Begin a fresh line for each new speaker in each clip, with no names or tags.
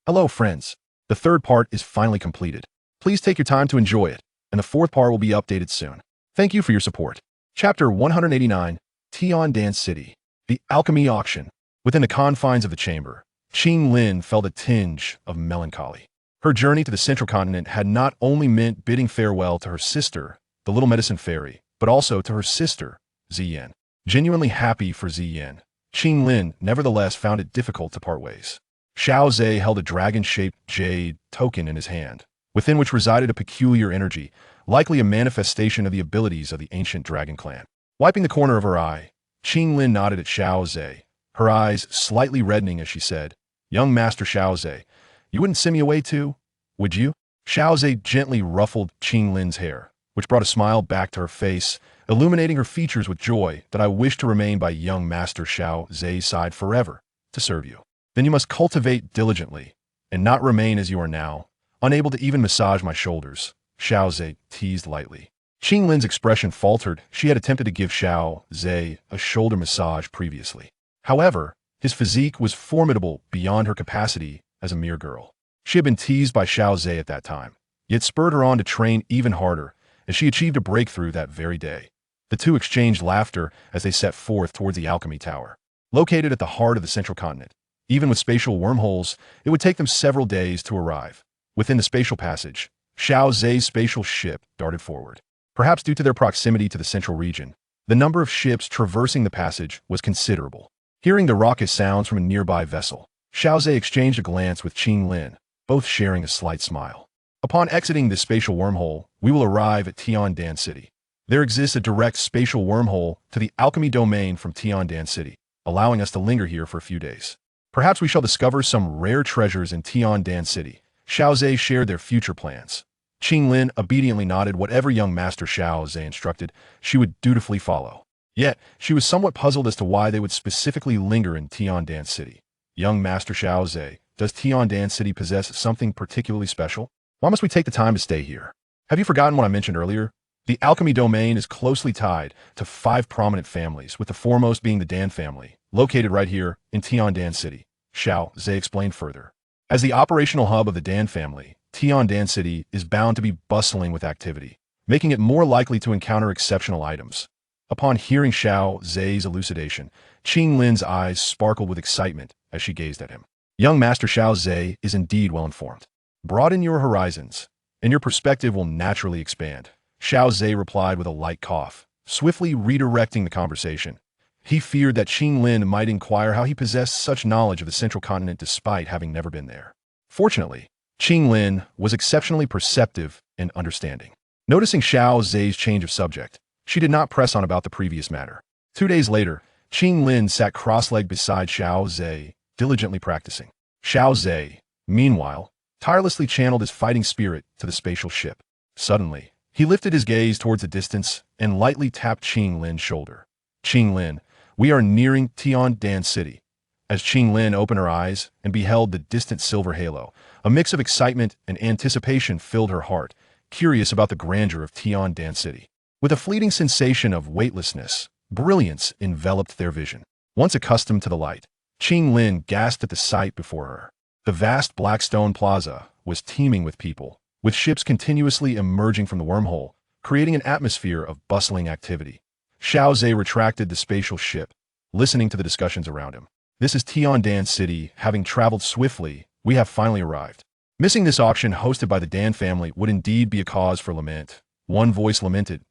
Hello, friends. The third part is finally completed. Please take your time to enjoy it, and the fourth part will be updated soon. Thank you for your support. Chapter 189, Tion Dan City. The Alchemy Auction. Within the confines of the chamber, Qinglin felt a tinge of melancholy. Her journey to the Central Continent had not only meant bidding farewell to her sister, the Little Medicine Fairy, but also to her sister, Ziyan. Genuinely happy for Ziyan, Qinglin nevertheless found it difficult to part ways. Xiao Ze held a dragon-shaped jade token in his hand, within which resided a peculiar energy, likely a manifestation of the abilities of the ancient dragon clan. Wiping the corner of her eye, Qinglin nodded at Xiao Ze, her eyes slightly reddening as she said, "Young Master Xiao Ze, you wouldn't send me away too, would you?" Xiao Ze gently ruffled Qinglin's hair, which brought a smile back to her face, illuminating her features with joy. "That I wish to remain by young Master Xiao Ze's side forever, to serve you. Then you must cultivate diligently, and not remain as you are now, unable to even massage my shoulders," Xiao Ze teased lightly. Qinglin's expression faltered. She had attempted to give Xiao Ze a shoulder massage previously. However, his physique was formidable beyond her capacity as a mere girl. She had been teased by Xiao Ze at that time, yet spurred her on to train even harder, and she achieved a breakthrough that very day. The two exchanged laughter as they set forth towards the Alchemy Tower. Located at the heart of the Central Continent, even with spatial wormholes, it would take them several days to arrive. Within the spatial passage, Xiao Ze's spatial ship darted forward. Perhaps due to their proximity to the central region, the number of ships traversing the passage was considerable. Hearing the raucous sounds from a nearby vessel, Xiao Ze exchanged a glance with Qinglin, both sharing a slight smile. "Upon exiting this spatial wormhole, we will arrive at Tion Dan City. There exists a direct spatial wormhole to the alchemy domain from Tion Dan City, allowing us to linger here for a few days. Perhaps we shall discover some rare treasures in Tion Dan City." Xiao Ze shared their future plans. Qinglin obediently nodded. Whatever young Master Xiao Ze instructed, she would dutifully follow. Yet, she was somewhat puzzled as to why they would specifically linger in Tion Dan City. "Young Master Xiao Ze, does Tion Dan City possess something particularly special? Why must we take the time to stay here? Have you forgotten what I mentioned earlier? The alchemy domain is closely tied to 5 prominent families, with the foremost being the Dan family, located right here in Tion Dan City," Xiao Ze explained further. As the operational hub of the Dan family, Tion Dan City is bound to be bustling with activity, making it more likely to encounter exceptional items. Upon hearing Xiao Ze's elucidation, Qinglin's eyes sparkled with excitement as she gazed at him. Young Master Xiao Ze is indeed well informed. "Broaden your horizons, and your perspective will naturally expand," Xiao Ze replied with a light cough, swiftly redirecting the conversation. He feared that Qinglin might inquire how he possessed such knowledge of the Central Continent despite having never been there. Fortunately, Qinglin was exceptionally perceptive and understanding. Noticing Xiao Ze's change of subject, she did not press on about the previous matter. 2 days later, Qinglin sat cross-legged beside Xiao Ze, diligently practicing. Xiao Ze, meanwhile, tirelessly channeled his fighting spirit to the spatial ship. Suddenly, he lifted his gaze towards the distance and lightly tapped Qinglin's shoulder. "Qinglin, we are nearing Tion Dan City." As Qinglin opened her eyes and beheld the distant silver halo, a mix of excitement and anticipation filled her heart, curious about the grandeur of Tion Dan City. With a fleeting sensation of weightlessness, brilliance enveloped their vision. Once accustomed to the light, Qinglin gasped at the sight before her. The vast black stone plaza was teeming with people, with ships continuously emerging from the wormhole, creating an atmosphere of bustling activity. Xiao Ze retracted the spatial ship, listening to the discussions around him. "This is Tion Dan City. Having traveled swiftly, we have finally arrived." Missing this auction hosted by the Dan family would indeed be a cause for lament. One voice lamented,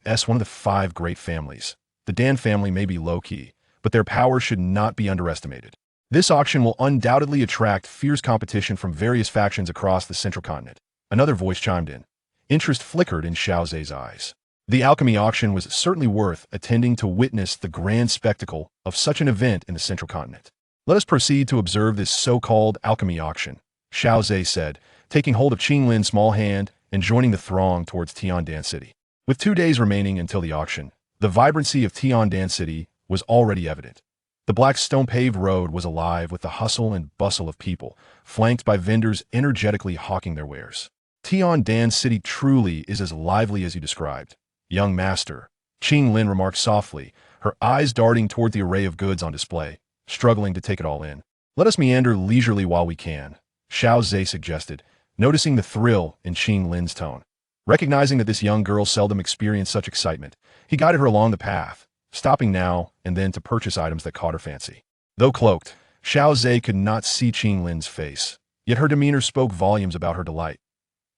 "As one of the 5 great families, the Dan family may be low-key, but their power should not be underestimated. This auction will undoubtedly attract fierce competition from various factions across the Central Continent." Another voice chimed in. Interest flickered in Xiao Ze's eyes. The alchemy auction was certainly worth attending to witness the grand spectacle of such an event in the Central Continent. "Let us proceed to observe this so-called alchemy auction," Xiao Ze said, taking hold of Qinglin's small hand and joining the throng towards Tion Dan City. With 2 days remaining until the auction, the vibrancy of Tion Dan City was already evident. The black stone-paved road was alive with the hustle and bustle of people, flanked by vendors energetically hawking their wares. "Tion Dan City truly is as lively as you described, young master," Qinglin remarked softly, her eyes darting toward the array of goods on display, struggling to take it all in. "Let us meander leisurely while we can," Xiao Ze suggested, noticing the thrill in Qinglin's tone. Recognizing that this young girl seldom experienced such excitement, he guided her along the path, stopping now and then to purchase items that caught her fancy. Though cloaked, Xiao Ze could not see Qinglin's face, yet her demeanor spoke volumes about her delight.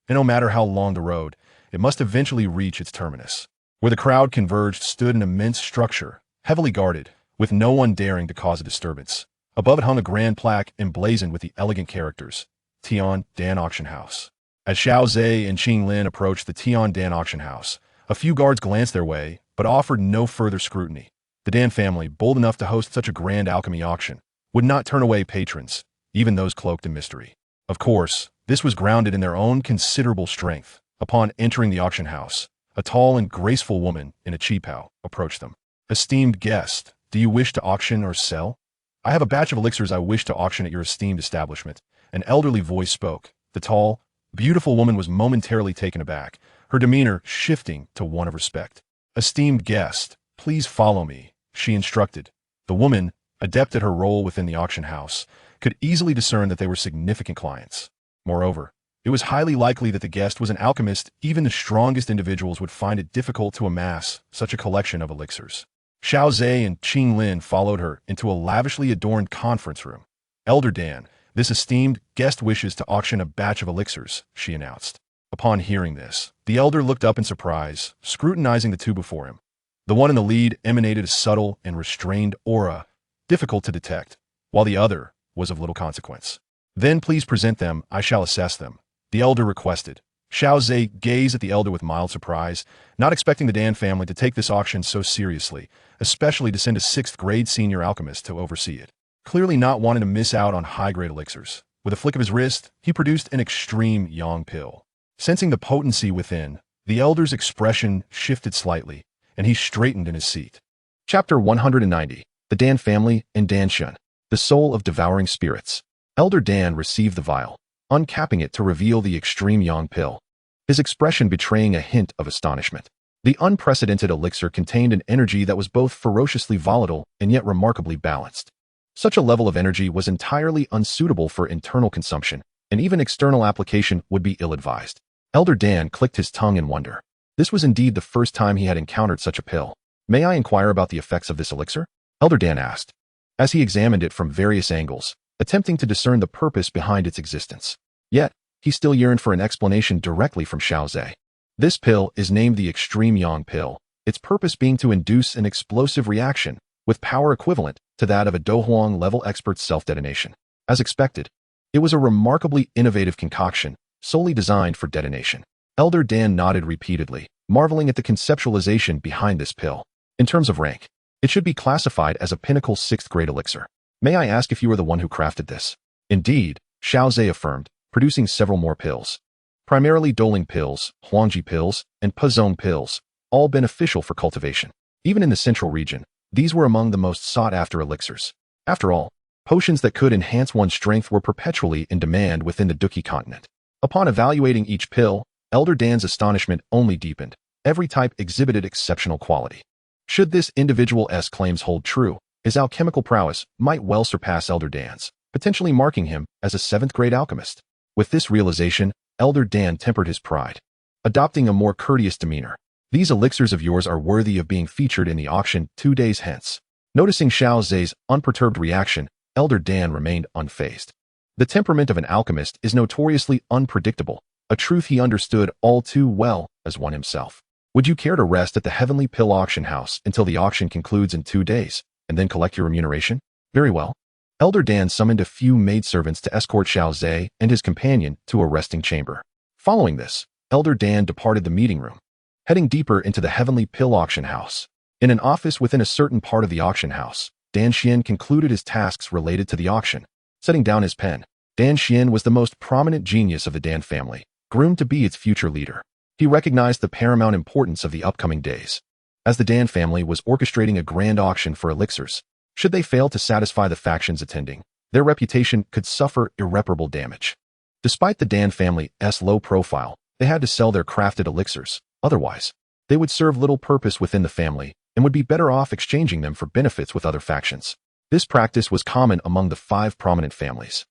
And no matter how long the road, it must eventually reach its terminus. Where the crowd converged stood an immense structure, heavily guarded, with no one daring to cause a disturbance. Above it hung a grand plaque emblazoned with the elegant characters, Tion Dan Auction House. As Xiao Ze and Qinglin approached the Tion Dan Auction House, a few guards glanced their way, but offered no further scrutiny. The Dan family, bold enough to host such a grand alchemy auction, would not turn away patrons, even those cloaked in mystery. Of course, this was grounded in their own considerable strength. Upon entering the auction house, a tall and graceful woman in a qipao approached them. "Esteemed guest, do you wish to auction or sell? I have a batch of elixirs I wish to auction at your esteemed establishment." An elderly voice spoke. The tall, beautiful woman was momentarily taken aback, her demeanor shifting to one of respect. "Esteemed guest, please follow me," she instructed. The woman, adept at her role within the auction house, could easily discern that they were significant clients. Moreover, it was highly likely that the guest was an alchemist. Even the strongest individuals would find it difficult to amass such a collection of elixirs. Xiao Ze and Qinglin followed her into a lavishly adorned conference room. "Elder Dan, this esteemed guest wishes to auction a batch of elixirs," she announced. Upon hearing this, the elder looked up in surprise, scrutinizing the two before him. The one in the lead emanated a subtle and restrained aura, difficult to detect, while the other was of little consequence. "Then please present them, I shall assess them," the elder requested. Xiao Ze gazed at the elder with mild surprise, not expecting the Dan family to take this auction so seriously, especially to send a 6th-grade senior alchemist to oversee it. Clearly not wanting to miss out on high-grade elixirs, with a flick of his wrist, he produced an extreme yang pill. Sensing the potency within, the elder's expression shifted slightly, and he straightened in his seat. Chapter 190. The Dan Family and Dan Shun, the Soul of Devouring Spirits. Elder Dan received the vial, uncapping it to reveal the extreme yang pill, his expression betraying a hint of astonishment. The unprecedented elixir contained an energy that was both ferociously volatile and yet remarkably balanced. Such a level of energy was entirely unsuitable for internal consumption, and even external application would be ill-advised. Elder Dan clicked his tongue in wonder. This was indeed the first time he had encountered such a pill. "May I inquire about the effects of this elixir?" Elder Dan asked, as he examined it from various angles, attempting to discern the purpose behind its existence. Yet, he still yearned for an explanation directly from Xiao Ze. "This pill is named the Extreme Yang Pill, its purpose being to induce an explosive reaction with power equivalent to that of a Dohuang-level expert's self-detonation. As expected, it was a remarkably innovative concoction, solely designed for detonation." Elder Dan nodded repeatedly, marveling at the conceptualization behind this pill. "In terms of rank, it should be classified as a pinnacle 6th-grade elixir. May I ask if you are the one who crafted this?" "Indeed," Xiao Ze affirmed, producing several more pills. Primarily Douling pills, Huangji pills, and Pezong pills, all beneficial for cultivation. Even in the central region, these were among the most sought-after elixirs. After all, potions that could enhance one's strength were perpetually in demand within the Dou Qi Continent. Upon evaluating each pill, Elder Dan's astonishment only deepened. Every type exhibited exceptional quality. Should this individual's claims hold true, his alchemical prowess might well surpass Elder Dan's, potentially marking him as a 7th-grade alchemist. With this realization, Elder Dan tempered his pride, adopting a more courteous demeanor. "These elixirs of yours are worthy of being featured in the auction 2 days hence." Noticing Xiao Ze's unperturbed reaction, Elder Dan remained unfazed. The temperament of an alchemist is notoriously unpredictable, a truth he understood all too well as one himself. "Would you care to rest at the Heavenly Pill Auction House until the auction concludes in 2 days, and then collect your remuneration?" "Very well." Elder Dan summoned a few maidservants to escort Xiao Ze and his companion to a resting chamber. Following this, Elder Dan departed the meeting room, heading deeper into the Heavenly Pill Auction House. In an office within a certain part of the auction house, Dan Xian concluded his tasks related to the auction. Setting down his pen, Dan Xian was the most prominent genius of the Dan family, groomed to be its future leader. He recognized the paramount importance of the upcoming days. As the Dan family was orchestrating a grand auction for elixirs, should they fail to satisfy the factions attending, their reputation could suffer irreparable damage. Despite the Dan family's low profile, they had to sell their crafted elixirs. Otherwise, they would serve little purpose within the family and would be better off exchanging them for benefits with other factions. This practice was common among the 5 prominent families.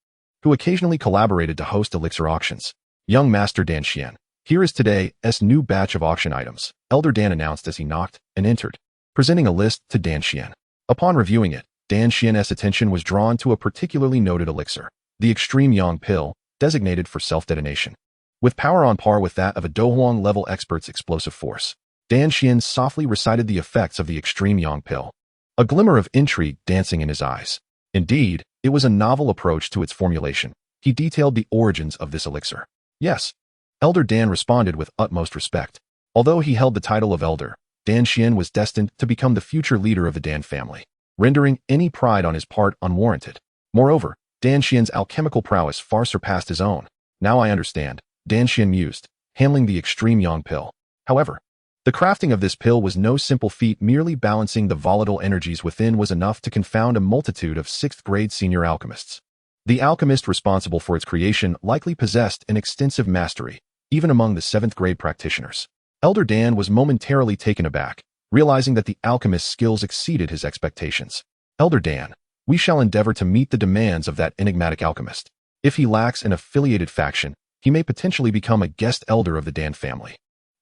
who occasionally collaborated to host elixir auctions. Young Master Dan Xian. Here is today's new batch of auction items, Elder Dan announced as he knocked and entered, presenting a list to Dan Xian. Upon reviewing it, Dan Xian's attention was drawn to a particularly noted elixir, the Extreme Yang Pill, designated for self-detonation. With power on par with that of a Douhuang-level expert's explosive force, Dan Xian softly recited the effects of the Extreme Yang Pill, a glimmer of intrigue dancing in his eyes. Indeed, it was a novel approach to its formulation. He detailed the origins of this elixir. Yes, Elder Dan responded with utmost respect. Although he held the title of Elder, Dan Xian was destined to become the future leader of the Dan family, rendering any pride on his part unwarranted. Moreover, Dan Xian's alchemical prowess far surpassed his own. Now I understand, Dan Xian mused, handling the Extreme Yang Pill. However, the crafting of this pill was no simple feat. Merely balancing the volatile energies within was enough to confound a multitude of 6th-grade senior alchemists. The alchemist responsible for its creation likely possessed an extensive mastery, even among the 7th-grade practitioners. Elder Dan was momentarily taken aback, realizing that the alchemist's skills exceeded his expectations. Elder Dan, we shall endeavor to meet the demands of that enigmatic alchemist. If he lacks an affiliated faction, he may potentially become a guest elder of the Dan family.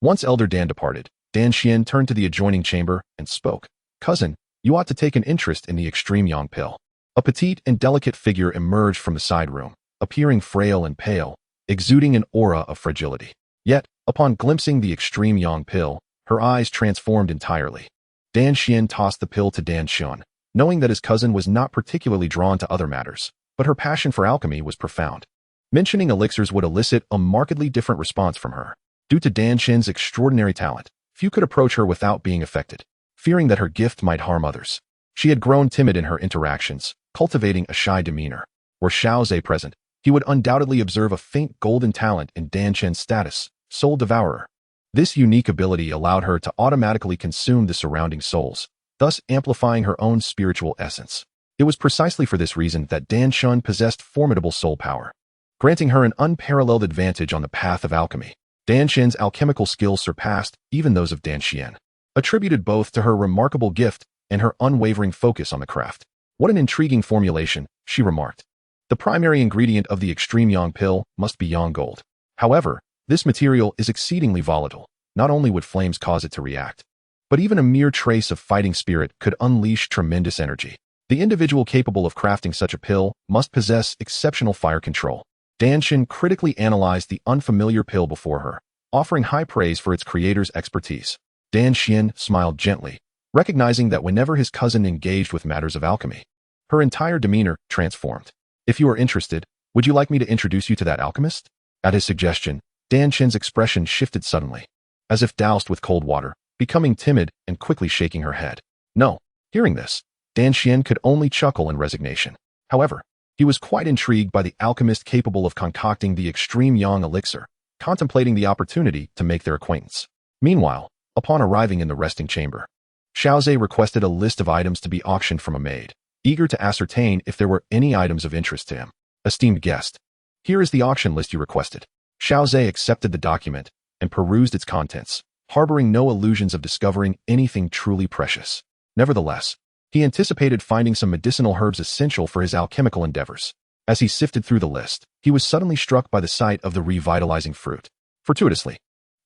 Once Elder Dan departed, Dan Xian turned to the adjoining chamber and spoke. Cousin, you ought to take an interest in the Extreme Yang Pill. A petite and delicate figure emerged from the side room, appearing frail and pale, exuding an aura of fragility. Yet, upon glimpsing the Extreme Yang Pill, her eyes transformed entirely. Dan Xian tossed the pill to Dan Xian, knowing that his cousin was not particularly drawn to other matters, but her passion for alchemy was profound. Mentioning elixirs would elicit a markedly different response from her. Due to Dan Xian's extraordinary talent, few could approach her without being affected, fearing that her gift might harm others. She had grown timid in her interactions, cultivating a shy demeanor. Were Xiao Ze present, he would undoubtedly observe a faint golden talent in Dan Xian's status, soul devourer. This unique ability allowed her to automatically consume the surrounding souls, thus amplifying her own spiritual essence. It was precisely for this reason that Dan Xian possessed formidable soul power, granting her an unparalleled advantage on the path of alchemy. Dan Xian's alchemical skills surpassed even those of Dan Xian, attributed both to her remarkable gift and her unwavering focus on the craft. What an intriguing formulation, she remarked. The primary ingredient of the Extreme Yang Pill must be Yang Gold. However, this material is exceedingly volatile. Not only would flames cause it to react, but even a mere trace of fighting spirit could unleash tremendous energy. The individual capable of crafting such a pill must possess exceptional fire control. Dan Xian critically analyzed the unfamiliar pill before her, offering high praise for its creator's expertise. Dan Xian smiled gently, recognizing that whenever his cousin engaged with matters of alchemy, her entire demeanor transformed. If you are interested, would you like me to introduce you to that alchemist? At his suggestion, Dan Xian's expression shifted suddenly, as if doused with cold water, becoming timid and quickly shaking her head. No. Hearing this, Dan Xian could only chuckle in resignation. However, he was quite intrigued by the alchemist capable of concocting the Extreme Yang elixir, contemplating the opportunity to make their acquaintance. Meanwhile, upon arriving in the resting chamber, Xiao Ze requested a list of items to be auctioned from a maid, eager to ascertain if there were any items of interest to him. Esteemed guest, here is the auction list you requested. Xiao Ze accepted the document and perused its contents, harboring no illusions of discovering anything truly precious. Nevertheless, he anticipated finding some medicinal herbs essential for his alchemical endeavors. As he sifted through the list, he was suddenly struck by the sight of the revitalizing fruit. Fortuitously,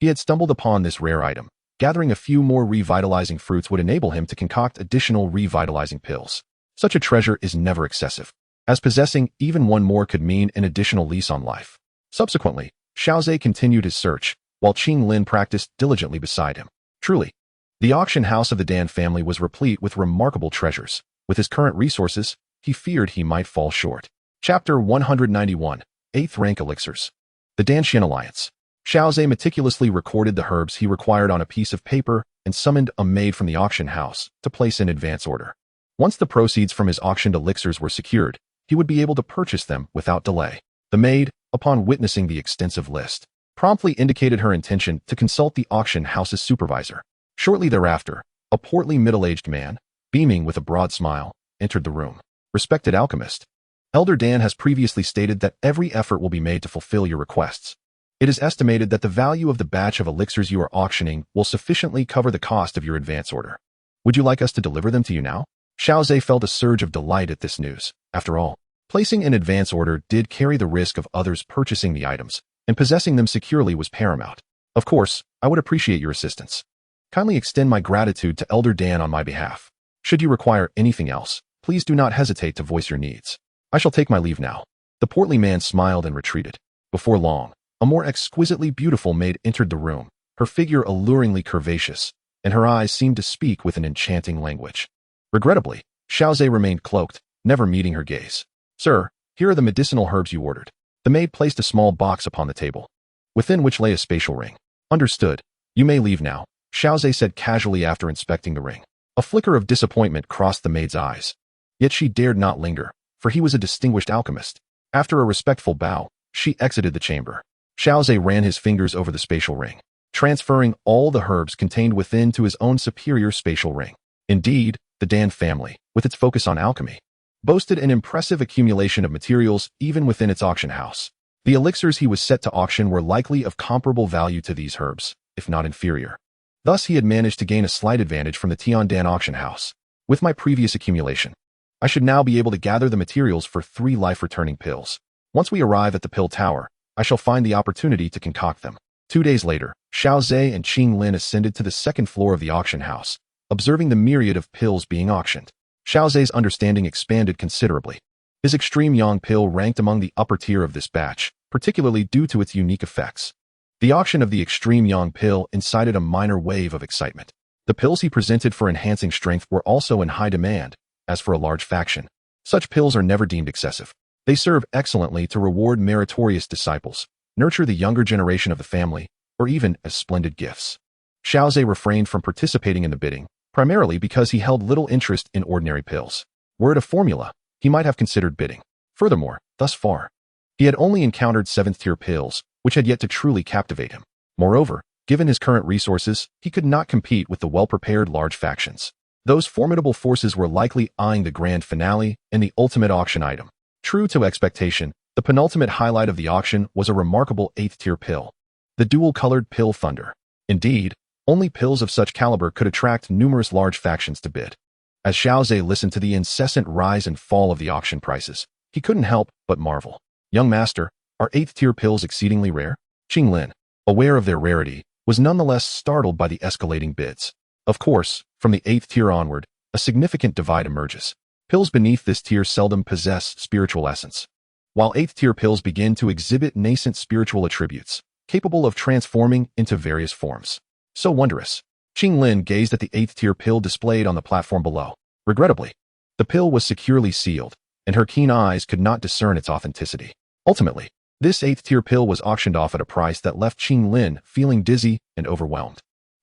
he had stumbled upon this rare item. Gathering a few more revitalizing fruits would enable him to concoct additional revitalizing pills. Such a treasure is never excessive, as possessing even one more could mean an additional lease on life. Subsequently, Xiao Ze continued his search, while Qinglin practiced diligently beside him. Truly, the auction house of the Dan family was replete with remarkable treasures. With his current resources, he feared he might fall short. Chapter 191, 8th Rank Elixirs. The Dan Xian Alliance. Xiao Ze meticulously recorded the herbs he required on a piece of paper and summoned a maid from the auction house to place in advance order. Once the proceeds from his auctioned elixirs were secured, he would be able to purchase them without delay. The maid, upon witnessing the extensive list, promptly indicated her intention to consult the auction house's supervisor. Shortly thereafter, a portly middle-aged man, beaming with a broad smile, entered the room. Respected alchemist, Elder Dan has previously stated that every effort will be made to fulfill your requests. It is estimated that the value of the batch of elixirs you are auctioning will sufficiently cover the cost of your advance order. Would you like us to deliver them to you now? Xiao Ze felt a surge of delight at this news. After all, Placing in advance order did carry the risk of others purchasing the items, and possessing them securely was paramount. Of course, I would appreciate your assistance. Kindly extend my gratitude to Elder Dan on my behalf. Should you require anything else, please do not hesitate to voice your needs. I shall take my leave now. The portly man smiled and retreated. Before long, a more exquisitely beautiful maid entered the room, her figure alluringly curvaceous, and her eyes seemed to speak with an enchanting language. Regrettably, Xiao Ze remained cloaked, never meeting her gaze. Sir, here are the medicinal herbs you ordered. The maid placed a small box upon the table, within which lay a spatial ring. Understood. You may leave now, Xiao Ze said casually after inspecting the ring. A flicker of disappointment crossed the maid's eyes. Yet she dared not linger, for he was a distinguished alchemist. After a respectful bow, she exited the chamber. Xiao Ze ran his fingers over the spatial ring, transferring all the herbs contained within to his own superior spatial ring. Indeed, the Dan family, with its focus on alchemy, boasted an impressive accumulation of materials even within its auction house. The elixirs he was set to auction were likely of comparable value to these herbs, if not inferior. Thus he had managed to gain a slight advantage from the Tion Dan auction house. With my previous accumulation, I should now be able to gather the materials for 3 life-returning pills. Once we arrive at the pill tower, I shall find the opportunity to concoct them. 2 days later, Xiao Ze and Qinglin ascended to the second floor of the auction house, observing the myriad of pills being auctioned. Xiao Ze's understanding expanded considerably. His Extreme Yang pill ranked among the upper tier of this batch, particularly due to its unique effects. The auction of the Extreme Yang pill incited a minor wave of excitement. The pills he presented for enhancing strength were also in high demand. As for a large faction, such pills are never deemed excessive. They serve excellently to reward meritorious disciples, nurture the younger generation of the family, or even as splendid gifts. Xiao Ze refrained from participating in the bidding, primarily because he held little interest in ordinary pills. Were it a formula, he might have considered bidding. Furthermore, thus far, he had only encountered 7th-tier pills, which had yet to truly captivate him. Moreover, given his current resources, he could not compete with the well-prepared large factions. Those formidable forces were likely eyeing the grand finale and the ultimate auction item. True to expectation, the penultimate highlight of the auction was a remarkable 8th-tier pill, the dual-colored pill Thunder. Indeed, only pills of such caliber could attract numerous large factions to bid. As Xiao Ze listened to the incessant rise and fall of the auction prices, he couldn't help but marvel. Young master, are 8th-tier pills exceedingly rare? Qinglin, aware of their rarity, was nonetheless startled by the escalating bids. Of course, from the 8th tier onward, a significant divide emerges. Pills beneath this tier seldom possess spiritual essence, while 8th tier pills begin to exhibit nascent spiritual attributes, capable of transforming into various forms. So wondrous. Qinglin gazed at the 8th tier pill displayed on the platform below. Regrettably, the pill was securely sealed, and her keen eyes could not discern its authenticity. Ultimately, this 8th tier pill was auctioned off at a price that left Qinglin feeling dizzy and overwhelmed.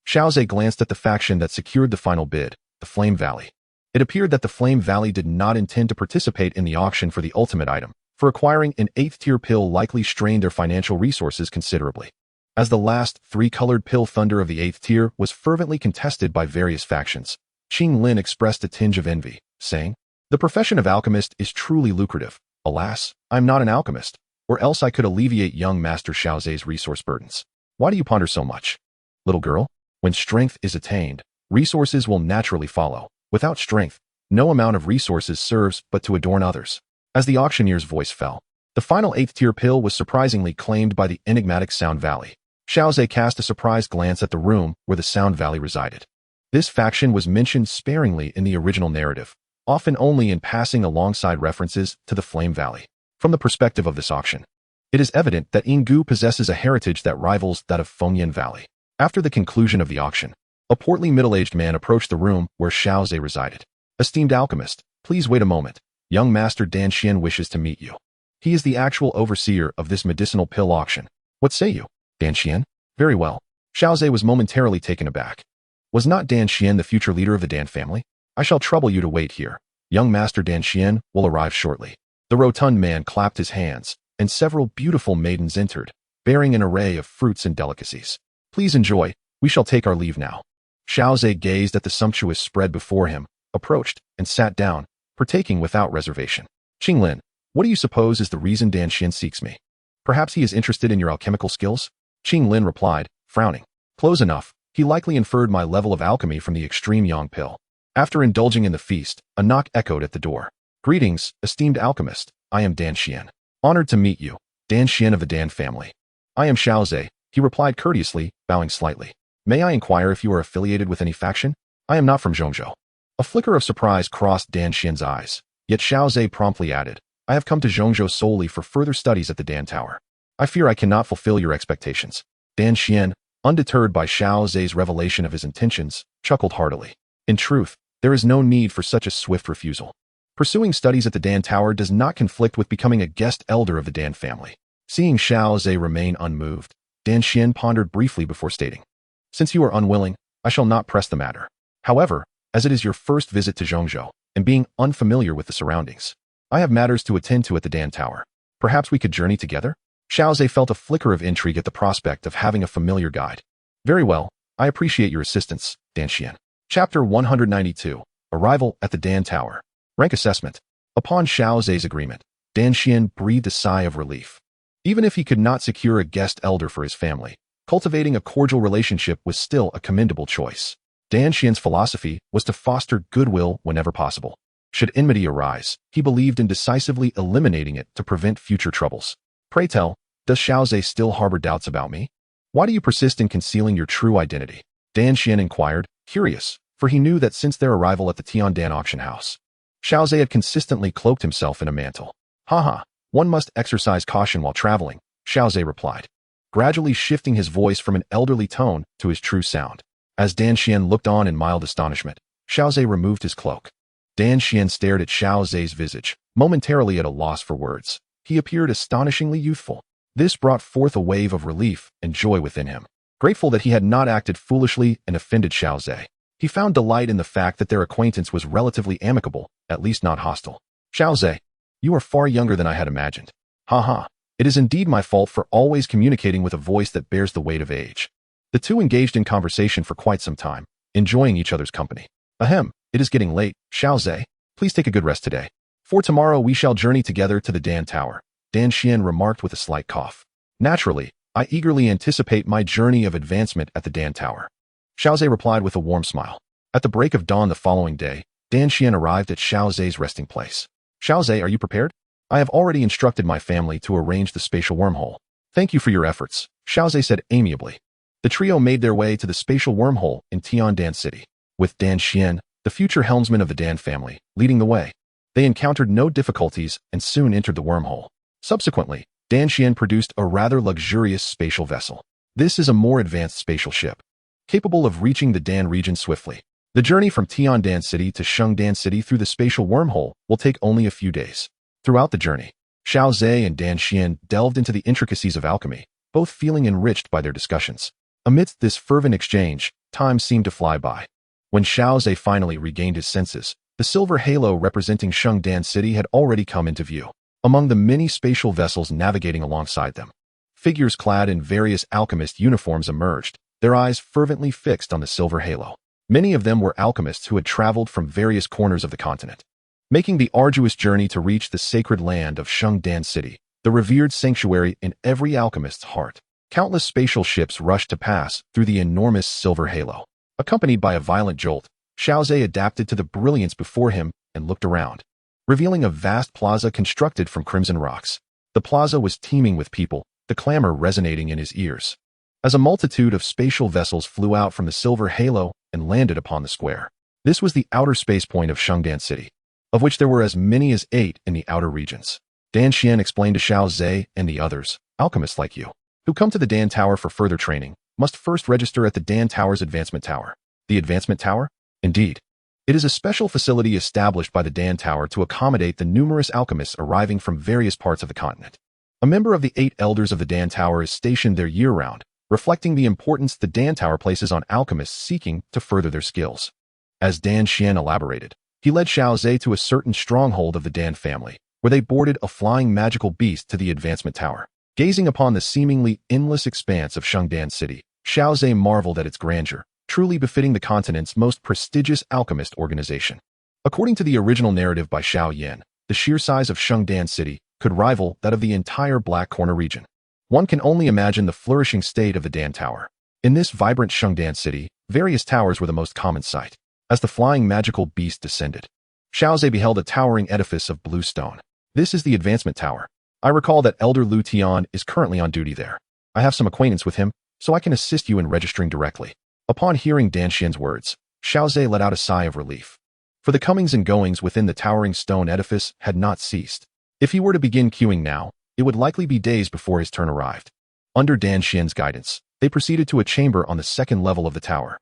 Xiao Ze glanced at the faction that secured the final bid, the Flame Valley. It appeared that the Flame Valley did not intend to participate in the auction for the ultimate item, for acquiring an 8th tier pill likely strained their financial resources considerably. As the last 3-colored pill Thunder of the 8th tier was fervently contested by various factions, Qinglin expressed a tinge of envy, saying, "The profession of alchemist is truly lucrative. Alas, I'm not an alchemist, or else I could alleviate young Master Xiao Ze's resource burdens. Why do you ponder so much? Little girl, when strength is attained, resources will naturally follow. Without strength, no amount of resources serves but to adorn others." As the auctioneer's voice fell, the final 8th tier pill was surprisingly claimed by the enigmatic Sound Valley. Xiao Ze cast a surprised glance at the room where the Sound Valley resided. This faction was mentioned sparingly in the original narrative, often only in passing alongside references to the Flame Valley. From the perspective of this auction, it is evident that Yinggu possesses a heritage that rivals that of Fengyan Valley. After the conclusion of the auction, a portly middle-aged man approached the room where Xiao Ze resided. "Esteemed alchemist, please wait a moment. Young Master Dan Xian wishes to meet you. He is the actual overseer of this medicinal pill auction. What say you?" "Dan Xian? Very well." Xiao Ze was momentarily taken aback. Was not Dan Xian the future leader of the Dan family? "I shall trouble you to wait here. Young Master Dan Xian will arrive shortly." The rotund man clapped his hands, and several beautiful maidens entered, bearing an array of fruits and delicacies. "Please enjoy. We shall take our leave now." Xiao Ze gazed at the sumptuous spread before him, approached, and sat down, partaking without reservation. "Qinglin, what do you suppose is the reason Dan Xian seeks me? Perhaps he is interested in your alchemical skills?" Qinglin replied, frowning. "Close enough. He likely inferred my level of alchemy from the Extreme Yang pill." After indulging in the feast, a knock echoed at the door. "Greetings, esteemed alchemist. I am Dan Xian. Honored to meet you, Dan Xian of the Dan family. I am Xiao Ze, he replied courteously, bowing slightly. May I inquire if you are affiliated with any faction? I am not from Zhongzhou. A flicker of surprise crossed Dan Xian's eyes, yet Xiao Ze promptly added, I have come to Zhongzhou solely for further studies at the Dan Tower. I fear I cannot fulfill your expectations. Dan Xian, undeterred by Xiao Ze's revelation of his intentions, chuckled heartily. In truth, there is no need for such a swift refusal. Pursuing studies at the Dan Tower does not conflict with becoming a guest elder of the Dan family. Seeing Xiao Ze remain unmoved, Dan Xian pondered briefly before stating, Since you are unwilling, I shall not press the matter. However, as it is your first visit to Zhongzhou, and being unfamiliar with the surroundings, I have matters to attend to at the Dan Tower. Perhaps we could journey together? Xiao Ze felt a flicker of intrigue at the prospect of having a familiar guide. Very well, I appreciate your assistance, Dan Xian. Chapter 192, Arrival at the Dan Tower. Rank Assessment. Upon Xiao Ze's agreement, Dan Xian breathed a sigh of relief. Even if he could not secure a guest elder for his family, cultivating a cordial relationship was still a commendable choice. Dan Xian's philosophy was to foster goodwill whenever possible. Should enmity arise, he believed in decisively eliminating it to prevent future troubles. Pray tell, does Xiao Ze still harbor doubts about me? Why do you persist in concealing your true identity? Dan Xian inquired, curious, for he knew that since their arrival at the Tion Dan auction house, Xiao Ze had consistently cloaked himself in a mantle. Haha, one must exercise caution while traveling, Xiao Ze replied, gradually shifting his voice from an elderly tone to his true sound. As Dan Xian looked on in mild astonishment, Xiao Ze removed his cloak. Dan Xian stared at Xiao Ze's visage, momentarily at a loss for words. He appeared astonishingly youthful. This brought forth a wave of relief and joy within him. Grateful that he had not acted foolishly and offended Xiao Ze, he found delight in the fact that their acquaintance was relatively amicable, at least not hostile. Xiao Ze, you are far younger than I had imagined. Haha, it is indeed my fault for always communicating with a voice that bears the weight of age. The two engaged in conversation for quite some time, enjoying each other's company. Ahem, it is getting late, Xiao Ze. Please take a good rest today. For tomorrow we shall journey together to the Dan Tower, Dan Xian remarked with a slight cough. Naturally, I eagerly anticipate my journey of advancement at the Dan Tower. Xiao Ze replied with a warm smile. At the break of dawn the following day, Dan Xian arrived at Xiao Ze's resting place. Xiao Ze, are you prepared? I have already instructed my family to arrange the spatial wormhole. Thank you for your efforts, Xiao Ze said amiably. The trio made their way to the spatial wormhole in Tion Dan City, with Dan Xian, the future helmsman of the Dan family, leading the way. They encountered no difficulties and soon entered the wormhole. Subsequently, Dan Xian produced a rather luxurious spatial vessel. This is a more advanced spatial ship, capable of reaching the Dan region swiftly. The journey from Tion Dan City to Shung Dan City through the spatial wormhole will take only a few days. Throughout the journey, Xiao Ze and Dan Xian delved into the intricacies of alchemy, both feeling enriched by their discussions. Amidst this fervent exchange, time seemed to fly by. When Xiao Ze finally regained his senses, the silver halo representing Shung Dan City had already come into view. Among the many spatial vessels navigating alongside them, figures clad in various alchemist uniforms emerged, their eyes fervently fixed on the silver halo. Many of them were alchemists who had traveled from various corners of the continent, making the arduous journey to reach the sacred land of Shung Dan City, the revered sanctuary in every alchemist's heart. Countless spatial ships rushed to pass through the enormous silver halo. Accompanied by a violent jolt, Xiao Ze adapted to the brilliance before him and looked around, revealing a vast plaza constructed from crimson rocks. The plaza was teeming with people, the clamor resonating in his ears, as a multitude of spatial vessels flew out from the silver halo and landed upon the square. This was the outer space point of Shung Dan City, of which there were as many as 8 in the outer regions. Dan Xian explained to Xiao Ze and the others, alchemists like you, who come to the Dan Tower for further training, must first register at the Dan Tower's Advancement Tower. The Advancement Tower? Indeed. It is a special facility established by the Dan Tower to accommodate the numerous alchemists arriving from various parts of the continent. A member of the 8 elders of the Dan Tower is stationed there year-round, reflecting the importance the Dan Tower places on alchemists seeking to further their skills. As Dan Xian elaborated, he led Xiao Ze to a certain stronghold of the Dan family, where they boarded a flying magical beast to the Advancement Tower. Gazing upon the seemingly endless expanse of Shung Dan City, Xiao Ze marveled at its grandeur, truly befitting the continent's most prestigious alchemist organization. According to the original narrative by Xiao Yan, the sheer size of Shung Dan City could rival that of the entire Black Corner region. One can only imagine the flourishing state of the Dan Tower. In this vibrant Shung Dan City, various towers were the most common sight. As the flying magical beast descended, Xiao Ze beheld a towering edifice of blue stone. This is the advancement tower. I recall that Elder Lu Tian is currently on duty there. I have some acquaintance with him, so I can assist you in registering directly. Upon hearing Dan Xian's words, Xiao Ze let out a sigh of relief. For the comings and goings within the towering stone edifice had not ceased. If he were to begin queuing now, it would likely be days before his turn arrived. Under Dan Xian's guidance, they proceeded to a chamber on the second level of the tower.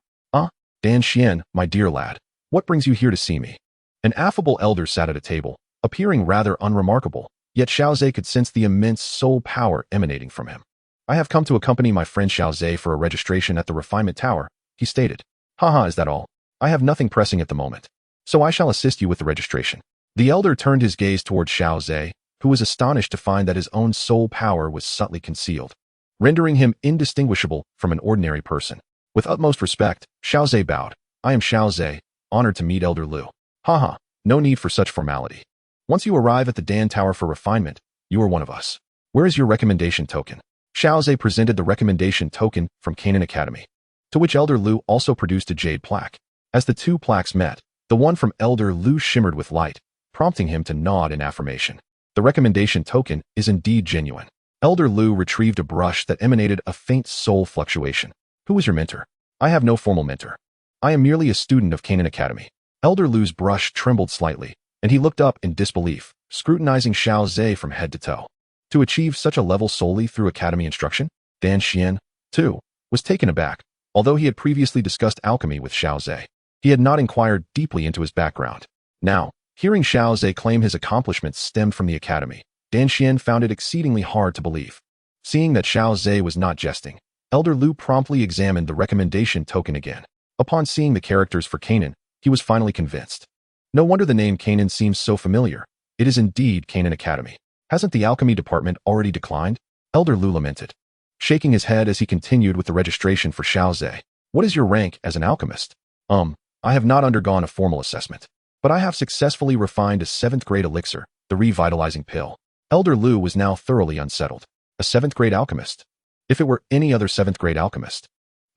Dan Xian, my dear lad, what brings you here to see me? An affable elder sat at a table, appearing rather unremarkable, yet Xiao Ze could sense the immense soul power emanating from him. I have come to accompany my friend Xiao Ze for a registration at the refinement tower, he stated. Haha, is that all? I have nothing pressing at the moment, so I shall assist you with the registration. The elder turned his gaze towards Xiao Ze, who was astonished to find that his own soul power was subtly concealed, rendering him indistinguishable from an ordinary person. With utmost respect, Xiao Ze bowed. I am Xiao Ze, honored to meet Elder Lu. Haha, no need for such formality. Once you arrive at the Dan Tower for refinement, you are one of us. Where is your recommendation token? Xiao Ze presented the recommendation token from Qinglin Academy, to which Elder Lu also produced a jade plaque. As the two plaques met, the one from Elder Lu shimmered with light, prompting him to nod in affirmation. The recommendation token is indeed genuine. Elder Lu retrieved a brush that emanated a faint soul fluctuation. Who is your mentor? I have no formal mentor. I am merely a student of Qinglin Academy. Elder Lu's brush trembled slightly, and he looked up in disbelief, scrutinizing Xiao Ze from head to toe. To achieve such a level solely through academy instruction? Dan Xian, too, was taken aback. Although he had previously discussed alchemy with Xiao Ze, he had not inquired deeply into his background. Now, hearing Xiao Ze claim his accomplishments stemmed from the academy, Dan Xian found it exceedingly hard to believe. Seeing that Xiao Ze was not jesting, Elder Lu promptly examined the recommendation token again. Upon seeing the characters for Qinglin, he was finally convinced. No wonder the name Qinglin seems so familiar. It is indeed Qinglin Academy. Hasn't the alchemy department already declined? Elder Lu lamented, shaking his head as he continued with the registration for Xiao Ze. What is your rank as an alchemist? I have not undergone a formal assessment, but I have successfully refined a 7th grade elixir, the revitalizing pill. Elder Lu was now thoroughly unsettled. A 7th grade alchemist? If it were any other 7th grade alchemist,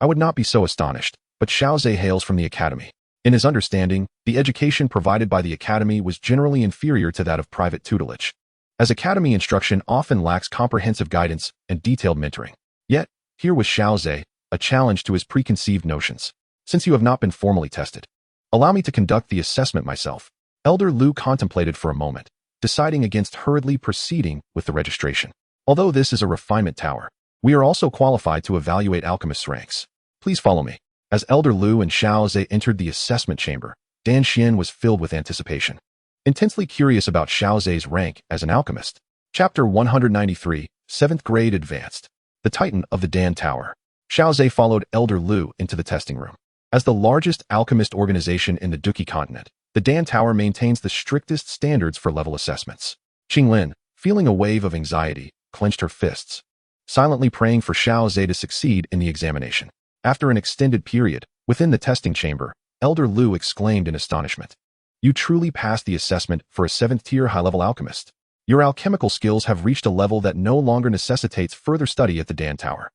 I would not be so astonished, but Xiao Ze hails from the academy. In his understanding, the education provided by the academy was generally inferior to that of private tutelage, as academy instruction often lacks comprehensive guidance and detailed mentoring. Yet, here was Xiao Ze, a challenge to his preconceived notions. Since you have not been formally tested, allow me to conduct the assessment myself. Elder Lu contemplated for a moment, deciding against hurriedly proceeding with the registration. Although this is a refinement tower, we are also qualified to evaluate alchemists' ranks. Please follow me. As Elder Lu and Xiao Ze entered the assessment chamber, Dan Xian was filled with anticipation, intensely curious about Xiao Ze's rank as an alchemist. Chapter 193, 7th Grade Advanced. The Titan of the Dan Tower. Xiao Ze followed Elder Lu into the testing room. As the largest alchemist organization in the Dou Qi Continent, the Dan Tower maintains the strictest standards for level assessments. Qinglin, feeling a wave of anxiety, clenched her fists, silently praying for Xiao Ze to succeed in the examination. After an extended period, within the testing chamber, Elder Lu exclaimed in astonishment. You truly passed the assessment for a 7th-tier high-level alchemist. Your alchemical skills have reached a level that no longer necessitates further study at the Dan Tower.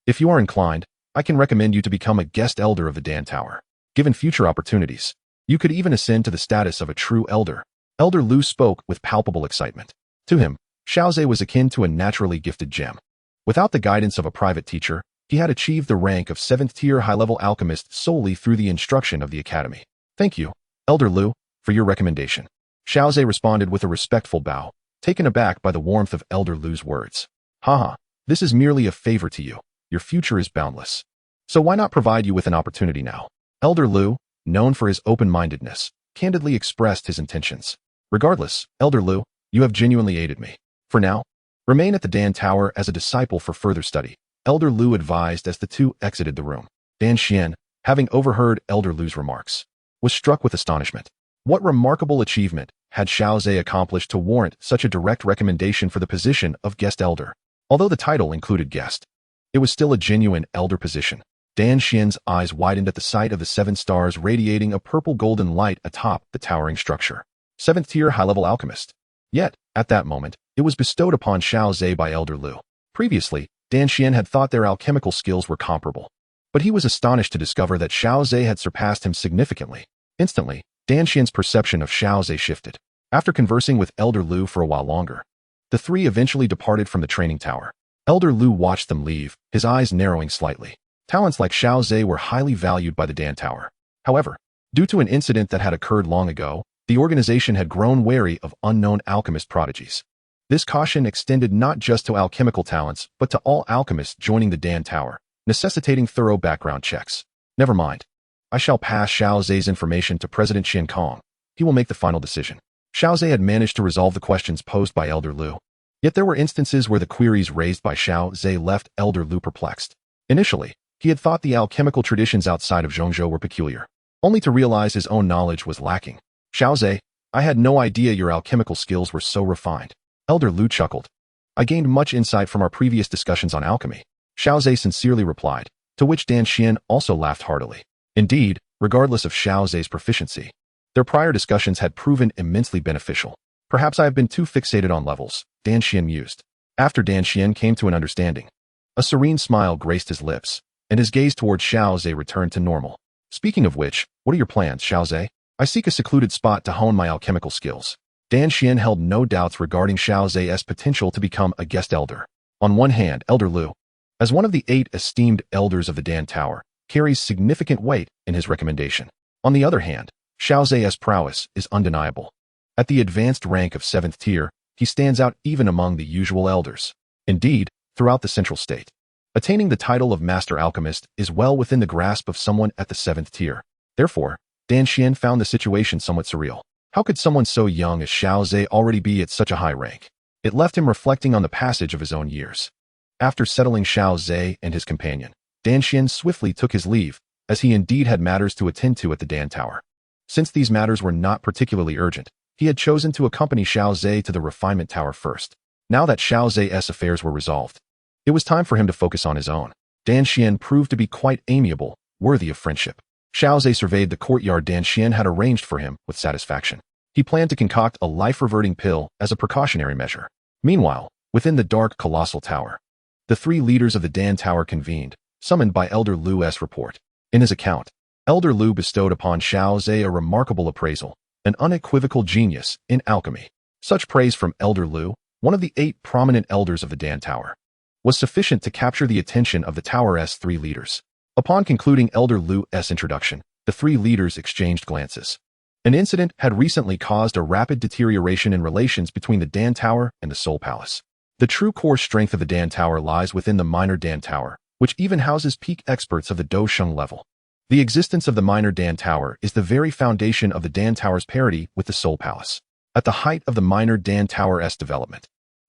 If you are inclined, I can recommend you to become a guest elder of the Dan Tower. Given future opportunities, you could even ascend to the status of a true elder. Elder Lu spoke with palpable excitement. To him, Xiao Ze was akin to a naturally gifted gem. Without the guidance of a private teacher, he had achieved the rank of 7th-tier high-level alchemist solely through the instruction of the academy. Thank you, Elder Lu, for your recommendation. Xiao Ze responded with a respectful bow, taken aback by the warmth of Elder Lu's words. Haha, this is merely a favor to you. Your future is boundless. So why not provide you with an opportunity now? Elder Lu, known for his open-mindedness, candidly expressed his intentions. Regardless, Elder Lu, you have genuinely aided me. For now, remain at the Dan Tower as a disciple for further study, Elder Lu advised as the two exited the room. Dan Xian, having overheard Elder Lu's remarks, was struck with astonishment. What remarkable achievement had Xiao Ze accomplished to warrant such a direct recommendation for the position of guest elder? Although the title included guest, it was still a genuine elder position. Dan Xian's eyes widened at the sight of the 7 stars radiating a purple golden light atop the towering structure. 7th-tier high-level alchemist. Yet, at that moment, it was bestowed upon Xiao Ze by Elder Lu. Previously, Dan Xian had thought their alchemical skills were comparable, but he was astonished to discover that Xiao Ze had surpassed him significantly. Instantly, Dan Xian's perception of Xiao Ze shifted. After conversing with Elder Lu for a while longer, the three eventually departed from the training tower. Elder Lu watched them leave, his eyes narrowing slightly. Talents like Xiao Ze were highly valued by the Dan Tower. However, due to an incident that had occurred long ago, the organization had grown wary of unknown alchemist prodigies. This caution extended not just to alchemical talents, but to all alchemists joining the Dan Tower, necessitating thorough background checks. Never mind. I shall pass Xiao Ze's information to President Kong. He will make the final decision. Xiao Ze had managed to resolve the questions posed by Elder Lu. Yet there were instances where the queries raised by Xiao Ze left Elder Lu perplexed. Initially, he had thought the alchemical traditions outside of Zhongzhou were peculiar, only to realize his own knowledge was lacking. Xiao Ze, I had no idea your alchemical skills were so refined. Elder Lu chuckled. I gained much insight from our previous discussions on alchemy. Xiao Ze sincerely replied, to which Dan Xian also laughed heartily. Indeed, regardless of Xiao Ze's proficiency, their prior discussions had proven immensely beneficial. Perhaps I have been too fixated on levels, Dan Xian mused. After Dan Xian came to an understanding, a serene smile graced his lips, and his gaze toward Xiao Ze returned to normal. Speaking of which, what are your plans, Xiao Ze? I seek a secluded spot to hone my alchemical skills. Dan Xian held no doubts regarding Xiao Ze's potential to become a guest elder. On one hand, Elder Lu, as one of the 8 esteemed elders of the Dan Tower, carries significant weight in his recommendation. On the other hand, Xiao Ze's prowess is undeniable. At the advanced rank of 7th tier, he stands out even among the usual elders. Indeed, throughout the Central State, attaining the title of Master Alchemist is well within the grasp of someone at the 7th tier. Therefore, Dan Xian found the situation somewhat surreal. How could someone so young as Xiao Ze already be at such a high rank? It left him reflecting on the passage of his own years. After settling Xiao Ze and his companion, Dan Xian swiftly took his leave, as he indeed had matters to attend to at the Dan Tower. Since these matters were not particularly urgent, he had chosen to accompany Xiao Ze to the refinement tower first. Now that Xiao Ze's affairs were resolved, it was time for him to focus on his own. Dan Xian proved to be quite amiable, worthy of friendship. Xiao Ze surveyed the courtyard Dan Xian had arranged for him with satisfaction. He planned to concoct a life-reverting pill as a precautionary measure. Meanwhile, within the dark colossal tower, the 3 leaders of the Dan Tower convened, summoned by Elder Lu's report. In his account, Elder Lu bestowed upon Xiao Ze a remarkable appraisal, an unequivocal genius in alchemy. Such praise from Elder Lu, one of the 8 prominent elders of the Dan Tower, was sufficient to capture the attention of the Tower's 3 leaders. Upon concluding Elder Lu's introduction, the 3 leaders exchanged glances. An incident had recently caused a rapid deterioration in relations between the Dan Tower and the Soul Palace. The true core strength of the Dan Tower lies within the Minor Dan Tower, which even houses peak experts of the Dou Qi level. The existence of the Minor Dan Tower is the very foundation of the Dan Tower's parity with the Soul Palace. At the height of the Minor Dan Tower's development,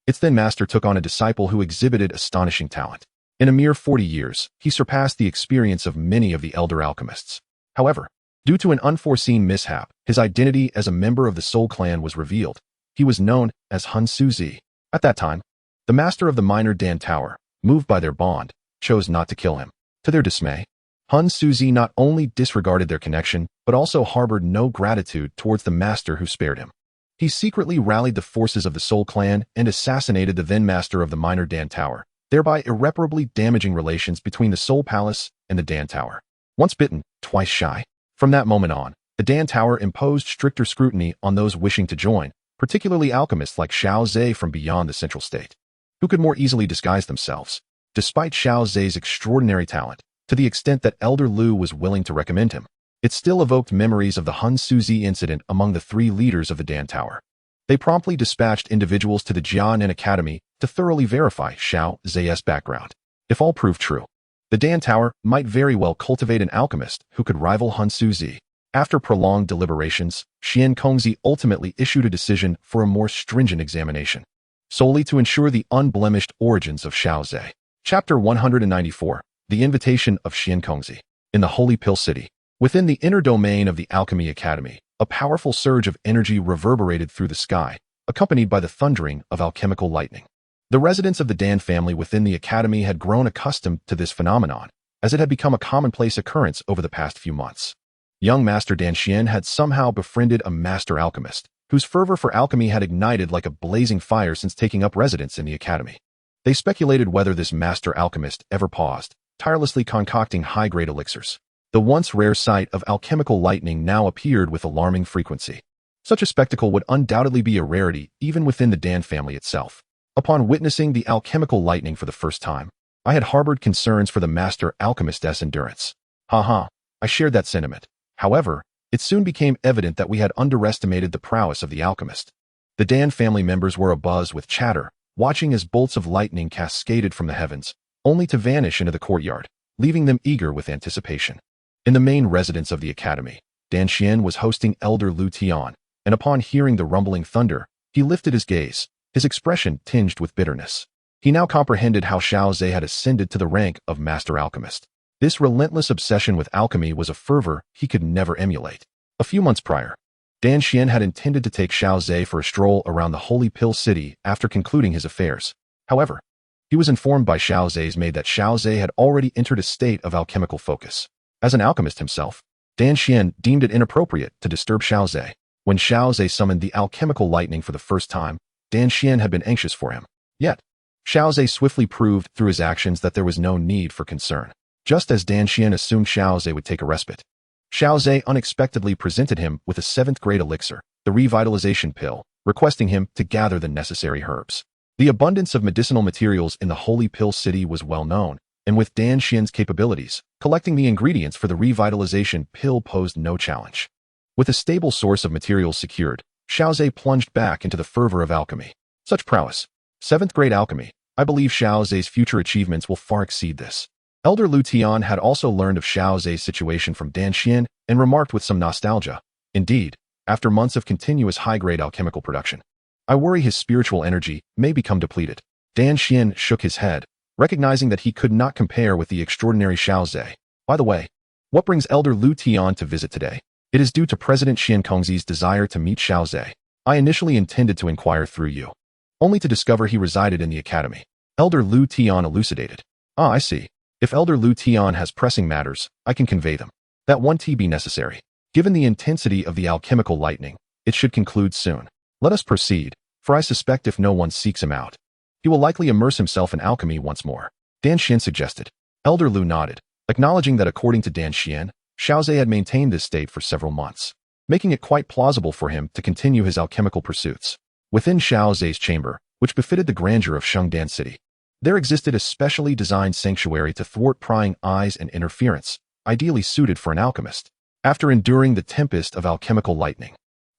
its then master took on a disciple who exhibited astonishing talent. In a mere 40 years, he surpassed the experience of many of the elder alchemists. However, due to an unforeseen mishap, his identity as a member of the Soul Clan was revealed. He was known as Hun Tiandi. At that time, the master of the Minor Dan Tower, moved by their bond, chose not to kill him. To their dismay, Hun Tiandi not only disregarded their connection, but also harbored no gratitude towards the master who spared him. He secretly rallied the forces of the Soul Clan and assassinated the then master of the Minor Dan Tower, thereby irreparably damaging relations between the Soul Palace and the Dan Tower. Once bitten, twice shy. From that moment on, the Dan Tower imposed stricter scrutiny on those wishing to join, particularly alchemists like Xiao Ze from beyond the Central State, who could more easily disguise themselves. Despite Xiao Ze's extraordinary talent, to the extent that Elder Lu was willing to recommend him, it still evoked memories of the Hun Tiandi incident among the 3 leaders of the Dan Tower. They promptly dispatched individuals to the Jianan Academy to thoroughly verify Xiao Ze's background. If all proved true, the Dan Tower might very well cultivate an alchemist who could rival Hun Tiandi. After prolonged deliberations, Seongqing ultimately issued a decision for a more stringent examination, solely to ensure the unblemished origins of Xiao Ze. Chapter 194, The Invitation of Seongqing. In the Holy Pill City, within the inner domain of the Alchemy Academy, a powerful surge of energy reverberated through the sky, accompanied by the thundering of alchemical lightning. The residents of the Dan family within the academy had grown accustomed to this phenomenon, as it had become a commonplace occurrence over the past few months. Young Master Dan Xian had somehow befriended a master alchemist, whose fervor for alchemy had ignited like a blazing fire since taking up residence in the academy. They speculated whether this master alchemist ever paused, tirelessly concocting high-grade elixirs. The once rare sight of alchemical lightning now appeared with alarming frequency. Such a spectacle would undoubtedly be a rarity even within the Dan family itself. Upon witnessing the alchemical lightning for the first time, I had harbored concerns for the master alchemist's endurance. I shared that sentiment. However, it soon became evident that we had underestimated the prowess of the alchemist. The Dan family members were abuzz with chatter, watching as bolts of lightning cascaded from the heavens, only to vanish into the courtyard, leaving them eager with anticipation. In the main residence of the academy, Dan Xian was hosting Elder Lu Tian, and upon hearing the rumbling thunder, he lifted his gaze, his expression tinged with bitterness. He now comprehended how Xiao Ze had ascended to the rank of master alchemist. This relentless obsession with alchemy was a fervor he could never emulate. A few months prior, Dan Xian had intended to take Xiao Ze for a stroll around the Holy Pill City after concluding his affairs. However, he was informed by Xiao Ze's maid that Xiao Ze had already entered a state of alchemical focus. As an alchemist himself, Dan Xian deemed it inappropriate to disturb Xiao Ze. When Xiao Ze summoned the alchemical lightning for the first time, Dan Xian had been anxious for him. Yet, Xiao Ze swiftly proved through his actions that there was no need for concern. Just as Dan Xian assumed Xiao Ze would take a respite, Xiao Ze unexpectedly presented him with a 7th-grade elixir, the revitalization pill, requesting him to gather the necessary herbs. The abundance of medicinal materials in the Holy Pill City was well known, and with Dan Xian's capabilities, collecting the ingredients for the revitalization pill posed no challenge. With a stable source of materials secured, Xiao Ze plunged back into the fervor of alchemy. Such prowess. 7th-grade alchemy. I believe Xiao Ze's future achievements will far exceed this. Elder Lu Tian had also learned of Xiao Ze's situation from Dan Xian and remarked with some nostalgia. Indeed, after months of continuous high-grade alchemical production, I worry his spiritual energy may become depleted. Dan Xian shook his head, recognizing that he could not compare with the extraordinary Xiao Ze. By the way, what brings Elder Lu Tian to visit today? It is due to President Xiankongzi's desire to meet Xiao Ze. I initially intended to inquire through you, only to discover he resided in the academy. Elder Lu Tian elucidated. I see. If Elder Lu Tian has pressing matters, I can convey them. That won't be necessary. Given the intensity of the alchemical lightning, it should conclude soon. Let us proceed, for I suspect if no one seeks him out, he will likely immerse himself in alchemy once more. Dan Xian suggested. Elder Lu nodded, acknowledging that according to Dan Xian, Xiao Ze had maintained this state for several months, making it quite plausible for him to continue his alchemical pursuits. Within Xiao Ze's chamber, which befitted the grandeur of Tung Dan City, there existed a specially designed sanctuary to thwart prying eyes and interference, ideally suited for an alchemist. After enduring the tempest of alchemical lightning,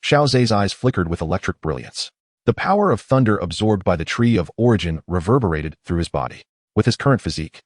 Xiao Ze's eyes flickered with electric brilliance. The power of thunder absorbed by the tree of origin reverberated through his body. With his current physique,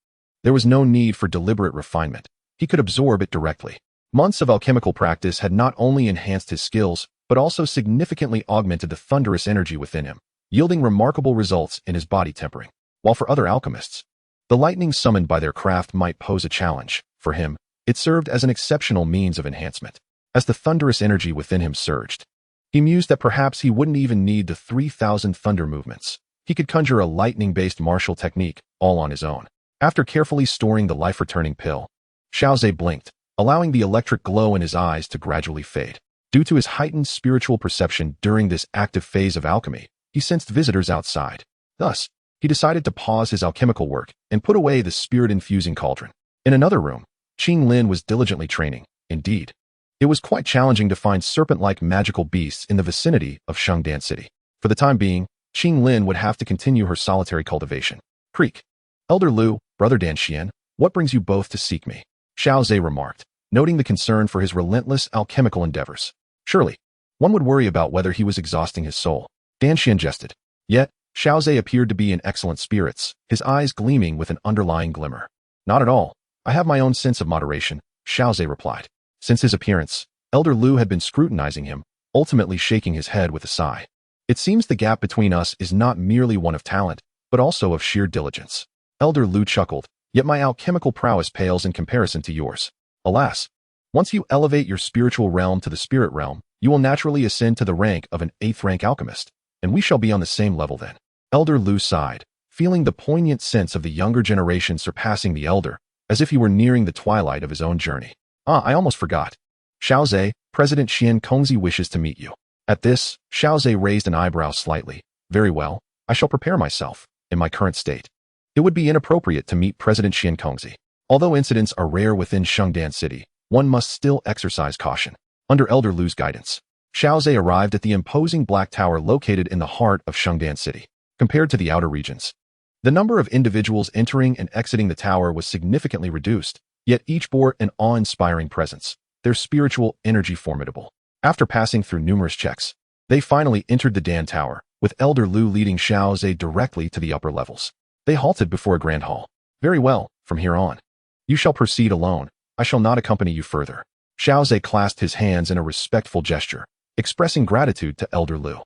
there was no need for deliberate refinement. He could absorb it directly. Months of alchemical practice had not only enhanced his skills, but also significantly augmented the thunderous energy within him, yielding remarkable results in his body tempering. While for other alchemists, the lightning summoned by their craft might pose a challenge, for him, it served as an exceptional means of enhancement. As the thunderous energy within him surged, he mused that perhaps he wouldn't even need the 3,000 thunder movements. He could conjure a lightning-based martial technique all on his own. After carefully storing the life-returning pill, Xiao Ze blinked, allowing the electric glow in his eyes to gradually fade. Due to his heightened spiritual perception during this active phase of alchemy, he sensed visitors outside. Thus, he decided to pause his alchemical work and put away the spirit-infusing cauldron. In another room, Qinglin was diligently training. Indeed, it was quite challenging to find serpent-like magical beasts in the vicinity of Tung Dan City. For the time being, Qinglin would have to continue her solitary cultivation. Creak. Elder Lu, Brother Dan Xian, what brings you both to seek me? Xiao Ze remarked, noting the concern for his relentless alchemical endeavors. Surely, one would worry about whether he was exhausting his soul. Dan Xian jested. Yet, Xiao Ze appeared to be in excellent spirits, his eyes gleaming with an underlying glimmer. Not at all. I have my own sense of moderation, Xiao Ze replied. Since his appearance, Elder Lu had been scrutinizing him, ultimately shaking his head with a sigh. It seems the gap between us is not merely one of talent, but also of sheer diligence. Elder Lu chuckled, yet my alchemical prowess pales in comparison to yours. Alas, once you elevate your spiritual realm to the spirit realm, you will naturally ascend to the rank of an 8th-rank alchemist, and we shall be on the same level then. Elder Lu sighed, feeling the poignant sense of the younger generation surpassing the elder, as if he were nearing the twilight of his own journey. I almost forgot. Xiao Ze, President Xiankongzi wishes to meet you. At this, Xiao Ze raised an eyebrow slightly. Very well, I shall prepare myself, in my current state. It would be inappropriate to meet President Xiankongzi. Although incidents are rare within Tung Dan City, one must still exercise caution. Under Elder Lu's guidance, Xiao Ze arrived at the imposing black tower located in the heart of Tion Dan City. Compared to the outer regions, the number of individuals entering and exiting the tower was significantly reduced, yet each bore an awe-inspiring presence, their spiritual energy formidable. After passing through numerous checks, they finally entered the Dan Tower, with Elder Lu leading Xiao Ze directly to the upper levels. They halted before a grand hall. Very well, from here on. You shall proceed alone. I shall not accompany you further. Xiao Ze clasped his hands in a respectful gesture, expressing gratitude to Elder Lu.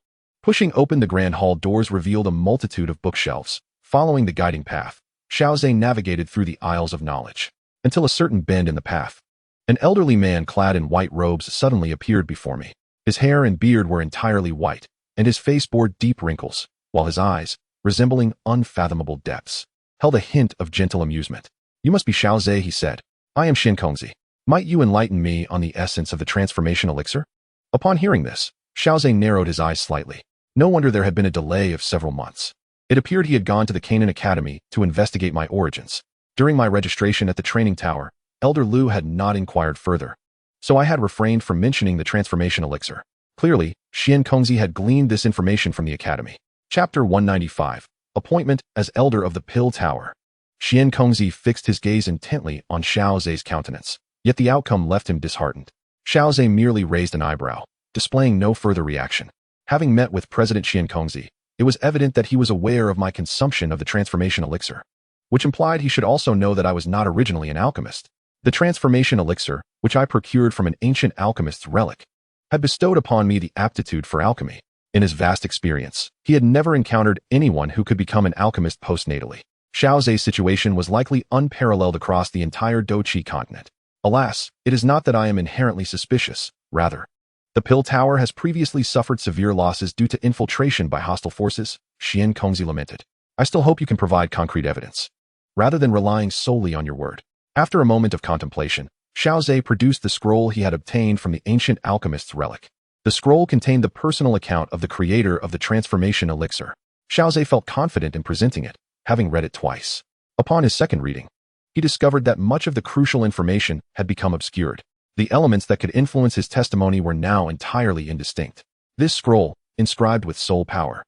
Pushing open the grand hall doors revealed a multitude of bookshelves. Following the guiding path, Xiao Ze navigated through the aisles of knowledge, until a certain bend in the path. An elderly man clad in white robes suddenly appeared before me. His hair and beard were entirely white, and his face bore deep wrinkles, while his eyes, resembling unfathomable depths, held a hint of gentle amusement. You must be Xiao Ze, he said. I am Qingling. Might you enlighten me on the essence of the transformation elixir? Upon hearing this, Xiao Ze narrowed his eyes slightly. No wonder there had been a delay of several months. It appeared he had gone to the Canaan Academy to investigate my origins. During my registration at the training tower, Elder Lu had not inquired further, so I had refrained from mentioning the transformation elixir. Clearly, Qingling had gleaned this information from the academy. Chapter 195. Appointment as Elder of the Pill Tower. Qingling fixed his gaze intently on Xiao Ze's countenance, yet the outcome left him disheartened. Xiao Ze merely raised an eyebrow, displaying no further reaction. Having met with President Qingling, it was evident that he was aware of my consumption of the transformation elixir, which implied he should also know that I was not originally an alchemist. The transformation elixir, which I procured from an ancient alchemist's relic, had bestowed upon me the aptitude for alchemy. In his vast experience, he had never encountered anyone who could become an alchemist postnatally. Xiao Ze's situation was likely unparalleled across the entire Dou Qi Continent. Alas, it is not that I am inherently suspicious, rather. The Pill Tower has previously suffered severe losses due to infiltration by hostile forces, Qingling lamented. I still hope you can provide concrete evidence, rather than relying solely on your word. After a moment of contemplation, Xiao Ze produced the scroll he had obtained from the ancient alchemist's relic. The scroll contained the personal account of the creator of the transformation elixir. Xiao Ze felt confident in presenting it, having read it twice. Upon his second reading, he discovered that much of the crucial information had become obscured. The elements that could influence his testimony were now entirely indistinct. This scroll, inscribed with soul power,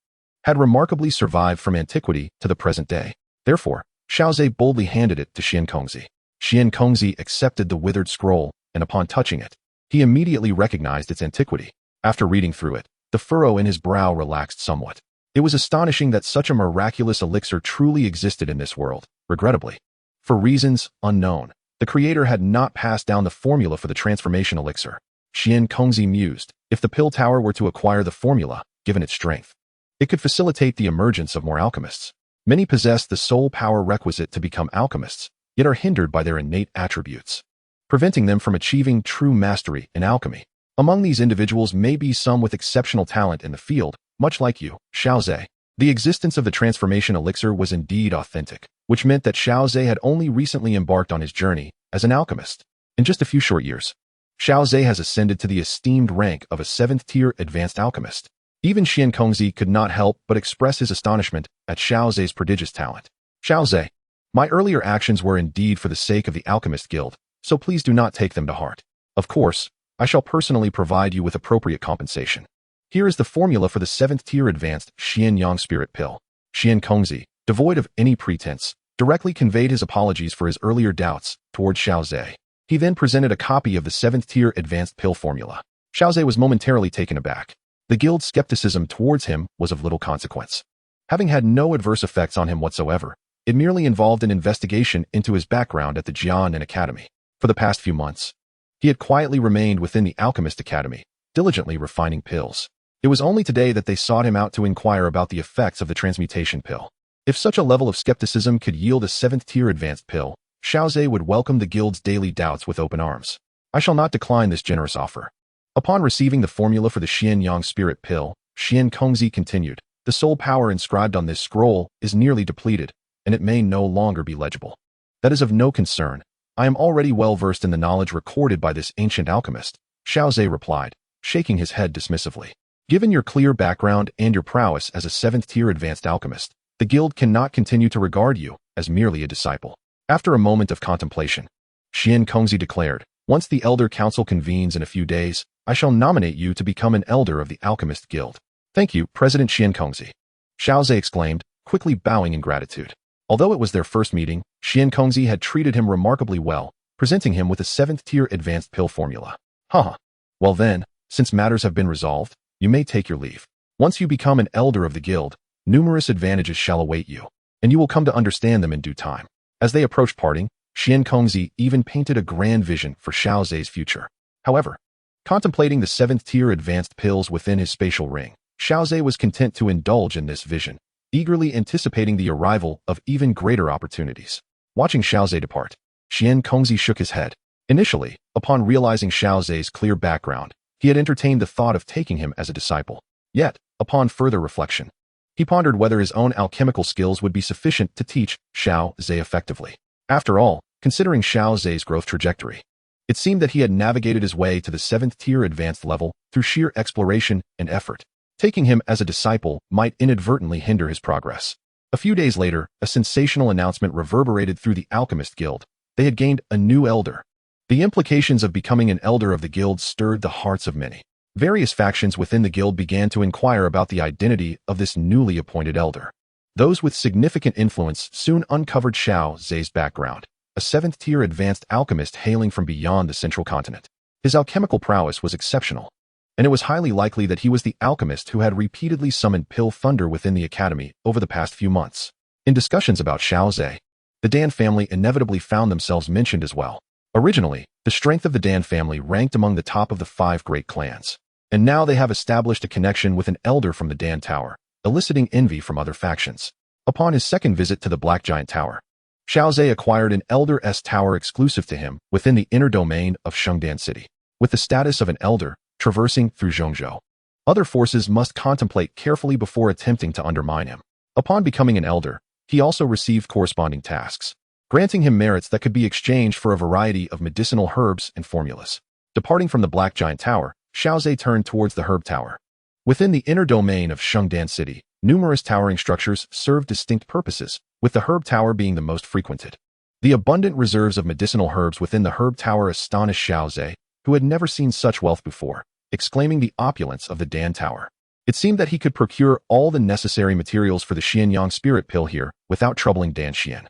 had remarkably survived from antiquity to the present day. Therefore, Xiao Ze boldly handed it to Qingling. Qingling accepted the withered scroll, and upon touching it, he immediately recognized its antiquity. After reading through it, the furrow in his brow relaxed somewhat. It was astonishing that such a miraculous elixir truly existed in this world. Regrettably, for reasons unknown, the creator had not passed down the formula for the transformation elixir. Qingling mused, if the Pill Tower were to acquire the formula, given its strength, it could facilitate the emergence of more alchemists. Many possess the soul power requisite to become alchemists, yet are hindered by their innate attributes, preventing them from achieving true mastery in alchemy. Among these individuals may be some with exceptional talent in the field, much like you, Xiao Ze. The existence of the transformation elixir was indeed authentic, which meant that Xiao Ze had only recently embarked on his journey as an alchemist. In just a few short years, Xiao Ze has ascended to the esteemed rank of a 7th-tier advanced alchemist. Even Qingling could not help but express his astonishment at Xiao Ze's prodigious talent. Xiao Ze, my earlier actions were indeed for the sake of the Alchemist Guild, so please do not take them to heart. Of course, I shall personally provide you with appropriate compensation. Here is the formula for the 7th-tier advanced Xianyang spirit pill. Qingling, devoid of any pretense, directly conveyed his apologies for his earlier doubts toward Xiao Ze. He then presented a copy of the 7th-tier advanced pill formula. Xiao Ze was momentarily taken aback. The guild's skepticism towards him was of little consequence. Having had no adverse effects on him whatsoever, it merely involved an investigation into his background at the Jian Academy. For the past few months, he had quietly remained within the Alchemist Academy, diligently refining pills. It was only today that they sought him out to inquire about the effects of the transmutation pill. If such a level of skepticism could yield a 7th-tier advanced pill, Xiao Ze would welcome the guild's daily doubts with open arms. I shall not decline this generous offer. Upon receiving the formula for the Xianyang spirit pill, Qingling continued, the soul power inscribed on this scroll is nearly depleted, and it may no longer be legible. That is of no concern. I am already well versed in the knowledge recorded by this ancient alchemist, Xiao Ze replied, shaking his head dismissively. Given your clear background and your prowess as a 7th-tier advanced alchemist, the guild cannot continue to regard you as merely a disciple. After a moment of contemplation, Qingling declared, Once the Elder Council convenes in a few days, I shall nominate you to become an Elder of the Alchemist Guild. Thank you, President Xiancongzi. Xiao Ze exclaimed, quickly bowing in gratitude. Although it was their first meeting, Xiancongzi had treated him remarkably well, presenting him with a 7th-tier advanced pill formula. Haha. Well then, since matters have been resolved, you may take your leave. Once you become an Elder of the Guild, numerous advantages shall await you, and you will come to understand them in due time. As they approached parting, Xiancongzi even painted a grand vision for Xiao Ze's future. However, contemplating the 7th-tier advanced pills within his spatial ring, Xiao Ze was content to indulge in this vision, eagerly anticipating the arrival of even greater opportunities. Watching Xiao Ze depart, Xiancongzi shook his head. Initially, upon realizing Xiao Ze's clear background, he had entertained the thought of taking him as a disciple. Yet, upon further reflection, he pondered whether his own alchemical skills would be sufficient to teach Xiao Ze effectively. After all, considering Xiao Ze's growth trajectory, it seemed that he had navigated his way to the 7th-tier advanced level through sheer exploration and effort. Taking him as a disciple might inadvertently hinder his progress. A few days later, a sensational announcement reverberated through the Alchemist Guild. They had gained a new elder. The implications of becoming an elder of the guild stirred the hearts of many. Various factions within the guild began to inquire about the identity of this newly appointed elder. Those with significant influence soon uncovered Xiao Ze's background, a 7th-tier advanced alchemist hailing from beyond the central continent. His alchemical prowess was exceptional, and it was highly likely that he was the alchemist who had repeatedly summoned Pill Thunder within the academy over the past few months. In discussions about Xiao Ze, the Dan family inevitably found themselves mentioned as well. Originally, the strength of the Dan family ranked among the top of the 5 great clans, and now they have established a connection with an elder from the Dan Tower, eliciting envy from other factions. Upon his second visit to the Black Giant Tower, Xiao Ze acquired an Elder-S tower exclusive to him within the inner domain of Tion Dan City. With the status of an elder, traversing through Zhongzhou, other forces must contemplate carefully before attempting to undermine him. Upon becoming an elder, he also received corresponding tasks, granting him merits that could be exchanged for a variety of medicinal herbs and formulas. Departing from the Black Giant Tower, Xiao Ze turned towards the Herb Tower. Within the inner domain of Tion Dan City, numerous towering structures serve distinct purposes, with the Herb Tower being the most frequented. The abundant reserves of medicinal herbs within the Herb Tower astonished Xiao Ze, who had never seen such wealth before, exclaiming the opulence of the Dan Tower. It seemed that he could procure all the necessary materials for the Xianyang Spirit Pill here without troubling Dan Xian.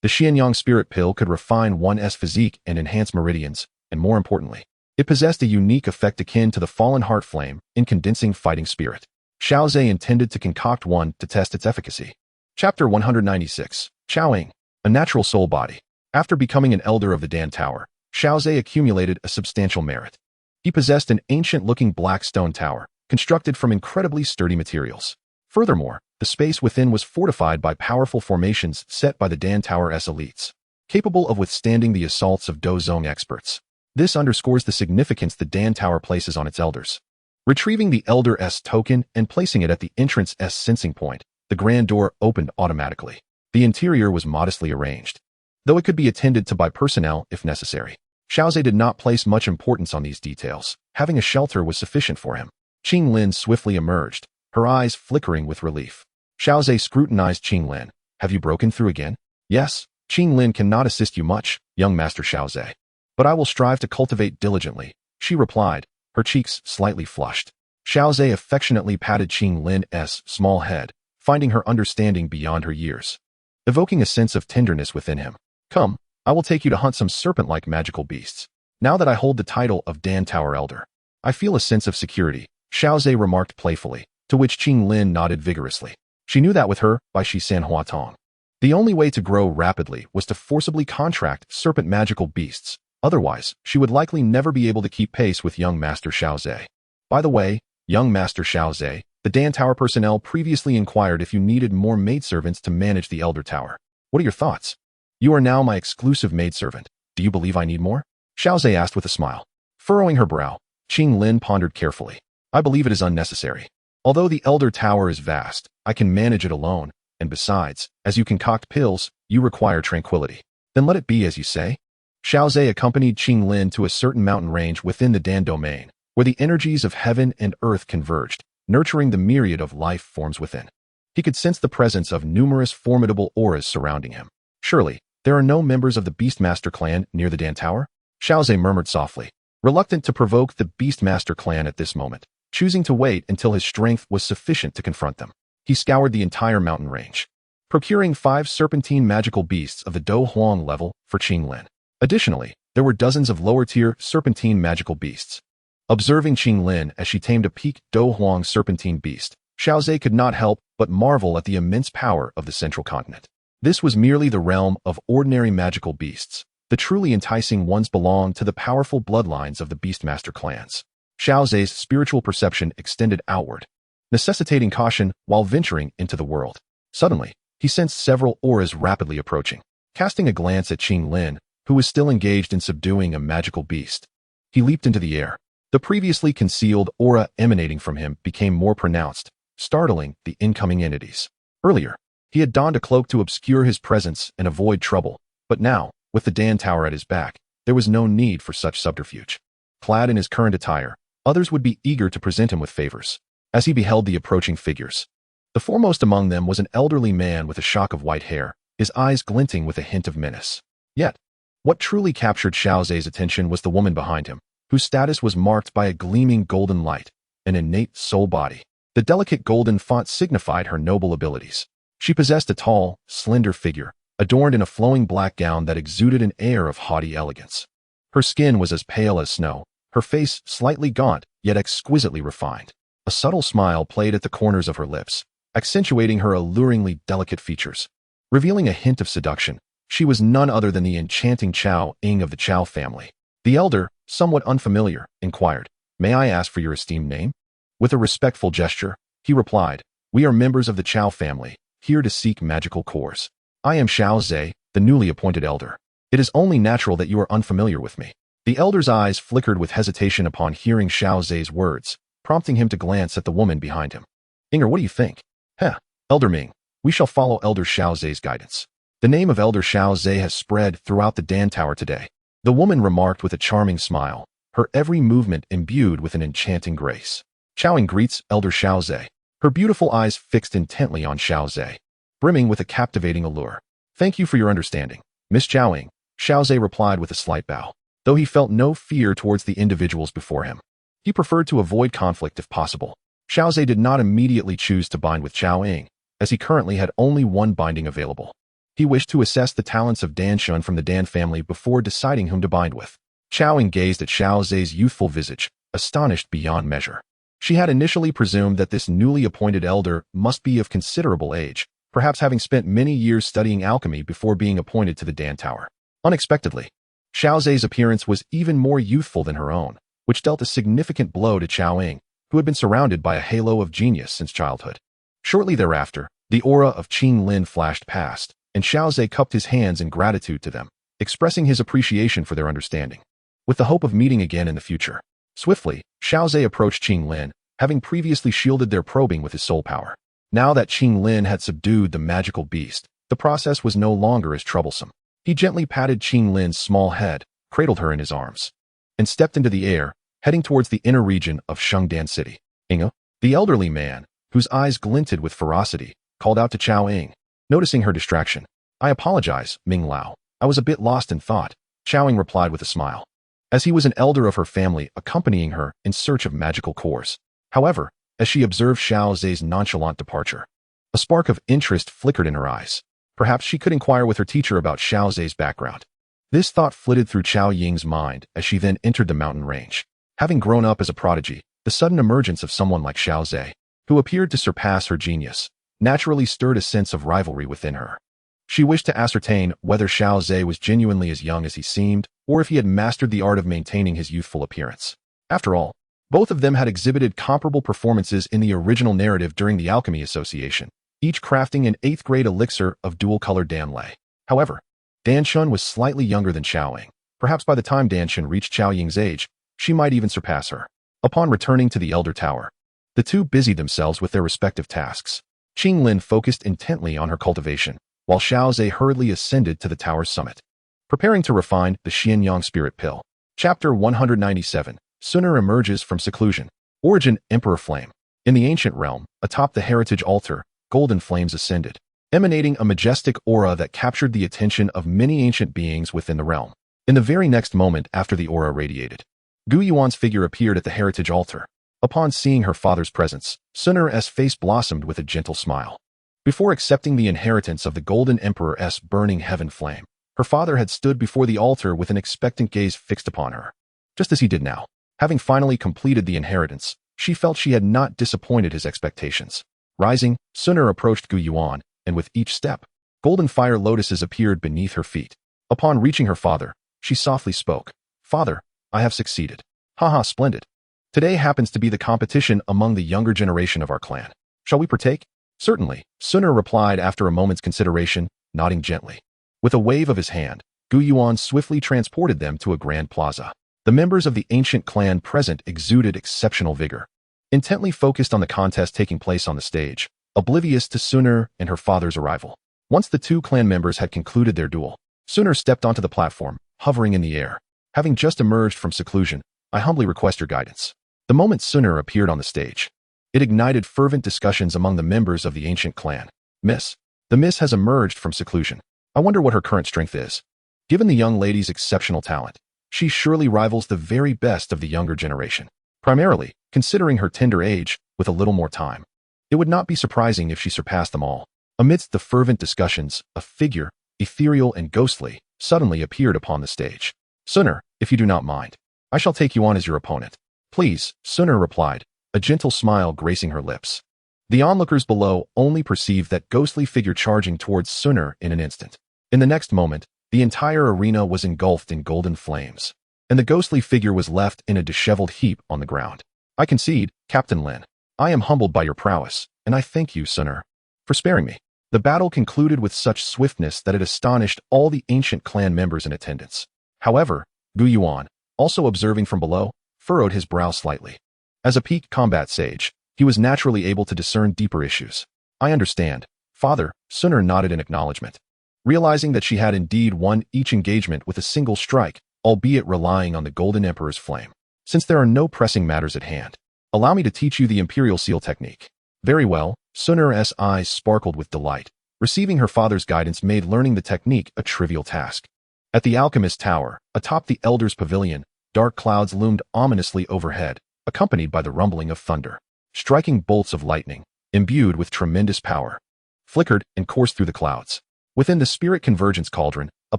The Xianyang Spirit Pill could refine one's physique and enhance meridians, and more importantly, it possessed a unique effect akin to the Fallen Heart Flame in condensing fighting spirit. Xiao Ze intended to concoct one to test its efficacy. Chapter 196. Xiaoying, a natural soul body. After becoming an elder of the Dan Tower, Xiao Ze accumulated a substantial merit. He possessed an ancient-looking black stone tower, constructed from incredibly sturdy materials. Furthermore, the space within was fortified by powerful formations set by the Dan Tower's elites, capable of withstanding the assaults of Dou Zong experts. This underscores the significance the Dan Tower places on its elders. Retrieving the Elder-S token and placing it at the entrance-S sensing point, the grand door opened automatically. The interior was modestly arranged, though it could be attended to by personnel if necessary. Xiao Ze did not place much importance on these details. Having a shelter was sufficient for him. Qinglin swiftly emerged, her eyes flickering with relief. Xiao Ze scrutinized Qinglin. Have you broken through again? Yes, Qinglin cannot assist you much, young Master Xiao Ze, but I will strive to cultivate diligently, she replied, her cheeks slightly flushed. Xiao Ze affectionately patted Qinglin's small head, finding her understanding beyond her years, evoking a sense of tenderness within him. Come, I will take you to hunt some serpent-like magical beasts. Now that I hold the title of Dan Tower Elder, I feel a sense of security, Xiao Ze remarked playfully, to which Qinglin nodded vigorously. She knew that with her, by Shi San Hua Tong, the only way to grow rapidly was to forcibly contract serpent magical beasts. Otherwise, she would likely never be able to keep pace with young Master Xiao Ze. By the way, young Master Xiao Ze, the Dan Tower personnel previously inquired if you needed more maidservants to manage the Elder Tower. What are your thoughts? You are now my exclusive maidservant. Do you believe I need more? Xiao Ze asked with a smile. Furrowing her brow, Qinglin pondered carefully. I believe it is unnecessary. Although the Elder Tower is vast, I can manage it alone, and besides, as you concoct pills, you require tranquility. Then let it be as you say. Xiao Ze accompanied Qinglin to a certain mountain range within the Dan domain, where the energies of heaven and earth converged, nurturing the myriad of life forms within. He could sense the presence of numerous formidable auras surrounding him. Surely, there are no members of the Beastmaster clan near the Dan Tower? Xiao Ze murmured softly, reluctant to provoke the Beastmaster clan at this moment, choosing to wait until his strength was sufficient to confront them. He scoured the entire mountain range, procuring 5 serpentine magical beasts of the Dou Huang level for Qinglin. Additionally, there were dozens of lower-tier serpentine magical beasts. Observing Qinglin as she tamed a peak Dou Huang serpentine beast, Xiao Ze could not help but marvel at the immense power of the central continent. This was merely the realm of ordinary magical beasts. The truly enticing ones belonged to the powerful bloodlines of the Beastmaster clans. Xiao Ze's spiritual perception extended outward, necessitating caution while venturing into the world. Suddenly, he sensed several auras rapidly approaching. Casting a glance at Qinglin, who was still engaged in subduing a magical beast, he leaped into the air. The previously concealed aura emanating from him became more pronounced, startling the incoming entities. Earlier, he had donned a cloak to obscure his presence and avoid trouble, but now, with the Dan Tower at his back, there was no need for such subterfuge. Clad in his current attire, others would be eager to present him with favors. As he beheld the approaching figures, the foremost among them was an elderly man with a shock of white hair, his eyes glinting with a hint of menace. Yet, what truly captured Xiao Ze's attention was the woman behind him, whose status was marked by a gleaming golden light, an innate soul body. The delicate golden font signified her noble abilities. She possessed a tall, slender figure, adorned in a flowing black gown that exuded an air of haughty elegance. Her skin was as pale as snow, her face slightly gaunt, yet exquisitely refined. A subtle smile played at the corners of her lips, accentuating her alluringly delicate features. Revealing a hint of seduction, she was none other than the enchanting Xiao Ying of the Qiao family. The elder, somewhat unfamiliar, inquired, "May I ask for your esteemed name?" With a respectful gesture, he replied, "We are members of the Qiao family, here to seek magical cores. I am Xiao Ze, the newly appointed elder. It is only natural that you are unfamiliar with me." The elder's eyes flickered with hesitation upon hearing Xiao Ze's words, prompting him to glance at the woman behind him. "Inger, what do you think?" "Heh, Elder Ming, we shall follow Elder Xiao Ze's guidance. The name of Elder Xiao Ze has spread throughout the Dan Tower today," the woman remarked with a charming smile, her every movement imbued with an enchanting grace. Xiaoying greets Elder Xiao Ze, her beautiful eyes fixed intently on Xiao Ze, brimming with a captivating allure. "Thank you for your understanding, Miss Xiaoying," Xiao Ze replied with a slight bow. Though he felt no fear towards the individuals before him, he preferred to avoid conflict if possible. Xiao Ze did not immediately choose to bind with Xiaoying, as he currently had only one binding available. He wished to assess the talents of Dan Shun from the Dan family before deciding whom to bind with. Xiaoying gazed at Xiao Ze's youthful visage, astonished beyond measure. She had initially presumed that this newly appointed elder must be of considerable age, perhaps having spent many years studying alchemy before being appointed to the Dan Tower. Unexpectedly, Xiao Ze's appearance was even more youthful than her own, which dealt a significant blow to Xiaoying, who had been surrounded by a halo of genius since childhood. Shortly thereafter, the aura of Qinglin flashed past, and Xiao Ze cupped his hands in gratitude to them, expressing his appreciation for their understanding, with the hope of meeting again in the future. Swiftly, Xiao Ze approached Qinglin, having previously shielded their probing with his soul power. Now that Qinglin had subdued the magical beast, the process was no longer as troublesome. He gently patted Qinglin's small head, cradled her in his arms, and stepped into the air, heading towards the inner region of Tion Dan City. "Inga," the elderly man, whose eyes glinted with ferocity, called out to Xiaoying, noticing her distraction. "I apologize, Ming Lao. I was a bit lost in thought," Xiaoying replied with a smile, as he was an elder of her family accompanying her in search of magical cores. However, as she observed Xiao Ze's nonchalant departure, a spark of interest flickered in her eyes. Perhaps she could inquire with her teacher about Xiao Ze's background. This thought flitted through Xiao Ying's mind as she then entered the mountain range. Having grown up as a prodigy, the sudden emergence of someone like Xiao Ze, who appeared to surpass her genius, naturally stirred a sense of rivalry within her. She wished to ascertain whether Xiao Ze was genuinely as young as he seemed, or if he had mastered the art of maintaining his youthful appearance. After all, both of them had exhibited comparable performances in the original narrative during the Alchemy Association, each crafting an 8th grade elixir of dual-colored danlei. However, Dan Shun was slightly younger than Xiaoying. Perhaps by the time Dan Shun reached Xiaoying's age, she might even surpass her. Upon returning to the Elder Tower, the two busied themselves with their respective tasks. Qinglin focused intently on her cultivation, while Xiao Ze hurriedly ascended to the tower's summit, preparing to refine the Xianyang Spirit Pill. Chapter 197. Xun'er emerges from seclusion. Origin: Emperor Flame. In the ancient realm, atop the heritage altar, golden flames ascended, emanating a majestic aura that captured the attention of many ancient beings within the realm. In the very next moment after the aura radiated, Gu Yuan's figure appeared at the heritage altar. Upon seeing her father's presence, Xun'er's face blossomed with a gentle smile. Before accepting the inheritance of the Golden Emperor's burning heaven flame, her father had stood before the altar with an expectant gaze fixed upon her. Just as he did now. Having finally completed the inheritance, she felt she had not disappointed his expectations. Rising, Xun'er approached Gu Yuan, and with each step, golden fire lotuses appeared beneath her feet. Upon reaching her father, she softly spoke. "Father, I have succeeded." "Haha, splendid. Today happens to be the competition among the younger generation of our clan. Shall we partake?" "Certainly," Xun'er replied after a moment's consideration, nodding gently. With a wave of his hand, Gu Yuan swiftly transported them to a grand plaza. The members of the ancient clan present exuded exceptional vigor, intently focused on the contest taking place on the stage, oblivious to Xun'er and her father's arrival. Once the two clan members had concluded their duel, Xun'er stepped onto the platform, hovering in the air. "Having just emerged from seclusion, I humbly request your guidance." The moment Xun'er appeared on the stage, it ignited fervent discussions among the members of the ancient clan. The Miss has emerged from seclusion. I wonder what her current strength is. Given the young lady's exceptional talent, she surely rivals the very best of the younger generation. Primarily, considering her tender age, with a little more time, it would not be surprising if she surpassed them all. Amidst the fervent discussions, a figure, ethereal and ghostly, suddenly appeared upon the stage. "Xun'er, if you do not mind, I shall take you on as your opponent." "Please," Xun'er replied, a gentle smile gracing her lips. The onlookers below only perceived that ghostly figure charging towards Xun'er in an instant. In the next moment, the entire arena was engulfed in golden flames, and the ghostly figure was left in a disheveled heap on the ground. "I concede, Captain Lin. I am humbled by your prowess, and I thank you, Xun'er, for sparing me." The battle concluded with such swiftness that it astonished all the ancient clan members in attendance. However, Gu Yuan, also observing from below, furrowed his brow slightly. As a peak combat sage, he was naturally able to discern deeper issues. "I understand, Father," Xun'er nodded in acknowledgement. Realizing that she had indeed won each engagement with a single strike, albeit relying on the Golden Emperor's flame. "Since there are no pressing matters at hand, allow me to teach you the Imperial Seal technique." "Very well," Xun'er's eyes sparkled with delight. Receiving her father's guidance made learning the technique a trivial task. At the Alchemist Tower, atop the Elder's Pavilion, dark clouds loomed ominously overhead, accompanied by the rumbling of thunder. Striking bolts of lightning, imbued with tremendous power, flickered and coursed through the clouds. Within the Spirit Convergence Cauldron, a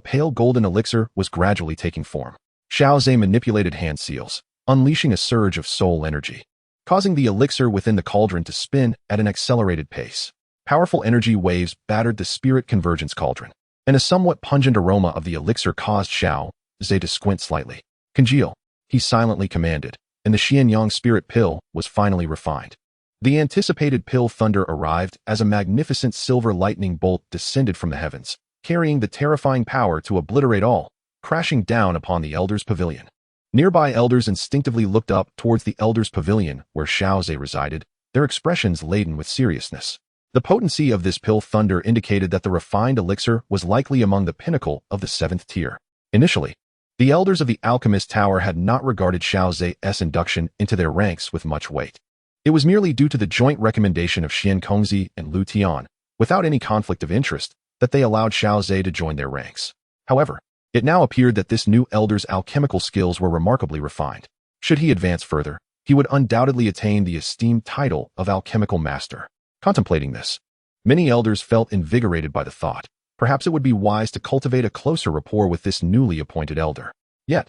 pale golden elixir was gradually taking form. Xiao Ze manipulated hand seals, unleashing a surge of soul energy, causing the elixir within the cauldron to spin at an accelerated pace. Powerful energy waves battered the Spirit Convergence Cauldron, and a somewhat pungent aroma of the elixir caused Xiao Ze to squint slightly. "Congeal," he silently commanded, and the Xianyang spirit pill was finally refined. The anticipated pill thunder arrived as a magnificent silver lightning bolt descended from the heavens, carrying the terrifying power to obliterate all, crashing down upon the Elder's Pavilion. Nearby elders instinctively looked up towards the Elder's Pavilion where Xiao Ze resided, their expressions laden with seriousness. The potency of this pill thunder indicated that the refined elixir was likely among the pinnacle of the 7th tier. Initially, the elders of the Alchemist Tower had not regarded Xiao Ze's induction into their ranks with much weight. It was merely due to the joint recommendation of Xian and Lu Tian, without any conflict of interest, that they allowed Xiao Ze to join their ranks. However, it now appeared that this new elder's alchemical skills were remarkably refined. Should he advance further, he would undoubtedly attain the esteemed title of alchemical master. Contemplating this, many elders felt invigorated by the thought. Perhaps it would be wise to cultivate a closer rapport with this newly appointed elder. Yet,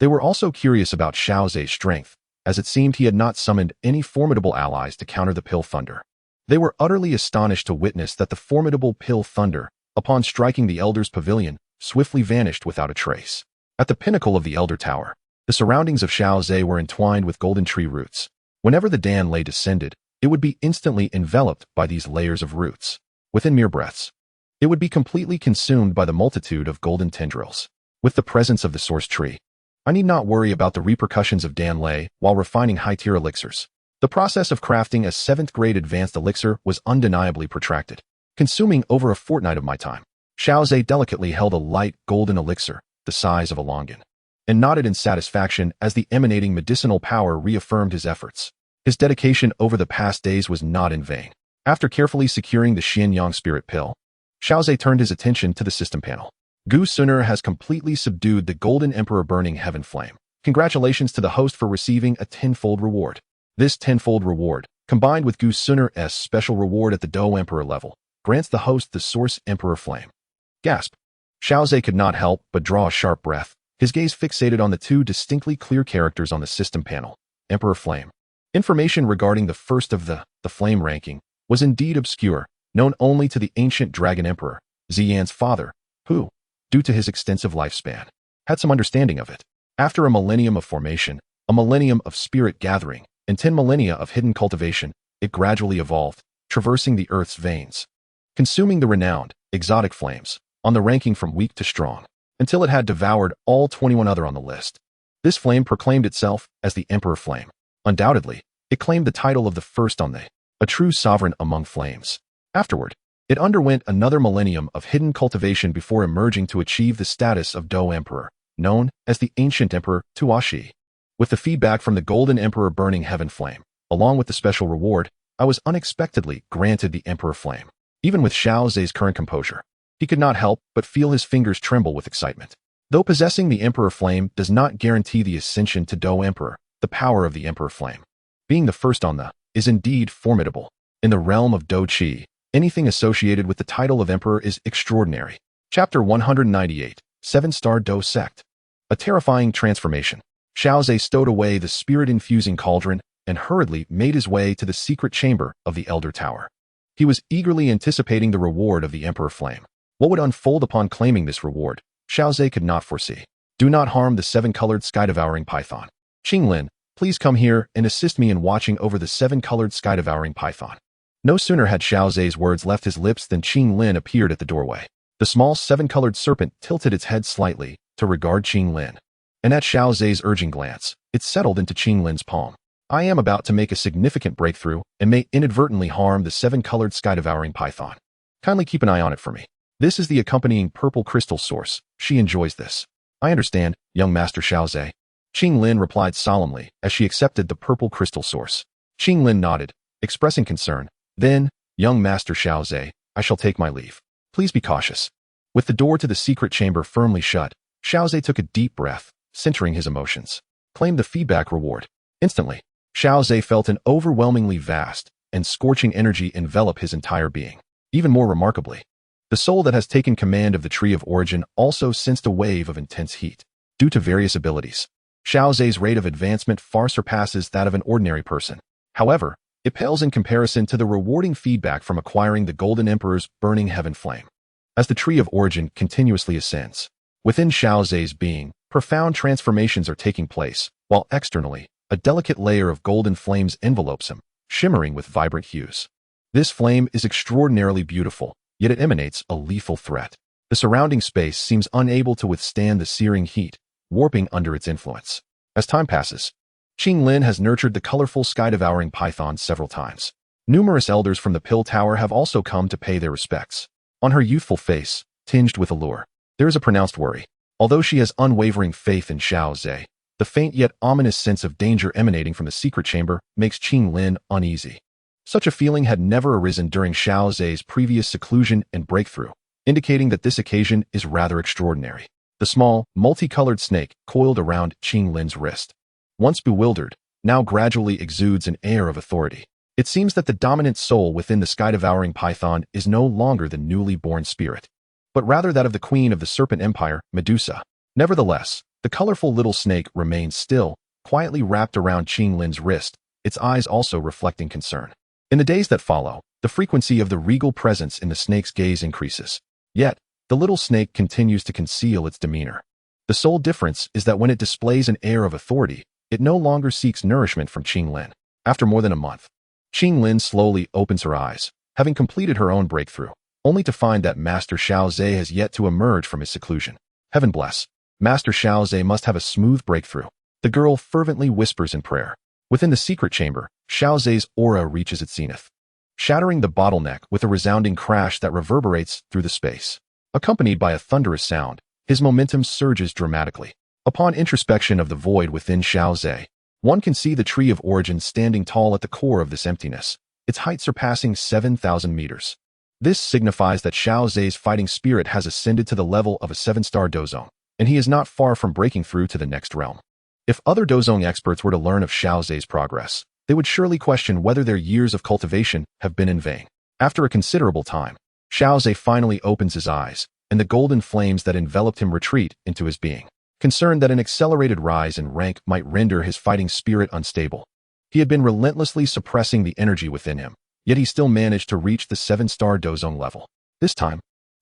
they were also curious about Xiao Ze's strength, as it seemed he had not summoned any formidable allies to counter the pill thunder. They were utterly astonished to witness that the formidable pill thunder, upon striking the Elder's Pavilion, swiftly vanished without a trace. At the pinnacle of the Elder Tower, the surroundings of Xiao Ze were entwined with golden tree roots. Whenever the Dan lay descended, it would be instantly enveloped by these layers of roots. Within mere breaths, it would be completely consumed by the multitude of golden tendrils. With the presence of the source tree, I need not worry about the repercussions of Dan lay while refining high-tier elixirs. The process of crafting a 7th-grade advanced elixir was undeniably protracted, consuming over a fortnight of my time. Xiao Ze delicately held a light golden elixir, the size of a longan, and nodded in satisfaction as the emanating medicinal power reaffirmed his efforts. His dedication over the past days was not in vain. After carefully securing the Xianyang spirit pill, Xiao Ze turned his attention to the system panel. Xiao Xun'er has completely subdued the Golden Emperor Burning Heaven Flame. Congratulations to the host for receiving a tenfold reward. This tenfold reward, combined with Xiao Xun'er's special reward at the Dou Emperor level, grants the host the Source Emperor Flame. Gasp. Xiao Ze could not help but draw a sharp breath, his gaze fixated on the two distinctly clear characters on the system panel. Emperor Flame. Information regarding the first of the flame ranking was indeed obscure, known only to the ancient Dragon Emperor, Ziyang's father, who, due to his extensive lifespan, had some understanding of it. After a millennium of formation, a millennium of spirit gathering, and 10 millennia of hidden cultivation, it gradually evolved, traversing the Earth's veins, consuming the renowned, exotic flames, on the ranking from weak to strong, until it had devoured all 21 other on the list. This flame proclaimed itself as the Emperor Flame. Undoubtedly, it claimed the title of the first on a true sovereign among flames. Afterward, it underwent another millennium of hidden cultivation before emerging to achieve the status of Dou Emperor, known as the Ancient Emperor Tuashi. With the feedback from the Golden Emperor Burning Heaven Flame, along with the special reward, I was unexpectedly granted the Emperor Flame. Even with Xiao Ze's current composure, he could not help but feel his fingers tremble with excitement. Though possessing the Emperor Flame does not guarantee the ascension to Dou Emperor, the power of the Emperor Flame, being the first on is indeed formidable. In the realm of Dou Qi, anything associated with the title of Emperor is extraordinary. Chapter 198, 7-Star Dou Sect. A terrifying transformation. Xiao Ze stowed away the spirit-infusing cauldron and hurriedly made his way to the secret chamber of the Elder Tower. He was eagerly anticipating the reward of the Emperor Flame. What would unfold upon claiming this reward, Xiao Ze could not foresee. Do not harm the 7-colored sky-devouring python. Qinglin, please come here and assist me in watching over the 7-colored sky-devouring python. No sooner had Xiao Ze's words left his lips than Qinglin appeared at the doorway. The small 7-colored serpent tilted its head slightly to regard Qinglin, and at Xiao Ze's urging glance, it settled into Qinglin's palm. I am about to make a significant breakthrough and may inadvertently harm the 7-colored sky-devouring python. Kindly keep an eye on it for me. This is the accompanying purple crystal source. She enjoys this. I understand, young Master Xiao Ze. Qinglin replied solemnly as she accepted the purple crystal source. Qinglin nodded, expressing concern. Then, young Master Xiao Ze, I shall take my leave. Please be cautious. With the door to the secret chamber firmly shut, Xiao Ze took a deep breath, centering his emotions. Claimed the feedback reward. Instantly, Xiao Ze felt an overwhelmingly vast and scorching energy envelop his entire being. Even more remarkably, the soul that has taken command of the Tree of Origin also sensed a wave of intense heat. Due to various abilities, Xiao Ze's rate of advancement far surpasses that of an ordinary person. However, it pales in comparison to the rewarding feedback from acquiring the Golden Emperor's Burning Heaven Flame. As the Tree of Origin continuously ascends, within Xiao Ze's being, profound transformations are taking place, while externally, a delicate layer of golden flames envelopes him, shimmering with vibrant hues. This flame is extraordinarily beautiful, yet it emanates a lethal threat. The surrounding space seems unable to withstand the searing heat, warping under its influence. As time passes, Qinglin has nurtured the colorful sky-devouring python several times. Numerous elders from the Pill Tower have also come to pay their respects. On her youthful face, tinged with allure, there is a pronounced worry. Although she has unwavering faith in Xiao Ze, the faint yet ominous sense of danger emanating from the secret chamber makes Qinglin uneasy. Such a feeling had never arisen during Xiao Ze's previous seclusion and breakthrough, indicating that this occasion is rather extraordinary. The small, multicolored snake coiled around Qinglin's wrist, once bewildered, now gradually exudes an air of authority. It seems that the dominant soul within the sky-devouring python is no longer the newly born spirit, but rather that of the queen of the Serpent Empire, Medusa. Nevertheless, the colorful little snake remains still, quietly wrapped around Qinglin's wrist, its eyes also reflecting concern. In the days that follow, the frequency of the regal presence in the snake's gaze increases. Yet, the little snake continues to conceal its demeanor. The sole difference is that when it displays an air of authority, it no longer seeks nourishment from Qinglin. After more than a month, Qinglin slowly opens her eyes, having completed her own breakthrough, only to find that Master Xiao Ze has yet to emerge from his seclusion. Heaven bless. Master Xiao Ze must have a smooth breakthrough. The girl fervently whispers in prayer. Within the secret chamber, Xiao Ze's aura reaches its zenith, shattering the bottleneck with a resounding crash that reverberates through the space. Accompanied by a thunderous sound, his momentum surges dramatically. Upon introspection of the void within Xiao Ze, one can see the Tree of Origin standing tall at the core of this emptiness, its height surpassing 7,000 meters. This signifies that Xiao Ze's fighting spirit has ascended to the level of a 7-star Dozong, and he is not far from breaking through to the next realm. If other Dozong experts were to learn of Xiao Ze's progress, they would surely question whether their years of cultivation have been in vain. After a considerable time, Xiao Ze finally opens his eyes, and the golden flames that enveloped him retreat into his being. Concerned that an accelerated rise in rank might render his fighting spirit unstable, he had been relentlessly suppressing the energy within him, yet he still managed to reach the 7-star Dozong level. This time,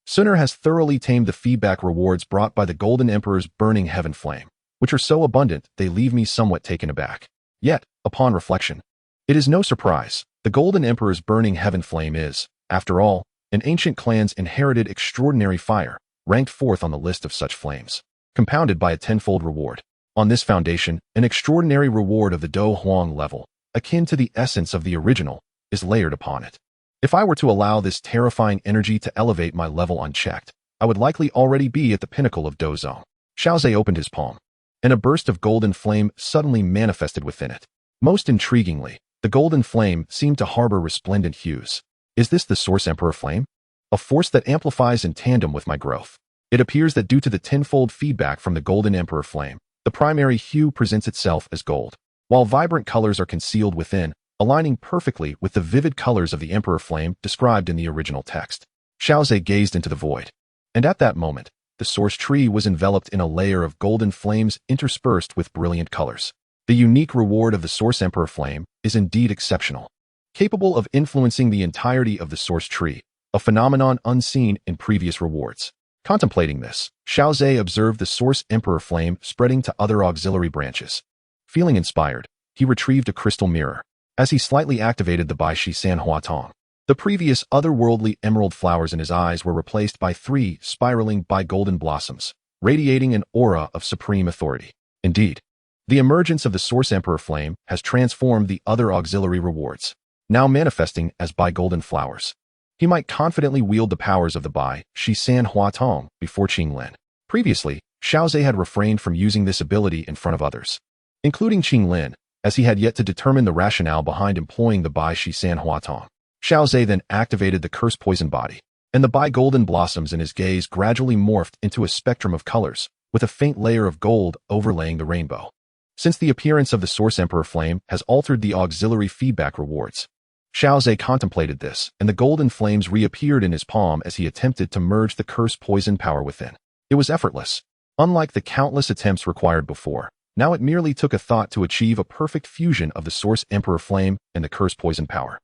Xun'er has thoroughly tamed the feedback rewards brought by the Golden Emperor's burning heaven flame, which are so abundant they leave me somewhat taken aback. Yet, upon reflection, it is no surprise, the Golden Emperor's burning heaven flame is, after all, an ancient clan's inherited extraordinary fire, ranked 4th on the list of such flames, compounded by a tenfold reward. On this foundation, an extraordinary reward of the Dou Huang level, akin to the essence of the original, is layered upon it. If I were to allow this terrifying energy to elevate my level unchecked, I would likely already be at the pinnacle of Dozong. Xiao Ze opened his palm, and a burst of golden flame suddenly manifested within it. Most intriguingly, the golden flame seemed to harbor resplendent hues. Is this the Source Emperor flame? A force that amplifies in tandem with my growth. It appears that due to the tenfold feedback from the Golden Emperor flame, the primary hue presents itself as gold, while vibrant colors are concealed within, aligning perfectly with the vivid colors of the Emperor flame described in the original text. Xiao Ze gazed into the void, and at that moment, the source tree was enveloped in a layer of golden flames interspersed with brilliant colors. The unique reward of the Source Emperor flame is indeed exceptional, capable of influencing the entirety of the source tree, a phenomenon unseen in previous rewards. Contemplating this, Xiao Ze observed the Source Emperor flame spreading to other auxiliary branches. Feeling inspired, he retrieved a crystal mirror. As he slightly activated the Bai Shi San Hua Tong, the previous otherworldly emerald flowers in his eyes were replaced by 3 spiraling by golden blossoms, radiating an aura of supreme authority. Indeed, the emergence of the Source Emperor flame has transformed the other auxiliary rewards, now manifesting as Bai golden flowers. He might confidently wield the powers of the Bai Shi San Hua Tong before Qinglin. Previously, Xiao Ze had refrained from using this ability in front of others, including Qinglin, as he had yet to determine the rationale behind employing the Bai Shi San Hua Tong. Xiao Ze then activated the Curse Poison Body, and the Bai golden blossoms in his gaze gradually morphed into a spectrum of colors, with a faint layer of gold overlaying the rainbow. Since the appearance of the Source Emperor flame has altered the auxiliary feedback rewards, Xiao Ze contemplated this, and the golden flames reappeared in his palm as he attempted to merge the curse poison power within. It was effortless. Unlike the countless attempts required before, now it merely took a thought to achieve a perfect fusion of the Source Emperor flame and the curse poison power.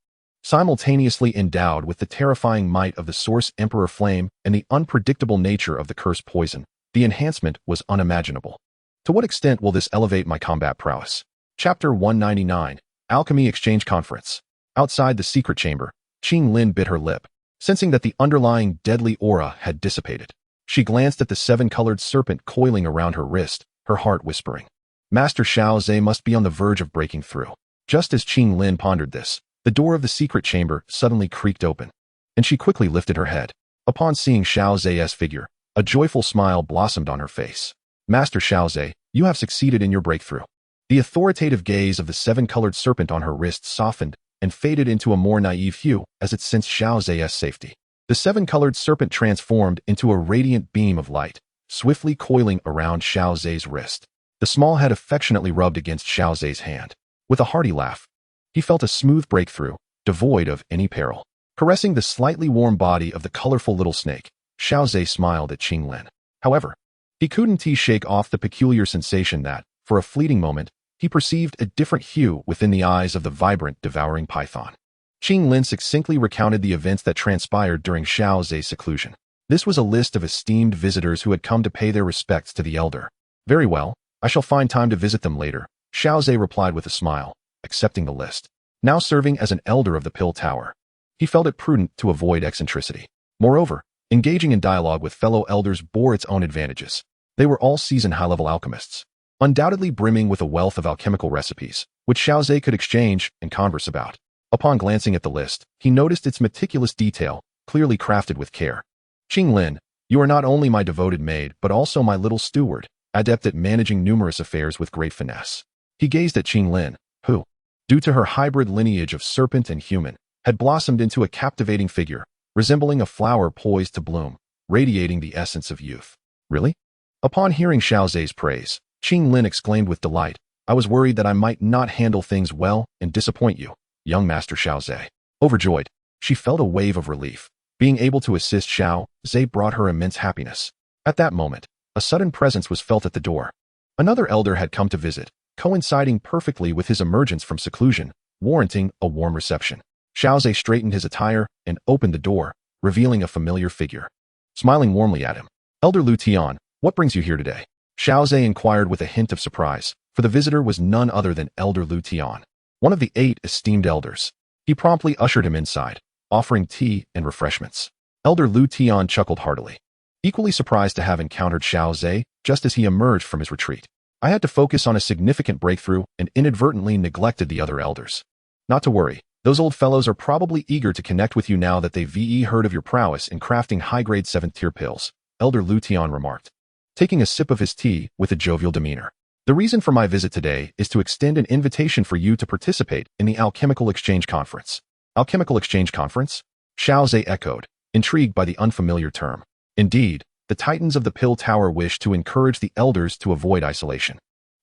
Simultaneously endowed with the terrifying might of the Source Emperor flame and the unpredictable nature of the curse poison, the enhancement was unimaginable. To what extent will this elevate my combat prowess? Chapter 199, Alchemy Exchange Conference. Outside the secret chamber, Qinglin bit her lip, sensing that the underlying deadly aura had dissipated. She glanced at the 7-colored serpent coiling around her wrist, her heart whispering, Master Xiao Ze must be on the verge of breaking through. Just as Qinglin pondered this, the door of the secret chamber suddenly creaked open, and she quickly lifted her head. Upon seeing Xiao Ze's figure, a joyful smile blossomed on her face. Master Xiao Ze, you have succeeded in your breakthrough. The authoritative gaze of the 7-colored serpent on her wrist softened and faded into a more naive hue as it sensed Xiao Ze's safety. The 7-colored serpent transformed into a radiant beam of light, swiftly coiling around Xiao Ze's wrist. The small head affectionately rubbed against Xiao Ze's hand. With a hearty laugh, he felt a smooth breakthrough, devoid of any peril. Caressing the slightly warm body of the colorful little snake, Xiao Ze smiled at Qinglin. However, he couldn't shake off the peculiar sensation that, for a fleeting moment, he perceived a different hue within the eyes of the vibrant, devouring python. Qinglin succinctly recounted the events that transpired during Xiao Ze's seclusion. This was a list of esteemed visitors who had come to pay their respects to the elder. Very well, I shall find time to visit them later, Xiao Ze replied with a smile, accepting the list. Now serving as an elder of the Pill Tower, he felt it prudent to avoid eccentricity. Moreover, engaging in dialogue with fellow elders bore its own advantages. They were all seasoned high-level alchemists, undoubtedly brimming with a wealth of alchemical recipes, which Xiao Ze could exchange and converse about. Upon glancing at the list, he noticed its meticulous detail, clearly crafted with care. Qinglin, you are not only my devoted maid but also my little steward, adept at managing numerous affairs with great finesse. He gazed at Qinglin, who, due to her hybrid lineage of serpent and human, had blossomed into a captivating figure, resembling a flower poised to bloom, radiating the essence of youth. Really? Upon hearing Xiao Ze's praise, Qinglin exclaimed with delight, I was worried that I might not handle things well and disappoint you, young Master Xiao Ze. Overjoyed, she felt a wave of relief. Being able to assist Xiao Ze brought her immense happiness. At that moment, a sudden presence was felt at the door. Another elder had come to visit, coinciding perfectly with his emergence from seclusion, warranting a warm reception. Xiao Ze straightened his attire and opened the door, revealing a familiar figure. Smiling warmly at him, Elder Lu Tian, what brings you here today? Xiao Ze inquired with a hint of surprise, for the visitor was none other than Elder Lu Tian, one of the 8 esteemed elders. He promptly ushered him inside, offering tea and refreshments. Elder Lu Tian chuckled heartily, equally surprised to have encountered Xiao Ze just as he emerged from his retreat. I had to focus on a significant breakthrough and inadvertently neglected the other elders. Not to worry, those old fellows are probably eager to connect with you now that they've heard of your prowess in crafting high-grade 7th-tier pills, Elder Lu Tian remarked, taking a sip of his tea with a jovial demeanor. The reason for my visit today is to extend an invitation for you to participate in the Alchemical Exchange Conference. Alchemical Exchange Conference? Xiao Ze echoed, intrigued by the unfamiliar term. Indeed, the Titans of the Pill Tower wish to encourage the elders to avoid isolation.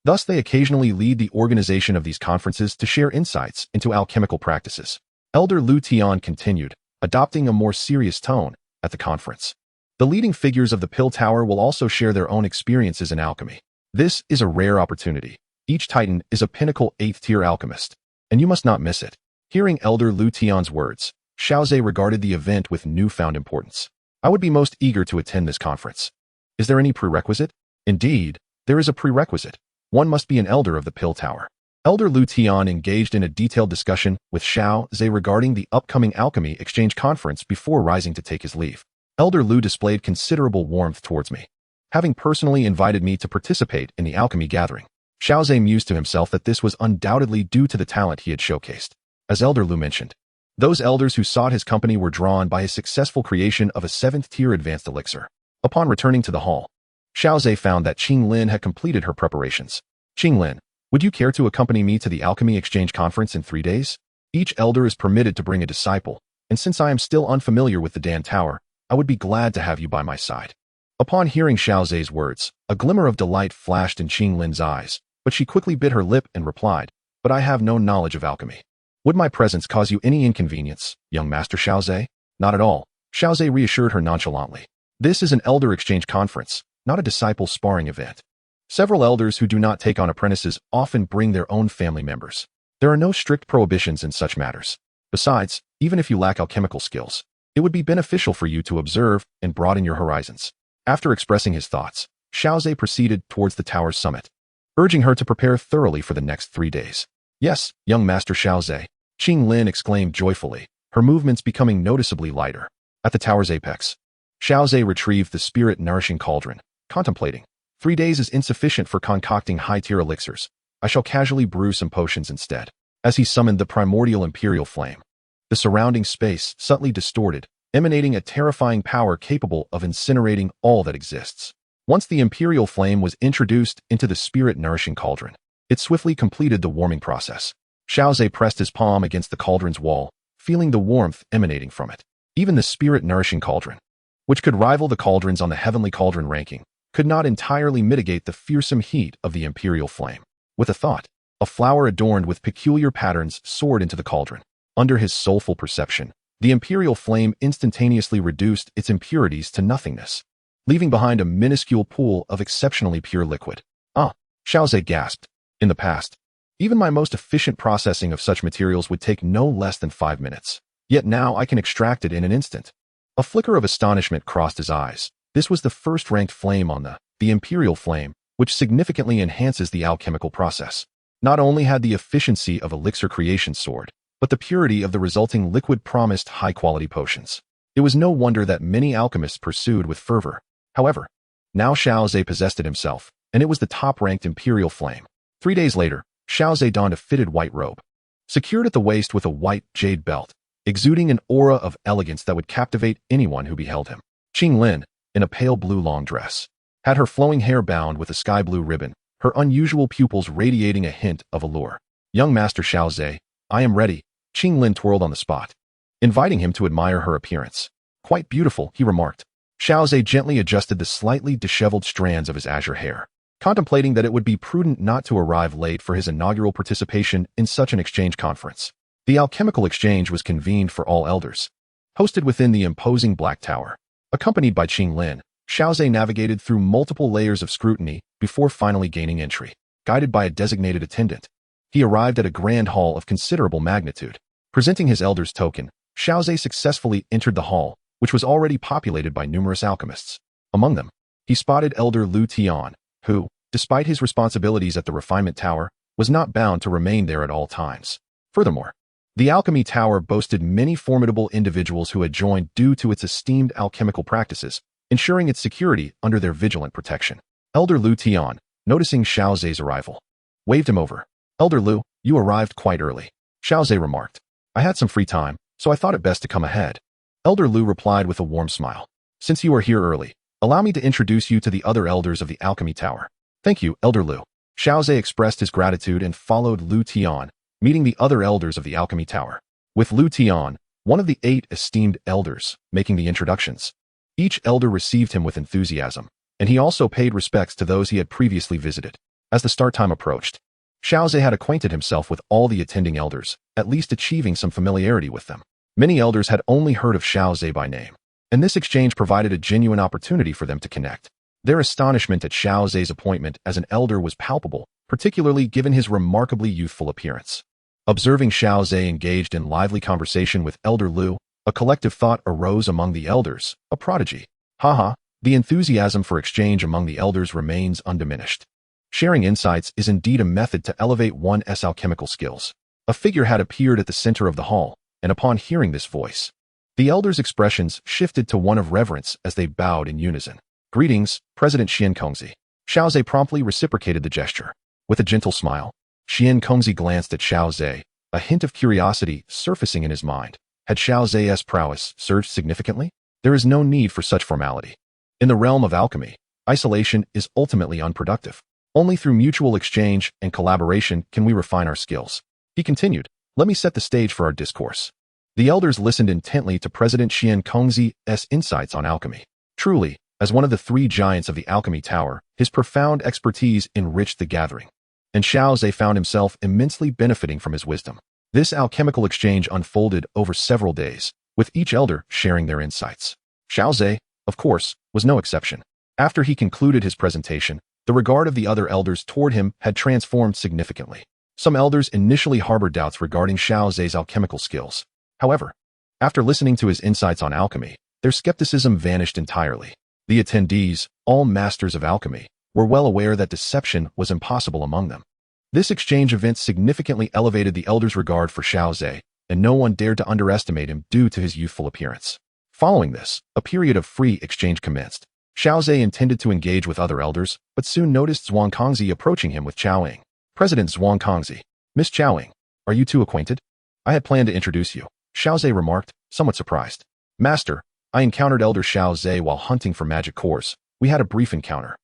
Thus, they occasionally lead the organization of these conferences to share insights into alchemical practices. Elder Lu Tian continued, adopting a more serious tone at the conference. The leading figures of the Pill Tower will also share their own experiences in alchemy. This is a rare opportunity. Each Titan is a pinnacle 8th-tier alchemist, and you must not miss it. Hearing Elder Lu Tian's words, Xiao Ze regarded the event with newfound importance. I would be most eager to attend this conference. Is there any prerequisite? Indeed, there is a prerequisite. One must be an elder of the Pill Tower. Elder Lu Tian engaged in a detailed discussion with Xiao Ze regarding the upcoming Alchemy Exchange Conference before rising to take his leave. Elder Lu displayed considerable warmth towards me, having personally invited me to participate in the alchemy gathering. Xiao Ze mused to himself that this was undoubtedly due to the talent he had showcased. As Elder Lu mentioned, those elders who sought his company were drawn by his successful creation of a 7th-tier advanced elixir. Upon returning to the hall, Xiao Ze found that Qinglin had completed her preparations. Qinglin, would you care to accompany me to the Alchemy Exchange Conference in 3 days? Each elder is permitted to bring a disciple, and since I am still unfamiliar with the Dan Tower, I would be glad to have you by my side. Upon hearing Xiao Ze's words, a glimmer of delight flashed in Qinglin's eyes, but she quickly bit her lip and replied, but I have no knowledge of alchemy. Would my presence cause you any inconvenience, young Master Xiao Ze? Not at all, Xiao Ze reassured her nonchalantly. This is an elder exchange conference, not a disciple sparring event. Several elders who do not take on apprentices often bring their own family members. There are no strict prohibitions in such matters. Besides, even if you lack alchemical skills, it would be beneficial for you to observe and broaden your horizons. After expressing his thoughts, Xiao Ze proceeded towards the tower's summit, urging her to prepare thoroughly for the next 3 days. Yes, young Master Xiao Ze, Qinglin exclaimed joyfully, her movements becoming noticeably lighter. At the tower's apex, Xiao Ze retrieved the spirit-nourishing cauldron, contemplating. 3 days is insufficient for concocting high-tier elixirs. I shall casually brew some potions instead. As he summoned the primordial imperial flame, the surrounding space subtly distorted, emanating a terrifying power capable of incinerating all that exists. Once the imperial flame was introduced into the spirit-nourishing cauldron, it swiftly completed the warming process. Xiao Ze pressed his palm against the cauldron's wall, feeling the warmth emanating from it. Even the spirit-nourishing cauldron, which could rival the cauldrons on the heavenly cauldron ranking, could not entirely mitigate the fearsome heat of the imperial flame. With a thought, a flower adorned with peculiar patterns soared into the cauldron. Under his soulful perception, the imperial flame instantaneously reduced its impurities to nothingness, leaving behind a minuscule pool of exceptionally pure liquid. Ah, Xiao Ze gasped. In the past, even my most efficient processing of such materials would take no less than 5 minutes. Yet now I can extract it in an instant. A flicker of astonishment crossed his eyes. This was the first-ranked flame on the imperial flame, which significantly enhances the alchemical process. Not only had the efficiency of elixir creation soared, but the purity of the resulting liquid promised high-quality potions. It was no wonder that many alchemists pursued with fervor. However, now Xiao Ze possessed it himself, and it was the top-ranked imperial flame. 3 days later, Xiao Ze donned a fitted white robe, secured at the waist with a white jade belt, exuding an aura of elegance that would captivate anyone who beheld him. Qinglin, in a pale blue long dress, had her flowing hair bound with a sky-blue ribbon, her unusual pupils radiating a hint of allure. Young Master Xiao Ze, I am ready. Qinglin twirled on the spot, inviting him to admire her appearance. Quite beautiful, he remarked. Xiao Ze gently adjusted the slightly disheveled strands of his azure hair, contemplating that it would be prudent not to arrive late for his inaugural participation in such an exchange conference. The alchemical exchange was convened for all elders. Hosted within the imposing Black Tower. Accompanied by Qinglin, Xiao Ze navigated through multiple layers of scrutiny before finally gaining entry. Guided by a designated attendant, he arrived at a grand hall of considerable magnitude. Presenting his elder's token, Xiao Ze successfully entered the hall, which was already populated by numerous alchemists. Among them, he spotted Elder Lu Tian, who, despite his responsibilities at the Refinement Tower, was not bound to remain there at all times. Furthermore, the Alchemy Tower boasted many formidable individuals who had joined due to its esteemed alchemical practices, ensuring its security under their vigilant protection. Elder Lu Tian, noticing Xiao Ze's arrival, waved him over. Elder Lu, you arrived quite early, Xiao Ze remarked. I had some free time, so I thought it best to come ahead. Elder Lu replied with a warm smile. Since you are here early, allow me to introduce you to the other elders of the Alchemy Tower. Thank you, Elder Lu. Xiao Ze expressed his gratitude and followed Lu Tian, meeting the other elders of the Alchemy Tower. With Lu Tian, one of the 8 esteemed elders, making the introductions. Each elder received him with enthusiasm, and he also paid respects to those he had previously visited. As the start time approached, Xiao Ze had acquainted himself with all the attending elders, at least achieving some familiarity with them. Many elders had only heard of Xiao Ze by name, and this exchange provided a genuine opportunity for them to connect. Their astonishment at Xiao Ze's appointment as an elder was palpable, particularly given his remarkably youthful appearance. Observing Xiao Ze engaged in lively conversation with Elder Lu, a collective thought arose among the elders, a prodigy. Haha, the enthusiasm for exchange among the elders remains undiminished. Sharing insights is indeed a method to elevate one's alchemical skills. A figure had appeared at the center of the hall, and upon hearing this voice, the elders' expressions shifted to one of reverence as they bowed in unison. Greetings, President Xian. Xiao Ze promptly reciprocated the gesture. With a gentle smile, Xian glanced at Xiao Ze, a hint of curiosity surfacing in his mind. Had Xiao Ze's prowess surged significantly? There is no need for such formality. In the realm of alchemy, isolation is ultimately unproductive. Only through mutual exchange and collaboration can we refine our skills. He continued, let me set the stage for our discourse. The elders listened intently to President Xian's insights on alchemy. Truly, as one of the 3 giants of the Alchemy Tower, his profound expertise enriched the gathering, and Xiao Ze found himself immensely benefiting from his wisdom. This alchemical exchange unfolded over several days, with each elder sharing their insights. Xiao Ze, of course, was no exception. After he concluded his presentation, the regard of the other elders toward him had transformed significantly. Some elders initially harbored doubts regarding Xiao Ze's alchemical skills. However, after listening to his insights on alchemy, their skepticism vanished entirely. The attendees, all masters of alchemy, were well aware that deception was impossible among them. This exchange event significantly elevated the elders' regard for Xiao Ze, and no one dared to underestimate him due to his youthful appearance. Following this, a period of free exchange commenced. Xiao Ze intended to engage with other elders, but soon noticed Zhuang approaching him with Qiaoying. President Zhuang, Miss Qiaoying, are you two acquainted? I had planned to introduce you, Xiao Ze remarked, somewhat surprised. Master, I encountered Elder Xiao Ze while hunting for magic cores. We had a brief encounter.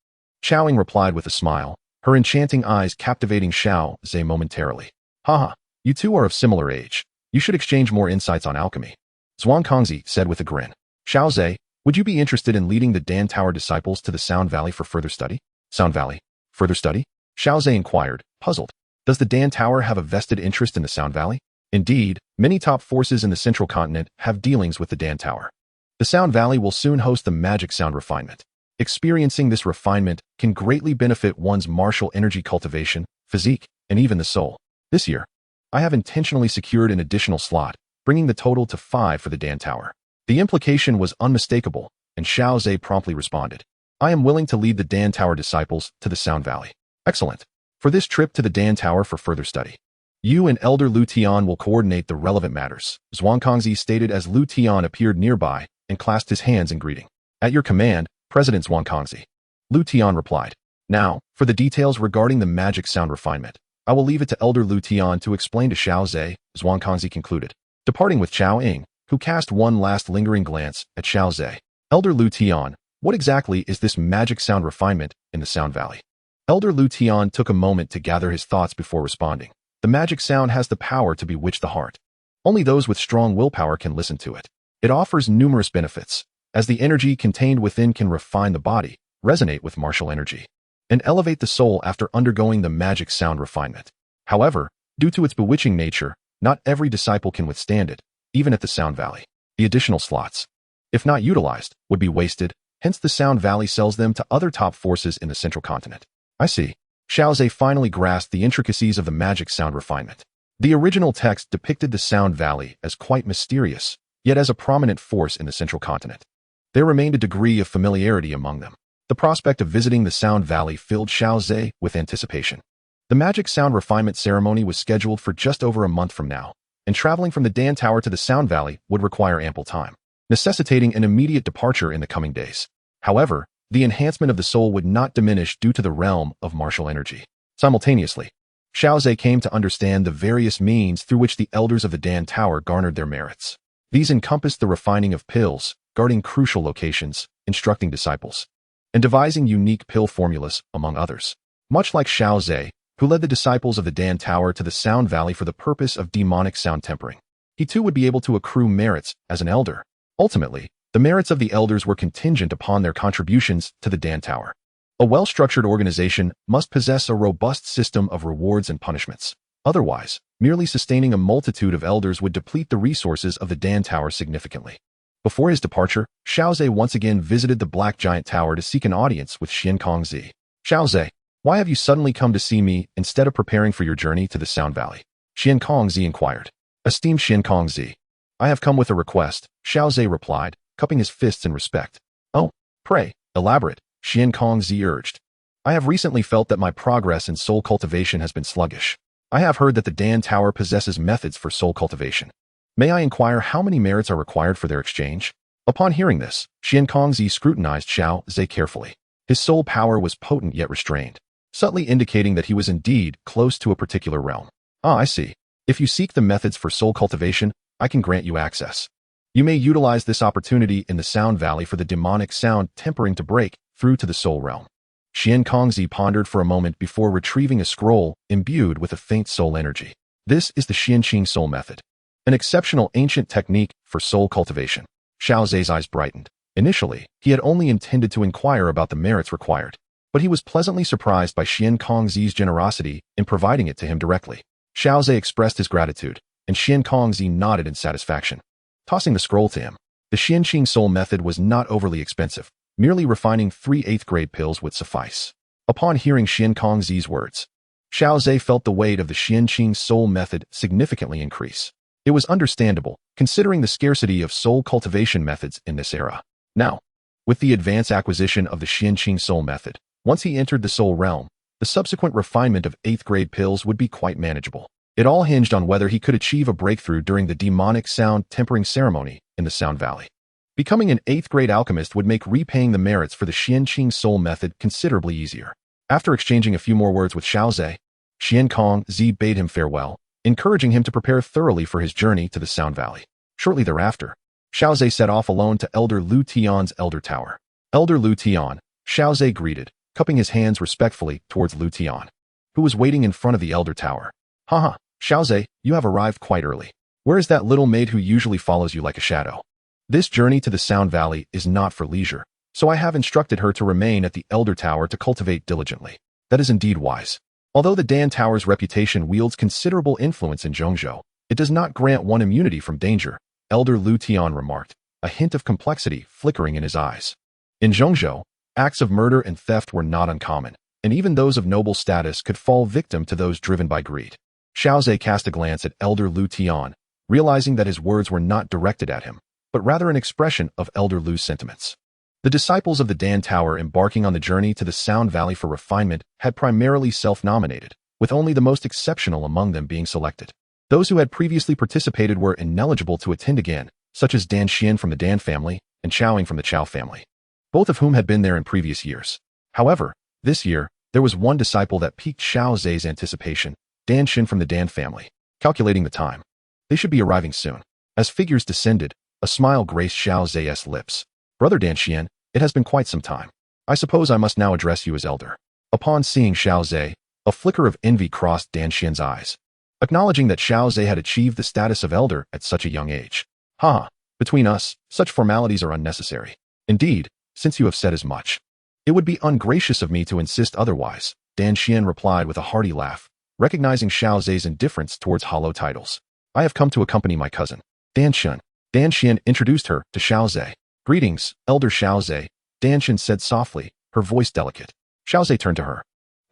Qiaoying replied with a smile, her enchanting eyes captivating Xiao Ze momentarily. Haha, you two are of similar age. You should exchange more insights on alchemy. Zhuang said with a grin. Xiao Ze, would you be interested in leading the Dan Tower disciples to the Sound Valley for further study? Sound Valley? Further study? Xiao Ze inquired, puzzled. Does the Dan Tower have a vested interest in the Sound Valley? Indeed, many top forces in the Central Continent have dealings with the Dan Tower. The Sound Valley will soon host the magic sound refinement. Experiencing this refinement can greatly benefit one's martial energy cultivation, physique, and even the soul. This year, I have intentionally secured an additional slot, bringing the total to 5 for the Dan Tower. The implication was unmistakable, and Xiao Ze promptly responded. I am willing to lead the Dan Tower disciples to the Sound Valley. Excellent. For this trip to the Dan Tower for further study, you and Elder Lu Tian will coordinate the relevant matters, Zhuang stated as Lu Tian appeared nearby and clasped his hands in greeting. At your command, President Zhuang. Lu Tian replied. Now, for the details regarding the magic sound refinement, I will leave it to Elder Lu Tian to explain to Xiao Ze, Zhuang concluded. Departing with Qiaoying, who cast one last lingering glance at Xiao Ze. Elder Lu Tian, what exactly is this magic sound refinement in the Sound Valley? Elder Lu Tian took a moment to gather his thoughts before responding. The magic sound has the power to bewitch the heart. Only those with strong willpower can listen to it. It offers numerous benefits, as the energy contained within can refine the body, resonate with martial energy, and elevate the soul after undergoing the magic sound refinement. However, due to its bewitching nature, not every disciple can withstand it, even at the Sound Valley. The additional slots, if not utilized, would be wasted, hence the Sound Valley sells them to other top forces in the Central Continent. I see. Xiao Ze finally grasped the intricacies of the magic sound refinement. The original text depicted the Sound Valley as quite mysterious, yet as a prominent force in the Central Continent. There remained a degree of familiarity among them. The prospect of visiting the Sound Valley filled Xiao Ze with anticipation. The magic sound refinement ceremony was scheduled for just over a month from now, and traveling from the Dan Tower to the Sound Valley would require ample time, necessitating an immediate departure in the coming days. However, the enhancement of the soul would not diminish due to the realm of martial energy. Simultaneously, Xiao Ze came to understand the various means through which the elders of the Dan Tower garnered their merits. These encompassed the refining of pills, guarding crucial locations, instructing disciples, and devising unique pill formulas, among others. Much like Xiao Ze, who led the disciples of the Dan Tower to the Sound Valley for the purpose of demonic sound tempering, he too would be able to accrue merits as an elder. Ultimately, the merits of the elders were contingent upon their contributions to the Dan Tower. A well-structured organization must possess a robust system of rewards and punishments. Otherwise, merely sustaining a multitude of elders would deplete the resources of the Dan Tower significantly. Before his departure, Xiao Ze once again visited the Black Giant Tower to seek an audience with Xiao Ze. Xiao Ze, why have you suddenly come to see me instead of preparing for your journey to the Sound Valley? Xiao Ze inquired. Esteemed Xiao Ze, I have come with a request, Xiao Ze replied, cupping his fists in respect. Oh, pray, elaborate, Xiao Ze urged. I have recently felt that my progress in soul cultivation has been sluggish. I have heard that the Dan Tower possesses methods for soul cultivation. May I inquire how many merits are required for their exchange? Upon hearing this, Xiao Ze scrutinized Xiao Ze carefully. His soul power was potent yet restrained, subtly indicating that he was indeed close to a particular realm. Ah, I see. If you seek the methods for soul cultivation, I can grant you access. You may utilize this opportunity in the Sound Valley for the demonic sound tempering to break through to the soul realm. Xiao Ze pondered for a moment before retrieving a scroll imbued with a faint soul energy. This is the Xianqing soul method, an exceptional ancient technique for soul cultivation. Xiao Ze's eyes brightened. Initially, he had only intended to inquire about the merits required, but he was pleasantly surprised by Xiao Ze's generosity in providing it to him directly. Xiao Ze expressed his gratitude, and Xiao Ze nodded in satisfaction. Tossing the scroll to him, the Xianqing soul method was not overly expensive. Merely refining 3 8th-grade pills would suffice. Upon hearing Xiao Ze's words, Xiao Ze felt the weight of the Xianqing soul method significantly increase. It was understandable, considering the scarcity of soul cultivation methods in this era. Now, with the advanced acquisition of the Xianqing soul method, once he entered the soul realm, the subsequent refinement of 8th-grade pills would be quite manageable. It all hinged on whether he could achieve a breakthrough during the demonic sound tempering ceremony in the Sound Valley. Becoming an 8th-grade alchemist would make repaying the merits for the Xianqing soul method considerably easier. After exchanging a few more words with Xiao Ze, Xiao Ze bade him farewell, encouraging him to prepare thoroughly for his journey to the Sound Valley. Shortly thereafter, Xiao Ze set off alone to Elder Lu Tian's Elder Tower. Elder Lu Tian, Xiao Ze greeted, cupping his hands respectfully towards Lu Tian, who was waiting in front of the Elder Tower. Haha, Xiao Ze, you have arrived quite early. Where is that little maid who usually follows you like a shadow? This journey to the Sound Valley is not for leisure, so I have instructed her to remain at the Elder Tower to cultivate diligently. That is indeed wise. Although the Dan Tower's reputation wields considerable influence in Zhongzhou, it does not grant one immunity from danger, Elder Lu Tian remarked, a hint of complexity flickering in his eyes. In Zhongzhou, acts of murder and theft were not uncommon, and even those of noble status could fall victim to those driven by greed. Xiao Ze cast a glance at Elder Lu Tian, realizing that his words were not directed at him, but rather an expression of Elder Lu's sentiments. The disciples of the Dan Tower embarking on the journey to the Sound Valley for refinement had primarily self-nominated, with only the most exceptional among them being selected. Those who had previously participated were ineligible to attend again, such as Dan Xian from the Dan family and Chao Ying from the Chao family, both of whom had been there in previous years. However, this year, there was one disciple that piqued Xiao Ze's anticipation, Dan Xin from the Dan family. Calculating the time, they should be arriving soon. As figures descended, a smile graced Xiao Ze's lips. Brother Dan Xian, it has been quite some time. I suppose I must now address you as elder. Upon seeing Xiao Ze, a flicker of envy crossed Dan Xian's eyes, acknowledging that Xiao Ze had achieved the status of elder at such a young age. Ha! Between us, such formalities are unnecessary. Indeed, since you have said as much. It would be ungracious of me to insist otherwise, Dan Xian replied with a hearty laugh, recognizing Xiao Ze's indifference towards hollow titles. I have come to accompany my cousin, Dan Xian. Dan Xian introduced her to Xiao Ze. Greetings, Elder Xiao Ze, Dan Xian said softly, her voice delicate. Xiao Ze turned to her.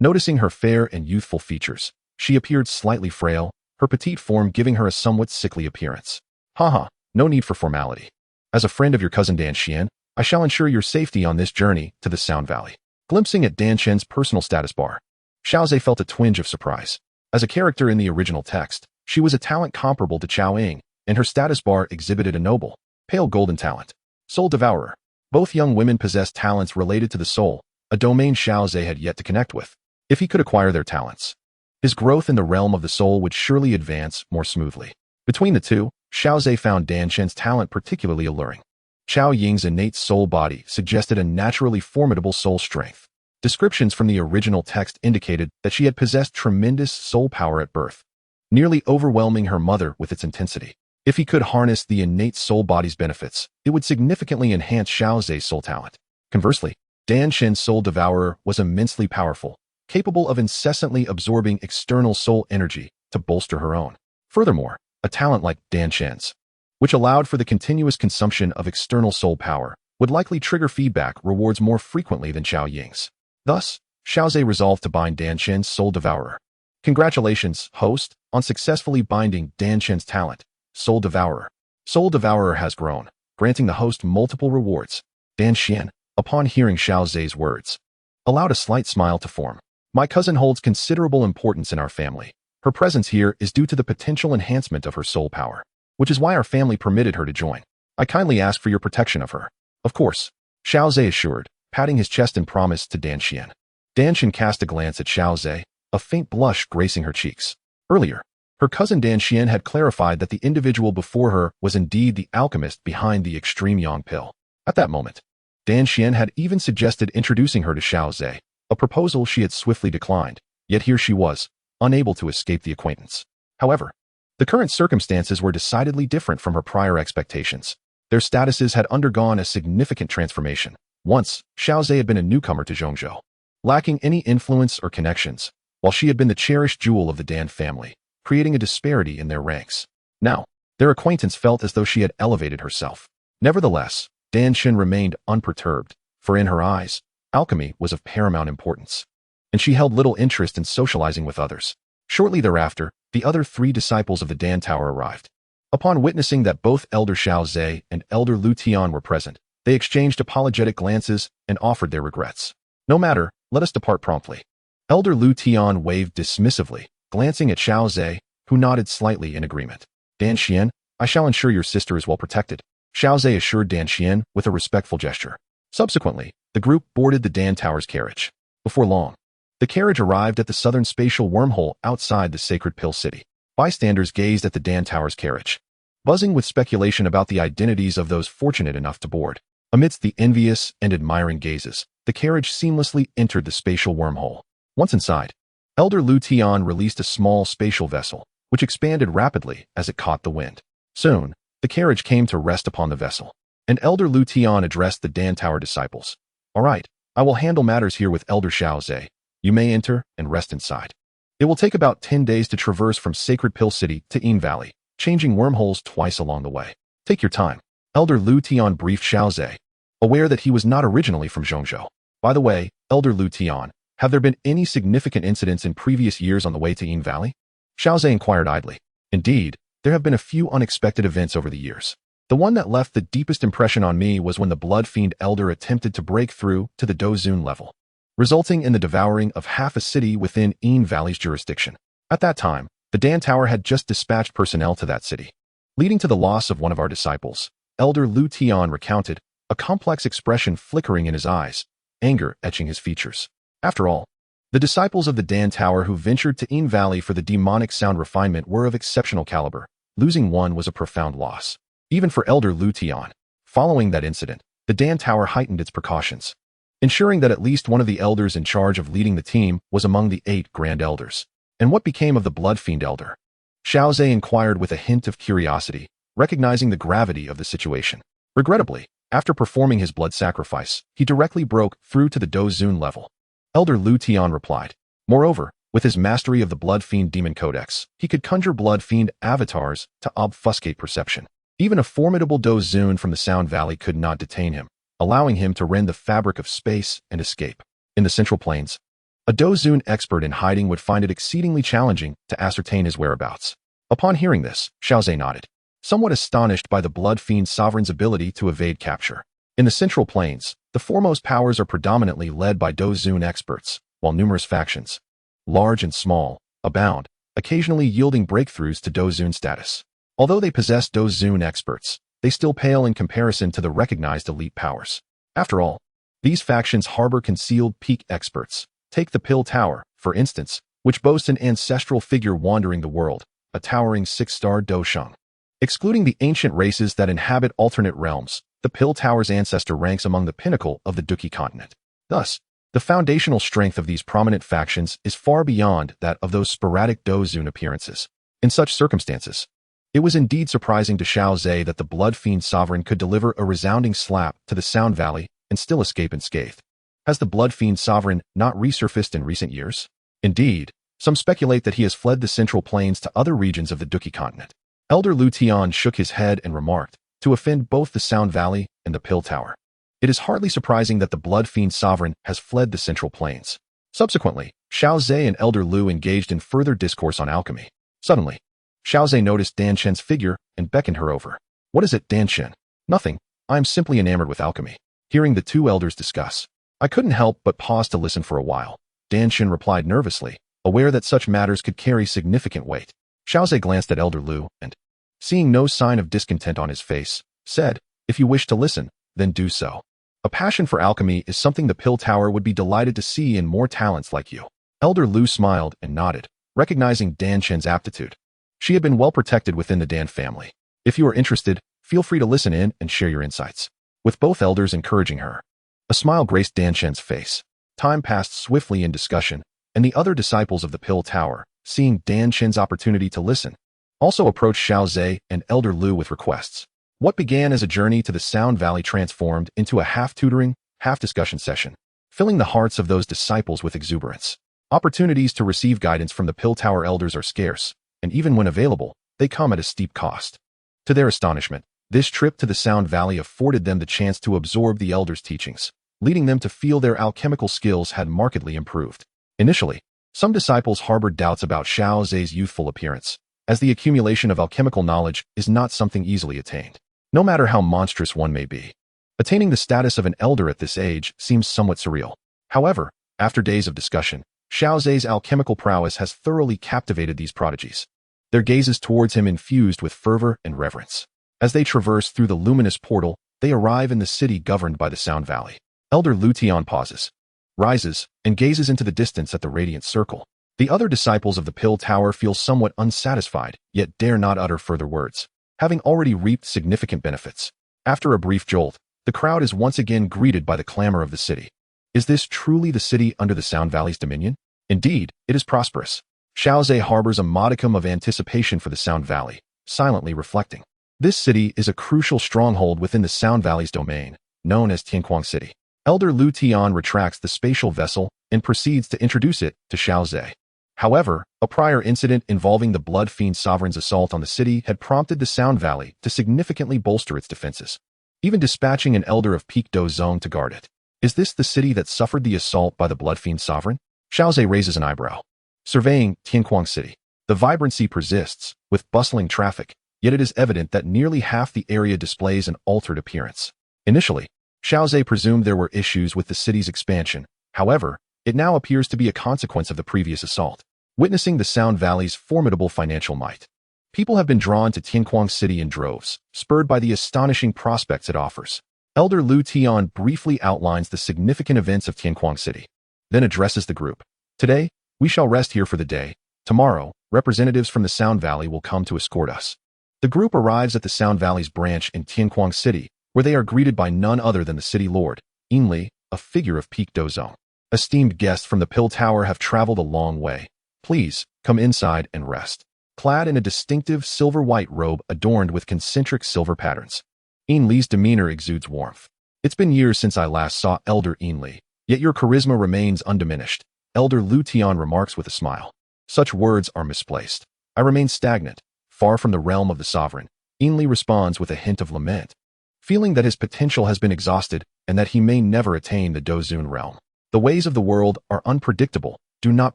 Noticing her fair and youthful features, she appeared slightly frail, her petite form giving her a somewhat sickly appearance. Haha, no need for formality. As a friend of your cousin Dan Xian, I shall ensure your safety on this journey to the Sound Valley. Glimpsing at Dan Xian's personal status bar, Xiao Ze felt a twinge of surprise. As a character in the original text, she was a talent comparable to Chao Ying, and her status bar exhibited a noble, pale golden talent. Soul Devourer. Both young women possessed talents related to the soul, a domain Xiao Ze had yet to connect with. If he could acquire their talents, his growth in the realm of the soul would surely advance more smoothly. Between the two, Xiao Ze found Dan Xian's talent particularly alluring. Chao Ying's innate soul body suggested a naturally formidable soul strength. Descriptions from the original text indicated that she had possessed tremendous soul power at birth, nearly overwhelming her mother with its intensity. If he could harness the innate soul body's benefits, it would significantly enhance Xiao Ze's soul talent. Conversely, Dan Xian's Soul Devourer was immensely powerful, capable of incessantly absorbing external soul energy to bolster her own. Furthermore, a talent like Dan Xian's, which allowed for the continuous consumption of external soul power, would likely trigger feedback rewards more frequently than Chao Ying's. Thus, Xiao Ze resolved to bind Dan Xian's Soul Devourer. Congratulations, host, on successfully binding Dan Xian's talent, Soul Devourer. Soul Devourer has grown, granting the host multiple rewards. Dan Xian, upon hearing Xiao Ze's words, allowed a slight smile to form. My cousin holds considerable importance in our family. Her presence here is due to the potential enhancement of her soul power, which is why our family permitted her to join. I kindly ask for your protection of her. Of course, Xiao Ze assured, patting his chest in promise to Dan Xian. Dan Xian cast a glance at Xiao Ze, a faint blush gracing her cheeks. Earlier, her cousin Dan Xian had clarified that the individual before her was indeed the alchemist behind the extreme yang pill. At that moment, Dan Xian had even suggested introducing her to Xiao Ze, a proposal she had swiftly declined, yet here she was, unable to escape the acquaintance. However, the current circumstances were decidedly different from her prior expectations. Their statuses had undergone a significant transformation. Once, Xiao Ze had been a newcomer to Zhongzhou, lacking any influence or connections, while she had been the cherished jewel of the Dan family, creating a disparity in their ranks. Now, their acquaintance felt as though she had elevated herself. Nevertheless, Dan Xian remained unperturbed, for in her eyes, alchemy was of paramount importance, and she held little interest in socializing with others. Shortly thereafter, the other three disciples of the Dan Tower arrived. Upon witnessing that both Elder Xiao Ze and Elder Lu Tian were present, they exchanged apologetic glances and offered their regrets. No matter, let us depart promptly. Elder Lu Tian waved dismissively, glancing at Xiao Ze, who nodded slightly in agreement. Dan Xian, I shall ensure your sister is well protected, Xiao Ze assured Dan Xian with a respectful gesture. Subsequently, the group boarded the Dan Tower's carriage. Before long, the carriage arrived at the southern spatial wormhole outside the Sacred Pill City. Bystanders gazed at the Dan Tower's carriage, buzzing with speculation about the identities of those fortunate enough to board. Amidst the envious and admiring gazes, the carriage seamlessly entered the spatial wormhole. Once inside, Elder Lu Tian released a small spatial vessel, which expanded rapidly as it caught the wind. Soon, the carriage came to rest upon the vessel, and Elder Lu Tian addressed the Dan Tower disciples. All right, I will handle matters here with Elder Xiao Ze. You may enter and rest inside. It will take about 10 days to traverse from Sacred Pill City to Yin Valley, changing wormholes twice along the way. Take your time. Elder Lu Tian briefed Xiao Ze, aware that he was not originally from Zhongzhou. By the way, Elder Lu Tian, have there been any significant incidents in previous years on the way to Yin Valley? Xiao Ze inquired idly. Indeed, there have been a few unexpected events over the years. The one that left the deepest impression on me was when the Blood Fiend Elder attempted to break through to the Dou Qi level, resulting in the devouring of half a city within Yin Valley's jurisdiction. At that time, the Dan Tower had just dispatched personnel to that city, leading to the loss of one of our disciples. Elder Lu Tian recounted, a complex expression flickering in his eyes, anger etching his features. After all, the disciples of the Dan Tower who ventured to Yin Valley for the demonic sound refinement were of exceptional caliber. Losing one was a profound loss, even for Elder Lu Tian. Following that incident, the Dan Tower heightened its precautions, ensuring that at least one of the elders in charge of leading the team was among the 8 Grand Elders. And what became of the Blood Fiend Elder? Xiao Ze inquired with a hint of curiosity, recognizing the gravity of the situation. Regrettably, after performing his blood sacrifice, he directly broke through to the Dou Zun level. Elder Lu Tian replied. Moreover, with his mastery of the Blood Fiend Demon Codex, he could conjure Blood Fiend avatars to obfuscate perception. Even a formidable Dou Zun from the Sound Valley could not detain him, allowing him to rend the fabric of space and escape. In the Central Plains, a Dou Zun expert in hiding would find it exceedingly challenging to ascertain his whereabouts. Upon hearing this, Xiao Ze nodded, somewhat astonished by the Blood Fiend Sovereign's ability to evade capture. In the Central Plains, the foremost powers are predominantly led by Dou Zun experts, while numerous factions, large and small, abound, occasionally yielding breakthroughs to Dou Zun status. Although they possess Dou Zun experts, they still pale in comparison to the recognized elite powers. After all, these factions harbor concealed peak experts. Take the Pill Tower, for instance, which boasts an ancestral figure wandering the world, a towering 6-star Dou Sheng. Excluding the ancient races that inhabit alternate realms, the Pill Tower's ancestor ranks among the pinnacle of the Dou Qi Continent. Thus, the foundational strength of these prominent factions is far beyond that of those sporadic Dou Zun appearances. In such circumstances, it was indeed surprising to Xiao Ze that the Blood Fiend Sovereign could deliver a resounding slap to the Sound Valley and still escape unscathed. Has the Blood Fiend Sovereign not resurfaced in recent years? Indeed, some speculate that he has fled the Central Plains to other regions of the Dou Qi Continent. Elder Lu Tian shook his head and remarked, to offend both the Sound Valley and the Pill Tower. It is hardly surprising that the Blood Fiend Sovereign has fled the Central Plains. Subsequently, Xiao Ze and Elder Lu engaged in further discourse on alchemy. Suddenly, Xiao Ze noticed Dan Chen's figure and beckoned her over. What is it, Dan Chen? Nothing. I am simply enamored with alchemy. Hearing the two elders discuss, I couldn't help but pause to listen for a while. Dan Chen replied nervously, aware that such matters could carry significant weight. Xiao Ze glanced at Elder Lu and, seeing no sign of discontent on his face, said, if you wish to listen, then do so. A passion for alchemy is something the Pill Tower would be delighted to see in more talents like you. Elder Lu smiled and nodded, recognizing Dan Chen's aptitude. She had been well protected within the Dan family. If you are interested, feel free to listen in and share your insights. With both elders encouraging her, a smile graced Dan Chen's face. Time passed swiftly in discussion, and the other disciples of the Pill Tower, seeing Dan Chen's opportunity to listen, also approached Xiao Ze and Elder Lu with requests. What began as a journey to the Sound Valley transformed into a half-tutoring, half-discussion session, filling the hearts of those disciples with exuberance. Opportunities to receive guidance from the Pill Tower elders are scarce, and even when available, they come at a steep cost. To their astonishment, this trip to the Sound Valley afforded them the chance to absorb the elders' teachings, leading them to feel their alchemical skills had markedly improved. Initially, some disciples harbored doubts about Xiao Ze's youthful appearance, as the accumulation of alchemical knowledge is not something easily attained, no matter how monstrous one may be. Attaining the status of an elder at this age seems somewhat surreal. However, after days of discussion, Xiao Ze's alchemical prowess has thoroughly captivated these prodigies. Their gazes towards him infused with fervor and reverence. As they traverse through the luminous portal, they arrive in the city governed by the Sound Valley. Elder Lu Tian pauses, rises, and gazes into the distance at the radiant circle. The other disciples of the Pill Tower feel somewhat unsatisfied, yet dare not utter further words, having already reaped significant benefits. After a brief jolt, the crowd is once again greeted by the clamor of the city. Is this truly the city under the Sound Valley's dominion? Indeed, it is prosperous. Xiao Ze harbors a modicum of anticipation for the Sound Valley, silently reflecting. This city is a crucial stronghold within the Sound Valley's domain, known as Ting Kuang City. Elder Lu Tian retracts the spatial vessel and proceeds to introduce it to Xiao Ze. However, a prior incident involving the Blood Fiend Sovereign's assault on the city had prompted the Sound Valley to significantly bolster its defenses, even dispatching an elder of Peak Dou Zone to guard it. Is this the city that suffered the assault by the Blood Fiend Sovereign? Xiao Ze raises an eyebrow. Surveying Ting Kuang City, the vibrancy persists, with bustling traffic, yet it is evident that nearly half the area displays an altered appearance. Initially, Xiao Ze presumed there were issues with the city's expansion. However, it now appears to be a consequence of the previous assault. Witnessing the Sound Valley's formidable financial might, people have been drawn to Ting Kuang City in droves, spurred by the astonishing prospects it offers. Elder Lu Tian briefly outlines the significant events of Ting Kuang City, then addresses the group. Today, we shall rest here for the day. Tomorrow, representatives from the Sound Valley will come to escort us. The group arrives at the Sound Valley's branch in Ting Kuang City, where they are greeted by none other than the city lord, Qinglin, a figure of Peak Dou Zone. Esteemed guests from the Pill Tower have traveled a long way. Please, come inside and rest. clad in a distinctive silver-white robe adorned with concentric silver patterns. Li's demeanor exudes warmth. It's been years since I last saw Elder Li, yet your charisma remains undiminished, Elder Lu Tian remarks with a smile. Such words are misplaced. I remain stagnant, far from the realm of the sovereign. Li responds with a hint of lament, feeling that his potential has been exhausted and that he may never attain the Dozun realm. The ways of the world are unpredictable. Do not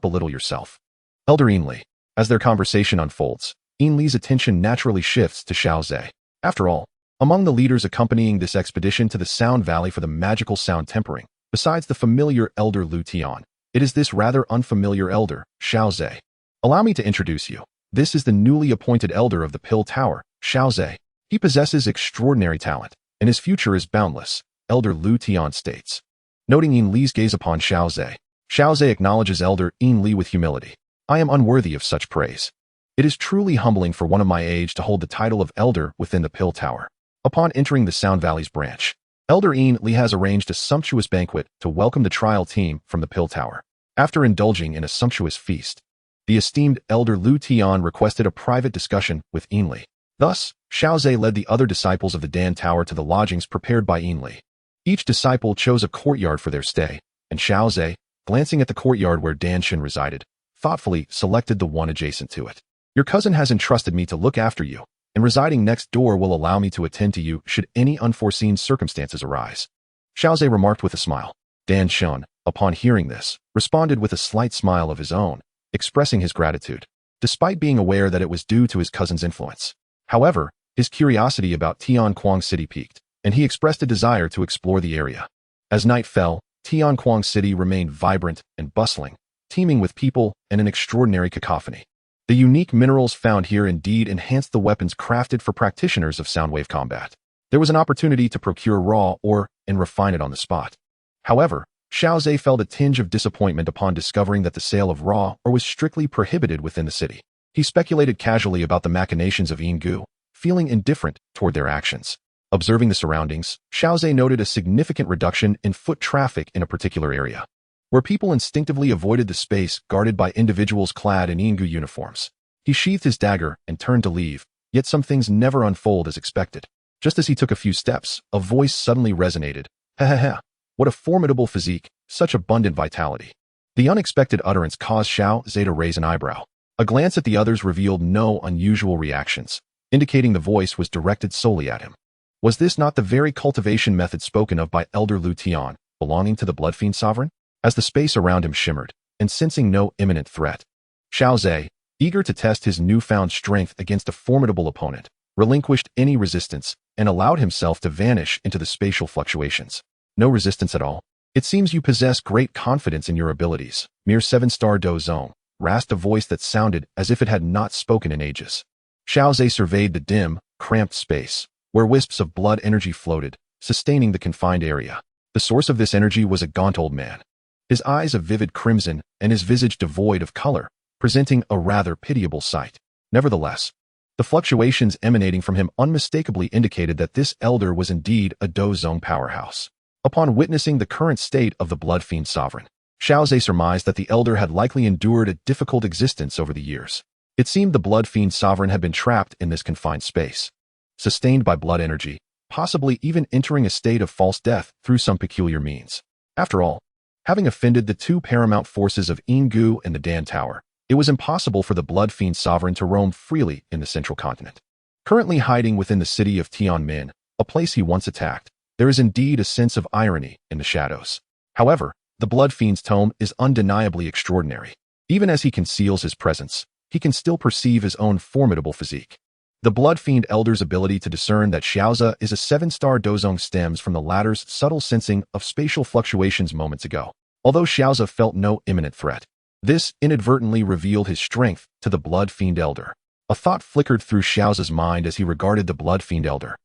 belittle yourself. Elder Li. As their conversation unfolds, Li's attention naturally shifts to Xiao Ze. After all, among the leaders accompanying this expedition to the Sound Valley for the magical sound tempering, besides the familiar Elder Lu Tian, it is this rather unfamiliar elder, Xiao Ze. Allow me to introduce you. This is the newly appointed elder of the Pill Tower, Xiao Ze. He possesses extraordinary talent, and his future is boundless, Elder Lu Tian states. Noting Li's gaze upon Xiao Ze acknowledges Elder Li with humility. I am unworthy of such praise. It is truly humbling for one of my age to hold the title of elder within the Pill Tower. Upon entering the Sound Valley's branch, Elder Li has arranged a sumptuous banquet to welcome the trial team from the Pill Tower. After indulging in a sumptuous feast, the esteemed Elder Lu Tian requested a private discussion with Li. Thus, Xiao Ze led the other disciples of the Dan Tower to the lodgings prepared by Li. Each disciple chose a courtyard for their stay, and Xiao Ze, glancing at the courtyard where Dan Shin resided, thoughtfully selected the one adjacent to it. Your cousin has entrusted me to look after you, and residing next door will allow me to attend to you should any unforeseen circumstances arise. Xiao Ze remarked with a smile. Dan Shin, upon hearing this, responded with a slight smile of his own, expressing his gratitude, despite being aware that it was due to his cousin's influence. However, his curiosity about Ting Kuang City piqued, and he expressed a desire to explore the area. As night fell, Ting Kuang City remained vibrant and bustling, teeming with people and an extraordinary cacophony. The unique minerals found here indeed enhanced the weapons crafted for practitioners of soundwave combat. There was an opportunity to procure raw ore and refine it on the spot. However, Xiao Ze felt a tinge of disappointment upon discovering that the sale of raw ore was strictly prohibited within the city. He speculated casually about the machinations of Yinggu, feeling indifferent toward their actions. Observing the surroundings, Xiao Ze noted a significant reduction in foot traffic in a particular area, where people instinctively avoided the space guarded by individuals clad in Yinggu uniforms. He sheathed his dagger and turned to leave, yet some things never unfold as expected. Just as he took a few steps, a voice suddenly resonated. Ha. What a formidable physique, such abundant vitality. The unexpected utterance caused Xiao Ze to raise an eyebrow. A glance at the others revealed no unusual reactions, indicating the voice was directed solely at him. Was this not the very cultivation method spoken of by Elder Lu Tian, belonging to the Blood Fiend sovereign? As the space around him shimmered, and sensing no imminent threat, Xiao Ze, eager to test his newfound strength against a formidable opponent, relinquished any resistance and allowed himself to vanish into the spatial fluctuations. No resistance at all. It seems you possess great confidence in your abilities. Mere 7-star Dozong, rasped a voice that sounded as if it had not spoken in ages. Xiao Ze surveyed the dim, cramped space, where wisps of blood energy floated, sustaining the confined area. The source of this energy was a gaunt old man, his eyes a vivid crimson and his visage devoid of color, presenting a rather pitiable sight. Nevertheless, the fluctuations emanating from him unmistakably indicated that this elder was indeed a Dozong powerhouse. Upon witnessing the current state of the Blood Fiend sovereign, Xiao Ze surmised that the elder had likely endured a difficult existence over the years. It seemed the Blood Fiend sovereign had been trapped in this confined space, sustained by blood energy, possibly even entering a state of false death through some peculiar means. After all, having offended the two paramount forces of Yinggu and the Dan Tower, it was impossible for the Blood Fiend sovereign to roam freely in the central continent. Currently hiding within the city of Tianmin, a place he once attacked, there is indeed a sense of irony in the shadows. However, the Blood Fiend's tome is undeniably extraordinary. Even as he conceals his presence, he can still perceive his own formidable physique. The Blood Fiend elder's ability to discern that Xiao Ze is a 7-star Dozong stems from the latter's subtle sensing of spatial fluctuations moments ago. Although Xiao Ze felt no imminent threat, this inadvertently revealed his strength to the Blood Fiend elder. A thought flickered through Xiao Ze's mind as he regarded the Blood Fiend elder,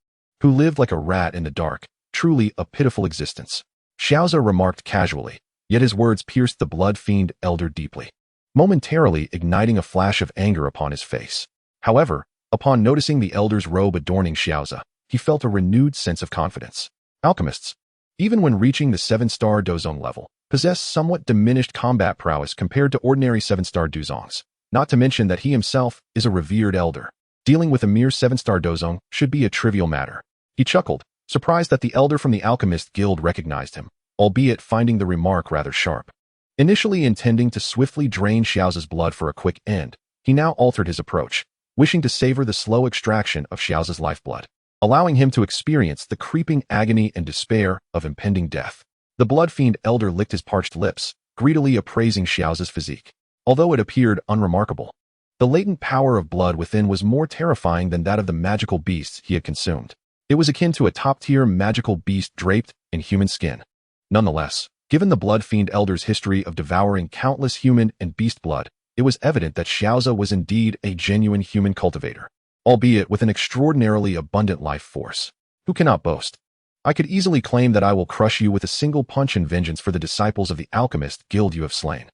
who lived like a rat in the dark, truly a pitiful existence. Xiao Ze remarked casually, yet his words pierced the Blood Fiend elder deeply, momentarily igniting a flash of anger upon his face. However, upon noticing the elder's robe adorning Xiao Ze, he felt a renewed sense of confidence. Alchemists, even when reaching the 7-star Dozong level, possess somewhat diminished combat prowess compared to ordinary 7-star Dozongs. Not to mention that he himself is a revered elder. Dealing with a mere 7-star dozong should be a trivial matter. He chuckled, surprised that the elder from the Alchemist Guild recognized him, albeit finding the remark rather sharp. Initially intending to swiftly drain Xiao Ze's blood for a quick end, he now altered his approach, wishing to savor the slow extraction of Xiao Ze's lifeblood, allowing him to experience the creeping agony and despair of impending death. The Blood Fiend elder licked his parched lips, greedily appraising Xiao Ze's physique. Although it appeared unremarkable, the latent power of blood within was more terrifying than that of the magical beasts he had consumed. It was akin to a top-tier magical beast draped in human skin. Nonetheless, given the Blood Fiend elder's history of devouring countless human and beast blood, it was evident that Xiao Ze was indeed a genuine human cultivator, albeit with an extraordinarily abundant life force. Who cannot boast? I could easily claim that I will crush you with a single punch in vengeance for the disciples of the Alchemist Guild you have slain.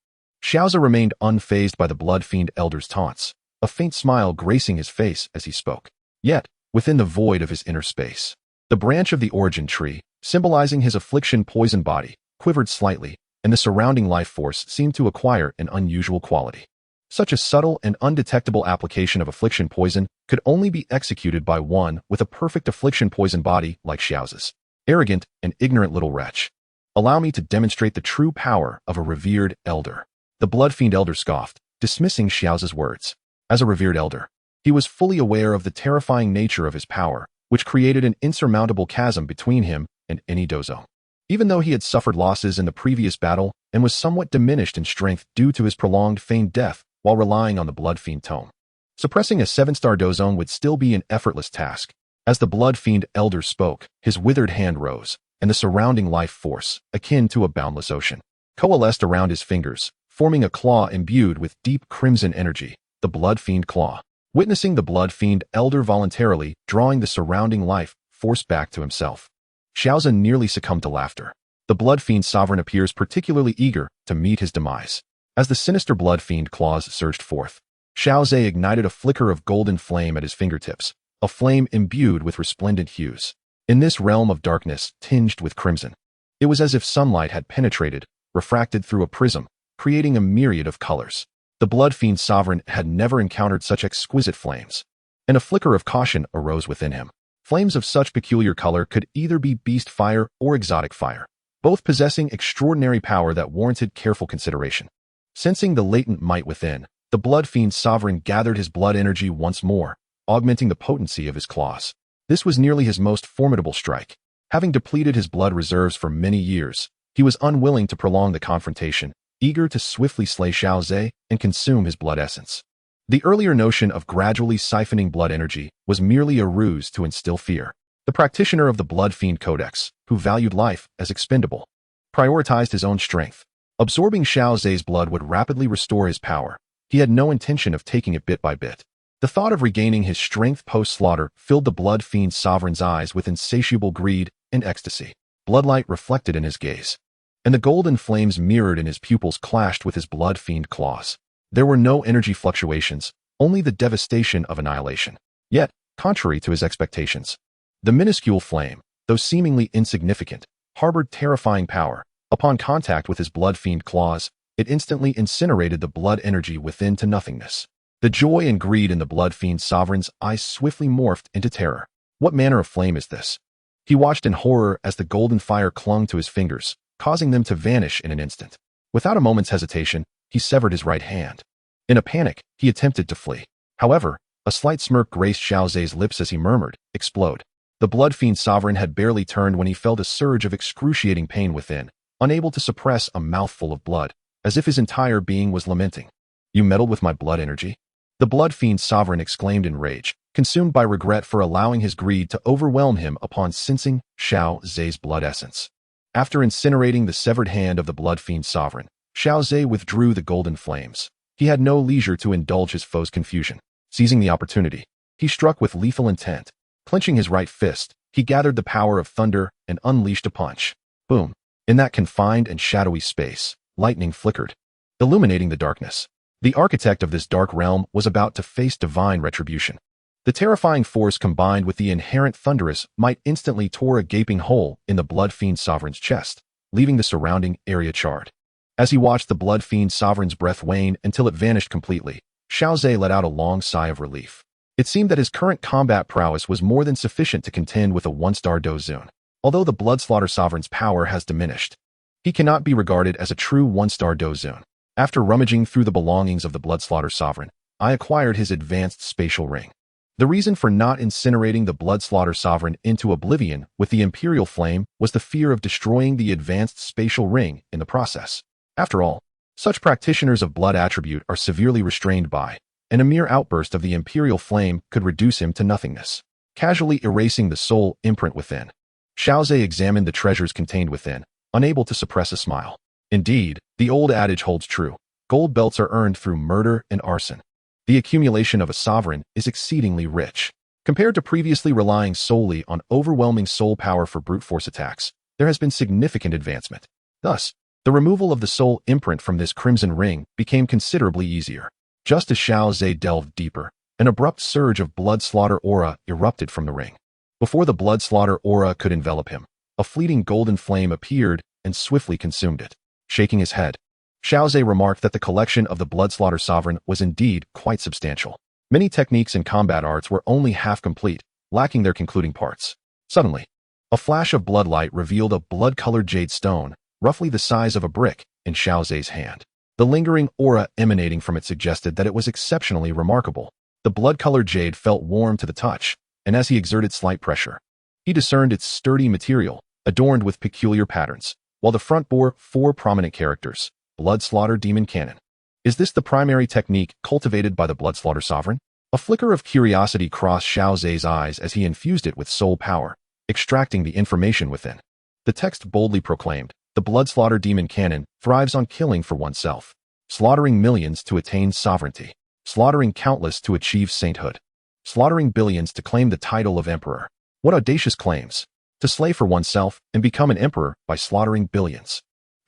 Xiao Ze remained unfazed by the Blood Fiend elder's taunts, a faint smile gracing his face as he spoke. Yet, within the void of his inner space, the branch of the origin tree, symbolizing his affliction poison body, quivered slightly, and the surrounding life force seemed to acquire an unusual quality. Such a subtle and undetectable application of affliction poison could only be executed by one with a perfect affliction poison body like Xiao Ze's. Arrogant and ignorant little wretch. Allow me to demonstrate the true power of a revered elder. The Blood Fiend elder scoffed, dismissing Xiao Ze's words. As a revered elder, he was fully aware of the terrifying nature of his power, which created an insurmountable chasm between him and any dozo. Even though he had suffered losses in the previous battle and was somewhat diminished in strength due to his prolonged feigned death while relying on the Blood Fiend tome, suppressing a 7-star dozone would still be an effortless task. As the Blood Fiend elder spoke, his withered hand rose, and the surrounding life force, akin to a boundless ocean, coalesced around his fingers, forming a claw imbued with deep crimson energy, the Blood Fiend claw. Witnessing the Blood Fiend elder voluntarily drawing the surrounding life force back to himself, Xiao Ze nearly succumbed to laughter. The Blood Fiend sovereign appears particularly eager to meet his demise. As the sinister Blood Fiend claws surged forth, Xiao Ze ignited a flicker of golden flame at his fingertips, a flame imbued with resplendent hues. In this realm of darkness tinged with crimson, it was as if sunlight had penetrated, refracted through a prism, creating a myriad of colors. The Blood Fiend sovereign had never encountered such exquisite flames, and a flicker of caution arose within him. Flames of such peculiar color could either be beast fire or exotic fire, both possessing extraordinary power that warranted careful consideration. Sensing the latent might within, the Blood Fiend sovereign gathered his blood energy once more, augmenting the potency of his claws. This was nearly his most formidable strike. Having depleted his blood reserves for many years, he was unwilling to prolong the confrontation, eager to swiftly slay Xiao Ze and consume his blood essence. The earlier notion of gradually siphoning blood energy was merely a ruse to instill fear. The practitioner of the Blood Fiend Codex, who valued life as expendable, prioritized his own strength. Absorbing Xiao Ze's blood would rapidly restore his power. He had no intention of taking it bit by bit. The thought of regaining his strength post-slaughter filled the Blood Fiend sovereign's eyes with insatiable greed and ecstasy. Bloodlight reflected in his gaze, and the golden flames mirrored in his pupils clashed with his Blood Fiend claws. There were no energy fluctuations, only the devastation of annihilation. Yet, contrary to his expectations, the minuscule flame, though seemingly insignificant, harbored terrifying power. Upon contact with his Blood Fiend claws, it instantly incinerated the blood energy within to nothingness. The joy and greed in the Blood Fiend sovereign's eyes swiftly morphed into terror. What manner of flame is this? He watched in horror as the golden fire clung to his fingers, causing them to vanish in an instant. Without a moment's hesitation, he severed his right hand. In a panic, he attempted to flee. However, a slight smirk graced Xiao Ze's lips as he murmured, "Explode." The Blood Fiend sovereign had barely turned when he felt a surge of excruciating pain within, unable to suppress a mouthful of blood, as if his entire being was lamenting. "You meddled with my blood energy?" The Blood Fiend sovereign exclaimed in rage, consumed by regret for allowing his greed to overwhelm him upon sensing Xiao Ze's blood essence. After incinerating the severed hand of the Blood Fiend sovereign, Xiao Ze withdrew the golden flames. He had no leisure to indulge his foe's confusion. Seizing the opportunity, he struck with lethal intent. Clenching his right fist, he gathered the power of thunder and unleashed a punch. Boom! In that confined and shadowy space, lightning flickered, illuminating the darkness. The architect of this dark realm was about to face divine retribution. The terrifying force combined with the inherent thunderous might instantly tore a gaping hole in the Blood Fiend sovereign's chest, leaving the surrounding area charred. As he watched the Blood Fiend sovereign's breath wane until it vanished completely, Xiao Ze let out a long sigh of relief. It seemed that his current combat prowess was more than sufficient to contend with a one-star Dou Qi. Although the Bloodslaughter Sovereign's power has diminished, he cannot be regarded as a true one-star Dou Qi. After rummaging through the belongings of the Bloodslaughter Sovereign, I acquired his advanced spatial ring. The reason for not incinerating the Bloodslaughter Sovereign into oblivion with the Imperial Flame was the fear of destroying the advanced spatial ring in the process. After all, such practitioners of blood attribute are severely restrained by, and a mere outburst of the Imperial Flame could reduce him to nothingness, casually erasing the soul imprint within. Xiao Ze examined the treasures contained within, unable to suppress a smile. Indeed, the old adage holds true. Gold belts are earned through murder and arson. The accumulation of a sovereign is exceedingly rich. Compared to previously relying solely on overwhelming soul power for brute force attacks, there has been significant advancement. Thus, the removal of the soul imprint from this crimson ring became considerably easier. Just as Xiao Ze delved deeper, an abrupt surge of blood slaughter aura erupted from the ring. Before the blood slaughter aura could envelop him, a fleeting golden flame appeared and swiftly consumed it. Shaking his head, Xiao Ze remarked that the collection of the Bloodslaughter Sovereign was indeed quite substantial. Many techniques and combat arts were only half complete, lacking their concluding parts. Suddenly, a flash of bloodlight revealed a blood-colored jade stone, roughly the size of a brick, in Xiao Ze's hand. The lingering aura emanating from it suggested that it was exceptionally remarkable. The blood-colored jade felt warm to the touch, and as he exerted slight pressure, he discerned its sturdy material, adorned with peculiar patterns, while the front bore 4 prominent characters. Bloodslaughter Demon Cannon. Is this the primary technique cultivated by the Bloodslaughter Sovereign? A flicker of curiosity crossed Xiao Ze's eyes as he infused it with soul power, extracting the information within. The text boldly proclaimed, the Bloodslaughter Demon Cannon thrives on killing for oneself, slaughtering millions to attain sovereignty, slaughtering countless to achieve sainthood, slaughtering billions to claim the title of emperor. What audacious claims! To slay for oneself and become an emperor by slaughtering billions.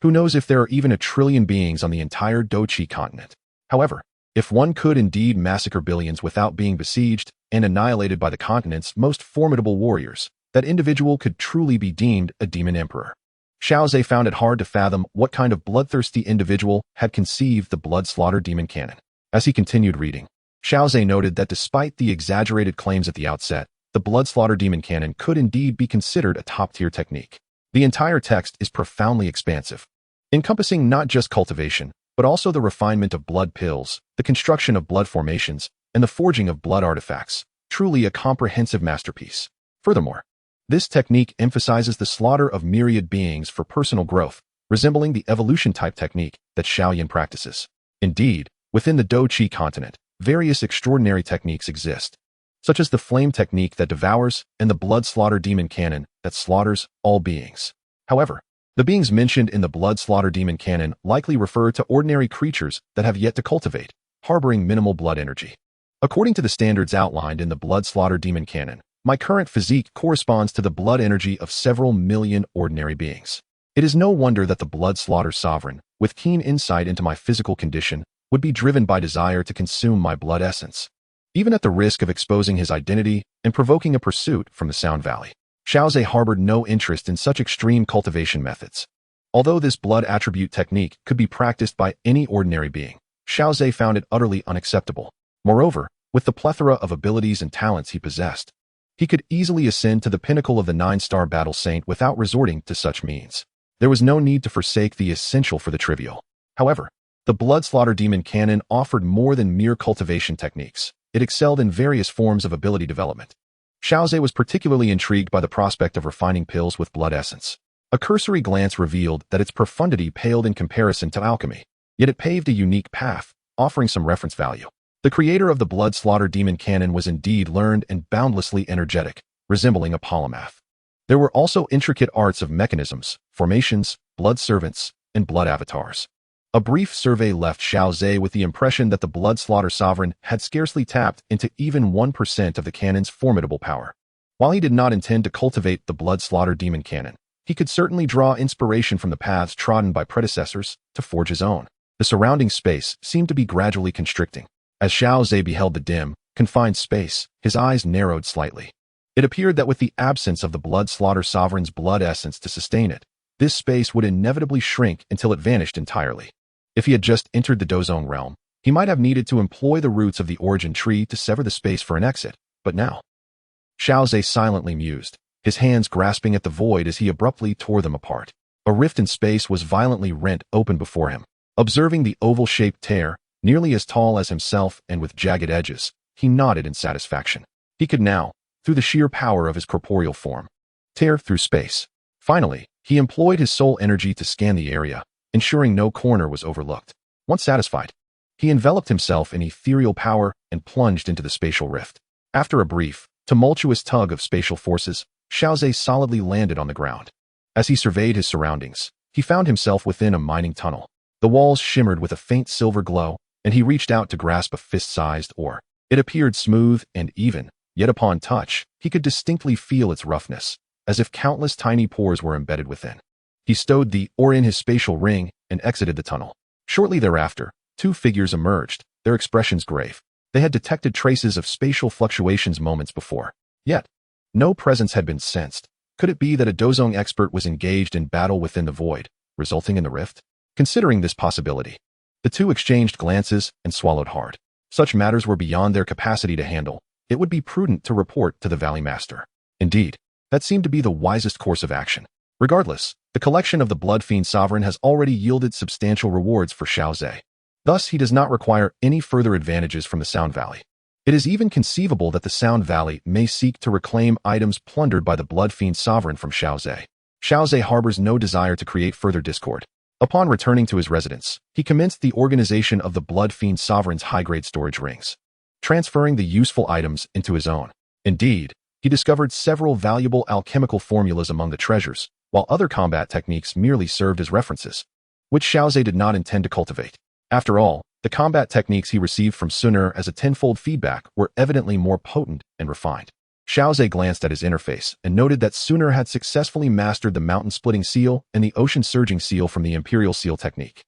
Who knows if there are even 1 trillion beings on the entire Dou Qi Continent. However, if one could indeed massacre billions without being besieged and annihilated by the continent's most formidable warriors, that individual could truly be deemed a demon emperor. Xiao Ze found it hard to fathom what kind of bloodthirsty individual had conceived the Bloodslaughter Demon Cannon. As he continued reading, Xiao Ze noted that despite the exaggerated claims at the outset, the Bloodslaughter Demon Cannon could indeed be considered a top-tier technique. The entire text is profoundly expansive, encompassing not just cultivation, but also the refinement of blood pills, the construction of blood formations, and the forging of blood artifacts, truly a comprehensive masterpiece. Furthermore, this technique emphasizes the slaughter of myriad beings for personal growth, resembling the evolution-type technique that Xiaoyan practices. Indeed, within the Dou Qi Continent, various extraordinary techniques exist, such as the flame technique that devours and the Bloodslaughter Demon Cannon that slaughters all beings. However, the beings mentioned in the Bloodslaughter Demon Cannon likely refer to ordinary creatures that have yet to cultivate, harboring minimal blood energy. According to the standards outlined in the Bloodslaughter Demon Cannon, my current physique corresponds to the blood energy of several million ordinary beings. It is no wonder that the Bloodslaughter Sovereign, with keen insight into my physical condition, would be driven by desire to consume my blood essence, even at the risk of exposing his identity and provoking a pursuit from the Sound Valley. Xiao Ze harbored no interest in such extreme cultivation methods. Although this blood attribute technique could be practiced by any ordinary being, Xiao Ze found it utterly unacceptable. Moreover, with the plethora of abilities and talents he possessed, he could easily ascend to the pinnacle of the 9-star battle saint without resorting to such means. There was no need to forsake the essential for the trivial. However, the Bloodslaughter Demon Cannon offered more than mere cultivation techniques. It excelled in various forms of ability development. Xiao Ze was particularly intrigued by the prospect of refining pills with blood essence. A cursory glance revealed that its profundity paled in comparison to alchemy, yet it paved a unique path, offering some reference value. The creator of the Bloodslaughter Demon Cannon was indeed learned and boundlessly energetic, resembling a polymath. There were also intricate arts of mechanisms, formations, blood servants, and blood avatars. A brief survey left Xiao Ze with the impression that the Bloodslaughter Sovereign had scarcely tapped into even 1% of the cannon's formidable power. While he did not intend to cultivate the Bloodslaughter Demon Cannon, he could certainly draw inspiration from the paths trodden by predecessors to forge his own. The surrounding space seemed to be gradually constricting. As Xiao Ze beheld the dim, confined space, his eyes narrowed slightly. It appeared that with the absence of the Bloodslaughter Sovereign's blood essence to sustain it, this space would inevitably shrink until it vanished entirely. If he had just entered the Dozone realm, He might have needed to employ the roots of the origin tree to sever the space for an exit, but now. Xiao Ze silently mused, his hands grasping at the void as he abruptly tore them apart. A rift in space was violently rent open before him. Observing the oval-shaped tear, nearly as tall as himself and with jagged edges, he nodded in satisfaction. He could now, through the sheer power of his corporeal form, tear through space. Finally, he employed his soul energy to scan the area, ensuring no corner was overlooked. Once satisfied, he enveloped himself in ethereal power and plunged into the spatial rift. After a brief, tumultuous tug of spatial forces, Xiao Ze solidly landed on the ground. As he surveyed his surroundings, he found himself within a mining tunnel. The walls shimmered with a faint silver glow, and he reached out to grasp a fist-sized ore. It appeared smooth and even, yet upon touch, he could distinctly feel its roughness, as if countless tiny pores were embedded within. He stowed the ore in his spatial ring and exited the tunnel. Shortly thereafter, two figures emerged, their expressions grave. They had detected traces of spatial fluctuations moments before. Yet, no presence had been sensed. Could it be that a Dozong expert was engaged in battle within the void, resulting in the rift? Considering this possibility, the two exchanged glances and swallowed hard. Such matters were beyond their capacity to handle. It would be prudent to report to the Valley Master. Indeed, that seemed to be the wisest course of action. Regardless, the collection of the Blood Fiend Sovereign has already yielded substantial rewards for Xiao Ze. Thus, he does not require any further advantages from the Sound Valley. It is even conceivable that the Sound Valley may seek to reclaim items plundered by the Blood Fiend Sovereign from Xiao Ze. Xiao Ze harbors no desire to create further discord. Upon returning to his residence, he commenced the organization of the Blood Fiend Sovereign's high-grade storage rings, transferring the useful items into his own. Indeed, he discovered several valuable alchemical formulas among the treasures, while other combat techniques merely served as references, which Xiao Ze did not intend to cultivate. After all, the combat techniques he received from Xun'er as a tenfold feedback were evidently more potent and refined. Xiao Ze glanced at his interface and noted that Xun'er had successfully mastered the mountain-splitting seal and the ocean-surging seal from the imperial seal technique.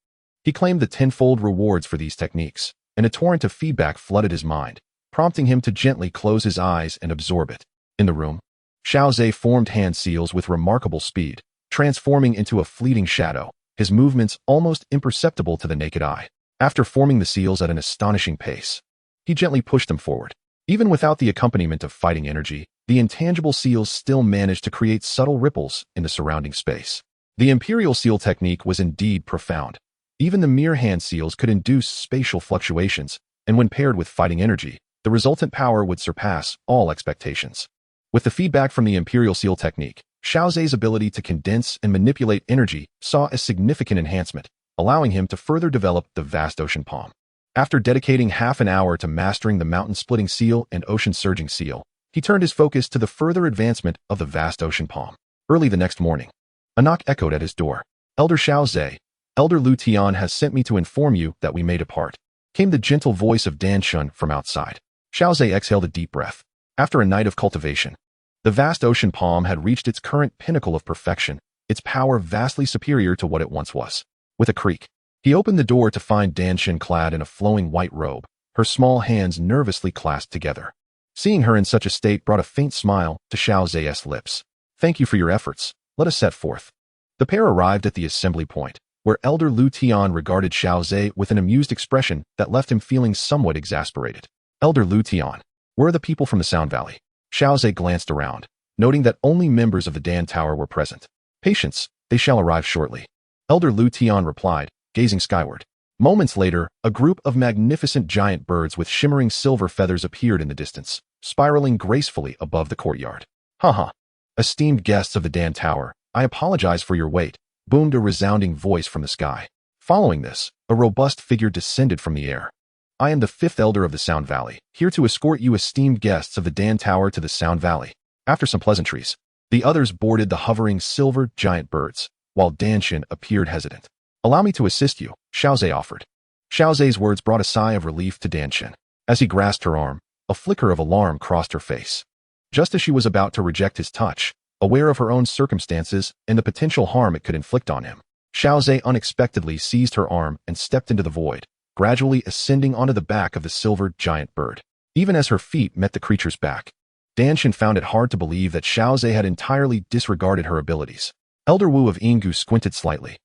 He claimed the tenfold rewards for these techniques, and a torrent of feedback flooded his mind, prompting him to gently close his eyes and absorb it. In the room, Xiao Ze formed hand seals with remarkable speed, transforming into a fleeting shadow, his movements almost imperceptible to the naked eye. After forming the seals at an astonishing pace, he gently pushed them forward. Even without the accompaniment of fighting energy, the intangible seals still managed to create subtle ripples in the surrounding space. The imperial seal technique was indeed profound. Even the mere hand seals could induce spatial fluctuations, and when paired with fighting energy, the resultant power would surpass all expectations. With the feedback from the imperial seal technique, Xiao Ze's ability to condense and manipulate energy saw a significant enhancement, allowing him to further develop the vast ocean palm. After dedicating half an hour to mastering the mountain-splitting seal and ocean-surging seal, he turned his focus to the further advancement of the vast ocean palm. Early the next morning, a knock echoed at his door. "Elder Xiao Ze, Elder Lu Tian has sent me to inform you that we may depart," came the gentle voice of Dan Shun from outside. Xiao Ze exhaled a deep breath. After a night of cultivation, the vast ocean palm had reached its current pinnacle of perfection, its power vastly superior to what it once was. With a creak, he opened the door to find Dan Shin clad in a flowing white robe, her small hands nervously clasped together. Seeing her in such a state brought a faint smile to Xiao Ze's lips. "Thank you for your efforts. Let us set forth." The pair arrived at the assembly point, where Elder Lu Tian regarded Xiao Ze with an amused expression that left him feeling somewhat exasperated. "Elder Lu Tian, where are the people from the Sound Valley?" Xiao Ze glanced around, noting that only members of the Dan Tower were present. "Patience, they shall arrive shortly," Elder Lu Tian replied, gazing skyward. Moments later, a group of magnificent giant birds with shimmering silver feathers appeared in the distance, spiraling gracefully above the courtyard. "Haha. Esteemed guests of the Dan Tower, I apologize for your wait," boomed a resounding voice from the sky. Following this, a robust figure descended from the air. "I am the fifth elder of the Sound Valley, here to escort you esteemed guests of the Dan Tower to the Sound Valley." After some pleasantries, the others boarded the hovering silver giant birds, while Danshin appeared hesitant. "Allow me to assist you," Xiao Ze offered. Xiao Ze's words brought a sigh of relief to Danshin. As he grasped her arm, a flicker of alarm crossed her face. Just as she was about to reject his touch, aware of her own circumstances and the potential harm it could inflict on him, Xiao Ze unexpectedly seized her arm and stepped into the void, gradually ascending onto the back of the silver giant bird. Even as her feet met the creature's back, Danshin found it hard to believe that Xiao Ze had entirely disregarded her abilities. Elder Wu of Yinggu squinted slightly,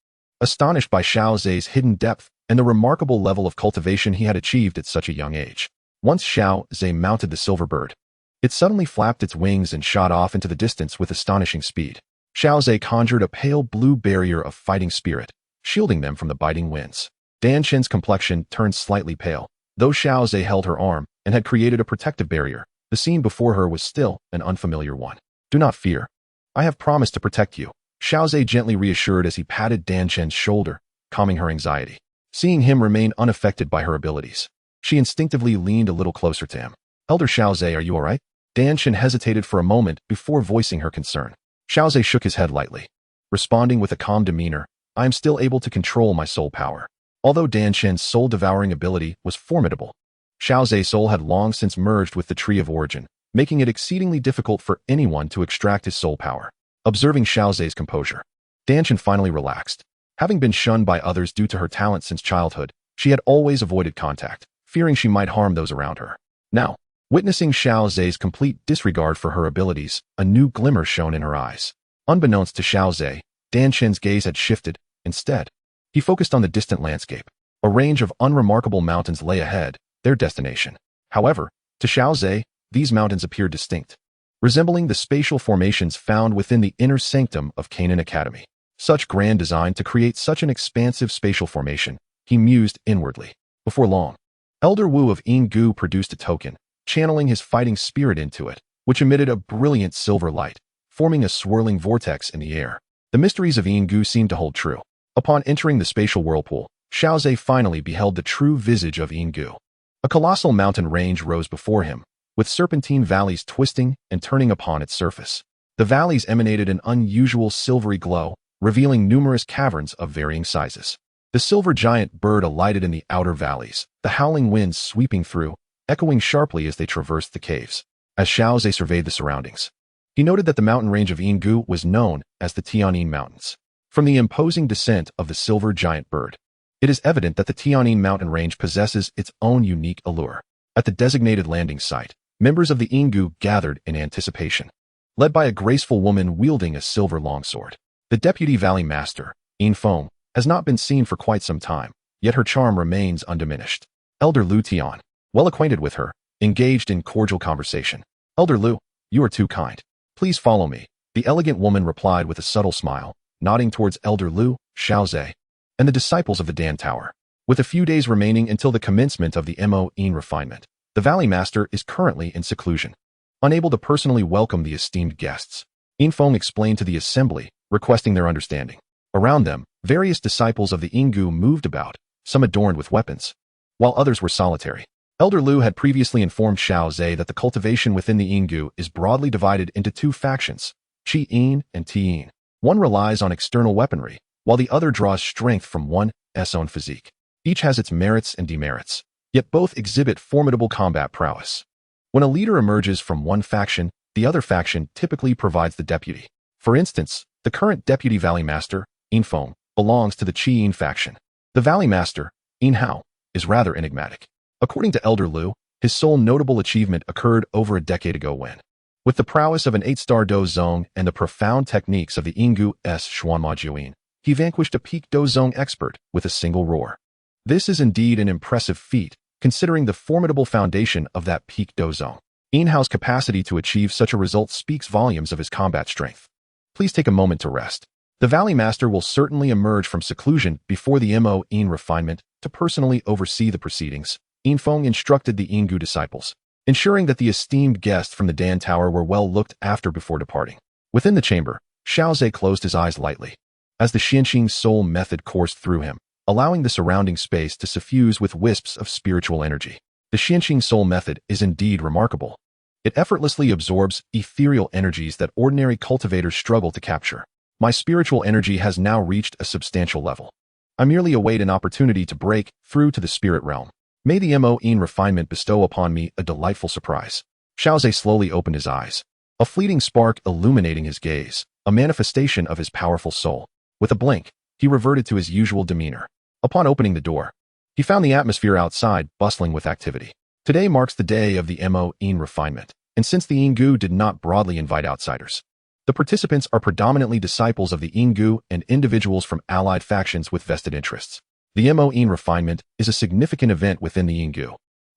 astonished by Xiao Ze's hidden depth and the remarkable level of cultivation he had achieved at such a young age. Once Xiao Ze mounted the silver bird, it suddenly flapped its wings and shot off into the distance with astonishing speed. Xiao Ze conjured a pale blue barrier of fighting spirit, shielding them from the biting winds. Dan Chen's complexion turned slightly pale. Though Xiao Ze held her arm and had created a protective barrier, the scene before her was still an unfamiliar one. Do not fear. I have promised to protect you, Xiao Ze gently reassured as he patted Dan Chen's shoulder, calming her anxiety. Seeing him remain unaffected by her abilities, she instinctively leaned a little closer to him. Elder Xiao Ze, are you all right? Dan Chen hesitated for a moment before voicing her concern. Xiao Ze shook his head lightly, responding with a calm demeanor. I am still able to control my soul power. Although Dan Chen's soul-devouring ability was formidable, Xiao Ze's soul had long since merged with the Tree of Origin, making it exceedingly difficult for anyone to extract his soul power. Observing Xiao Ze's composure, Dan Chen finally relaxed. Having been shunned by others due to her talent since childhood, she had always avoided contact, fearing she might harm those around her. Now, witnessing Xiao Ze's complete disregard for her abilities, a new glimmer shone in her eyes. Unbeknownst to Xiao Ze, Dan Chen's gaze had shifted. Instead, he focused on the distant landscape. A range of unremarkable mountains lay ahead, their destination. However, to Xiao Ze, these mountains appeared distinct, resembling the spatial formations found within the inner sanctum of Canaan Academy. Such grand design to create such an expansive spatial formation, he mused inwardly. Before long, Elder Wu of Yinggu produced a token, channeling his fighting spirit into it, which emitted a brilliant silver light, forming a swirling vortex in the air. The mysteries of Yinggu seemed to hold true. Upon entering the spatial whirlpool, Xiao Ze finally beheld the true visage of Yinggu. A colossal mountain range rose before him, with serpentine valleys twisting and turning upon its surface. The valleys emanated an unusual silvery glow, revealing numerous caverns of varying sizes. The silver giant bird alighted in the outer valleys, the howling winds sweeping through, echoing sharply as they traversed the caves. As Xiao Ze surveyed the surroundings, he noted that the mountain range of Yinggu was known as the Tianyin Mountains. From the imposing descent of the silver giant bird, it is evident that the Tianyin mountain range possesses its own unique allure. At the designated landing site, members of the Yinggu gathered in anticipation, led by a graceful woman wielding a silver longsword. The deputy valley master, Infiltration, has not been seen for quite some time, yet her charm remains undiminished. Elder Lu Tian, well acquainted with her, engaged in cordial conversation. Elder Lu, you are too kind. Please follow me, the elegant woman replied with a subtle smile, nodding towards Elder Lu, Xiao Ze, and the disciples of the Dan Tower. With a few days remaining until the commencement of the Moin refinement, the Valley Master is currently in seclusion, unable to personally welcome the esteemed guests. Infiltration explained to the assembly, requesting their understanding. Around them, various disciples of the Yinggu moved about, some adorned with weapons, while others were solitary. Elder Lu had previously informed Xiao Ze that the cultivation within the Yinggu is broadly divided into two factions, Qinglin and Tiyin. One relies on external weaponry, while the other draws strength from one's own physique. Each has its merits and demerits, yet both exhibit formidable combat prowess. When a leader emerges from one faction, the other faction typically provides the deputy. For instance, the current deputy Valley Master, Infiltration, belongs to the Qin faction. The Valley Master, Hao, is rather enigmatic. According to Elder Lu, his sole notable achievement occurred over a decade ago when, with the prowess of an 8-star Dou Zong and the profound techniques of the Yinggu's Xuanmajuin, he vanquished a peak Dou Zong expert with a single roar. This is indeed an impressive feat, considering the formidable foundation of that peak Dou Zong. Hao's capacity to achieve such a result speaks volumes of his combat strength. Please take a moment to rest. The Valley Master will certainly emerge from seclusion before the Moin refinement to personally oversee the proceedings. Infiltration instructed the Yinggu disciples, ensuring that the esteemed guests from the Dan Tower were well looked after before departing. Within the chamber, Xiao Ze closed his eyes lightly, as the Xianqing soul method coursed through him, allowing the surrounding space to suffuse with wisps of spiritual energy. The Xianqing soul method is indeed remarkable. It effortlessly absorbs ethereal energies that ordinary cultivators struggle to capture. My spiritual energy has now reached a substantial level. I merely await an opportunity to break through to the spirit realm. May the Moin refinement bestow upon me a delightful surprise. Xiao Ze slowly opened his eyes, a fleeting spark illuminating his gaze, a manifestation of his powerful soul. With a blink, he reverted to his usual demeanor. Upon opening the door, he found the atmosphere outside bustling with activity. Today marks the day of the Moin refinement, and since the Yinggu did not broadly invite outsiders, the participants are predominantly disciples of the Yinggu and individuals from allied factions with vested interests. The Mo'in refinement is a significant event within the Yingu,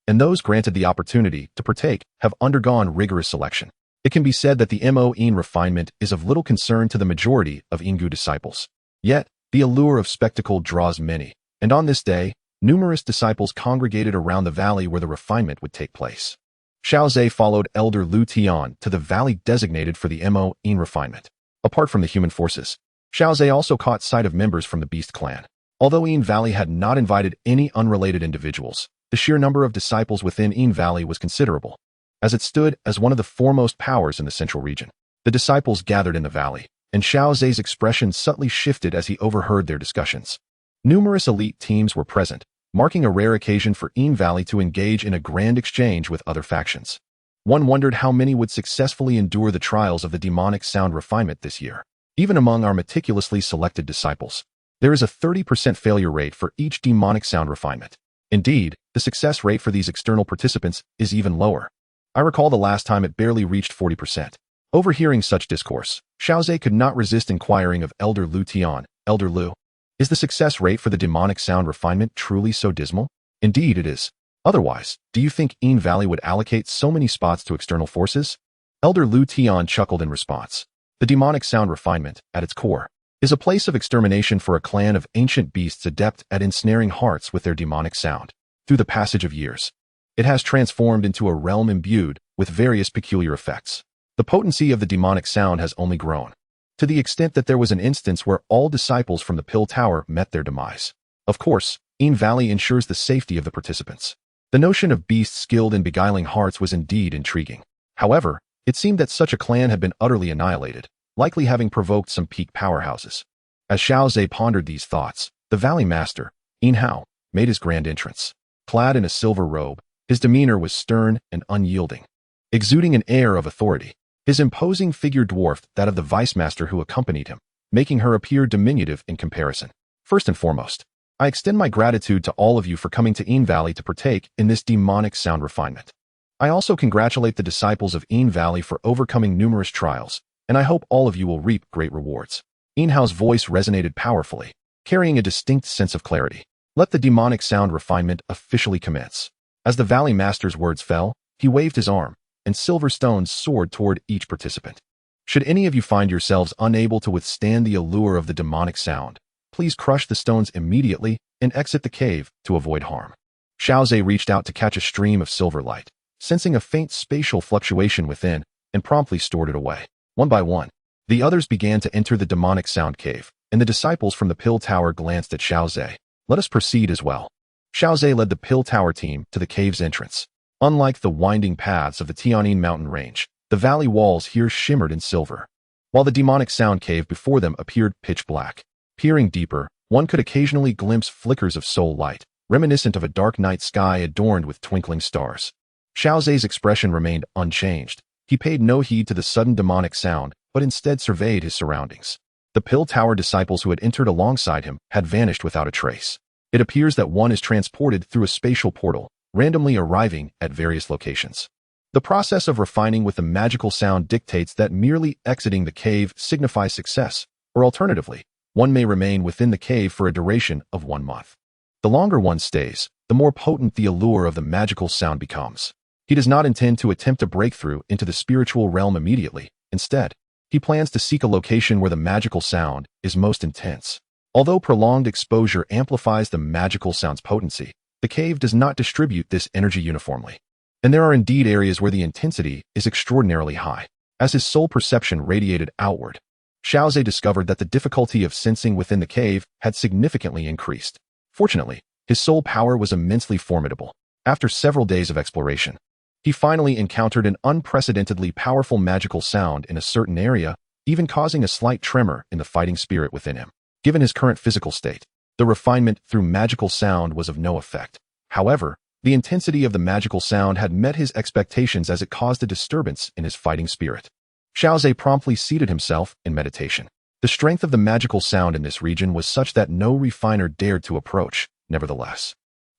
and those granted the opportunity to partake have undergone rigorous selection. It can be said that the Mo'in refinement is of little concern to the majority of Yingu disciples. Yet, the allure of spectacle draws many, and on this day, numerous disciples congregated around the valley where the refinement would take place. Xiao Ze followed Elder Lu Tian to the valley designated for the Mo'in refinement. Apart from the human forces, Xiao Ze also caught sight of members from the Beast Clan. Although Yin Valley had not invited any unrelated individuals, the sheer number of disciples within Yin Valley was considerable. As it stood as one of the foremost powers in the central region, the disciples gathered in the valley, and Xiao Ze's expression subtly shifted as he overheard their discussions. Numerous elite teams were present, marking a rare occasion for Yin Valley to engage in a grand exchange with other factions. One wondered how many would successfully endure the trials of the demonic sound refinement this year. Even among our meticulously selected disciples, there is a 30% failure rate for each demonic sound refinement. Indeed, the success rate for these external participants is even lower. I recall the last time it barely reached 40%. Overhearing such discourse, Xiao Ze could not resist inquiring of Elder Lu Tian. Elder Lu, is the success rate for the demonic sound refinement truly so dismal? Indeed it is. Otherwise, do you think Yin Valley would allocate so many spots to external forces? Elder Lu Tian chuckled in response. The demonic sound refinement, at its core, is a place of extermination for a clan of ancient beasts adept at ensnaring hearts with their demonic sound. Through the passage of years, it has transformed into a realm imbued with various peculiar effects. The potency of the demonic sound has only grown, to the extent that there was an instance where all disciples from the Pill Tower met their demise. Of course, Yin Valley ensures the safety of the participants. The notion of beasts skilled in beguiling hearts was indeed intriguing. However, it seemed that such a clan had been utterly annihilated, likely having provoked some peak powerhouses. As Xiao Ze pondered these thoughts, the Valley Master, Yin Hao, made his grand entrance. Clad in a silver robe, his demeanor was stern and unyielding, exuding an air of authority. His imposing figure dwarfed that of the Vice Master who accompanied him, making her appear diminutive in comparison. First and foremost, I extend my gratitude to all of you for coming to Yin Valley to partake in this demonic sound refinement. I also congratulate the disciples of Yin Valley for overcoming numerous trials, and I hope all of you will reap great rewards. Yin Hao's voice resonated powerfully, carrying a distinct sense of clarity. Let the demonic sound refinement officially commence. As the Valley Master's words fell, he waved his arm, and silver stones soared toward each participant. Should any of you find yourselves unable to withstand the allure of the demonic sound, please crush the stones immediately and exit the cave to avoid harm. Xiao Ze reached out to catch a stream of silver light, sensing a faint spatial fluctuation within, and promptly stored it away. One by one, the others began to enter the demonic sound cave, and the disciples from the Pill Tower glanced at Xiao Ze. Let us proceed as well. Xiao Ze led the Pill Tower team to the cave's entrance. Unlike the winding paths of the Tian'in mountain range, the valley walls here shimmered in silver, while the demonic sound cave before them appeared pitch black. Peering deeper, one could occasionally glimpse flickers of soul light, reminiscent of a dark night sky adorned with twinkling stars. Xiao Ze's expression remained unchanged. He paid no heed to the sudden demonic sound, but instead surveyed his surroundings. The Pill Tower disciples who had entered alongside him had vanished without a trace. It appears that one is transported through a spatial portal, randomly arriving at various locations. The process of refining with the magical sound dictates that merely exiting the cave signifies success, or alternatively, one may remain within the cave for a duration of 1 month. The longer one stays, the more potent the allure of the magical sound becomes. He does not intend to attempt a breakthrough into the spiritual realm immediately. Instead, he plans to seek a location where the magical sound is most intense. Although prolonged exposure amplifies the magical sound's potency, the cave does not distribute this energy uniformly. And there are indeed areas where the intensity is extraordinarily high. As his soul perception radiated outward, Xiao Ze discovered that the difficulty of sensing within the cave had significantly increased. Fortunately, his soul power was immensely formidable. After several days of exploration, he finally encountered an unprecedentedly powerful magical sound in a certain area, even causing a slight tremor in the fighting spirit within him. Given his current physical state, the refinement through magical sound was of no effect. However, the intensity of the magical sound had met his expectations as it caused a disturbance in his fighting spirit. Xiao Ze promptly seated himself in meditation. The strength of the magical sound in this region was such that no refiner dared to approach. Nevertheless,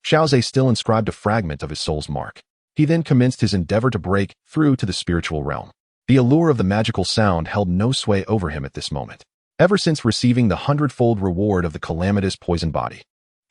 Xiao Ze still inscribed a fragment of his soul's mark. He then commenced his endeavor to break through to the spiritual realm. The allure of the magical sound held no sway over him at this moment. Ever since receiving the 100-fold reward of the calamitous poison body,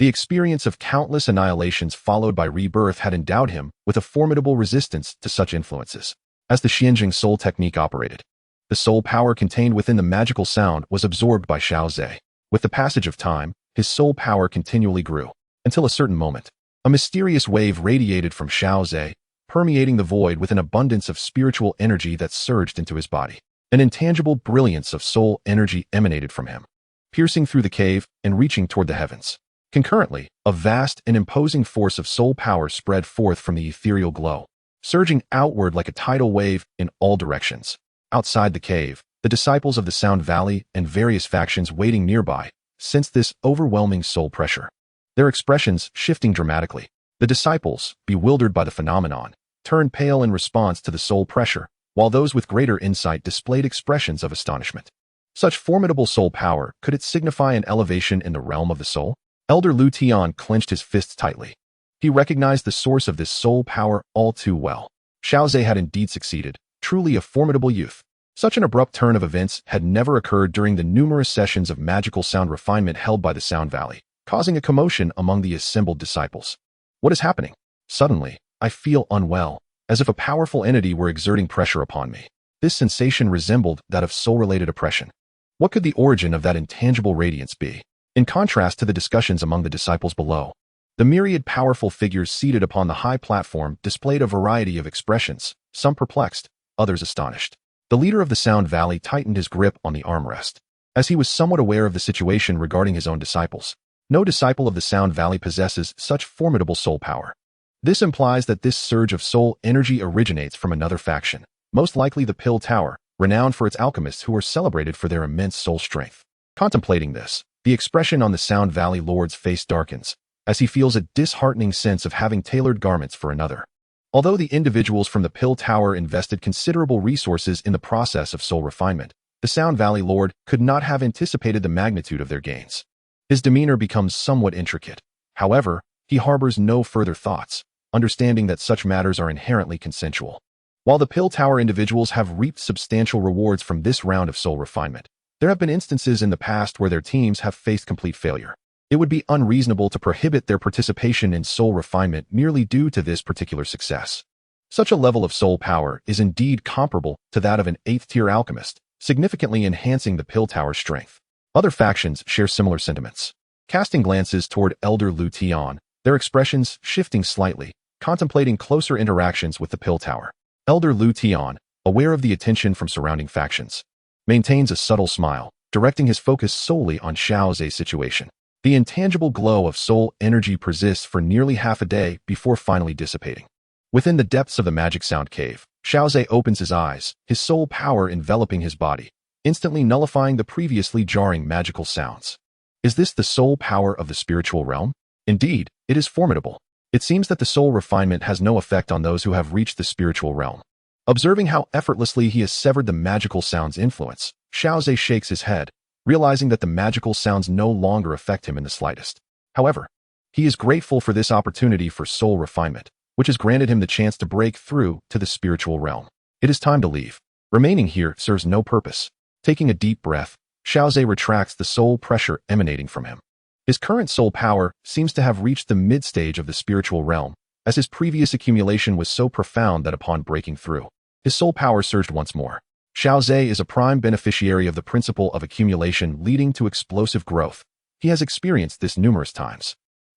The experience of countless annihilations followed by rebirth had endowed him with a formidable resistance to such influences. As the Xianjing soul technique operated, the soul power contained within the magical sound was absorbed by Xiao Ze. With the passage of time, his soul power continually grew, until a certain moment, a mysterious wave radiated from Xiao Ze, permeating the void with an abundance of spiritual energy that surged into his body. An intangible brilliance of soul energy emanated from him, piercing through the cave and reaching toward the heavens. Concurrently, a vast and imposing force of soul power spread forth from the ethereal glow, surging outward like a tidal wave in all directions. Outside the cave, the disciples of the Sound Valley and various factions waiting nearby sensed this overwhelming soul pressure, their expressions shifting dramatically. The disciples, bewildered by the phenomenon, turned pale in response to the soul pressure, while those with greater insight displayed expressions of astonishment. Such formidable soul power, could it signify an elevation in the realm of the soul? Elder Lu Tian clenched his fists tightly. He recognized the source of this soul power all too well. Xiao Ze had indeed succeeded, truly a formidable youth. Such an abrupt turn of events had never occurred during the numerous sessions of magical sound refinement held by the Sound Valley, causing a commotion among the assembled disciples. What is happening? Suddenly, I feel unwell, as if a powerful entity were exerting pressure upon me. This sensation resembled that of soul-related oppression. What could the origin of that intangible radiance be? In contrast to the discussions among the disciples below, the myriad powerful figures seated upon the high platform displayed a variety of expressions, some perplexed, others astonished. The leader of the Sound Valley tightened his grip on the armrest, as he was somewhat aware of the situation regarding his own disciples. No disciple of the Sound Valley possesses such formidable soul power. This implies that this surge of soul energy originates from another faction, most likely the Pill Tower, renowned for its alchemists who are celebrated for their immense soul strength. Contemplating this, the expression on the Sound Valley Lord's face darkens, as he feels a disheartening sense of having tailored garments for another. Although the individuals from the Pill Tower invested considerable resources in the process of soul refinement, the Sound Valley Lord could not have anticipated the magnitude of their gains. His demeanor becomes somewhat intricate. However, he harbors no further thoughts, understanding that such matters are inherently consensual. While the Pill Tower individuals have reaped substantial rewards from this round of soul refinement, there have been instances in the past where their teams have faced complete failure. It would be unreasonable to prohibit their participation in soul refinement merely due to this particular success. Such a level of soul power is indeed comparable to that of an 8th-tier alchemist, significantly enhancing the Pill Tower's strength. Other factions share similar sentiments. Casting glances toward Elder Lu Tian, their expressions shifting slightly, contemplating closer interactions with the Pill Tower. Elder Lu Tian, aware of the attention from surrounding factions, maintains a subtle smile, directing his focus solely on Xiao Ze's situation. The intangible glow of soul energy persists for nearly half a day before finally dissipating. Within the depths of the magic sound cave, Xiao Ze opens his eyes, his soul power enveloping his body, instantly nullifying the previously jarring magical sounds. Is this the soul power of the spiritual realm? Indeed, it is formidable. It seems that the soul refinement has no effect on those who have reached the spiritual realm. Observing how effortlessly he has severed the magical sound's influence, Xiao Ze shakes his head, realizing that the magical sounds no longer affect him in the slightest. However, he is grateful for this opportunity for soul refinement, which has granted him the chance to break through to the spiritual realm. It is time to leave. Remaining here serves no purpose. Taking a deep breath, Xiao Ze retracts the soul pressure emanating from him. His current soul power seems to have reached the mid-stage of the spiritual realm, as his previous accumulation was so profound that upon breaking through, his soul power surged once more. Xiao Ze is a prime beneficiary of the principle of accumulation leading to explosive growth. He has experienced this numerous times,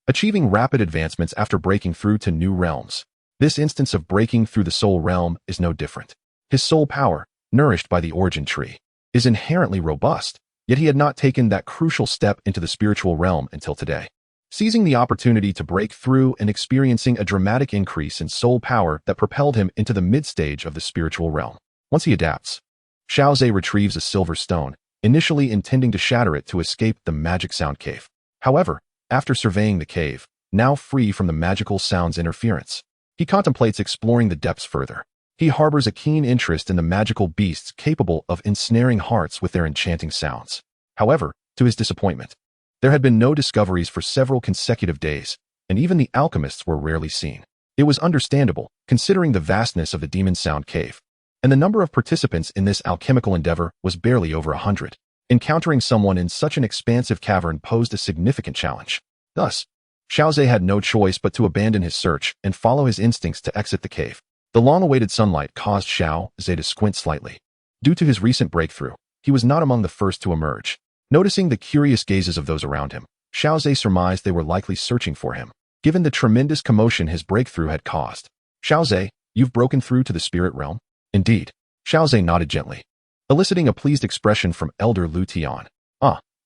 achieving rapid advancements after breaking through to new realms. This instance of breaking through the soul realm is no different. His soul power, nourished by the origin tree, is inherently robust, yet he had not taken that crucial step into the spiritual realm until today. Seizing the opportunity to break through and experiencing a dramatic increase in soul power that propelled him into the mid-stage of the spiritual realm. Once he adapts, Xiao Ze retrieves a silver stone, initially intending to shatter it to escape the magic sound cave. However, after surveying the cave, now free from the magical sound's interference, he contemplates exploring the depths further. He harbors a keen interest in the magical beasts capable of ensnaring hearts with their enchanting sounds. However, to his disappointment, there had been no discoveries for several consecutive days, and even the alchemists were rarely seen. It was understandable, considering the vastness of the Demon Sound Cave, and the number of participants in this alchemical endeavor was barely over 100. Encountering someone in such an expansive cavern posed a significant challenge. Thus, Xiao Ze had no choice but to abandon his search and follow his instincts to exit the cave. The long-awaited sunlight caused Xiao Ze to squint slightly. Due to his recent breakthrough, he was not among the first to emerge. Noticing the curious gazes of those around him, Xiao Ze surmised they were likely searching for him, given the tremendous commotion his breakthrough had caused. Xiao Ze, you've broken through to the spirit realm? Indeed. Xiao Ze nodded gently, eliciting a pleased expression from Elder Lu Tian.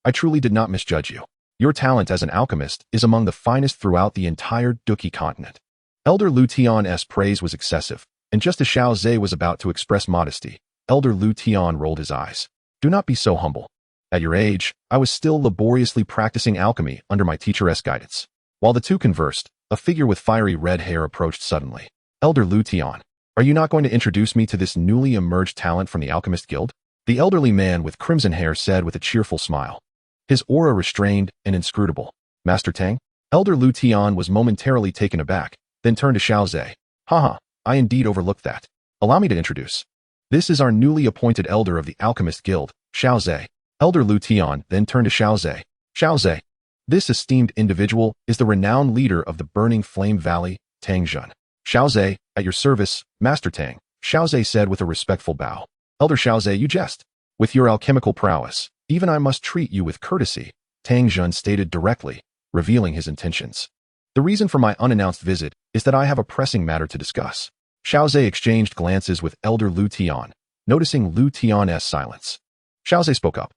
I truly did not misjudge you. Your talent as an alchemist is among the finest throughout the entire Dou Qi Continent. Elder Lu Tian's praise was excessive, and just as Xiao Ze was about to express modesty, Elder Lu Tian rolled his eyes. Do not be so humble. At your age, I was still laboriously practicing alchemy under my teacher's guidance. While the two conversed, a figure with fiery red hair approached suddenly. Elder Lu Tian, are you not going to introduce me to this newly emerged talent from the Alchemist Guild? The elderly man with crimson hair said with a cheerful smile. His aura restrained and inscrutable. Master Tang? Elder Lu Tian was momentarily taken aback, then turned to Xiao Ze. Haha, I indeed overlooked that. Allow me to introduce. This is our newly appointed elder of the Alchemist Guild, Xiao Ze. Elder Lu Tian then turned to Xiao Ze. Xiao Ze. This esteemed individual is the renowned leader of the Burning Flame Valley, Tang Jun. Xiao Ze, at your service, Master Tang, Xiao Ze said with a respectful bow. Elder Xiao Ze, you jest. With your alchemical prowess, even I must treat you with courtesy, Tang Jun stated directly, revealing his intentions. The reason for my unannounced visit is that I have a pressing matter to discuss. Xiao Ze exchanged glances with Elder Lu Tian, noticing Lu Tian's silence. Xiao Ze spoke up.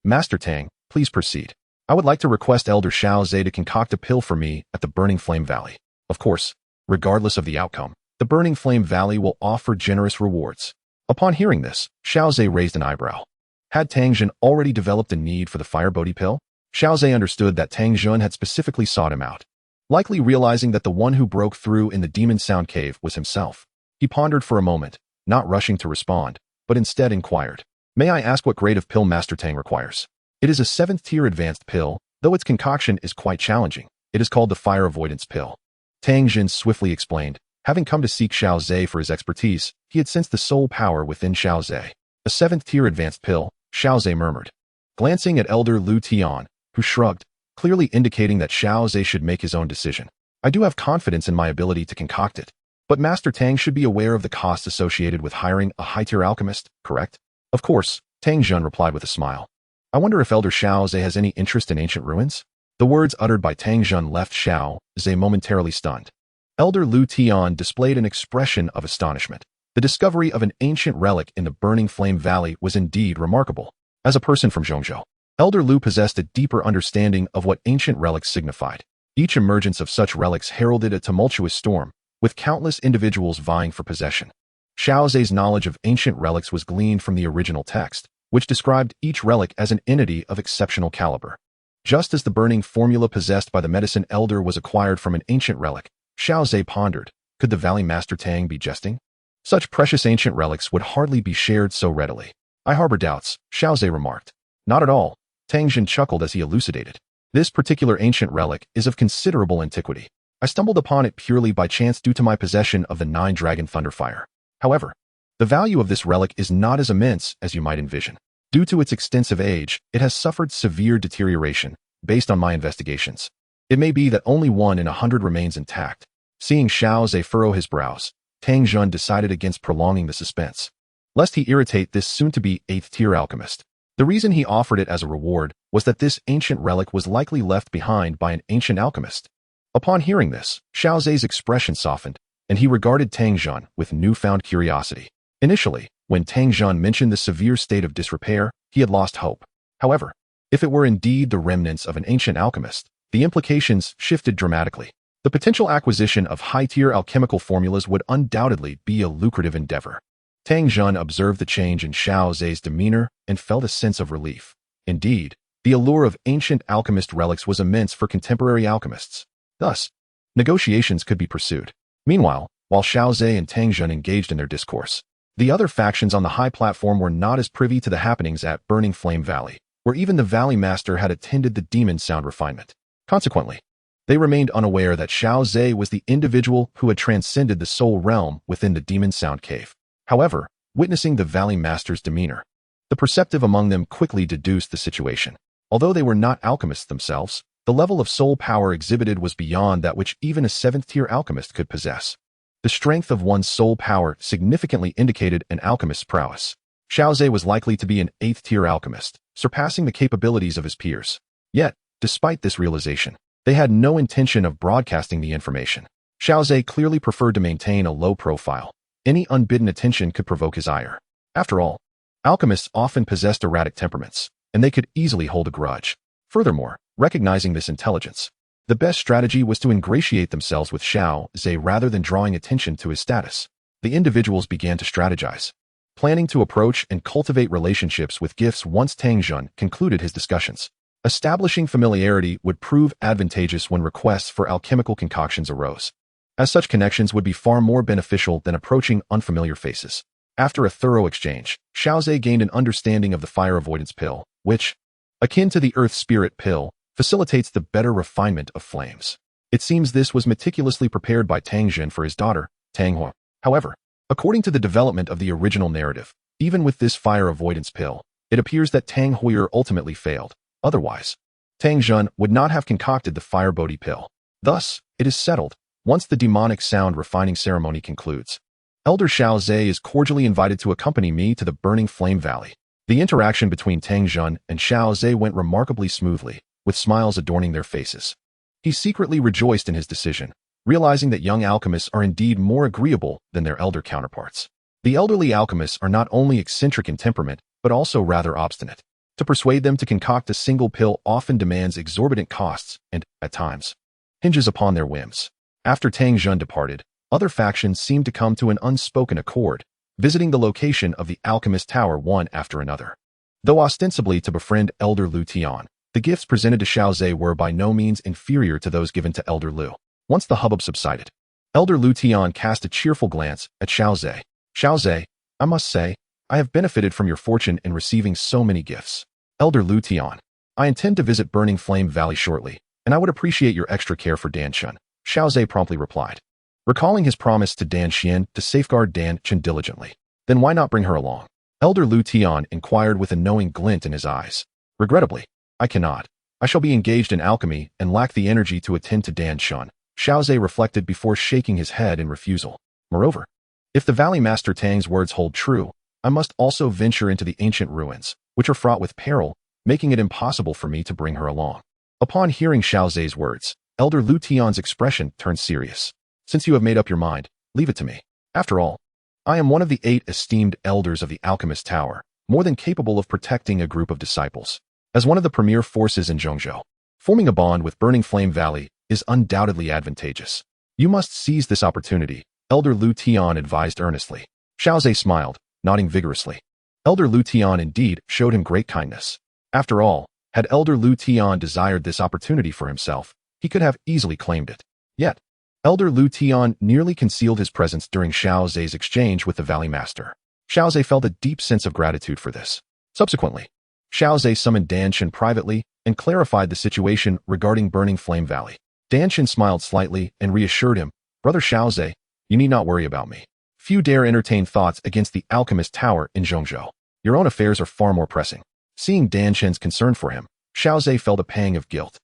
Master Tang, please proceed. I would like to request Elder Xiao Ze to concoct a pill for me at the Burning Flame Valley. Of course, regardless of the outcome, the Burning Flame Valley will offer generous rewards. Upon hearing this, Xiao Ze raised an eyebrow. Had Tang Jun already developed a need for the Fire Bodhi pill? Xiao Ze understood that Tang Jun had specifically sought him out, likely realizing that the one who broke through in the Demon Sound Cave was himself. He pondered for a moment, not rushing to respond, but instead inquired, May I ask what grade of pill Master Tang requires? It is a 7th-tier advanced pill, though its concoction is quite challenging. It is called the Fire Avoidance Pill. Tang Jun swiftly explained. Having come to seek Xiao Ze for his expertise, he had sensed the soul power within Xiao Ze. A 7th-tier advanced pill, Xiao Ze murmured, glancing at Elder Lu Tian, who shrugged, clearly indicating that Xiao Ze should make his own decision. I do have confidence in my ability to concoct it, but Master Tang should be aware of the costs associated with hiring a high-tier alchemist, correct? Of course, Tang Jun replied with a smile. I wonder if Elder Xiao Ze has any interest in ancient ruins? The words uttered by Tang Jun left Xiao Ze momentarily stunned. Elder Lu Tian displayed an expression of astonishment. The discovery of an ancient relic in the Burning Flame Valley was indeed remarkable. As a person from Zhongzhou, Elder Lu possessed a deeper understanding of what ancient relics signified. Each emergence of such relics heralded a tumultuous storm, with countless individuals vying for possession. Xiao Ze's knowledge of ancient relics was gleaned from the original text, which described each relic as an entity of exceptional caliber. Just as the burning formula possessed by the medicine elder was acquired from an ancient relic, Xiao Ze pondered, could the Valley Master Tang be jesting? Such precious ancient relics would hardly be shared so readily. I harbor doubts, Xiao Ze remarked. Not at all, Tang Jun chuckled as he elucidated. This particular ancient relic is of considerable antiquity. I stumbled upon it purely by chance due to my possession of the 9-Dragon Thunderfire. However, the value of this relic is not as immense as you might envision. Due to its extensive age, it has suffered severe deterioration, based on my investigations. It may be that only 1 in 100 remains intact. Seeing Xiao Ze furrow his brows, Tang Jun decided against prolonging the suspense, lest he irritate this soon-to-be 8th-tier alchemist. The reason he offered it as a reward was that this ancient relic was likely left behind by an ancient alchemist. Upon hearing this, Xiao Ze's expression softened, and he regarded Tang Jun with newfound curiosity. Initially, when Tang Jun mentioned the severe state of disrepair, he had lost hope. However, if it were indeed the remnants of an ancient alchemist, the implications shifted dramatically. The potential acquisition of high-tier alchemical formulas would undoubtedly be a lucrative endeavor. Tang Jun observed the change in Xiao Ze's demeanor and felt a sense of relief. Indeed, the allure of ancient alchemist relics was immense for contemporary alchemists. Thus, negotiations could be pursued. Meanwhile, while Xiao Ze and Tang Jun engaged in their discourse, the other factions on the high platform were not as privy to the happenings at Burning Flame Valley, where even the Valley Master had attended the Demon Sound refinement. Consequently, they remained unaware that Xiao Ze was the individual who had transcended the soul realm within the Demon Sound Cave. However, witnessing the Valley Master's demeanor, the perceptive among them quickly deduced the situation. Although they were not alchemists themselves, The level of soul power exhibited was beyond that which even a 7th-tier alchemist could possess. The strength of one's soul power significantly indicated an alchemist's prowess. Xiao Ze was likely to be an 8th-tier alchemist, surpassing the capabilities of his peers. Yet, despite this realization, they had no intention of broadcasting the information. Xiao Ze clearly preferred to maintain a low profile. Any unbidden attention could provoke his ire. After all, alchemists often possessed erratic temperaments, and they could easily hold a grudge. Furthermore, recognizing this intelligence, the best strategy was to ingratiate themselves with Xiao Ze rather than drawing attention to his status. The individuals began to strategize, planning to approach and cultivate relationships with gifts once Tang Xun concluded his discussions. Establishing familiarity would prove advantageous when requests for alchemical concoctions arose, as such connections would be far more beneficial than approaching unfamiliar faces. After a thorough exchange, Xiao Ze gained an understanding of the fire avoidance pill, which, akin to the earth spirit pill, facilitates the better refinement of flames. It seems this was meticulously prepared by Tang Xun for his daughter, Tang Hua. However, according to the development of the original narrative, even with this fire avoidance pill, it appears that Tang Hua ultimately failed. Otherwise, Tang Xun would not have concocted the fire Bodhi pill. Thus, it is settled. Once the demonic sound refining ceremony concludes, Elder Xiao Ze is cordially invited to accompany me to the Burning Flame Valley. The interaction between Tang Xun and Xiao Ze went remarkably smoothly, with smiles adorning their faces. He secretly rejoiced in his decision, realizing that young alchemists are indeed more agreeable than their elder counterparts. The elderly alchemists are not only eccentric in temperament, but also rather obstinate. To persuade them to concoct a single pill often demands exorbitant costs and, at times, hinges upon their whims. After Tang Xun departed, other factions seemed to come to an unspoken accord, visiting the location of the Alchemist Tower one after another. Though ostensibly to befriend Elder Lu Tian, the gifts presented to Xiao Ze were by no means inferior to those given to Elder Lu. Once the hubbub subsided, Elder Lu Tian cast a cheerful glance at Xiao Ze. Xiao Ze, I must say, I have benefited from your fortune in receiving so many gifts. Elder Lu Tian, I intend to visit Burning Flame Valley shortly, and I would appreciate your extra care for Dan Chun. Xiao Ze promptly replied, recalling his promise to Dan Xian to safeguard Dan Chun diligently. Then why not bring her along? Elder Lu Tian inquired with a knowing glint in his eyes. Regrettably, I cannot. I shall be engaged in alchemy and lack the energy to attend to Dan Chun. Xiao Ze reflected before shaking his head in refusal. Moreover, if the Valley Master Tang's words hold true, I must also venture into the ancient ruins, which are fraught with peril, making it impossible for me to bring her along. Upon hearing Xiao Ze's words, Elder Lu Tian's expression turned serious. Since you have made up your mind, leave it to me. After all, I am one of the 8 esteemed elders of the Alchemist Tower, more than capable of protecting a group of disciples. As one of the premier forces in Zhongzhou, forming a bond with Burning Flame Valley is undoubtedly advantageous. You must seize this opportunity, Elder Lu Tian advised earnestly. Xiao Ze smiled, nodding vigorously. Elder Lu Tian indeed showed him great kindness. After all, had Elder Lu Tian desired this opportunity for himself, he could have easily claimed it. Yet, Elder Lu Tian nearly concealed his presence during Xiao Ze's exchange with the Valley Master. Xiao Ze felt a deep sense of gratitude for this. Subsequently, Xiao Ze summoned Dan Chen privately and clarified the situation regarding Burning Flame Valley. Dan Chen smiled slightly and reassured him, Brother Xiao Ze, you need not worry about me. Few dare entertain thoughts against the Alchemist Tower in Zhongzhou. Your own affairs are far more pressing. Seeing Dan Chen's concern for him, Xiao Ze felt a pang of guilt.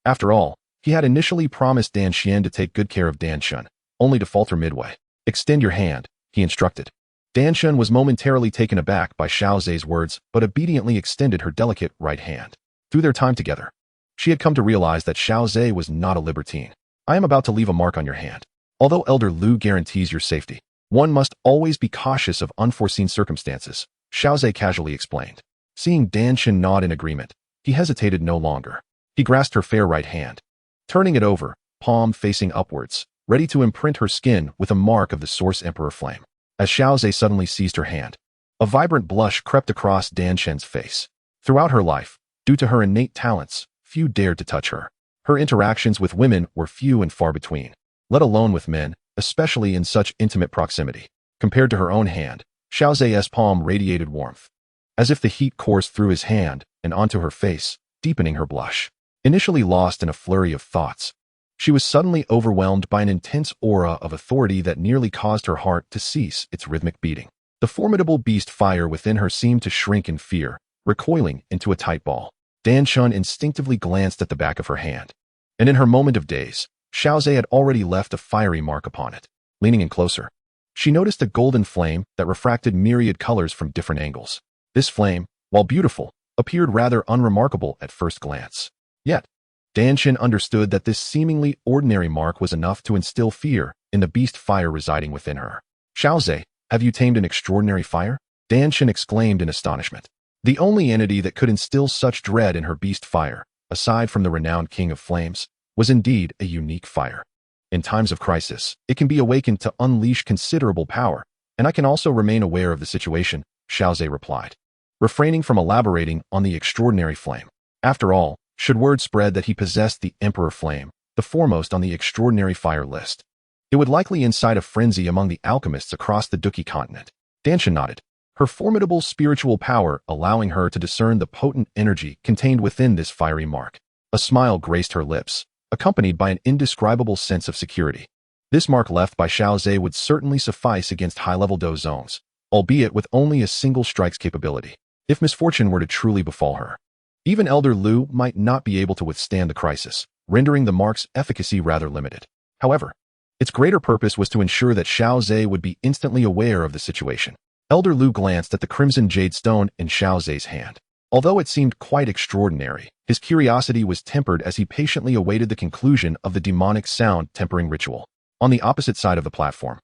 After all, he had initially promised Dan Xian to take good care of Dan Chun, only to falter midway. Extend your hand, he instructed. Dan Chun was momentarily taken aback by Xiao Ze's words, but obediently extended her delicate right hand. Through their time together, she had come to realize that Xiao Ze was not a libertine. I am about to leave a mark on your hand. Although Elder Lu guarantees your safety, one must always be cautious of unforeseen circumstances, Xiao Ze casually explained. Seeing Dan Chen nod in agreement, he hesitated no longer. He grasped her fair right hand, turning it over, palm facing upwards, ready to imprint her skin with a mark of the Source Emperor flame. As Xiao Ze suddenly seized her hand, a vibrant blush crept across Dan Chen's face. Throughout her life, due to her innate talents, few dared to touch her. Her interactions with women were few and far between, let alone with men, especially in such intimate proximity. Compared to her own hand, Xiao Ze's palm radiated warmth, as if the heat coursed through his hand and onto her face, deepening her blush. Initially lost in a flurry of thoughts, she was suddenly overwhelmed by an intense aura of authority that nearly caused her heart to cease its rhythmic beating. The formidable beast fire within her seemed to shrink in fear, recoiling into a tight ball. Dan Chun instinctively glanced at the back of her hand. and in her moment of daze, Xiao Ze had already left a fiery mark upon it. Leaning in closer, she noticed a golden flame that refracted myriad colors from different angles. This flame, while beautiful, appeared rather unremarkable at first glance. Yet, Danshin understood that this seemingly ordinary mark was enough to instill fear in the beast fire residing within her. Xiao Ze, have you tamed an extraordinary fire? Danshin exclaimed in astonishment. The only entity that could instill such dread in her beast fire, aside from the renowned King of Flames, was indeed a unique fire. In times of crisis, it can be awakened to unleash considerable power, and I can also remain aware of the situation, Xiao Ze replied, refraining from elaborating on the extraordinary flame. After all, should word spread that he possessed the Emperor Flame, the foremost on the extraordinary fire list, it would likely incite a frenzy among the alchemists across the Dou Qi Continent. Danshin nodded, her formidable spiritual power allowing her to discern the potent energy contained within this fiery mark. A smile graced her lips, accompanied by an indescribable sense of security. This mark left by Xiao Ze would certainly suffice against high-level Dou zones, albeit with only a single strike's capability. If misfortune were to truly befall her, even Elder Lu might not be able to withstand the crisis, rendering the mark's efficacy rather limited. However, its greater purpose was to ensure that Xiao Ze would be instantly aware of the situation. Elder Lu glanced at the crimson jade stone in Xiao Ze's hand. Although it seemed quite extraordinary, his curiosity was tempered as he patiently awaited the conclusion of the demonic sound tempering ritual. On the opposite side of the platform,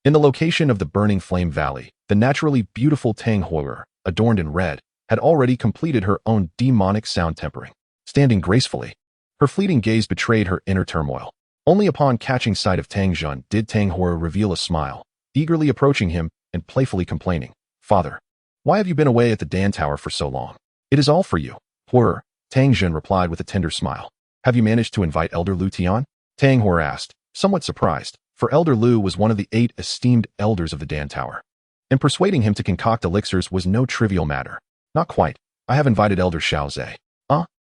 in the location of the burning flame valley, the naturally beautiful Tenfold, adorned in red, had already completed her own demonic sound tempering. Standing gracefully, her fleeting gaze betrayed her inner turmoil. Only upon catching sight of Tenfold did Tenfold reveal a smile, eagerly approaching him and playfully complaining, "Father, why have you been away at the Dan Tower for so long? It is all for you." "Horror," Tenfold replied with a tender smile. "Have you managed to invite Elder Lu Tian?" Tenfold asked, somewhat surprised, for Elder Lu was one of the 8 esteemed elders of the Dan Tower, and persuading him to concoct elixirs was no trivial matter. "Not quite. I have invited Elder Xiao Ze."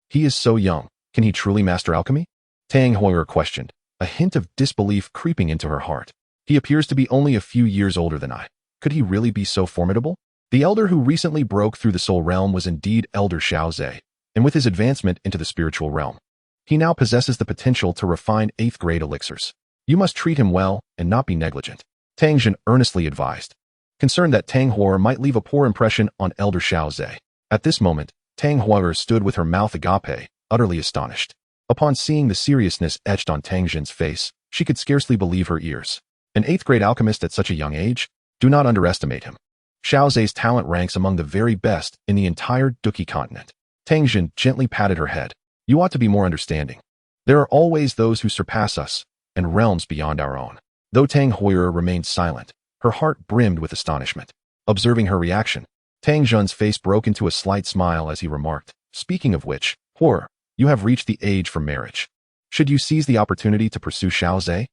He is so young. Can he truly master alchemy?" Tenfold questioned, a hint of disbelief creeping into her heart. "He appears to be only a few years older than I. Could he really be so formidable?" The elder who recently broke through the soul realm was indeed Elder Xiao Ze, and with his advancement into the spiritual realm, he now possesses the potential to refine 8th grade elixirs. "You must treat him well and not be negligent," Tenfold earnestly advised, concerned that Tenfold might leave a poor impression on Elder Xiao Ze. At this moment, Tenfold stood with her mouth agape, utterly astonished. Upon seeing the seriousness etched on Tenfold's face, she could scarcely believe her ears. An 8th grade alchemist at such a young age? Do not underestimate him. Xiao Ze's talent ranks among the very best in the entire Dou Qi Continent. Tenfold gently patted her head. "You ought to be more understanding. There are always those who surpass us, and realms beyond our own." Though Tenfold remained silent, her heart brimmed with astonishment. Observing her reaction, Tenfold's face broke into a slight smile as he remarked, "Speaking of which, Horror, you have reached the age for marriage. Should you seize the opportunity to pursue Xiao Ze?"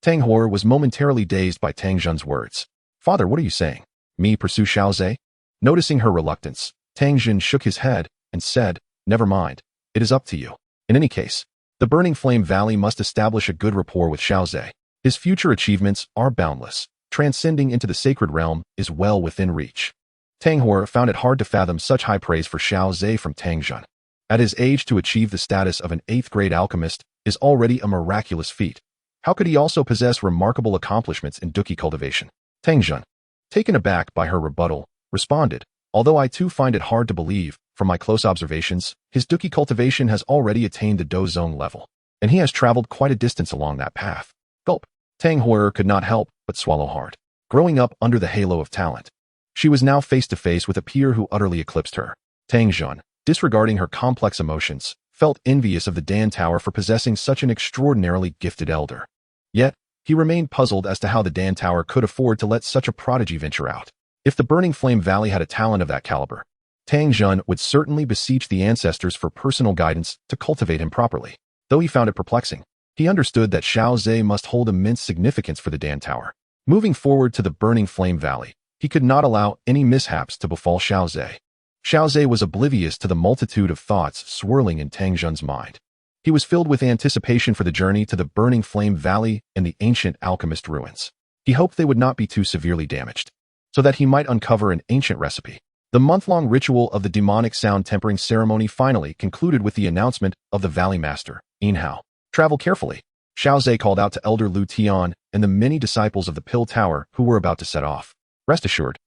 Tenfold was momentarily dazed by Tenfold's words. "Father, what are you saying? Me pursue Xiao Ze?" Noticing her reluctance, Tenfold shook his head and said, "Never mind. It is up to you. In any case, the Burning Flame Valley must establish a good rapport with Xiao Ze. His future achievements are boundless. Transcending into the sacred realm is well within reach." Tenfold found it hard to fathom such high praise for Xiao Ze from Tenfold. At his age, to achieve the status of an 8th grade alchemist is already a miraculous feat. How could he also possess remarkable accomplishments in Dou Qi cultivation? Tenfold, taken aback by her rebuttal, responded, "Although I too find it hard to believe, from my close observations, his Dou Qi cultivation has already attained the Dou zone level, and he has traveled quite a distance along that path." Gulp. Tenfold could not help but swallow hard. Growing up under the halo of talent, she was now face to face with a peer who utterly eclipsed her. Tenfold, disregarding her complex emotions, felt envious of the Dan Tower for possessing such an extraordinarily gifted elder. Yet, he remained puzzled as to how the Dan Tower could afford to let such a prodigy venture out. If the Burning Flame Valley had a talent of that caliber, Tenfold would certainly beseech the ancestors for personal guidance to cultivate him properly. Though he found it perplexing, he understood that Xiao Ze must hold immense significance for the Dan Tower. Moving forward to the Burning Flame Valley, he could not allow any mishaps to befall Xiao Ze. Xiao Ze was oblivious to the multitude of thoughts swirling in Tenfold's mind. He was filled with anticipation for the journey to the Burning Flame Valley and the ancient alchemist ruins. He hoped they would not be too severely damaged, so that he might uncover an ancient recipe. The month-long ritual of the demonic sound tempering ceremony finally concluded with the announcement of the Valley Master, Inhao. Travel carefully. Xiao Ze called out to Elder Lu Tian and the many disciples of the Pill Tower who were about to set off. Rest assured,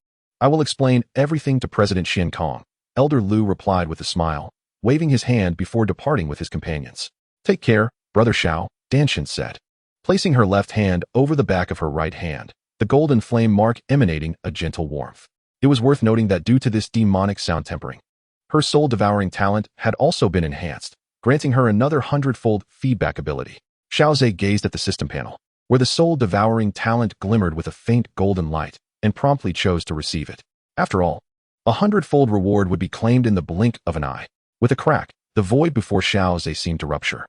I will explain everything to President Xiankong, Elder Lu replied with a smile, waving his hand before departing with his companions. Take care, Brother Xiao, Danshin said, placing her left hand over the back of her right hand, the golden flame mark emanating a gentle warmth. It was worth noting that due to this demonic sound tempering, her soul-devouring talent had also been enhanced, granting her another 100-fold feedback ability. Xiao Ze gazed at the system panel, where the soul-devouring talent glimmered with a faint golden light, and promptly chose to receive it. After all, a 100-fold reward would be claimed in the blink of an eye. With a crack, the void before Xiao Ze seemed to rupture,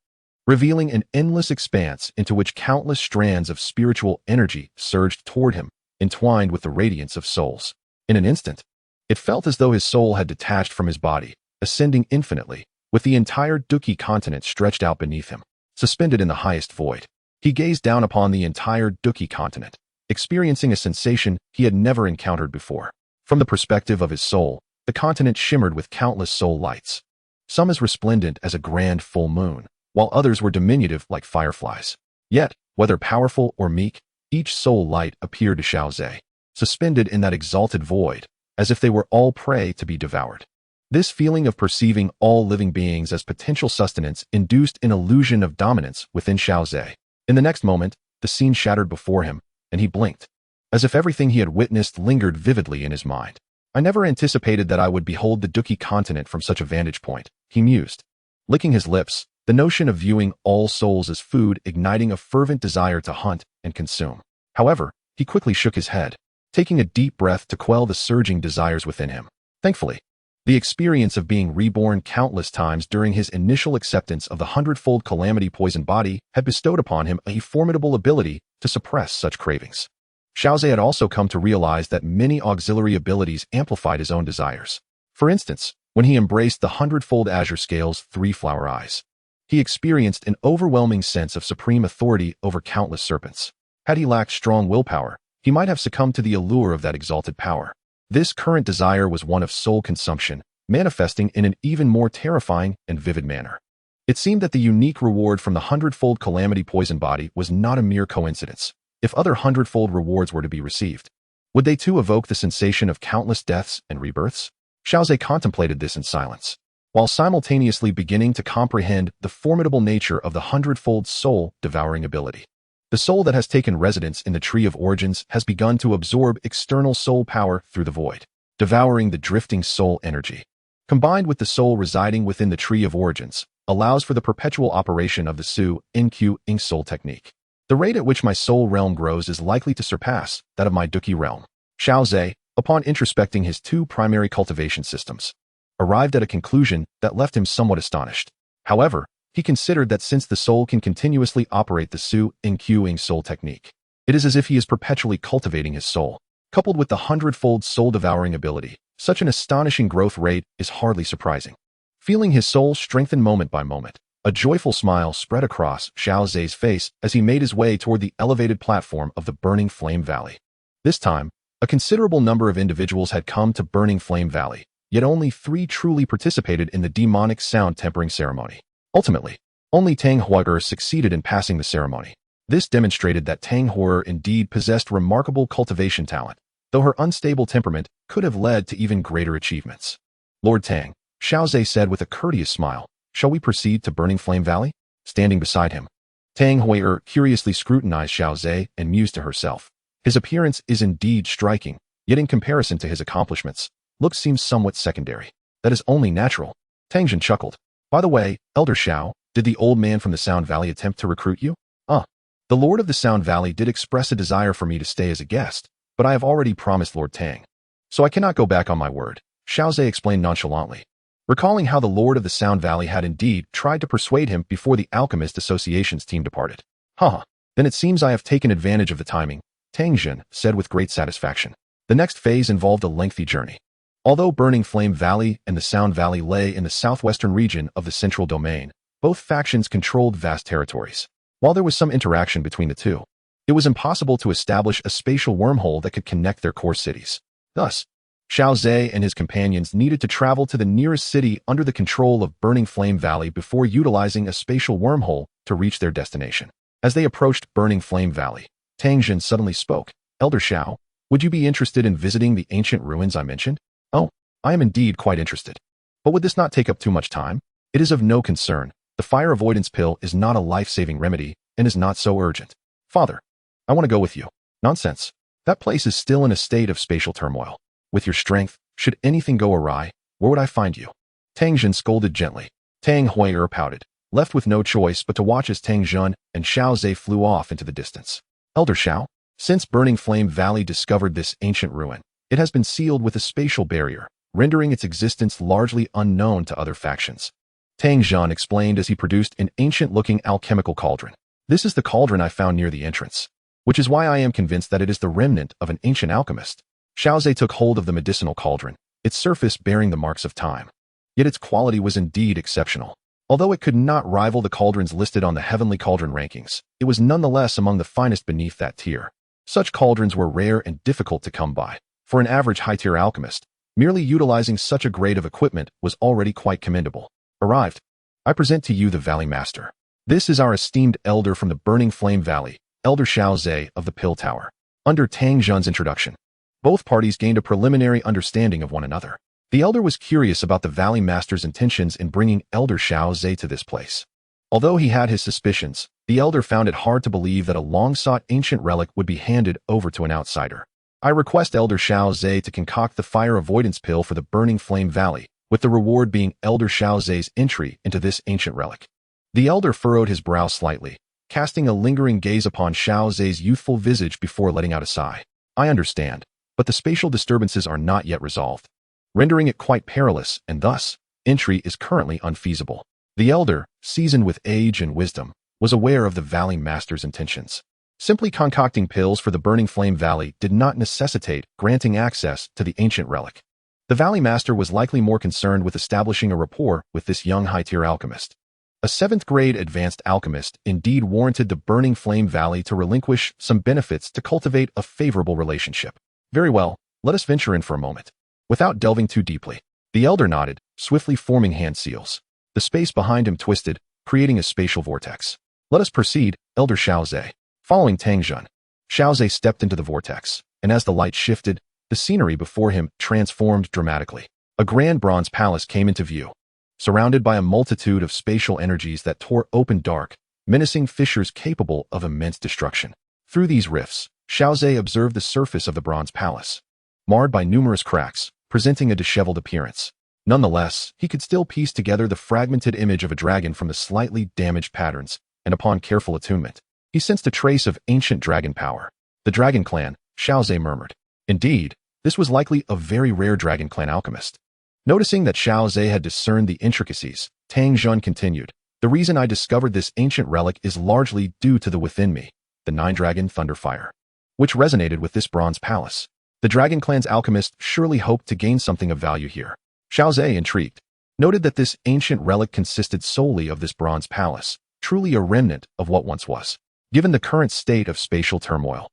revealing an endless expanse into which countless strands of spiritual energy surged toward him, entwined with the radiance of souls. In an instant, it felt as though his soul had detached from his body, ascending infinitely, with the entire Dou Qi Continent stretched out beneath him. Suspended in the highest void, he gazed down upon the entire Dou Qi Continent, experiencing a sensation he had never encountered before. From the perspective of his soul, the continent shimmered with countless soul lights, some as resplendent as a grand full moon, while others were diminutive like fireflies. Yet, whether powerful or meek, each soul light appeared to Xiao Ze, suspended in that exalted void, as if they were all prey to be devoured. This feeling of perceiving all living beings as potential sustenance induced an illusion of dominance within Xiao Ze. In the next moment, the scene shattered before him, and he blinked, as if everything he had witnessed lingered vividly in his mind. I never anticipated that I would behold the Dou Qi Continent from such a vantage point, he mused. Licking his lips, the notion of viewing all souls as food igniting a fervent desire to hunt and consume. However, he quickly shook his head, taking a deep breath to quell the surging desires within him. Thankfully, the experience of being reborn countless times during his initial acceptance of the 100-fold calamity poison body had bestowed upon him a formidable ability to suppress such cravings. Xiao Ze had also come to realize that many auxiliary abilities amplified his own desires. For instance, when he embraced the 100-fold azure scale's 3 flower eyes, he experienced an overwhelming sense of supreme authority over countless serpents. Had he lacked strong willpower, he might have succumbed to the allure of that exalted power. This current desire was one of soul consumption, manifesting in an even more terrifying and vivid manner. It seemed that the unique reward from the 100-fold calamity poison body was not a mere coincidence. If other 100-fold rewards were to be received, would they too evoke the sensation of countless deaths and rebirths? Xiao Ze contemplated this in silence, while simultaneously beginning to comprehend the formidable nature of the 100-fold soul-devouring ability. The soul that has taken residence in the Tree of Origins has begun to absorb external soul power through the void, devouring the drifting soul energy. Combined with the soul residing within the Tree of Origins, allows for the perpetual operation of the Qinglin soul technique. The rate at which my soul realm grows is likely to surpass that of my Dou Qi realm. Xiao Ze, upon introspecting his 2 primary cultivation systems, arrived at a conclusion that left him somewhat astonished. However, he considered that since the soul can continuously operate the Qinglin soul technique, it is as if he is perpetually cultivating his soul. Coupled with the 100-fold soul-devouring ability, such an astonishing growth rate is hardly surprising. Feeling his soul strengthen moment by moment, a joyful smile spread across Xiao Ze's face as he made his way toward the elevated platform of the Burning Flame Valley. This time, a considerable number of individuals had come to Burning Flame Valley, yet only 3 truly participated in the demonic sound tempering ceremony. Ultimately, only Tang Huager succeeded in passing the ceremony. This demonstrated that Tang Huager indeed possessed remarkable cultivation talent, though her unstable temperament could have led to even greater achievements. Lord Tang, Xiao Ze said with a courteous smile, shall we proceed to Burning Flame Valley? Standing beside him, Tang Huager curiously scrutinized Xiao Ze and mused to herself. His appearance is indeed striking, yet in comparison to his accomplishments, looks seems somewhat secondary. That is only natural. Tangjin chuckled. By the way, Elder Xiao, did the old man from the Sound Valley attempt to recruit you? The Lord of the Sound Valley did express a desire for me to stay as a guest, but I have already promised Lord Tang, so I cannot go back on my word, Xiao Ze explained nonchalantly, recalling how the Lord of the Sound Valley had indeed tried to persuade him before the Alchemist Association's team departed. Then it seems I have taken advantage of the timing, Tangjin said with great satisfaction. The next phase involved a lengthy journey. Although Burning Flame Valley and the Sound Valley lay in the southwestern region of the Central Domain, both factions controlled vast territories. While there was some interaction between the two, it was impossible to establish a spatial wormhole that could connect their core cities. Thus, Xiao Ze and his companions needed to travel to the nearest city under the control of Burning Flame Valley before utilizing a spatial wormhole to reach their destination. As they approached Burning Flame Valley, Tang Jin suddenly spoke. Elder Xiao, would you be interested in visiting the ancient ruins I mentioned? Oh, I am indeed quite interested. But would this not take up too much time? It is of no concern. The fire avoidance pill is not a life-saving remedy and is not so urgent. Father, I want to go with you. Nonsense. That place is still in a state of spatial turmoil. With your strength, should anything go awry, where would I find you? Tang Jin scolded gently. Tang Hui'er pouted, left with no choice but to watch as Tang Jun and Xiao Ze flew off into the distance. Elder Xiao, since Burning Flame Valley discovered this ancient ruin, it has been sealed with a spatial barrier, rendering its existence largely unknown to other factions. Tang Jun explained as he produced an ancient-looking alchemical cauldron. This is the cauldron I found near the entrance, which is why I am convinced that it is the remnant of an ancient alchemist. Xiao Ze took hold of the medicinal cauldron, its surface bearing the marks of time. Yet its quality was indeed exceptional. Although it could not rival the cauldrons listed on the Heavenly Cauldron rankings, it was nonetheless among the finest beneath that tier. Such cauldrons were rare and difficult to come by. For an average high-tier alchemist, merely utilizing such a grade of equipment was already quite commendable. Arrived. I present to you the Valley Master. This is our esteemed elder from the Burning Flame Valley, Elder Xiao Ze of the Pill Tower. Under Tang Jun's introduction, both parties gained a preliminary understanding of one another. The elder was curious about the Valley Master's intentions in bringing Elder Xiao Ze to this place. Although he had his suspicions, the elder found it hard to believe that a long-sought ancient relic would be handed over to an outsider. I request Elder Xiao Ze to concoct the fire avoidance pill for the Burning Flame Valley, with the reward being Elder Xiao Ze's entry into this ancient relic. The elder furrowed his brow slightly, casting a lingering gaze upon Xiao Ze's youthful visage before letting out a sigh. I understand, but the spatial disturbances are not yet resolved, rendering it quite perilous, and thus, entry is currently unfeasible. The elder, seasoned with age and wisdom, was aware of the Valley Master's intentions. Simply concocting pills for the Burning Flame Valley did not necessitate granting access to the ancient relic. The Valley Master was likely more concerned with establishing a rapport with this young high-tier alchemist. A 7th-grade advanced alchemist indeed warranted the Burning Flame Valley to relinquish some benefits to cultivate a favorable relationship. Very well, let us venture in for a moment. Without delving too deeply, the elder nodded, swiftly forming hand seals. The space behind him twisted, creating a spatial vortex. Let us proceed, Elder Xiao Ze. Following Tang Jun, Xiao Ze stepped into the vortex, and as the light shifted, the scenery before him transformed dramatically. A grand bronze palace came into view, surrounded by a multitude of spatial energies that tore open dark, menacing fissures capable of immense destruction. Through these rifts, Xiao Ze observed the surface of the bronze palace, marred by numerous cracks, presenting a disheveled appearance. Nonetheless, he could still piece together the fragmented image of a dragon from the slightly damaged patterns, and upon careful attunement, he sensed a trace of ancient dragon power. The Dragon Clan, Xiao Ze murmured. Indeed, this was likely a very rare Dragon Clan alchemist. Noticing that Xiao Ze had discerned the intricacies, Tang Jun continued, the reason I discovered this ancient relic is largely due to the within me, the 9-dragon Thunderfire, which resonated with this bronze palace. The Dragon Clan's alchemist surely hoped to gain something of value here. Xiao Ze, intrigued, noted that this ancient relic consisted solely of this bronze palace, truly a remnant of what once was. Given the current state of spatial turmoil,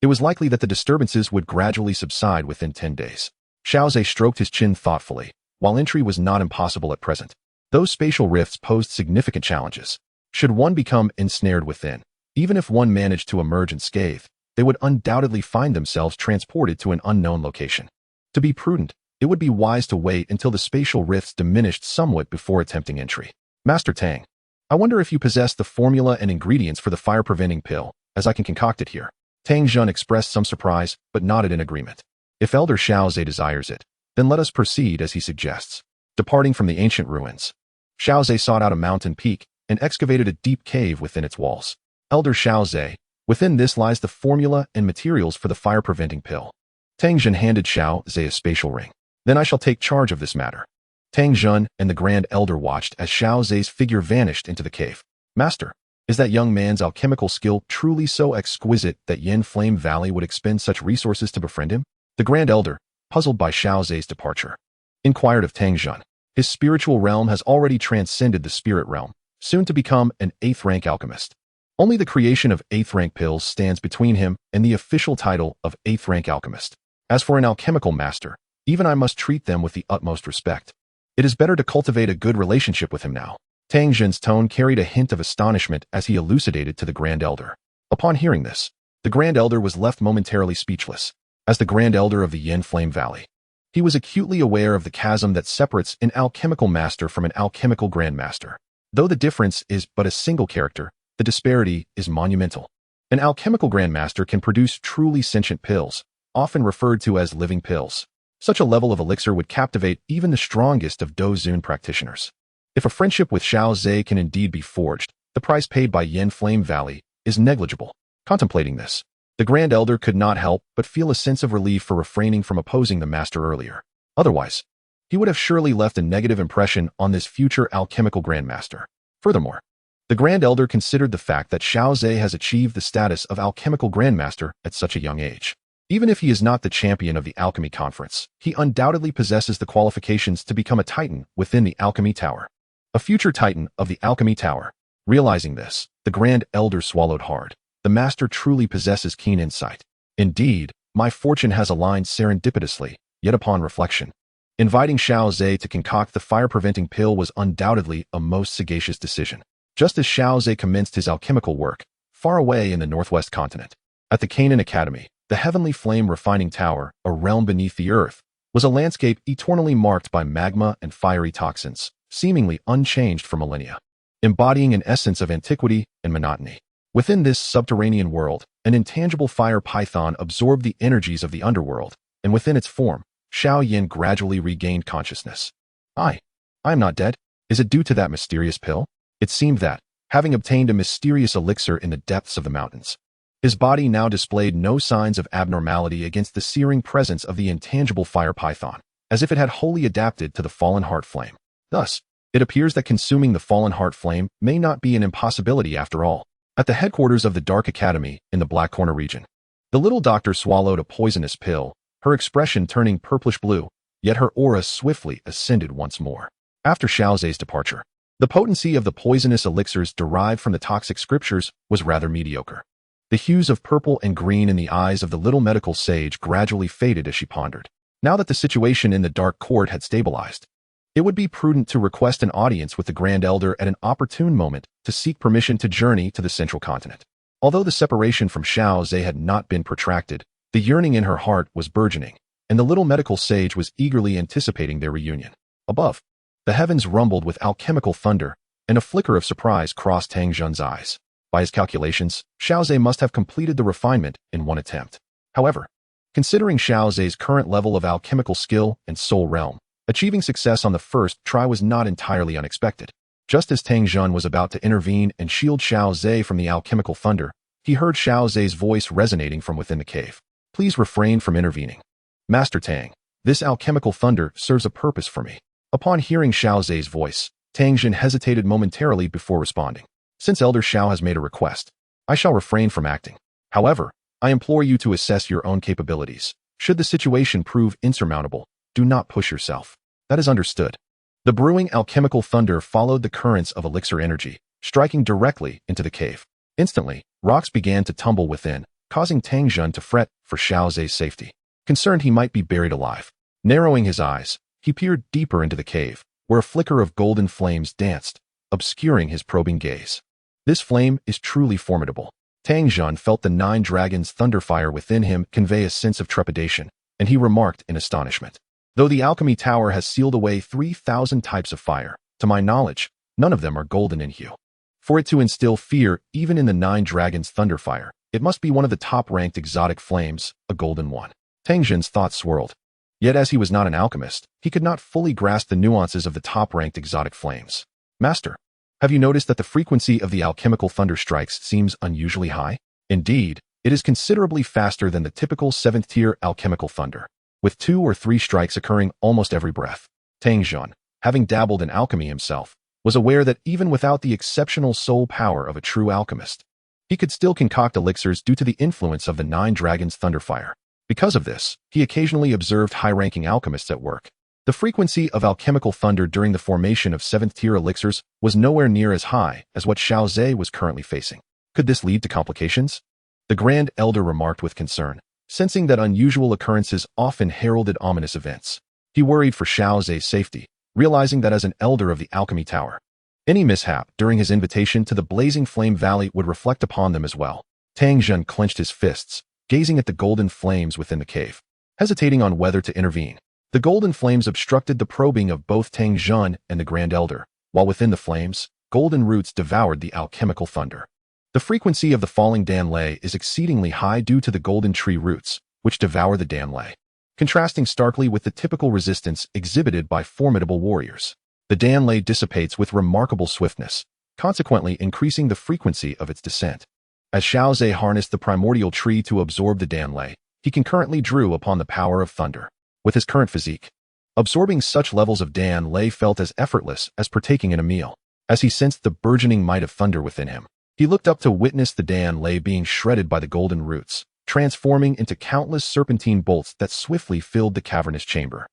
it was likely that the disturbances would gradually subside within 10 days. Xiao Ze stroked his chin thoughtfully. While entry was not impossible at present, those spatial rifts posed significant challenges. Should one become ensnared within, even if one managed to emerge unscathed, they would undoubtedly find themselves transported to an unknown location. To be prudent, it would be wise to wait until the spatial rifts diminished somewhat before attempting entry. Master Tang, I wonder if you possess the formula and ingredients for the fire-preventing pill, as I can concoct it here. Tang Jun expressed some surprise, but nodded in agreement. If Elder Xiao Ze desires it, then let us proceed as he suggests. Departing from the ancient ruins, Xiao Ze sought out a mountain peak and excavated a deep cave within its walls. Elder Xiao Ze, within this lies the formula and materials for the fire-preventing pill. Tang Jun handed Xiao Ze a spatial ring. Then I shall take charge of this matter. Tang Jun and the Grand Elder watched as Xiao Ze's figure vanished into the cave. Master, is that young man's alchemical skill truly so exquisite that Yin Flame Valley would expend such resources to befriend him? The Grand Elder, puzzled by Xiao Ze's departure, inquired of Tang Jun. His spiritual realm has already transcended the spirit realm, soon to become an 8th-rank alchemist. Only the creation of 8th-rank pills stands between him and the official title of 8th-rank alchemist. As for an alchemical master, even I must treat them with the utmost respect. It is better to cultivate a good relationship with him now. Tang Zhen's tone carried a hint of astonishment as he elucidated to the Grand Elder. Upon hearing this, the Grand Elder was left momentarily speechless. As the Grand Elder of the Yin Flame Valley, he was acutely aware of the chasm that separates an alchemical master from an alchemical grandmaster. Though the difference is but a single character, the disparity is monumental. An alchemical grandmaster can produce truly sentient pills, often referred to as living pills. Such a level of elixir would captivate even the strongest of Dou Qi practitioners. If a friendship with Xiao Ze can indeed be forged, the price paid by Yin Flame Valley is negligible. Contemplating this, the Grand Elder could not help but feel a sense of relief for refraining from opposing the master earlier. Otherwise, he would have surely left a negative impression on this future alchemical grandmaster. Furthermore, the Grand Elder considered the fact that Xiao Ze has achieved the status of alchemical grandmaster at such a young age. Even if he is not the champion of the Alchemy Conference, he undoubtedly possesses the qualifications to become a titan within the Alchemy Tower. A future titan of the Alchemy Tower. Realizing this, the Grand Elder swallowed hard. The master truly possesses keen insight. Indeed, my fortune has aligned serendipitously, yet upon reflection, inviting Xiao Ze to concoct the fire-preventing pill was undoubtedly a most sagacious decision. Just as Xiao Ze commenced his alchemical work, far away in the northwest continent, at the Qinglin Academy, the heavenly flame refining tower, a realm beneath the earth, was a landscape eternally marked by magma and fiery toxins, seemingly unchanged for millennia, embodying an essence of antiquity and monotony. Within this subterranean world, an intangible fire python absorbed the energies of the underworld, and within its form, Xiao Yin gradually regained consciousness. I am not dead. Is it due to that mysterious pill? It seemed that, having obtained a mysterious elixir in the depths of the mountains, his body now displayed no signs of abnormality against the searing presence of the intangible fire python, as if it had wholly adapted to the fallen heart flame. Thus, it appears that consuming the fallen heart flame may not be an impossibility after all. At the headquarters of the Dark Academy in the Black Corner region, the little doctor swallowed a poisonous pill, her expression turning purplish-blue, yet her aura swiftly ascended once more. After Xiao Ze's departure, the potency of the poisonous elixirs derived from the toxic scriptures was rather mediocre. The hues of purple and green in the eyes of the little medical sage gradually faded as she pondered. Now that the situation in the Dark Court had stabilized, it would be prudent to request an audience with the Grand Elder at an opportune moment to seek permission to journey to the Central Continent. Although the separation from Xiao Ze had not been protracted, the yearning in her heart was burgeoning, and the little medical sage was eagerly anticipating their reunion. Above, the heavens rumbled with alchemical thunder, and a flicker of surprise crossed Tang Zhen's eyes. By his calculations, Xiao Ze must have completed the refinement in one attempt. However, considering Xiao Ze's current level of alchemical skill and soul realm, achieving success on the first try was not entirely unexpected. Just as Tang Zhen was about to intervene and shield Xiao Ze from the alchemical thunder, he heard Xiao Ze's voice resonating from within the cave. Please refrain from intervening. Master Tang, this alchemical thunder serves a purpose for me. Upon hearing Xiao Ze's voice, Tang Zhen hesitated momentarily before responding. Since Elder Xiao has made a request, I shall refrain from acting. However, I implore you to assess your own capabilities. Should the situation prove insurmountable, do not push yourself. That is understood. The brewing alchemical thunder followed the currents of elixir energy, striking directly into the cave. Instantly, rocks began to tumble within, causing Tang Zhen to fret for Xiao Ze's safety. Concerned he might be buried alive. Narrowing his eyes, he peered deeper into the cave, where a flicker of golden flames danced, obscuring his probing gaze. This flame is truly formidable. Tang Zhen felt the 9 dragons' thunderfire within him convey a sense of trepidation, and he remarked in astonishment. Though the Alchemy Tower has sealed away 3,000 types of fire, to my knowledge, none of them are golden in hue. For it to instill fear even in the 9 dragons' thunderfire, it must be one of the top-ranked exotic flames, a golden one. Tang Zhen's thoughts swirled. Yet as he was not an alchemist, he could not fully grasp the nuances of the top-ranked exotic flames. Master, have you noticed that the frequency of the alchemical thunder strikes seems unusually high? Indeed, it is considerably faster than the typical 7th-tier alchemical thunder, with 2 or 3 strikes occurring almost every breath. Tang Zhen, having dabbled in alchemy himself, was aware that even without the exceptional soul power of a true alchemist, he could still concoct elixirs due to the influence of the 9 dragons' thunderfire. Because of this, he occasionally observed high-ranking alchemists at work. The frequency of alchemical thunder during the formation of 7th-tier elixirs was nowhere near as high as what Xiao Ze was currently facing. Could this lead to complications? The Grand Elder remarked with concern, sensing that unusual occurrences often heralded ominous events. He worried for Xiao Ze's safety, realizing that as an elder of the Alchemy Tower, Any mishap during his invitation to the Blazing Flame Valley would reflect upon them as well. Tang Jun clenched his fists, gazing at the golden flames within the cave, hesitating on whether to intervene. The golden flames obstructed the probing of both Tang Jun and the Grand Elder, while within the flames, golden roots devoured the alchemical thunder. The frequency of the falling Danlei is exceedingly high due to the golden tree roots, which devour the Danlei, contrasting starkly with the typical resistance exhibited by formidable warriors. The Danlei dissipates with remarkable swiftness, consequently increasing the frequency of its descent. As Xiao Ze harnessed the primordial tree to absorb the Danlei, he concurrently drew upon the power of thunder. With his current physique, absorbing such levels of Danlei felt as effortless as partaking in a meal. As he sensed the burgeoning might of thunder within him, he looked up to witness the Danlei being shredded by the golden roots, transforming into countless serpentine bolts that swiftly filled the cavernous chamber.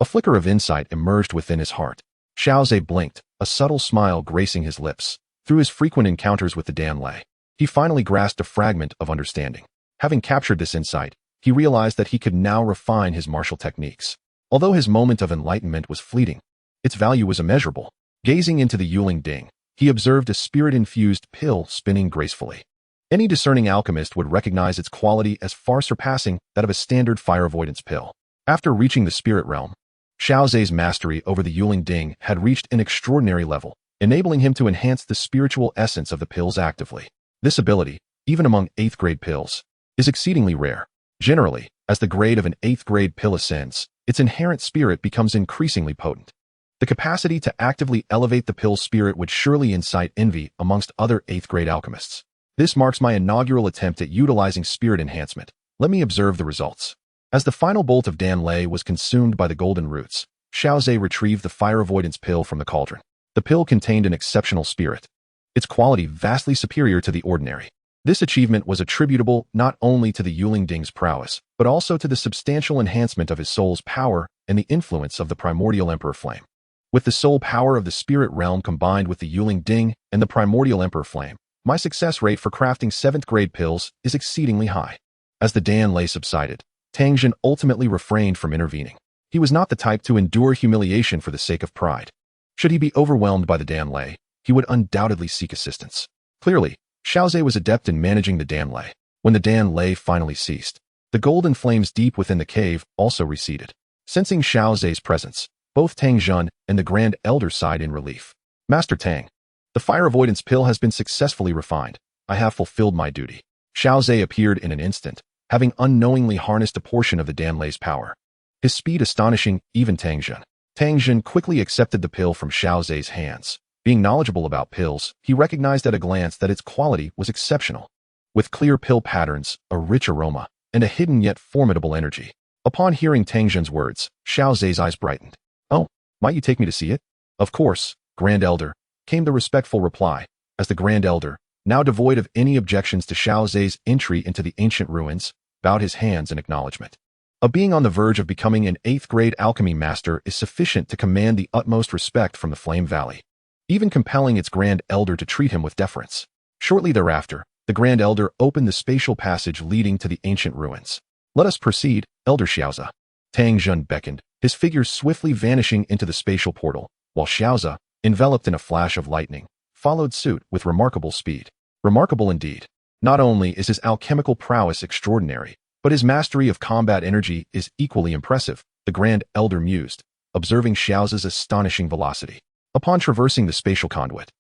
A flicker of insight emerged within his heart. Xiao Ze blinked, a subtle smile gracing his lips. Through his frequent encounters with the Danlei, he finally grasped a fragment of understanding. Having captured this insight, he realized that he could now refine his martial techniques. Although his moment of enlightenment was fleeting, its value was immeasurable. Gazing into the Yuling Ding, he observed a spirit-infused pill spinning gracefully. Any discerning alchemist would recognize its quality as far surpassing that of a standard fire avoidance pill. After reaching the spirit realm, Xiao Ze's mastery over the Yuling Ding had reached an extraordinary level, enabling him to enhance the spiritual essence of the pills actively. This ability, even among 8th grade pills, is exceedingly rare. Generally, as the grade of an 8th grade pill ascends, its inherent spirit becomes increasingly potent. The capacity to actively elevate the pill's spirit would surely incite envy amongst other 8th grade alchemists. This marks my inaugural attempt at utilizing spirit enhancement. Let me observe the results. As the final bolt of Danlei was consumed by the golden roots, Xiao Ze retrieved the fire avoidance pill from the cauldron. The pill contained an exceptional spirit, its quality vastly superior to the ordinary. This achievement was attributable not only to the Yuling Ding's prowess, but also to the substantial enhancement of his soul's power and the influence of the primordial Emperor Flame. With the soul power of the spirit realm combined with the Yuling Ding and the primordial Emperor Flame, my success rate for crafting 7th grade pills is exceedingly high. As the Danlei subsided, Tang Jun ultimately refrained from intervening. He was not the type to endure humiliation for the sake of pride. Should he be overwhelmed by the Danlei, he would undoubtedly seek assistance. Clearly, Xiao Ze was adept in managing the Danlei. When the Danlei finally ceased, the golden flames deep within the cave also receded. Sensing Xiao Ze's presence, both Tang Jun and the Grand Elder sighed in relief. Master Tang, the fire avoidance pill has been successfully refined. I have fulfilled my duty. Xiao Ze appeared in an instant, having unknowingly harnessed a portion of the Danlei's power. His speed astonishing even Tang Jun. Tang Jun quickly accepted the pill from Xiao Ze's hands. Being knowledgeable about pills, he recognized at a glance that its quality was exceptional. With clear pill patterns, a rich aroma, and a hidden yet formidable energy. Upon hearing Tang Jun's words, Xiao Ze's eyes brightened. Oh, might you take me to see it? Of course, Grand Elder, came the respectful reply, as the Grand Elder, now devoid of any objections to Xiao Ze's entry into the ancient ruins, bowed his hands in acknowledgement. A being on the verge of becoming an 8th grade alchemy master is sufficient to command the utmost respect from the Flame Valley, even compelling its Grand Elder to treat him with deference. Shortly thereafter, the Grand Elder opened the spatial passage leading to the ancient ruins. Let us proceed, Elder Xiao Ze. Tang Jun beckoned, his figure swiftly vanishing into the spatial portal, while Xiao Ze, enveloped in a flash of lightning, followed suit with remarkable speed. Remarkable indeed. Not only is his alchemical prowess extraordinary, but his mastery of combat energy is equally impressive, the Grand Elder mused, observing Xiao Ze's astonishing velocity. Upon traversing the spatial conduit,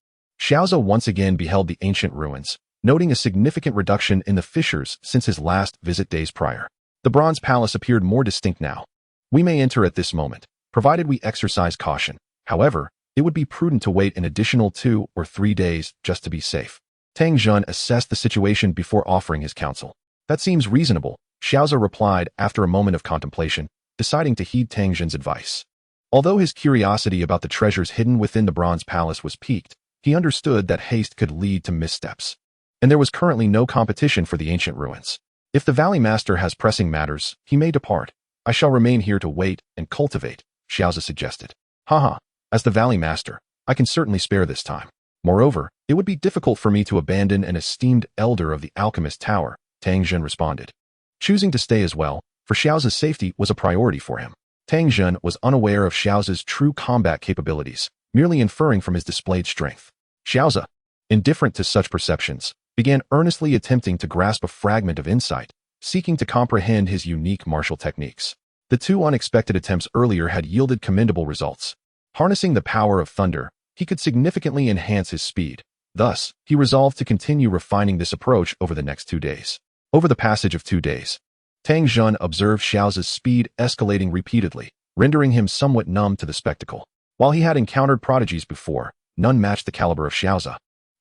Xiao Ze once again beheld the ancient ruins, noting a significant reduction in the fissures since his last visit days prior. The Bronze Palace appeared more distinct now. We may enter at this moment, provided we exercise caution. However, it would be prudent to wait an additional 2 or 3 days just to be safe. Tang Jun assessed the situation before offering his counsel. That seems reasonable, Xiao Ze replied after a moment of contemplation, deciding to heed Tang Jun's advice. Although his curiosity about the treasures hidden within the Bronze Palace was piqued, he understood that haste could lead to missteps. And there was currently no competition for the ancient ruins. If the Valley Master has pressing matters, he may depart. I shall remain here to wait and cultivate, Xiao Ze suggested. Haha, as the Valley Master, I can certainly spare this time. Moreover, it would be difficult for me to abandon an esteemed elder of the Alchemist Tower, Tang Jun responded. Choosing to stay as well, for Xiao Ze's safety was a priority for him. Tang Jun was unaware of Xiao Ze's true combat capabilities, merely inferring from his displayed strength. Xiao Ze, indifferent to such perceptions, began earnestly attempting to grasp a fragment of insight, seeking to comprehend his unique martial techniques. The two unexpected attempts earlier had yielded commendable results. Harnessing the power of thunder, he could significantly enhance his speed. Thus, he resolved to continue refining this approach over the next 2 days. Over the passage of 2 days, Tang Jun observed Xiao Ze's speed escalating repeatedly, rendering him somewhat numb to the spectacle. While he had encountered prodigies before, none matched the caliber of Xiao Ze,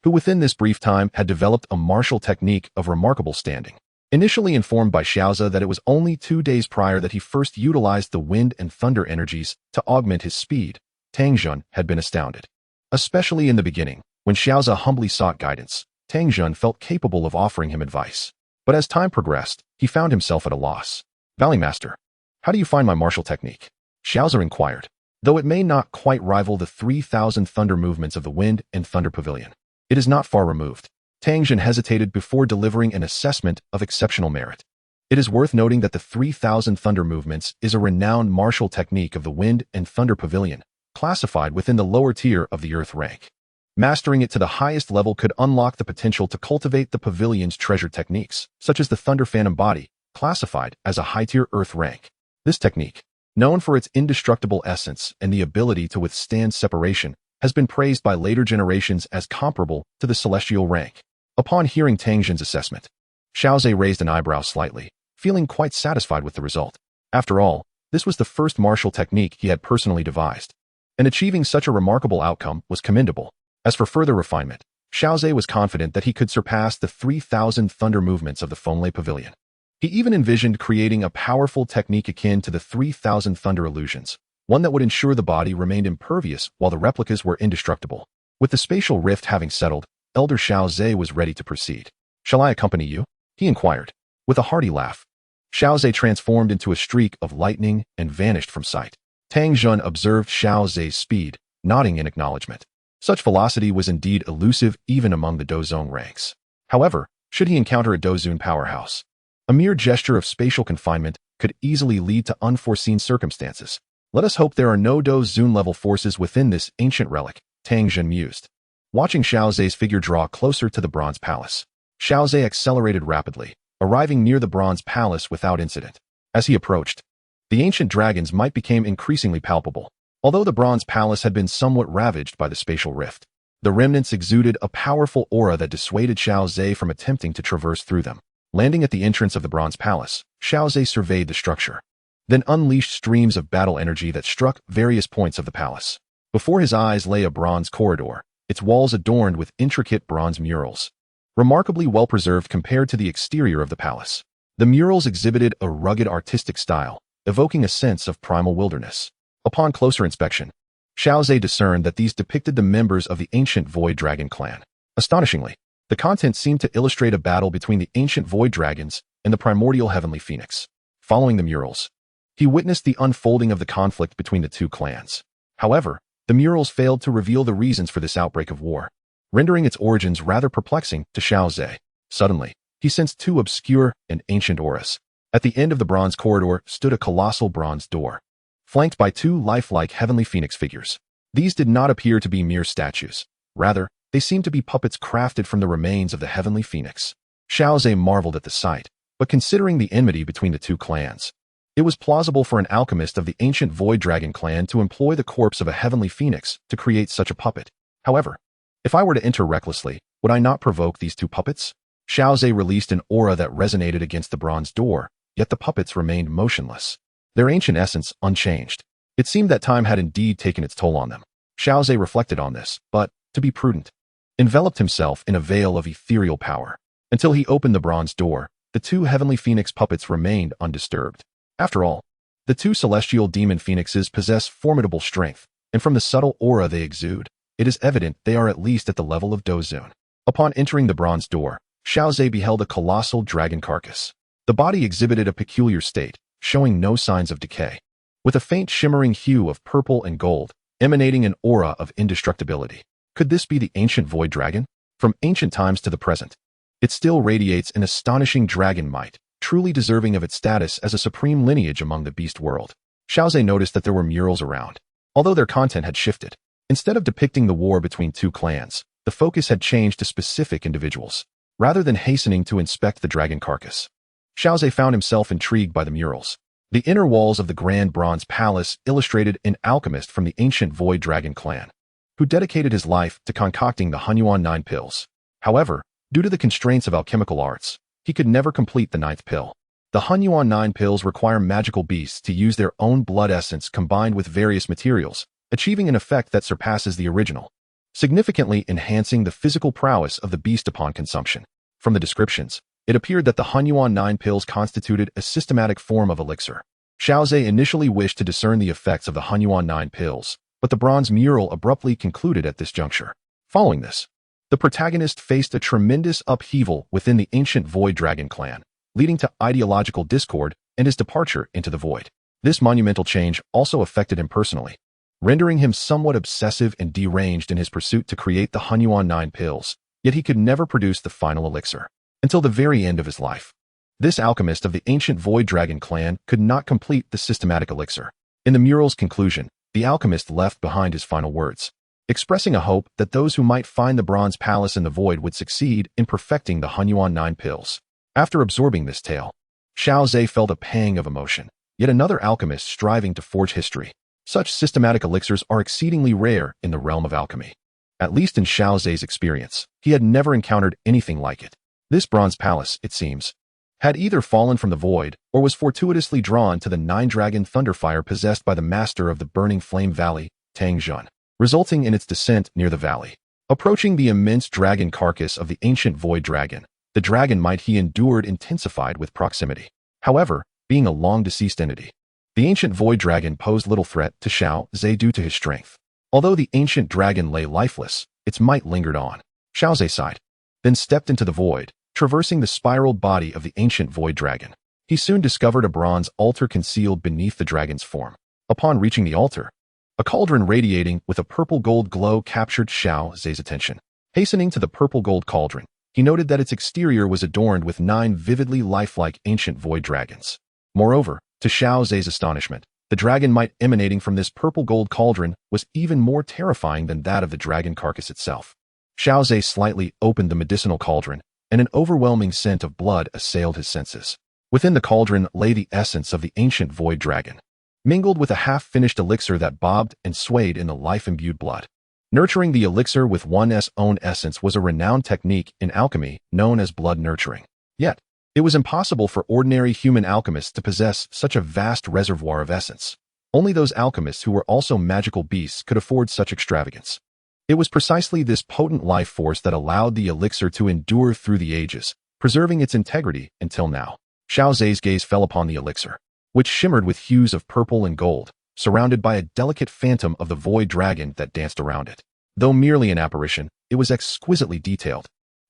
who within this brief time had developed a martial technique of remarkable standing. Initially informed by Xiao Ze that it was only 2 days prior that he first utilized the wind and thunder energies to augment his speed, Tang Jun had been astounded. Especially in the beginning, when Xiao Ze humbly sought guidance, Tang Jun felt capable of offering him advice. But as time progressed, he found himself at a loss. Valley Master, how do you find my martial technique? Xiao Ze inquired. Though it may not quite rival the 3,000 thunder movements of the Wind and Thunder Pavilion, it is not far removed. Tang Jun hesitated before delivering an assessment of exceptional merit. It is worth noting that the 3,000 thunder movements is a renowned martial technique of the Wind and Thunder Pavilion, classified within the lower tier of the Earth rank. Mastering it to the highest level could unlock the potential to cultivate the pavilion's treasured techniques, such as the Thunder Phantom Body, classified as a high-tier Earth rank. This technique, known for its indestructible essence and the ability to withstand separation, has been praised by later generations as comparable to the celestial rank. Upon hearing Tang Jun's assessment, Xiao Ze raised an eyebrow slightly, feeling quite satisfied with the result. After all, this was the first martial technique he had personally devised, and achieving such a remarkable outcome was commendable. As for further refinement, Xiao Ze was confident that he could surpass the 3,000 thunder movements of the Fenglai Pavilion. He even envisioned creating a powerful technique akin to the 3,000 thunder illusions, one that would ensure the body remained impervious while the replicas were indestructible. With the spatial rift having settled, Elder Xiao Ze was ready to proceed. Shall I accompany you? He inquired. With a hearty laugh, Xiao Ze transformed into a streak of lightning and vanished from sight. Tang Jun observed Xiao Ze's speed, nodding in acknowledgement. Such velocity was indeed elusive even among the Dozong ranks. However, should he encounter a Dozun powerhouse, a mere gesture of spatial confinement could easily lead to unforeseen circumstances. Let us hope there are no Dozun-level forces within this ancient relic, Tang Jun mused. Watching Xiao Ze's figure draw closer to the Bronze Palace, Xiao Ze accelerated rapidly, arriving near the Bronze Palace without incident. As he approached, the ancient dragons might become increasingly palpable. Although the Bronze Palace had been somewhat ravaged by the spatial rift, the remnants exuded a powerful aura that dissuaded Xiao Ze from attempting to traverse through them. Landing at the entrance of the Bronze Palace, Xiao Ze surveyed the structure, then unleashed streams of battle energy that struck various points of the palace. Before his eyes lay a bronze corridor, its walls adorned with intricate bronze murals, remarkably well-preserved compared to the exterior of the palace. The murals exhibited a rugged artistic style, evoking a sense of primal wilderness. Upon closer inspection, Xiao Ze discerned that these depicted the members of the ancient Void Dragon clan. Astonishingly, the content seemed to illustrate a battle between the ancient Void Dragons and the primordial Heavenly Phoenix. Following the murals, he witnessed the unfolding of the conflict between the two clans. However, the murals failed to reveal the reasons for this outbreak of war, rendering its origins rather perplexing to Xiao Ze. Suddenly, he sensed two obscure and ancient auras. At the end of the bronze corridor stood a colossal bronze door, flanked by two lifelike Heavenly Phoenix figures. These did not appear to be mere statues. Rather, they seemed to be puppets crafted from the remains of the Heavenly Phoenix. Xiao Ze marveled at the sight, but considering the enmity between the two clans, it was plausible for an alchemist of the ancient Void Dragon clan to employ the corpse of a Heavenly Phoenix to create such a puppet. However, if I were to enter recklessly, would I not provoke these two puppets? Xiao Ze released an aura that resonated against the bronze door, yet the puppets remained motionless, their ancient essence unchanged. It seemed that time had indeed taken its toll on them. Xiao Ze reflected on this, but, to be prudent, enveloped himself in a veil of ethereal power. Until he opened the bronze door, the two Heavenly Phoenix puppets remained undisturbed. After all, the two celestial demon phoenixes possess formidable strength, and from the subtle aura they exude, it is evident they are at least at the level of Dozun. Upon entering the bronze door, Xiao Ze beheld a colossal dragon carcass. The body exhibited a peculiar state, showing no signs of decay, with a faint shimmering hue of purple and gold, emanating an aura of indestructibility. Could this be the ancient Void Dragon? From ancient times to the present, it still radiates an astonishing dragon might, truly deserving of its status as a supreme lineage among the beast world. Xiao Ze noticed that there were murals around. Although their content had shifted, Instead of depicting the war between two clans, the focus had changed to specific individuals, rather than hastening to inspect the dragon carcass. Xiao Ze found himself intrigued by the murals. The inner walls of the Grand Bronze Palace illustrated an alchemist from the ancient Void Dragon clan, who dedicated his life to concocting the Huanun 9 pills. However, due to the constraints of alchemical arts, he could never complete the 9th pill. The Huanun 9 pills require magical beasts to use their own blood essence combined with various materials, achieving an effect that surpasses the original, significantly enhancing the physical prowess of the beast upon consumption. From the descriptions, it appeared that the Huanun 9 pills constituted a systematic form of elixir. Xiao Ze initially wished to discern the effects of the Huanun 9 pills, but the bronze mural abruptly concluded at this juncture. Following this, the protagonist faced a tremendous upheaval within the ancient Void Dragon clan, leading to ideological discord and his departure into the void. This monumental change also affected him personally, rendering him somewhat obsessive and deranged in his pursuit to create the Huanun 9 pills, yet he could never produce the final elixir. Until the very end of his life, this alchemist of the ancient Void Dragon clan could not complete the systematic elixir. In the mural's conclusion, the alchemist left behind his final words, expressing a hope that those who might find the Bronze Palace in the void would succeed in perfecting the Huanun 9 pills. After absorbing this tale, Xiao Ze felt a pang of emotion, yet another alchemist striving to forge history. Such systematic elixirs are exceedingly rare in the realm of alchemy. At least in Xiao Ze's experience, he had never encountered anything like it. This Bronze Palace, it seems, had either fallen from the void or was fortuitously drawn to the 9-dragon thunderfire possessed by the master of the Burning Flame Valley, Tang Jun, resulting in its descent near the valley. Approaching the immense dragon carcass of the ancient Void Dragon, the dragon might he endured intensified with proximity. However, being a long-deceased entity, the ancient Void Dragon posed little threat to Xiao Ze due to his strength. Although the ancient dragon lay lifeless, its might lingered on. Xiao Ze sighed, then stepped into the void, traversing the spiraled body of the ancient Void Dragon. He soon discovered a bronze altar concealed beneath the dragon's form. Upon reaching the altar, a cauldron radiating with a purple-gold glow captured Xiao Ze's attention. Hastening to the purple-gold cauldron, he noted that its exterior was adorned with 9 vividly lifelike ancient void dragons. Moreover, to Xiao Ze's astonishment, the dragon might emanating from this purple-gold cauldron was even more terrifying than that of the dragon carcass itself. Xiao Ze slightly opened the medicinal cauldron, and an overwhelming scent of blood assailed his senses. Within the cauldron lay the essence of the ancient Void Dragon, mingled with a half-finished elixir that bobbed and swayed in the life-imbued blood. Nurturing the elixir with one's own essence was a renowned technique in alchemy known as blood nurturing. Yet, it was impossible for ordinary human alchemists to possess such a vast reservoir of essence. Only those alchemists who were also magical beasts could afford such extravagance. It was precisely this potent life force that allowed the elixir to endure through the ages, preserving its integrity until now. Xiao Ze's gaze fell upon the elixir, which shimmered with hues of purple and gold, surrounded by a delicate phantom of the Void Dragon that danced around it. Though merely an apparition, it was exquisitely detailed,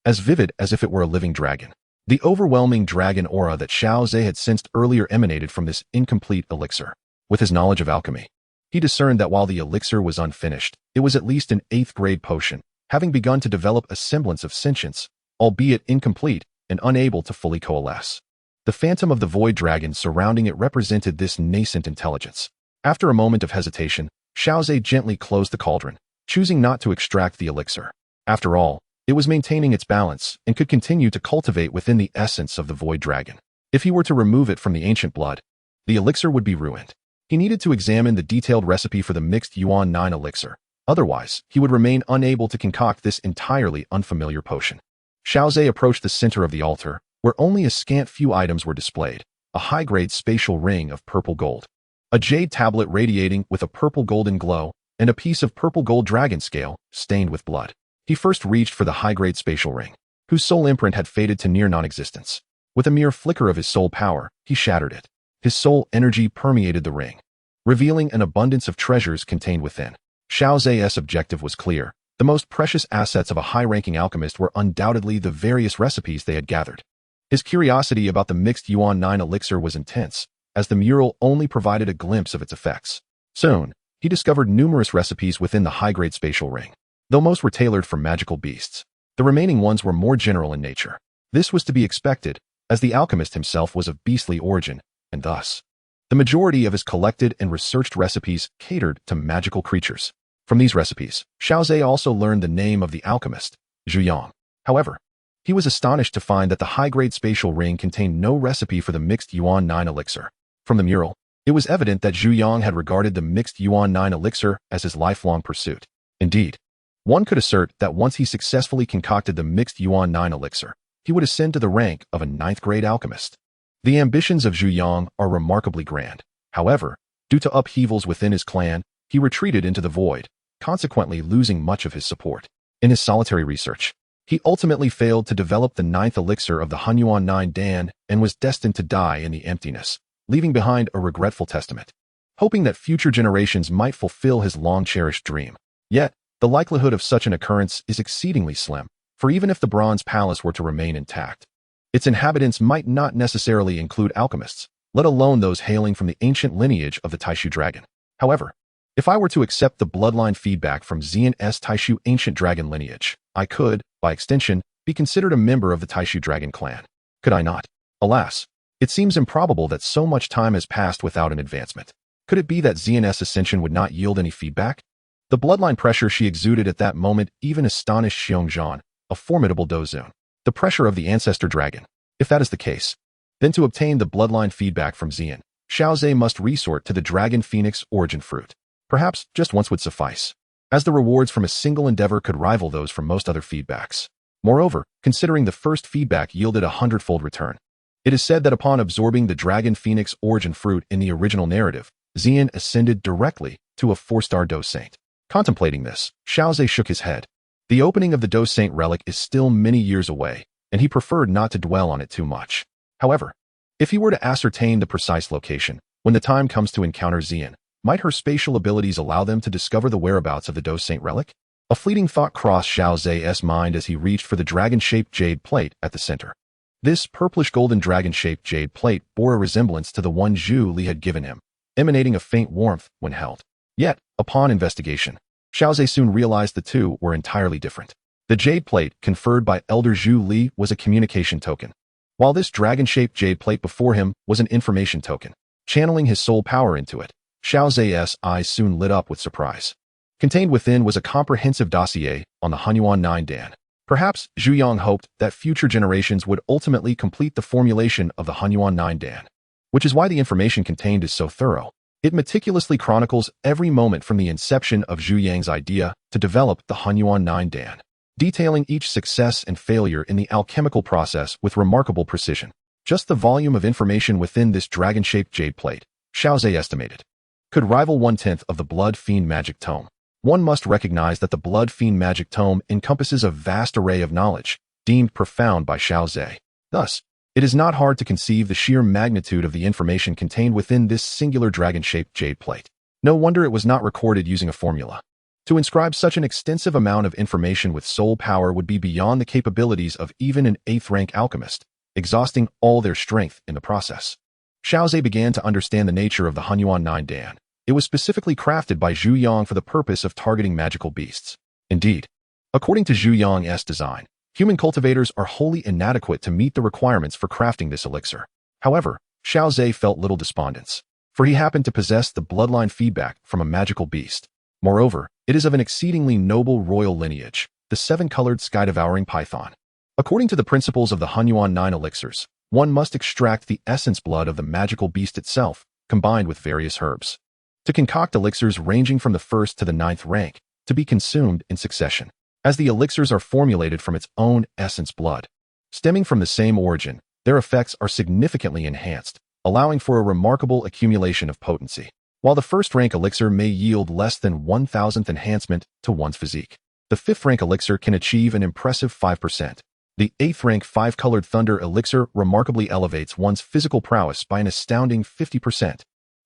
as vivid as if it were a living dragon. The overwhelming dragon aura that Xiao Ze had sensed earlier emanated from this incomplete elixir. With his knowledge of alchemy, he discerned that while the elixir was unfinished, it was at least an 8th-grade potion, having begun to develop a semblance of sentience, albeit incomplete and unable to fully coalesce. The phantom of the Void Dragon surrounding it represented this nascent intelligence. After a moment of hesitation, Xiao Ze gently closed the cauldron, choosing not to extract the elixir. After all, it was maintaining its balance and could continue to cultivate within the essence of the Void Dragon. If he were to remove it from the ancient blood, the elixir would be ruined. He needed to examine the detailed recipe for the mixed Yuan 9 elixir. Otherwise, he would remain unable to concoct this entirely unfamiliar potion. Xiao Ze approached the center of the altar, where only a scant few items were displayed: a high-grade spatial ring of purple gold, a jade tablet radiating with a purple golden glow, and a piece of purple gold dragon scale stained with blood. He first reached for the high-grade spatial ring, whose soul imprint had faded to near non-existence. With a mere flicker of his soul power, he shattered it. His soul energy permeated the ring, revealing an abundance of treasures contained within. Xiao Ze's objective was clear. The most precious assets of a high-ranking alchemist were undoubtedly the various recipes they had gathered. His curiosity about the mixed Yuan 9 elixir was intense, as the mural only provided a glimpse of its effects. Soon, he discovered numerous recipes within the high-grade spatial ring. Though most were tailored for magical beasts, the remaining ones were more general in nature. This was to be expected, as the alchemist himself was of beastly origin, and thus, the majority of his collected and researched recipes catered to magical creatures. From these recipes, Xiao Ze also learned the name of the alchemist, Zhu Yang. However, he was astonished to find that the high-grade spatial ring contained no recipe for the mixed Yuan 9 elixir. From the mural, it was evident that Zhu Yang had regarded the mixed Yuan 9 elixir as his lifelong pursuit. Indeed, one could assert that once he successfully concocted the mixed Yuan 9 elixir, he would ascend to the rank of a 9th-grade alchemist. The ambitions of Zhu Yang are remarkably grand. However, due to upheavals within his clan, he retreated into the void, consequently losing much of his support. In his solitary research, he ultimately failed to develop the 9th elixir of the Hunyuan 9 Dan and was destined to die in the emptiness, leaving behind a regretful testament, hoping that future generations might fulfill his long-cherished dream. Yet, the likelihood of such an occurrence is exceedingly slim, for even if the Bronze Palace were to remain intact, its inhabitants might not necessarily include alchemists, let alone those hailing from the ancient lineage of the Taishu dragon. However, if I were to accept the bloodline feedback from Xian's Taishu ancient dragon lineage, I could, by extension, be considered a member of the Taishu dragon clan. Could I not? Alas, it seems improbable that so much time has passed without an advancement. Could it be that Xian's ascension would not yield any feedback? The bloodline pressure she exuded at that moment even astonished Seongqing, a formidable Dozun. The pressure of the ancestor dragon. If that is the case, then to obtain the bloodline feedback from Xian, Xiao Ze must resort to the dragon phoenix origin fruit. Perhaps just once would suffice, as the rewards from a single endeavor could rival those from most other feedbacks. Moreover, considering the first feedback yielded a 100-fold return, it is said that upon absorbing the dragon phoenix origin fruit in the original narrative, Xian ascended directly to a 4-star Dou Saint. Contemplating this, Xiao Ze shook his head. The opening of the Dou Saint relic is still many years away, and he preferred not to dwell on it too much. However, if he were to ascertain the precise location, when the time comes to encounter Xian, might her spatial abilities allow them to discover the whereabouts of the Dou Saint relic? A fleeting thought crossed Xiao Ze's mind as he reached for the dragon-shaped jade plate at the center. This purplish-golden dragon-shaped jade plate bore a resemblance to the one Zhu Li had given him, emanating a faint warmth when held. Yet, upon investigation, Xiao Ze soon realized the two were entirely different. The jade plate conferred by Elder Zhu Li was a communication token, while this dragon-shaped jade plate before him was an information token. Channeling his soul power into it, Xiao Ze's eyes soon lit up with surprise. Contained within was a comprehensive dossier on the Hunyuan 9 Dan. Perhaps Zhu Yang hoped that future generations would ultimately complete the formulation of the Hunyuan 9 Dan, which is why the information contained is so thorough. It meticulously chronicles every moment from the inception of Zhu Yang's idea to develop the Hunyuan 9 Dan, detailing each success and failure in the alchemical process with remarkable precision. Just the volume of information within this dragon-shaped jade plate, Xiao Ze estimated, could rival 1/10 of the Blood Fiend magic tome. One must recognize that the Blood Fiend magic tome encompasses a vast array of knowledge, deemed profound by Xiao Ze. Thus, it is not hard to conceive the sheer magnitude of the information contained within this singular dragon-shaped jade plate. No wonder it was not recorded using a formula. To inscribe such an extensive amount of information with soul power would be beyond the capabilities of even an 8th-rank alchemist, exhausting all their strength in the process. Xiao Ze began to understand the nature of the Hunyuan 9 Dan. It was specifically crafted by Zhu Yang for the purpose of targeting magical beasts. Indeed, according to Zhu Yang's design, human cultivators are wholly inadequate to meet the requirements for crafting this elixir. However, Xiao Ze felt little despondence, for he happened to possess the bloodline feedback from a magical beast. Moreover, it is of an exceedingly noble royal lineage, the 7-colored sky-devouring python. According to the principles of the Hunyuan 9 elixirs, one must extract the essence blood of the magical beast itself, combined with various herbs, to concoct elixirs ranging from the 1st to the 9th rank, to be consumed in succession. As the elixirs are formulated from its own essence blood, stemming from the same origin, their effects are significantly enhanced, allowing for a remarkable accumulation of potency. While the 1st-rank elixir may yield less than 1,000th enhancement to one's physique, the 5th-rank elixir can achieve an impressive 5%. The 8th-rank 5-colored thunder elixir remarkably elevates one's physical prowess by an astounding 50%.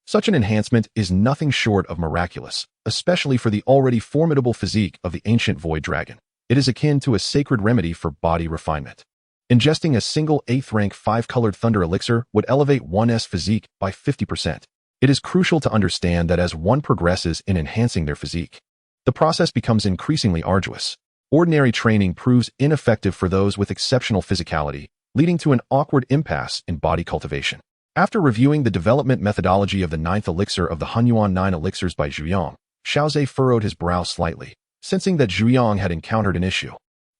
Such an enhancement is nothing short of miraculous, especially for the already formidable physique of the ancient void dragon. It is akin to a sacred remedy for body refinement. Ingesting a single 8th-rank 5-colored thunder elixir would elevate one's physique by 50%. It is crucial to understand that as one progresses in enhancing their physique, the process becomes increasingly arduous. Ordinary training proves ineffective for those with exceptional physicality, leading to an awkward impasse in body cultivation. After reviewing the development methodology of the 9th elixir of the Hunyuan 9 elixirs by Zhu Yang, Xiao Ze furrowed his brow slightly, sensing that Zhu Yang had encountered an issue.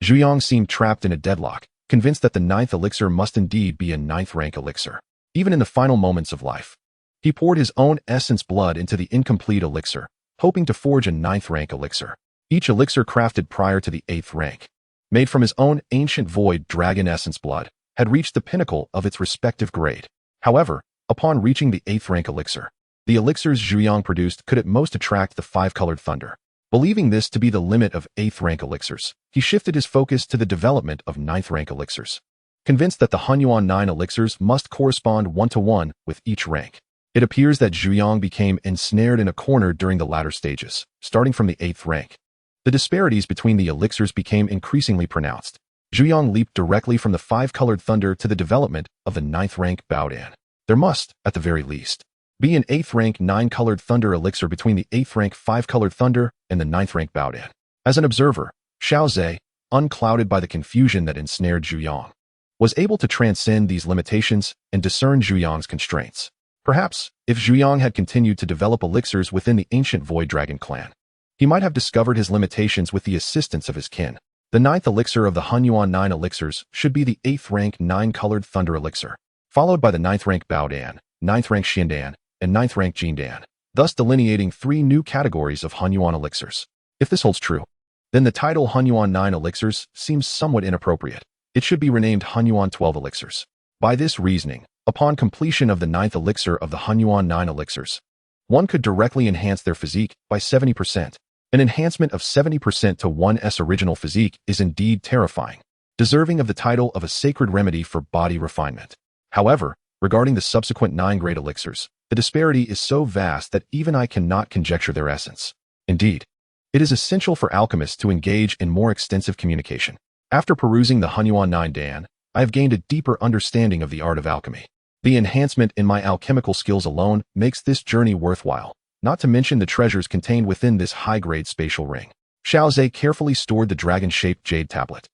Zhu Yang seemed trapped in a deadlock, convinced that the 9th elixir must indeed be a 9th rank elixir. Even in the final moments of life, he poured his own essence blood into the incomplete elixir, hoping to forge a 9th rank elixir. Each elixir crafted prior to the 8th rank, made from his own ancient void dragon essence blood, had reached the pinnacle of its respective grade. However, upon reaching the 8th rank elixir, the elixirs Zhu Yang produced could at most attract the 5-colored thunder. Believing this to be the limit of 8th rank elixirs, he shifted his focus to the development of 9th rank elixirs. Convinced that the Hunyuan 9 elixirs must correspond 1-to-1 with each rank, it appears that Zhu Yang became ensnared in a corner during the latter stages, starting from the 8th rank. The disparities between the elixirs became increasingly pronounced. Zhu Yang leaped directly from the 5-colored thunder to the development of the 9th rank Baodan. There must, at the very least, be an 8th rank 9-colored thunder elixir between the 8th rank 5-colored thunder and the 9th rank Baodan. As an observer, Xiao Ze, unclouded by the confusion that ensnared Zhu Yang, was able to transcend these limitations and discern Zhu Yang's constraints. Perhaps, if Zhu Yang had continued to develop elixirs within the ancient Void Dragon clan, he might have discovered his limitations with the assistance of his kin. The 9th elixir of the Hunyuan 9 elixirs should be the 8th rank 9-colored thunder elixir, followed by the 9th rank Baodan, 9th rank Xiandan, and 9th rank Jingdan, thus delineating 3 new categories of Hunyuan elixirs. If this holds true, then the title Hunyuan 9 elixirs seems somewhat inappropriate. It should be renamed Hunyuan 12 elixirs. By this reasoning, upon completion of the 9th elixir of the Hunyuan 9 elixirs, one could directly enhance their physique by 70%. An enhancement of 70% to one's original physique is indeed terrifying, deserving of the title of a sacred remedy for body refinement. However, regarding the subsequent 9 great elixirs, the disparity is so vast that even I cannot conjecture their essence. Indeed, it is essential for alchemists to engage in more extensive communication. After perusing the Hunyuan 9 Dan, I have gained a deeper understanding of the art of alchemy. The enhancement in my alchemical skills alone makes this journey worthwhile, not to mention the treasures contained within this high-grade spatial ring. Xiao Ze carefully stored the dragon-shaped jade tablet,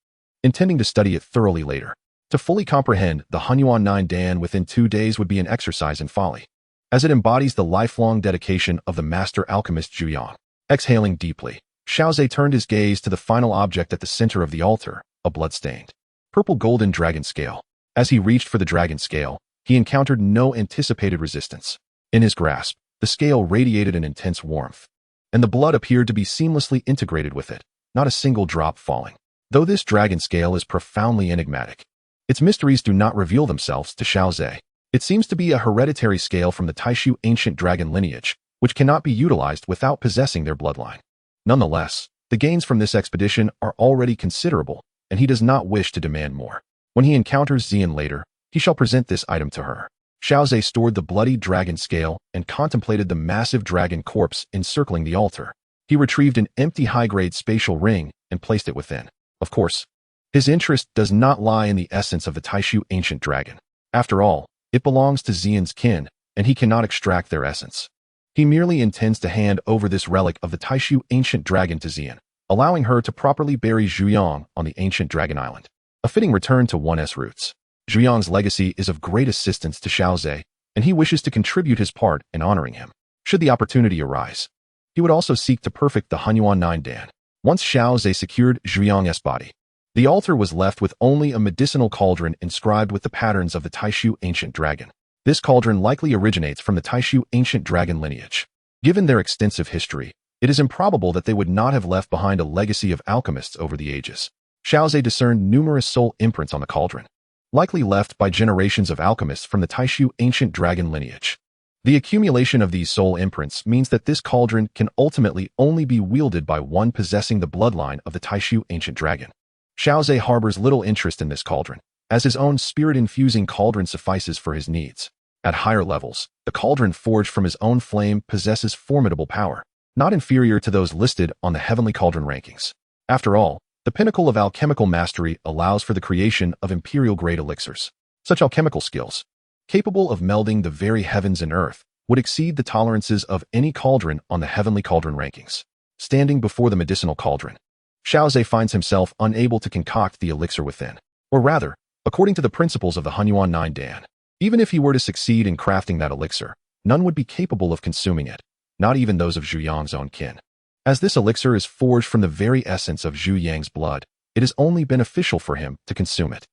intending to study it thoroughly later. To fully comprehend the Hunyuan 9 Dan within 2 days would be an exercise in folly, as it embodies the lifelong dedication of the master alchemist Zhu Yang. Exhaling deeply, Xiao Ze turned his gaze to the final object at the center of the altar, a blood-stained, purple-golden dragon scale. As he reached for the dragon scale, he encountered no anticipated resistance. In his grasp, the scale radiated an intense warmth, and the blood appeared to be seamlessly integrated with it, not a single drop falling. Though this dragon scale is profoundly enigmatic, its mysteries do not reveal themselves to Xiao Ze. It seems to be a hereditary scale from the Taishu ancient dragon lineage, which cannot be utilized without possessing their bloodline. Nonetheless, the gains from this expedition are already considerable, and he does not wish to demand more. When he encounters Xian later, he shall present this item to her. Xiao Ze stored the bloody dragon scale and contemplated the massive dragon corpse encircling the altar. He retrieved an empty high-grade spatial ring and placed it within. Of course, his interest does not lie in the essence of the Taishu ancient dragon. After all, it belongs to Xian's kin, and he cannot extract their essence. He merely intends to hand over this relic of the Taishu ancient dragon to Xian, allowing her to properly bury Zhu Yang on the ancient dragon island. A fitting return to one's roots. Zhu Yang's legacy is of great assistance to Xiao Ze, and he wishes to contribute his part in honoring him. Should the opportunity arise, he would also seek to perfect the Hunyuan 9 Dan. Once Xiao Ze secured Zhu Yang's body, the altar was left with only a medicinal cauldron inscribed with the patterns of the Taishu ancient dragon. This cauldron likely originates from the Taishu ancient dragon lineage. Given their extensive history, it is improbable that they would not have left behind a legacy of alchemists over the ages. Xiao Ze discerned numerous soul imprints on the cauldron, likely left by generations of alchemists from the Taishu ancient dragon lineage. The accumulation of these soul imprints means that this cauldron can ultimately only be wielded by one possessing the bloodline of the Taishu ancient dragon. Xiao Ze harbors little interest in this cauldron, as his own spirit-infusing cauldron suffices for his needs. At higher levels, the cauldron forged from his own flame possesses formidable power, not inferior to those listed on the heavenly cauldron rankings. After all, the pinnacle of alchemical mastery allows for the creation of imperial-grade elixirs. Such alchemical skills, capable of melding the very heavens and earth, would exceed the tolerances of any cauldron on the heavenly cauldron rankings. Standing before the medicinal cauldron, Xiao Ze finds himself unable to concoct the elixir within. Or rather, according to the principles of the Hunyuan 9 Dan, even if he were to succeed in crafting that elixir, none would be capable of consuming it. not even those of Zhu Yang's own kin. As this elixir is forged from the very essence of Zhu Yang's blood, it is only beneficial for him to consume it.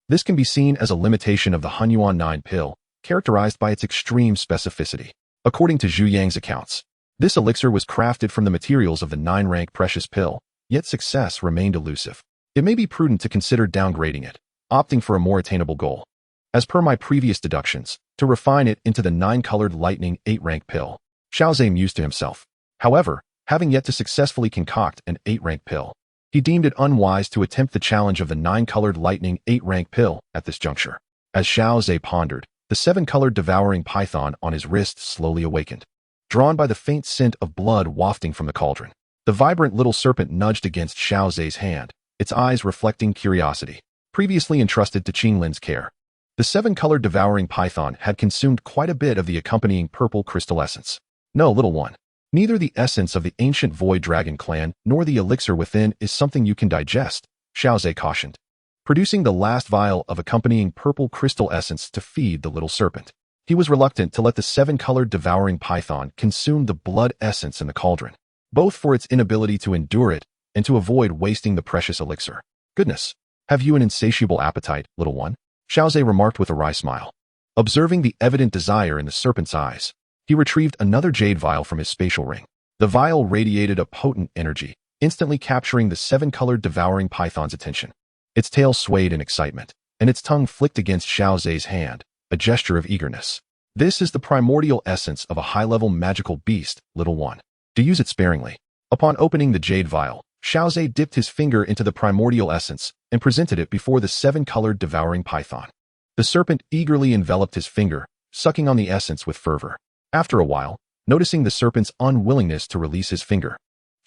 This can be seen as a limitation of the Hunyuan 9 pill, characterized by its extreme specificity. According to Zhu Yang's accounts, this elixir was crafted from the materials of the 9-rank precious pill, yet success remained elusive. It may be prudent to consider downgrading it, opting for a more attainable goal. As per my previous deductions, to refine it into the 9-colored lightning 8-rank pill. Xiao Ze mused to himself. However, having yet to successfully concoct an 8-rank pill, he deemed it unwise to attempt the challenge of the 9-colored lightning 8-rank pill at this juncture. As Xiao Ze pondered, the 7-colored devouring python on his wrist slowly awakened. Drawn by the faint scent of blood wafting from the cauldron, the vibrant little serpent nudged against Xiao Ze's hand, its eyes reflecting curiosity. Previously entrusted to Qinglin's care, the 7-colored devouring python had consumed quite a bit of the accompanying purple crystal essence. No, little one. Neither the essence of the ancient void dragon clan nor the elixir within is something you can digest, Xiao Ze cautioned, producing the last vial of accompanying purple crystal essence to feed the little serpent. He was reluctant to let the 7-colored devouring python consume the blood essence in the cauldron, both for its inability to endure it and to avoid wasting the precious elixir. Goodness, have you an insatiable appetite, little one? Xiao Ze remarked with a wry smile. Observing the evident desire in the serpent's eyes, he retrieved another jade vial from his spatial ring. The vial radiated a potent energy, instantly capturing the 7-colored devouring python's attention. Its tail swayed in excitement, and its tongue flicked against Xiao Ze's hand, a gesture of eagerness. This is the primordial essence of a high-level magical beast, little one. To use it sparingly. Upon opening the jade vial, Xiao Ze dipped his finger into the primordial essence and presented it before the 7-colored devouring python. The serpent eagerly enveloped his finger, sucking on the essence with fervor. After a while, noticing the serpent's unwillingness to release his finger,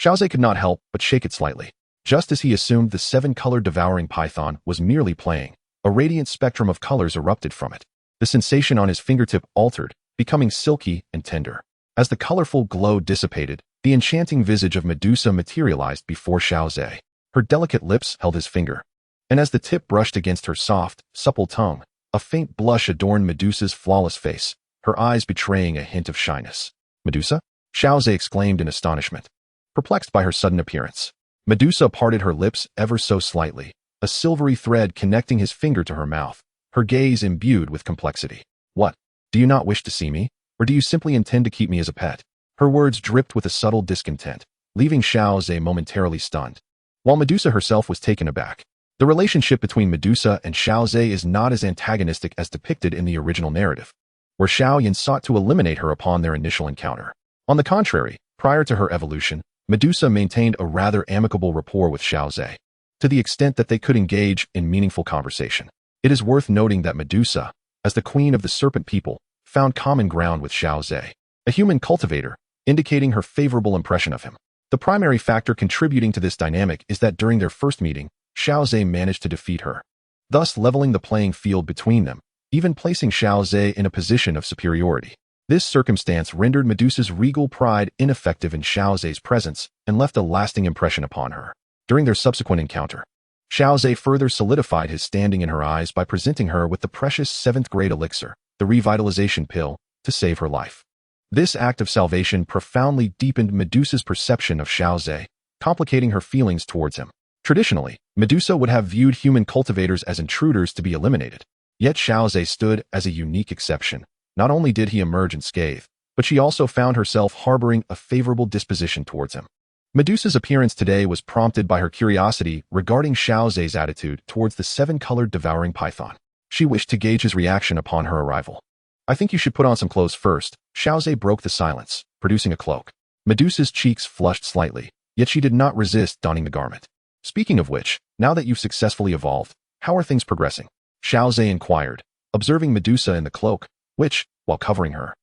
Xiao Ze could not help but shake it slightly. Just as he assumed the 7-colored devouring python was merely playing, a radiant spectrum of colors erupted from it. The sensation on his fingertip altered, becoming silky and tender. As the colorful glow dissipated, the enchanting visage of Medusa materialized before Xiao Ze. Her delicate lips held his finger, and as the tip brushed against her soft, supple tongue, a faint blush adorned Medusa's flawless face, her eyes betraying a hint of shyness. Medusa? Xiao Ze exclaimed in astonishment, perplexed by her sudden appearance. Medusa parted her lips ever so slightly, a silvery thread connecting his finger to her mouth, her gaze imbued with complexity. What? Do you not wish to see me? Or do you simply intend to keep me as a pet? Her words dripped with a subtle discontent, leaving Xiao Ze momentarily stunned. While Medusa herself was taken aback, the relationship between Medusa and Xiao Ze is not as antagonistic as depicted in the original narrative, where Xiao Yan sought to eliminate her upon their initial encounter. On the contrary, prior to her evolution, Medusa maintained a rather amicable rapport with Xiao Ze, to the extent that they could engage in meaningful conversation. It is worth noting that Medusa, as the queen of the serpent people, found common ground with Xiao Ze, a human cultivator, indicating her favorable impression of him. The primary factor contributing to this dynamic is that during their first meeting, Xiao Ze managed to defeat her, thus leveling the playing field between them, even placing Xiao Ze in a position of superiority. This circumstance rendered Medusa's regal pride ineffective in Xiao Ze's presence and left a lasting impression upon her. During their subsequent encounter, Xiao Ze further solidified his standing in her eyes by presenting her with the precious 7th-grade elixir, the revitalization pill, to save her life. This act of salvation profoundly deepened Medusa's perception of Xiao Ze, complicating her feelings towards him. Traditionally, Medusa would have viewed human cultivators as intruders to be eliminated. Yet Xiao Ze stood as a unique exception. Not only did he emerge unscathed, but she also found herself harboring a favorable disposition towards him. Medusa's appearance today was prompted by her curiosity regarding Xiao Ze's attitude towards the 7-colored devouring python. She wished to gauge his reaction upon her arrival. I think you should put on some clothes first. Xiao Ze broke the silence, producing a cloak. Medusa's cheeks flushed slightly, yet she did not resist donning the garment. Speaking of which, now that you've successfully evolved, how are things progressing? Xiao Ze inquired, observing Medusa in the cloak, which, while covering her,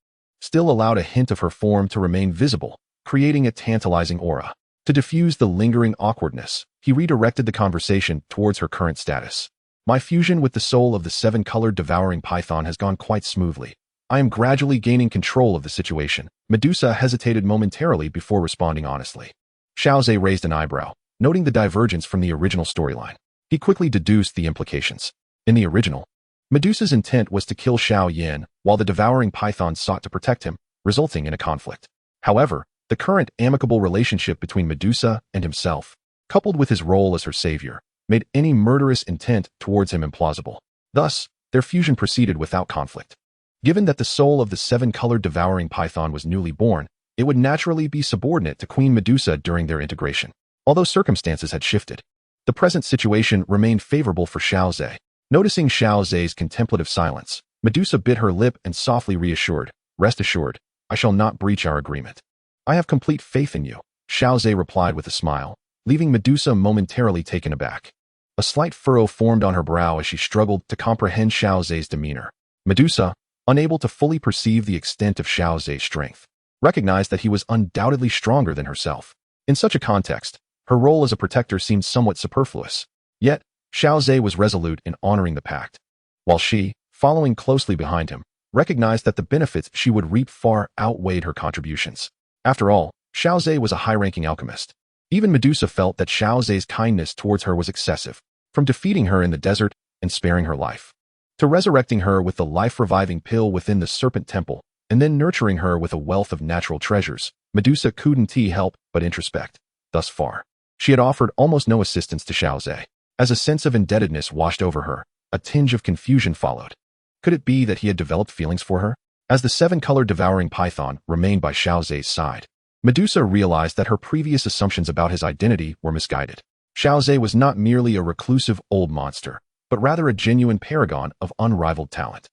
still allowed a hint of her form to remain visible, creating a tantalizing aura. To diffuse the lingering awkwardness, he redirected the conversation towards her current status. My fusion with the soul of the 7-colored devouring python has gone quite smoothly. I am gradually gaining control of the situation. Medusa hesitated momentarily before responding honestly. Xiao Ze raised an eyebrow, noting the divergence from the original storyline. He quickly deduced the implications. In the original, Medusa's intent was to kill Xiao Yan, while the devouring python sought to protect him, resulting in a conflict. However, the current amicable relationship between Medusa and himself, coupled with his role as her savior, made any murderous intent towards him implausible. Thus, their fusion proceeded without conflict. Given that the soul of the seven-colored devouring python was newly born, it would naturally be subordinate to Queen Medusa during their integration. Although circumstances had shifted, the present situation remained favorable for Xiao Ze. Noticing Xiao Ze's contemplative silence, Medusa bit her lip and softly reassured, "Rest assured, I shall not breach our agreement. I have complete faith in you," Xiao Ze replied with a smile, leaving Medusa momentarily taken aback. A slight furrow formed on her brow as she struggled to comprehend Xiao Ze's demeanor. Medusa, unable to fully perceive the extent of Xiao Ze's strength, recognized that he was undoubtedly stronger than herself. In such a context, her role as a protector seemed somewhat superfluous. Yet, Xiao Ze was resolute in honoring the pact, while she, following closely behind him, recognized that the benefits she would reap far outweighed her contributions. After all, Xiao Ze was a high-ranking alchemist. Even Medusa felt that Xiao Ze's kindness towards her was excessive, from defeating her in the desert and sparing her life, to resurrecting her with the life-reviving pill within the Serpent Temple, and then nurturing her with a wealth of natural treasures. Medusa couldn't help but introspect. Thus far, she had offered almost no assistance to Xiao Ze. As a sense of indebtedness washed over her, a tinge of confusion followed. Could it be that he had developed feelings for her? As the seven-colored devouring python remained by Xiao Ze's side, Medusa realized that her previous assumptions about his identity were misguided. Xiao Ze was not merely a reclusive old monster, but rather a genuine paragon of unrivaled talent.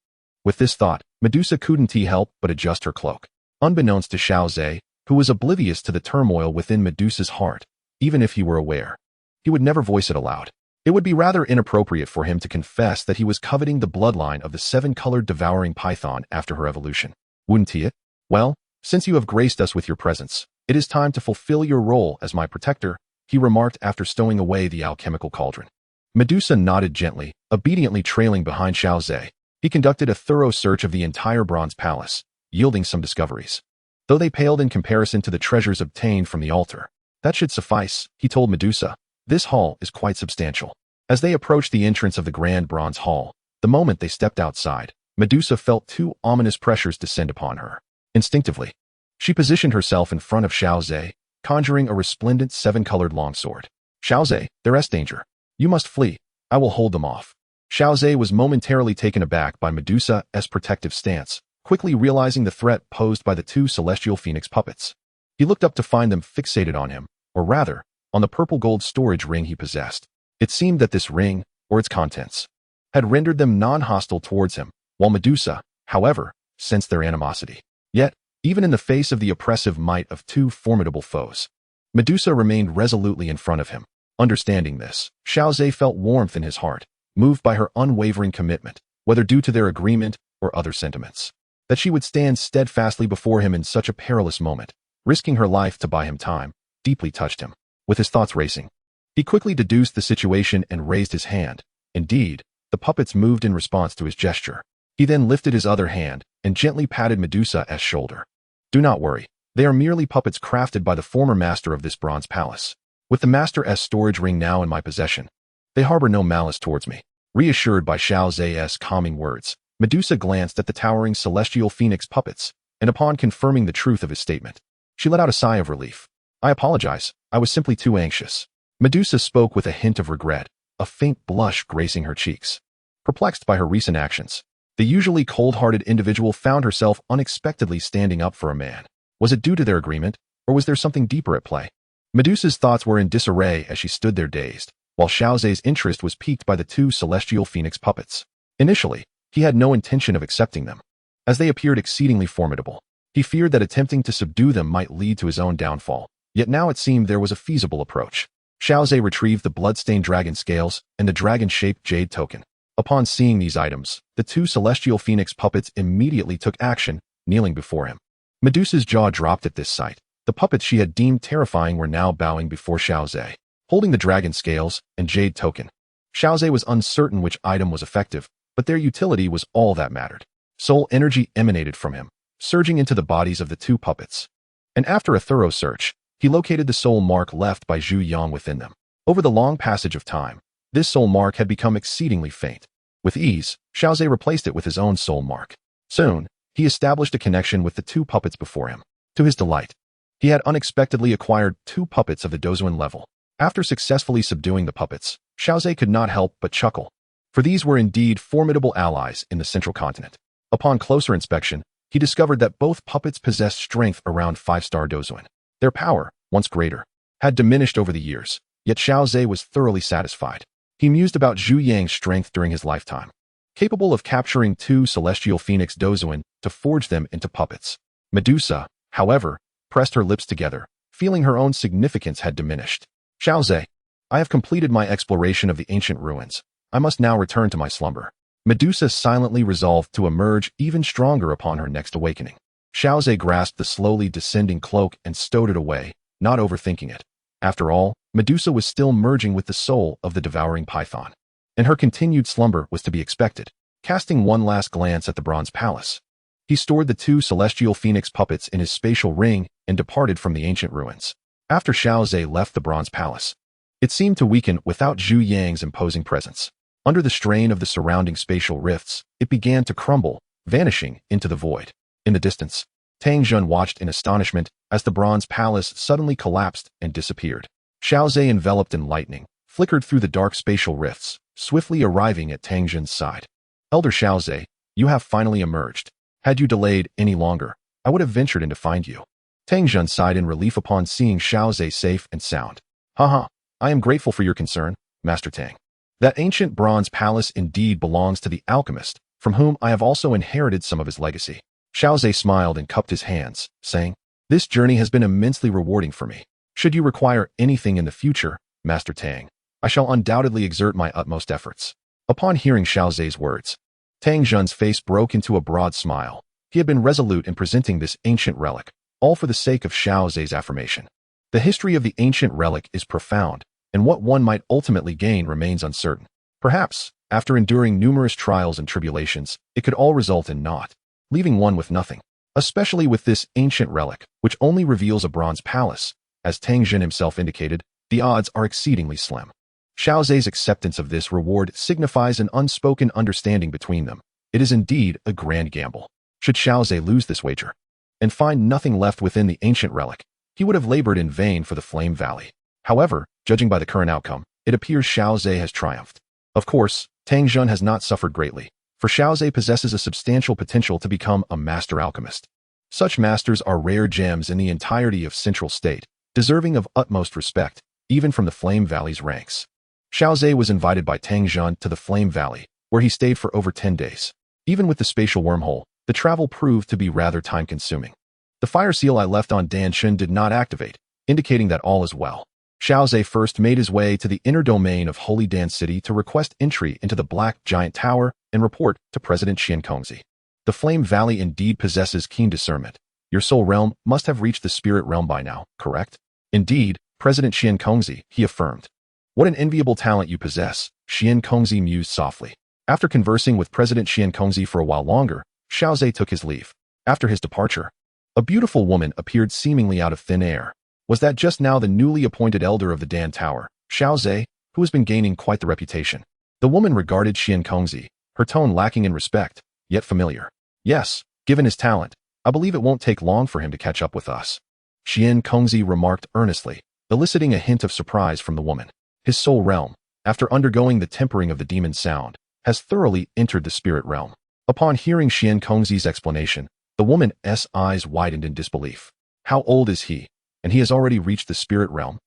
With this thought, Medusa couldn't help but adjust her cloak. Unbeknownst to Xiao Ze, who was oblivious to the turmoil within Medusa's heart, even if he were aware, he would never voice it aloud. It would be rather inappropriate for him to confess that he was coveting the bloodline of the seven-colored devouring python after her evolution. Wouldn't he? Well, since you have graced us with your presence, it is time to fulfill your role as my protector, he remarked after stowing away the alchemical cauldron. Medusa nodded gently, obediently trailing behind Xiao Ze. He conducted a thorough search of the entire bronze palace, yielding some discoveries. Though they paled in comparison to the treasures obtained from the altar, that should suffice, he told Medusa. This hall is quite substantial. As they approached the entrance of the grand bronze hall, the moment they stepped outside, Medusa felt two ominous pressures descend upon her. Instinctively, she positioned herself in front of Xiao Ze, conjuring a resplendent seven-colored longsword. "Xiao Ze, there is danger. You must flee. I will hold them off." Xiao Ze was momentarily taken aback by Medusa's protective stance, quickly realizing the threat posed by the two celestial phoenix puppets. He looked up to find them fixated on him, or rather, on the purple-gold storage ring he possessed. It seemed that this ring, or its contents, had rendered them non-hostile towards him, while Medusa, however, sensed their animosity. Yet, even in the face of the oppressive might of two formidable foes, Medusa remained resolutely in front of him. Understanding this, Xiao Ze felt warmth in his heart, moved by her unwavering commitment, whether due to their agreement or other sentiments. That she would stand steadfastly before him in such a perilous moment, risking her life to buy him time, deeply touched him. With his thoughts racing, he quickly deduced the situation and raised his hand. Indeed, the puppets moved in response to his gesture. He then lifted his other hand and gently patted Medusa's shoulder. "Do not worry. They are merely puppets crafted by the former master of this bronze palace. With the master's storage ring now in my possession, they harbor no malice towards me." Reassured by Xiao Ze's calming words, Medusa glanced at the towering celestial phoenix puppets, and upon confirming the truth of his statement, she let out a sigh of relief. "I apologize. I was simply too anxious." Medusa spoke with a hint of regret, a faint blush gracing her cheeks. Perplexed by her recent actions, the usually cold-hearted individual found herself unexpectedly standing up for a man. Was it due to their agreement, or was there something deeper at play? Medusa's thoughts were in disarray as she stood there dazed, while Xiao Ze's interest was piqued by the two celestial phoenix puppets. Initially, he had no intention of accepting them, as they appeared exceedingly formidable. He feared that attempting to subdue them might lead to his own downfall, yet now it seemed there was a feasible approach. Xiao Ze retrieved the blood-stained dragon scales and the dragon-shaped jade token. Upon seeing these items, the two celestial phoenix puppets immediately took action, kneeling before him. Medusa's jaw dropped at this sight. The puppets she had deemed terrifying were now bowing before Xiao Ze, holding the dragon scales and jade token. Xiao Ze was uncertain which item was effective, but their utility was all that mattered. Soul energy emanated from him, surging into the bodies of the two puppets. And after a thorough search, he located the soul mark left by Zhu Yang within them. Over the long passage of time, this soul mark had become exceedingly faint. With ease, Xiao Ze replaced it with his own soul mark. Soon, he established a connection with the two puppets before him. To his delight, he had unexpectedly acquired 2 puppets of the Dozuan level. After successfully subduing the puppets, Xiao Ze could not help but chuckle, for these were indeed formidable allies in the central continent. Upon closer inspection, he discovered that both puppets possessed strength around 5-star Dozuan. Their power, once greater, had diminished over the years, yet Xiao Ze was thoroughly satisfied. He mused about Zhu Yang's strength during his lifetime, capable of capturing 2 celestial phoenix Dozuan to forge them into puppets. Medusa, however, pressed her lips together, feeling her own significance had diminished. Xiao Ze, I have completed my exploration of the ancient ruins. I must now return to my slumber. Medusa silently resolved to emerge even stronger upon her next awakening. Xiao Ze grasped the slowly descending cloak and stowed it away, not overthinking it. After all, Medusa was still merging with the soul of the devouring python, and her continued slumber was to be expected. Casting one last glance at the bronze palace, he stored the 2 celestial phoenix puppets in his spatial ring and departed from the ancient ruins. After Xiao Ze left the bronze palace, it seemed to weaken without Zhu Yang's imposing presence. Under the strain of the surrounding spatial rifts, it began to crumble, vanishing into the void. In the distance, Tang Jun watched in astonishment as the bronze palace suddenly collapsed and disappeared. Xiao Ze, enveloped in lightning, flickered through the dark spatial rifts, swiftly arriving at Tang Jun's side. Elder Xiao Ze, you have finally emerged. Had you delayed any longer, I would have ventured in to find you. Tang Jun sighed in relief upon seeing Xiao Ze safe and sound. Haha, I am grateful for your concern, Master Tang. That ancient bronze palace indeed belongs to the alchemist, from whom I have also inherited some of his legacy. Xiao Ze smiled and cupped his hands, saying, This journey has been immensely rewarding for me. Should you require anything in the future, Master Tang, I shall undoubtedly exert my utmost efforts. Upon hearing Xiao Ze's words, Tang Jun's face broke into a broad smile. He had been resolute in presenting this ancient relic, all for the sake of Xiao Ze's affirmation. The history of the ancient relic is profound, and what one might ultimately gain remains uncertain. Perhaps, after enduring numerous trials and tribulations, it could all result in naught, leaving one with nothing. Especially with this ancient relic, which only reveals a bronze palace. As Tang Jun himself indicated, the odds are exceedingly slim. Xiao Ze's acceptance of this reward signifies an unspoken understanding between them. It is indeed a grand gamble. Should Xiao Ze lose this wager and find nothing left within the ancient relic, he would have labored in vain for the Flame Valley. However, judging by the current outcome, it appears Xiao Ze has triumphed. Of course, Tang Jun has not suffered greatly, for Xiao Ze possesses a substantial potential to become a master alchemist. Such masters are rare gems in the entirety of Central State, deserving of utmost respect, even from the Flame Valley's ranks. Xiao Ze was invited by Tang Jun to the Flame Valley, where he stayed for over 10 days. Even with the spatial wormhole, the travel proved to be rather time-consuming. The fire seal I left on Danshan did not activate, indicating that all is well. Xiao Ze first made his way to the inner domain of Holy Dan City to request entry into the Black Giant Tower and report to President Qingling. The Flame Valley indeed possesses keen discernment. Your soul realm must have reached the spirit realm by now, correct? Indeed, President Qingling, he affirmed. What an enviable talent you possess, Qingling mused softly. After conversing with President Qingling for a while longer, Xiao Ze took his leave. After his departure, a beautiful woman appeared seemingly out of thin air. Was that just now the newly appointed elder of the Dan Tower, Xiao Ze, who has been gaining quite the reputation? The woman regarded Qingling, her tone lacking in respect, yet familiar. Yes, given his talent, I believe it won't take long for him to catch up with us. Qingling remarked earnestly, eliciting a hint of surprise from the woman. His soul realm, after undergoing the tempering of the demon sound, has thoroughly entered the spirit realm. Upon hearing Qingling's explanation, the woman's eyes widened in disbelief. How old is he? And he has already reached the spirit realm.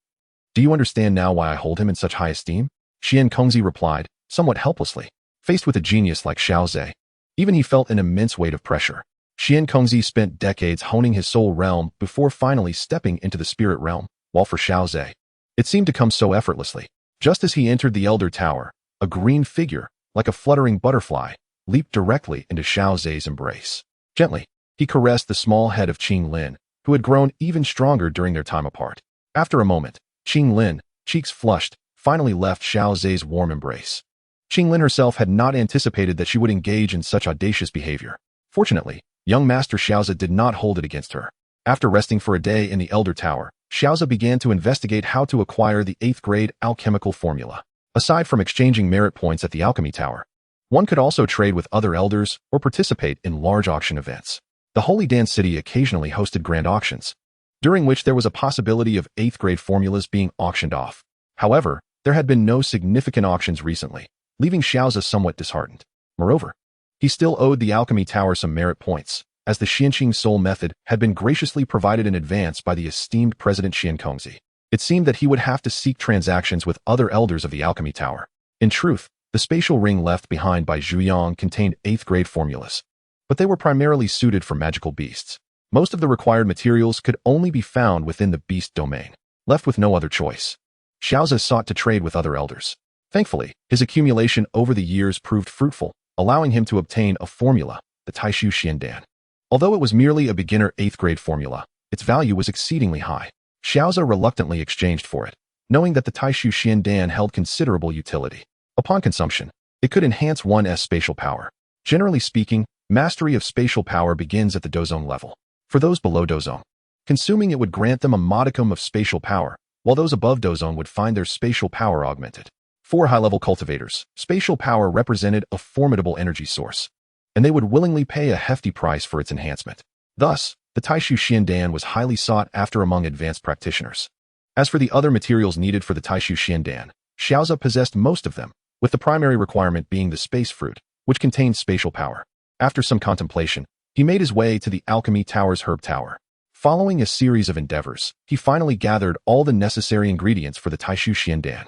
Do you understand now why I hold him in such high esteem? Qingling replied, somewhat helplessly. Faced with a genius like Xiao Ze, even he felt an immense weight of pressure. Qingling spent decades honing his soul realm before finally stepping into the spirit realm, while for Xiao Ze, it seemed to come so effortlessly. Just as he entered the Elder Tower, a green figure, like a fluttering butterfly, leaped directly into Xiao Ze's embrace. Gently, he caressed the small head of Qinglin, who had grown even stronger during their time apart. After a moment, Qinglin, cheeks flushed, finally left Xiao Ze's warm embrace. Qinglin herself had not anticipated that she would engage in such audacious behavior. Fortunately, young Master Xiao Ze did not hold it against her. After resting for a day in the Elder Tower, Xiao Ze began to investigate how to acquire the 8th grade alchemical formula. Aside from exchanging merit points at the Alchemy Tower, one could also trade with other elders or participate in large auction events. The Holy Dan City occasionally hosted grand auctions, during which there was a possibility of 8th grade formulas being auctioned off. However, there had been no significant auctions recently, leaving Xiao Ze somewhat disheartened. Moreover, he still owed the Alchemy Tower some merit points, as the Xianqing Soul method had been graciously provided in advance by the esteemed President Xiankongzi. It seemed that he would have to seek transactions with other elders of the Alchemy Tower. In truth, the spatial ring left behind by Zhu Yang contained 8th grade formulas, but they were primarily suited for magical beasts. Most of the required materials could only be found within the beast domain. Left with no other choice, Xiao Ze sought to trade with other elders. Thankfully, his accumulation over the years proved fruitful, allowing him to obtain a formula, the Taishu Xiandan. Although it was merely a beginner 8th grade formula, its value was exceedingly high. Xiao Ze reluctantly exchanged for it, knowing that the Taishu Xiandan held considerable utility. Upon consumption, it could enhance one's spatial power. Generally speaking, mastery of spatial power begins at the Dozong level. For those below Dozong, consuming it would grant them a modicum of spatial power, while those above Dozong would find their spatial power augmented. For high-level cultivators, spatial power represented a formidable energy source, and they would willingly pay a hefty price for its enhancement. Thus, the Taishu Xiandan was highly sought after among advanced practitioners. As for the other materials needed for the Taishu Xiandan, Xiao Ze possessed most of them, with the primary requirement being the space fruit, which contained spatial power. After some contemplation, he made his way to the Alchemy Tower's herb tower. Following a series of endeavors, he finally gathered all the necessary ingredients for the Taishu Xiandan.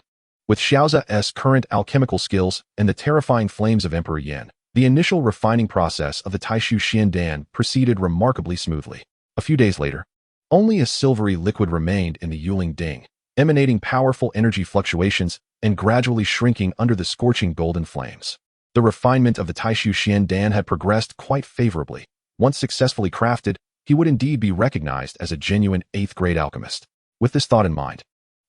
With Xiao Ze's current alchemical skills and the terrifying flames of Emperor Yan, the initial refining process of the Taishu Xiandan proceeded remarkably smoothly. A few days later, only a silvery liquid remained in the Yuling Ding, emanating powerful energy fluctuations and gradually shrinking under the scorching golden flames. The refinement of the Taishu Xiandan had progressed quite favorably. Once successfully crafted, he would indeed be recognized as a genuine 8th grade alchemist. With this thought in mind,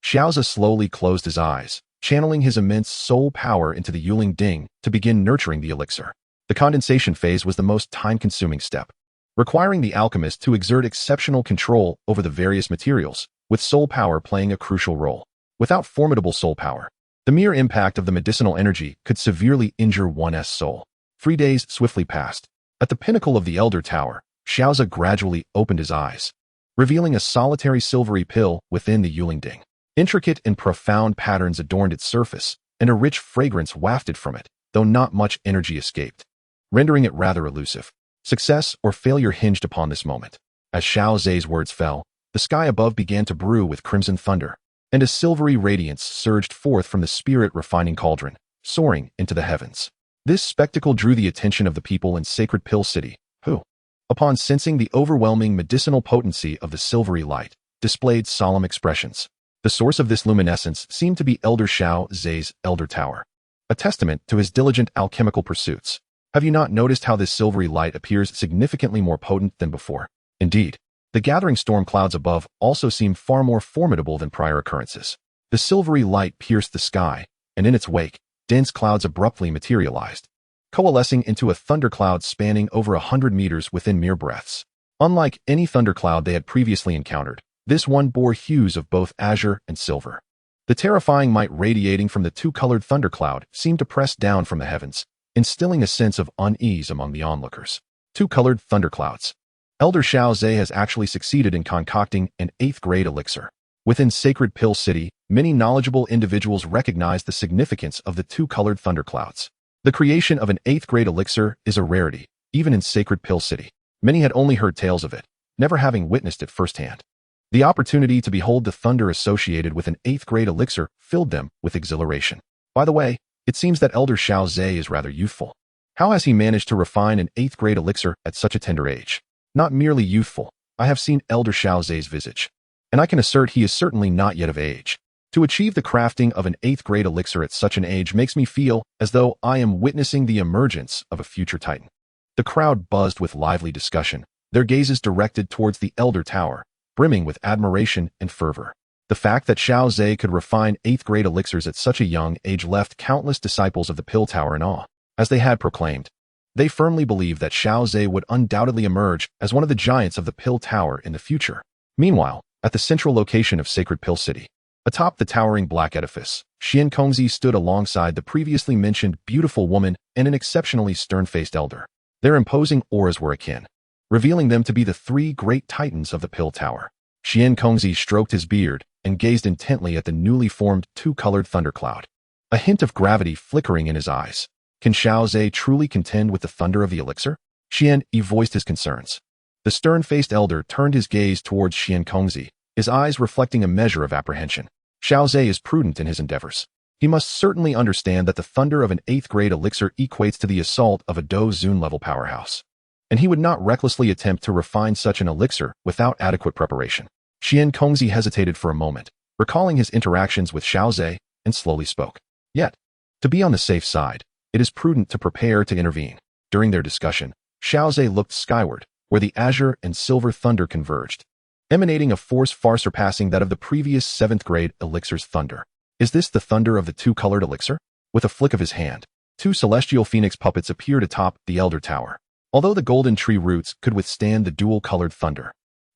Xiao Ze slowly closed his eyes, channeling his immense soul power into the Yuling Ding to begin nurturing the elixir. The condensation phase was the most time-consuming step, requiring the alchemist to exert exceptional control over the various materials, with soul power playing a crucial role. Without formidable soul power, the mere impact of the medicinal energy could severely injure one's soul. 3 days swiftly passed. At the pinnacle of the Elder Tower, Xiao Ze gradually opened his eyes, revealing a solitary silvery pill within the Yuling Ding. Intricate and profound patterns adorned its surface, and a rich fragrance wafted from it, though not much energy escaped, rendering it rather elusive. Success or failure hinged upon this moment. As Xiao Ze's words fell, the sky above began to brew with crimson thunder, and a silvery radiance surged forth from the spirit-refining cauldron, soaring into the heavens. This spectacle drew the attention of the people in Sacred Pill City, who, upon sensing the overwhelming medicinal potency of the silvery light, displayed solemn expressions. The source of this luminescence seemed to be Elder Xiao Ze's Elder Tower, a testament to his diligent alchemical pursuits. Have you not noticed how this silvery light appears significantly more potent than before? Indeed, the gathering storm clouds above also seem far more formidable than prior occurrences. The silvery light pierced the sky, and in its wake, dense clouds abruptly materialized, coalescing into a thundercloud spanning over 100 meters within mere breaths. Unlike any thundercloud they had previously encountered, this one bore hues of both azure and silver. The terrifying might radiating from the two-colored thundercloud seemed to press down from the heavens, instilling a sense of unease among the onlookers. Two-colored thunderclouds. Elder Xiao Ze has actually succeeded in concocting an 8th grade elixir. Within Sacred Pill City, many knowledgeable individuals recognize the significance of the two-colored thunderclouds. The creation of an 8th grade elixir is a rarity, even in Sacred Pill City. Many had only heard tales of it, never having witnessed it firsthand. The opportunity to behold the thunder associated with an 8th grade elixir filled them with exhilaration. By the way, it seems that Elder Xiao Ze is rather youthful. How has he managed to refine an 8th grade elixir at such a tender age? Not merely youthful, I have seen Elder Xiao Ze's visage, and I can assert he is certainly not yet of age. To achieve the crafting of an 8th grade elixir at such an age makes me feel as though I am witnessing the emergence of a future titan. The crowd buzzed with lively discussion, their gazes directed towards the Elder Tower, brimming with admiration and fervor. The fact that Xiao Ze could refine 8th grade elixirs at such a young age left countless disciples of the Pill Tower in awe. As they had proclaimed, they firmly believed that Xiao Ze would undoubtedly emerge as one of the giants of the Pill Tower in the future. Meanwhile, at the central location of Sacred Pill City, atop the towering black edifice, Xiankongzi stood alongside the previously mentioned beautiful woman and an exceptionally stern-faced elder. Their imposing auras were akin, revealing them to be the three great titans of the Pill Tower. Xiao stroked his beard and gazed intently at the newly formed two-colored thundercloud, a hint of gravity flickering in his eyes. Can Xiao Ze truly contend with the thunder of the elixir? Xian voiced his concerns. The stern-faced elder turned his gaze towards Xiao, his eyes reflecting a measure of apprehension. Xiao Ze is prudent in his endeavors. He must certainly understand that the thunder of an 8th-grade elixir equates to the assault of a Dou Qi-level powerhouse, and he would not recklessly attempt to refine such an elixir without adequate preparation. Xiao hesitated for a moment, recalling his interactions with Xiao Ze, and slowly spoke. Yet, to be on the safe side, it is prudent to prepare to intervene. During their discussion, Xiao Ze looked skyward, where the azure and silver thunder converged, emanating a force far surpassing that of the previous 7th-grade elixir's thunder. Is this the thunder of the two-colored elixir? With a flick of his hand, two celestial phoenix puppets appeared atop the Elder Tower. Although the golden tree roots could withstand the dual-colored thunder,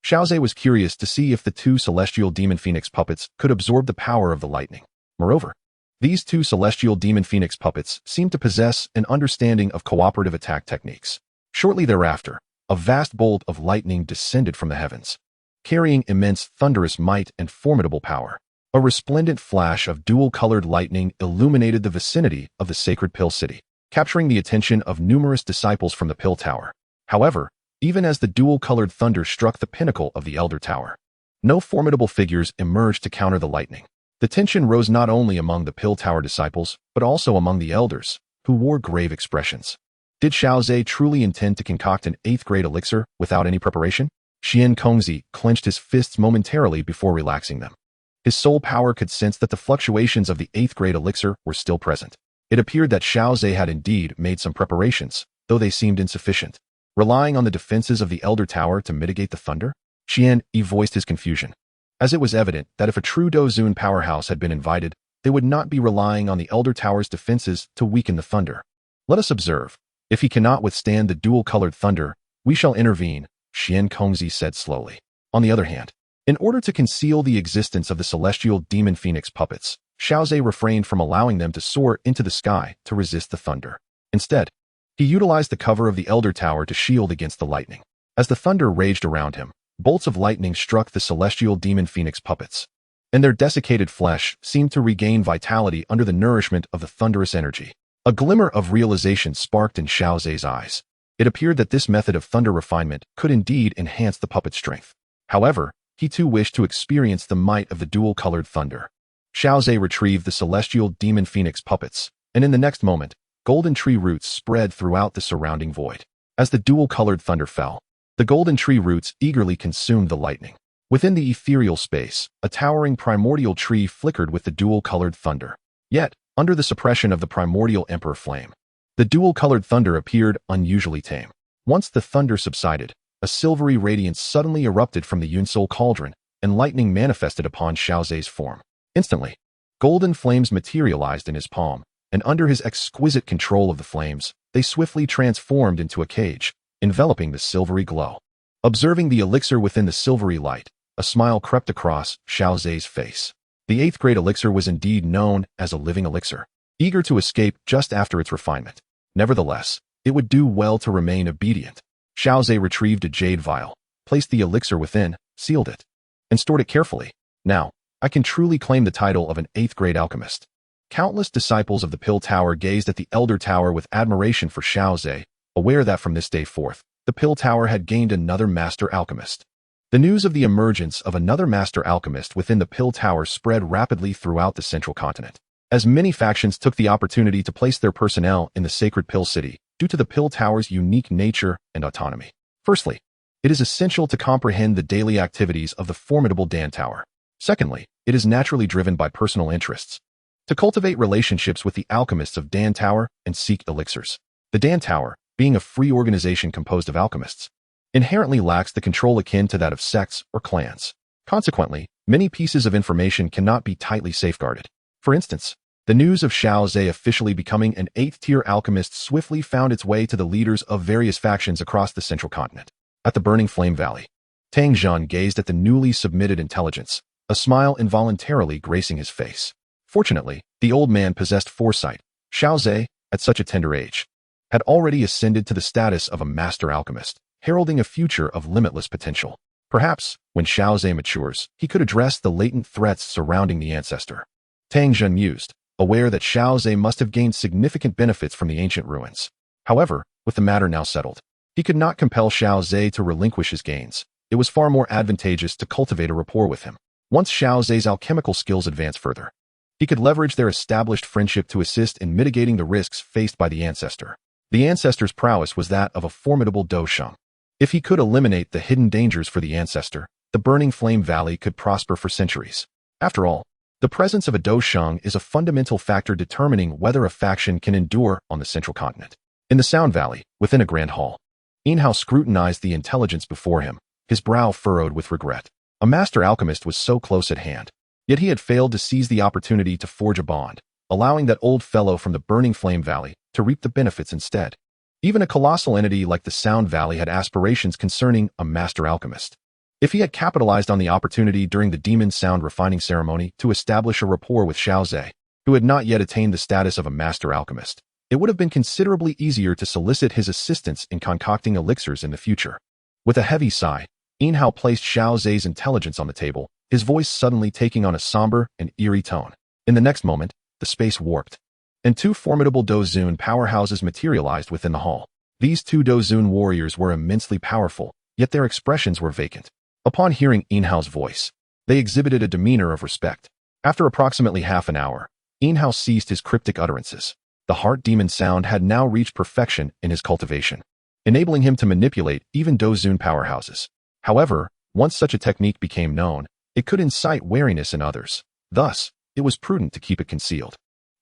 Xiao Ze was curious to see if the two celestial demon phoenix puppets could absorb the power of the lightning. Moreover, these two celestial demon phoenix puppets seemed to possess an understanding of cooperative attack techniques. Shortly thereafter, a vast bolt of lightning descended from the heavens, carrying immense thunderous might and formidable power. A resplendent flash of dual-colored lightning illuminated the vicinity of the sacred Pill City, capturing the attention of numerous disciples from the Pill Tower. However, even as the dual-colored thunder struck the pinnacle of the Elder Tower, no formidable figures emerged to counter the lightning. The tension rose not only among the Pill Tower disciples, but also among the elders, who wore grave expressions. Did Xiao Ze truly intend to concoct an 8th-grade elixir without any preparation? Xiao clenched his fists momentarily before relaxing them. His soul power could sense that the fluctuations of the 8th-grade elixir were still present. It appeared that Xiao Ze had indeed made some preparations, though they seemed insufficient. Relying on the defenses of the Elder Tower to mitigate the thunder? Xian voiced his confusion, as it was evident that if a true Dou Qi powerhouse had been invited, they would not be relying on the Elder Tower's defenses to weaken the thunder. Let us observe. If he cannot withstand the dual-colored thunder, we shall intervene, Xiao said slowly. On the other hand, in order to conceal the existence of the celestial demon phoenix puppets, Xiao Ze refrained from allowing them to soar into the sky to resist the thunder. Instead, he utilized the cover of the Elder Tower to shield against the lightning. As the thunder raged around him, bolts of lightning struck the celestial demon phoenix puppets, and their desiccated flesh seemed to regain vitality under the nourishment of the thunderous energy. A glimmer of realization sparked in Xiao Ze's eyes. It appeared that this method of thunder refinement could indeed enhance the puppet's strength. However, he too wished to experience the might of the dual-colored thunder. Xiao Ze retrieved the celestial demon phoenix puppets, and in the next moment, golden tree roots spread throughout the surrounding void. As the dual-colored thunder fell, the golden tree roots eagerly consumed the lightning. Within the ethereal space, a towering primordial tree flickered with the dual-colored thunder. Yet, under the suppression of the primordial emperor flame, the dual-colored thunder appeared unusually tame. Once the thunder subsided, a silvery radiance suddenly erupted from the Yunsul cauldron, and lightning manifested upon Xiao Ze's form. Instantly, golden flames materialized in his palm, and under his exquisite control of the flames, they swiftly transformed into a cage, enveloping the silvery glow. Observing the elixir within the silvery light, a smile crept across Xiao Ze's face. The 8th-grade elixir was indeed known as a living elixir, eager to escape just after its refinement. Nevertheless, it would do well to remain obedient. Xiao Ze retrieved a jade vial, placed the elixir within, sealed it, and stored it carefully. Now, I can truly claim the title of an 8th-grade alchemist. Countless disciples of the Pill Tower gazed at the Elder Tower with admiration for Xiao Ze, aware that from this day forth, the Pill Tower had gained another master alchemist. The news of the emergence of another master alchemist within the Pill Tower spread rapidly throughout the central continent, as many factions took the opportunity to place their personnel in the sacred Pill City due to the Pill Tower's unique nature and autonomy. Firstly, it is essential to comprehend the daily activities of the formidable Dan Tower. Secondly, it is naturally driven by personal interests, to cultivate relationships with the alchemists of Dan Tower and seek elixirs. The Dan Tower, being a free organization composed of alchemists, inherently lacks the control akin to that of sects or clans. Consequently, many pieces of information cannot be tightly safeguarded. For instance, the news of Xiao Ze officially becoming an 8th-tier alchemist swiftly found its way to the leaders of various factions across the central continent. At the Burning Flame Valley, Tang Zhan gazed at the newly submitted intelligence, a smile involuntarily gracing his face. Fortunately, the old man possessed foresight. Xiao Ze, at such a tender age, had already ascended to the status of a master alchemist. heralding a future of limitless potential. Perhaps, when Xiao Ze matures, he could address the latent threats surrounding the ancestor. Tang Zhen mused, aware that Xiao Ze must have gained significant benefits from the ancient ruins. However, with the matter now settled, he could not compel Xiao Ze to relinquish his gains. It was far more advantageous to cultivate a rapport with him. Once Xiao Ze's alchemical skills advanced further, he could leverage their established friendship to assist in mitigating the risks faced by the ancestor. The ancestor's prowess was that of a formidable Dou Qi. If he could eliminate the hidden dangers for the ancestor, the Burning Flame Valley could prosper for centuries. After all, the presence of a Dou Qi is a fundamental factor determining whether a faction can endure on the central continent. In the Sound Valley, within a grand hall, Yinhao scrutinized the intelligence before him, his brow furrowed with regret. A master alchemist was so close at hand, yet he had failed to seize the opportunity to forge a bond, allowing that old fellow from the Burning Flame Valley to reap the benefits instead. Even a colossal entity like the Sound Valley had aspirations concerning a master alchemist. If he had capitalized on the opportunity during the Demon Sound refining ceremony to establish a rapport with Xiao Ze, who had not yet attained the status of a master alchemist, it would have been considerably easier to solicit his assistance in concocting elixirs in the future. With a heavy sigh, Yinhao placed Xiao Ze's intelligence on the table, his voice suddenly taking on a somber and eerie tone. In the next moment, the space warped, and two formidable Dozun powerhouses materialized within the hall. These two Dozun warriors were immensely powerful, yet their expressions were vacant. Upon hearing Yinhao's voice, they exhibited a demeanor of respect. After approximately half an hour, Yinhao ceased his cryptic utterances. The heart demon sound had now reached perfection in his cultivation, enabling him to manipulate even Dozun powerhouses. However, once such a technique became known, it could incite wariness in others. Thus, it was prudent to keep it concealed.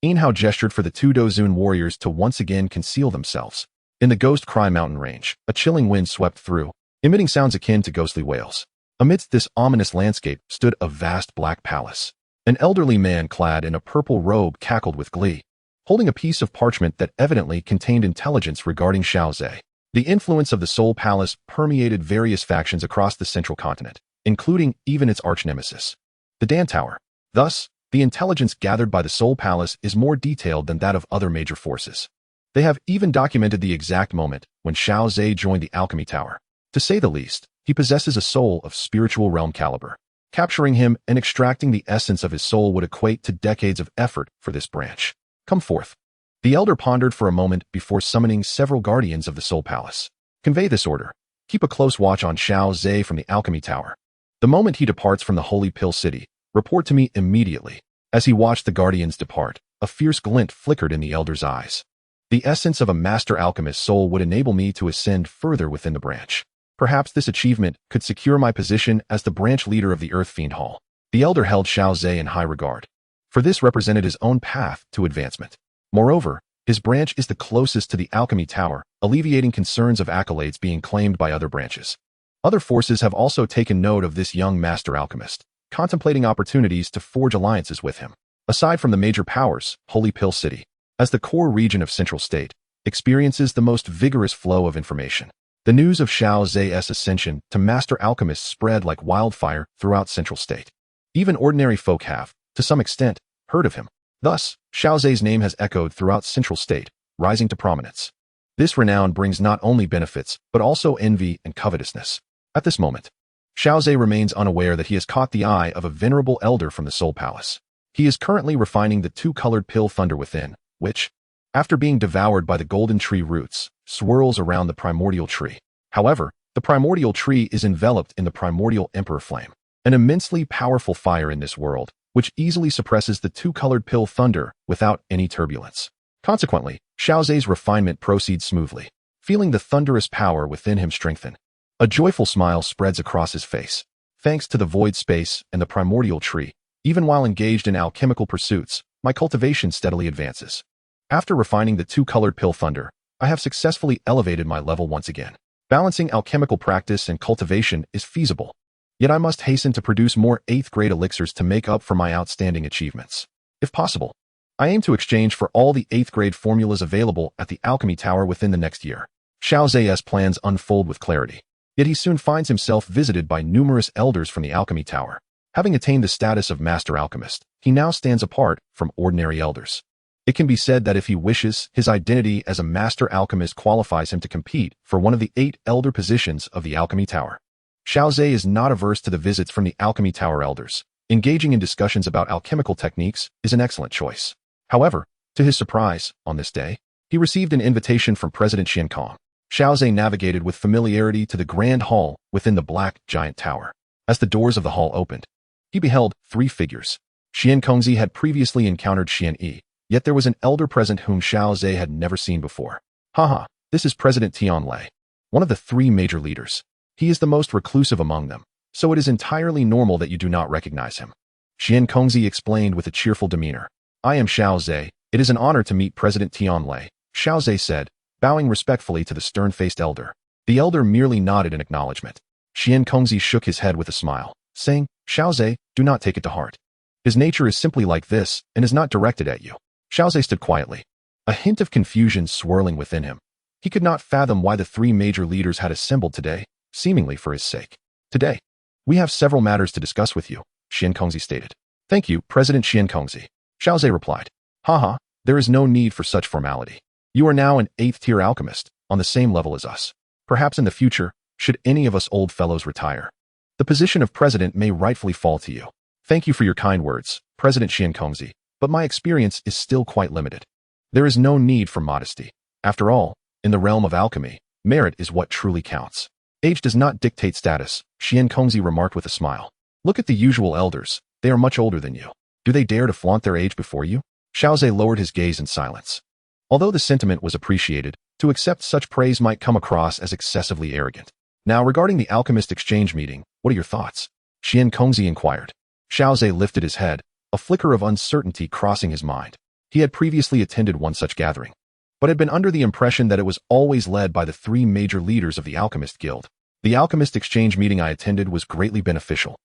Yinhao gestured for the two Dozun warriors to once again conceal themselves. In the Ghost Cry mountain range, a chilling wind swept through, emitting sounds akin to ghostly wails. Amidst this ominous landscape stood a vast black palace. An elderly man clad in a purple robe cackled with glee, holding a piece of parchment that evidently contained intelligence regarding Xiao Ze. The influence of the Soul Palace permeated various factions across the central continent, including even its arch-nemesis, the Dan Tower. Thus, the intelligence gathered by the Soul Palace is more detailed than that of other major forces. They have even documented the exact moment when Xiao Ze joined the Alchemy Tower. To say the least, he possesses a soul of spiritual realm caliber. Capturing him and extracting the essence of his soul would equate to decades of effort for this branch. Come forth. The elder pondered for a moment before summoning several guardians of the Soul Palace. Convey this order. Keep a close watch on Xiao Ze from the Alchemy Tower. The moment he departs from the Holy Pill City, report to me immediately. As he watched the guardians depart, a fierce glint flickered in the elder's eyes. The essence of a master alchemist's soul would enable me to ascend further within the branch. Perhaps this achievement could secure my position as the branch leader of the Earth Fiend Hall. The elder held Xiao Ze in high regard, for this represented his own path to advancement. Moreover, his branch is the closest to the Alchemy Tower, alleviating concerns of accolades being claimed by other branches. Other forces have also taken note of this young master alchemist, contemplating opportunities to forge alliances with him. Aside from the major powers, Holy Pill City, as the core region of Central State, experiences the most vigorous flow of information. The news of Xiao Ze's ascension to master alchemist spread like wildfire throughout Central State. Even ordinary folk have, to some extent, heard of him. Thus, Xiao Ze's name has echoed throughout Central State, rising to prominence. This renown brings not only benefits, but also envy and covetousness. At this moment, Xiao Ze remains unaware that he has caught the eye of a venerable elder from the Soul Palace. He is currently refining the two-colored pill thunder within, which, after being devoured by the golden tree roots, swirls around the primordial tree. However, the primordial tree is enveloped in the primordial emperor flame, an immensely powerful fire in this world, which easily suppresses the two-colored pill thunder without any turbulence. Consequently, Xiao Ze's refinement proceeds smoothly, feeling the thunderous power within him strengthen. A joyful smile spreads across his face. Thanks to the void space and the primordial tree, even while engaged in alchemical pursuits, my cultivation steadily advances. After refining the two-colored pill thunder, I have successfully elevated my level once again. Balancing alchemical practice and cultivation is feasible. Yet I must hasten to produce more 8th-grade elixirs to make up for my outstanding achievements. If possible, I aim to exchange for all the 8th-grade formulas available at the Alchemy Tower within the next year. Xiao Ze's plans unfold with clarity. Yet he soon finds himself visited by numerous elders from the Alchemy Tower. Having attained the status of Master Alchemist, he now stands apart from ordinary elders. It can be said that if he wishes, his identity as a master alchemist qualifies him to compete for one of the 8 elder positions of the Alchemy Tower. Xiao Ze is not averse to the visits from the Alchemy Tower elders. Engaging in discussions about alchemical techniques is an excellent choice. However, to his surprise, on this day, he received an invitation from President Seongqing. Xiao Ze navigated with familiarity to the grand hall within the black giant tower. As the doors of the hall opened, he beheld 3 figures. Seongqing had previously encountered Xian Yi, yet there was an elder present whom Xiao Ze had never seen before. Haha, this is President Tion Lei, one of the 3 major leaders. He is the most reclusive among them, so it is entirely normal that you do not recognize him. Seongqing explained with a cheerful demeanor. I am Xiao Ze. It is an honor to meet President Tion Lei, Xiao Ze said, bowing respectfully to the stern-faced elder. The elder merely nodded in acknowledgement. Seongqing shook his head with a smile, saying, Xiao Ze, do not take it to heart. His nature is simply like this and is not directed at you. Xiao Ze stood quietly, a hint of confusion swirling within him. He could not fathom why the 3 major leaders had assembled today, seemingly for his sake. Today, we have several matters to discuss with you, Seongqing stated. Thank you, President Seongqing. Xiao Ze replied. Haha, there is no need for such formality. You are now an 8th-tier alchemist, on the same level as us. Perhaps in the future, should any of us old fellows retire, the position of president may rightfully fall to you. Thank you for your kind words, President Seongqing, but my experience is still quite limited. There is no need for modesty. After all, in the realm of alchemy, merit is what truly counts. Age does not dictate status, Seongqing remarked with a smile. Look at the usual elders, they are much older than you. Do they dare to flaunt their age before you? Xiao Ze lowered his gaze in silence. Although the sentiment was appreciated, to accept such praise might come across as excessively arrogant. Now regarding the alchemist exchange meeting, what are your thoughts? Seongqing inquired. Xiao Ze lifted his head, a flicker of uncertainty crossing his mind. He had previously attended one such gathering, but had been under the impression that it was always led by the 3 major leaders of the Alchemist Guild. The alchemist exchange meeting I attended was greatly beneficial.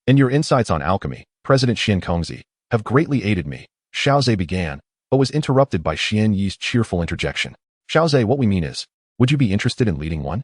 And your insights on alchemy, President Seongqing, have greatly aided me, Xiao Ze began, but was interrupted by Xian Yi's cheerful interjection. Xiao Ze, what we mean is, would you be interested in leading one?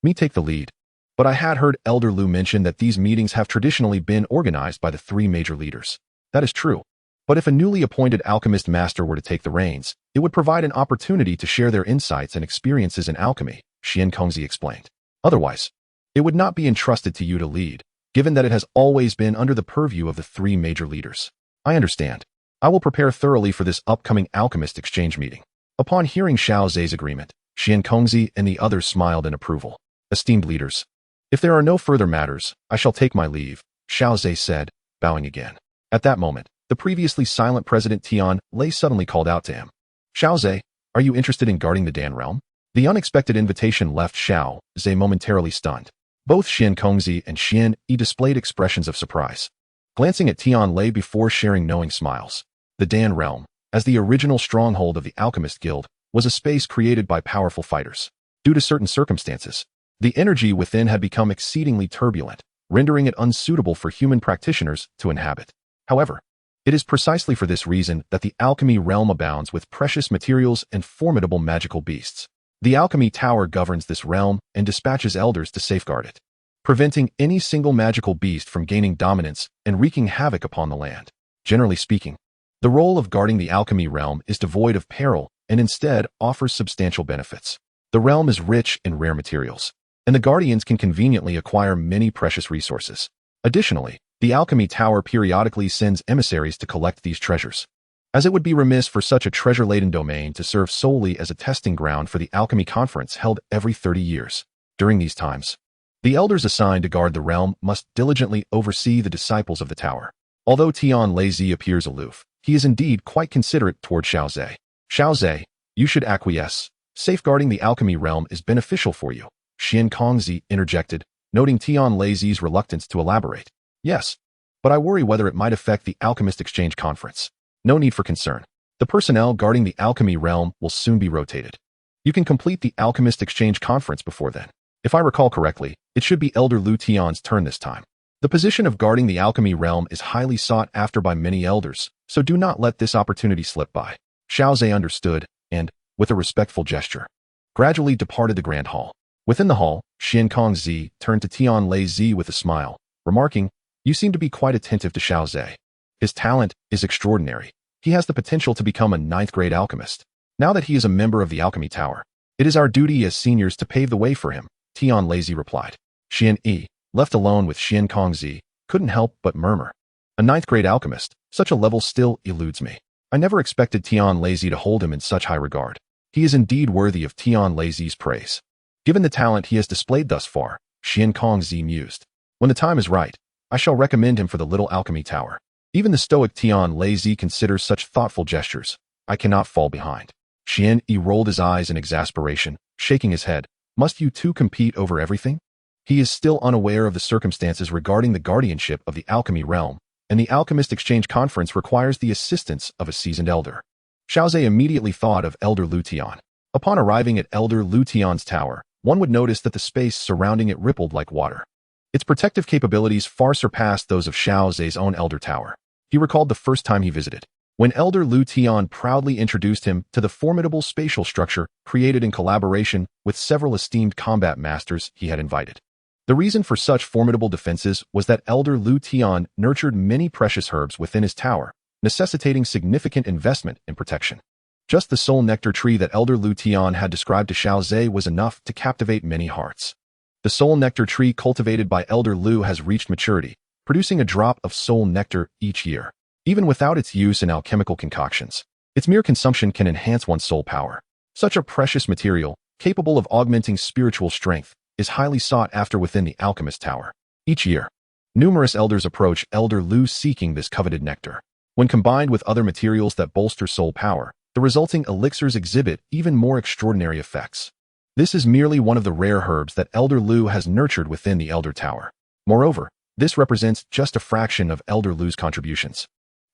Me take the lead. But I had heard Elder Lu mention that these meetings have traditionally been organized by the 3 major leaders. That is true. But if a newly appointed alchemist master were to take the reins, it would provide an opportunity to share their insights and experiences in alchemy, Seongqing explained. Otherwise, it would not be entrusted to you to lead, given that it has always been under the purview of the 3 major leaders. I understand. I will prepare thoroughly for this upcoming alchemist exchange meeting. Upon hearing Xiao Ze's agreement, Seongqing and the others smiled in approval. Esteemed leaders, if there are no further matters, I shall take my leave, Xiao Ze said, bowing again. At that moment, the previously silent President Tion Lei suddenly called out to him. Xiao Ze, are you interested in guarding the Dan realm? The unexpected invitation left Xiao Ze momentarily stunned. Both Seongqing and Xian Yi displayed expressions of surprise, glancing at Tion Lei before sharing knowing smiles. The Dan realm, as the original stronghold of the Alchemist Guild, was a space created by powerful fighters. Due to certain circumstances, the energy within had become exceedingly turbulent, rendering it unsuitable for human practitioners to inhabit. However, it is precisely for this reason that the alchemy realm abounds with precious materials and formidable magical beasts. The Alchemy Tower governs this realm and dispatches elders to safeguard it, preventing any single magical beast from gaining dominance and wreaking havoc upon the land. Generally speaking, the role of guarding the alchemy realm is devoid of peril and instead offers substantial benefits. The realm is rich in rare materials, and the guardians can conveniently acquire many precious resources. Additionally, the Alchemy Tower periodically sends emissaries to collect these treasures, as it would be remiss for such a treasure-laden domain to serve solely as a testing ground for the Alchemy Conference held every 30 years. During these times, the elders assigned to guard the realm must diligently oversee the disciples of the tower. Although Tion Lei appears aloof, he is indeed quite considerate toward Xiao Ze. Xiao Ze, you should acquiesce. Safeguarding the alchemy realm is beneficial for you, Seongqing interjected, noting Tion Lei's reluctance to elaborate. Yes, but I worry whether it might affect the Alchemist Exchange Conference. No need for concern. The personnel guarding the alchemy realm will soon be rotated. You can complete the Alchemist Exchange Conference before then. If I recall correctly, it should be Elder Lu Tion's turn this time. The position of guarding the alchemy realm is highly sought after by many elders, so do not let this opportunity slip by. Xiao Ze understood, and, with a respectful gesture, gradually departed the grand hall. Within the hall, Seongqing turned to Tion Lei with a smile, remarking, "You seem to be quite attentive to Xiao Ze. His talent is extraordinary. He has the potential to become a ninth-grade alchemist. Now that he is a member of the Alchemy Tower, it is our duty as seniors to pave the way for him, Tion Dan replied. Xian Yi, left alone with Xian Kong Zi, couldn't help but murmur. A ninth-grade alchemist, such a level still eludes me. I never expected Tion Dan to hold him in such high regard. He is indeed worthy of Tion Dan's praise. Given the talent he has displayed thus far, Xian Kong Zi mused. When the time is right, I shall recommend him for the Little Alchemy Tower. Even the stoic Tion Dan considers such thoughtful gestures. I cannot fall behind. Xian Yi rolled his eyes in exasperation, shaking his head. Must you two compete over everything? He is still unaware of the circumstances regarding the guardianship of the alchemy realm, and the Alchemist Exchange Conference requires the assistance of a seasoned elder. Xiao Ze immediately thought of Elder Lu Tian. Upon arriving at Elder Lu Tian's tower, one would notice that the space surrounding it rippled like water. Its protective capabilities far surpassed those of Xiao Ze's own Elder Tower. He recalled the first time he visited, when Elder Lu Tian proudly introduced him to the formidable spatial structure created in collaboration with several esteemed combat masters he had invited. The reason for such formidable defenses was that Elder Lu Tian nurtured many precious herbs within his tower, necessitating significant investment in protection. Just the soul nectar tree that Elder Lu Tian had described to Xiao Ze was enough to captivate many hearts. The soul nectar tree cultivated by Elder Lu has reached maturity, producing a drop of soul nectar each year. Even without its use in alchemical concoctions, its mere consumption can enhance one's soul power. Such a precious material, capable of augmenting spiritual strength, is highly sought after within the Alchemist Tower. Each year, numerous elders approach Elder Lu seeking this coveted nectar. When combined with other materials that bolster soul power, the resulting elixirs exhibit even more extraordinary effects. This is merely one of the rare herbs that Elder Lu has nurtured within the Elder Tower. Moreover, this represents just a fraction of Elder Lu's contributions.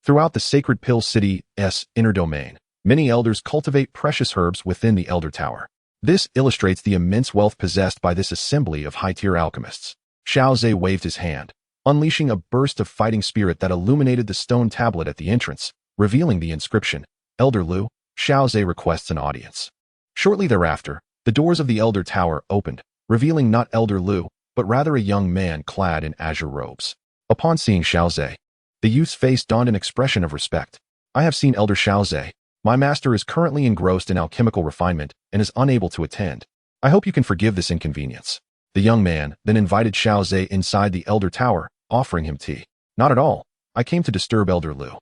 Throughout the Sacred Pill City's inner domain, many elders cultivate precious herbs within the Elder Tower. This illustrates the immense wealth possessed by this assembly of high-tier alchemists. Xiao Ze waved his hand, unleashing a burst of fighting spirit that illuminated the stone tablet at the entrance, revealing the inscription, Elder Lu, Xiao Ze requests an audience. Shortly thereafter, the doors of the Elder Tower opened, revealing not Elder Lu, but rather a young man clad in azure robes. Upon seeing Xiao Ze, the youth's face donned an expression of respect. I have seen Elder Xiao Ze. My master is currently engrossed in alchemical refinement and is unable to attend. I hope you can forgive this inconvenience. The young man then invited Xiao Ze inside the Elder Tower, offering him tea. Not at all. I came to disturb Elder Lu.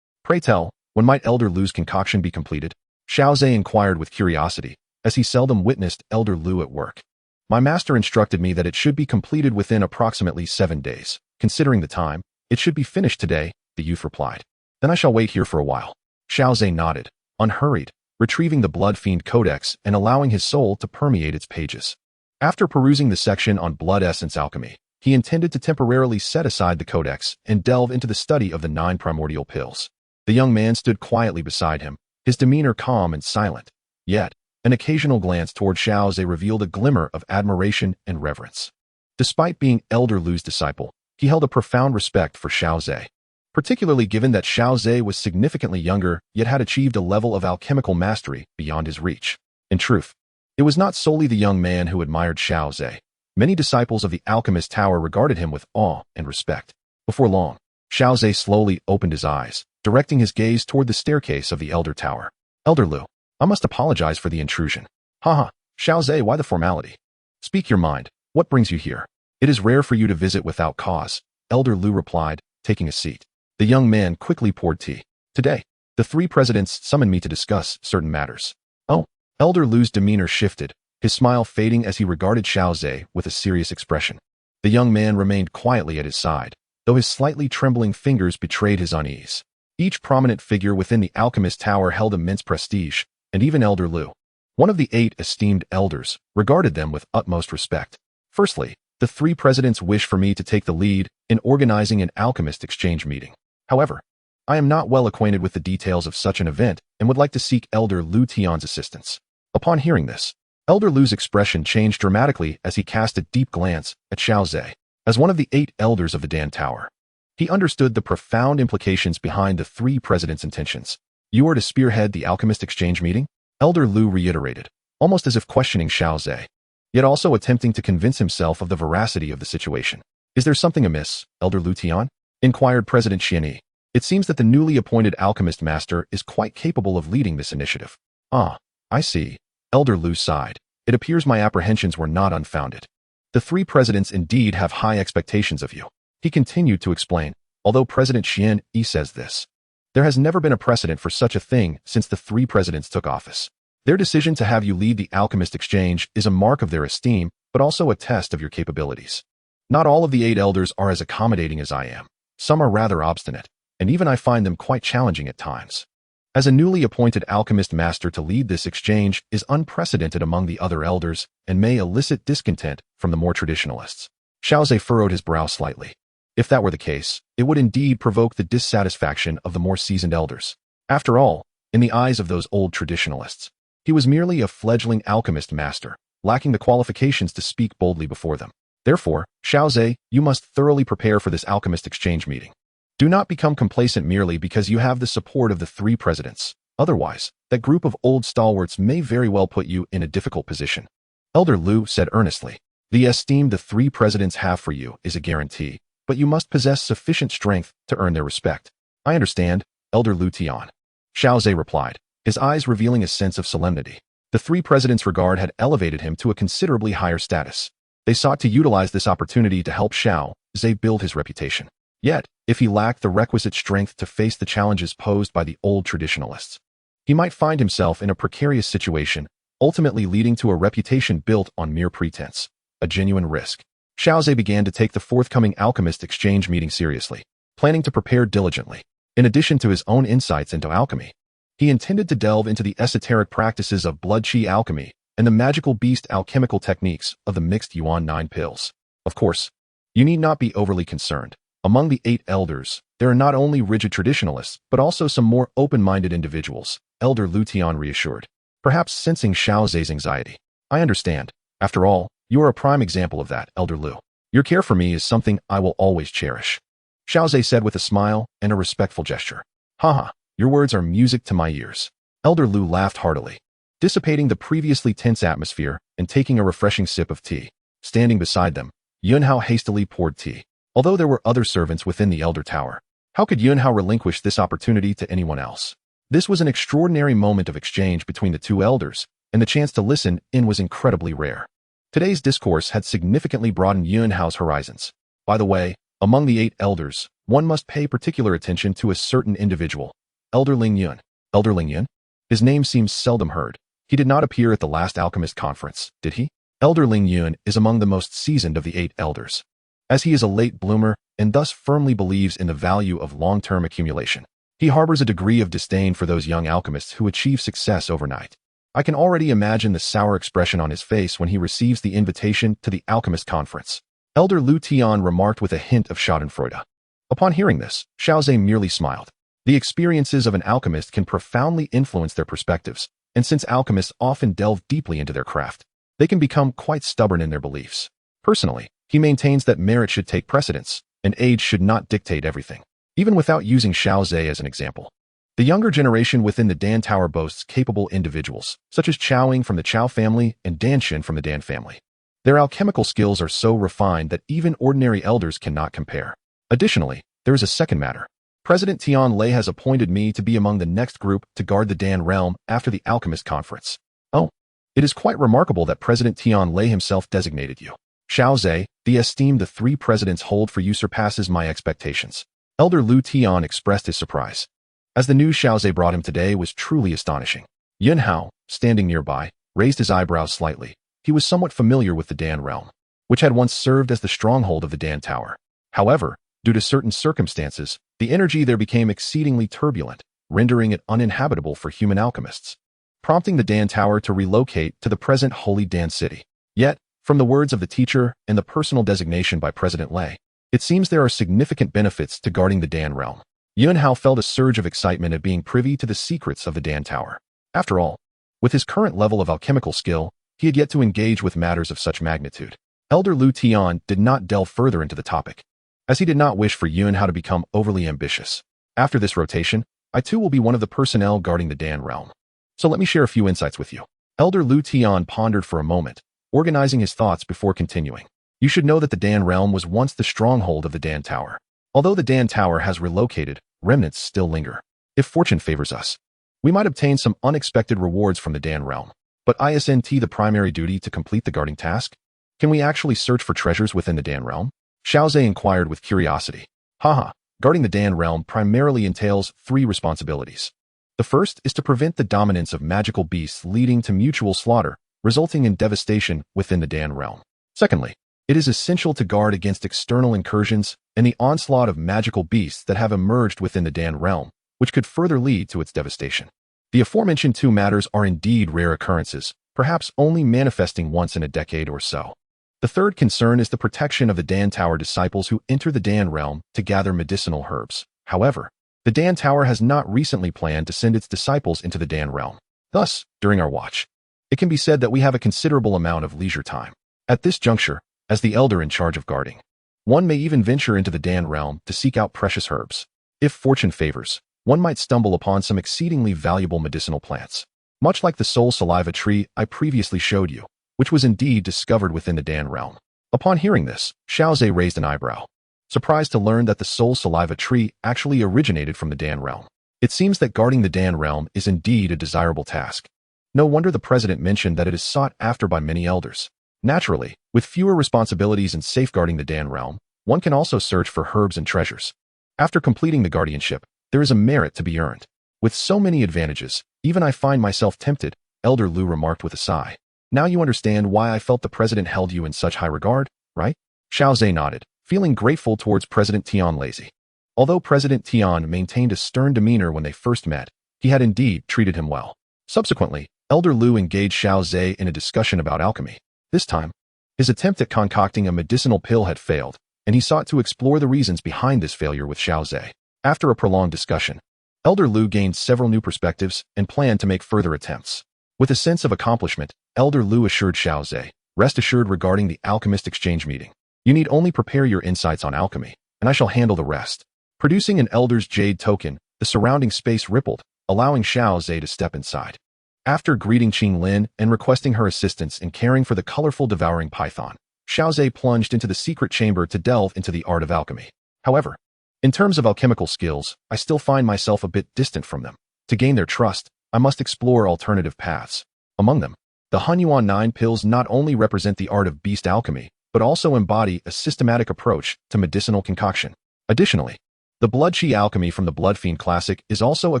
Pray tell, when might Elder Lu's concoction be completed? Xiao Ze inquired with curiosity, as he seldom witnessed Elder Lu at work. My master instructed me that it should be completed within approximately 7 days. Considering the time, it should be finished today, the youth replied. Then I shall wait here for a while. Xiao Ze nodded, unhurried, retrieving the Blood Fiend Codex and allowing his soul to permeate its pages. After perusing the section on blood essence alchemy, he intended to temporarily set aside the Codex and delve into the study of the 9 primordial pills. The young man stood quietly beside him, his demeanor calm and silent. Yet, an occasional glance toward Xiao Ze revealed a glimmer of admiration and reverence. Despite being Elder Lu's disciple, he held a profound respect for Xiao Ze, particularly given that Xiao Ze was significantly younger yet had achieved a level of alchemical mastery beyond his reach. In truth, it was not solely the young man who admired Xiao Ze. Many disciples of the Alchemist Tower regarded him with awe and respect. Before long, Xiao Ze slowly opened his eyes, directing his gaze toward the staircase of the Elder Tower. Elder Lu, I must apologize for the intrusion. Haha, Xiao Ze, why the formality? Speak your mind. What brings you here? It is rare for you to visit without cause, Elder Lu replied, taking a seat. The young man quickly poured tea. Today, the 3 presidents summoned me to discuss certain matters. Oh, Elder Lu's demeanor shifted, his smile fading as he regarded Xiao Ze with a serious expression. The young man remained quietly at his side, though his slightly trembling fingers betrayed his unease. Each prominent figure within the Alchemist Tower held immense prestige, and even Elder Lu, one of the 8 esteemed elders, regarded them with utmost respect. Firstly, the 3 presidents wish for me to take the lead in organizing an alchemist exchange meeting. However, I am not well acquainted with the details of such an event and would like to seek Elder Lu Tian's assistance. Upon hearing this, Elder Lu's expression changed dramatically as he cast a deep glance at Xiao Ze. As one of the 8 elders of the Dan Tower, he understood the profound implications behind the 3 presidents' intentions. You are to spearhead the alchemist exchange meeting? Elder Lu reiterated, almost as if questioning Xiao Ze, yet also attempting to convince himself of the veracity of the situation. Is there something amiss, Elder Lu Tian? Inquired President Xian Yi. It seems that the newly appointed alchemist master is quite capable of leading this initiative. Ah, I see. Elder Lu sighed. It appears my apprehensions were not unfounded. The three presidents indeed have high expectations of you. He continued to explain, although President Xian Yi says this. There has never been a precedent for such a thing since the three presidents took office. Their decision to have you lead the alchemist exchange is a mark of their esteem, but also a test of your capabilities. Not all of the 8 elders are as accommodating as I am. Some are rather obstinate, and even I find them quite challenging at times. As a newly appointed alchemist master to lead this exchange is unprecedented among the other elders and may elicit discontent from the more traditionalists. Xiao Ze furrowed his brow slightly. If that were the case, it would indeed provoke the dissatisfaction of the more seasoned elders. After all, in the eyes of those old traditionalists, he was merely a fledgling alchemist master, lacking the qualifications to speak boldly before them. Therefore, Xiao Ze, you must thoroughly prepare for this alchemist exchange meeting. Do not become complacent merely because you have the support of the three presidents. Otherwise, that group of old stalwarts may very well put you in a difficult position. Elder Lu said earnestly, the esteem the three presidents have for you is a guarantee, but you must possess sufficient strength to earn their respect. I understand, Elder Lu Tian. Xiao Ze replied, his eyes revealing a sense of solemnity. The three presidents' regard had elevated him to a considerably higher status. They sought to utilize this opportunity to help Xiao Ze build his reputation. Yet, if he lacked the requisite strength to face the challenges posed by the old traditionalists, he might find himself in a precarious situation, ultimately leading to a reputation built on mere pretense, a genuine risk. Xiao Ze began to take the forthcoming alchemist exchange meeting seriously, planning to prepare diligently. In addition to his own insights into alchemy, he intended to delve into the esoteric practices of blood qi alchemy and the magical beast alchemical techniques of the mixed Yuan 9 pills. Of course, you need not be overly concerned. Among the 8 elders, there are not only rigid traditionalists, but also some more open-minded individuals, Elder Lu Tian reassured, perhaps sensing Xiao Ze's anxiety. I understand. After all, you are a prime example of that, Elder Lu. Your care for me is something I will always cherish. Xiao Ze said with a smile and a respectful gesture. Haha, your words are music to my ears. Elder Lu laughed heartily, dissipating the previously tense atmosphere and taking a refreshing sip of tea. Standing beside them, Yunhao hastily poured tea. Although there were other servants within the Elder Tower, how could Yunhao relinquish this opportunity to anyone else? This was an extraordinary moment of exchange between the two elders, and the chance to listen in was incredibly rare. Today's discourse had significantly broadened Yunhao's horizons. By the way, among the 8 elders, one must pay particular attention to a certain individual, Elder Ling Yun. Elder Ling Yun? His name seems seldom heard. He did not appear at the last alchemist conference, did he? Elder Ling Yun is among the most seasoned of the 8 elders, as he is a late bloomer and thus firmly believes in the value of long-term accumulation. He harbors a degree of disdain for those young alchemists who achieve success overnight. I can already imagine the sour expression on his face when he receives the invitation to the alchemist conference. Elder Lu Tian remarked with a hint of schadenfreude. Upon hearing this, Xiao Ze merely smiled. The experiences of an alchemist can profoundly influence their perspectives, and since alchemists often delve deeply into their craft, they can become quite stubborn in their beliefs. Personally, he maintains that merit should take precedence, and age should not dictate everything. Even without using Xiao Ze as an example, the younger generation within the Dan Tower boasts capable individuals, such as Qiaoying from the Qiao family and Danshin from the Dan family. Their alchemical skills are so refined that even ordinary elders cannot compare. Additionally, there is a second matter. President Tian Lei has appointed me to be among the next group to guard the Dan realm after the alchemist conference. Oh, it is quite remarkable that President Tian Lei himself designated you. Xiao Ze, the esteem the 3 presidents hold for you surpasses my expectations. Elder Lu Tian expressed his surprise, as the news Xiao Ze brought him today was truly astonishing. Yunhao, standing nearby, raised his eyebrows slightly. He was somewhat familiar with the Dan realm, which had once served as the stronghold of the Dan Tower. However, due to certain circumstances, the energy there became exceedingly turbulent, rendering it uninhabitable for human alchemists, prompting the Dan Tower to relocate to the present Holy Dan City. Yet, from the words of the teacher and the personal designation by President Lei, it seems there are significant benefits to guarding the Dan realm. Yunhao felt a surge of excitement at being privy to the secrets of the Dan Tower. After all, with his current level of alchemical skill, he had yet to engage with matters of such magnitude. Elder Lu Tian did not delve further into the topic, as he did not wish for Yunhao to become overly ambitious. After this rotation, I too will be one of the personnel guarding the Dan realm. So let me share a few insights with you. Elder Lu Tian pondered for a moment, organizing his thoughts before continuing. You should know that the Dan realm was once the stronghold of the Dan Tower. Although the Dan Tower has relocated, remnants still linger. If fortune favors us, we might obtain some unexpected rewards from the Dan realm. But isn't the primary duty to complete the guarding task? Can we actually search for treasures within the Dan realm? Xiao Ze inquired with curiosity. Haha, guarding the Dan realm primarily entails 3 responsibilities. The first is to prevent the dominance of magical beasts leading to mutual slaughter, resulting in devastation within the Dan realm. Secondly, it is essential to guard against external incursions and the onslaught of magical beasts that have emerged within the Dan realm, which could further lead to its devastation. The aforementioned 2 matters are indeed rare occurrences, perhaps only manifesting once in a decade or so. The third concern is the protection of the Dan Tower disciples who enter the Dan realm to gather medicinal herbs. However, the Dan Tower has not recently planned to send its disciples into the Dan realm. Thus, during our watch, it can be said that we have a considerable amount of leisure time. At this juncture, as the elder in charge of guarding, one may even venture into the Dan realm to seek out precious herbs. If fortune favors, one might stumble upon some exceedingly valuable medicinal plants, much like the soul saliva tree I previously showed you, which was indeed discovered within the Dan realm. Upon hearing this, Xiao Ze raised an eyebrow, surprised to learn that the soul saliva tree actually originated from the Dan realm. It seems that guarding the Dan realm is indeed a desirable task. No wonder the president mentioned that it is sought after by many elders. Naturally, with fewer responsibilities in safeguarding the Dan realm, one can also search for herbs and treasures. After completing the guardianship, there is a merit to be earned. With so many advantages, even I find myself tempted, Elder Lu remarked with a sigh. Now you understand why I felt the president held you in such high regard, right? Xiao Ze nodded, feeling grateful towards President Tion Lazy. Although President Tion maintained a stern demeanor when they first met, he had indeed treated him well. Subsequently, Elder Lu engaged Xiao Ze in a discussion about alchemy. This time, his attempt at concocting a medicinal pill had failed, and he sought to explore the reasons behind this failure with Xiao Ze. After a prolonged discussion, Elder Lu gained several new perspectives and planned to make further attempts. With a sense of accomplishment, Elder Lu assured Xiao Ze, rest assured regarding the alchemist exchange meeting. You need only prepare your insights on alchemy, and I shall handle the rest. Producing an Elder's Jade token, the surrounding space rippled, allowing Xiao Ze to step inside. After greeting Qinglin and requesting her assistance in caring for the colorful devouring python, Xiao Ze plunged into the secret chamber to delve into the art of alchemy. However, in terms of alchemical skills, I still find myself a bit distant from them. To gain their trust, I must explore alternative paths. Among them, the Huanun 9 pills not only represent the art of beast alchemy, but also embody a systematic approach to medicinal concoction. Additionally, the Blood Qi alchemy from the Blood Fiend classic is also a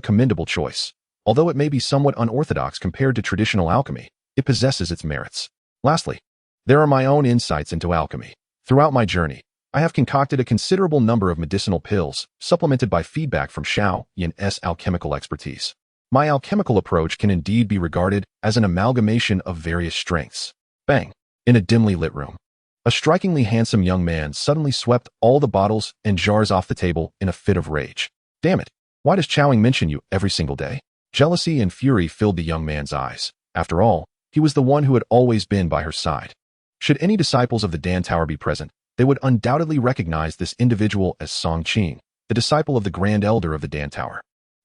commendable choice. Although it may be somewhat unorthodox compared to traditional alchemy, it possesses its merits. Lastly, there are my own insights into alchemy. Throughout my journey, I have concocted a considerable number of medicinal pills, supplemented by feedback from Xiao Yan's alchemical expertise. My alchemical approach can indeed be regarded as an amalgamation of various strengths. Bang! In a dimly lit room, a strikingly handsome young man suddenly swept all the bottles and jars off the table in a fit of rage. Damn it! Why does Xiao mention you every single day? Jealousy and fury filled the young man's eyes. After all, he was the one who had always been by her side. Should any disciples of the Dan Tower be present, they would undoubtedly recognize this individual as Seongqing, the disciple of the Grand Elder of the Dan Tower.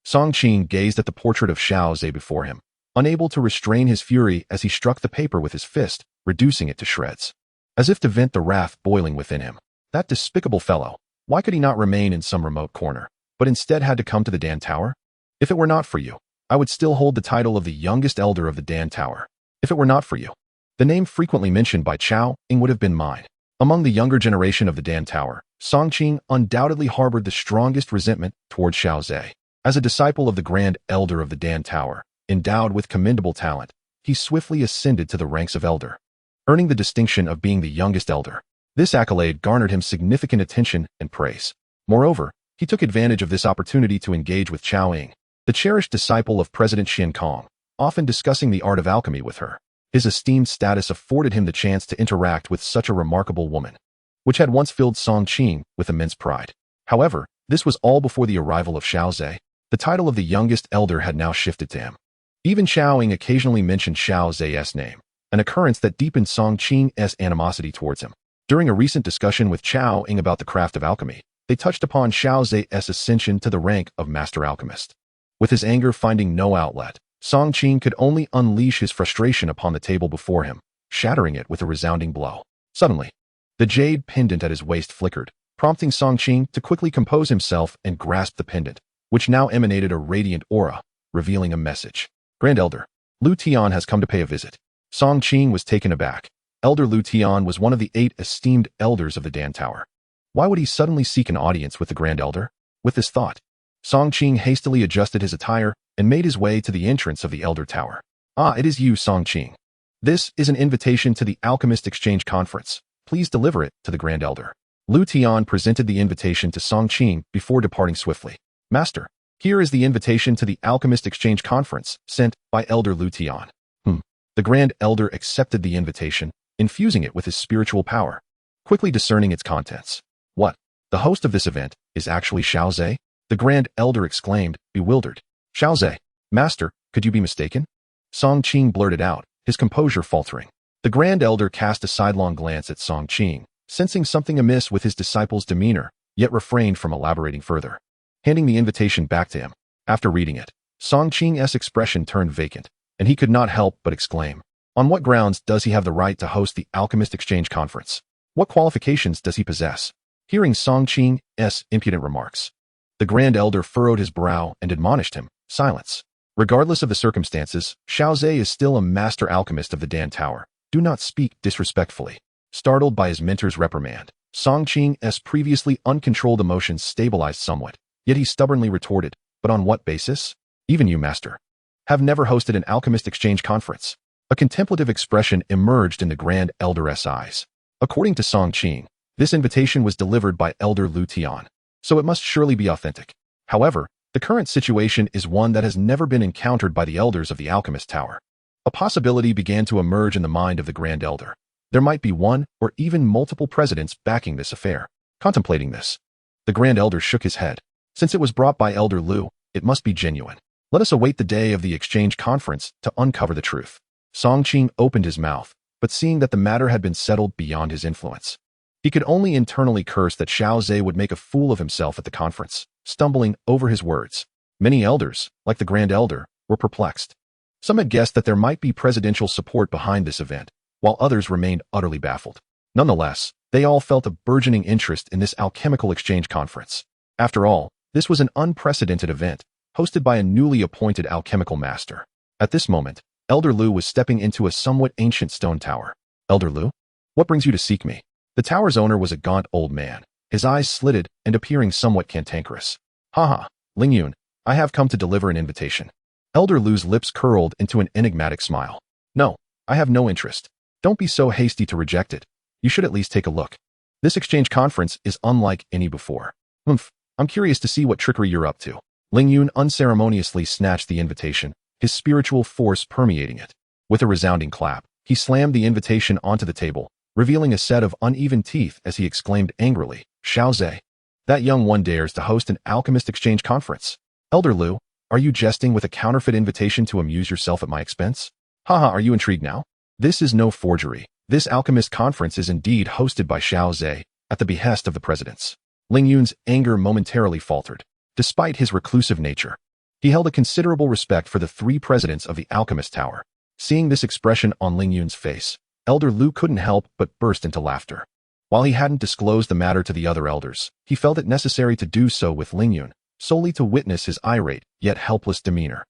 Seongqing gazed at the portrait of Xiao Ze before him, unable to restrain his fury as he struck the paper with his fist, reducing it to shreds. As if to vent the wrath boiling within him. That despicable fellow, why could he not remain in some remote corner, but instead had to come to the Dan Tower? If it were not for you, I would still hold the title of the youngest elder of the Dan Tower. If it were not for you, the name frequently mentioned by Xiao Ying would have been mine. Among the younger generation of the Dan Tower, Seongqing undoubtedly harbored the strongest resentment towards Xiao Ze. As a disciple of the Grand Elder of the Dan Tower, endowed with commendable talent, he swiftly ascended to the ranks of elder, earning the distinction of being the youngest elder. This accolade garnered him significant attention and praise. Moreover, he took advantage of this opportunity to engage with Xiao Ying, the cherished disciple of President Seongqing, often discussing the art of alchemy with her. His esteemed status afforded him the chance to interact with such a remarkable woman, which had once filled Seongqing with immense pride. However, this was all before the arrival of Xiao Ze. The title of the youngest elder had now shifted to him. Even Xiao Ying occasionally mentioned Xiao Ze's name, an occurrence that deepened Seongqing's animosity towards him. During a recent discussion with Xiao Ying about the craft of alchemy, they touched upon Xiao Ze's ascension to the rank of Master Alchemist. With his anger finding no outlet, Seongqing could only unleash his frustration upon the table before him, shattering it with a resounding blow. Suddenly, the jade pendant at his waist flickered, prompting Seongqing to quickly compose himself and grasp the pendant, which now emanated a radiant aura, revealing a message. Grand Elder, Lu Tian has come to pay a visit. Seongqing was taken aback. Elder Lu Tian was one of the 8 esteemed elders of the Dan Tower. Why would he suddenly seek an audience with the Grand Elder? With this thought, Seongqing hastily adjusted his attire and made his way to the entrance of the Elder Tower. Ah, it is you, Seongqing. This is an invitation to the Alchemist Exchange Conference. Please deliver it to the Grand Elder. Lu Tian presented the invitation to Seongqing before departing swiftly. Master, here is the invitation to the Alchemist Exchange Conference, sent by Elder Lu Tian. The Grand Elder accepted the invitation, infusing it with his spiritual power, quickly discerning its contents. What? The host of this event is actually Xiao Ze? The Grand Elder exclaimed, bewildered. Xiao Ze, Master, could you be mistaken? Seongqing blurted out, his composure faltering. The Grand Elder cast a sidelong glance at Seongqing, sensing something amiss with his disciple's demeanor, yet refrained from elaborating further. Handing the invitation back to him, after reading it, Seongqing's expression turned vacant, and he could not help but exclaim, on what grounds does he have the right to host the Alchemist Exchange Conference? What qualifications does he possess? Hearing Seongqing's impudent remarks, the Grand Elder furrowed his brow and admonished him, silence. Regardless of the circumstances, Xiao Ze is still a master alchemist of the Dan Tower. Do not speak disrespectfully. Startled by his mentor's reprimand, Seongqing's previously uncontrolled emotions stabilized somewhat, yet he stubbornly retorted, but on what basis? Even you, Master, have never hosted an Alchemist Exchange Conference. A contemplative expression emerged in the Grand Elder's eyes. According to Seongqing, this invitation was delivered by Elder Lu Tian, so it must surely be authentic. However, the current situation is one that has never been encountered by the elders of the Alchemist Tower. A possibility began to emerge in the mind of the Grand Elder. There might be one or even multiple presidents backing this affair. Contemplating this, the Grand Elder shook his head. Since it was brought by Elder Lu, it must be genuine. Let us await the day of the exchange conference to uncover the truth. Seongqing opened his mouth, but seeing that the matter had been settled beyond his influence, he could only internally curse that Xiao Ze would make a fool of himself at the conference, stumbling over his words. Many elders, like the Grand Elder, were perplexed. Some had guessed that there might be presidential support behind this event, while others remained utterly baffled. Nonetheless, they all felt a burgeoning interest in this alchemical exchange conference. After all, this was an unprecedented event, hosted by a newly appointed alchemical master. At this moment, Elder Lu was stepping into a somewhat ancient stone tower. Elder Lu? What brings you to seek me? The tower's owner was a gaunt old man, his eyes slitted and appearing somewhat cantankerous. Haha, Lingyun, I have come to deliver an invitation. Elder Lu's lips curled into an enigmatic smile. No, I have no interest. Don't be so hasty to reject it. You should at least take a look. This exchange conference is unlike any before. I'm curious to see what trickery you're up to. Lingyun unceremoniously snatched the invitation, his spiritual force permeating it. With a resounding clap, he slammed the invitation onto the table, revealing a set of uneven teeth as he exclaimed angrily, Xiao Ze, that young one dares to host an alchemist exchange conference. Elder Lu, are you jesting with a counterfeit invitation to amuse yourself at my expense? Haha, are you intrigued now? This is no forgery. This alchemist conference is indeed hosted by Xiao Ze, at the behest of the presidents. Lingyun's anger momentarily faltered. Despite his reclusive nature, he held a considerable respect for the 3 presidents of the Alchemist Tower. Seeing this expression on Lingyun's face, Elder Lu couldn't help but burst into laughter. While he hadn't disclosed the matter to the other elders, he felt it necessary to do so with Lingyun, solely to witness his irate, yet helpless demeanor.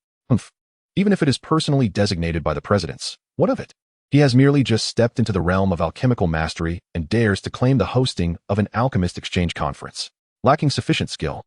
Even if it is personally designated by the presidents, what of it? He has merely just stepped into the realm of alchemical mastery and dares to claim the hosting of an alchemist exchange conference. Lacking sufficient skill,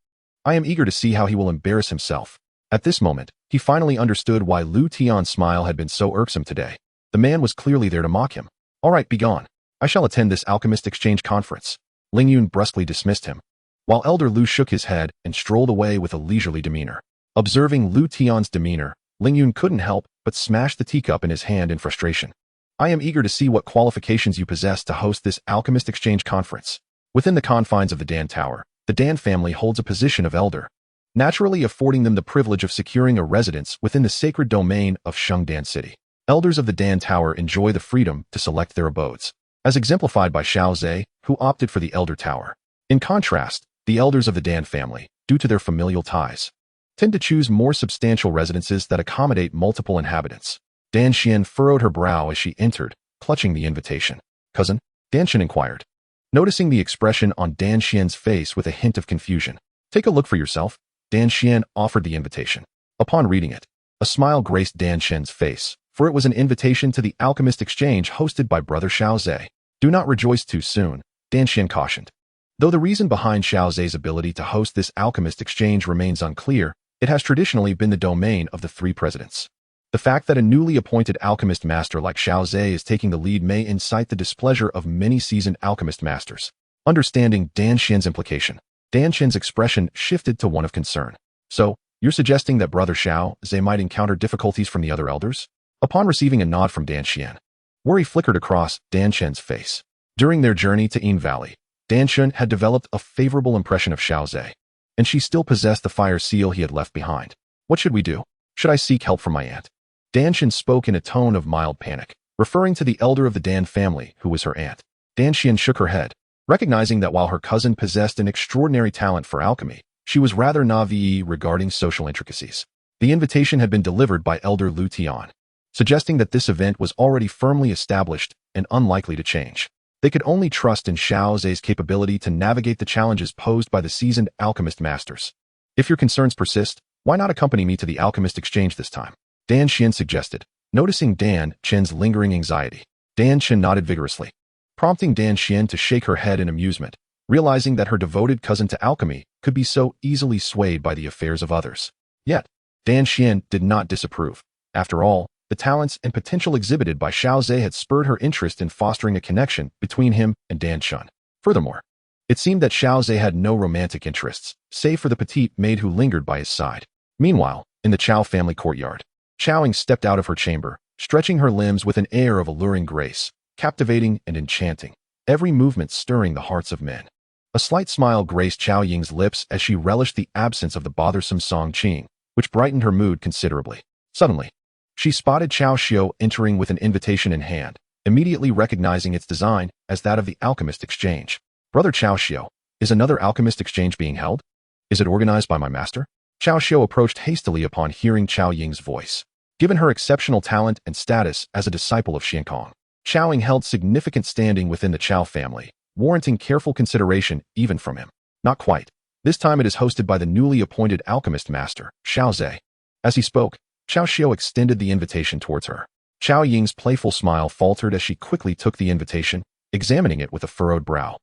I am eager to see how he will embarrass himself. At this moment, he finally understood why Lu Tian's smile had been so irksome today. The man was clearly there to mock him. All right, be gone. I shall attend this alchemist exchange conference. Lingyun brusquely dismissed him, while Elder Lu shook his head and strolled away with a leisurely demeanor. Observing Lu Tian's demeanor, Lingyun couldn't help but smash the teacup in his hand in frustration. I am eager to see what qualifications you possess to host this alchemist exchange conference. Within the confines of the Dan Tower, the Dan family holds a position of elder, naturally affording them the privilege of securing a residence within the sacred domain of Tion Dan City. Elders of the Dan Tower enjoy the freedom to select their abodes, as exemplified by Xiao Ze, who opted for the Elder Tower. In contrast, the elders of the Dan family, due to their familial ties, tend to choose more substantial residences that accommodate multiple inhabitants. Dan Xian furrowed her brow as she entered, clutching the invitation. Cousin? Dan Xian inquired. noticing the expression on Dan Xian's face with a hint of confusion. Take a look for yourself. Dan Xian offered the invitation. Upon reading it, a smile graced Dan Xian's face, for it was an invitation to the alchemist exchange hosted by brother Xiao Ze. Do not rejoice too soon, Dan Xian cautioned. Though the reason behind Xiao Ze's ability to host this alchemist exchange remains unclear, it has traditionally been the domain of the three presidents. The fact that a newly appointed alchemist master like Xiao Ze is taking the lead may incite the displeasure of many seasoned alchemist masters. Understanding Dan Xian's implication, Dan Xian's expression shifted to one of concern. So, you're suggesting that brother Xiao Ze might encounter difficulties from the other elders? Upon receiving a nod from Dan Xian, worry flickered across Dan Xian's face. During their journey to Yin Valley, Dan Xian had developed a favorable impression of Xiao Ze, and she still possessed the fire seal he had left behind. What should we do? Should I seek help from my aunt? Dan Xian spoke in a tone of mild panic, referring to the elder of the Dan family, who was her aunt. Dan Xian shook her head, recognizing that while her cousin possessed an extraordinary talent for alchemy, she was rather naive regarding social intricacies. The invitation had been delivered by Elder Lu Tian, suggesting that this event was already firmly established and unlikely to change. They could only trust in Xiao Ze's capability to navigate the challenges posed by the seasoned alchemist masters. If your concerns persist, why not accompany me to the alchemist exchange this time? Dan Xian suggested, noticing Dan Qian's lingering anxiety. Dan Qian nodded vigorously, prompting Dan Xian to shake her head in amusement, realizing that her devoted cousin to alchemy could be so easily swayed by the affairs of others. Yet, Dan Xian did not disapprove. After all, the talents and potential exhibited by Xiao Ze had spurred her interest in fostering a connection between him and Dan Qian. Furthermore, it seemed that Xiao Ze had no romantic interests, save for the petite maid who lingered by his side. Meanwhile, in the Qiao family courtyard, Xiaoying stepped out of her chamber, stretching her limbs with an air of alluring grace, captivating and enchanting, every movement stirring the hearts of men. A slight smile graced Xiao Ying's lips as she relished the absence of the bothersome Seongqing, which brightened her mood considerably. Suddenly, she spotted Xiao Xiu entering with an invitation in hand, immediately recognizing its design as that of the alchemist exchange. Brother Xiao Xiu, is another alchemist exchange being held? Is it organized by my master? Xiao Xiu approached hastily upon hearing Xiao Ying's voice. Given her exceptional talent and status as a disciple of Xiongqing, Xiao Ying held significant standing within the Qiao family, warranting careful consideration even from him. Not quite. This time it is hosted by the newly appointed alchemist master, Xiao Ze. As he spoke, Xiao Xiu extended the invitation towards her. Xiao Ying's playful smile faltered as she quickly took the invitation, examining it with a furrowed brow,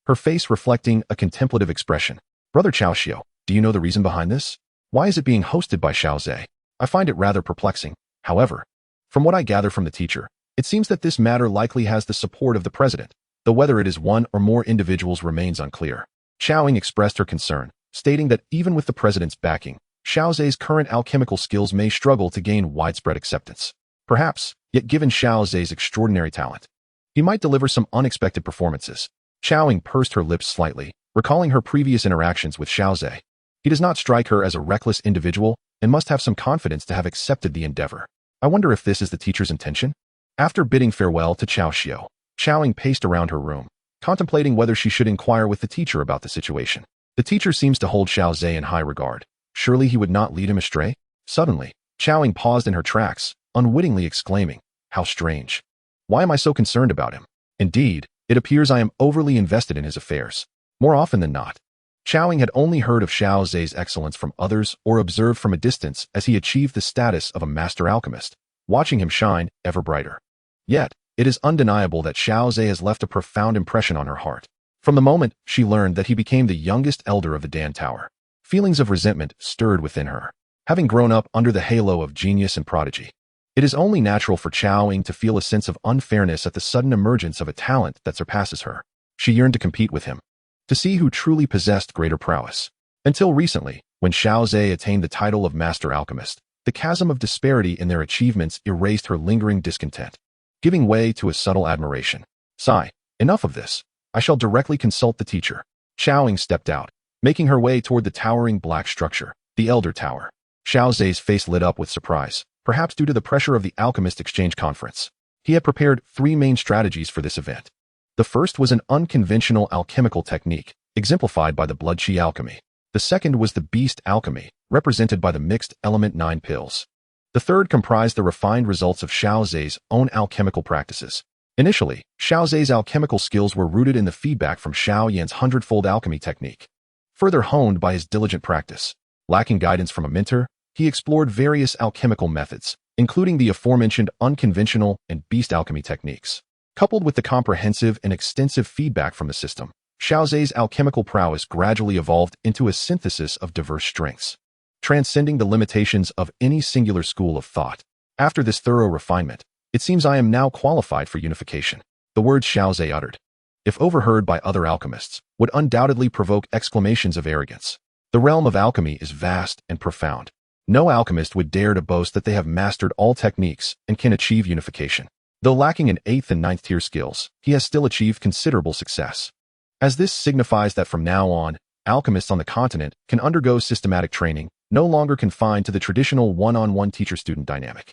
her face reflecting a contemplative expression. Brother Xiao Xiu, do you know the reason behind this? Why is it being hosted by Xiao Ze? I find it rather perplexing. However, from what I gather from the teacher, it seems that this matter likely has the support of the president, though whether it is one or more individuals remains unclear. Xiao Ying expressed her concern, stating that even with the president's backing, Xiao Ze's current alchemical skills may struggle to gain widespread acceptance. Perhaps, yet given Xiao Ze's extraordinary talent, he might deliver some unexpected performances. Xiao Ying pursed her lips slightly, recalling her previous interactions with Xiao Ze. He does not strike her as a reckless individual and must have some confidence to have accepted the endeavor. I wonder if this is the teacher's intention? After bidding farewell to Xiao Xiu, Xiao Ying paced around her room, contemplating whether she should inquire with the teacher about the situation. The teacher seems to hold Xiao Ze in high regard. Surely he would not lead him astray? Suddenly, Xiao Ying paused in her tracks, unwittingly exclaiming, "How strange. Why am I so concerned about him? Indeed, it appears I am overly invested in his affairs. More often than not." Xiao Ying had only heard of Xiao Ze's excellence from others or observed from a distance as he achieved the status of a master alchemist, watching him shine ever brighter. Yet, it is undeniable that Xiao Ze has left a profound impression on her heart. From the moment she learned that he became the youngest elder of the Dan Tower, feelings of resentment stirred within her. Having grown up under the halo of genius and prodigy, it is only natural for Xiao Ying to feel a sense of unfairness at the sudden emergence of a talent that surpasses her. She yearned to compete with him, to see who truly possessed greater prowess. Until recently, when Xiao Ze attained the title of Master Alchemist, the chasm of disparity in their achievements erased her lingering discontent, giving way to a subtle admiration. Sigh, enough of this. I shall directly consult the teacher. Xiao Ying stepped out, making her way toward the towering black structure, the Elder Tower. Xiao Ze's face lit up with surprise, perhaps due to the pressure of the Alchemist Exchange Conference. He had prepared 3 main strategies for this event. The first was an unconventional alchemical technique, exemplified by the Blood Qi alchemy. The second was the Beast alchemy, represented by the mixed element 9 pills. The third comprised the refined results of Xiao Ze's own alchemical practices. Initially, Xiao Ze's alchemical skills were rooted in the feedback from Xiao Yan's hundredfold alchemy technique. Further honed by his diligent practice, lacking guidance from a mentor, he explored various alchemical methods, including the aforementioned unconventional and beast alchemy techniques. Coupled with the comprehensive and extensive feedback from the system, Xiao Ze's alchemical prowess gradually evolved into a synthesis of diverse strengths, transcending the limitations of any singular school of thought. After this thorough refinement, it seems I am now qualified for unification. The words Xiao Ze uttered, if overheard by other alchemists, would undoubtedly provoke exclamations of arrogance. The realm of alchemy is vast and profound. No alchemist would dare to boast that they have mastered all techniques and can achieve unification. Though lacking in 8th and 9th tier skills, he has still achieved considerable success. As this signifies that from now on, alchemists on the continent can undergo systematic training, no longer confined to the traditional one-on-one teacher-student dynamic.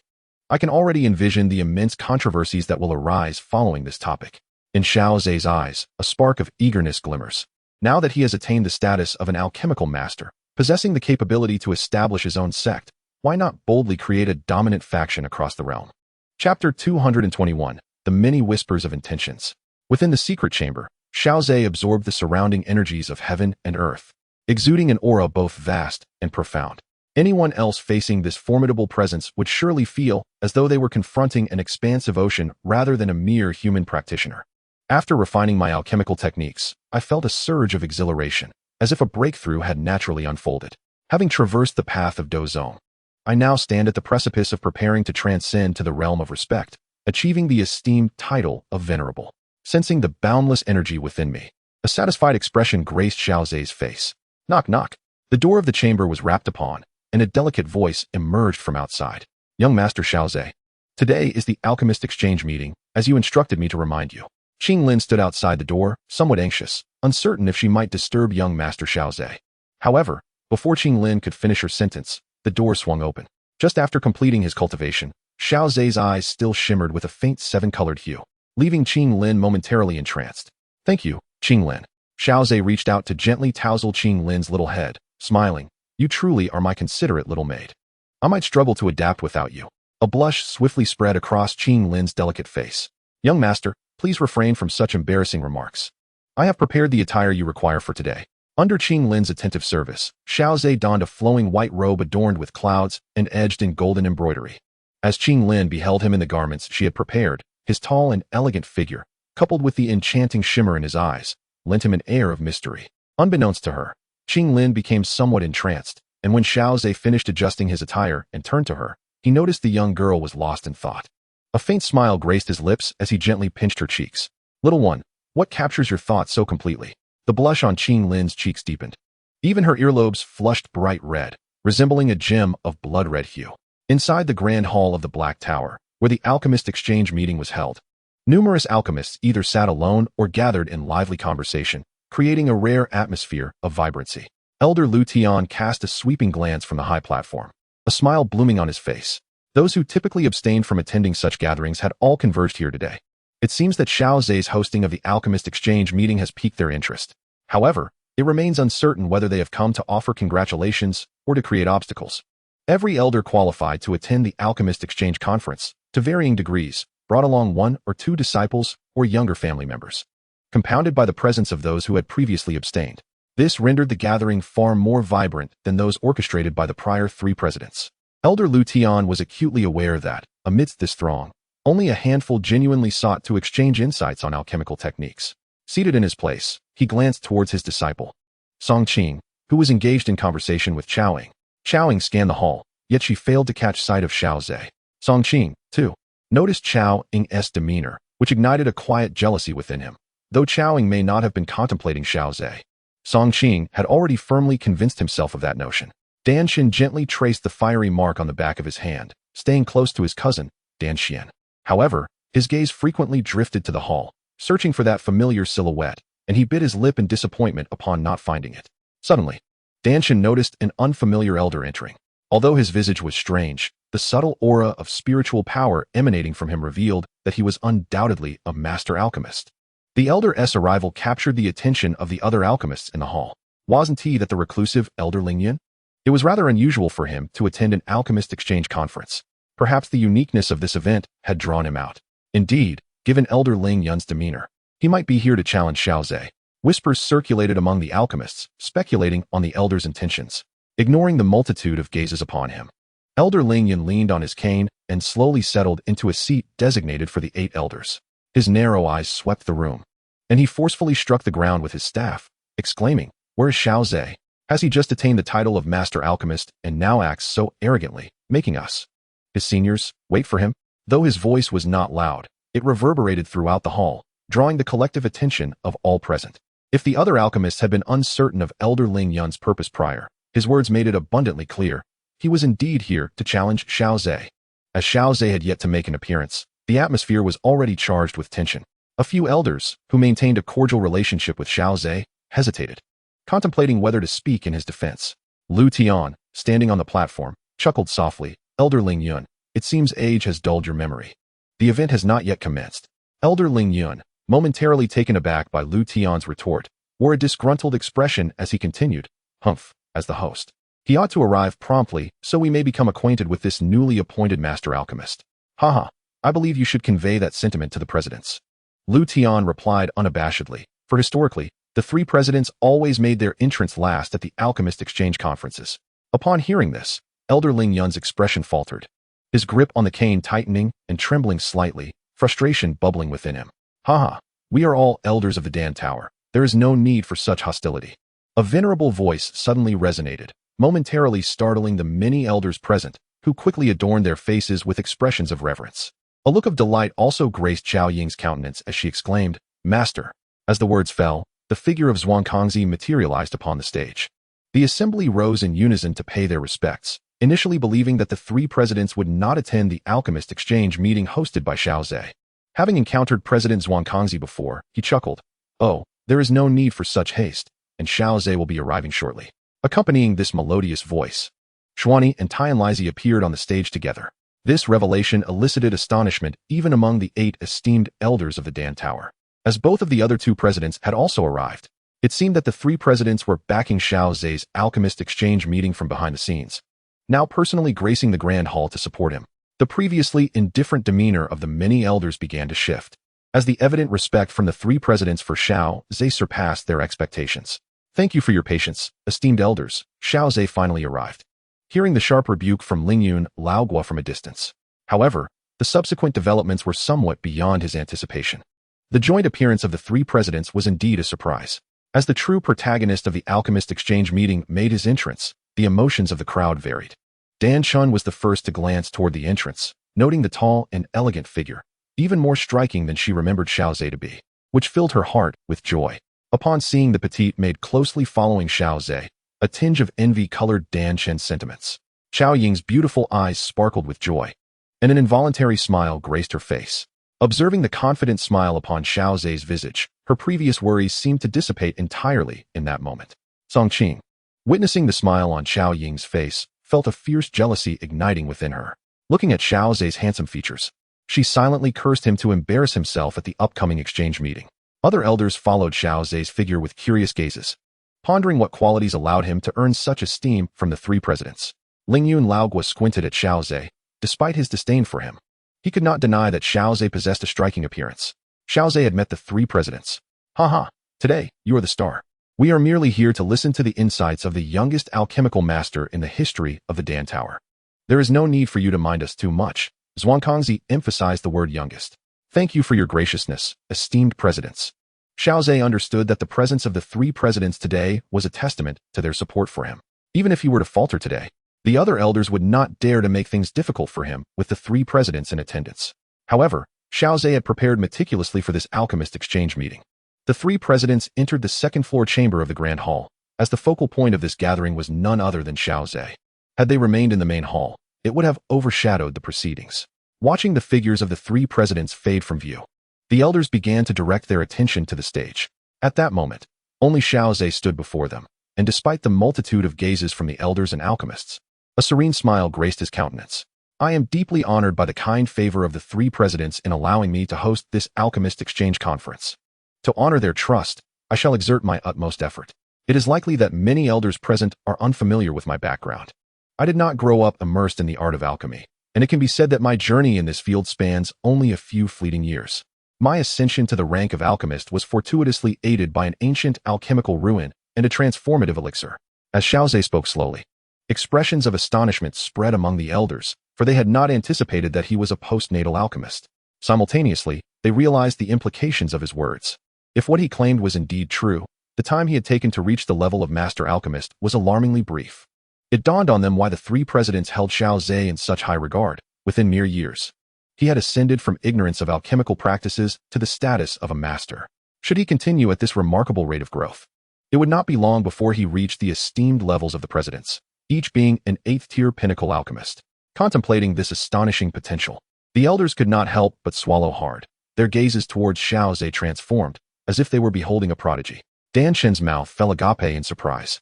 I can already envision the immense controversies that will arise following this topic. In Xiao Ze's eyes, a spark of eagerness glimmers. Now that he has attained the status of an alchemical master, possessing the capability to establish his own sect, why not boldly create a dominant faction across the realm? Chapter 221, The Many Whispers of Intentions. Within the secret chamber, Xiao Ze absorbed the surrounding energies of heaven and earth, exuding an aura both vast and profound. Anyone else facing this formidable presence would surely feel as though they were confronting an expansive ocean rather than a mere human practitioner. After refining my alchemical techniques, I felt a surge of exhilaration, as if a breakthrough had naturally unfolded. Having traversed the path of Dou Qi, I now stand at the precipice of preparing to transcend to the realm of respect, achieving the esteemed title of Venerable. Sensing the boundless energy within me, a satisfied expression graced Xiao Ze's face. Knock, knock. The door of the chamber was rapped upon, and a delicate voice emerged from outside. Young Master Xiao Ze, today is the Alchemist Exchange meeting, as you instructed me to remind you. Qinglin stood outside the door, somewhat anxious, uncertain if she might disturb young Master Xiao Ze. However, before Qinglin could finish her sentence, the door swung open. Just after completing his cultivation, Xiao Ze's eyes still shimmered with a faint seven-colored hue, leaving Qinglin momentarily entranced. Thank you, Qinglin. Xiao Ze reached out to gently touzle Qinglin's little head, smiling. You truly are my considerate little maid. I might struggle to adapt without you. A blush swiftly spread across Qinglin's delicate face. Young master, please refrain from such embarrassing remarks. I have prepared the attire you require for today. Under Qinglin's attentive service, Xiao Ze donned a flowing white robe adorned with clouds and edged in golden embroidery. As Qinglin beheld him in the garments she had prepared, his tall and elegant figure, coupled with the enchanting shimmer in his eyes, lent him an air of mystery. Unbeknownst to her, Qinglin became somewhat entranced, and when Xiao Ze finished adjusting his attire and turned to her, he noticed the young girl was lost in thought. A faint smile graced his lips as he gently pinched her cheeks. Little one, what captures your thoughts so completely? The blush on Qinglin's cheeks deepened. Even her earlobes flushed bright red, resembling a gem of blood-red hue. Inside the grand hall of the Black Tower, where the Alchemist Exchange meeting was held, numerous alchemists either sat alone or gathered in lively conversation, creating a rare atmosphere of vibrancy. Elder Lu Tian cast a sweeping glance from the high platform, a smile blooming on his face. Those who typically abstained from attending such gatherings had all converged here today. It seems that Xiao Ze's hosting of the Alchemist Exchange meeting has piqued their interest. However, it remains uncertain whether they have come to offer congratulations or to create obstacles. Every elder qualified to attend the Alchemist Exchange conference, to varying degrees, brought along 1 or 2 disciples or younger family members, compounded by the presence of those who had previously abstained. This rendered the gathering far more vibrant than those orchestrated by the prior 3 presidents. Elder Lu Tian was acutely aware that, amidst this throng, only a handful genuinely sought to exchange insights on alchemical techniques. Seated in his place, he glanced towards his disciple, Seongqing, who was engaged in conversation with Xiaoying. Xiaoying scanned the hall, yet she failed to catch sight of Xiao Ze. Seongqing, too, noticed Xiaoying's demeanor, which ignited a quiet jealousy within him. Though Xiaoying may not have been contemplating Xiao Ze, Seongqing had already firmly convinced himself of that notion. Dan Xian gently traced the fiery mark on the back of his hand, staying close to his cousin, Dan Xian. However, his gaze frequently drifted to the hall, searching for that familiar silhouette, and he bit his lip in disappointment upon not finding it. Suddenly, Dan Xian noticed an unfamiliar elder entering. Although his visage was strange, the subtle aura of spiritual power emanating from him revealed that he was undoubtedly a master alchemist. The elder's arrival captured the attention of the other alchemists in the hall. Wasn't he that the reclusive elder Lingyan? It was rather unusual for him to attend an alchemist exchange conference. Perhaps the uniqueness of this event had drawn him out. Indeed, given Elder Ling Yun's demeanor. He might be here to challenge Xiao Ze. Whispers circulated among the alchemists, speculating on the elder's intentions, ignoring the multitude of gazes upon him. Elder Ling Yun leaned on his cane and slowly settled into a seat designated for the 8 elders. His narrow eyes swept the room, and he forcefully struck the ground with his staff, exclaiming, "Where is Xiao Ze? Has he just attained the title of Master Alchemist and now acts so arrogantly, making us, his seniors, wait for him?" Though his voice was not loud, it reverberated throughout the hall, drawing the collective attention of all present. If the other alchemists had been uncertain of Elder Ling Yun's purpose prior, his words made it abundantly clear. He was indeed here to challenge Xiao Ze. As Xiao Ze had yet to make an appearance, the atmosphere was already charged with tension. A few elders, who maintained a cordial relationship with Xiao Ze, hesitated, contemplating whether to speak in his defense. Lu Tian, standing on the platform, chuckled softly, "Elder Ling Yun, it seems age has dulled your memory. The event has not yet commenced." Elder Ling Yun, momentarily taken aback by Lu Tian's retort, wore a disgruntled expression as he continued, "Humph, as the host. He ought to arrive promptly so we may become acquainted with this newly appointed Master Alchemist. Haha, I believe you should convey that sentiment to the presidents." Lu Tian replied unabashedly, for historically, the 3 presidents always made their entrance last at the alchemist exchange conferences. Upon hearing this, Elder Ling Yun's expression faltered, his grip on the cane tightening and trembling slightly, frustration bubbling within him. "Haha, we are all elders of the Dan Tower. There is no need for such hostility." A venerable voice suddenly resonated, momentarily startling the many elders present, who quickly adorned their faces with expressions of reverence. A look of delight also graced Xiao Ying's countenance as she exclaimed, "Master." As the words fell, the figure of Xuanqangzi materialized upon the stage. The assembly rose in unison to pay their respects, initially believing that the 3 presidents would not attend the alchemist exchange meeting hosted by Xiao Ze. Having encountered President Xuanqangzi before, he chuckled, "Oh, there is no need for such haste, and Xiao Ze will be arriving shortly." Accompanying this melodious voice, Xuani and Tianlaizi appeared on the stage together. This revelation elicited astonishment even among the 8 esteemed elders of the Dan Tower. As both of the other 2 presidents had also arrived, it seemed that the 3 presidents were backing Xiao Ze's alchemist exchange meeting from behind the scenes, now personally gracing the grand hall to support him. The previously indifferent demeanor of the many elders began to shift, as the evident respect from the 3 presidents for Xiao Ze surpassed their expectations. "Thank you for your patience, esteemed elders." Xiao Ze finally arrived, hearing the sharp rebuke from Ling Yun Laogua from a distance. However, the subsequent developments were somewhat beyond his anticipation. The joint appearance of the 3 presidents was indeed a surprise. As the true protagonist of the alchemist exchange meeting made his entrance, the emotions of the crowd varied. Dan Chun was the first to glance toward the entrance, noting the tall and elegant figure, even more striking than she remembered Xiao Ze to be, which filled her heart with joy. Upon seeing the petite maid closely following Xiao Ze, a tinge of envy colored Dan Chen's sentiments. Xiao Ying's beautiful eyes sparkled with joy, and an involuntary smile graced her face. Observing the confident smile upon Xiao Ze's visage, her previous worries seemed to dissipate entirely in that moment. Seongqing, witnessing the smile on Xiao Ying's face, felt a fierce jealousy igniting within her. Looking at Xiao Ze's handsome features, she silently cursed him to embarrass himself at the upcoming exchange meeting. Other elders followed Xiao Ze's figure with curious gazes, pondering what qualities allowed him to earn such esteem from the 3 presidents. Ling Yun Laogua squinted at Xiao Ze, despite his disdain for him. He could not deny that Xiao Ze possessed a striking appearance. Xiao Ze had met the 3 presidents. "Haha, today, you are the star. We are merely here to listen to the insights of the youngest alchemical master in the history of the Dan Tower. There is no need for you to mind us too much." Xuanqangzi emphasized the word youngest. "Thank you for your graciousness, esteemed presidents." Xiao Ze understood that the presence of the 3 presidents today was a testament to their support for him. Even if he were to falter today, the other elders would not dare to make things difficult for him with the 3 presidents in attendance. However, Xiao Ze had prepared meticulously for this alchemist exchange meeting. The 3 presidents entered the second-floor chamber of the Grand Hall, as the focal point of this gathering was none other than Xiao Ze. Had they remained in the main hall, it would have overshadowed the proceedings. Watching the figures of the 3 presidents fade from view, the elders began to direct their attention to the stage. At that moment, only Xiao Ze stood before them, and despite the multitude of gazes from the elders and alchemists, a serene smile graced his countenance. "I am deeply honored by the kind favor of the 3 presidents in allowing me to host this alchemist exchange conference. To honor their trust, I shall exert my utmost effort. It is likely that many elders present are unfamiliar with my background. I did not grow up immersed in the art of alchemy, and it can be said that my journey in this field spans only a few fleeting years. My ascension to the rank of alchemist was fortuitously aided by an ancient alchemical ruin and a transformative elixir. As Xiao Ze spoke slowly, expressions of astonishment spread among the elders, for they had not anticipated that he was a postnatal alchemist. Simultaneously, they realized the implications of his words. If what he claimed was indeed true, the time he had taken to reach the level of master alchemist was alarmingly brief. It dawned on them why the three presidents held Xiao Ze in such high regard. Within mere years, he had ascended from ignorance of alchemical practices to the status of a master. Should he continue at this remarkable rate of growth, it would not be long before he reached the esteemed levels of the presidents, each being an 8th-tier pinnacle alchemist. Contemplating this astonishing potential, the elders could not help but swallow hard. Their gazes towards Xiao Ze transformed, as if they were beholding a prodigy. Dan Shen's mouth fell agape in surprise.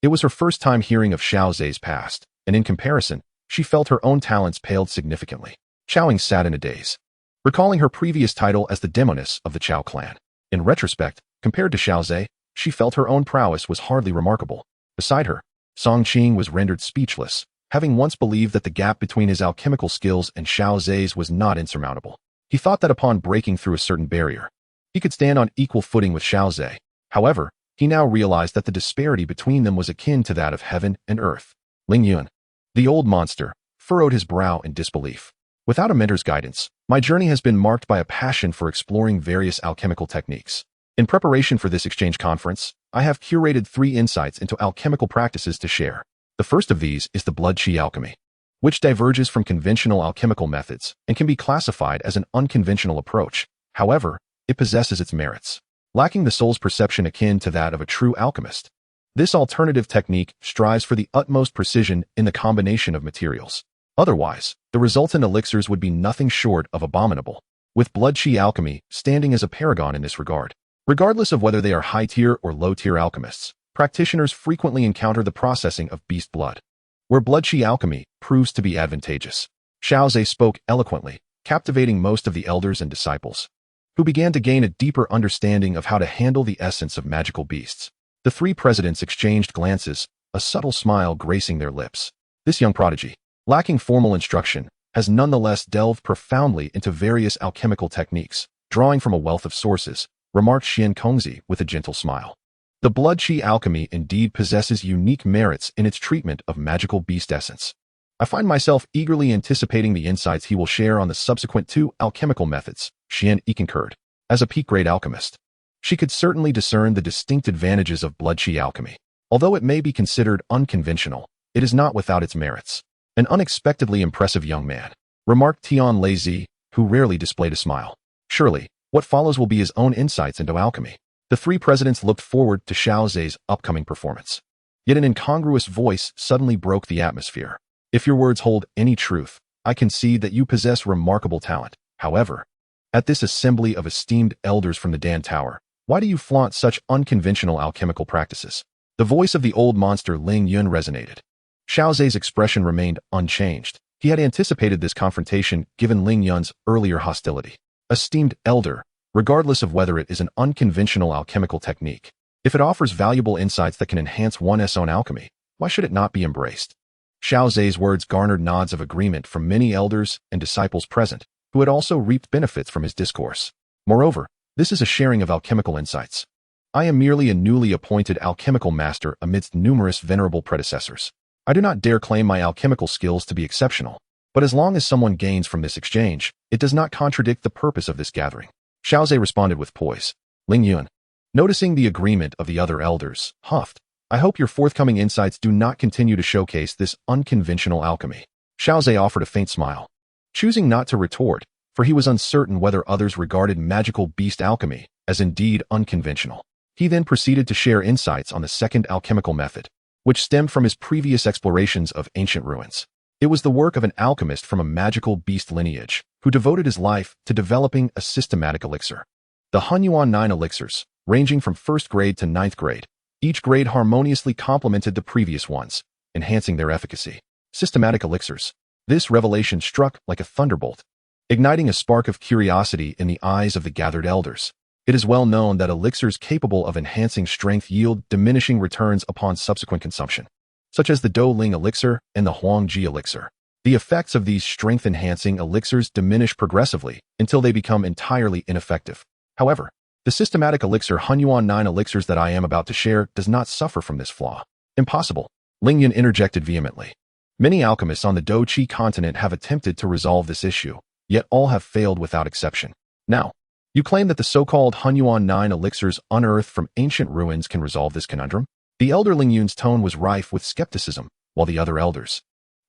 It was her first time hearing of Xiao Ze's past, and in comparison, she felt her own talents paled significantly. Xiaoying sat in a daze, recalling her previous title as the demoness of the Xiao Clan. In retrospect, compared to Xiao Ze, she felt her own prowess was hardly remarkable. Beside her, Seongqing was rendered speechless, having once believed that the gap between his alchemical skills and Xiao Ze's was not insurmountable. He thought that upon breaking through a certain barrier, he could stand on equal footing with Xiao Ze. However, he now realized that the disparity between them was akin to that of heaven and earth. Ling Yun, the old monster, furrowed his brow in disbelief. Without a mentor's guidance, my journey has been marked by a passion for exploring various alchemical techniques. In preparation for this exchange conference, I have curated 3 insights into alchemical practices to share. The first of these is the blood qi alchemy, which diverges from conventional alchemical methods and can be classified as an unconventional approach. However, it possesses its merits, lacking the soul's perception akin to that of a true alchemist. This alternative technique strives for the utmost precision in the combination of materials. Otherwise, the resultant elixirs would be nothing short of abominable, with blood qi alchemy standing as a paragon in this regard. Regardless of whether they are high-tier or low-tier alchemists, practitioners frequently encounter the processing of beast blood, where blood qi alchemy proves to be advantageous. Xiao Ze spoke eloquently, captivating most of the elders and disciples, who began to gain a deeper understanding of how to handle the essence of magical beasts. The 3 presidents exchanged glances, a subtle smile gracing their lips. This young prodigy, lacking formal instruction, has nonetheless delved profoundly into various alchemical techniques, drawing from a wealth of sources, remarked Xian Kongzi with a gentle smile. The blood qi alchemy indeed possesses unique merits in its treatment of magical beast essence. I find myself eagerly anticipating the insights he will share on the subsequent 2 alchemical methods. Xian Yi concurred. As a peak-grade alchemist, she could certainly discern the distinct advantages of blood qi alchemy. Although it may be considered unconventional, it is not without its merits. An unexpectedly impressive young man, remarked Tion Dan City, who rarely displayed a smile. Surely, what follows will be his own insights into alchemy. The 3 presidents looked forward to Xiao Ze's upcoming performance. Yet an incongruous voice suddenly broke the atmosphere. If your words hold any truth, I concede that you possess remarkable talent. However, at this assembly of esteemed elders from the Dan Tower, why do you flaunt such unconventional alchemical practices? The voice of the old monster Ling Yun resonated. Xiao Ze's expression remained unchanged. He had anticipated this confrontation given Ling Yun's earlier hostility. Esteemed elder, regardless of whether it is an unconventional alchemical technique, if it offers valuable insights that can enhance one's own alchemy, why should it not be embraced? Xiao Ze's words garnered nods of agreement from many elders and disciples present, who had also reaped benefits from his discourse. Moreover, this is a sharing of alchemical insights. I am merely a newly appointed alchemical master amidst numerous venerable predecessors. I do not dare claim my alchemical skills to be exceptional, but as long as someone gains from this exchange, it does not contradict the purpose of this gathering. Xiao Ze responded with poise. Ling Yun, noticing the agreement of the other elders, huffed. I hope your forthcoming insights do not continue to showcase this unconventional alchemy. Xiao Ze offered a faint smile, choosing not to retort, for he was uncertain whether others regarded magical beast alchemy as indeed unconventional. He then proceeded to share insights on the second alchemical method, which stemmed from his previous explorations of ancient ruins. It was the work of an alchemist from a magical beast lineage, who devoted his life to developing a systematic elixir. The Huanun 9 elixirs, ranging from 1st grade to 9th grade, each grade harmoniously complemented the previous ones, enhancing their efficacy. Systematic elixirs. This revelation struck like a thunderbolt, igniting a spark of curiosity in the eyes of the gathered elders. It is well known that elixirs capable of enhancing strength yield diminishing returns upon subsequent consumption, such as the Dou Ling elixir and the Huangji elixir. The effects of these strength-enhancing elixirs diminish progressively until they become entirely ineffective. However, the systematic elixir Hunyuan 9 elixirs that I am about to share does not suffer from this flaw. Impossible, Lingyun interjected vehemently. Many alchemists on the Dou Qi Continent have attempted to resolve this issue, yet all have failed without exception. Now, you claim that the so-called Hunyuan 9 elixirs unearthed from ancient ruins can resolve this conundrum? The elder Lingyun's tone was rife with skepticism, while the other elders,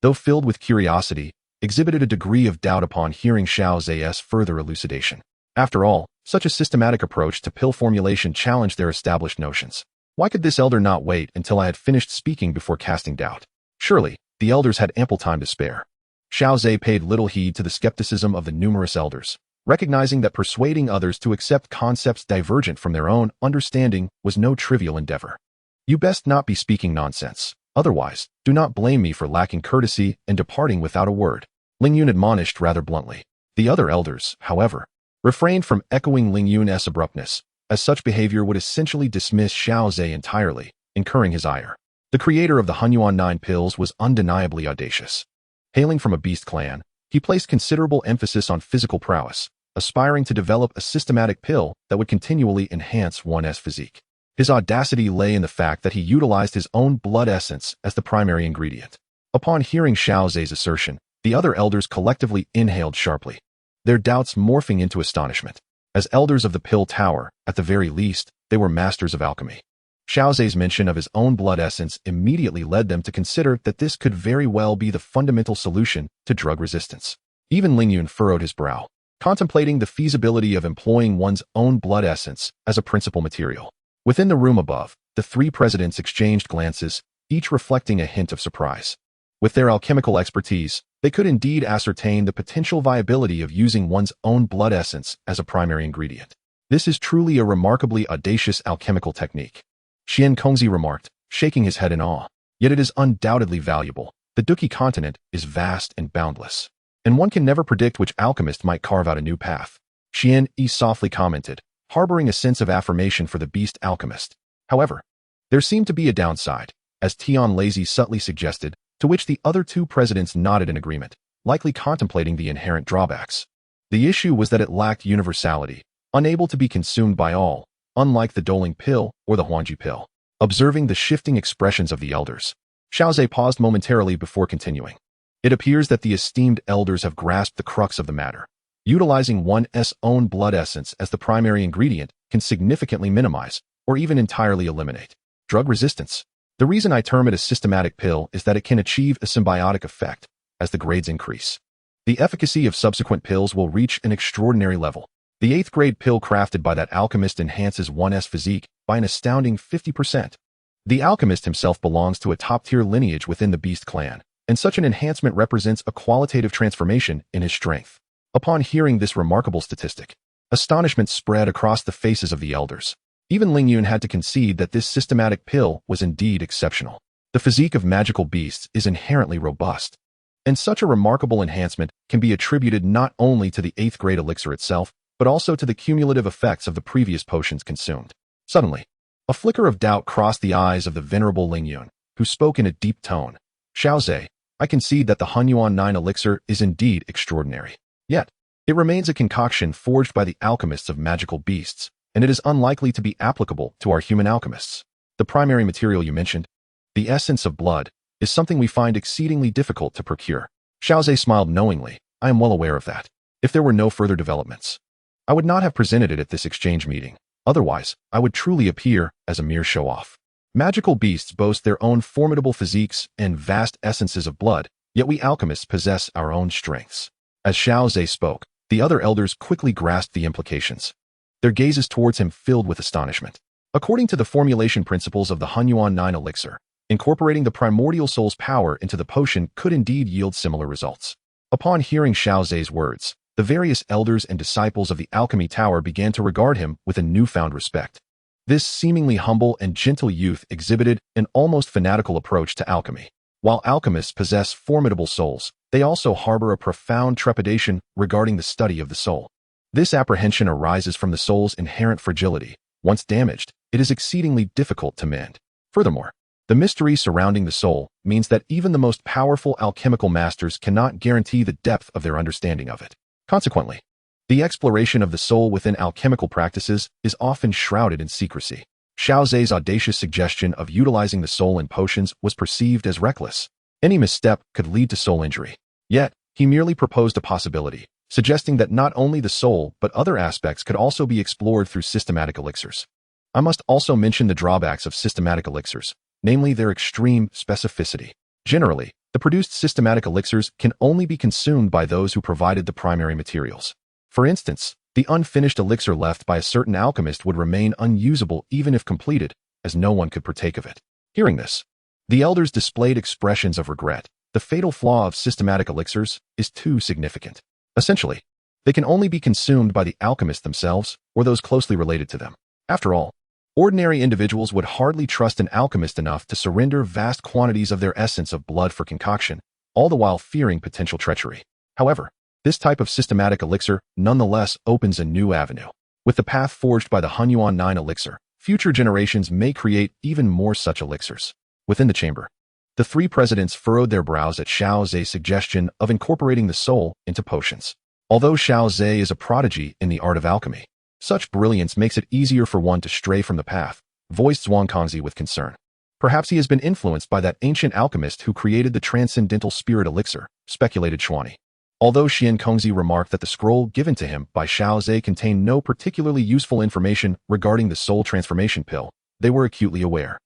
though filled with curiosity, exhibited a degree of doubt upon hearing Xiao Ze's further elucidation. After all, such a systematic approach to pill formulation challenged their established notions. Why could this elder not wait until I had finished speaking before casting doubt? Surely, the elders had ample time to spare. Xiao Ze paid little heed to the skepticism of the numerous elders, recognizing that persuading others to accept concepts divergent from their own understanding was no trivial endeavor. You best not be speaking nonsense. Otherwise, do not blame me for lacking courtesy and departing without a word, Lingyun admonished rather bluntly. The other elders, however, refrained from echoing Lingyun's abruptness, as such behavior would essentially dismiss Xiao Ze entirely, incurring his ire. The creator of the Hunyuan 9 pills was undeniably audacious. Hailing from a beast clan, he placed considerable emphasis on physical prowess, aspiring to develop a systematic pill that would continually enhance one's physique. His audacity lay in the fact that he utilized his own blood essence as the primary ingredient. Upon hearing Xiao Ze's assertion, the other elders collectively inhaled sharply, their doubts morphing into astonishment. As elders of the Pill Tower, at the very least, they were masters of alchemy. Xiao Ze's mention of his own blood essence immediately led them to consider that this could very well be the fundamental solution to drug resistance. Even Lingyun furrowed his brow, contemplating the feasibility of employing one's own blood essence as a principal material. Within the room above, the three presidents exchanged glances, each reflecting a hint of surprise. With their alchemical expertise, they could indeed ascertain the potential viability of using one's own blood essence as a primary ingredient. This is truly a remarkably audacious alchemical technique, Xian Kongzi remarked, shaking his head in awe. Yet it is undoubtedly valuable. The Dou Qi Continent is vast and boundless, and one can never predict which alchemist might carve out a new path, Xian Yi softly commented, harboring a sense of affirmation for the beast alchemist. However, there seemed to be a downside, as Tion Lazy subtly suggested, to which the other two presidents nodded in agreement, likely contemplating the inherent drawbacks. The issue was that it lacked universality, unable to be consumed by all, unlike the Doling pill or the Huanji pill. Observing the shifting expressions of the elders, Xiao Ze paused momentarily before continuing. It appears that the esteemed elders have grasped the crux of the matter. Utilizing one's own blood essence as the primary ingredient can significantly minimize, or even entirely eliminate, drug resistance. The reason I term it a systematic pill is that it can achieve a symbiotic effect as the grades increase. The efficacy of subsequent pills will reach an extraordinary level. The 8th grade pill crafted by that alchemist enhances one's physique by an astounding 50%. The alchemist himself belongs to a top-tier lineage within the Beast clan, and such an enhancement represents a qualitative transformation in his strength. Upon hearing this remarkable statistic, astonishment spread across the faces of the elders. Even Lingyun had to concede that this systematic pill was indeed exceptional. The physique of magical beasts is inherently robust, and such a remarkable enhancement can be attributed not only to the 8th grade elixir itself, but also to the cumulative effects of the previous potions consumed. Suddenly, a flicker of doubt crossed the eyes of the venerable Lingyun, who spoke in a deep tone. Xiao Ze, I concede that the Hunyuan 9 elixir is indeed extraordinary. Yet, it remains a concoction forged by the alchemists of magical beasts, and it is unlikely to be applicable to our human alchemists. The primary material you mentioned, the essence of blood, is something we find exceedingly difficult to procure. Xiao Ze smiled knowingly. I am well aware of that. If there were no further developments, I would not have presented it at this exchange meeting. Otherwise, I would truly appear as a mere show-off. Magical beasts boast their own formidable physiques and vast essences of blood, yet we alchemists possess our own strengths. As Xiao Ze spoke, the other elders quickly grasped the implications, their gazes towards him filled with astonishment. According to the formulation principles of the Hunyuan 9 elixir, incorporating the primordial soul's power into the potion could indeed yield similar results. Upon hearing Xiao Ze's words, the various elders and disciples of the Alchemy Tower began to regard him with a newfound respect. This seemingly humble and gentle youth exhibited an almost fanatical approach to alchemy. While alchemists possess formidable souls, they also harbor a profound trepidation regarding the study of the soul. This apprehension arises from the soul's inherent fragility. Once damaged, it is exceedingly difficult to mend. Furthermore, The mystery surrounding the soul means that even the most powerful alchemical masters cannot guarantee the depth of their understanding of it. Consequently, the exploration of the soul within alchemical practices is often shrouded in secrecy. Xiao Ze's audacious suggestion of utilizing the soul in potions was perceived as reckless. Any misstep could lead to soul injury. Yet, he merely proposed a possibility, suggesting that not only the soul but other aspects could also be explored through systematic elixirs. I must also mention the drawbacks of systematic elixirs, namely their extreme specificity. Generally, the produced systematic elixirs can only be consumed by those who provided the primary materials. For instance, the unfinished elixir left by a certain alchemist would remain unusable even if completed, as no one could partake of it. Hearing this, the elders displayed expressions of regret. The fatal flaw of systematic elixirs is too significant. Essentially, they can only be consumed by the alchemists themselves or those closely related to them. After all, ordinary individuals would hardly trust an alchemist enough to surrender vast quantities of their essence of blood for concoction, all the while fearing potential treachery. However, this type of systematic elixir nonetheless opens a new avenue. With the path forged by the Huanun 9 elixir, future generations may create even more such elixirs. Within the chamber, the three presidents furrowed their brows at Xiao Ze's suggestion of incorporating the soul into potions. Although Xiao Ze is a prodigy in the art of alchemy, such brilliance makes it easier for one to stray from the path, voiced Zhuang with concern. Perhaps he has been influenced by that ancient alchemist who created the transcendental spirit elixir, speculated Xuani. Although Seongqing remarked that the scroll given to him by Xiao Ze contained no particularly useful information regarding the soul transformation pill, they were acutely aware,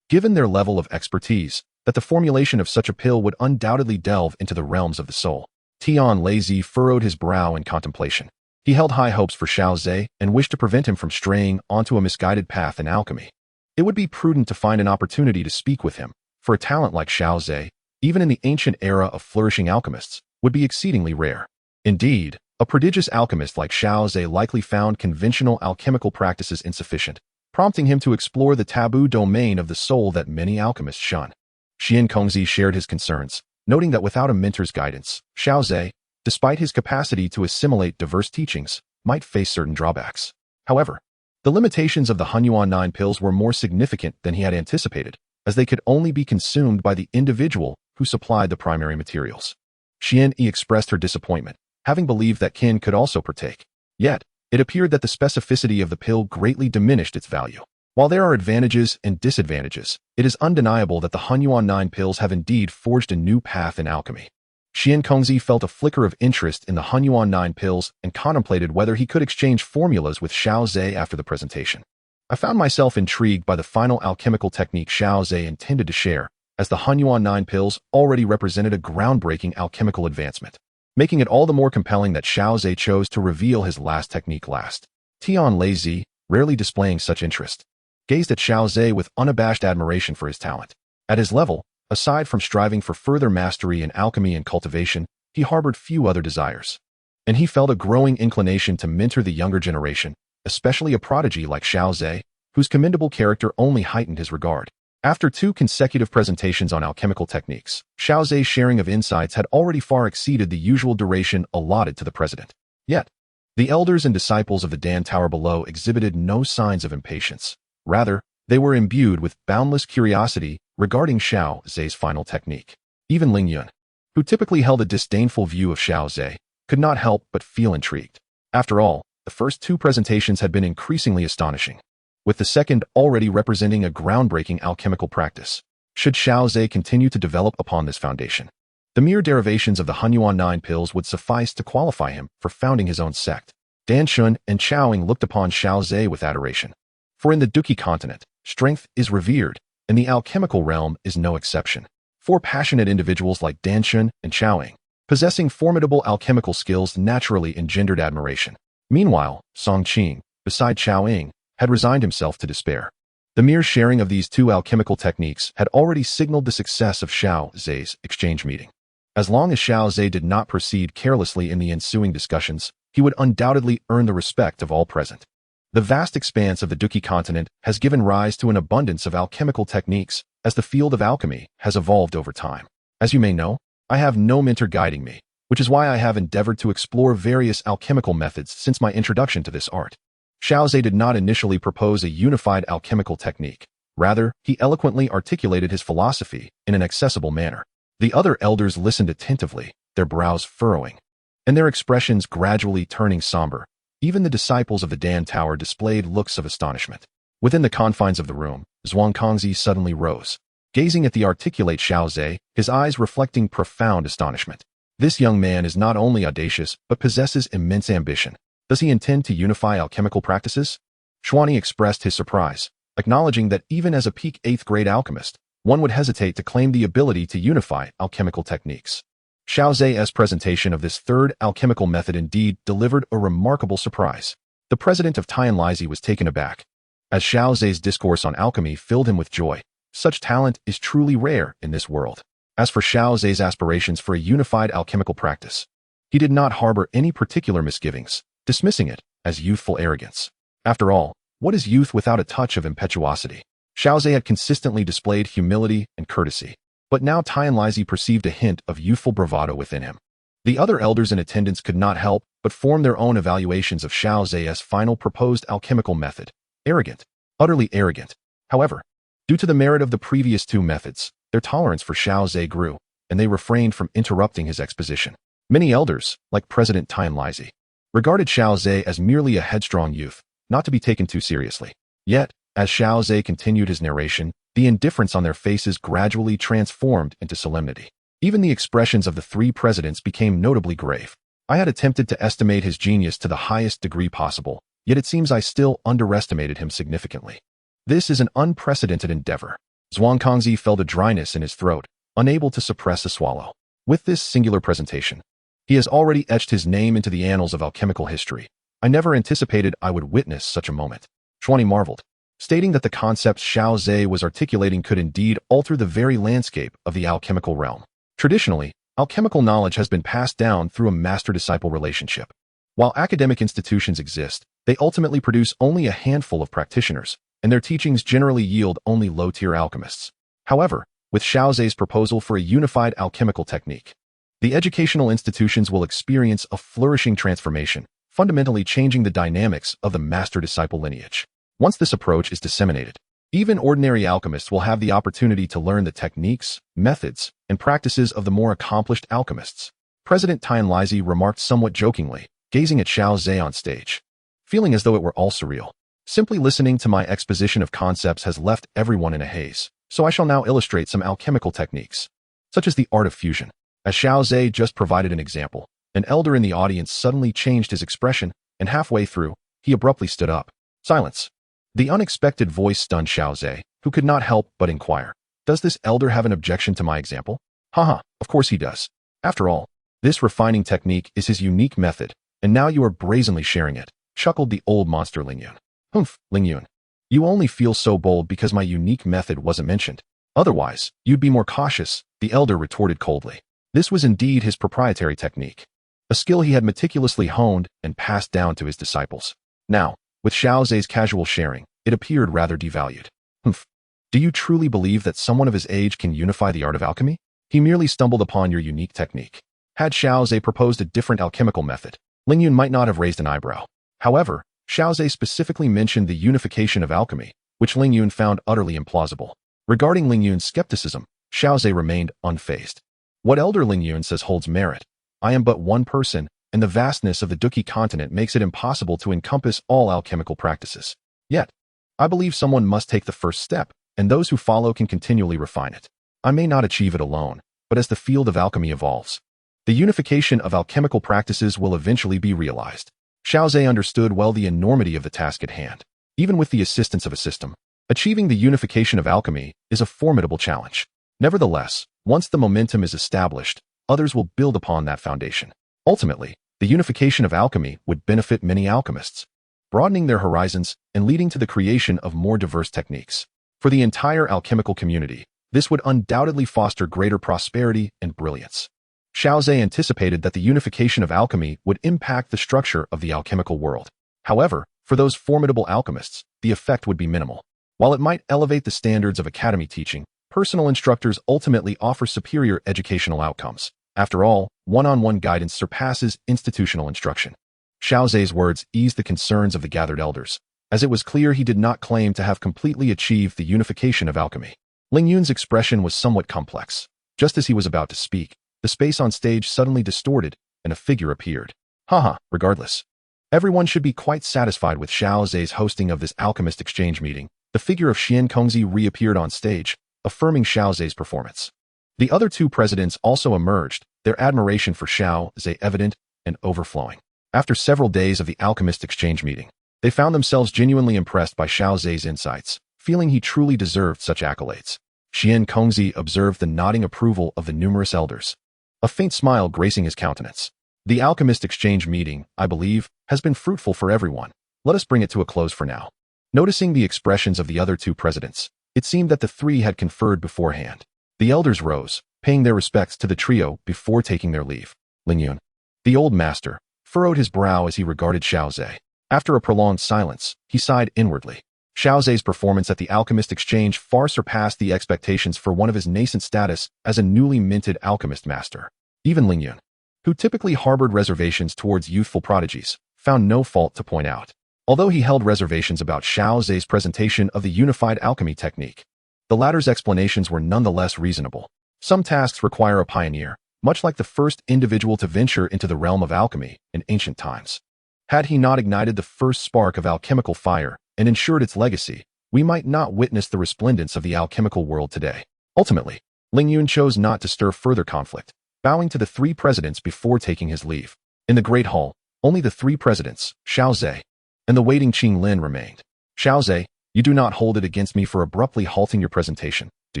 given their level of expertise, that the formulation of such a pill would undoubtedly delve into the realms of the soul. Tion Dan City furrowed his brow in contemplation. He held high hopes for Xiao Ze and wished to prevent him from straying onto a misguided path in alchemy. It would be prudent to find an opportunity to speak with him, for a talent like Xiao Ze, even in the ancient era of flourishing alchemists, would be exceedingly rare. Indeed, a prodigious alchemist like Xiao Ze likely found conventional alchemical practices insufficient, prompting him to explore the taboo domain of the soul that many alchemists shun. Seongqing shared his concerns, noting that without a mentor's guidance, Xiao Ze, despite his capacity to assimilate diverse teachings, might face certain drawbacks. However, the limitations of the Huanun 9 pills were more significant than he had anticipated, as they could only be consumed by the individual who supplied the primary materials. Xian expressed her disappointment, having believed that Qin could also partake. Yet, it appeared that the specificity of the pill greatly diminished its value. While there are advantages and disadvantages, it is undeniable that the Huanun 9 pills have indeed forged a new path in alchemy. Seongqing felt a flicker of interest in the Huanun 9 pills and contemplated whether he could exchange formulas with Xiao Ze after the presentation. I found myself intrigued by the final alchemical technique Xiao Ze intended to share, as the Huanun 9 pills already represented a groundbreaking alchemical advancement, making it all the more compelling that Xiao Ze chose to reveal his last technique last. Tion Dan City, rarely displaying such interest, gazed at Xiao Ze with unabashed admiration for his talent. At his level, aside from striving for further mastery in alchemy and cultivation, he harbored few other desires. And he felt a growing inclination to mentor the younger generation, especially a prodigy like Xiao Ze, whose commendable character only heightened his regard. After 2 consecutive presentations on alchemical techniques, Xiao Ze's sharing of insights had already far exceeded the usual duration allotted to the president. Yet, the elders and disciples of the Dan Tower below exhibited no signs of impatience. Rather, they were imbued with boundless curiosity regarding Xiao Ze's final technique. Even Ling Yun, who typically held a disdainful view of Xiao Ze, could not help but feel intrigued. After all, the first 2 presentations had been increasingly astonishing, with the second already representing a groundbreaking alchemical practice. Should Xiao Ze continue to develop upon this foundation, the mere derivations of the Huanun 9 pills would suffice to qualify him for founding his own sect. Dan Shun and Qiaoing looked upon Xiao Ze with adoration. For in the Dou Qi Continent, strength is revered, and the alchemical realm is no exception. 4 passionate individuals like Dan Shun and Qiaoing, possessing formidable alchemical skills, naturally engendered admiration. Meanwhile, Seongqing, beside Qiaoing, had resigned himself to despair. The mere sharing of these 2 alchemical techniques had already signaled the success of Xiao Ze's exchange meeting. As long as Xiao Ze did not proceed carelessly in the ensuing discussions, he would undoubtedly earn the respect of all present. The vast expanse of the Dou Qi Continent has given rise to an abundance of alchemical techniques as the field of alchemy has evolved over time. As you may know, I have no mentor guiding me, which is why I have endeavored to explore various alchemical methods since my introduction to this art. Xiao Ze did not initially propose a unified alchemical technique. Rather, he eloquently articulated his philosophy in an accessible manner. The other elders listened attentively, their brows furrowing, and their expressions gradually turning somber. Even the disciples of the Dan Tower displayed looks of astonishment. Within the confines of the room, Xuanzongzi suddenly rose, gazing at the articulate Xiao Ze, his eyes reflecting profound astonishment. This young man is not only audacious, but possesses immense ambition. Does he intend to unify alchemical practices? Xuani expressed his surprise, acknowledging that even as a peak 8th grade alchemist, one would hesitate to claim the ability to unify alchemical techniques. Xiao Ze's presentation of this third alchemical method indeed delivered a remarkable surprise. The president of Tianlizi was taken aback, as Xiao Ze's discourse on alchemy filled him with joy. Such talent is truly rare in this world. As for Xiao Ze's aspirations for a unified alchemical practice, he did not harbor any particular misgivings, dismissing it as youthful arrogance. After all, what is youth without a touch of impetuosity? Xiao Ze had consistently displayed humility and courtesy, but now Tianlizi perceived a hint of youthful bravado within him. The other elders in attendance could not help but form their own evaluations of Xiao Ze's final proposed alchemical method. Arrogant. Utterly arrogant. However, due to the merit of the previous two methods, their tolerance for Xiao Ze grew, and they refrained from interrupting his exposition. Many elders, like President Tianlizi, regarded Xiao Ze as merely a headstrong youth, not to be taken too seriously. Yet, as Xiao Ze continued his narration, the indifference on their faces gradually transformed into solemnity. Even the expressions of the three presidents became notably grave. I had attempted to estimate his genius to the highest degree possible, yet it seems I still underestimated him significantly. This is an unprecedented endeavor. Xuanzongzi felt a dryness in his throat, unable to suppress a swallow. With this singular presentation, he has already etched his name into the annals of alchemical history. I never anticipated I would witness such a moment. Xuani marveled, stating that the concepts Xiao Ze was articulating could indeed alter the very landscape of the alchemical realm. Traditionally, alchemical knowledge has been passed down through a master-disciple relationship. While academic institutions exist, they ultimately produce only a handful of practitioners, and their teachings generally yield only low-tier alchemists. However, with Xiao Ze's proposal for a unified alchemical technique, the educational institutions will experience a flourishing transformation, fundamentally changing the dynamics of the master-disciple lineage. Once this approach is disseminated, even ordinary alchemists will have the opportunity to learn the techniques, methods, and practices of the more accomplished alchemists. President Tianlizi remarked somewhat jokingly, gazing at Xiao Ze on stage, feeling as though it were all surreal. Simply listening to my exposition of concepts has left everyone in a haze, so I shall now illustrate some alchemical techniques, such as the art of fusion. As Xiao Ze just provided an example, an elder in the audience suddenly changed his expression, and halfway through, he abruptly stood up. Silence. The unexpected voice stunned Xiao Ze, who could not help but inquire, "Does this elder have an objection to my example?" Haha, of course he does. After all, this refining technique is his unique method, and now you are brazenly sharing it, chuckled the old monster Lingyun. Humph, Lingyun. You only feel so bold because my unique method wasn't mentioned. Otherwise, you'd be more cautious, the elder retorted coldly. This was indeed his proprietary technique, a skill he had meticulously honed and passed down to his disciples. Now, with Xiao Ze's casual sharing, it appeared rather devalued. Humph. Do you truly believe that someone of his age can unify the art of alchemy? He merely stumbled upon your unique technique. Had Xiao Ze proposed a different alchemical method, Lingyun might not have raised an eyebrow. However, Xiao Ze specifically mentioned the unification of alchemy, which Lingyun found utterly implausible. Regarding Lingyun's skepticism, Xiao Ze remained unfazed. What Elder Lingyun says holds merit. I am but one person, and the vastness of the Dou Qi Continent makes it impossible to encompass all alchemical practices. Yet, I believe someone must take the first step, and those who follow can continually refine it. I may not achieve it alone, but as the field of alchemy evolves, the unification of alchemical practices will eventually be realized. Xiao Ze understood well the enormity of the task at hand. Even with the assistance of a system, achieving the unification of alchemy is a formidable challenge. Nevertheless, once the momentum is established, others will build upon that foundation. Ultimately, the unification of alchemy would benefit many alchemists, broadening their horizons and leading to the creation of more diverse techniques. For the entire alchemical community, this would undoubtedly foster greater prosperity and brilliance. Xiao Ze anticipated that the unification of alchemy would impact the structure of the alchemical world. However, for those formidable alchemists, the effect would be minimal. While it might elevate the standards of academy teaching, personal instructors ultimately offer superior educational outcomes. After all, one-on-one guidance surpasses institutional instruction. Xiao Ze's words eased the concerns of the gathered elders, as it was clear he did not claim to have completely achieved the unification of alchemy. Ling Yun's expression was somewhat complex. Just as he was about to speak, the space on stage suddenly distorted, and a figure appeared. Haha, regardless. Everyone should be quite satisfied with Xiao Ze's hosting of this alchemist exchange meeting. The figure of Xiao Ze reappeared on stage, affirming Xiao Ze's performance. The other two presidents also emerged, their admiration for Xiao Ze evident and overflowing. After several days of the alchemist exchange meeting, they found themselves genuinely impressed by Xiao Ze's insights, feeling he truly deserved such accolades. Xiao Ze observed the nodding approval of the numerous elders, a faint smile gracing his countenance. The alchemist exchange meeting, I believe, has been fruitful for everyone. Let us bring it to a close for now. Noticing the expressions of the other two presidents, it seemed that the three had conferred beforehand. The elders rose, paying their respects to the trio before taking their leave. Ling Yun, the old master, furrowed his brow as he regarded Xiao Ze. After a prolonged silence, he sighed inwardly. Xiao Ze's performance at the alchemist exchange far surpassed the expectations for one of his nascent status as a newly minted alchemist master. Even Ling Yun, who typically harbored reservations towards youthful prodigies, found no fault to point out. Although he held reservations about Xiao Ze's presentation of the unified alchemy technique, the latter's explanations were nonetheless reasonable. Some tasks require a pioneer, much like the first individual to venture into the realm of alchemy in ancient times. Had he not ignited the first spark of alchemical fire and ensured its legacy, we might not witness the resplendence of the alchemical world today. Ultimately, Ling Yun chose not to stir further conflict, bowing to the three presidents before taking his leave. In the Great Hall, only the three presidents, Xiao Ze, and the waiting Qinglin remained. Xiao Ze, you do not hold it against me for abruptly halting your presentation, do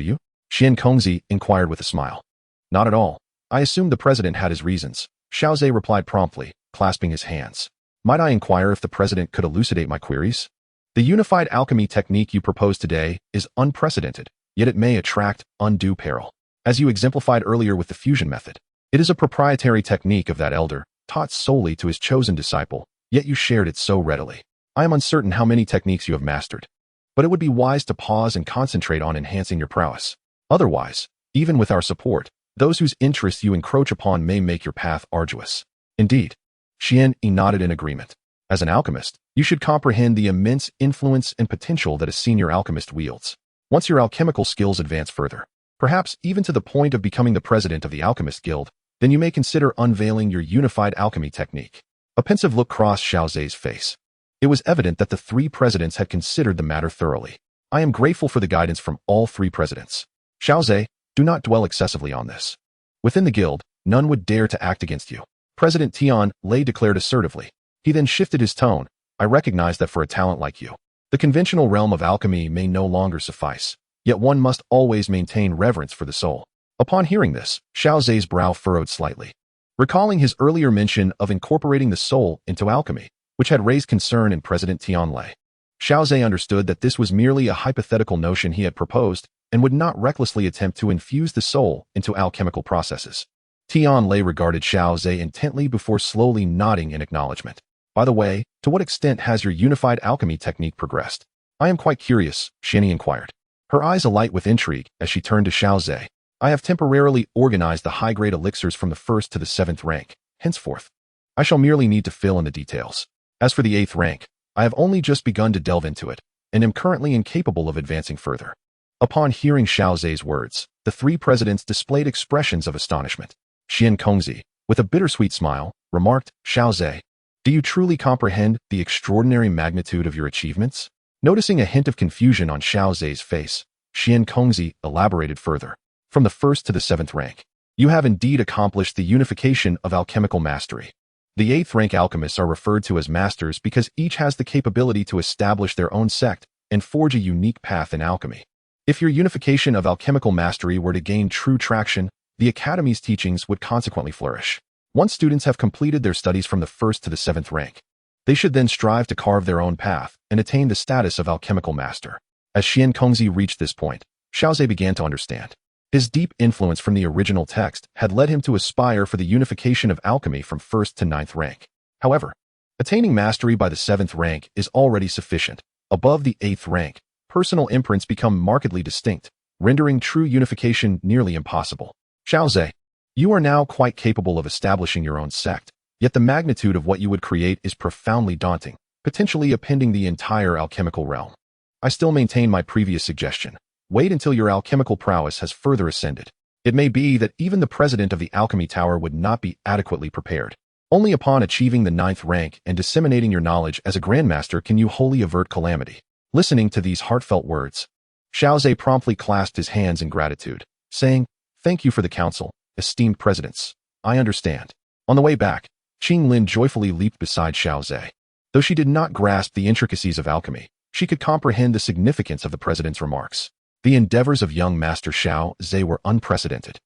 you? Xiao Ze inquired with a smile. Not at all. I assumed the president had his reasons, Xiao Ze replied promptly, clasping his hands. Might I inquire if the president could elucidate my queries? The unified alchemy technique you propose today is unprecedented, yet it may attract undue peril. As you exemplified earlier with the fusion method, it is a proprietary technique of that elder, taught solely to his chosen disciple, yet you shared it so readily. I am uncertain how many techniques you have mastered, but it would be wise to pause and concentrate on enhancing your prowess. Otherwise, even with our support, those whose interests you encroach upon may make your path arduous. Indeed. Xian nodded in agreement. As an alchemist, you should comprehend the immense influence and potential that a senior alchemist wields. Once your alchemical skills advance further, perhaps even to the point of becoming the president of the Alchemist Guild, then you may consider unveiling your unified alchemy technique. A pensive look crossed Xiao Ze's face. It was evident that the three presidents had considered the matter thoroughly. I am grateful for the guidance from all three presidents. Xiao Ze, do not dwell excessively on this. Within the guild, none would dare to act against you. President Tion Dan declared assertively. He then shifted his tone. I recognize that for a talent like you, the conventional realm of alchemy may no longer suffice, yet one must always maintain reverence for the soul. Upon hearing this, Xiao Ze's brow furrowed slightly, recalling his earlier mention of incorporating the soul into alchemy, which had raised concern in President Tion Dan. Xiao Ze understood that this was merely a hypothetical notion he had proposed and would not recklessly attempt to infuse the soul into alchemical processes. Tion Dan regarded Xiao Ze intently before slowly nodding in acknowledgement. By the way, to what extent has your unified alchemy technique progressed? I am quite curious, Xian inquired, her eyes alight with intrigue as she turned to Xiao Ze. I have temporarily organized the high-grade elixirs from the 1st to the 7th rank. Henceforth, I shall merely need to fill in the details. As for the 8th rank, I have only just begun to delve into it, and am currently incapable of advancing further. Upon hearing Xiao Ze's words, the three presidents displayed expressions of astonishment. Xiao Ze, with a bittersweet smile, remarked, Xiao Ze, do you truly comprehend the extraordinary magnitude of your achievements? Noticing a hint of confusion on Xiao Ze's face, Xiao Ze elaborated further. From the 1st to the 7th rank, you have indeed accomplished the unification of alchemical mastery. The 8th rank alchemists are referred to as masters because each has the capability to establish their own sect and forge a unique path in alchemy. If your unification of alchemical mastery were to gain true traction, the Academy's teachings would consequently flourish. Once students have completed their studies from the 1st to the 7th rank, they should then strive to carve their own path and attain the status of alchemical master. As Xiao Ze reached this point, Xiao Ze began to understand. His deep influence from the original text had led him to aspire for the unification of alchemy from 1st to 9th rank. However, attaining mastery by the 7th rank is already sufficient. Above the 8th rank, personal imprints become markedly distinct, rendering true unification nearly impossible. Xiao Ze, you are now quite capable of establishing your own sect, yet the magnitude of what you would create is profoundly daunting. potentially appending the entire alchemical realm. I still maintain my previous suggestion. Wait until your alchemical prowess has further ascended. It may be that even the president of the Alchemy Tower would not be adequately prepared. Only upon achieving the 9th rank and disseminating your knowledge as a grandmaster can you wholly avert calamity. Listening to these heartfelt words, Xiao Ze promptly clasped his hands in gratitude, saying, "Thank you for the counsel, esteemed presidents. I understand." On the way back, Qinglin joyfully leaped beside Xiao Ze. Though she did not grasp the intricacies of alchemy, she could comprehend the significance of the president's remarks. The endeavors of young Master Xiao Ze were unprecedented,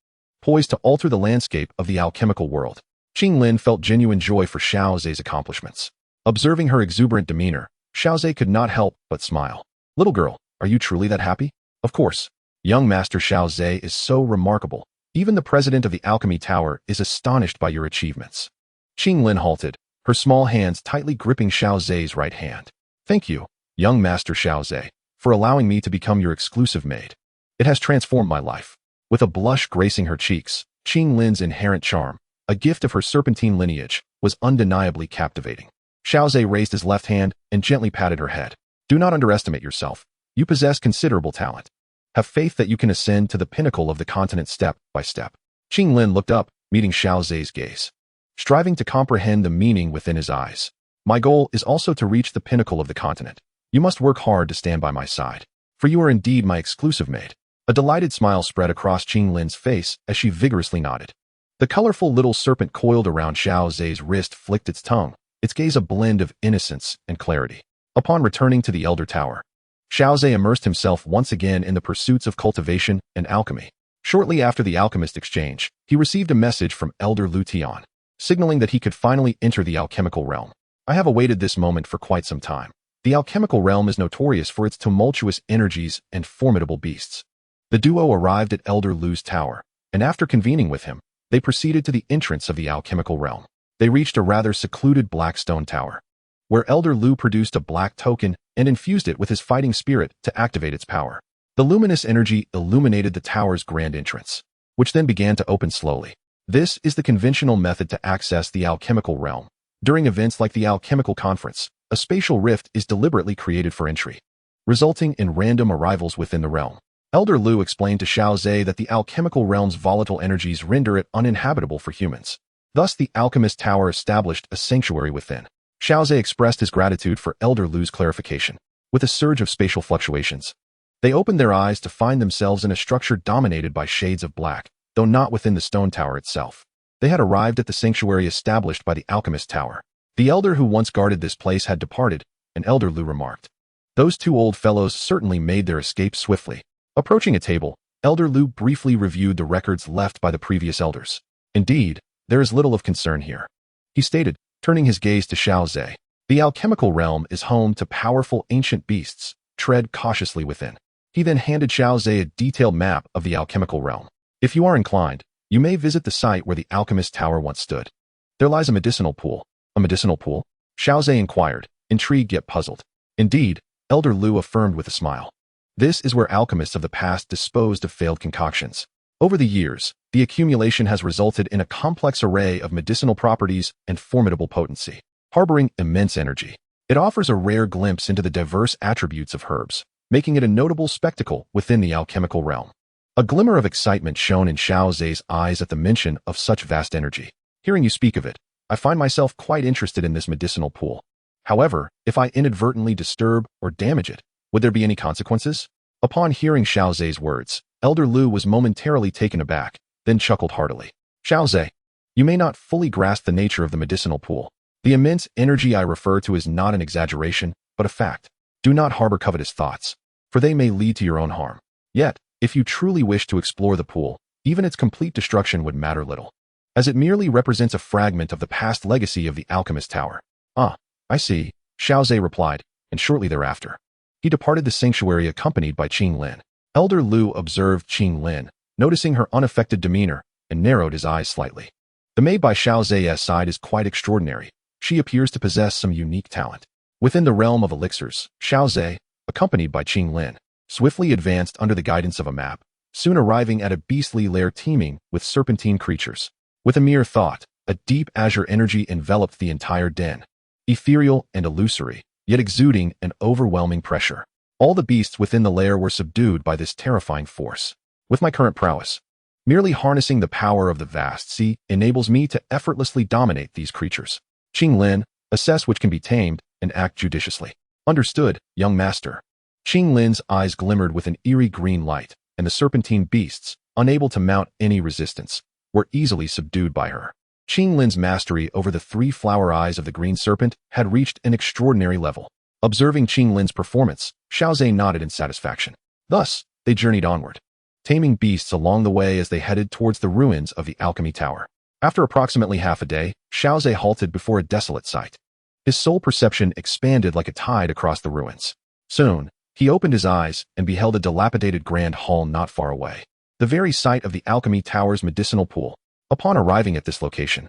poised to alter the landscape of the alchemical world. Qinglin felt genuine joy for Xiao Ze's accomplishments. Observing her exuberant demeanor, Xiao Ze could not help but smile. "Little girl, are you truly that happy?" "Of course. Young Master Xiao Ze is so remarkable. Even the president of the Alchemy Tower is astonished by your achievements." Qinglin halted, her small hands tightly gripping Xiao Ze's right hand. "Thank you, young Master Xiao Ze, for allowing me to become your exclusive maid. It has transformed my life." With a blush gracing her cheeks, Qinglin's inherent charm, a gift of her serpentine lineage, was undeniably captivating. Xiao Ze raised his left hand and gently patted her head. "Do not underestimate yourself. You possess considerable talent. Have faith that you can ascend to the pinnacle of the continent step by step." Qinglin looked up, meeting Xiao Ze's gaze, striving to comprehend the meaning within his eyes. "My goal is also to reach the pinnacle of the continent. You must work hard to stand by my side, for you are indeed my exclusive maid." A delighted smile spread across Qinglin's face as she vigorously nodded. The colorful little serpent coiled around Xiao Ze's wrist flicked its tongue, its gaze a blend of innocence and clarity. Upon returning to the Elder Tower, Xiao Ze immersed himself once again in the pursuits of cultivation and alchemy. Shortly after the alchemist exchange, he received a message from Elder Lu Tian, signaling that he could finally enter the alchemical realm. "I have awaited this moment for quite some time. The alchemical realm is notorious for its tumultuous energies and formidable beasts." The duo arrived at Elder Lu's tower, and after convening with him, they proceeded to the entrance of the alchemical realm. They reached a rather secluded black stone tower, where Elder Lu produced a black token and infused it with his fighting spirit to activate its power. The luminous energy illuminated the tower's grand entrance, which then began to open slowly. This is the conventional method to access the alchemical realm. During events like the Alchemical Conference, a spatial rift is deliberately created for entry, resulting in random arrivals within the realm. Elder Lu explained to Xiao Ze that the alchemical realm's volatile energies render it uninhabitable for humans. Thus, the Alchemist Tower established a sanctuary within. Xiao Ze expressed his gratitude for Elder Lu's clarification. With a surge of spatial fluctuations, they opened their eyes to find themselves in a structure dominated by shades of black, though not within the stone tower itself. They had arrived at the sanctuary established by the Alchemist Tower. The elder who once guarded this place had departed, and Elder Lu remarked. "Those two old fellows certainly made their escape swiftly." Approaching a table, Elder Lu briefly reviewed the records left by the previous elders. "Indeed, there is little of concern here," he stated, turning his gaze to Xiao Ze. "The alchemical realm is home to powerful ancient beasts. Tread cautiously within." He then handed Xiao Ze a detailed map of the alchemical realm. "If you are inclined, you may visit the site where the Alchemist Tower once stood. There lies a medicinal pool." "A medicinal pool?" Xiao Ze inquired, intrigued yet puzzled. "Indeed," Elder Lu affirmed with a smile. "This is where alchemists of the past disposed of failed concoctions. Over the years, the accumulation has resulted in a complex array of medicinal properties and formidable potency, harboring immense energy. It offers a rare glimpse into the diverse attributes of herbs, making it a notable spectacle within the alchemical realm." A glimmer of excitement shone in Xiao Ze's eyes at the mention of such vast energy. "Hearing you speak of it, I find myself quite interested in this medicinal pool. However, if I inadvertently disturb or damage it, would there be any consequences?" Upon hearing Xiao Ze's words, Elder Lu was momentarily taken aback, then chuckled heartily. "Xiao Ze, you may not fully grasp the nature of the medicinal pool. The immense energy I refer to is not an exaggeration, but a fact. Do not harbor covetous thoughts, for they may lead to your own harm. Yet, if you truly wish to explore the pool, even its complete destruction would matter little, as it merely represents a fragment of the past legacy of the Alchemist Tower." "Ah, I see," Xiao Ze replied, and shortly thereafter, he departed the sanctuary accompanied by Qinglin. Elder Lu observed Qinglin, noticing her unaffected demeanor, and narrowed his eyes slightly. The maid by Xiao Ze's side is quite extraordinary. She appears to possess some unique talent. Within the realm of elixirs, Xiao Ze, accompanied by Qinglin, swiftly advanced under the guidance of a map, soon arriving at a beastly lair teeming with serpentine creatures. With a mere thought, a deep azure energy enveloped the entire den. Ethereal and illusory, yet exuding an overwhelming pressure. All the beasts within the lair were subdued by this terrifying force. With my current prowess, merely harnessing the power of the vast sea enables me to effortlessly dominate these creatures. Qinglin, assess which can be tamed and act judiciously. Understood, young master. Qinglin's eyes glimmered with an eerie green light, and the serpentine beasts, unable to mount any resistance, were easily subdued by her. Qinglin's mastery over the 3 flower eyes of the green serpent had reached an extraordinary level. Observing Qinglin's performance, Xiao Ze nodded in satisfaction. Thus, they journeyed onward, taming beasts along the way as they headed towards the ruins of the Alchemy Tower. After approximately half a day, Xiao Ze halted before a desolate sight. His soul perception expanded like a tide across the ruins. Soon, he opened his eyes and beheld a dilapidated grand hall not far away, the very site of the Alchemy Tower's medicinal pool. Upon arriving at this location,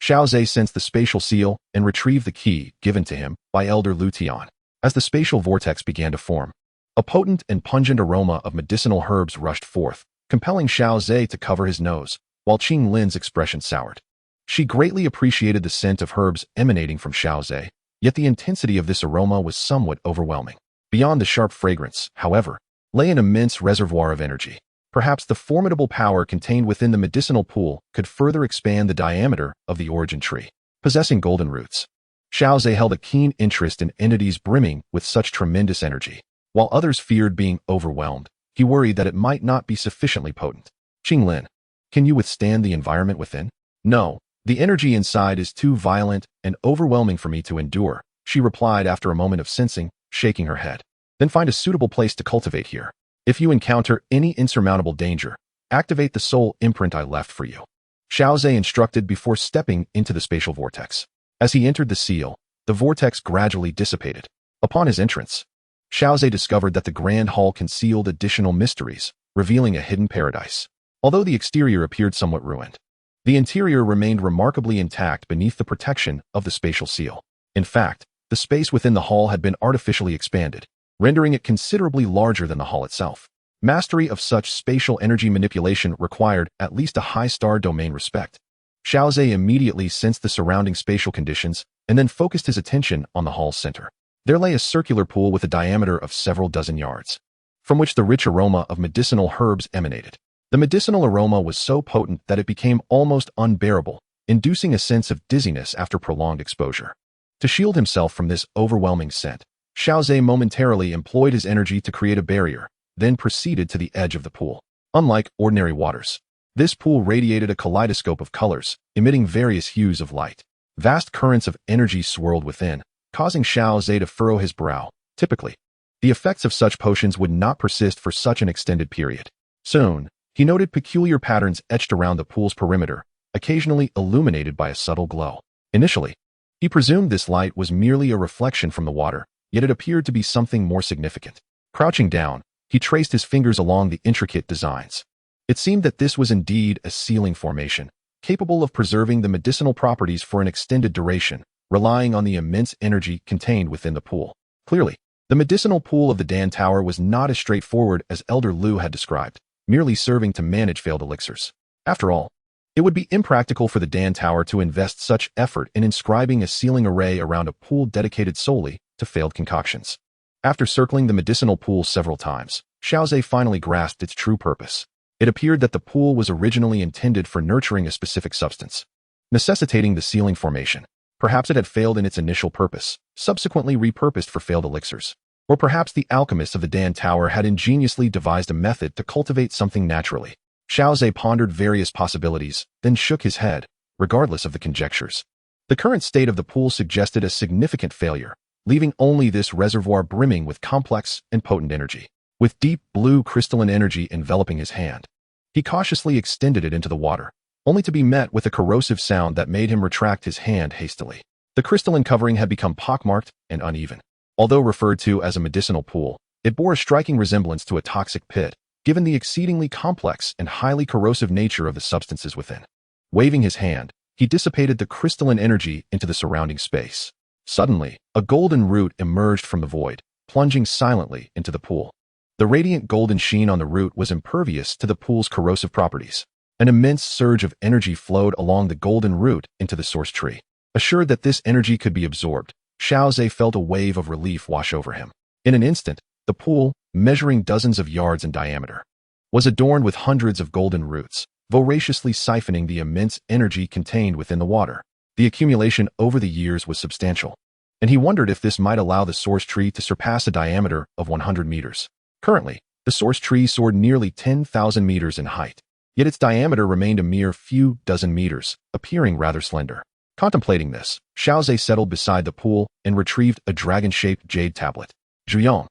Xiao Ze sensed the spatial seal and retrieved the key given to him by Elder Lu Tian. As the spatial vortex began to form, a potent and pungent aroma of medicinal herbs rushed forth, compelling Xiao Ze to cover his nose, while Qinglin's expression soured. She greatly appreciated the scent of herbs emanating from Xiao Ze, yet the intensity of this aroma was somewhat overwhelming. Beyond the sharp fragrance, however, lay an immense reservoir of energy. Perhaps the formidable power contained within the medicinal pool could further expand the diameter of the origin tree. Possessing golden roots, Xiao Ze held a keen interest in entities brimming with such tremendous energy. While others feared being overwhelmed, he worried that it might not be sufficiently potent. Qinglin, can you withstand the environment within? No, the energy inside is too violent and overwhelming for me to endure, she replied after a moment of sensing, shaking her head. Then find a suitable place to cultivate here. If you encounter any insurmountable danger, activate the soul imprint I left for you. Xiao Ze instructed before stepping into the spatial vortex. As he entered the seal, the vortex gradually dissipated. Upon his entrance, Xiao Ze discovered that the grand hall concealed additional mysteries, revealing a hidden paradise. Although the exterior appeared somewhat ruined, the interior remained remarkably intact beneath the protection of the spatial seal. In fact, the space within the hall had been artificially expanded, rendering it considerably larger than the hall itself. Mastery of such spatial energy manipulation required at least a high-star domain respect. Xiao Ze immediately sensed the surrounding spatial conditions and then focused his attention on the hall's center. There lay a circular pool with a diameter of several dozen yards, from which the rich aroma of medicinal herbs emanated. The medicinal aroma was so potent that it became almost unbearable, inducing a sense of dizziness after prolonged exposure. To shield himself from this overwhelming scent, Xiao Ze momentarily employed his energy to create a barrier, then proceeded to the edge of the pool. Unlike ordinary waters, this pool radiated a kaleidoscope of colors, emitting various hues of light. Vast currents of energy swirled within, causing Xiao Ze to furrow his brow. Typically, the effects of such potions would not persist for such an extended period. Soon, he noted peculiar patterns etched around the pool's perimeter, occasionally illuminated by a subtle glow. Initially, he presumed this light was merely a reflection from the water, yet it appeared to be something more significant. Crouching down, he traced his fingers along the intricate designs. It seemed that this was indeed a sealing formation, capable of preserving the medicinal properties for an extended duration, relying on the immense energy contained within the pool. Clearly, the medicinal pool of the Dan Tower was not as straightforward as Elder Lu had described, merely serving to manage failed elixirs. After all, it would be impractical for the Dan Tower to invest such effort in inscribing a sealing array around a pool dedicated solely to failed concoctions. After circling the medicinal pool several times, Xiao Ze finally grasped its true purpose. It appeared that the pool was originally intended for nurturing a specific substance, necessitating the sealing formation. Perhaps it had failed in its initial purpose, subsequently repurposed for failed elixirs. Or perhaps the alchemists of the Dan Tower had ingeniously devised a method to cultivate something naturally. Xiao Ze pondered various possibilities, then shook his head, regardless of the conjectures. The current state of the pool suggested a significant failure, leaving only this reservoir brimming with complex and potent energy. With deep blue crystalline energy enveloping his hand, he cautiously extended it into the water, only to be met with a corrosive sound that made him retract his hand hastily. The crystalline covering had become pockmarked and uneven. Although referred to as a medicinal pool, it bore a striking resemblance to a toxic pit, given the exceedingly complex and highly corrosive nature of the substances within. Waving his hand, he dissipated the crystalline energy into the surrounding space. Suddenly, a golden root emerged from the void, plunging silently into the pool. The radiant golden sheen on the root was impervious to the pool's corrosive properties. An immense surge of energy flowed along the golden root into the source tree. Assured that this energy could be absorbed, Xiao Ze felt a wave of relief wash over him. In an instant, the pool, measuring dozens of yards in diameter, was adorned with hundreds of golden roots, voraciously siphoning the immense energy contained within the water. The accumulation over the years was substantial, and he wondered if this might allow the source tree to surpass a diameter of 100 meters. Currently, the source tree soared nearly 10,000 meters in height, yet its diameter remained a mere few dozen meters, appearing rather slender. Contemplating this, Xiao Ze settled beside the pool and retrieved a dragon-shaped jade tablet. Zhu Yang,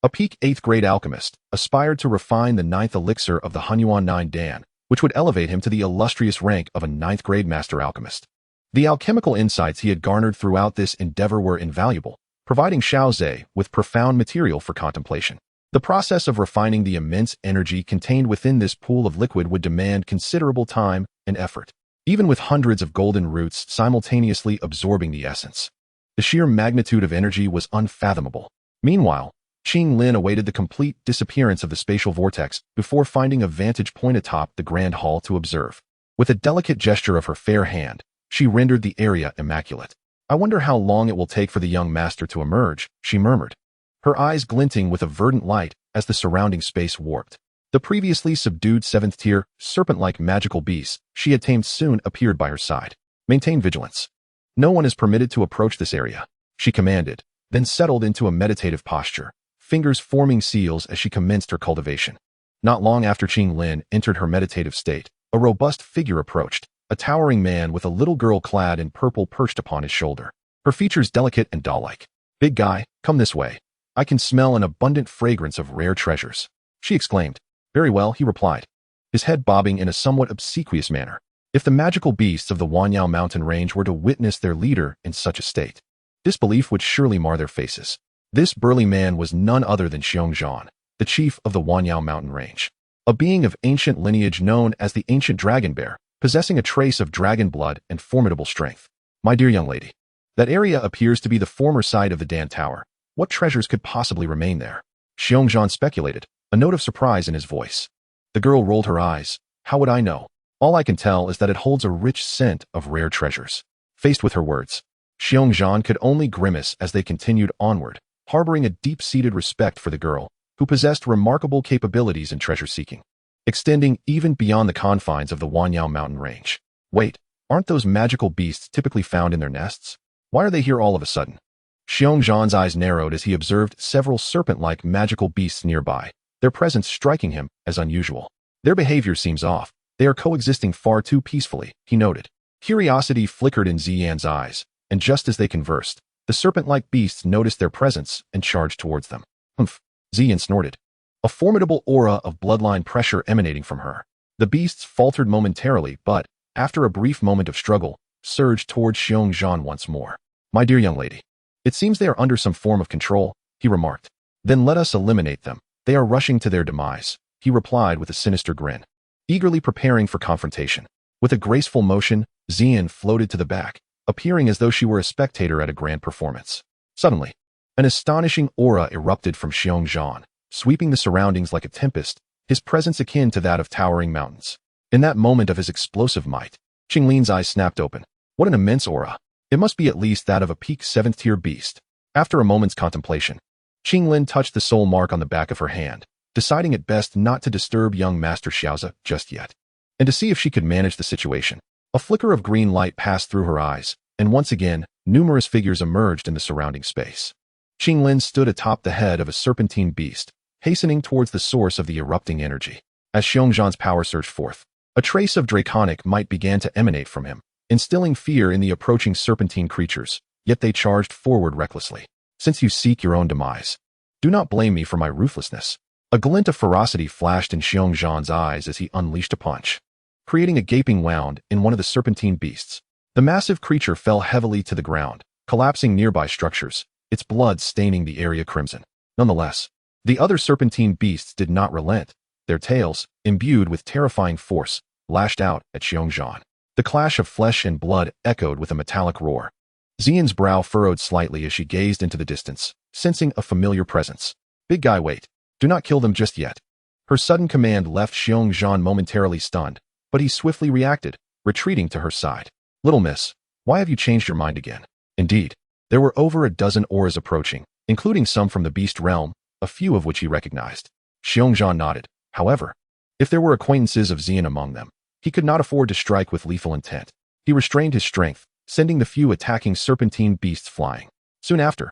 a peak 8th grade alchemist, aspired to refine the 9th elixir of the Huanun Dan, which would elevate him to the illustrious rank of a 9th grade master alchemist. The alchemical insights he had garnered throughout this endeavor were invaluable, providing Xiao Ze with profound material for contemplation. The process of refining the immense energy contained within this pool of liquid would demand considerable time and effort, even with hundreds of golden roots simultaneously absorbing the essence. The sheer magnitude of energy was unfathomable. Meanwhile, Qinglin awaited the complete disappearance of the spatial vortex before finding a vantage point atop the grand hall to observe. With a delicate gesture of her fair hand, she rendered the area immaculate. "I wonder how long it will take for the young master to emerge," she murmured, her eyes glinting with a verdant light as the surrounding space warped. The previously subdued 7th-tier, serpent-like magical beast she had tamed soon appeared by her side. "Maintain vigilance. No one is permitted to approach this area," she commanded, then settled into a meditative posture, fingers forming seals as she commenced her cultivation. Not long after Qinglin entered her meditative state, a robust figure approached, a towering man with a little girl clad in purple perched upon his shoulder, her features delicate and doll-like. "Big guy, come this way. I can smell an abundant fragrance of rare treasures," she exclaimed. "Very well," he replied, his head bobbing in a somewhat obsequious manner. If the magical beasts of the Wanyao mountain range were to witness their leader in such a state, disbelief would surely mar their faces. This burly man was none other than Seongqing, the chief of the Wanyao mountain range, a being of ancient lineage known as the ancient dragon bear, possessing a trace of dragon blood and formidable strength. "My dear young lady, that area appears to be the former site of the Dan Tower. What treasures could possibly remain there?" Seongqing speculated, a note of surprise in his voice. The girl rolled her eyes. "How would I know? All I can tell is that it holds a rich scent of rare treasures." Faced with her words, Seongqing could only grimace as they continued onward, harboring a deep-seated respect for the girl, who possessed remarkable capabilities in treasure-seeking, extending even beyond the confines of the Wanyao mountain range. "Wait, aren't those magical beasts typically found in their nests? Why are they here all of a sudden?" Seongqing's eyes narrowed as he observed several serpent-like magical beasts nearby, their presence striking him as unusual. "Their behavior seems off. They are coexisting far too peacefully," he noted. Curiosity flickered in Ziyan's eyes, and just as they conversed, the serpent-like beasts noticed their presence and charged towards them. "Humph," Ziyan snorted, a formidable aura of bloodline pressure emanating from her. The beasts faltered momentarily, but, after a brief moment of struggle, surged towards Seongqing once more. "My dear young lady, it seems they are under some form of control," he remarked. "Then let us eliminate them. They are rushing to their demise," he replied with a sinister grin, eagerly preparing for confrontation. With a graceful motion, Ziyan floated to the back, appearing as though she were a spectator at a grand performance. Suddenly, an astonishing aura erupted from Seongqing, sweeping the surroundings like a tempest, his presence akin to that of towering mountains. In that moment of his explosive might, Qinglin's eyes snapped open. What an immense aura! It must be at least that of a peak 7th-tier beast. After a moment's contemplation, Qinglin touched the soul mark on the back of her hand, deciding it best not to disturb young Master Xiao Ze just yet, and to see if she could manage the situation. A flicker of green light passed through her eyes, and once again, numerous figures emerged in the surrounding space. Qinglin stood atop the head of a serpentine beast, hastening towards the source of the erupting energy. As Seongqing's power surged forth, a trace of draconic might began to emanate from him, instilling fear in the approaching serpentine creatures, yet they charged forward recklessly. "Since you seek your own demise, do not blame me for my ruthlessness." A glint of ferocity flashed in Seongqing's eyes as he unleashed a punch, creating a gaping wound in one of the serpentine beasts. The massive creature fell heavily to the ground, collapsing nearby structures, its blood staining the area crimson. Nonetheless, the other serpentine beasts did not relent. Their tails, imbued with terrifying force, lashed out at Seongqing. The clash of flesh and blood echoed with a metallic roar. Ziyan's brow furrowed slightly as she gazed into the distance, sensing a familiar presence. "Big guy, wait. Do not kill them just yet." Her sudden command left Seongqing momentarily stunned, but he swiftly reacted, retreating to her side. "Little miss, why have you changed your mind again?" "Indeed, There were over a dozen auras approaching, including some from the beast realm, a few of which he recognized. Xiongzhan nodded. However, if there were acquaintances of Xian among them, he could not afford to strike with lethal intent. He restrained his strength, sending the few attacking serpentine beasts flying. Soon after,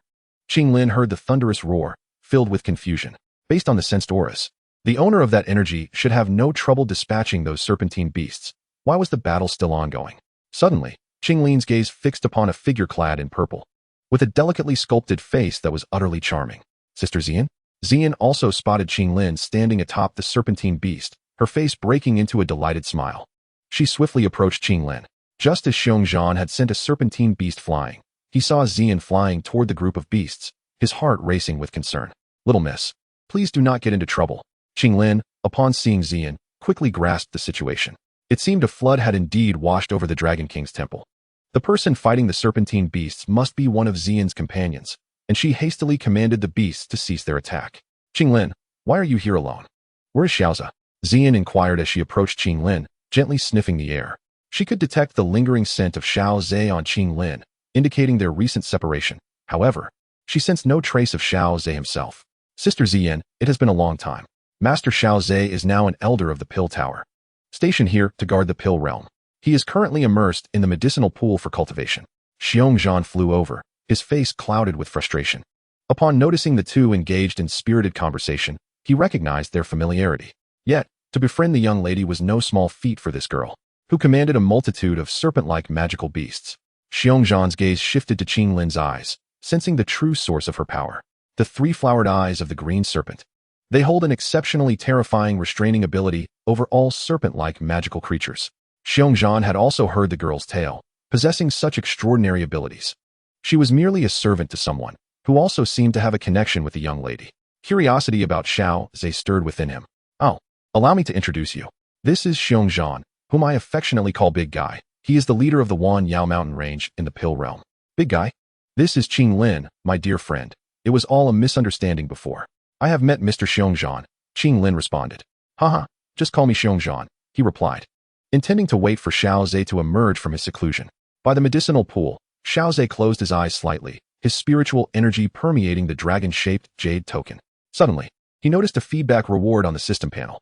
Qinglin heard the thunderous roar, filled with confusion. Based on the sensed auras, the owner of that energy should have no trouble dispatching those serpentine beasts. Why was the battle still ongoing? Suddenly, Qinglin's gaze fixed upon a figure clad in purple, with a delicately sculpted face that was utterly charming. Sister Xian? Xian also spotted Qinglin standing atop the serpentine beast, her face breaking into a delighted smile. She swiftly approached Qinglin. Just as Xiongzhan had sent a serpentine beast flying, he saw Xian flying toward the group of beasts, his heart racing with concern. Little miss, please do not get into trouble. Qinglin, upon seeing Xian, quickly grasped the situation. It seemed a flood had indeed washed over the Dragon King's temple. The person fighting the serpentine beasts must be one of Xian's companions, and she hastily commanded the beasts to cease their attack. Qinglin, why are you here alone? Where is Xiao Ze? Xian inquired as she approached Qinglin, gently sniffing the air. She could detect the lingering scent of Xiao Ze on Qinglin, indicating their recent separation. However, she sensed no trace of Xiao Ze himself. Sister Xian, it has been a long time. Master Xiao Ze is now an elder of the Pill Tower, stationed here to guard the Pill Realm. He is currently immersed in the medicinal pool for cultivation. Xiongzhan flew over, his face clouded with frustration. Upon noticing the two engaged in spirited conversation, he recognized their familiarity. Yet, to befriend the young lady was no small feat for this girl, who commanded a multitude of serpent-like magical beasts. Xiongzhan's gaze shifted to Qinglin's eyes, sensing the true source of her power. The three-flowered eyes of the green serpent. They hold an exceptionally terrifying restraining ability over all serpent-like magical creatures. Xiongzhan had also heard the girl's tale, possessing such extraordinary abilities. She was merely a servant to someone, who also seemed to have a connection with the young lady. Curiosity about Xiao Ze stirred within him. Oh, allow me to introduce you. This is Xiongzhan, whom I affectionately call Big Guy. He is the leader of the Wan Yao mountain range in the Pill Realm. Big Guy? This is Qinglin, my dear friend. It was all a misunderstanding before. I have met Mr. Xiongzhan, Qinglin responded. Haha, just call me Xiongzhan, he replied, intending to wait for Xiao Ze to emerge from his seclusion. By the medicinal pool, Xiao Ze closed his eyes slightly, his spiritual energy permeating the dragon-shaped jade token. Suddenly, he noticed a feedback reward on the system panel.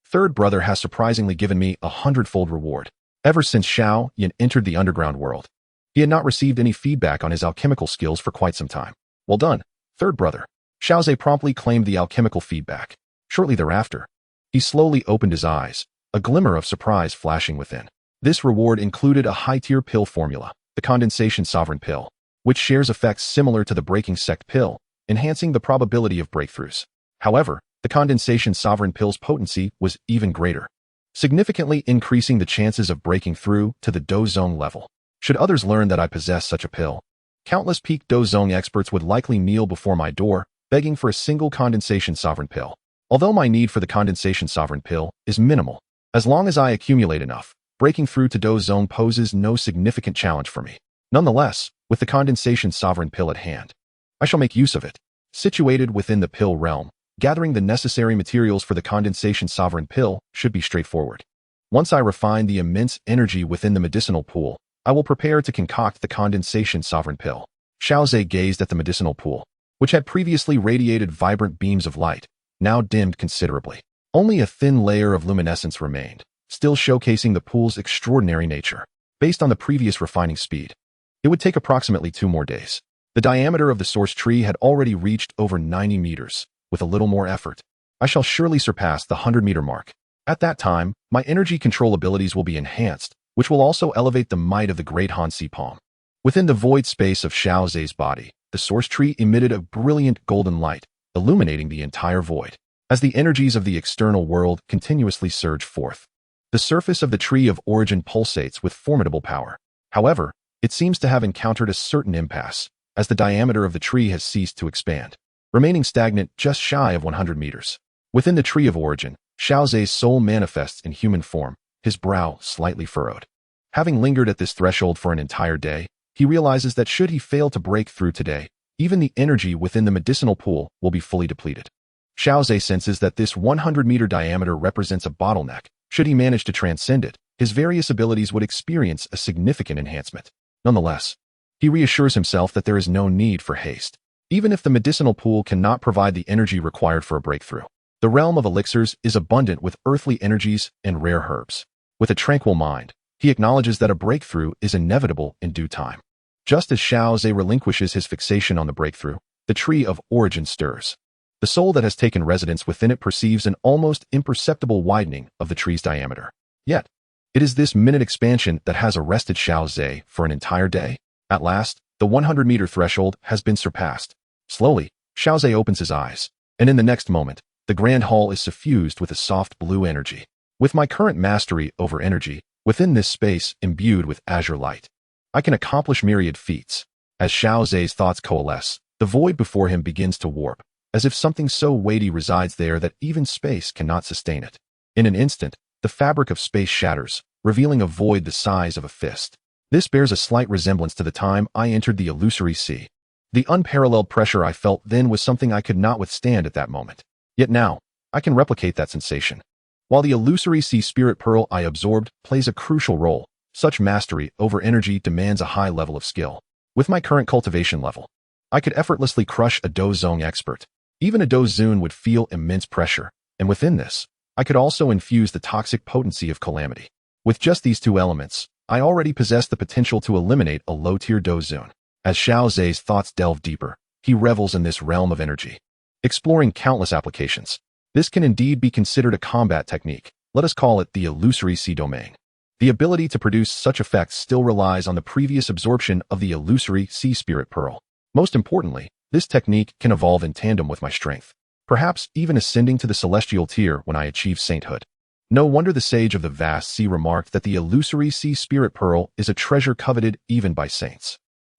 Third brother has surprisingly given me a 100-fold reward. Ever since Xiao Yan entered the underground world, he had not received any feedback on his alchemical skills for quite some time. Well done, third brother. Xiao Ze promptly claimed the alchemical feedback. Shortly thereafter, he slowly opened his eyes, a glimmer of surprise flashing within. This reward included a high-tier pill formula, the Condensation Sovereign Pill, which shares effects similar to the Breaking Sect Pill, enhancing the probability of breakthroughs. However, the Condensation Sovereign Pill's potency was even greater, significantly increasing the chances of breaking through to the Dou Zong level. Should others learn that I possess such a pill, countless peak Dou Zong experts would likely kneel before my door, begging for a single Condensation Sovereign Pill. Although my need for the Condensation Sovereign Pill is minimal, as long as I accumulate enough, breaking through to Dou Zong poses no significant challenge for me. Nonetheless, with the Condensation Sovereign Pill at hand, I shall make use of it. Situated within the Pill Realm, gathering the necessary materials for the Condensation Sovereign Pill should be straightforward. Once I refine the immense energy within the medicinal pool, I will prepare to concoct the Condensation Sovereign Pill. Xiao Ze gazed at the medicinal pool, which had previously radiated vibrant beams of light, now dimmed considerably. Only a thin layer of luminescence remained, still showcasing the pool's extraordinary nature. Based on the previous refining speed, it would take approximately 2 more days. The diameter of the source tree had already reached over 90 meters. With a little more effort, I shall surely surpass the 100-meter mark. At that time, my energy control abilities will be enhanced, which will also elevate the might of the Great Hansi Palm. Within the void space of Xiao Ze's body, the source tree emitted a brilliant golden light, illuminating the entire void. As the energies of the external world continuously surge forth, the surface of the tree of origin pulsates with formidable power. However, it seems to have encountered a certain impasse, as the diameter of the tree has ceased to expand, remaining stagnant just shy of 100 meters. Within the tree of origin, Xiao Ze's soul manifests in human form, his brow slightly furrowed. Having lingered at this threshold for an entire day, he realizes that should he fail to break through today, even the energy within the medicinal pool will be fully depleted. Xiao Ze senses that this 100-meter diameter represents a bottleneck. Should he manage to transcend it, his various abilities would experience a significant enhancement. Nonetheless, He reassures himself that there is no need for haste. Even if the medicinal pool cannot provide the energy required for a breakthrough, the realm of elixirs is abundant with earthly energies and rare herbs. With a tranquil mind, he acknowledges that a breakthrough is inevitable in due time. Just as Xiao Ze relinquishes his fixation on the breakthrough, the tree of origin stirs. The soul that has taken residence within it perceives an almost imperceptible widening of the tree's diameter. Yet, it is this minute expansion that has arrested Xiao Ze for an entire day. At last, the 100-meter threshold has been surpassed. Slowly, Xiao Ze opens his eyes, and in the next moment, the grand hall is suffused with a soft blue energy. With my current mastery over energy, within this space imbued with azure light, I can accomplish myriad feats. As Xiao Ze's thoughts coalesce, the void before him begins to warp, as if something so weighty resides there that even space cannot sustain it. In an instant, the fabric of space shatters, revealing a void the size of a fist. This bears a slight resemblance to the time I entered the illusory sea. The unparalleled pressure I felt then was something I could not withstand at that moment. Yet now, I can replicate that sensation. While the illusory sea spirit pearl I absorbed plays a crucial role, such mastery over energy demands a high level of skill. With my current cultivation level, I could effortlessly crush a Dou Zong expert. Even a Dou Zun would feel immense pressure, and within this, I could also infuse the toxic potency of calamity. With just these two elements, I already possess the potential to eliminate a low-tier Dou Zun. As Xiao Ze's thoughts delve deeper, he revels in this realm of energy, exploring countless applications. This can indeed be considered a combat technique. Let us call it the illusory sea domain. The ability to produce such effects still relies on the previous absorption of the illusory sea spirit pearl. Most importantly, this technique can evolve in tandem with my strength, perhaps even ascending to the celestial tier when I achieve sainthood. No wonder the sage of the vast sea remarked that the illusory sea spirit pearl is a treasure coveted even by saints.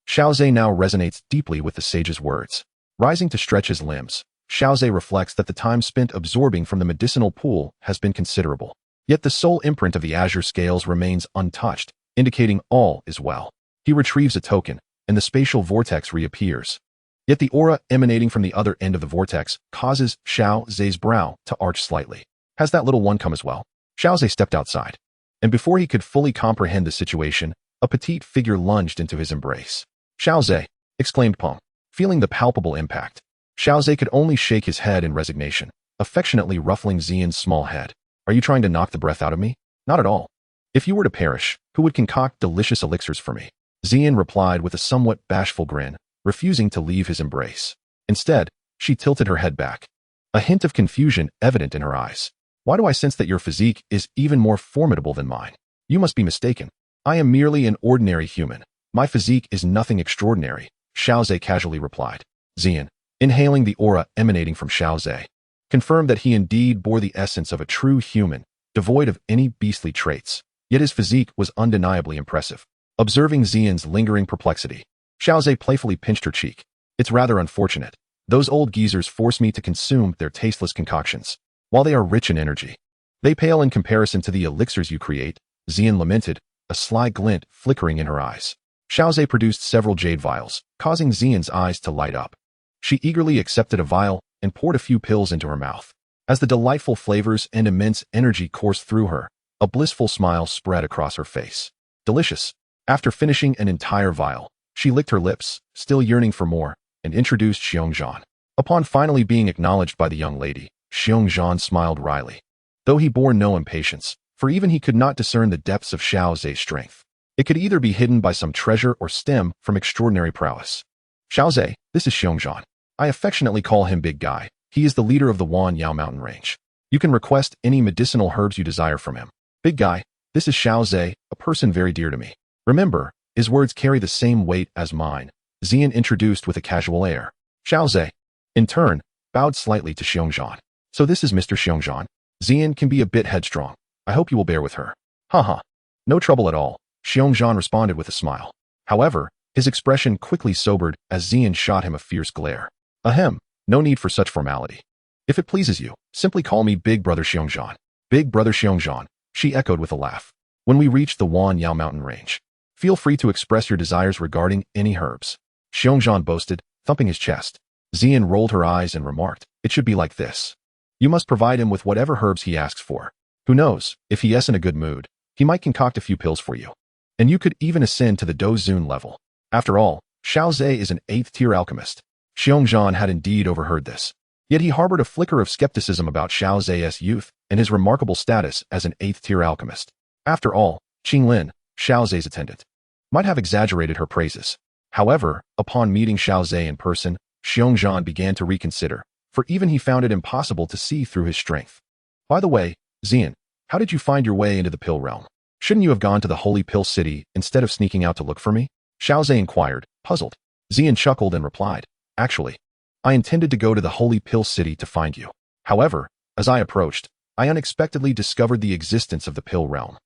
Xiao Ze now resonates deeply with the sage's words. Rising to stretch his limbs, Xiao Ze reflects that the time spent absorbing from the medicinal pool has been considerable. Yet the soul imprint of the azure scales remains untouched, indicating all is well. He retrieves a token, and the spatial vortex reappears. Yet the aura emanating from the other end of the vortex causes Xiao Ze's brow to arch slightly. Has that little one come as well? Xiao Ze stepped outside, and before he could fully comprehend the situation, a petite figure lunged into his embrace. Xiao Ze, exclaimed Peng, feeling the palpable impact. Xiao Ze could only shake his head in resignation, affectionately ruffling Xian's small head. Are you trying to knock the breath out of me? Not at all. If you were to perish, who would concoct delicious elixirs for me? Xian replied with a somewhat bashful grin, refusing to leave his embrace. Instead, she tilted her head back, a hint of confusion evident in her eyes. Why do I sense that your physique is even more formidable than mine? You must be mistaken. I am merely an ordinary human. My physique is nothing extraordinary, Xiao Ze casually replied. Xian, inhaling the aura emanating from Xiao Ze, confirmed that he indeed bore the essence of a true human, devoid of any beastly traits. Yet his physique was undeniably impressive. Observing Xian's lingering perplexity, Xiao Ze playfully pinched her cheek. It's rather unfortunate. Those old geezers force me to consume their tasteless concoctions. While they are rich in energy, they pale in comparison to the elixirs you create, Xian lamented, a sly glint flickering in her eyes. Xiao Ze produced several jade vials, causing Xian's eyes to light up. She eagerly accepted a vial and poured a few pills into her mouth. As the delightful flavors and immense energy coursed through her, a blissful smile spread across her face. Delicious. After finishing an entire vial, she licked her lips, still yearning for more, and introduced Xiongzhan. Upon finally being acknowledged by the young lady, Xiongzhan smiled wryly, though he bore no impatience, for even he could not discern the depths of Xiao Ze's strength. It could either be hidden by some treasure or stem from extraordinary prowess. Xiao Ze, this is Xiongzhan. I affectionately call him Big Guy. He is the leader of the Yao mountain range. You can request any medicinal herbs you desire from him. Big Guy, this is Xiao Ze, a person very dear to me. Remember, his words carry the same weight as mine, Xian introduced with a casual air. Xiao Ze, in turn, bowed slightly to Xiongzhan. So this is Mr. Xiongzhan. Xian can be a bit headstrong. I hope you will bear with her. Haha. No trouble at all, Xiongzhan responded with a smile. However, his expression quickly sobered as Xian shot him a fierce glare. Ahem, no need for such formality. If it pleases you, simply call me Big Brother Xiongzhan. Big Brother Xiongzhan, she echoed with a laugh. When we reach the Yao mountain range, feel free to express your desires regarding any herbs. Xiongzhan boasted, thumping his chest. Xian rolled her eyes and remarked, it should be like this. You must provide him with whatever herbs he asks for. Who knows, if he is in a good mood, he might concoct a few pills for you. And you could even ascend to the Dou Zun level. After all, Xiao Ze is an 8th-tier alchemist. Seongqing had indeed overheard this. Yet he harbored a flicker of skepticism about Xiao Ze's youth and his remarkable status as an 8th-tier alchemist. After all, Qinglin, Xiao Ze's attendant, might have exaggerated her praises. However, upon meeting Xiao Ze in person, Seongqing began to reconsider, for even he found it impossible to see through his strength. By the way, Xian, how did you find your way into the Pill Realm? Shouldn't you have gone to the Holy Pill City instead of sneaking out to look for me? Xiao Ze inquired, puzzled. Xian chuckled and replied, actually, I intended to go to the Holy Pill City to find you. However, as I approached, I unexpectedly discovered the existence of the Pill Realm.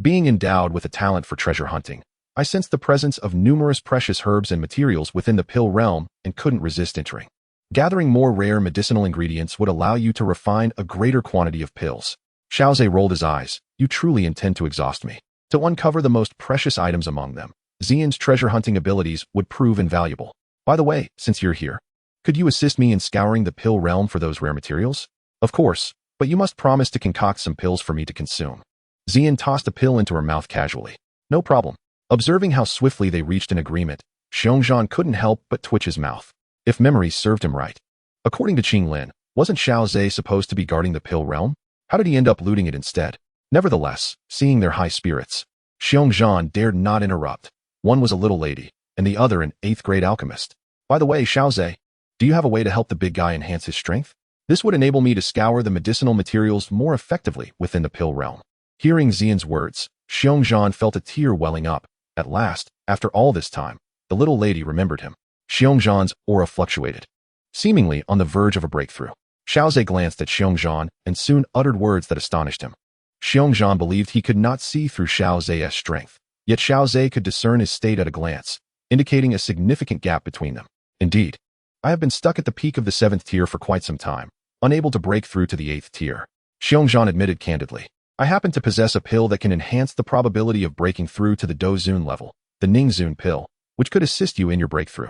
Being endowed with a talent for treasure hunting, I sensed the presence of numerous precious herbs and materials within the Pill Realm and couldn't resist entering. Gathering more rare medicinal ingredients would allow you to refine a greater quantity of pills. Xiao Ze rolled his eyes. You truly intend to exhaust me. To uncover the most precious items among them, Xian's treasure hunting abilities would prove invaluable. By the way, since you're here, could you assist me in scouring the Pill Realm for those rare materials? Of course, but you must promise to concoct some pills for me to consume. Xian tossed a pill into her mouth casually. No problem. Observing how swiftly they reached an agreement, Seongqing couldn't help but twitch his mouth. If memories served him right. According to Qinglin, wasn't Xiao Ze supposed to be guarding the Pill Realm? How did he end up looting it instead? Nevertheless, seeing their high spirits, Seongqing dared not interrupt. One was a little lady, and the other an 8th-grade alchemist. By the way, Xiao Ze, do you have a way to help the big guy enhance his strength? This would enable me to scour the medicinal materials more effectively within the Pill Realm. Hearing Xian's words, Seongqing felt a tear welling up. At last, after all this time, the little lady remembered him. Seongqing's aura fluctuated, seemingly on the verge of a breakthrough. Xiao Ze glanced at Seongqing and soon uttered words that astonished him. Seongqing believed he could not see through Xiao Ze's strength, yet Xiao Ze could discern his state at a glance, indicating a significant gap between them. Indeed, I have been stuck at the peak of the 7th tier for quite some time, unable to break through to the 8th tier. Seongqing admitted candidly. I happen to possess a pill that can enhance the probability of breaking through to the Dou Qi level, the Ningzun pill, which could assist you in your breakthrough.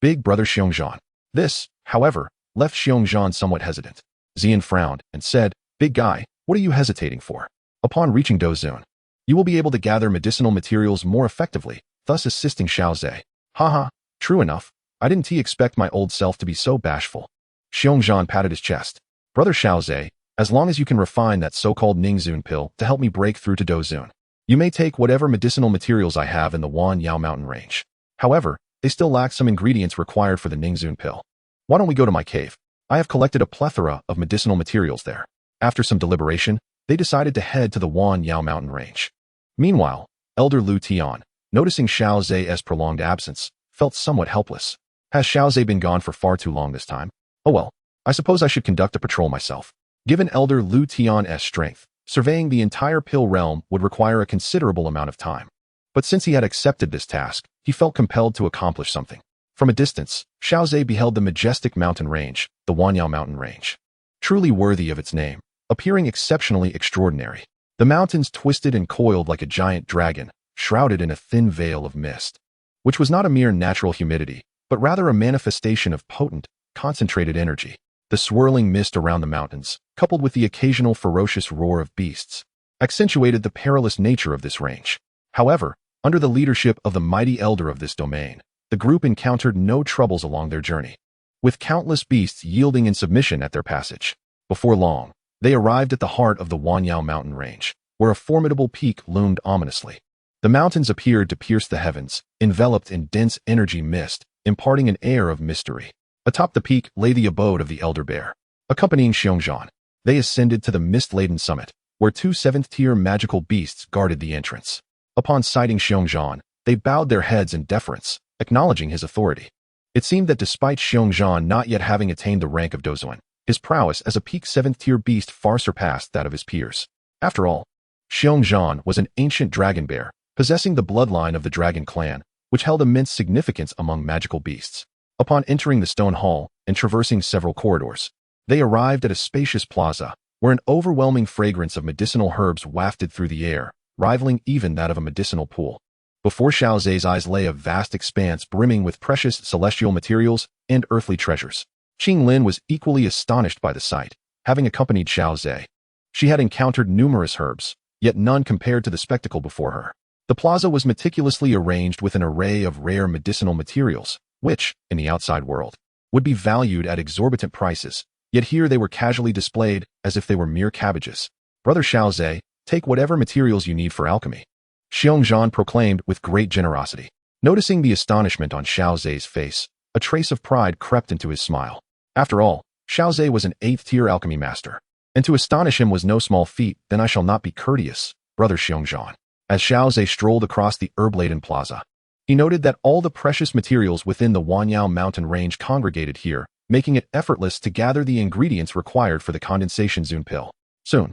Big brother Seongqing. This, however, left Seongqing somewhat hesitant. Xian frowned and said, Big guy, what are you hesitating for? Upon reaching Dou Qi, you will be able to gather medicinal materials more effectively, thus assisting Xiao Ze. Haha, true enough. I didn't expect my old self to be so bashful. Seongqing patted his chest. Brother Xiao Ze, as long as you can refine that so-called Ningzun pill to help me break through to Dou Qi, you may take whatever medicinal materials I have in the Huanyao mountain range. However, they still lack some ingredients required for the Ningzun pill. Why don't we go to my cave? I have collected a plethora of medicinal materials there. After some deliberation, they decided to head to the Huanyao mountain range. Meanwhile, Elder Lu Tian, noticing Xiao Ze's prolonged absence, felt somewhat helpless. Has Xiao Ze been gone for far too long this time? Oh well, I suppose I should conduct a patrol myself. Given Elder Lu Tian's strength, surveying the entire Pill Realm would require a considerable amount of time. But since he had accepted this task, he felt compelled to accomplish something. From a distance, Xiao Ze beheld the majestic mountain range, the Huanyao mountain range. Truly worthy of its name, appearing exceptionally extraordinary. The mountains twisted and coiled like a giant dragon, shrouded in a thin veil of mist, which was not a mere natural humidity, but rather a manifestation of potent, concentrated energy. The swirling mist around the mountains, coupled with the occasional ferocious roar of beasts, accentuated the perilous nature of this range. However, under the leadership of the mighty elder of this domain, the group encountered no troubles along their journey, with countless beasts yielding in submission at their passage. Before long, they arrived at the heart of the Huanyao mountain range, where a formidable peak loomed ominously. The mountains appeared to pierce the heavens, enveloped in dense energy mist, imparting an air of mystery. Atop the peak lay the abode of the Elder Bear. Accompanying Seongqing, they ascended to the mist-laden summit, where 2 7th-tier magical beasts guarded the entrance. Upon sighting Seongqing, they bowed their heads in deference, acknowledging his authority. It seemed that despite Seongqing not yet having attained the rank of Dou Qi, his prowess as a peak 7th-tier beast far surpassed that of his peers. After all, Seongqing was an ancient dragon bear, possessing the bloodline of the Dragon Clan, which held immense significance among magical beasts. Upon entering the stone hall and traversing several corridors, they arrived at a spacious plaza, where an overwhelming fragrance of medicinal herbs wafted through the air, rivaling even that of a medicinal pool. Before Xiao Ze's eyes lay a vast expanse brimming with precious celestial materials and earthly treasures. Qinglin was equally astonished by the sight, having accompanied Xiao Ze. She had encountered numerous herbs, yet none compared to the spectacle before her. The plaza was meticulously arranged with an array of rare medicinal materials, which, in the outside world, would be valued at exorbitant prices, yet here they were casually displayed as if they were mere cabbages. "Brother Xiao Ze, take whatever materials you need for alchemy," Seongqing proclaimed with great generosity. Noticing the astonishment on Xiao Ze's face, a trace of pride crept into his smile. After all, Xiao Ze was an 8th-tier alchemy master, and to astonish him was no small feat. "Then I shall not be courteous, Brother Seongqing." As Xiao Ze strolled across the herb-laden plaza, he noted that all the precious materials within the Huanun mountain range congregated here, making it effortless to gather the ingredients required for the condensation zune pill. Soon,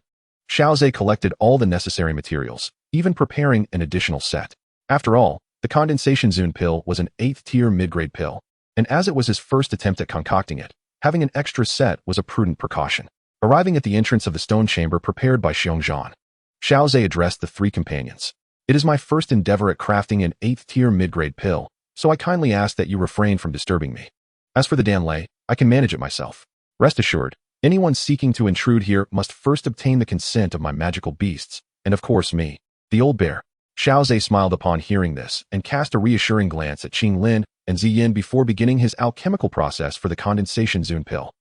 Xiao Ze collected all the necessary materials, even preparing an additional set. After all, the condensation zune pill was an 8th-tier mid-grade pill, and as it was his first attempt at concocting it, having an extra set was a prudent precaution. Arriving at the entrance of the stone chamber prepared by Seongqing, Xiao Ze addressed the 3 companions. "It is my first endeavor at crafting an 8th-tier mid-grade pill, so I kindly ask that you refrain from disturbing me. As for the Danlei, I can manage it myself. Rest assured, anyone seeking to intrude here must first obtain the consent of my magical beasts, and of course me, the old bear." Xiao Ze smiled upon hearing this and cast a reassuring glance at Qinglin and Ziyin before beginning his alchemical process for the condensation zune pill.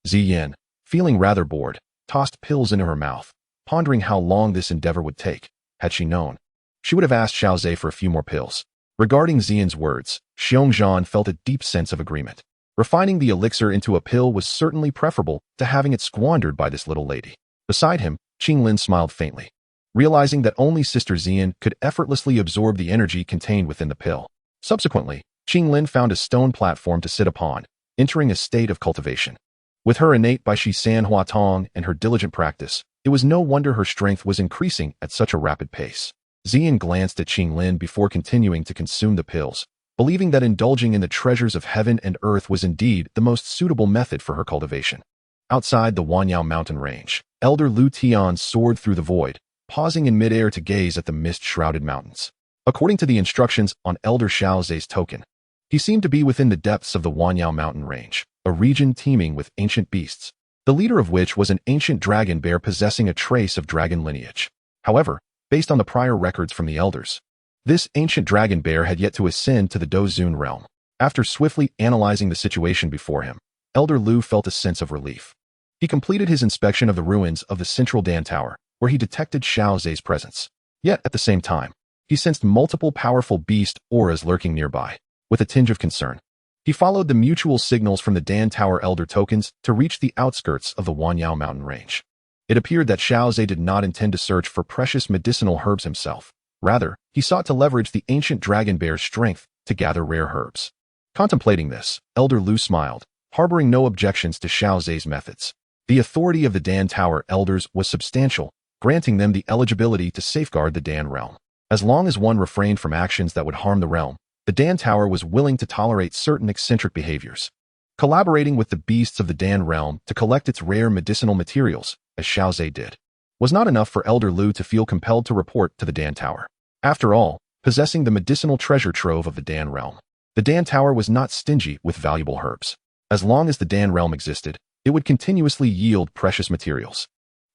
Ziyin, feeling rather bored, tossed pills into her mouth, pondering how long this endeavor would take. Had she known, she would have asked Xiao Ze for a few more pills. Regarding Ziyin's words, Seongqing felt a deep sense of agreement. Refining the elixir into a pill was certainly preferable to having it squandered by this little lady. Beside him, Qinglin smiled faintly, realizing that only Sister Ziyin could effortlessly absorb the energy contained within the pill. Subsequently, Qinglin found a stone platform to sit upon, entering a state of cultivation. With her innate Baishi San Hua Tong and her diligent practice, it was no wonder her strength was increasing at such a rapid pace. Ziyin glanced at Qinglin before continuing to consume the pills, believing that indulging in the treasures of heaven and earth was indeed the most suitable method for her cultivation. Outside the Huanun mountain range, Elder Lu Tian soared through the void, pausing in midair to gaze at the mist-shrouded mountains. According to the instructions on Elder Xiao Ze's token, he seemed to be within the depths of the Huanun mountain range, a region teeming with ancient beasts, the leader of which was an ancient dragon bear possessing a trace of dragon lineage. However, based on the prior records from the elders, this ancient dragon bear had yet to ascend to the Dou Zun realm. After swiftly analyzing the situation before him, Elder Lu felt a sense of relief. He completed his inspection of the ruins of the central Dan Tower, where he detected Xiao Ze's presence. Yet, at the same time, he sensed multiple powerful beast auras lurking nearby. With a tinge of concern, he followed the mutual signals from the Dan Tower Elder tokens to reach the outskirts of the Huanun mountain range. It appeared that Xiao Ze did not intend to search for precious medicinal herbs himself. Rather, he sought to leverage the ancient dragon bear's strength to gather rare herbs. Contemplating this, Elder Lu smiled, harboring no objections to Xiao Ze's methods. The authority of the Dan Tower elders was substantial, granting them the eligibility to safeguard the Dan realm. As long as one refrained from actions that would harm the realm, the Dan Tower was willing to tolerate certain eccentric behaviors. Collaborating with the beasts of the Dan realm to collect its rare medicinal materials, as Xiao Ze did, was not enough for Elder Lu to feel compelled to report to the Dan Tower. After all, possessing the medicinal treasure trove of the Dan realm, the Dan Tower was not stingy with valuable herbs. As long as the Dan realm existed, it would continuously yield precious materials.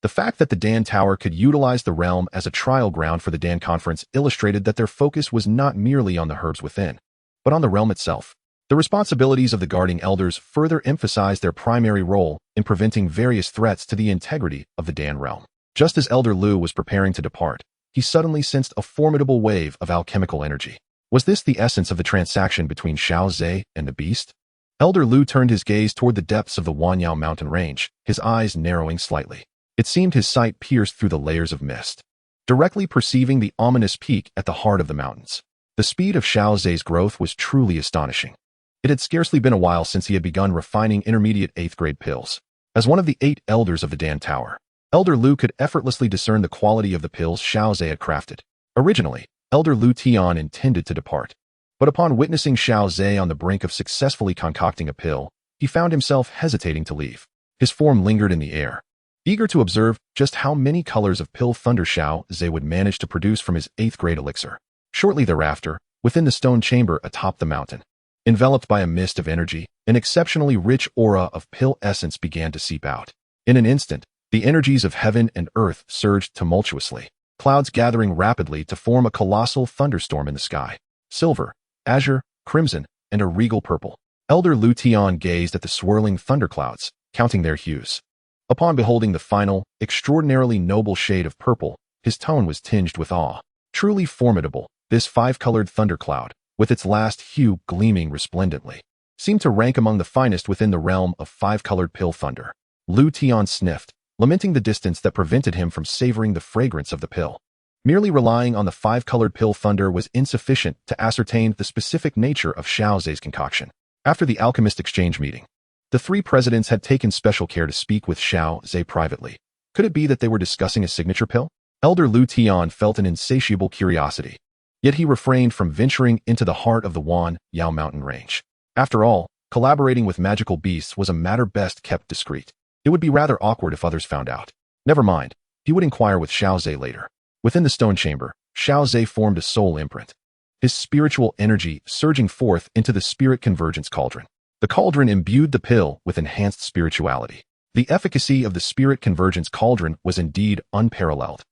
The fact that the Dan Tower could utilize the realm as a trial ground for the Dan Conference illustrated that their focus was not merely on the herbs within, but on the realm itself. The responsibilities of the guarding elders further emphasized their primary role in preventing various threats to the integrity of the Dan realm. Just as Elder Lu was preparing to depart, he suddenly sensed a formidable wave of alchemical energy. Was this the essence of the transaction between Xiao Ze and the beast? Elder Lu turned his gaze toward the depths of the Huanun mountain range, his eyes narrowing slightly. It seemed his sight pierced through the layers of mist, directly perceiving the ominous peak at the heart of the mountains. The speed of Xiao Ze's growth was truly astonishing. It had scarcely been a while since he had begun refining intermediate 8th-grade pills. As one of the 8 elders of the Dan Tower, Elder Lu could effortlessly discern the quality of the pills Xiao Ze had crafted. Originally, Elder Lu Tian intended to depart, but upon witnessing Xiao Ze on the brink of successfully concocting a pill, he found himself hesitating to leave. His form lingered in the air, eager to observe just how many colors of pill thunder Xiao Ze would manage to produce from his 8th-grade elixir. Shortly thereafter, within the stone chamber atop the mountain, enveloped by a mist of energy, an exceptionally rich aura of pill essence began to seep out. In an instant, the energies of heaven and earth surged tumultuously. clouds gathering rapidly to form a colossal thunderstorm in the sky. Silver, azure, crimson, and a regal purple. Elder Lu Tian gazed at the swirling thunderclouds, counting their hues. Upon beholding the final, extraordinarily noble shade of purple, his tone was tinged with awe. Truly formidable, this five-colored thundercloud, with its last hue gleaming resplendently, seemed to rank among the finest within the realm of five-colored pill thunder. Lu Tian sniffed, lamenting the distance that prevented him from savoring the fragrance of the pill. Merely relying on the five-colored pill thunder was insufficient to ascertain the specific nature of Xiao Ze's concoction. After the alchemist exchange meeting, the three presidents had taken special care to speak with Xiao Ze privately. Could it be that they were discussing a signature pill? Elder Lu Tian felt an insatiable curiosity, yet he refrained from venturing into the heart of the Wan Yao mountain range. After all, collaborating with magical beasts was a matter best kept discreet. It would be rather awkward if others found out. Never mind, he would inquire with Xiao Ze later. Within the stone chamber, Xiao Ze formed a soul imprint, his spiritual energy surging forth into the spirit convergence cauldron. The cauldron imbued the pill with enhanced spirituality. The efficacy of the spirit convergence cauldron was indeed unparalleled.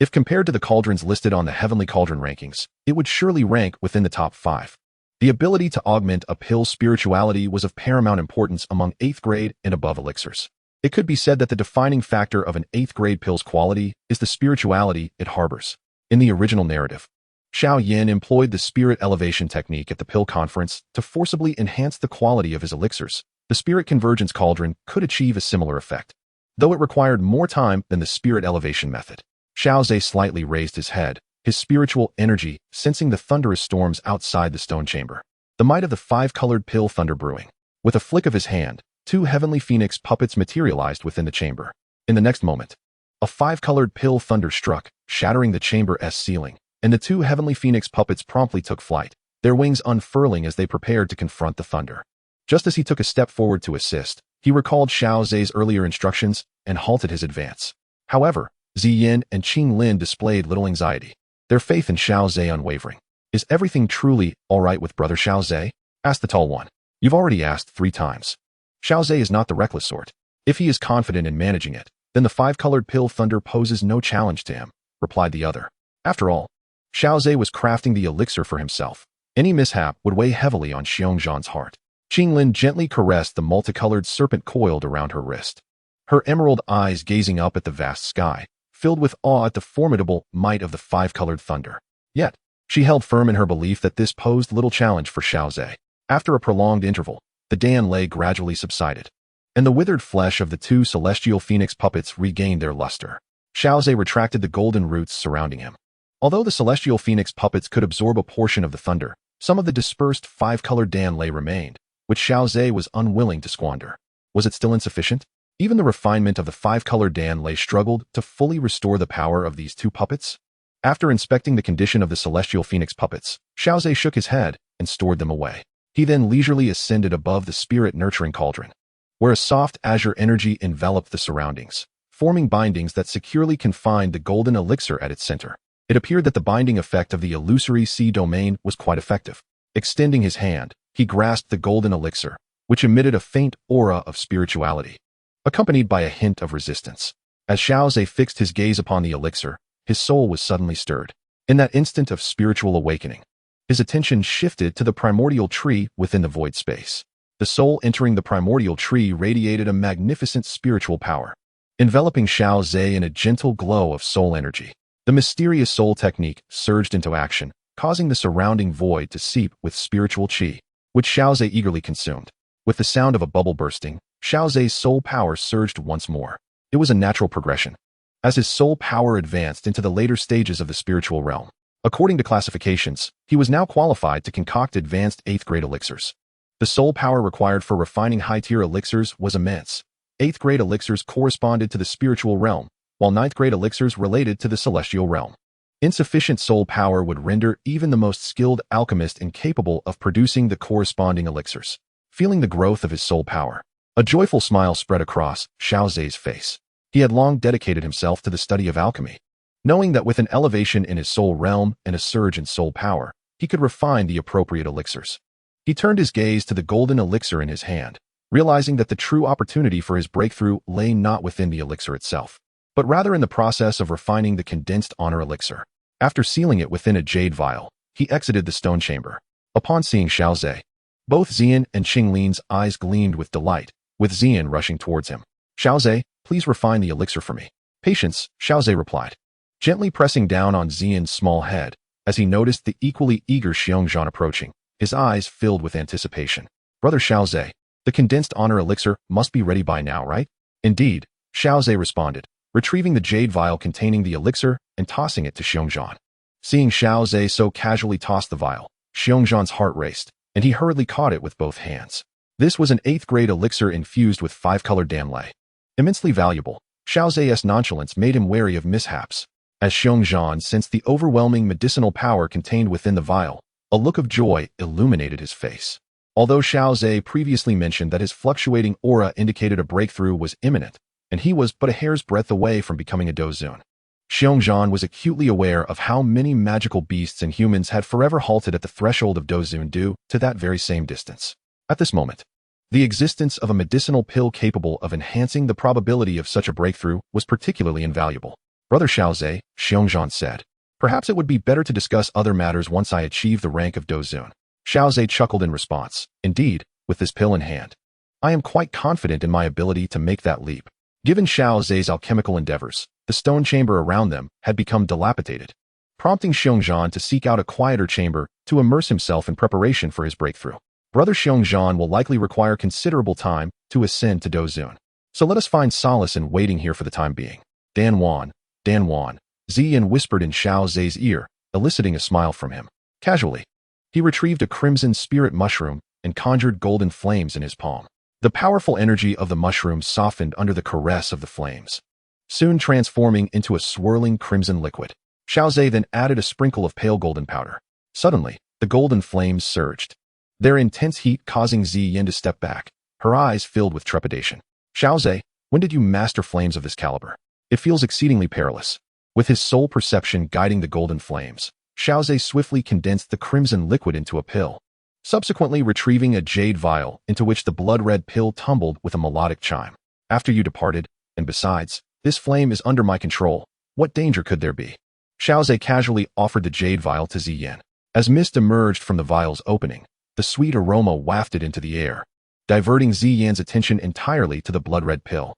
If compared to the cauldrons listed on the Heavenly Cauldron rankings, it would surely rank within the top 5. The ability to augment a pill's spirituality was of paramount importance among 8th grade and above elixirs. It could be said that the defining factor of an 8th grade pill's quality is the spirituality it harbors. In the original narrative, Xiao Yin employed the spirit elevation technique at the pill conference to forcibly enhance the quality of his elixirs. The spirit convergence cauldron could achieve a similar effect, though it required more time than the spirit elevation method. Xiao Ze slightly raised his head, his spiritual energy sensing the thunderous storms outside the stone chamber. The might of the five-colored pill thunder brewing. With a flick of his hand, 2 heavenly phoenix puppets materialized within the chamber. In the next moment, a five-colored pill thunder struck, shattering the chamber's ceiling, and the 2 heavenly phoenix puppets promptly took flight, their wings unfurling as they prepared to confront the thunder. Just as he took a step forward to assist, he recalled Xiao Ze's earlier instructions and halted his advance. However, Ziyin and Qinglin displayed little anxiety, their faith in Xiao Ze unwavering. "Is everything truly all right with Brother Xiao Ze?" asked the tall one. "You've already asked 3 times. Xiao Ze is not the reckless sort. If he is confident in managing it, then the five-colored pill thunder poses no challenge to him," replied the other. After all, Xiao Ze was crafting the elixir for himself. Any mishap would weigh heavily on Xiongzhan's heart. Qinglin gently caressed the multicolored serpent coiled around her wrist, her emerald eyes gazing up at the vast sky, filled with awe at the formidable might of the five-colored thunder. Yet, she held firm in her belief that this posed little challenge for Xiao Ze. After a prolonged interval, the Dan Lei gradually subsided, and the withered flesh of the 2 celestial phoenix puppets regained their luster. Xiao Ze retracted the golden roots surrounding him. Although the celestial phoenix puppets could absorb a portion of the thunder, some of the dispersed five-colored Dan Lei remained, which Xiao Ze was unwilling to squander. Was it still insufficient? Even the refinement of the five-colored Dan Lei struggled to fully restore the power of these 2 puppets. After inspecting the condition of the celestial phoenix puppets, Xiao Ze shook his head and stored them away. He then leisurely ascended above the spirit-nurturing cauldron, where a soft azure energy enveloped the surroundings, forming bindings that securely confined the golden elixir at its center. It appeared that the binding effect of the illusory sea domain was quite effective. Extending his hand, he grasped the golden elixir, which emitted a faint aura of spirituality, accompanied by a hint of resistance. As Xiao Ze fixed his gaze upon the elixir, his soul was suddenly stirred. In that instant of spiritual awakening, his attention shifted to the primordial tree within the void space. The soul entering the primordial tree radiated a magnificent spiritual power, enveloping Xiao Ze in a gentle glow of soul energy. The mysterious soul technique surged into action, causing the surrounding void to seep with spiritual qi, which Xiao Ze eagerly consumed. With the sound of a bubble bursting, Xiao Ze's soul power surged once more. It was a natural progression, as his soul power advanced into the later stages of the spiritual realm. According to classifications, he was now qualified to concoct advanced 8th grade elixirs. The soul power required for refining high-tier elixirs was immense. 8th grade elixirs corresponded to the spiritual realm, while 9th grade elixirs related to the celestial realm. Insufficient soul power would render even the most skilled alchemist incapable of producing the corresponding elixirs. Feeling the growth of his soul power, a joyful smile spread across Xiao Ze's face. He had long dedicated himself to the study of alchemy, knowing that with an elevation in his soul realm and a surge in soul power, he could refine the appropriate elixirs. He turned his gaze to the golden elixir in his hand, realizing that the true opportunity for his breakthrough lay not within the elixir itself, but rather in the process of refining the condensed honor elixir. After sealing it within a jade vial, he exited the stone chamber. Upon seeing Xiao Ze, both Xian and Qinglin's eyes gleamed with delight, with Xian rushing towards him. Xiao Ze, please refine the elixir for me. Patience, Xiao Ze replied, gently pressing down on Xian's small head as he noticed the equally eager Xiongzhan approaching, his eyes filled with anticipation. Brother Xiao Ze, the condensed honor elixir must be ready by now, right? Indeed, Xiao Ze responded, retrieving the jade vial containing the elixir and tossing it to Xiongzhan. Seeing Xiao Ze so casually toss the vial, Xiongzhan's heart raced, and he hurriedly caught it with both hands. This was an 8th-grade elixir infused with 5-colored danlei. Immensely valuable, Xiao Ze's nonchalance made him wary of mishaps. As Xiongzhan sensed the overwhelming medicinal power contained within the vial, a look of joy illuminated his face. Although Xiao Ze previously mentioned that his fluctuating aura indicated a breakthrough was imminent, and he was but a hair's breadth away from becoming a Dozun, Xiongzhan was acutely aware of how many magical beasts and humans had forever halted at the threshold of Dozun due to that very same distance. At this moment, the existence of a medicinal pill capable of enhancing the probability of such a breakthrough was particularly invaluable. Brother Xiao Ze, Xiongzhan said, perhaps it would be better to discuss other matters once I achieve the rank of Dozun. Xiao Ze chuckled in response. Indeed, with this pill in hand, I am quite confident in my ability to make that leap. Given Xiao Ze's alchemical endeavors, the stone chamber around them had become dilapidated, prompting Xiongzhan to seek out a quieter chamber to immerse himself in preparation for his breakthrough. Brother Xiongzhan will likely require considerable time to ascend to Dozun, so let us find solace in waiting here for the time being. Dan Wan, Ziyan whispered in Xiao Ze's ear, eliciting a smile from him. Casually, he retrieved a crimson spirit mushroom and conjured golden flames in his palm. The powerful energy of the mushroom softened under the caress of the flames, soon transforming into a swirling crimson liquid. Xiao Ze then added a sprinkle of pale golden powder. Suddenly, the golden flames surged, their intense heat causing Ziyan to step back, her eyes filled with trepidation. Xiao Ze, when did you master flames of this caliber? It feels exceedingly perilous. With his sole perception guiding the golden flames, Xiao Ze swiftly condensed the crimson liquid into a pill, subsequently retrieving a jade vial into which the blood-red pill tumbled with a melodic chime. After you departed, and besides, this flame is under my control, what danger could there be? Xiao Ze casually offered the jade vial to Ziyan. As mist emerged from the vial's opening, the sweet aroma wafted into the air, diverting Ziyan's attention entirely to the blood-red pill.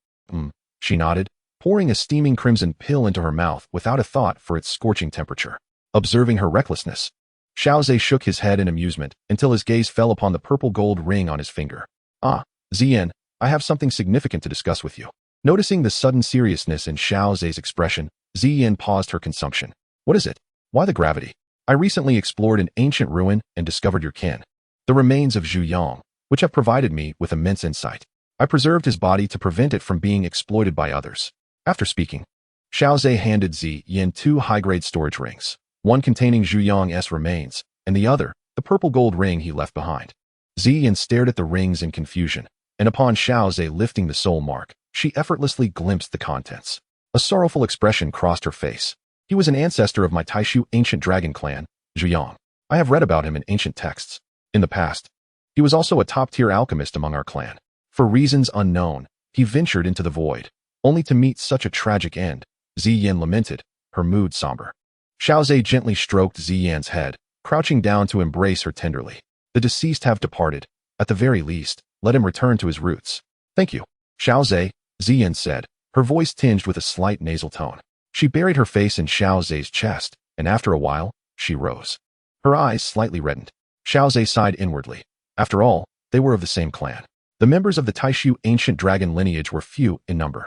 She nodded, pouring a steaming crimson pill into her mouth without a thought for its scorching temperature. Observing her recklessness, Xiao Ze shook his head in amusement until his gaze fell upon the purple gold ring on his finger. Ah, Ziyan, I have something significant to discuss with you. Noticing the sudden seriousness in Xiao Ze's expression, Ziyan paused her consumption. What is it? Why the gravity? I recently explored an ancient ruin and discovered your kin, the remains of Zhu Yang, which have provided me with immense insight. I preserved his body to prevent it from being exploited by others. After speaking, Xiao Ze handed Ziyan 2 high-grade storage rings, one containing Zhu Yang's remains, and the other, the purple gold ring he left behind. Ziyan stared at the rings in confusion, and upon Xiao Ze lifting the soul mark, she effortlessly glimpsed the contents. A sorrowful expression crossed her face. He was an ancestor of my Taishu ancient dragon clan, Zhu Yang. I have read about him in ancient texts. In the past, he was also a top-tier alchemist among our clan. For reasons unknown, he ventured into the void, only to meet such a tragic end. Ziyan lamented, her mood somber. Xiao Ze gently stroked Ziyan's head, crouching down to embrace her tenderly. The deceased have departed. At the very least, let him return to his roots. Thank you. Xiao Ze, Ziyan said, her voice tinged with a slight nasal tone. She buried her face in Xiao Ze's chest, and after a while, she rose. Her eyes slightly reddened. Xiao Ze sighed inwardly. After all, they were of the same clan. The members of the Taishu ancient dragon lineage were few in number,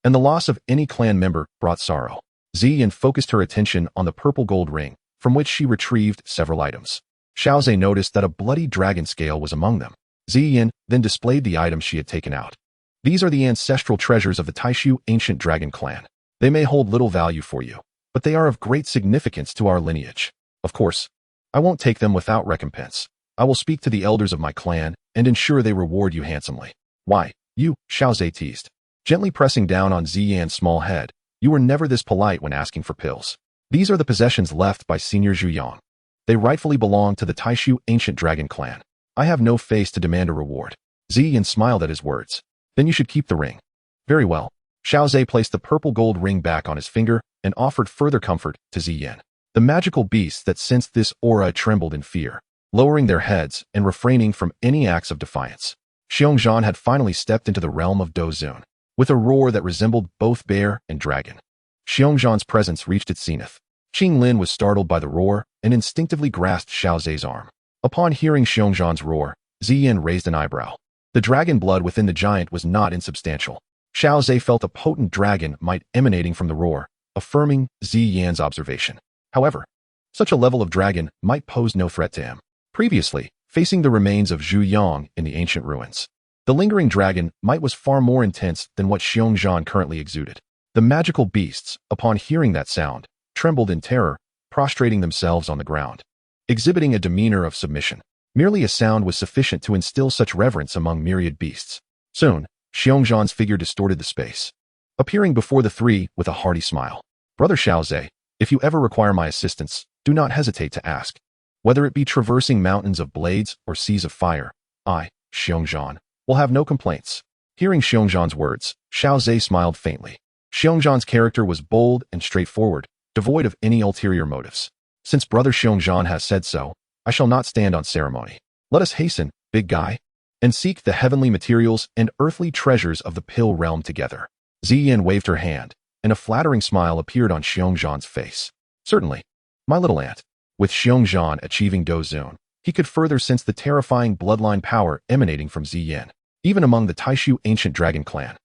and the loss of any clan member brought sorrow. Ziyan focused her attention on the purple gold ring, from which she retrieved several items. Xiao Ze noticed that a bloody dragon scale was among them. Ziyan then displayed the items she had taken out. These are the ancestral treasures of the Taishu ancient dragon clan. They may hold little value for you, but they are of great significance to our lineage. Of course, I won't take them without recompense. I will speak to the elders of my clan and ensure they reward you handsomely. Why, you, Xiao Ze teased, gently pressing down on Ziyan's small head. You were never this polite when asking for pills. These are the possessions left by Senior Zhu Yang. They rightfully belong to the Taishu ancient dragon clan. I have no face to demand a reward. Ziyan smiled at his words. Then you should keep the ring. Very well. Xiao Ze placed the purple gold ring back on his finger and offered further comfort to Ziyin. The magical beasts that sensed this aura trembled in fear, lowering their heads and refraining from any acts of defiance. Xiongzhan had finally stepped into the realm of Dou Qi, with a roar that resembled both bear and dragon. Xiongzhan's presence reached its zenith. Qinglin was startled by the roar and instinctively grasped Xiao Ze's arm. Upon hearing Xiongzhan's roar, Ziyin raised an eyebrow. The dragon blood within the giant was not insubstantial. Xiao Ze felt a potent dragon might emanating from the roar, affirming Ziyan's observation. However, such a level of dragon might pose no threat to him. Previously, facing the remains of Zhu Yang in the ancient ruins, the lingering dragon might was far more intense than what Xiongzhan currently exuded. The magical beasts, upon hearing that sound, trembled in terror, prostrating themselves on the ground, exhibiting a demeanor of submission. Merely a sound was sufficient to instill such reverence among myriad beasts. Soon, Xiongzhan's figure distorted the space, appearing before the three with a hearty smile. Brother Xiao Ze, if you ever require my assistance, do not hesitate to ask. Whether it be traversing mountains of blades or seas of fire, I, Xiongzhan, will have no complaints. Hearing Xiongzhan's words, Xiao Ze smiled faintly. Xiongzhan's character was bold and straightforward, devoid of any ulterior motives. Since Brother Xiongzhan has said so, I shall not stand on ceremony. Let us hasten, big guy, and seek the heavenly materials and earthly treasures of the Pill realm together. Ziyin waved her hand, and a flattering smile appeared on Xiongzhan's face. Certainly, my little aunt. With Xiongzhan achieving Dou Qi, he could further sense the terrifying bloodline power emanating from Ziyin. Even among the Taishu ancient dragon clan,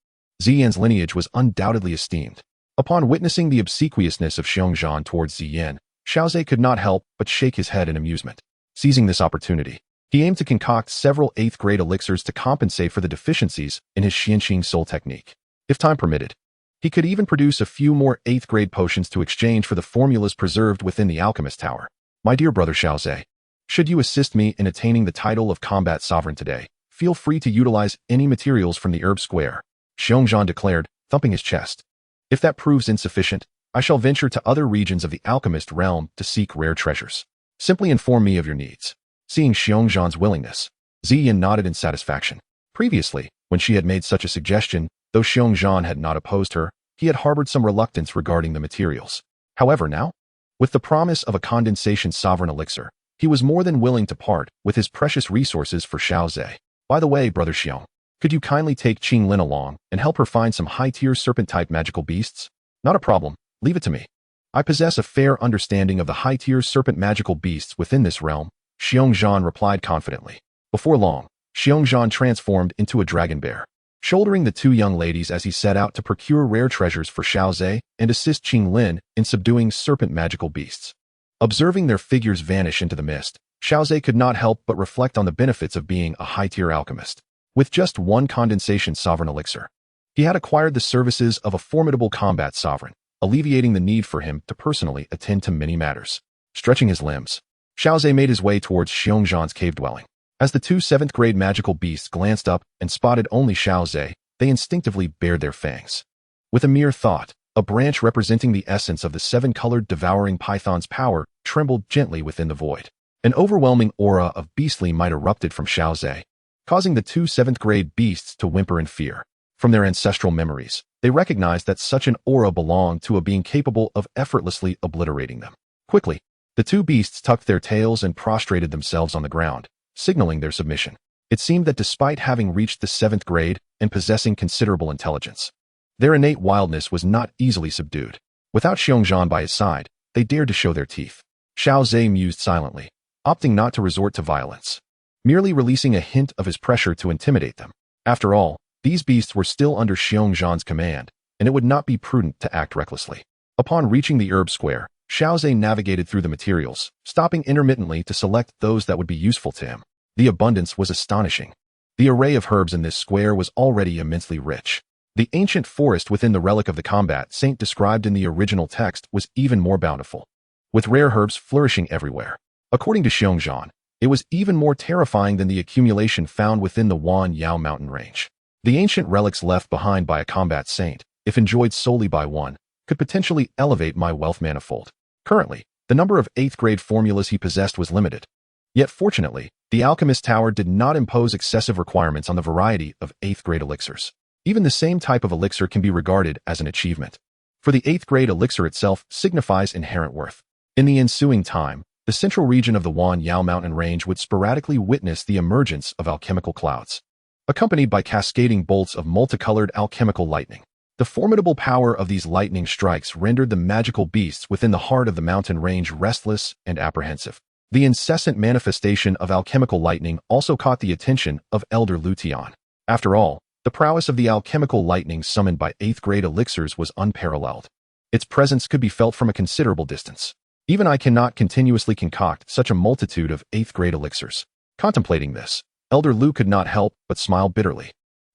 Ziyin's lineage was undoubtedly esteemed. Upon witnessing the obsequiousness of Xiongzhan towards Ziyin, Xiao Ze could not help but shake his head in amusement. Seizing this opportunity, he aimed to concoct several 8th-grade elixirs to compensate for the deficiencies in his Xianqing soul technique. If time permitted, he could even produce a few more 8th-grade potions to exchange for the formulas preserved within the alchemist tower. My dear brother Xiao Ze, should you assist me in attaining the title of combat sovereign today, feel free to utilize any materials from the herb square, Xiongzhan declared, thumping his chest. If that proves insufficient, I shall venture to other regions of the alchemist realm to seek rare treasures. Simply inform me of your needs. Seeing Xiongzhan's willingness, Ziyin nodded in satisfaction. Previously, when she had made such a suggestion, though Xiongzhan had not opposed her, he had harbored some reluctance regarding the materials. However, now, with the promise of a condensation sovereign elixir, he was more than willing to part with his precious resources for Xiao Ze. By the way, Brother Xiong, could you kindly take Qinglin along and help her find some high-tier serpent-type magical beasts? Not a problem, leave it to me. I possess a fair understanding of the high-tier serpent magical beasts within this realm, Xiongzhan replied confidently. Before long, Xiongzhan transformed into a dragon bear, shouldering the two young ladies as he set out to procure rare treasures for Xiao Ze and assist Qinglin in subduing serpent magical beasts. Observing their figures vanish into the mist, Xiao Ze could not help but reflect on the benefits of being a high-tier alchemist. With just one condensation sovereign elixir, he had acquired the services of a formidable combat sovereign, alleviating the need for him to personally attend to many matters. Stretching his limbs, Xiao Ze made his way towards Xiongzhan's cave dwelling. As the two 7th-grade magical beasts glanced up and spotted only Xiao Ze, they instinctively bared their fangs. With a mere thought, a branch representing the essence of the 7-colored devouring python's power trembled gently within the void. An overwhelming aura of beastly might erupted from Xiao Ze, causing the two 7th-grade beasts to whimper in fear. From their ancestral memories, they recognized that such an aura belonged to a being capable of effortlessly obliterating them. Quickly, the two beasts tucked their tails and prostrated themselves on the ground, signaling their submission. It seemed that despite having reached the 7th grade and possessing considerable intelligence, their innate wildness was not easily subdued. Without Xiongzhan by his side, they dared to show their teeth. Xiao Ze mused silently, opting not to resort to violence, merely releasing a hint of his pressure to intimidate them. After all, these beasts were still under Xiongzhan's command, and it would not be prudent to act recklessly. Upon reaching the herb square, Xiao Ze navigated through the materials, stopping intermittently to select those that would be useful to him. The abundance was astonishing. The array of herbs in this square was already immensely rich. The ancient forest within the relic of the combat saint described in the original text was even more bountiful, with rare herbs flourishing everywhere. According to Xiongzhan, it was even more terrifying than the accumulation found within the Wan Yao mountain range. The ancient relics left behind by a combat saint, if enjoyed solely by one, could potentially elevate my wealth manifold. Currently, the number of 8th grade formulas he possessed was limited. Yet fortunately, the alchemist tower did not impose excessive requirements on the variety of 8th grade elixirs. Even the same type of elixir can be regarded as an achievement. For the 8th grade elixir itself signifies inherent worth. In the ensuing time, the central region of the Huanyao mountain range would sporadically witness the emergence of alchemical clouds, accompanied by cascading bolts of multicolored alchemical lightning. The formidable power of these lightning strikes rendered the magical beasts within the heart of the mountain range restless and apprehensive. The incessant manifestation of alchemical lightning also caught the attention of Elder Lu Tian. After all, the prowess of the alchemical lightning summoned by 8th grade elixirs was unparalleled. Its presence could be felt from a considerable distance. Even I cannot continuously concoct such a multitude of 8th grade elixirs. Contemplating this, Elder Lu could not help but smile bitterly.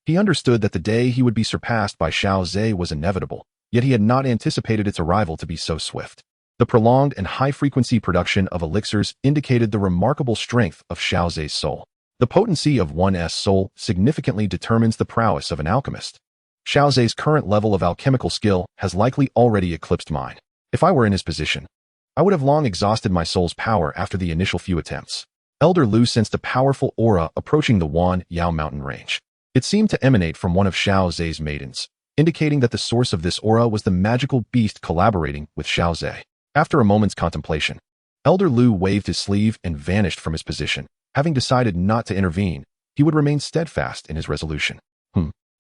He understood that the day he would be surpassed by Xiao Ze was inevitable, yet he had not anticipated its arrival to be so swift. The prolonged and high-frequency production of elixirs indicated the remarkable strength of Xiao Ze's soul. The potency of one's soul significantly determines the prowess of an alchemist. Xiao Ze's current level of alchemical skill has likely already eclipsed mine. If I were in his position, I would have long exhausted my soul's power after the initial few attempts. Elder Lu sensed a powerful aura approaching the Huanyao mountain range. It seemed to emanate from one of Xiao Ze's maidens, indicating that the source of this aura was the magical beast collaborating with Xiao Ze. After a moment's contemplation, Elder Lu waved his sleeve and vanished from his position. Having decided not to intervene, he would remain steadfast in his resolution.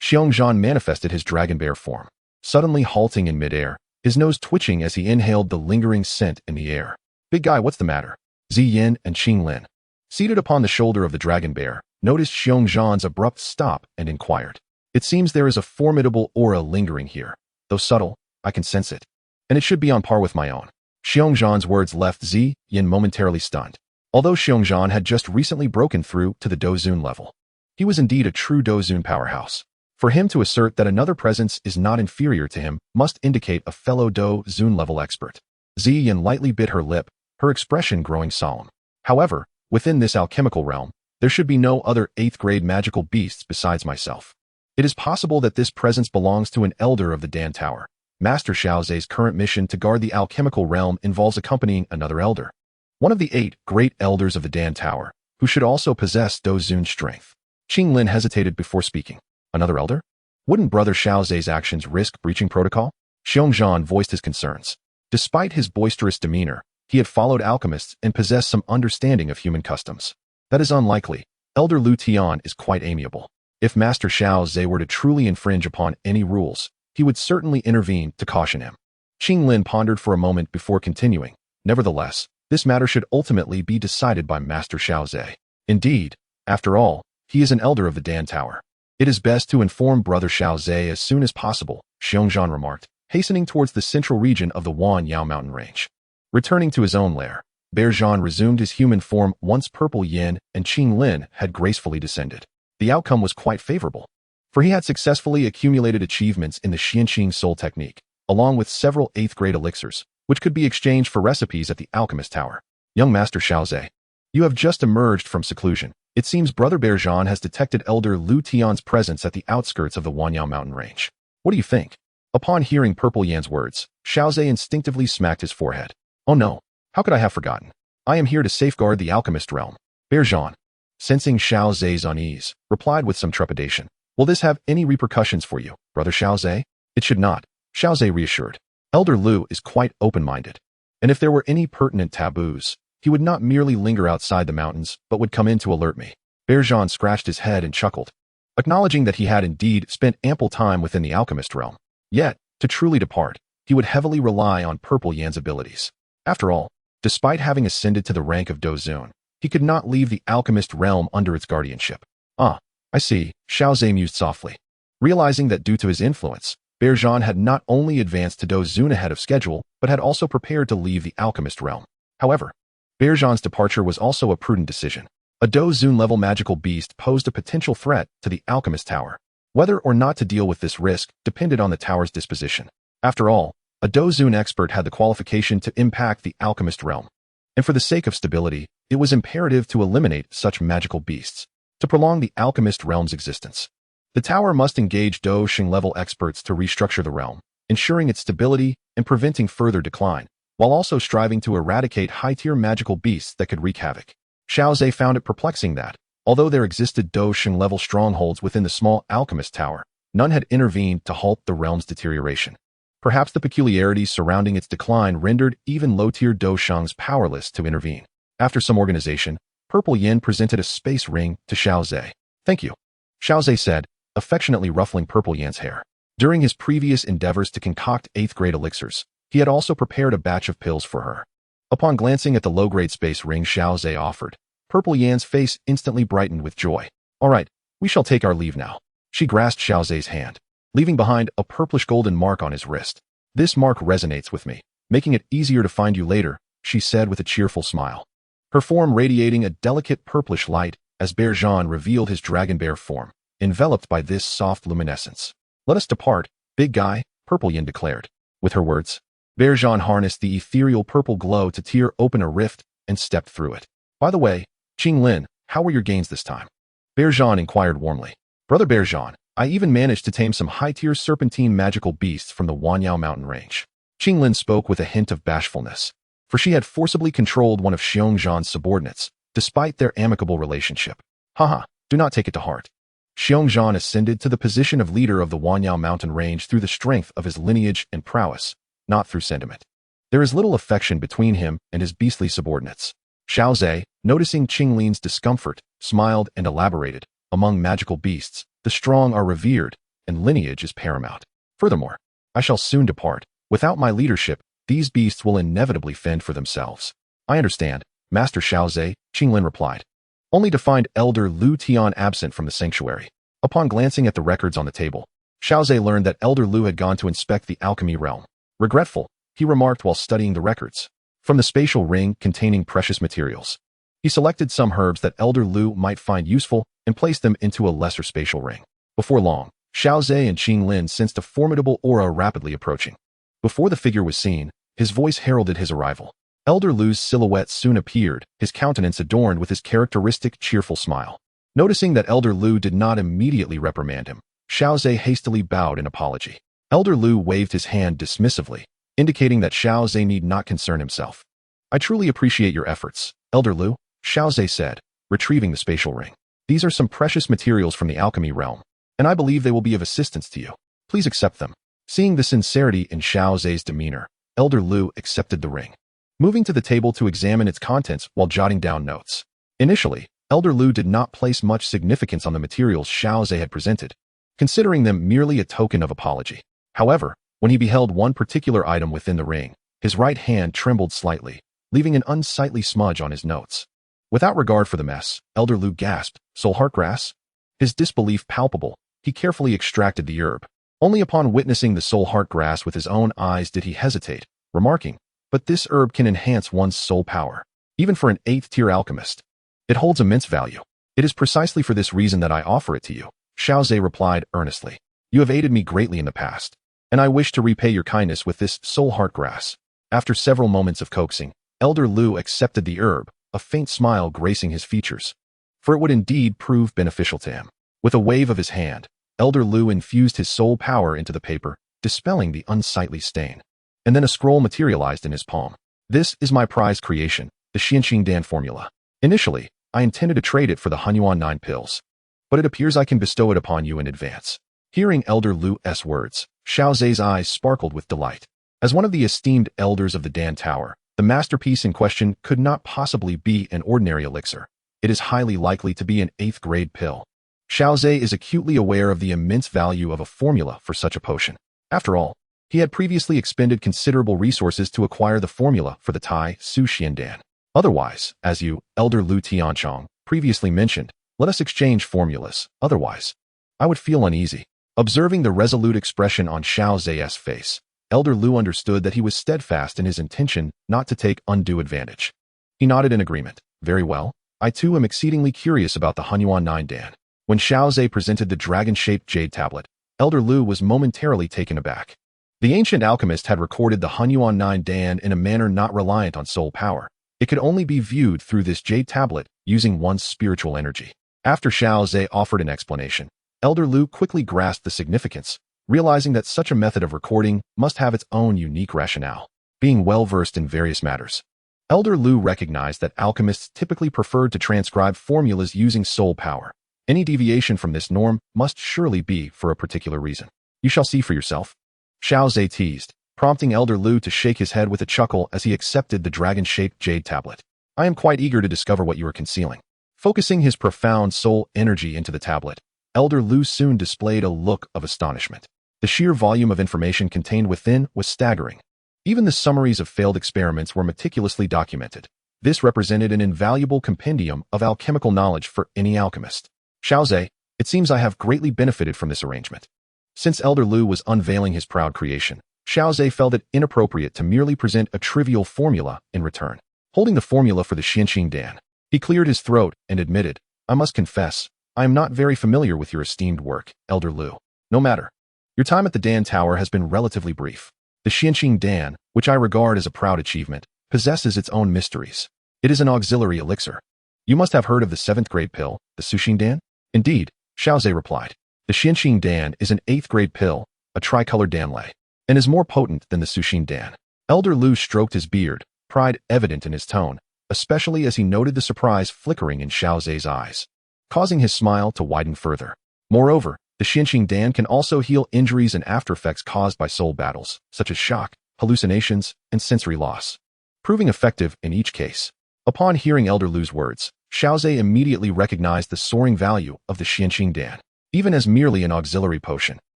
Xiongzhan manifested his dragon bear form, suddenly halting in midair, his nose twitching as he inhaled the lingering scent in the air. Big guy, what's the matter? Ziyin and Qinglin, seated upon the shoulder of the dragon bear, noticed Xiongzhan's abrupt stop and inquired. It seems there is a formidable aura lingering here. Though subtle, I can sense it. And it should be on par with my own. Xiongzhan's words left Ziyin momentarily stunned. Although Xiongzhan had just recently broken through to the Douzun level, he was indeed a true Douzun powerhouse. For him to assert that another presence is not inferior to him must indicate a fellow Douzun level expert. Ziyin lightly bit her lip, her expression growing solemn. However, within this alchemical realm, there should be no other 8th grade magical beasts besides myself. It is possible that this presence belongs to an elder of the Dan Tower. Master Xiao Ze's current mission to guard the alchemical realm involves accompanying another elder, one of the 8 great elders of the Dan Tower, who should also possess Douzun strength. Qinglin hesitated before speaking. Another elder? Wouldn't Brother Xiao Ze's actions risk breaching protocol? Xiongzhan voiced his concerns. Despite his boisterous demeanor, he had followed alchemists and possessed some understanding of human customs. That is unlikely. Elder Lu Tian is quite amiable. If Master Xiao Ze were to truly infringe upon any rules, he would certainly intervene to caution him. Qinglin pondered for a moment before continuing. Nevertheless, this matter should ultimately be decided by Master Xiao Ze. Indeed, after all, he is an elder of the Dan Tower. It is best to inform Brother Xiao Ze as soon as possible, Xiongzhan remarked, hastening towards the central region of the Huanyao mountain range. Returning to his own lair, Bear Zhan resumed his human form once Purple Yin and Qinglin had gracefully descended. The outcome was quite favorable, for he had successfully accumulated achievements in the Xianqing soul technique, along with several 8th grade elixirs, which could be exchanged for recipes at the Alchemist Tower. Young Master Xiao Ze, you have just emerged from seclusion. It seems Brother Bear Zhan has detected Elder Lu Tian's presence at the outskirts of the Huanyao mountain range. What do you think? Upon hearing Purple Yan's words, Xiao Ze instinctively smacked his forehead. Oh no, how could I have forgotten? I am here to safeguard the alchemist realm. Bear Zhan, sensing Xiao Ze's unease, replied with some trepidation. Will this have any repercussions for you, Brother Xiao Ze? It should not, Xiao Ze reassured. Elder Lu is quite open-minded, and if there were any pertinent taboos, he would not merely linger outside the mountains, but would come in to alert me. Bear Zhan scratched his head and chuckled, acknowledging that he had indeed spent ample time within the alchemist realm. Yet, to truly depart, he would heavily rely on Purple Yan's abilities. After all, despite having ascended to the rank of Douzun, he could not leave the alchemist realm under its guardianship. Ah, I see, Xiao Ze mused softly, realizing that due to his influence, Bear Zhan had not only advanced to Douzun ahead of schedule, but had also prepared to leave the alchemist realm. However, Bear Zhan's departure was also a prudent decision. A Douzun-level magical beast posed a potential threat to the Alchemist Tower. Whether or not to deal with this risk depended on the tower's disposition. After all, a Douzun expert had the qualification to impact the Alchemist realm. And for the sake of stability, it was imperative to eliminate such magical beasts. To prolong the Alchemist realm's existence, the tower must engage Douzun-level experts to restructure the realm, ensuring its stability and preventing further decline, while also striving to eradicate high-tier magical beasts that could wreak havoc. Xiao Ze found it perplexing that, although there existed Douzun-level strongholds within the small alchemist tower, none had intervened to halt the realm's deterioration. Perhaps the peculiarities surrounding its decline rendered even low-tier Dou Qi's powerless to intervene. After some organization, Purple Yin presented a space ring to Xiao Ze. "Thank you," Xiao Ze said, affectionately ruffling Purple Yin's hair. During his previous endeavors to concoct 8th-grade elixirs, he had also prepared a batch of pills for her. Upon glancing at the low-grade space ring Xiao Ze offered, Purple Yan's face instantly brightened with joy. "All right, we shall take our leave now." She grasped Xiao Ze's hand, leaving behind a purplish golden mark on his wrist. "This mark resonates with me, making it easier to find you later," she said with a cheerful smile. Her form radiating a delicate purplish light as Bear Jean revealed his dragon bear form, enveloped by this soft luminescence. "Let us depart, big guy," Purple Yin declared. With her words, Bear Jean harnessed the ethereal purple glow to tear open a rift and stepped through it. "By the way, Qinglin, how were your gains this time?" Bear Jean inquired warmly. "Brother Bear Jean, I even managed to tame some high-tier serpentine magical beasts from the Wanyao mountain range." Qinglin spoke with a hint of bashfulness, for she had forcibly controlled one of Xiongzhan's subordinates, despite their amicable relationship. "Haha, do not take it to heart." Xiongzhan ascended to the position of leader of the Wanyao mountain range through the strength of his lineage and prowess, not through sentiment. There is little affection between him and his beastly subordinates. Xiao Ze, noticing Qinglin's discomfort, smiled and elaborated. "Among magical beasts, the strong are revered, and lineage is paramount. Furthermore, I shall soon depart. Without my leadership, these beasts will inevitably fend for themselves." "I understand, Master Xiao Ze," Qinglin replied, only to find Elder Lu Tian absent from the sanctuary. Upon glancing at the records on the table, Xiao Ze learned that Elder Lu had gone to inspect the alchemy realm. Regretful, he remarked while studying the records. From the spatial ring containing precious materials, he selected some herbs that Elder Lu might find useful and placed them into a lesser spatial ring. Before long, Xiao Ze and Qinglin sensed a formidable aura rapidly approaching. Before the figure was seen, his voice heralded his arrival. Elder Lu's silhouette soon appeared, his countenance adorned with his characteristic cheerful smile. Noticing that Elder Lu did not immediately reprimand him, Xiao Ze hastily bowed in apology. Elder Lu waved his hand dismissively, indicating that Xiao Ze need not concern himself. "I truly appreciate your efforts, Elder Lu," Xiao Ze said, retrieving the spatial ring. "These are some precious materials from the alchemy realm, and I believe they will be of assistance to you. Please accept them." Seeing the sincerity in Xiao Ze's demeanor, Elder Lu accepted the ring, moving to the table to examine its contents while jotting down notes. Initially, Elder Lu did not place much significance on the materials Xiao Ze had presented, considering them merely a token of apology. However, when he beheld one particular item within the ring, his right hand trembled slightly, leaving an unsightly smudge on his notes. Without regard for the mess, Elder Lu gasped, "Soul heart grass?" His disbelief palpable, he carefully extracted the herb. Only upon witnessing the soul heart grass with his own eyes did he hesitate, remarking, "But this herb can enhance one's soul power, even for an 8th-tier alchemist. It holds immense value. It is precisely for this reason that I offer it to you," Xiao Ze replied earnestly. "You have aided me greatly in the past, and I wish to repay your kindness with this soul heart grass." After several moments of coaxing, Elder Lu accepted the herb, a faint smile gracing his features, for it would indeed prove beneficial to him. With a wave of his hand, Elder Lu infused his soul power into the paper, dispelling the unsightly stain. And then a scroll materialized in his palm. "This is my prized creation, the Xianxing Dan formula. Initially, I intended to trade it for the Hunyuan 9 pills, but it appears I can bestow it upon you in advance." Hearing Elder Lu's words, Xiao Ze's eyes sparkled with delight. As one of the esteemed elders of the Dan Tower, the masterpiece in question could not possibly be an ordinary elixir. It is highly likely to be an 8th-grade pill. Xiao Ze is acutely aware of the immense value of a formula for such a potion. After all, he had previously expended considerable resources to acquire the formula for the Tai Su Xiandan. Otherwise, as you, Elder Lu Tianchong, previously mentioned, let us exchange formulas. Otherwise, I would feel uneasy. Observing the resolute expression on Xiao Ze's face, Elder Lu understood that he was steadfast in his intention not to take undue advantage. He nodded in agreement. "Very well. I too am exceedingly curious about the Hunyuan 9 Dan." When Xiao Ze presented the dragon-shaped jade tablet, Elder Lu was momentarily taken aback. The ancient alchemist had recorded the Hunyuan 9 Dan in a manner not reliant on soul power. It could only be viewed through this jade tablet using one's spiritual energy. After Xiao Ze offered an explanation, Elder Lu quickly grasped the significance, realizing that such a method of recording must have its own unique rationale. Being well-versed in various matters, Elder Lu recognized that alchemists typically preferred to transcribe formulas using soul power, Any deviation from this norm must surely be for a particular reason. You shall see for yourself. Xiao Ze teased, prompting Elder Lu to shake his head with a chuckle as he accepted the dragon-shaped jade tablet. I am quite eager to discover what you are concealing. Focusing his profound soul energy into the tablet, Elder Lu soon displayed a look of astonishment. The sheer volume of information contained within was staggering. Even the summaries of failed experiments were meticulously documented. This represented an invaluable compendium of alchemical knowledge for any alchemist. Xiao Ze, it seems I have greatly benefited from this arrangement. Since Elder Lu was unveiling his proud creation, Xiao Ze felt it inappropriate to merely present a trivial formula in return. Holding the formula for the Xianqing Dan, he cleared his throat and admitted, I must confess, I am not very familiar with your esteemed work, Elder Lu. No matter. Your time at the Dan Tower has been relatively brief. The Xianqing Dan, which I regard as a proud achievement, possesses its own mysteries. It is an auxiliary elixir. You must have heard of the 7th grade pill, the Suxing Dan? Indeed, Xiao Ze replied. The Xianqing Dan is an 8th grade pill, a tricolored danlei, and is more potent than the Suxing Dan. Elder Lu stroked his beard, pride evident in his tone, especially as he noted the surprise flickering in Xiao Ze's eyes, causing his smile to widen further. Moreover, the Xianqing Dan can also heal injuries and aftereffects caused by soul battles, such as shock, hallucinations, and sensory loss, proving effective in each case. Upon hearing Elder Lu's words, Xiao Ze immediately recognized the soaring value of the Xianqing Dan. Even as merely an auxiliary potion,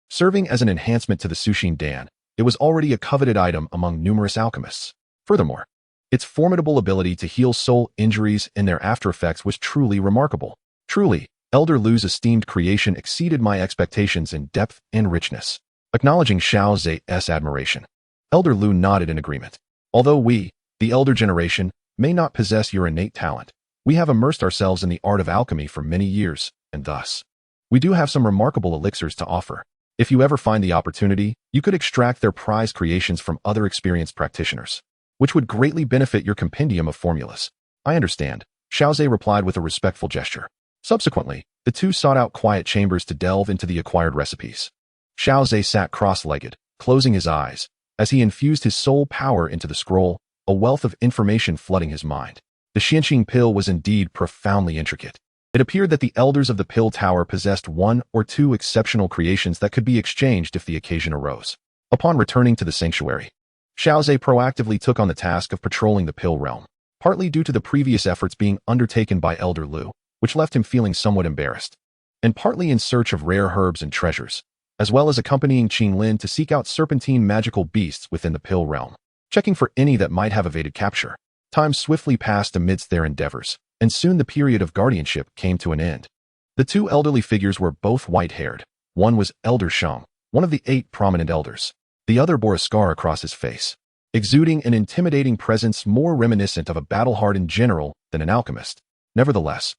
serving as an enhancement to the Suxing Dan, it was already a coveted item among numerous alchemists. Furthermore, its formidable ability to heal soul injuries and their aftereffects was truly remarkable. Truly, Elder Lu's esteemed creation exceeded my expectations in depth and richness. Acknowledging Xiao Ze's admiration, Elder Lu nodded in agreement. Although we, the elder generation, may not possess your innate talent, we have immersed ourselves in the art of alchemy for many years, and thus, we do have some remarkable elixirs to offer. If you ever find the opportunity, you could extract their prized creations from other experienced practitioners, which would greatly benefit your compendium of formulas. I understand, Xiao Ze replied with a respectful gesture. Subsequently, the two sought out quiet chambers to delve into the acquired recipes. Xiao Ze sat cross-legged, closing his eyes, as he infused his soul power into the scroll, a wealth of information flooding his mind. The Xianqing pill was indeed profoundly intricate. It appeared that the elders of the Pill Tower possessed 1 or 2 exceptional creations that could be exchanged if the occasion arose. Upon returning to the sanctuary, Xiao Ze proactively took on the task of patrolling the Pill Realm, partly due to the previous efforts being undertaken by Elder Lu, which left him feeling somewhat embarrassed, and partly in search of rare herbs and treasures, as well as accompanying Qinglin to seek out serpentine magical beasts within the Pill Realm, checking for any that might have evaded capture. Time swiftly passed amidst their endeavors, and soon the period of guardianship came to an end. The two elderly figures were both white-haired. One was Elder Sheng, one of the 8 prominent elders. The other bore a scar across his face, exuding an intimidating presence more reminiscent of a battle-hardened general than an alchemist. Nevertheless,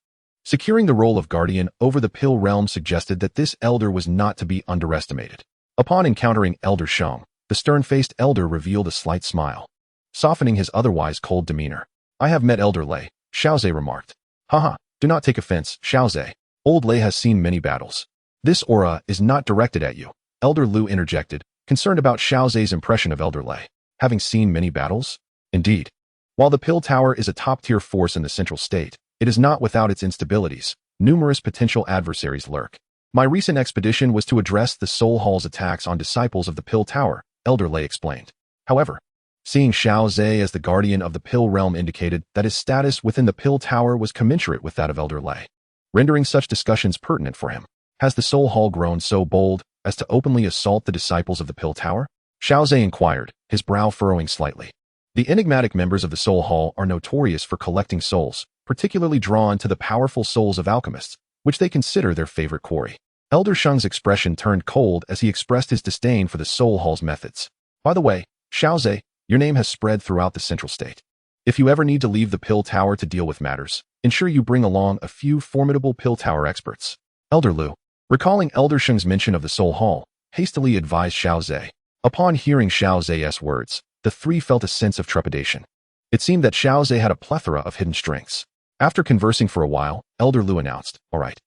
securing the role of guardian over the Pill Realm suggested that this elder was not to be underestimated. Upon encountering Elder Sheng, the stern-faced elder revealed a slight smile, softening his otherwise cold demeanor. I have met Elder Lei, Xiao Ze remarked. Haha, do not take offense, Xiao Ze. Old Lei has seen many battles. This aura is not directed at you, Elder Lu interjected, concerned about Xiao Ze's impression of Elder Lei. Having seen many battles? Indeed. While the Pill Tower is a top-tier force in the central state, it is not without its instabilities. Numerous potential adversaries lurk. My recent expedition was to address the Soul Hall's attacks on disciples of the Pill Tower, Elder Lei explained. However, seeing Xiao Ze as the guardian of the Pill Realm indicated that his status within the Pill Tower was commensurate with that of Elder Lei, rendering such discussions pertinent for him. Has the Soul Hall grown so bold as to openly assault the disciples of the Pill Tower? Xiao Ze inquired, his brow furrowing slightly. The enigmatic members of the Soul Hall are notorious for collecting souls, particularly drawn to the powerful souls of alchemists, which they consider their favorite quarry. Elder Sheng's expression turned cold as he expressed his disdain for the Soul Hall's methods. By the way, Xiao Ze, your name has spread throughout the central state. If you ever need to leave the Pill Tower to deal with matters, ensure you bring along a few formidable Pill Tower experts. Elder Lu, recalling Elder Sheng's mention of the Soul Hall, hastily advised Xiao Ze. Upon hearing Xiao Ze's words, the three felt a sense of trepidation. It seemed that Xiao Ze had a plethora of hidden strengths. After conversing for a while, Elder Lu announced, All right,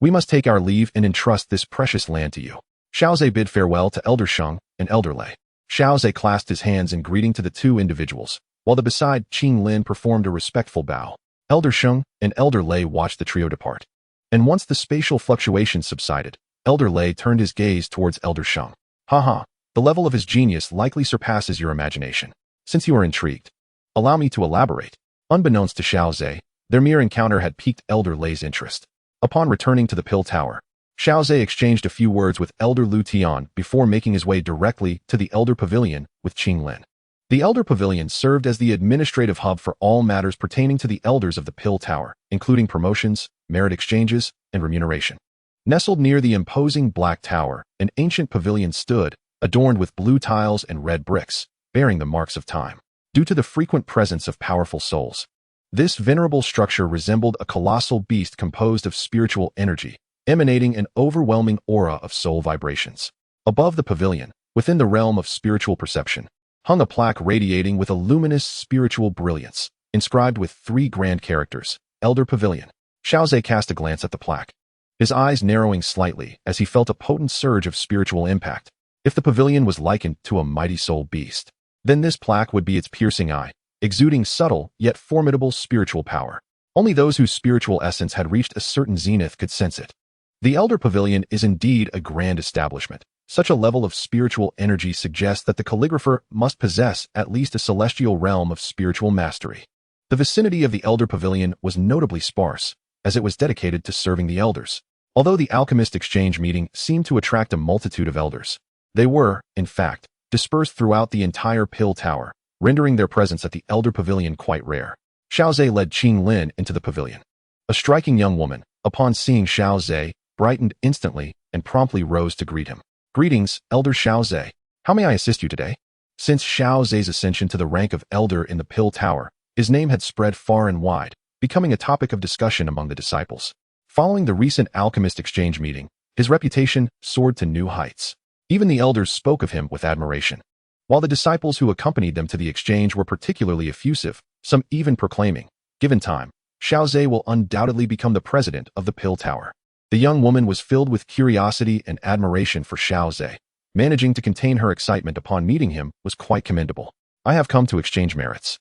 we must take our leave and entrust this precious land to you. Xiao Ze bid farewell to Elder Sheng and Elder Lei. Xiao Ze clasped his hands in greeting to the two individuals, while the beside Qinglin performed a respectful bow. Elder Sheng and Elder Lei watched the trio depart. And once the spatial fluctuations subsided, Elder Lei turned his gaze towards Elder Sheng. Haha, the level of his genius likely surpasses your imagination. Since you are intrigued, allow me to elaborate. Unbeknownst to Xiao Ze, their mere encounter had piqued Elder Lei's interest. Upon returning to the Pill Tower, Xiao Ze exchanged a few words with Elder Lu Tian before making his way directly to the Elder Pavilion with Qinglin. The Elder Pavilion served as the administrative hub for all matters pertaining to the elders of the Pill Tower, including promotions, merit exchanges, and remuneration. Nestled near the imposing Black Tower, an ancient pavilion stood, adorned with blue tiles and red bricks, bearing the marks of time. Due to the frequent presence of powerful souls, this venerable structure resembled a colossal beast composed of spiritual energy, emanating an overwhelming aura of soul vibrations. Above the pavilion, within the realm of spiritual perception, hung a plaque radiating with a luminous spiritual brilliance, inscribed with 3 grand characters, Elder Pavilion. Xiao Ze cast a glance at the plaque, his eyes narrowing slightly as he felt a potent surge of spiritual impact. If the pavilion was likened to a mighty soul beast, then this plaque would be its piercing eye, exuding subtle yet formidable spiritual power. Only those whose spiritual essence had reached a certain zenith could sense it. The Elder Pavilion is indeed a grand establishment. Such a level of spiritual energy suggests that the calligrapher must possess at least a celestial realm of spiritual mastery. The vicinity of the Elder Pavilion was notably sparse, as it was dedicated to serving the elders. Although the alchemist exchange meeting seemed to attract a multitude of elders, they were, in fact, dispersed throughout the entire Pill Tower, rendering their presence at the Elder Pavilion quite rare. Xiao Ze led Qinglin into the pavilion. A striking young woman, upon seeing Xiao Ze, brightened instantly and promptly rose to greet him. Greetings, Elder Xiao Ze. How may I assist you today? Since Xiao Ze's ascension to the rank of elder in the Pill Tower, his name had spread far and wide, becoming a topic of discussion among the disciples. Following the recent alchemist exchange meeting, his reputation soared to new heights. Even the elders spoke of him with admiration. While the disciples who accompanied them to the exchange were particularly effusive, some even proclaiming, given time, Xiao Ze will undoubtedly become the president of the Pill Tower. The young woman was filled with curiosity and admiration for Xiao Ze. Managing to contain her excitement upon meeting him was quite commendable. I have come to exchange merits.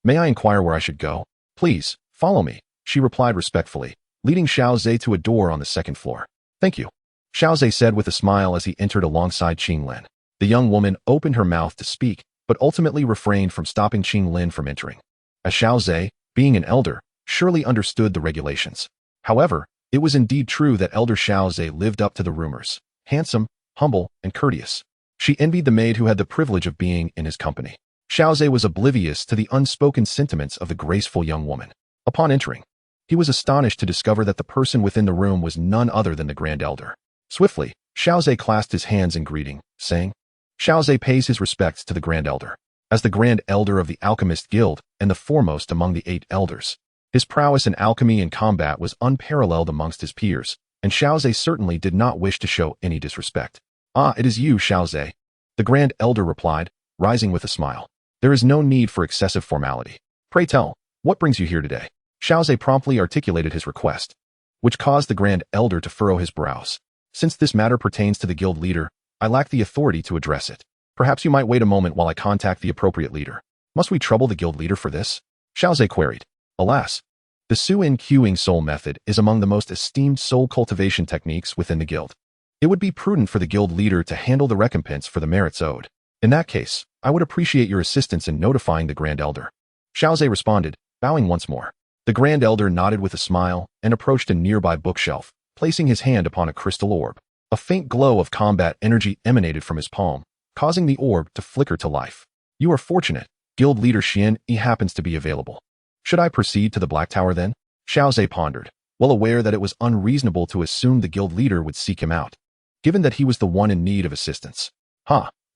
May I inquire where I should go? Please, follow me, she replied respectfully, leading Xiao Ze to a door on the 2nd floor. Thank you, Xiao Ze said with a smile as he entered alongside Qinglin. The young woman opened her mouth to speak, but ultimately refrained from stopping Qinglin from entering. As Xiao Ze, being an elder, surely understood the regulations. However, it was indeed true that Elder Xiao Ze lived up to the rumors. Handsome, humble, and courteous. She envied the maid who had the privilege of being in his company. Xiao Ze was oblivious to the unspoken sentiments of the graceful young woman. Upon entering, he was astonished to discover that the person within the room was none other than the Grand Elder. Swiftly, Xiao Ze clasped his hands in greeting, saying, Xiao Ze pays his respects to the Grand Elder. As the Grand Elder of the Alchemist Guild and the foremost among the 8 elders, his prowess in alchemy and combat was unparalleled amongst his peers, and Xiao Ze certainly did not wish to show any disrespect. Ah, it is you, Xiao Ze, the Grand Elder replied, rising with a smile. There is no need for excessive formality. Pray tell, what brings you here today? Xiao Ze promptly articulated his request, which caused the Grand Elder to furrow his brows. Since this matter pertains to the guild leader, I lack the authority to address it. Perhaps you might wait a moment while I contact the appropriate leader. Must we trouble the guild leader for this? Xiao Ze queried. Alas, the Queuing soul method is among the most esteemed soul cultivation techniques within the guild. It would be prudent for the guild leader to handle the recompense for the merits owed. In that case, I would appreciate your assistance in notifying the Grand Elder. Xiao Ze responded, bowing once more. The Grand Elder nodded with a smile and approached a nearby bookshelf, placing his hand upon a crystal orb. A faint glow of combat energy emanated from his palm, causing the orb to flicker to life. You are fortunate. Guild leader Xian Yi happens to be available. Should I proceed to the Black Tower then? Xiao Ze pondered, well aware that it was unreasonable to assume the guild leader would seek him out, given that he was the one in need of assistance.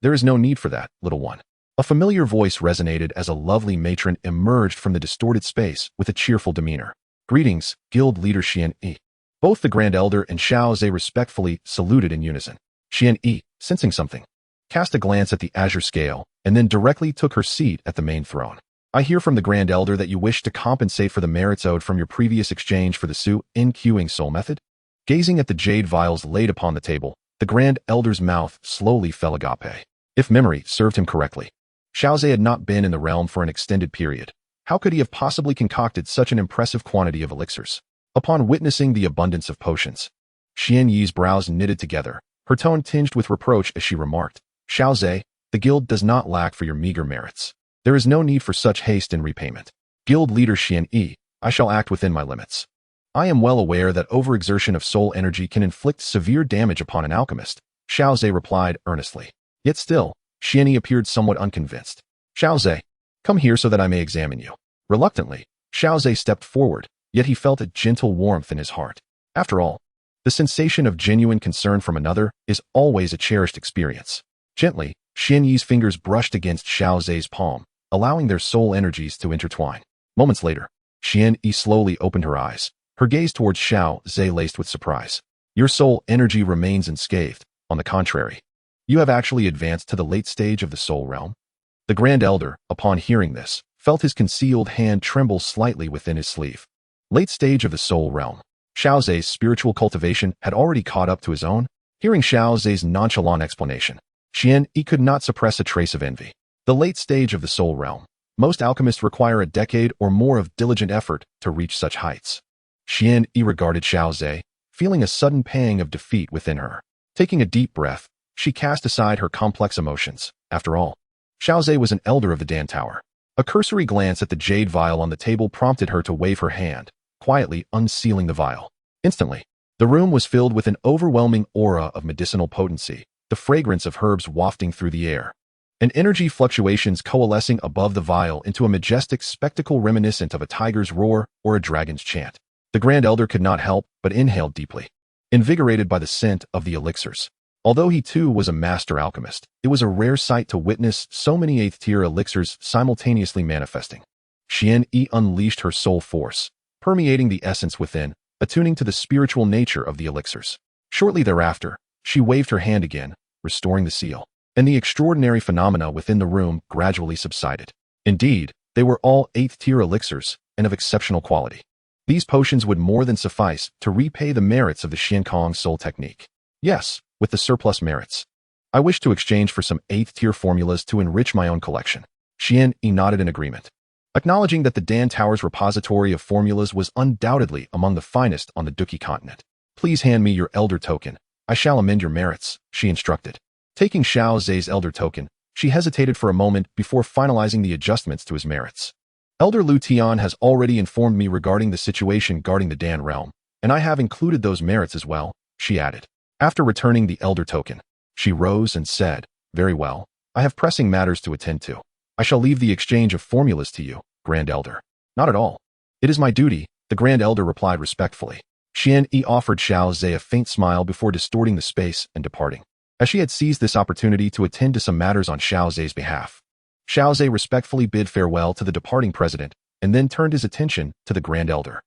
There is no need for that, little one. A familiar voice resonated as a lovely matron emerged from the distorted space with a cheerful demeanor. Greetings, Guild leader Xian Yi. Both the Grand Elder and Xiao Ze respectfully saluted in unison. Xian Yi, sensing something, cast a glance at the azure scale, and then directly took her seat at the main throne. I hear from the Grand Elder that you wish to compensate for the merits owed from your previous exchange for the Queuing soul method. Gazing at the jade vials laid upon the table, the Grand Elder's mouth slowly fell agape. If memory served him correctly, Xiao Ze had not been in the realm for an extended period. How could he have possibly concocted such an impressive quantity of elixirs? Upon witnessing the abundance of potions, Xian Yi's brows knitted together, her tone tinged with reproach as she remarked, Xiao Ze, the guild does not lack for your meager merits. There is no need for such haste in repayment. Guild leader Xian Yi, I shall act within my limits. I am well aware that overexertion of soul energy can inflict severe damage upon an alchemist, Xiao Ze replied earnestly. Yet still, Xian Yi appeared somewhat unconvinced. Xiao Ze, come here so that I may examine you. Reluctantly, Xiao Ze stepped forward, yet he felt a gentle warmth in his heart. After all, the sensation of genuine concern from another is always a cherished experience. Gently, Xian Yi's fingers brushed against Xiao Ze's palm, allowing their soul energies to intertwine. Moments later, Xian Yi slowly opened her eyes, her gaze towards Xiao Ze laced with surprise. Your soul energy remains unscathed. On the contrary, you have actually advanced to the late stage of the soul realm. The Grand Elder, upon hearing this, felt his concealed hand tremble slightly within his sleeve. Late stage of the soul realm. Xiao Ze's spiritual cultivation had already caught up to his own. Hearing Xiao Ze's nonchalant explanation, Xian Yi could not suppress a trace of envy. The late stage of the soul realm. Most alchemists require a decade or more of diligent effort to reach such heights. Xian Yi regarded Xiao Ze, feeling a sudden pang of defeat within her. Taking a deep breath, she cast aside her complex emotions. After all, Xiao Ze was an elder of the Dan Tower. A cursory glance at the jade vial on the table prompted her to wave her hand, quietly unsealing the vial. Instantly, the room was filled with an overwhelming aura of medicinal potency, the fragrance of herbs wafting through the air, and energy fluctuations coalescing above the vial into a majestic spectacle reminiscent of a tiger's roar or a dragon's chant. The Grand Elder could not help but inhaled deeply, invigorated by the scent of the elixirs. Although he too was a master alchemist, it was a rare sight to witness so many 8th-tier elixirs simultaneously manifesting. Xian Yi unleashed her soul force, permeating the essence within, attuning to the spiritual nature of the elixirs. Shortly thereafter, she waved her hand again, restoring the seal, and the extraordinary phenomena within the room gradually subsided. Indeed, they were all 8th-tier elixirs, and of exceptional quality. These potions would more than suffice to repay the merits of the Xiankong soul technique. Yes, with the surplus merits, I wish to exchange for some 8th-tier formulas to enrich my own collection. Xian Yi nodded in agreement, acknowledging that the Dan Tower's repository of formulas was undoubtedly among the finest on the Dou Qi Continent. Please hand me your elder token. I shall amend your merits, she instructed. Taking Xiao Ze's elder token, she hesitated for a moment before finalizing the adjustments to his merits. Elder Lu Tian has already informed me regarding the situation guarding the Dan realm, and I have included those merits as well, she added. After returning the elder token, she rose and said, Very well, I have pressing matters to attend to. I shall leave the exchange of formulas to you, Grand Elder. Not at all. It is my duty, the Grand Elder replied respectfully. Xian Yi offered Xiao Ze a faint smile before distorting the space and departing, as she had seized this opportunity to attend to some matters on Xiao Ze's behalf. Xiao Ze respectfully bid farewell to the departing president and then turned his attention to the Grand Elder.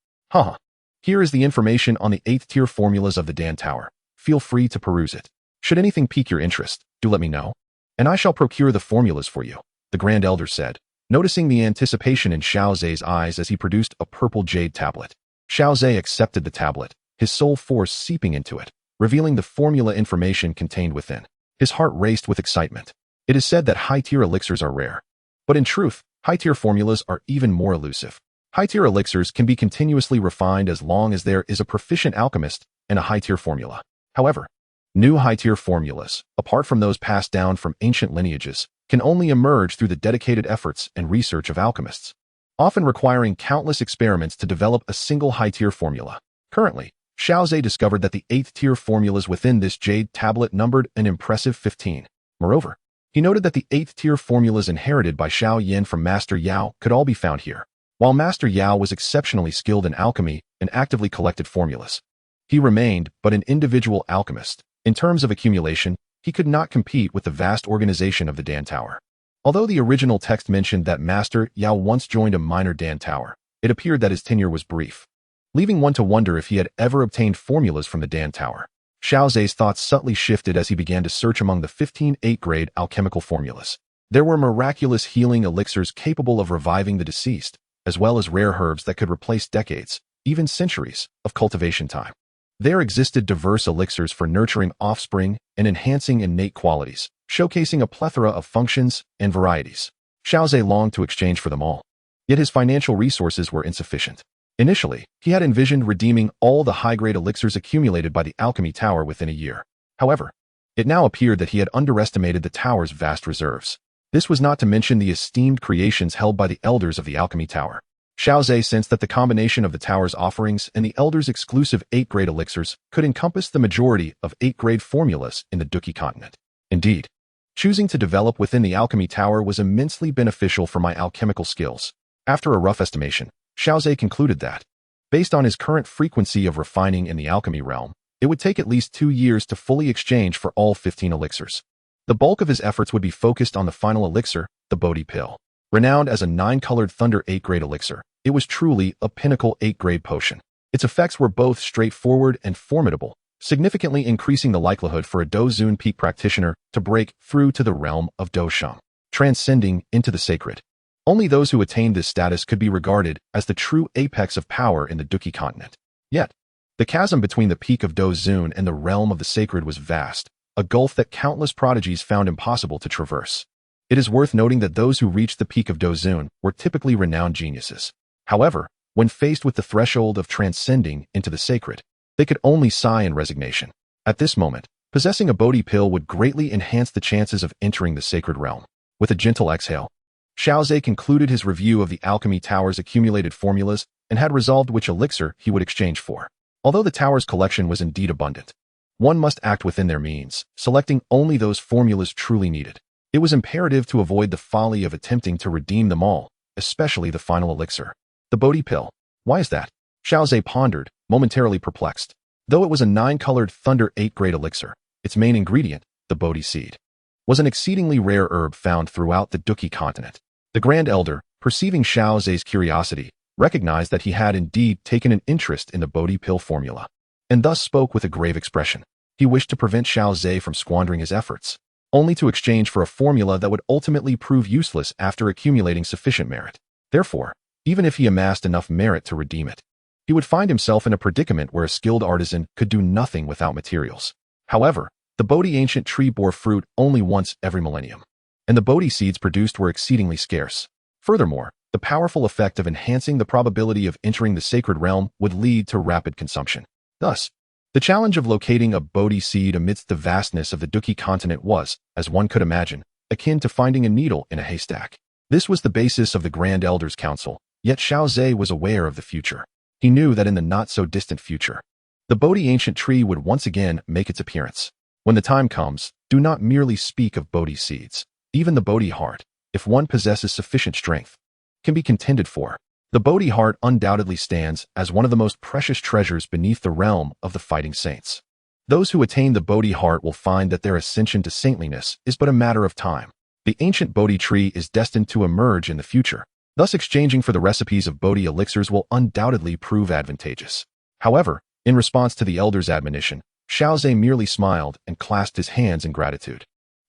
Here is the information on the 8th-tier formulas of the Dan Tower. Feel free to peruse it. Should anything pique your interest, do let me know, and I shall procure the formulas for you, the Grand Elder said, noticing the anticipation in Xiao Ze's eyes as he produced a purple jade tablet. Xiao Ze accepted the tablet, his soul force seeping into it, revealing the formula information contained within. His heart raced with excitement. It is said that high-tier elixirs are rare, but in truth, high-tier formulas are even more elusive. High-tier elixirs can be continuously refined as long as there is a proficient alchemist and a high-tier formula. However, new high-tier formulas, apart from those passed down from ancient lineages, can only emerge through the dedicated efforts and research of alchemists, often requiring countless experiments to develop a single high-tier formula. Currently, Xiao Ze discovered that the 8th-tier formulas within this jade tablet numbered an impressive 15. Moreover, he noted that the 8th-tier formulas inherited by Xiao Yan from Master Yao could all be found here. While Master Yao was exceptionally skilled in alchemy and actively collected formulas, he remained but an individual alchemist. In terms of accumulation, he could not compete with the vast organization of the Dan Tower. Although the original text mentioned that Master Yao once joined a minor Dan Tower, it appeared that his tenure was brief, leaving one to wonder if he had ever obtained formulas from the Dan Tower. Xiao Ze's thoughts subtly shifted as he began to search among the 15 8th-grade alchemical formulas. There were miraculous healing elixirs capable of reviving the deceased, as well as rare herbs that could replace decades, even centuries, of cultivation time. There existed diverse elixirs for nurturing offspring and enhancing innate qualities, showcasing a plethora of functions and varieties. Xiao Ze longed to exchange for them all, yet his financial resources were insufficient. Initially, he had envisioned redeeming all the high-grade elixirs accumulated by the Alchemy Tower within a year. However, it now appeared that he had underestimated the tower's vast reserves. This was not to mention the esteemed creations held by the elders of the Alchemy Tower. Xiao Ze sensed that the combination of the tower's offerings and the elders' exclusive 8-grade elixirs could encompass the majority of 8-grade formulas in the Dou Qi Continent. Indeed, choosing to develop within the Alchemy Tower was immensely beneficial for my alchemical skills. After a rough estimation, Xiao Ze concluded that, based on his current frequency of refining in the alchemy realm, it would take at least 2 years to fully exchange for all 15 elixirs. The bulk of his efforts would be focused on the final elixir, the Bodhi Pill. Renowned as a 9-colored Thunder 8-grade elixir, it was truly a pinnacle 8-grade potion. Its effects were both straightforward and formidable, significantly increasing the likelihood for a Dou Zun peak practitioner to break through to the realm of Dou Sheng, transcending into the sacred. Only those who attained this status could be regarded as the true apex of power in the Dou Qi Continent. Yet, the chasm between the peak of Dou Zun and the realm of the sacred was vast, a gulf that countless prodigies found impossible to traverse. It is worth noting that those who reached the peak of Dou Zun were typically renowned geniuses. However, when faced with the threshold of transcending into the sacred, they could only sigh in resignation. At this moment, possessing a Bodhi Pill would greatly enhance the chances of entering the sacred realm. With a gentle exhale, Xiao Ze concluded his review of the Alchemy Tower's accumulated formulas and had resolved which elixir he would exchange for. Although the tower's collection was indeed abundant, one must act within their means, selecting only those formulas truly needed. It was imperative to avoid the folly of attempting to redeem them all, especially the final elixir. The Bodhi Pill. Why is that? Xiao Ze pondered, momentarily perplexed. Though it was a 9-colored Thunder 8-grade elixir, its main ingredient, the Bodhi seed, was an exceedingly rare herb found throughout the Dou Qi Continent. The Grand Elder, perceiving Xiao Ze's curiosity, recognized that he had indeed taken an interest in the Bodhi Pill formula, and thus spoke with a grave expression. He wished to prevent Xiao Ze from squandering his efforts, only to exchange for a formula that would ultimately prove useless after accumulating sufficient merit. Therefore, even if he amassed enough merit to redeem it, he would find himself in a predicament where a skilled artisan could do nothing without materials. However, the Bodhi ancient tree bore fruit only once every millennium, and the Bodhi seeds produced were exceedingly scarce. Furthermore, the powerful effect of enhancing the probability of entering the sacred realm would lead to rapid consumption. Thus, the challenge of locating a Bodhi seed amidst the vastness of the Dou Qi Continent was, as one could imagine, akin to finding a needle in a haystack. This was the basis of the Grand Elder's Council, yet Xiao Ze was aware of the future. He knew that in the not-so-distant future, the Bodhi ancient tree would once again make its appearance. When the time comes, do not merely speak of Bodhi seeds. Even the Bodhi heart, if one possesses sufficient strength, can be contended for. The Bodhi heart undoubtedly stands as one of the most precious treasures beneath the realm of the fighting saints. Those who attain the Bodhi heart will find that their ascension to saintliness is but a matter of time. The ancient Bodhi tree is destined to emerge in the future. Thus, exchanging for the recipes of Bodhi elixirs will undoubtedly prove advantageous. However, in response to the elder's admonition, Xiao Ze merely smiled and clasped his hands in gratitude.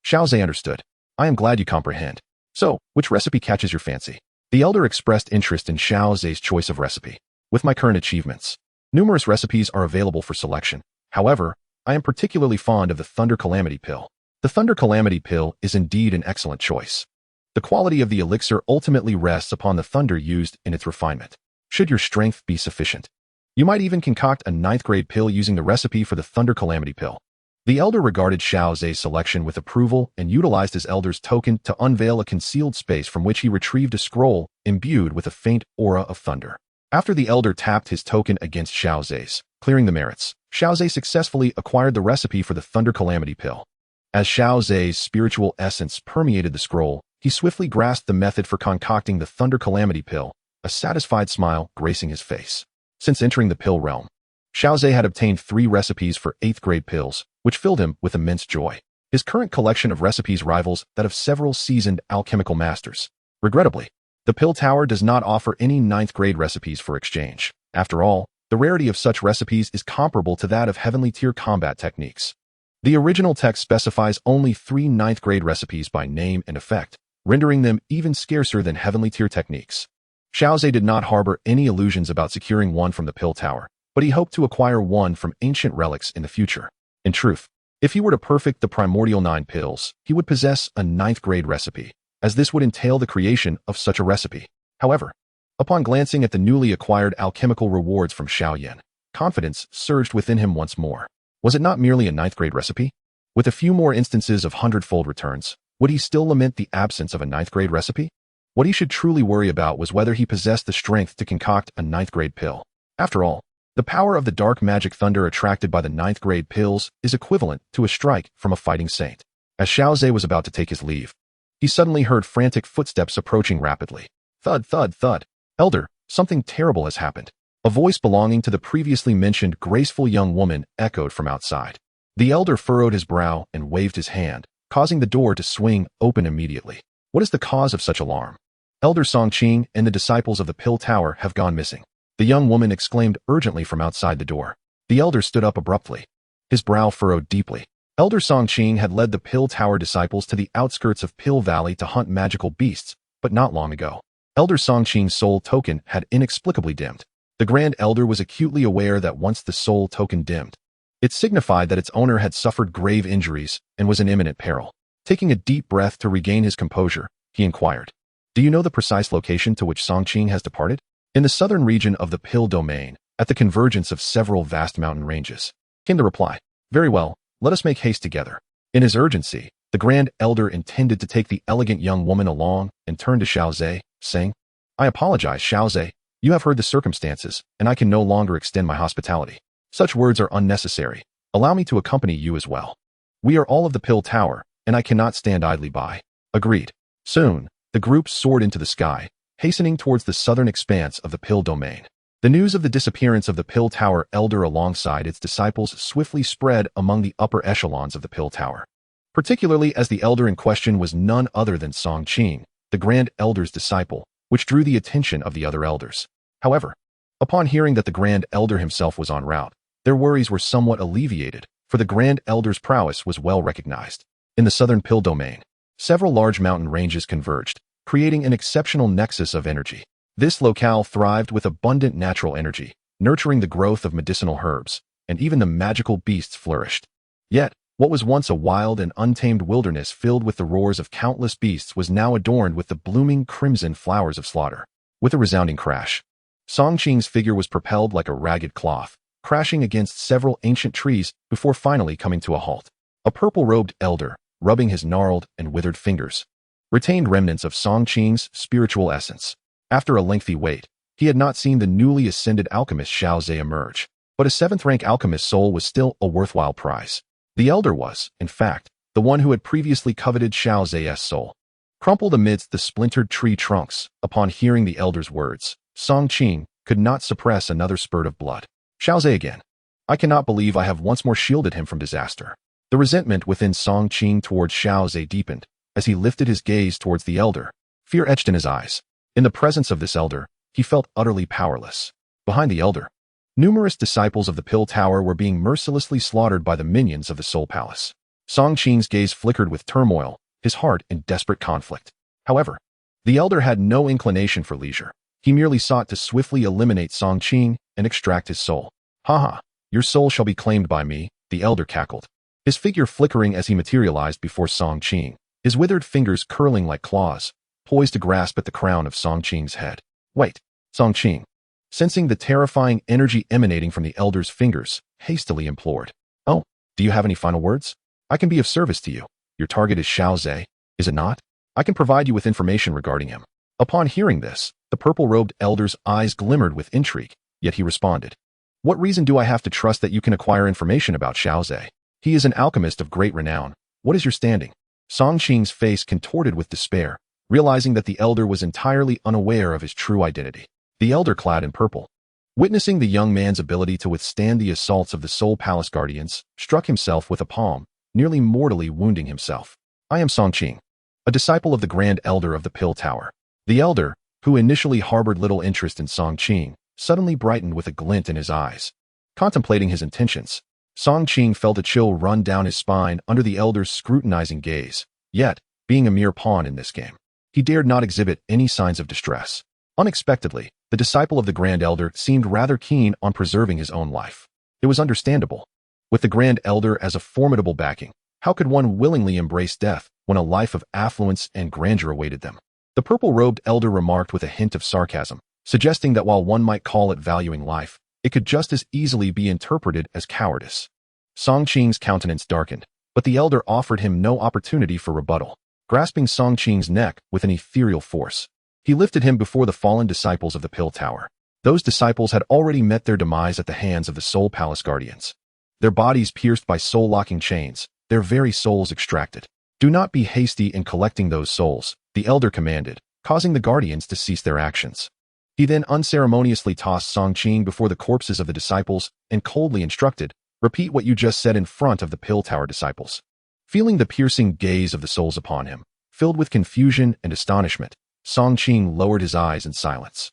Xiao Ze understood. I am glad you comprehend. So, which recipe catches your fancy? The elder expressed interest in Xiao Ze's choice of recipe. With my current achievements, numerous recipes are available for selection. However, I am particularly fond of the Thunder Calamity Pill. The Thunder Calamity Pill is indeed an excellent choice. The quality of the elixir ultimately rests upon the thunder used in its refinement. Should your strength be sufficient, you might even concoct a 9th-grade pill using the recipe for the Thunder Calamity Pill. The elder regarded Xiao Ze's selection with approval and utilized his elder's token to unveil a concealed space from which he retrieved a scroll imbued with a faint aura of thunder. After the elder tapped his token against Xiao Ze's, clearing the merits, Xiao Ze successfully acquired the recipe for the Thunder Calamity Pill. As Xiao Ze's spiritual essence permeated the scroll, he swiftly grasped the method for concocting the Thunder Calamity Pill, a satisfied smile gracing his face. Since entering the pill realm, Xiao Ze had obtained 3 recipes for 8th-grade pills, which filled him with immense joy. His current collection of recipes rivals that of several seasoned alchemical masters. Regrettably, the pill tower does not offer any 9th-grade recipes for exchange. After all, the rarity of such recipes is comparable to that of heavenly-tier combat techniques. The original text specifies only 3 9th-grade recipes by name and effect, rendering them even scarcer than heavenly-tier techniques. Xiao Ze did not harbor any illusions about securing one from the pill tower, but he hoped to acquire one from ancient relics in the future. In truth, if he were to perfect the primordial 9 pills, he would possess a 9th-grade recipe, as this would entail the creation of such a recipe. However, Upon glancing at the newly acquired alchemical rewards from Xiao Yan, confidence surged within him once more. Was it not merely a ninth-grade recipe? With a few more instances of hundredfold returns, would he still lament the absence of a ninth-grade recipe? What he should truly worry about was whether he possessed the strength to concoct a ninth-grade pill. After all, the power of the dark magic thunder attracted by the ninth-grade pills is equivalent to a strike from a fighting saint. As Xiao Ze was about to take his leave, he suddenly heard frantic footsteps approaching rapidly. Thud, thud, thud. Elder, something terrible has happened. A voice belonging to the previously mentioned graceful young woman echoed from outside. The elder furrowed his brow and waved his hand, causing the door to swing open immediately. What is the cause of such alarm? Elder Seongqing and the disciples of the Pill Tower have gone missing. The young woman exclaimed urgently from outside the door. The elder stood up abruptly. His brow furrowed deeply. Elder Seongqing had led the Pill Tower disciples to the outskirts of Pill Valley to hunt magical beasts, but not long ago. Elder Seongqing's soul token had inexplicably dimmed. The Grand Elder was acutely aware that once the soul token dimmed, it signified that its owner had suffered grave injuries and was in imminent peril. Taking a deep breath to regain his composure, he inquired, "Do you know the precise location to which Seongqing has departed?" "In the southern region of the Pill Domain, at the convergence of several vast mountain ranges," came the reply. "Very well, let us make haste together." In his urgency, the Grand Elder intended to take the elegant young woman along and turned to Xiao Ze, saying, "I apologize, Xiao Ze. You have heard the circumstances, and I can no longer extend my hospitality. Such words are unnecessary. Allow me to accompany you as well. We are all of the Pill Tower, and I cannot stand idly by." Agreed. Soon, the group soared into the sky, hastening towards the southern expanse of the Pill Domain. The news of the disappearance of the Pill Tower Elder alongside its disciples swiftly spread among the upper echelons of the Pill Tower, particularly as the elder in question was none other than Seongqing, the Grand Elder's disciple, which drew the attention of the other elders. However, upon hearing that the Grand Elder himself was en route, their worries were somewhat alleviated, for the Grand Elder's prowess was well recognized. In the southern Pill Domain, several large mountain ranges converged, creating an exceptional nexus of energy. This locale thrived with abundant natural energy, nurturing the growth of medicinal herbs, and even the magical beasts flourished. Yet, what was once a wild and untamed wilderness filled with the roars of countless beasts was now adorned with the blooming crimson flowers of slaughter. With a resounding crash, Seongqing's figure was propelled like a ragged cloth, crashing against several ancient trees before finally coming to a halt. A purple-robed elder, rubbing his gnarled and withered fingers, retained remnants of Seongqing's spiritual essence. After a lengthy wait, he had not seen the newly ascended alchemist Xiao Ze emerge, but a seventh-rank alchemist's soul was still a worthwhile prize. The elder was, in fact, the one who had previously coveted Xiao Ze's soul. Crumpled amidst the splintered tree trunks, upon hearing the elder's words, Seongqing could not suppress another spurt of blood. Xiao Ze again. I cannot believe I have once more shielded him from disaster. The resentment within Seongqing towards Xiao Ze deepened as he lifted his gaze towards the elder. Fear etched in his eyes. In the presence of this elder, he felt utterly powerless. Behind the elder, numerous disciples of the Pill Tower were being mercilessly slaughtered by the minions of the Soul Palace. Seongqing's gaze flickered with turmoil, his heart in desperate conflict. However, the elder had no inclination for leisure. He merely sought to swiftly eliminate Seongqing and extract his soul. "Haha, your soul shall be claimed by me," the elder cackled, his figure flickering as he materialized before Seongqing, his withered fingers curling like claws, poised to grasp at the crown of Seongqing's head. "Wait," Seongqing, sensing the terrifying energy emanating from the elder's fingers, hastily implored. "Oh, do you have any final words? I can be of service to you. Your target is Xiao Ze, is it not? I can provide you with information regarding him." Upon hearing this, the purple-robed elder's eyes glimmered with intrigue, yet he responded, "What reason do I have to trust that you can acquire information about Xiao Ze? He is an alchemist of great renown. What is your standing?" Seongqing's face contorted with despair, realizing that the elder was entirely unaware of his true identity. The elder clad in purple, witnessing the young man's ability to withstand the assaults of the Soul Palace Guardians, struck himself with a palm, nearly mortally wounding himself. "I am Seongqing, a disciple of the Grand Elder of the Pill Tower." The elder, who initially harbored little interest in Seongqing, suddenly brightened with a glint in his eyes. Contemplating his intentions, Seongqing felt a chill run down his spine under the elder's scrutinizing gaze. Yet, being a mere pawn in this game, he dared not exhibit any signs of distress. Unexpectedly, the disciple of the Grand Elder seemed rather keen on preserving his own life. It was understandable. With the Grand Elder as a formidable backing, how could one willingly embrace death when a life of affluence and grandeur awaited them? The purple-robed elder remarked with a hint of sarcasm, suggesting that while one might call it valuing life, it could just as easily be interpreted as cowardice. Seongqing's countenance darkened, but the elder offered him no opportunity for rebuttal. Grasping Seongqing's neck with an ethereal force, he lifted him before the fallen disciples of the Pill Tower. Those disciples had already met their demise at the hands of the Soul Palace Guardians. Their bodies pierced by soul-locking chains, their very souls extracted. Do not be hasty in collecting those souls, the elder commanded, causing the Guardians to cease their actions. He then unceremoniously tossed Seongqing before the corpses of the disciples and coldly instructed, repeat what you just said in front of the Pill Tower disciples. Feeling the piercing gaze of the souls upon him, filled with confusion and astonishment, Seongqing lowered his eyes in silence.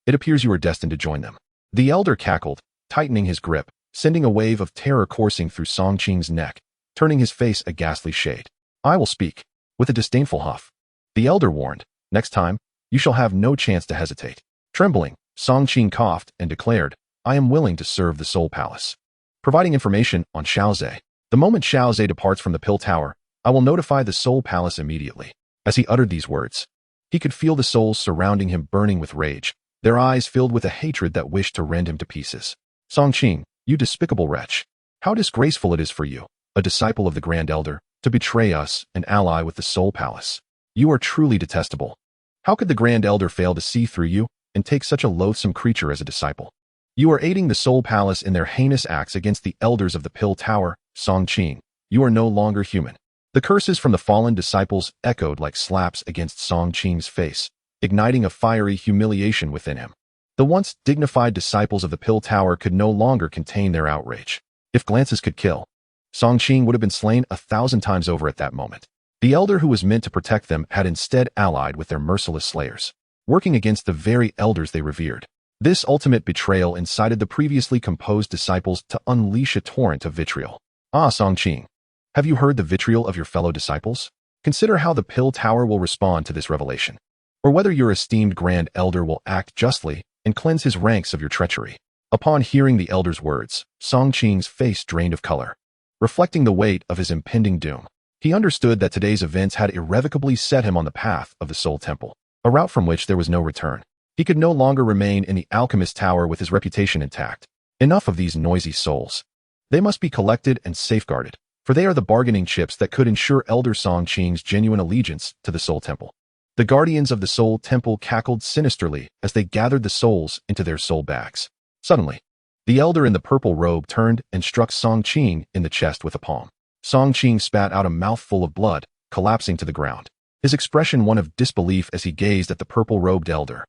It appears you are destined to join them. The elder cackled, tightening his grip, sending a wave of terror coursing through Seongqing's neck, turning his face a ghastly shade. I will speak, with a disdainful huff. The elder warned, next time, you shall have no chance to hesitate. Trembling, Seongqing coughed and declared, I am willing to serve the Soul Palace. Providing information on Xiao Ze. The moment Xiao Ze departs from the Pill Tower, I will notify the Soul Palace immediately. As he uttered these words, he could feel the souls surrounding him burning with rage, their eyes filled with a hatred that wished to rend him to pieces. Seongqing, you despicable wretch. How disgraceful it is for you, a disciple of the Grand Elder, to betray us, an ally with the Soul Palace. You are truly detestable. How could the Grand Elder fail to see through you and take such a loathsome creature as a disciple? You are aiding the Soul Palace in their heinous acts against the elders of the Pill Tower, Seongqing. You are no longer human. The curses from the fallen disciples echoed like slaps against Seongqing's face, igniting a fiery humiliation within him. The once dignified disciples of the Pill Tower could no longer contain their outrage. If glances could kill, Seongqing would have been slain 1,000 times over at that moment. The elder who was meant to protect them had instead allied with their merciless slayers, working against the very elders they revered. This ultimate betrayal incited the previously composed disciples to unleash a torrent of vitriol. Ah, Seongqing, have you heard the vitriol of your fellow disciples? Consider how the Pill Tower will respond to this revelation, or whether your esteemed Grand Elder will act justly and cleanse his ranks of your treachery. Upon hearing the elder's words, Seongqing's face drained of color, reflecting the weight of his impending doom. He understood that today's events had irrevocably set him on the path of the Soul Temple, a route from which there was no return. He could no longer remain in the Alchemist Tower with his reputation intact. Enough of these noisy souls. They must be collected and safeguarded, for they are the bargaining chips that could ensure Elder Seongqing's genuine allegiance to the Soul Temple. The guardians of the Soul Temple cackled sinisterly as they gathered the souls into their soul bags. Suddenly, the elder in the purple robe turned and struck Seongqing in the chest with a palm. Seongqing spat out a mouthful of blood, collapsing to the ground, his expression one of disbelief as he gazed at the purple-robed elder.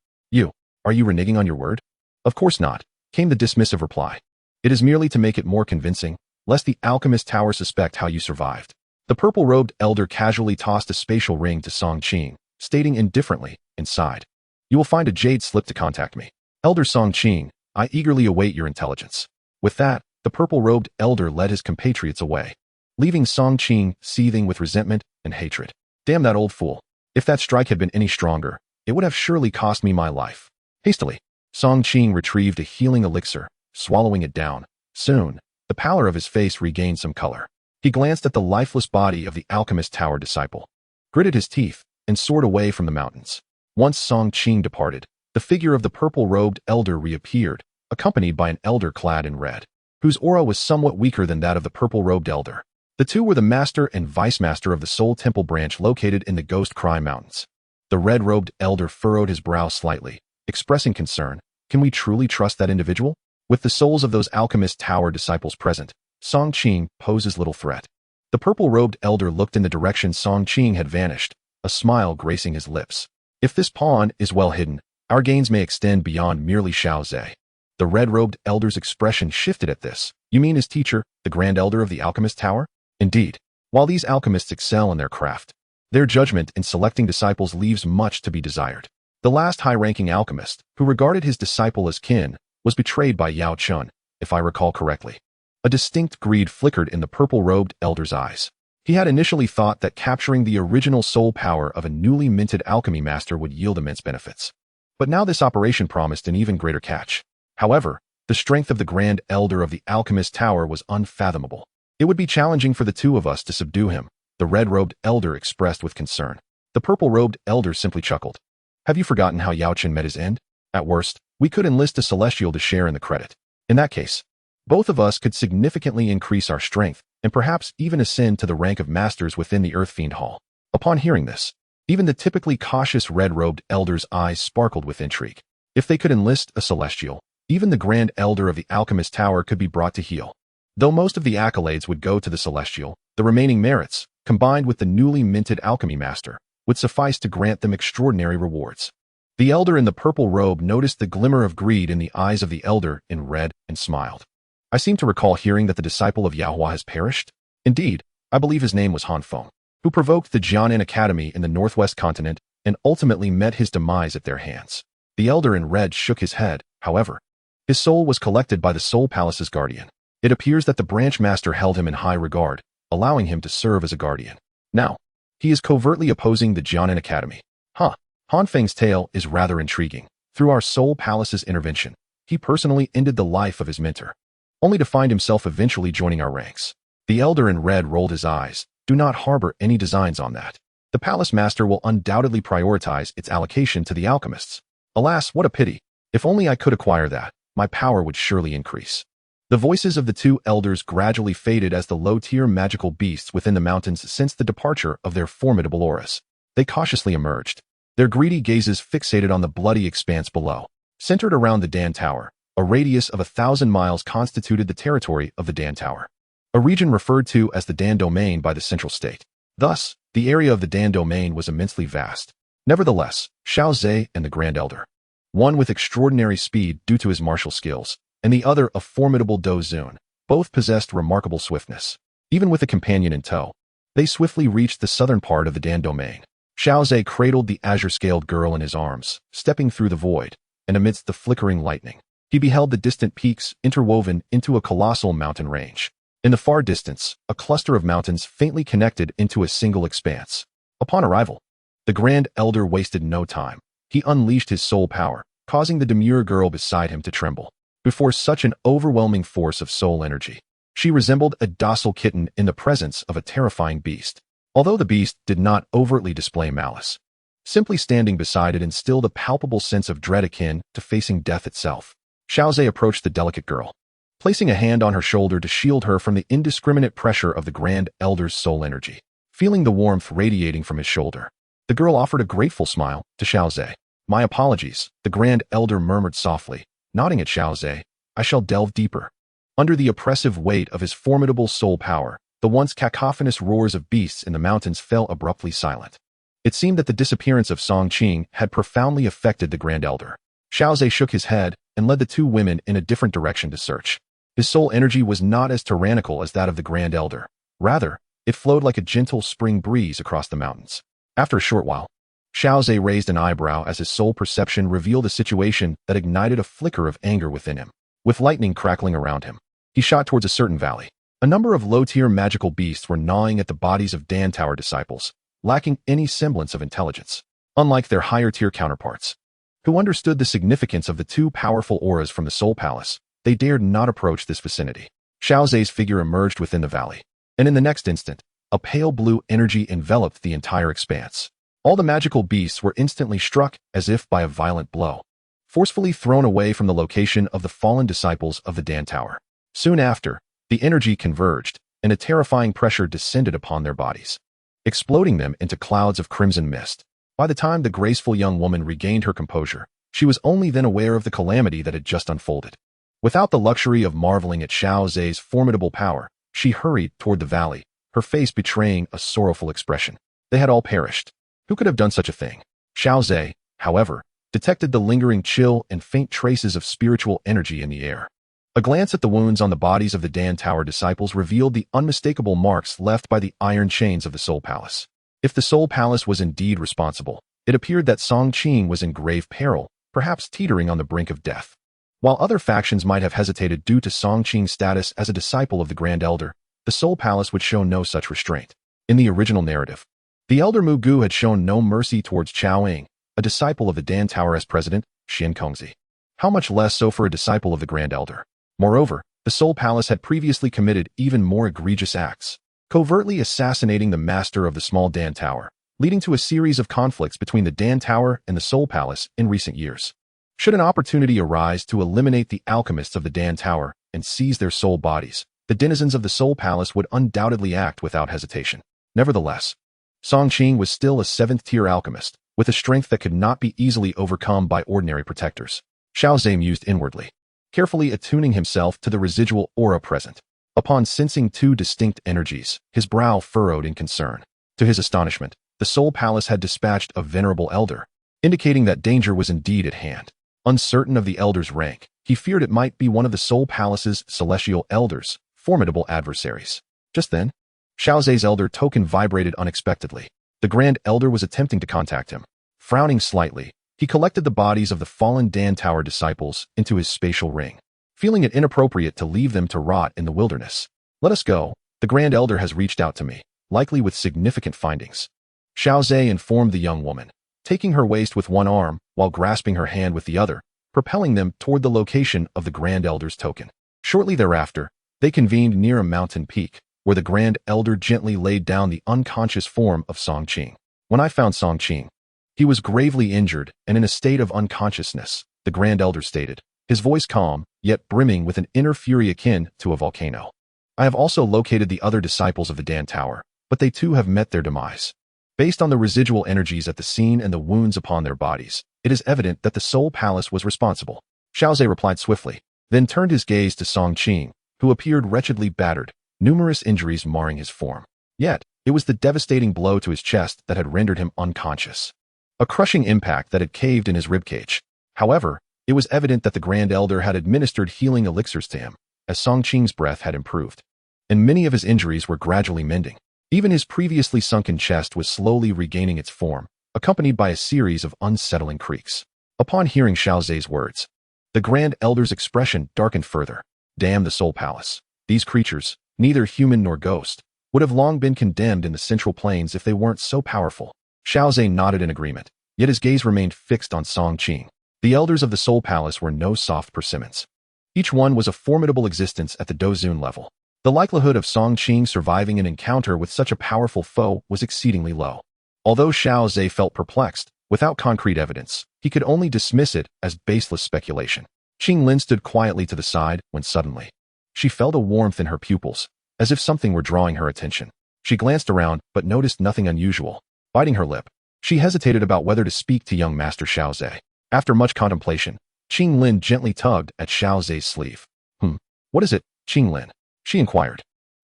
Are you reneging on your word? Of course not, came the dismissive reply. It is merely to make it more convincing, lest the Alchemist Tower suspect how you survived. The purple-robed elder casually tossed a spatial ring to Seongqing, stating indifferently, inside. You will find a jade slip to contact me. Elder Seongqing, I eagerly await your intelligence. With that, the purple-robed elder led his compatriots away, leaving Seongqing seething with resentment and hatred. Damn that old fool. If that strike had been any stronger, it would have surely cost me my life. Hastily, Seongqing retrieved a healing elixir, swallowing it down. Soon, the pallor of his face regained some color. He glanced at the lifeless body of the Alchemist Tower disciple, gritted his teeth, and soared away from the mountains. Once Seongqing departed, the figure of the purple-robed elder reappeared, accompanied by an elder clad in red, whose aura was somewhat weaker than that of the purple-robed elder. The two were the master and vice-master of the Soul Temple branch located in the Ghost Cry Mountains. The red-robed elder furrowed his brow slightly, expressing concern. Can we truly trust that individual? With the souls of those Alchemist Tower disciples present, Seongqing poses little threat. The purple-robed elder looked in the direction Seongqing had vanished, a smile gracing his lips. If this pawn is well hidden, our gains may extend beyond merely Xiao Ze. The red-robed elder's expression shifted at this. You mean his teacher, the Grand Elder of the Alchemist Tower? Indeed. While these alchemists excel in their craft, their judgment in selecting disciples leaves much to be desired. The last high-ranking alchemist, who regarded his disciple as kin, was betrayed by Yao Chun, if I recall correctly. A distinct greed flickered in the purple-robed elder's eyes. He had initially thought that capturing the original soul power of a newly minted alchemy master would yield immense benefits. But now this operation promised an even greater catch. However, the strength of the Grand Elder of the Alchemist Tower was unfathomable. It would be challenging for the two of us to subdue him, the red-robed elder expressed with concern. The purple-robed elder simply chuckled. Have you forgotten how Yao Chen met his end? At worst, we could enlist a Celestial to share in the credit. In that case, both of us could significantly increase our strength and perhaps even ascend to the rank of masters within the Earth Fiend Hall. Upon hearing this, even the typically cautious red-robed elder's eyes sparkled with intrigue. If they could enlist a Celestial, even the Grand Elder of the Alchemist Tower could be brought to heel. Though most of the accolades would go to the Celestial, the remaining merits, combined with the newly minted Alchemy Master, would suffice to grant them extraordinary rewards. The elder in the purple robe noticed the glimmer of greed in the eyes of the elder in red and smiled. I seem to recall hearing that the disciple of Yaohua has perished. Indeed, I believe his name was Han Feng, who provoked the Jianan Academy in the Northwest Continent and ultimately met his demise at their hands. The elder in red shook his head, however. His soul was collected by the Soul Palace's guardian. It appears that the branch master held him in high regard, allowing him to serve as a guardian. Now, he is covertly opposing the Jianan Academy. Han Feng's tale is rather intriguing. Through our Soul Palace's intervention, he personally ended the life of his mentor, only to find himself eventually joining our ranks. The elder in red rolled his eyes. Do not harbor any designs on that. The Palace Master will undoubtedly prioritize its allocation to the alchemists. Alas, what a pity. If only I could acquire that, my power would surely increase. The voices of the two elders gradually faded as the low-tier magical beasts within the mountains sensed the departure of their formidable auras. They cautiously emerged, their greedy gazes fixated on the bloody expanse below. Centered around the Dan Tower, a radius of 1,000 miles constituted the territory of the Dan Tower, a region referred to as the Dan Domain by the Central State. Thus, the area of the Dan Domain was immensely vast. Nevertheless, Xiao Ze and the Grand Elder, one with extraordinary speed due to his martial skills, and the other a formidable Dou Qi, both possessed remarkable swiftness. Even with a companion in tow, they swiftly reached the southern part of the Dan Domain. Xiao Ze cradled the azure-scaled girl in his arms, stepping through the void, and amidst the flickering lightning, he beheld the distant peaks interwoven into a colossal mountain range. In the far distance, a cluster of mountains faintly connected into a single expanse. Upon arrival, the Grand Elder wasted no time. He unleashed his soul power, causing the demure girl beside him to tremble. Before such an overwhelming force of soul energy, she resembled a docile kitten in the presence of a terrifying beast. Although the beast did not overtly display malice, simply standing beside it instilled a palpable sense of dread akin to facing death itself. Xiao Ze approached the delicate girl, placing a hand on her shoulder to shield her from the indiscriminate pressure of the Grand Elder's soul energy. Feeling the warmth radiating from his shoulder, the girl offered a grateful smile to Xiao Ze. My apologies, the Grand Elder murmured softly, nodding at Xiao Ze. I shall delve deeper. Under the oppressive weight of his formidable soul power, the once cacophonous roars of beasts in the mountains fell abruptly silent. It seemed that the disappearance of Seongqing had profoundly affected the Grand Elder. Xiao Ze shook his head and led the two women in a different direction to search. His soul energy was not as tyrannical as that of the Grand Elder. Rather, it flowed like a gentle spring breeze across the mountains. After a short while, Xiao Ze raised an eyebrow as his soul perception revealed a situation that ignited a flicker of anger within him. With lightning crackling around him, he shot towards a certain valley. A number of low-tier magical beasts were gnawing at the bodies of Dan Tower disciples, lacking any semblance of intelligence, unlike their higher-tier counterparts, who understood the significance of the two powerful auras from the Soul Palace. They dared not approach this vicinity. Xiao Ze's figure emerged within the valley, and in the next instant, a pale blue energy enveloped the entire expanse. All the magical beasts were instantly struck as if by a violent blow, forcefully thrown away from the location of the fallen disciples of the Dan Tower. Soon after, the energy converged, and a terrifying pressure descended upon their bodies, exploding them into clouds of crimson mist. By the time the graceful young woman regained her composure, she was only then aware of the calamity that had just unfolded. Without the luxury of marveling at Xiao Ze's formidable power, she hurried toward the valley, her face betraying a sorrowful expression. They had all perished. Who could have done such a thing? Xiao Ze, however, detected the lingering chill and faint traces of spiritual energy in the air. A glance at the wounds on the bodies of the Dan Tower disciples revealed the unmistakable marks left by the iron chains of the Soul Palace. If the Soul Palace was indeed responsible, it appeared that Seongqing was in grave peril, perhaps teetering on the brink of death. While other factions might have hesitated due to Seongqing's status as a disciple of the Grand Elder, the Soul Palace would show no such restraint. In the original narrative, the Elder Mugu had shown no mercy towards Chao Ying, a disciple of the Dan Tower as president, Qinglin. How much less so for a disciple of the Grand Elder? Moreover, the Soul Palace had previously committed even more egregious acts, covertly assassinating the master of the small Dan Tower, leading to a series of conflicts between the Dan Tower and the Soul Palace in recent years. Should an opportunity arise to eliminate the alchemists of the Dan Tower and seize their soul bodies, the denizens of the Soul Palace would undoubtedly act without hesitation. Nevertheless, Seongqing was still a 7th-tier alchemist, with a strength that could not be easily overcome by ordinary protectors. Xiao Ze mused inwardly, carefully attuning himself to the residual aura present. Upon sensing 2 distinct energies, his brow furrowed in concern. To his astonishment, the Soul Palace had dispatched a venerable elder, indicating that danger was indeed at hand. Uncertain of the elder's rank, he feared it might be one of the Soul Palace's celestial elders, formidable adversaries. Just then, Xiao Ze's elder token vibrated unexpectedly. The Grand Elder was attempting to contact him. Frowning slightly, he collected the bodies of the fallen Dan Tower disciples into his spatial ring, feeling it inappropriate to leave them to rot in the wilderness. Let us go. The Grand Elder has reached out to me, likely with significant findings. Xiao Ze informed the young woman, taking her waist with one arm while grasping her hand with the other, propelling them toward the location of the Grand Elder's token. Shortly thereafter, they convened near a mountain peak, where the Grand Elder gently laid down the unconscious form of Seongqing. When I found Seongqing, he was gravely injured and in a state of unconsciousness, the Grand Elder stated, his voice calm, yet brimming with an inner fury akin to a volcano. I have also located the other disciples of the Dan Tower, but they too have met their demise. Based on the residual energies at the scene and the wounds upon their bodies, it is evident that the Soul Palace was responsible. Xiao Ze replied swiftly, then turned his gaze to Seongqing, who appeared wretchedly battered, numerous injuries marring his form. Yet, it was the devastating blow to his chest that had rendered him unconscious. A crushing impact that had caved in his ribcage. However, it was evident that the Grand Elder had administered healing elixirs to him, as Seongqing's breath had improved, and many of his injuries were gradually mending. Even his previously sunken chest was slowly regaining its form, accompanied by a series of unsettling creaks. Upon hearing Xiao Ze's words, the Grand Elder's expression darkened further. Damn the Soul Palace. These creatures, neither human nor ghost, would have long been condemned in the Central Plains if they weren't so powerful. Xiao Ze nodded in agreement, yet his gaze remained fixed on Seongqing. The elders of the Soul Palace were no soft persimmons. Each one was a formidable existence at the Dozun level. The likelihood of Seongqing surviving an encounter with such a powerful foe was exceedingly low. Although Xiao Ze felt perplexed, without concrete evidence, he could only dismiss it as baseless speculation. Qinglin stood quietly to the side when suddenly, she felt a warmth in her pupils, as if something were drawing her attention. She glanced around but noticed nothing unusual. Biting her lip, she hesitated about whether to speak to young Master Xiao Ze. After much contemplation, Qinglin gently tugged at Xiao Ze's sleeve. What is it, Qinglin? She inquired.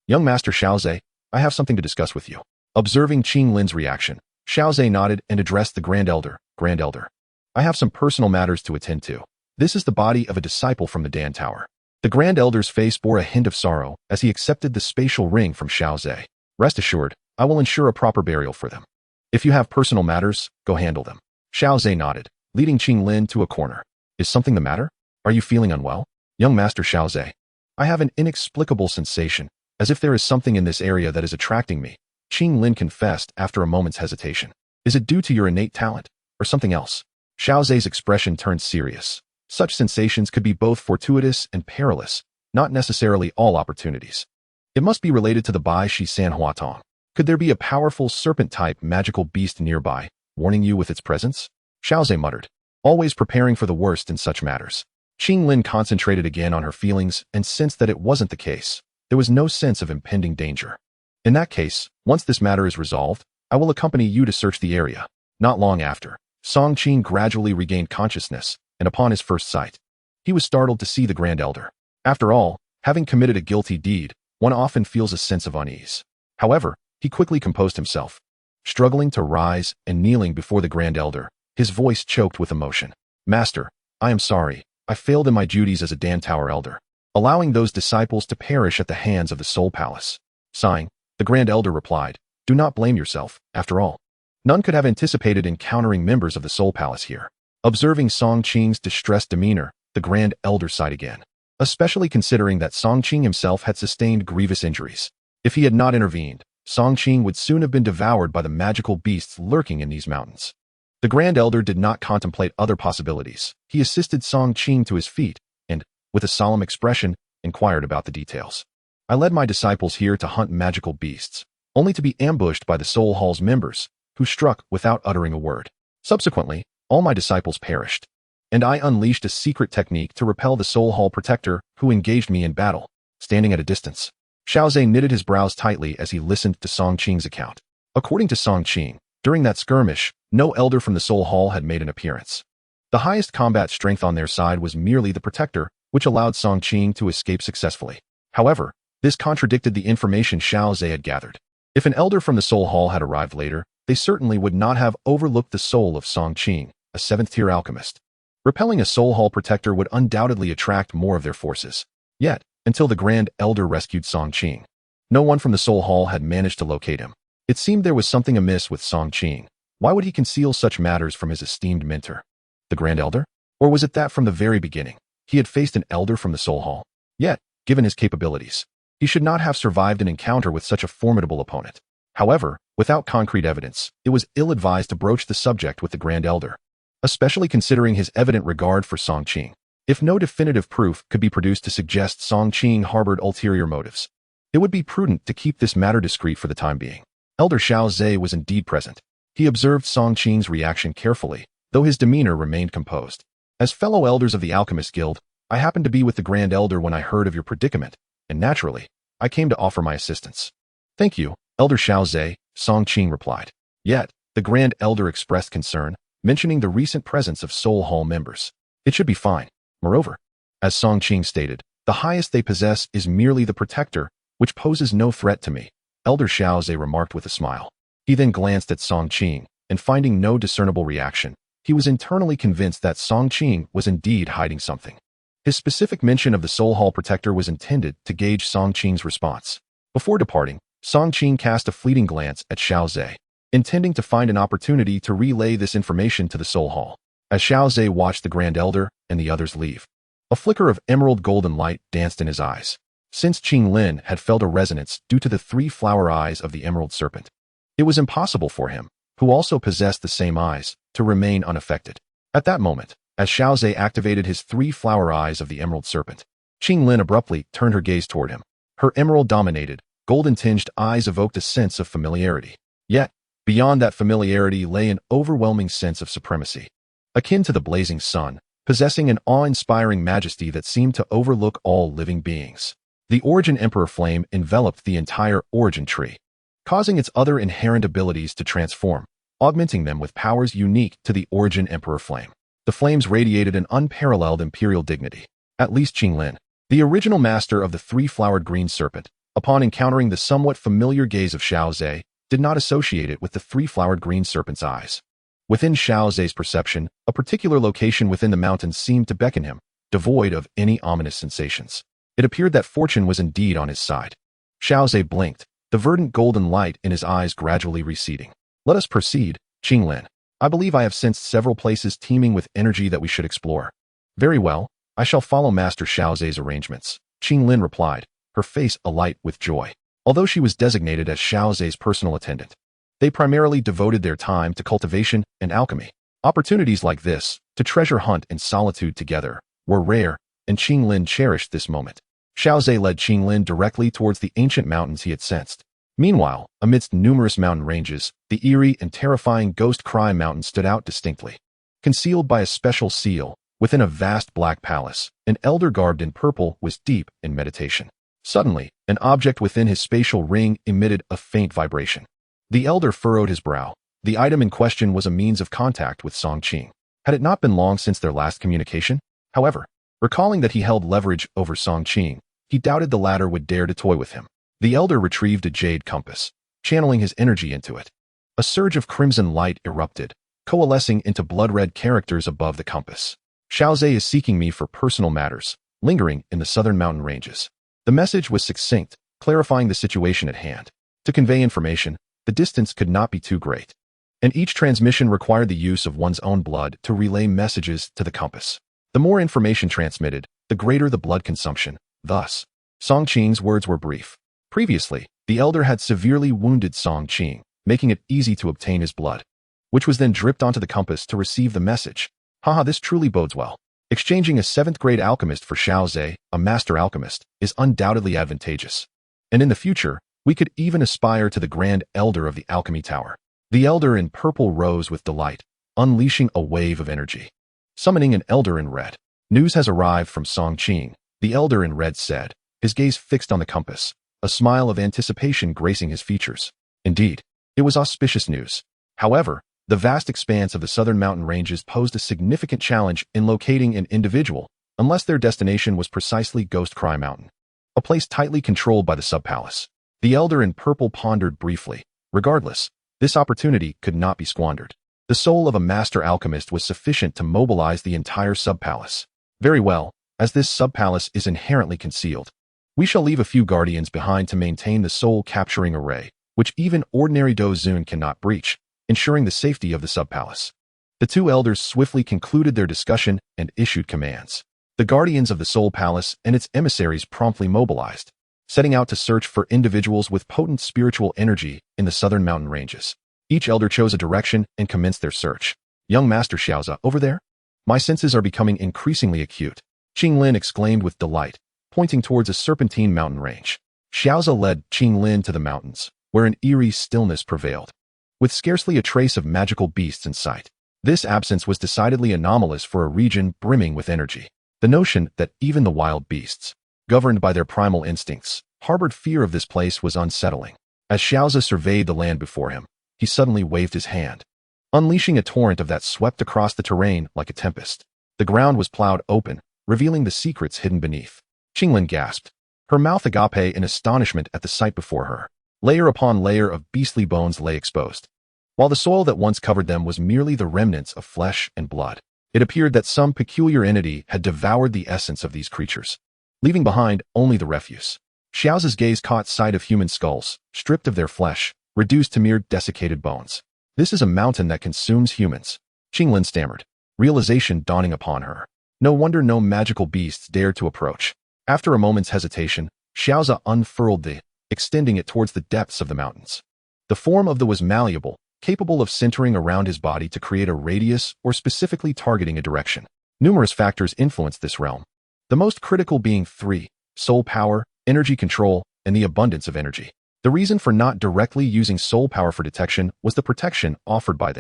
Young Master Xiao Ze, I have something to discuss with you. Observing Qinglin's reaction, Xiao Ze nodded and addressed the Grand Elder. Grand Elder, I have some personal matters to attend to. This is the body of a disciple from the Dan Tower. The Grand Elder's face bore a hint of sorrow as he accepted the spatial ring from Xiao Ze. Rest assured, I will ensure a proper burial for them. If you have personal matters, go handle them. Xiao Ze nodded, leading Qinglin to a corner. Is something the matter? Are you feeling unwell? Young Master Xiao Ze, I have an inexplicable sensation, as if there is something in this area that is attracting me, Qinglin confessed after a moment's hesitation. Is it due to your innate talent, or something else? Xiao Ze's expression turned serious. Such sensations could be both fortuitous and perilous, not necessarily all opportunities. It must be related to the Bai Shi San Hua Tong. Could there be a powerful serpent-type magical beast nearby, warning you with its presence? Xiao Ze muttered, always preparing for the worst in such matters. Qinglin concentrated again on her feelings and sensed that it wasn't the case. There was no sense of impending danger. In that case, once this matter is resolved, I will accompany you to search the area. Not long after, Seongqing gradually regained consciousness, and upon his first sight, he was startled to see the Grand Elder. After all, having committed a guilty deed, one often feels a sense of unease. However, he quickly composed himself. Struggling to rise and kneeling before the Grand Elder, his voice choked with emotion. Master, I am sorry. I failed in my duties as a Dan Tower Elder, allowing those disciples to perish at the hands of the Soul Palace. Sighing, the Grand Elder replied, do not blame yourself, after all. None could have anticipated encountering members of the Soul Palace here. Observing Seongqing's distressed demeanor, the Grand Elder sighed again, especially considering that Seongqing himself had sustained grievous injuries. If he had not intervened, Seongqing would soon have been devoured by the magical beasts lurking in these mountains. The Grand Elder did not contemplate other possibilities. He assisted Seongqing to his feet and, with a solemn expression, inquired about the details. I led my disciples here to hunt magical beasts, only to be ambushed by the Soul Hall's members, who struck without uttering a word. Subsequently, all my disciples perished. and I unleashed a secret technique to repel the Soul Hall Protector who engaged me in battle, standing at a distance. Xiao Ze knitted his brows tightly as he listened to Seongqing's account. According to Seongqing, during that skirmish, no elder from the Soul Hall had made an appearance. The highest combat strength on their side was merely the Protector, which allowed Seongqing to escape successfully. However, this contradicted the information Xiao Ze had gathered. If an elder from the Soul Hall had arrived later, they certainly would not have overlooked the soul of Seongqing, a 7th-tier alchemist. Repelling a Soul Hall Protector would undoubtedly attract more of their forces. Yet, until the Grand Elder rescued Seongqing, no one from the Soul Hall had managed to locate him. It seemed there was something amiss with Seongqing. Why would he conceal such matters from his esteemed mentor? The Grand Elder? Or was it that from the very beginning, he had faced an elder from the Soul Hall? Yet, given his capabilities, he should not have survived an encounter with such a formidable opponent. However, without concrete evidence, it was ill-advised to broach the subject with the Grand Elder, especially considering his evident regard for Seongqing. If no definitive proof could be produced to suggest Seongqing harbored ulterior motives, it would be prudent to keep this matter discreet for the time being. Elder Xiao Ze was indeed present. He observed Seongqing's reaction carefully, though his demeanor remained composed. As fellow elders of the Alchemist Guild, I happened to be with the Grand Elder when I heard of your predicament, and naturally, I came to offer my assistance. Thank you, Elder Xiao Ze, Seongqing replied. Yet, the Grand Elder expressed concern, mentioning the recent presence of Soul Hall members. It should be fine. Moreover, as Seongqing stated, the highest they possess is merely the Protector, which poses no threat to me, Elder Xiao Ze remarked with a smile. He then glanced at Seongqing, and finding no discernible reaction, he was internally convinced that Seongqing was indeed hiding something. His specific mention of the Soul Hall Protector was intended to gauge Seongqing's response. Before departing, Seongqing cast a fleeting glance at Xiao Ze, intending to find an opportunity to relay this information to the Soul Hall. As Xiao Ze watched the Grand Elder and the others leave, a flicker of emerald golden light danced in his eyes. Since Qinglin had felt a resonance due to the 3 flower eyes of the emerald serpent, it was impossible for him, who also possessed the same eyes, to remain unaffected. At that moment, as Xiao Ze activated his 3 flower eyes of the emerald serpent, Qinglin abruptly turned her gaze toward him. Her emerald-dominated, golden-tinged eyes evoked a sense of familiarity. Yet, beyond that familiarity lay an overwhelming sense of supremacy, akin to the blazing sun, possessing an awe-inspiring majesty that seemed to overlook all living beings. The Origin Emperor Flame enveloped the entire Origin Tree, causing its other inherent abilities to transform, augmenting them with powers unique to the Origin Emperor Flame. The flames radiated an unparalleled imperial dignity. At least Qinglin, the original master of the 3-flowered green serpent, upon encountering the somewhat familiar gaze of Xiao Ze, did not associate it with the 3-flowered green serpent's eyes. Within Xiao Ze's perception, a particular location within the mountains seemed to beckon him, devoid of any ominous sensations. It appeared that fortune was indeed on his side. Xiao Ze blinked, the verdant golden light in his eyes gradually receding. Let us proceed, Qinglin. I believe I have sensed several places teeming with energy that we should explore. Very well, I shall follow Master Xiao Ze's arrangements, Qinglin replied, her face alight with joy. Although she was designated as Xiao Ze's personal attendant, they primarily devoted their time to cultivation and alchemy. Opportunities like this, to treasure hunt in solitude together, were rare, and Qinglin cherished this moment. Xiao Ze led Qinglin directly towards the ancient mountains he had sensed. Meanwhile, amidst numerous mountain ranges, the eerie and terrifying Ghost Cry Mountain stood out distinctly. Concealed by a special seal, within a vast black palace, an elder garbed in purple was deep in meditation. Suddenly, an object within his spatial ring emitted a faint vibration. The elder furrowed his brow. The item in question was a means of contact with Seongqing. Had it not been long since their last communication? However, recalling that he held leverage over Seongqing, he doubted the latter would dare to toy with him. The elder retrieved a jade compass, channeling his energy into it. A surge of crimson light erupted, coalescing into blood-red characters above the compass. Xiao Ze is seeking me for personal matters, lingering in the southern mountain ranges. The message was succinct, clarifying the situation at hand. To convey information, the distance could not be too great, and each transmission required the use of one's own blood to relay messages to the compass. The more information transmitted, the greater the blood consumption. Thus, Seongqing's words were brief. Previously, the elder had severely wounded Seongqing, making it easy to obtain his blood, which was then dripped onto the compass to receive the message. Haha, this truly bodes well. Exchanging a 7th-grade alchemist for Xiao Ze, a master alchemist, is undoubtedly advantageous. And in the future, we could even aspire to the Grand Elder of the Alchemy Tower. The elder in purple rose with delight, unleashing a wave of energy. summoning an elder in red. News has arrived from Seongqing, the elder in red said, his gaze fixed on the compass, a smile of anticipation gracing his features. Indeed, it was auspicious news. However, the vast expanse of the southern mountain ranges posed a significant challenge in locating an individual, unless their destination was precisely Ghost Cry Mountain, a place tightly controlled by the sub-palace. The elder in purple pondered briefly. Regardless, this opportunity could not be squandered. The soul of a master alchemist was sufficient to mobilize the entire sub-palace. Very well, as this sub-palace is inherently concealed, we shall leave a few guardians behind to maintain the soul-capturing array, which even ordinary Dou Zun cannot breach, ensuring the safety of the sub-palace. The two elders swiftly concluded their discussion and issued commands. The guardians of the Soul Palace and its emissaries promptly mobilized, setting out to search for individuals with potent spiritual energy in the southern mountain ranges. Each elder chose a direction and commenced their search. Young Master Xiao Ze, over there? My senses are becoming increasingly acute, Qinglin exclaimed with delight, pointing towards a serpentine mountain range. Xiao Ze led Qinglin to the mountains, where an eerie stillness prevailed, with scarcely a trace of magical beasts in sight. This absence was decidedly anomalous for a region brimming with energy. The notion that even the wild beasts, governed by their primal instincts, harbored fear of this place was unsettling. As Xiao Ze surveyed the land before him, he suddenly waved his hand, unleashing a torrent of that swept across the terrain like a tempest. The ground was plowed open, revealing the secrets hidden beneath. Qinglin gasped, her mouth agape in astonishment at the sight before her. Layer upon layer of beastly bones lay exposed. While the soil that once covered them was merely the remnants of flesh and blood, it appeared that some peculiar entity had devoured the essence of these creatures, leaving behind only the refuse. Xiao Ze's gaze caught sight of human skulls, stripped of their flesh, reduced to mere desiccated bones. This is a mountain that consumes humans, Qinglin stammered, realization dawning upon her. No wonder no magical beasts dared to approach. After a moment's hesitation, Xiao Ze unfurled extending it towards the depths of the mountains. The form of the was malleable, capable of centering around his body to create a radius or specifically targeting a direction. Numerous factors influenced this realm, the most critical being 3, soul power, energy control, and the abundance of energy. The reason for not directly using soul power for detection was the protection offered by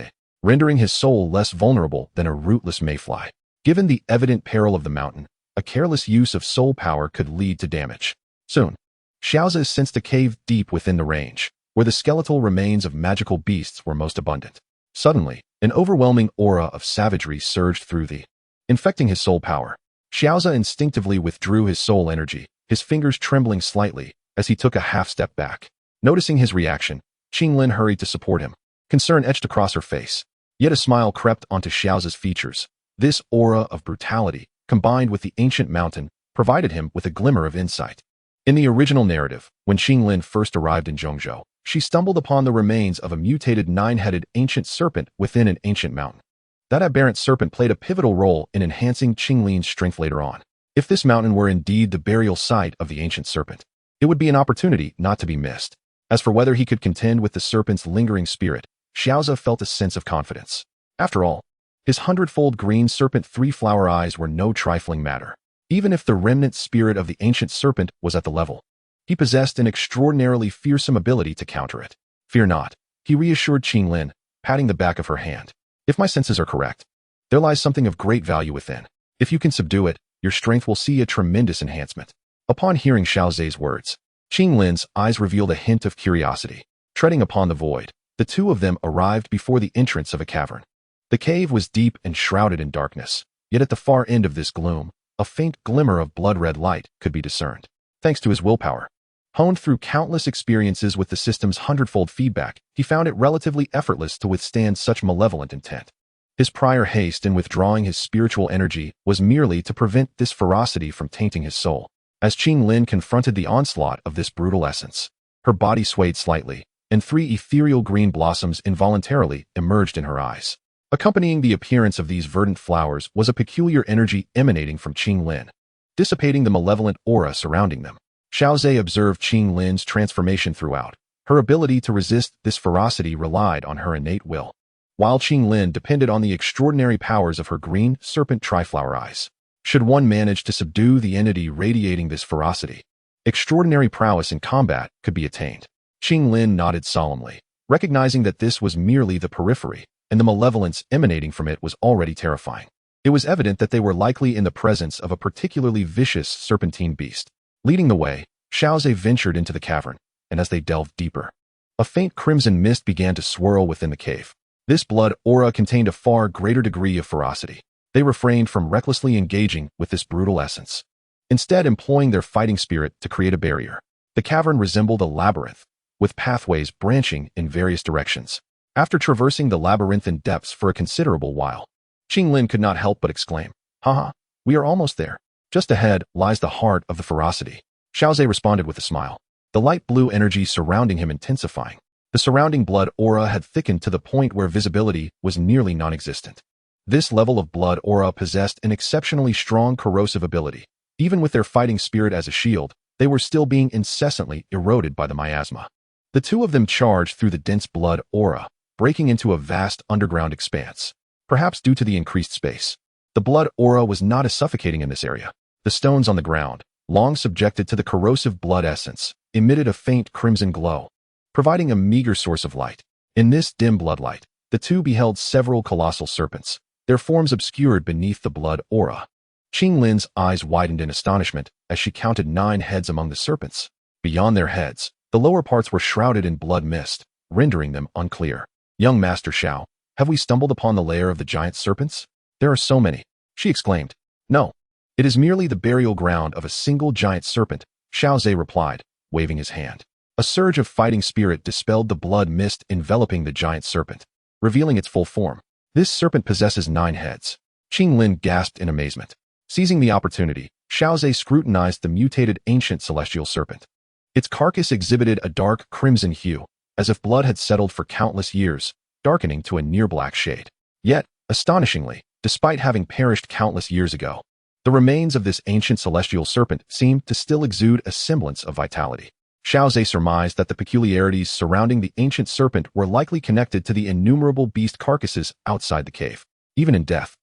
rendering his soul less vulnerable than a rootless mayfly. Given the evident peril of the mountain, a careless use of soul power could lead to damage. Soon, Xiao Ze sensed a cave deep within the range, where the skeletal remains of magical beasts were most abundant. Suddenly, an overwhelming aura of savagery surged through infecting his soul power. Xiao Ze instinctively withdrew his soul energy, his fingers trembling slightly as he took a half-step back. Noticing his reaction, Qinglin hurried to support him. Concern etched across her face. Yet a smile crept onto Xiao Ze's features. This aura of brutality, combined with the ancient mountain, provided him with a glimmer of insight. In the original narrative, when Qinglin first arrived in Zhongzhou, she stumbled upon the remains of a mutated 9-headed ancient serpent within an ancient mountain. That aberrant serpent played a pivotal role in enhancing Qinglin's strength later on. If this mountain were indeed the burial site of the ancient serpent, it would be an opportunity not to be missed. As for whether he could contend with the serpent's lingering spirit, Xiao Ze felt a sense of confidence. After all, his 100-fold green serpent 3-flower eyes were no trifling matter. Even if the remnant spirit of the ancient serpent was at the level, he possessed an extraordinarily fearsome ability to counter it. Fear not, he reassured Qinglin, patting the back of her hand. If my senses are correct, there lies something of great value within. If you can subdue it, your strength will see a tremendous enhancement. Upon hearing Xiao Ze's words, Qinglin's eyes revealed a hint of curiosity. Treading upon the void, the two of them arrived before the entrance of a cavern. The cave was deep and shrouded in darkness, yet at the far end of this gloom, a faint glimmer of blood-red light could be discerned. Thanks to his willpower, honed through countless experiences with the system's 100-fold feedback, he found it relatively effortless to withstand such malevolent intent. His prior haste in withdrawing his spiritual energy was merely to prevent this ferocity from tainting his soul. As Qinglin confronted the onslaught of this brutal essence, her body swayed slightly, and 3 ethereal green blossoms involuntarily emerged in her eyes. Accompanying the appearance of these verdant flowers was a peculiar energy emanating from Qinglin, dissipating the malevolent aura surrounding them. Xiao Ze observed Qinglin's transformation throughout. Her ability to resist this ferocity relied on her innate will, while Qinglin depended on the extraordinary powers of her green serpent triflower eyes. Should one manage to subdue the entity radiating this ferocity, extraordinary prowess in combat could be attained. Qinglin nodded solemnly, recognizing that this was merely the periphery, and the malevolence emanating from it was already terrifying. It was evident that they were likely in the presence of a particularly vicious serpentine beast. Leading the way, Xiao Ze ventured into the cavern, and as they delved deeper, a faint crimson mist began to swirl within the cave. This blood aura contained a far greater degree of ferocity. They refrained from recklessly engaging with this brutal essence, instead employing their fighting spirit to create a barrier. The cavern resembled a labyrinth, with pathways branching in various directions. After traversing the labyrinthine depths for a considerable while, Qinglin could not help but exclaim, "Haha, we are almost there. Just ahead lies the heart of the ferocity." Xiao Ze responded with a smile, the light blue energy surrounding him intensifying. The surrounding blood aura had thickened to the point where visibility was nearly non-existent. This level of blood aura possessed an exceptionally strong corrosive ability. Even with their fighting spirit as a shield, they were still being incessantly eroded by the miasma. The two of them charged through the dense blood aura, breaking into a vast underground expanse. Perhaps due to the increased space, the blood aura was not as suffocating in this area. The stones on the ground, long subjected to the corrosive blood essence, emitted a faint crimson glow, providing a meager source of light. In this dim bloodlight, the two beheld several colossal serpents, their forms obscured beneath the blood aura. Qinglin's eyes widened in astonishment as she counted 9 heads among the serpents. Beyond their heads, the lower parts were shrouded in blood mist, rendering them unclear. "Young Master Xiao, have we stumbled upon the lair of the giant serpents? There are so many," she exclaimed. "No, it is merely the burial ground of a single giant serpent," Xiao Ze replied, waving his hand. A surge of fighting spirit dispelled the blood mist enveloping the giant serpent, revealing its full form. "This serpent possesses 9 heads." Qinglin gasped in amazement. Seizing the opportunity, Xiao Ze scrutinized the mutated ancient celestial serpent. Its carcass exhibited a dark crimson hue, as if blood had settled for countless years, darkening to a near-black shade. Yet, astonishingly, despite having perished countless years ago, the remains of this ancient celestial serpent seemed to still exude a semblance of vitality. Xiao Ze surmised that the peculiarities surrounding the ancient serpent were likely connected to the innumerable beast carcasses outside the cave. Even in death,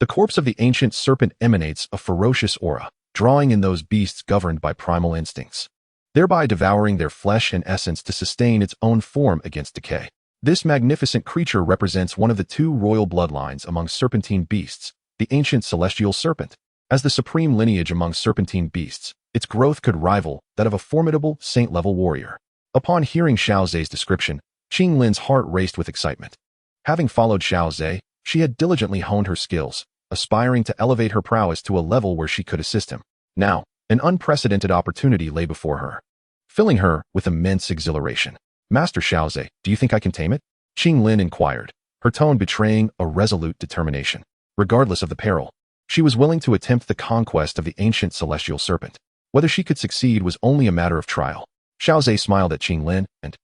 the corpse of the ancient serpent emanates a ferocious aura, drawing in those beasts governed by primal instincts, thereby devouring their flesh and essence to sustain its own form against decay. This magnificent creature represents one of the 2 royal bloodlines among serpentine beasts, the ancient celestial serpent. As the supreme lineage among serpentine beasts, its growth could rival that of a formidable saint-level warrior. Upon hearing Xiao Ze's description, Qinglin's heart raced with excitement. Having followed Xiao Ze, she had diligently honed her skills, aspiring to elevate her prowess to a level where she could assist him. Now, an unprecedented opportunity lay before her, filling her with immense exhilaration. "Master Xiao Ze, do you think I can tame it?" Qinglin inquired, her tone betraying a resolute determination. Regardless of the peril, she was willing to attempt the conquest of the ancient celestial serpent. Whether she could succeed was only a matter of trial. Xiao Ze smiled at Qinglin and,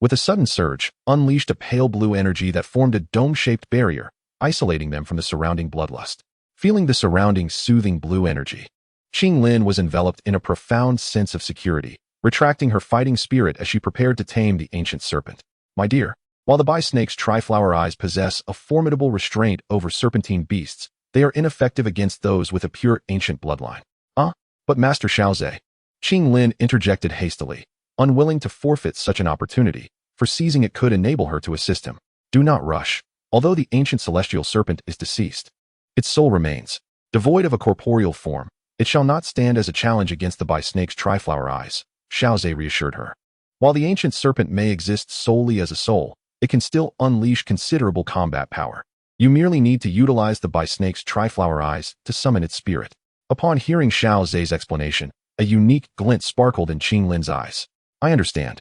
with a sudden surge, unleashed a pale blue energy that formed a dome-shaped barrier, isolating them from the surrounding bloodlust. Feeling the surrounding soothing blue energy, Qinglin was enveloped in a profound sense of security, retracting her fighting spirit as she prepared to tame the ancient serpent. "My dear, while the bi-snake's triflower eyes possess a formidable restraint over serpentine beasts, they are ineffective against those with a pure ancient bloodline." "But Master Xiao Ze," Qinglin interjected hastily, unwilling to forfeit such an opportunity, for seizing it could enable her to assist him. "Do not rush. Although the ancient celestial serpent is deceased, its soul remains. Devoid of a corporeal form, it shall not stand as a challenge against the bi-snake's triflower eyes," Xiao Ze reassured her. "While the ancient serpent may exist solely as a soul, it can still unleash considerable combat power. You merely need to utilize the bi-snake's triflower eyes to summon its spirit." Upon hearing Xiao Ze's explanation, a unique glint sparkled in Qinglin's eyes. "I understand.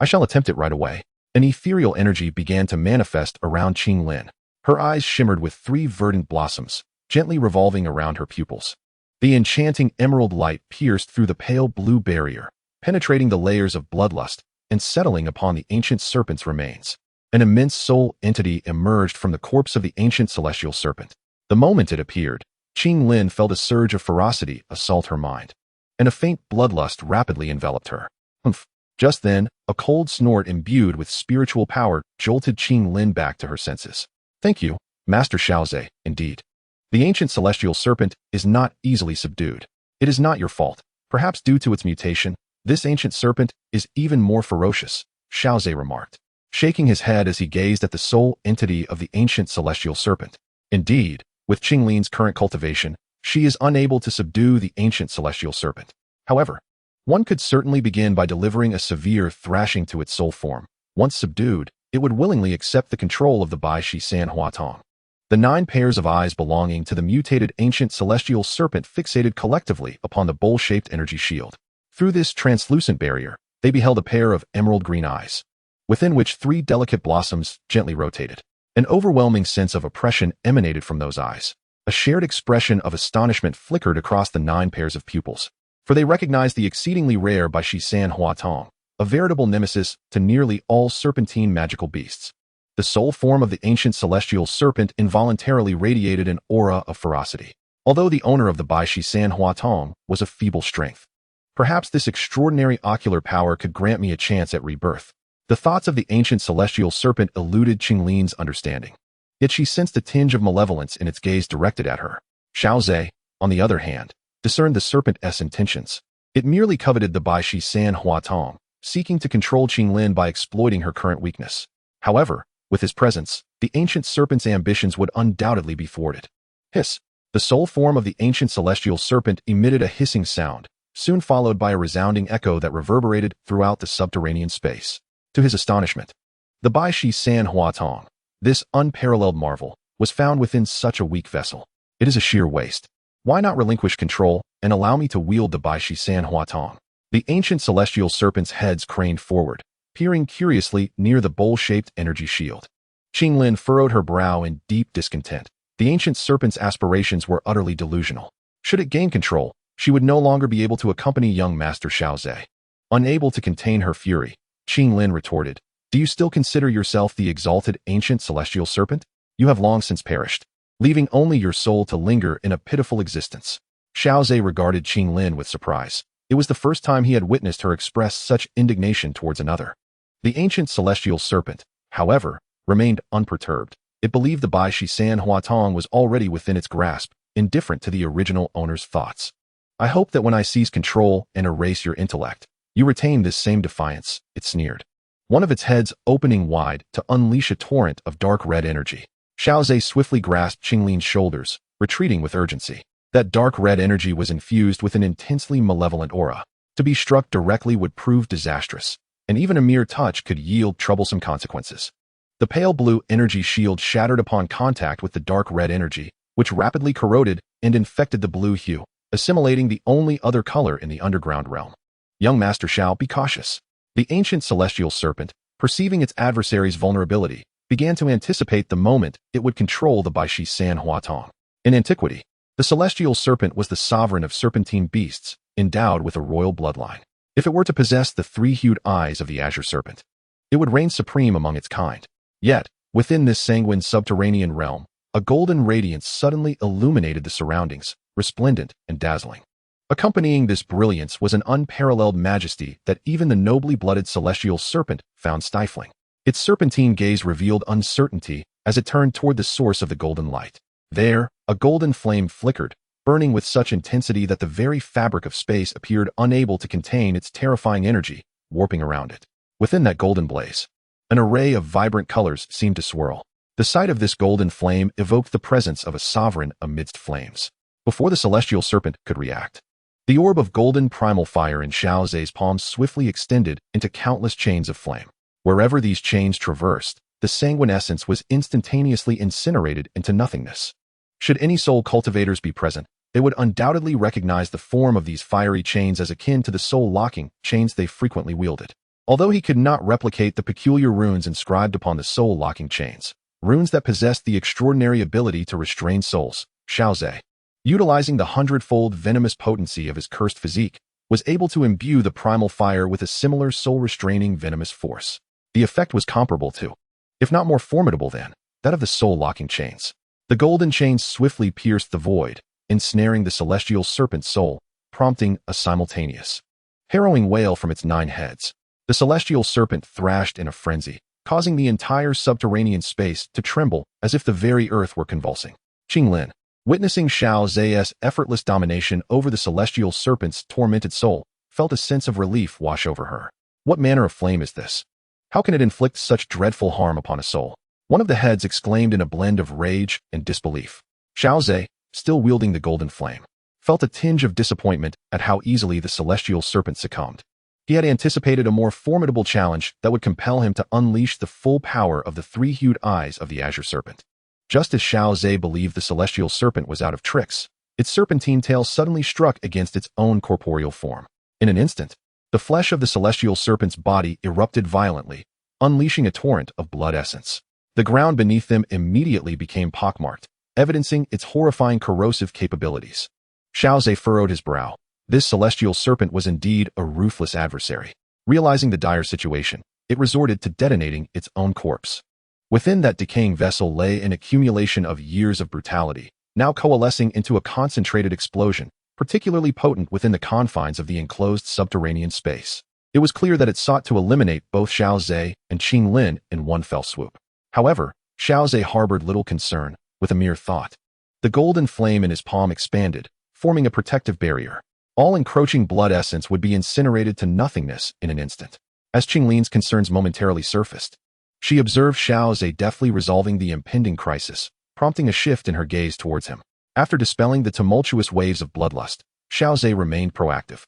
I shall attempt it right away." An ethereal energy began to manifest around Qinglin. Her eyes shimmered with 3 verdant blossoms, gently revolving around her pupils. The enchanting emerald light pierced through the pale blue barrier, penetrating the layers of bloodlust and settling upon the ancient serpent's remains. An immense soul entity emerged from the corpse of the ancient celestial serpent. The moment it appeared, Qinglin felt a surge of ferocity assault her mind, and a faint bloodlust rapidly enveloped her. Humph. Just then, a cold snort imbued with spiritual power jolted Qinglin back to her senses. "Thank you, Master Xiao Ze, indeed. The ancient celestial serpent is not easily subdued. It is not your fault. Perhaps due to its mutation, this ancient serpent is even more ferocious," Xiao Ze remarked, shaking his head as he gazed at the soul entity of the ancient celestial serpent. Indeed, With Qinglin's current cultivation, she is unable to subdue the ancient celestial serpent. However, one could certainly begin by delivering a severe thrashing to its soul form. Once subdued, it would willingly accept the control of the Bai Shi San Hua Tong. The 9 pairs of eyes belonging to the mutated ancient celestial serpent fixated collectively upon the bowl-shaped energy shield. Through this translucent barrier, they beheld a pair of emerald green eyes, within which 3 delicate blossoms gently rotated. An overwhelming sense of oppression emanated from those eyes. A shared expression of astonishment flickered across the 9 pairs of pupils, for they recognized the exceedingly rare Bai Shi San Hua Tong, a veritable nemesis to nearly all serpentine magical beasts. The soul form of the ancient celestial serpent involuntarily radiated an aura of ferocity, although the owner of the Bai Shi San Hua Tong was of feeble strength. Perhaps this extraordinary ocular power could grant me a chance at rebirth. The thoughts of the ancient celestial serpent eluded Qinglin's understanding. Yet she sensed a tinge of malevolence in its gaze directed at her. Xiao Ze, on the other hand, discerned the serpent's intentions. It merely coveted the Bai Shi San Hua Tong, seeking to control Qinglin by exploiting her current weakness. However, with his presence, the ancient serpent's ambitions would undoubtedly be thwarted. Hiss! The soul form of the ancient celestial serpent emitted a hissing sound, soon followed by a resounding echo that reverberated throughout the subterranean space. To his astonishment, the Bai Shi San Hua Tong, this unparalleled marvel, was found within such a weak vessel. It is a sheer waste. Why not relinquish control and allow me to wield the Bai Shi San Hua Tong? The ancient celestial serpent's heads craned forward, peering curiously near the bowl-shaped energy shield. Qinglin furrowed her brow in deep discontent. The ancient serpent's aspirations were utterly delusional. Should it gain control, she would no longer be able to accompany young Master Xiao Ze. Unable to contain her fury, Qinglin retorted, "Do you still consider yourself the exalted ancient celestial serpent? You have long since perished, leaving only your soul to linger in a pitiful existence." Xiao Ze regarded Qinglin with surprise. It was the first time he had witnessed her express such indignation towards another. The ancient celestial serpent, however, remained unperturbed. It believed the Bai Shi San Hua Tong was already within its grasp, indifferent to the original owner's thoughts. "I hope that when I seize control and erase your intellect, you retain this same defiance," it sneered, one of its heads opening wide to unleash a torrent of dark red energy. Xiao Ze swiftly grasped Qinglin's shoulders, retreating with urgency. That dark red energy was infused with an intensely malevolent aura. To be struck directly would prove disastrous, and even a mere touch could yield troublesome consequences. The pale blue energy shield shattered upon contact with the dark red energy, which rapidly corroded and infected the blue hue, assimilating the only other color in the underground realm. "Young Master Xiao, be cautious." The ancient celestial serpent, perceiving its adversary's vulnerability, began to anticipate the moment it would control the Bai Shi San Hua Tong. In antiquity, the celestial serpent was the sovereign of serpentine beasts, endowed with a royal bloodline. If it were to possess the 3-hued eyes of the azure serpent, it would reign supreme among its kind. Yet, within this sanguine subterranean realm, a golden radiance suddenly illuminated the surroundings, resplendent and dazzling. Accompanying this brilliance was an unparalleled majesty that even the nobly blooded celestial serpent found stifling. Its serpentine gaze revealed uncertainty as it turned toward the source of the golden light. There, a golden flame flickered, burning with such intensity that the very fabric of space appeared unable to contain its terrifying energy, warping around it. Within that golden blaze, an array of vibrant colors seemed to swirl. The sight of this golden flame evoked the presence of a sovereign amidst flames. Before the celestial serpent could react, the orb of golden primal fire in Xiao Ze's palm swiftly extended into countless chains of flame. Wherever these chains traversed, the sanguine essence was instantaneously incinerated into nothingness. Should any soul cultivators be present, they would undoubtedly recognize the form of these fiery chains as akin to the soul-locking chains they frequently wielded. Although he could not replicate the peculiar runes inscribed upon the soul-locking chains, runes that possessed the extraordinary ability to restrain souls, Xiao Ze, utilizing the 100-fold venomous potency of his cursed physique, was able to imbue the primal fire with a similar soul-restraining venomous force. The effect was comparable to, if not more formidable than, that of the soul-locking chains. The golden chains swiftly pierced the void, ensnaring the celestial serpent's soul, prompting a simultaneous, harrowing wail from its 9 heads. The celestial serpent thrashed in a frenzy, causing the entire subterranean space to tremble as if the very earth were convulsing. Qinglin, witnessing Xiao Ze's effortless domination over the celestial serpent's tormented soul, felt a sense of relief wash over her. What manner of flame is this? How can it inflict such dreadful harm upon a soul? One of the heads exclaimed in a blend of rage and disbelief. Xiao Ze, still wielding the golden flame, felt a tinge of disappointment at how easily the celestial serpent succumbed. He had anticipated a more formidable challenge that would compel him to unleash the full power of the three-hued eyes of the azure serpent. Just as Xiao Ze believed the celestial serpent was out of tricks, its serpentine tail suddenly struck against its own corporeal form. In an instant, the flesh of the celestial serpent's body erupted violently, unleashing a torrent of blood essence. The ground beneath them immediately became pockmarked, evidencing its horrifying corrosive capabilities. Xiao Ze furrowed his brow. This celestial serpent was indeed a ruthless adversary. Realizing the dire situation, it resorted to detonating its own corpse. Within that decaying vessel lay an accumulation of years of brutality, now coalescing into a concentrated explosion, particularly potent within the confines of the enclosed subterranean space. It was clear that it sought to eliminate both Xiao Ze and Qinglin in one fell swoop. However, Xiao Ze harbored little concern with a mere thought. The golden flame in his palm expanded, forming a protective barrier. All encroaching blood essence would be incinerated to nothingness in an instant. As Qinglin's concerns momentarily surfaced, she observed Xiao Ze deftly resolving the impending crisis, prompting a shift in her gaze towards him. After dispelling the tumultuous waves of bloodlust, Xiao Ze remained proactive.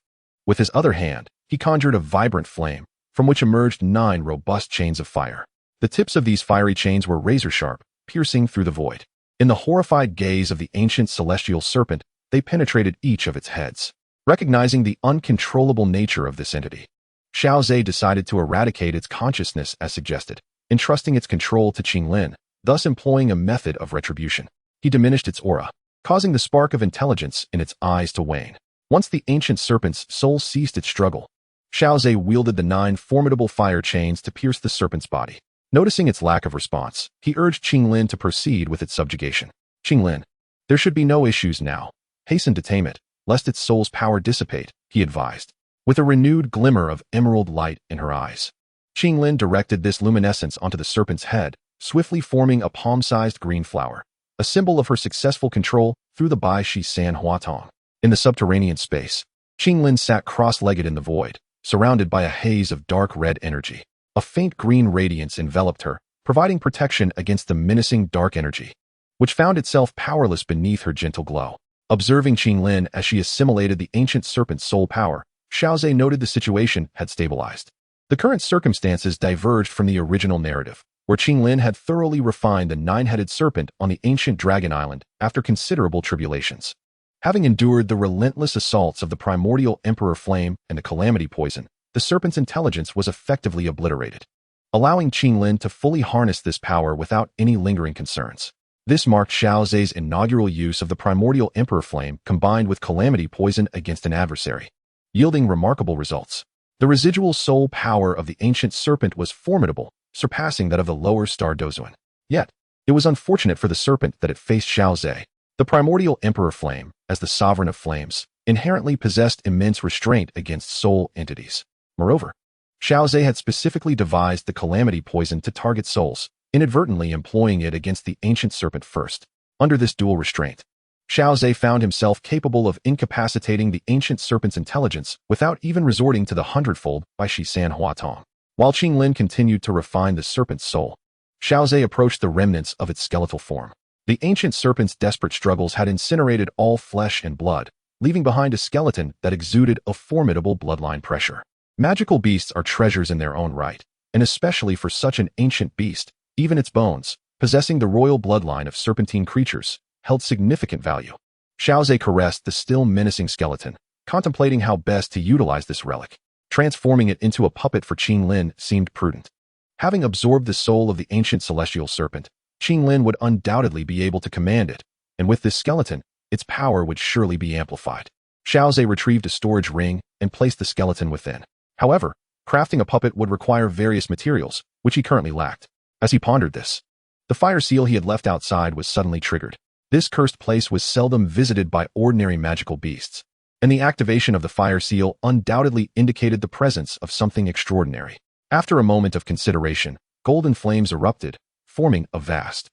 With his other hand, he conjured a vibrant flame, from which emerged 9 robust chains of fire. The tips of these fiery chains were razor-sharp, piercing through the void. In the horrified gaze of the ancient celestial serpent, they penetrated each of its heads. Recognizing the uncontrollable nature of this entity, Xiao Ze decided to eradicate its consciousness as suggested, entrusting its control to Qinglin, thus employing a method of retribution. He diminished its aura, causing the spark of intelligence in its eyes to wane. Once the ancient serpent's soul ceased its struggle, Xiao Ze wielded the 9 formidable fire chains to pierce the serpent's body. Noticing its lack of response, he urged Qinglin to proceed with its subjugation. Qinglin, there should be no issues now. Hasten to tame it, lest its soul's power dissipate, he advised, with a renewed glimmer of emerald light in her eyes. Qinglin directed this luminescence onto the serpent's head, swiftly forming a palm-sized green flower, a symbol of her successful control through the Bai Shi San Huatong. In the subterranean space, Qinglin sat cross-legged in the void, surrounded by a haze of dark red energy. A faint green radiance enveloped her, providing protection against the menacing dark energy, which found itself powerless beneath her gentle glow. Observing Qinglin as she assimilated the ancient serpent's soul power, Xiao Ze noted the situation had stabilized. The current circumstances diverged from the original narrative, where Qinglin had thoroughly refined the 9-headed serpent on the ancient dragon island after considerable tribulations. Having endured the relentless assaults of the primordial emperor flame and the calamity poison, the serpent's intelligence was effectively obliterated, allowing Qinglin to fully harness this power without any lingering concerns. This marked Xiao Ze's inaugural use of the primordial emperor flame combined with calamity poison against an adversary, yielding remarkable results. The residual soul power of the ancient serpent was formidable, surpassing that of the lower star Dozuan. Yet, it was unfortunate for the serpent that it faced Xiao Ze. The primordial emperor flame, as the sovereign of flames, inherently possessed immense restraint against soul entities. Moreover, Xiao Ze had specifically devised the calamity poison to target souls, inadvertently employing it against the ancient serpent first. Under this dual restraint, Xiao Ze found himself capable of incapacitating the ancient serpent's intelligence without even resorting to the hundredfold by Shi San Huatong. While Qinglin continued to refine the serpent's soul, Xiao Ze approached the remnants of its skeletal form. The ancient serpent's desperate struggles had incinerated all flesh and blood, leaving behind a skeleton that exuded a formidable bloodline pressure. Magical beasts are treasures in their own right, and especially for such an ancient beast, even its bones, possessing the royal bloodline of serpentine creatures, held significant value. Xiao Ze caressed the still menacing skeleton, contemplating how best to utilize this relic. Transforming it into a puppet for Qinglin seemed prudent. Having absorbed the soul of the ancient celestial serpent, Qinglin would undoubtedly be able to command it, and with this skeleton, its power would surely be amplified. Xiao Ze retrieved a storage ring and placed the skeleton within. However, crafting a puppet would require various materials, which he currently lacked. As he pondered this, the fire seal he had left outside was suddenly triggered. This cursed place was seldom visited by ordinary magical beasts, and the activation of the fire seal undoubtedly indicated the presence of something extraordinary. After a moment of consideration, golden flames erupted, forming a vast,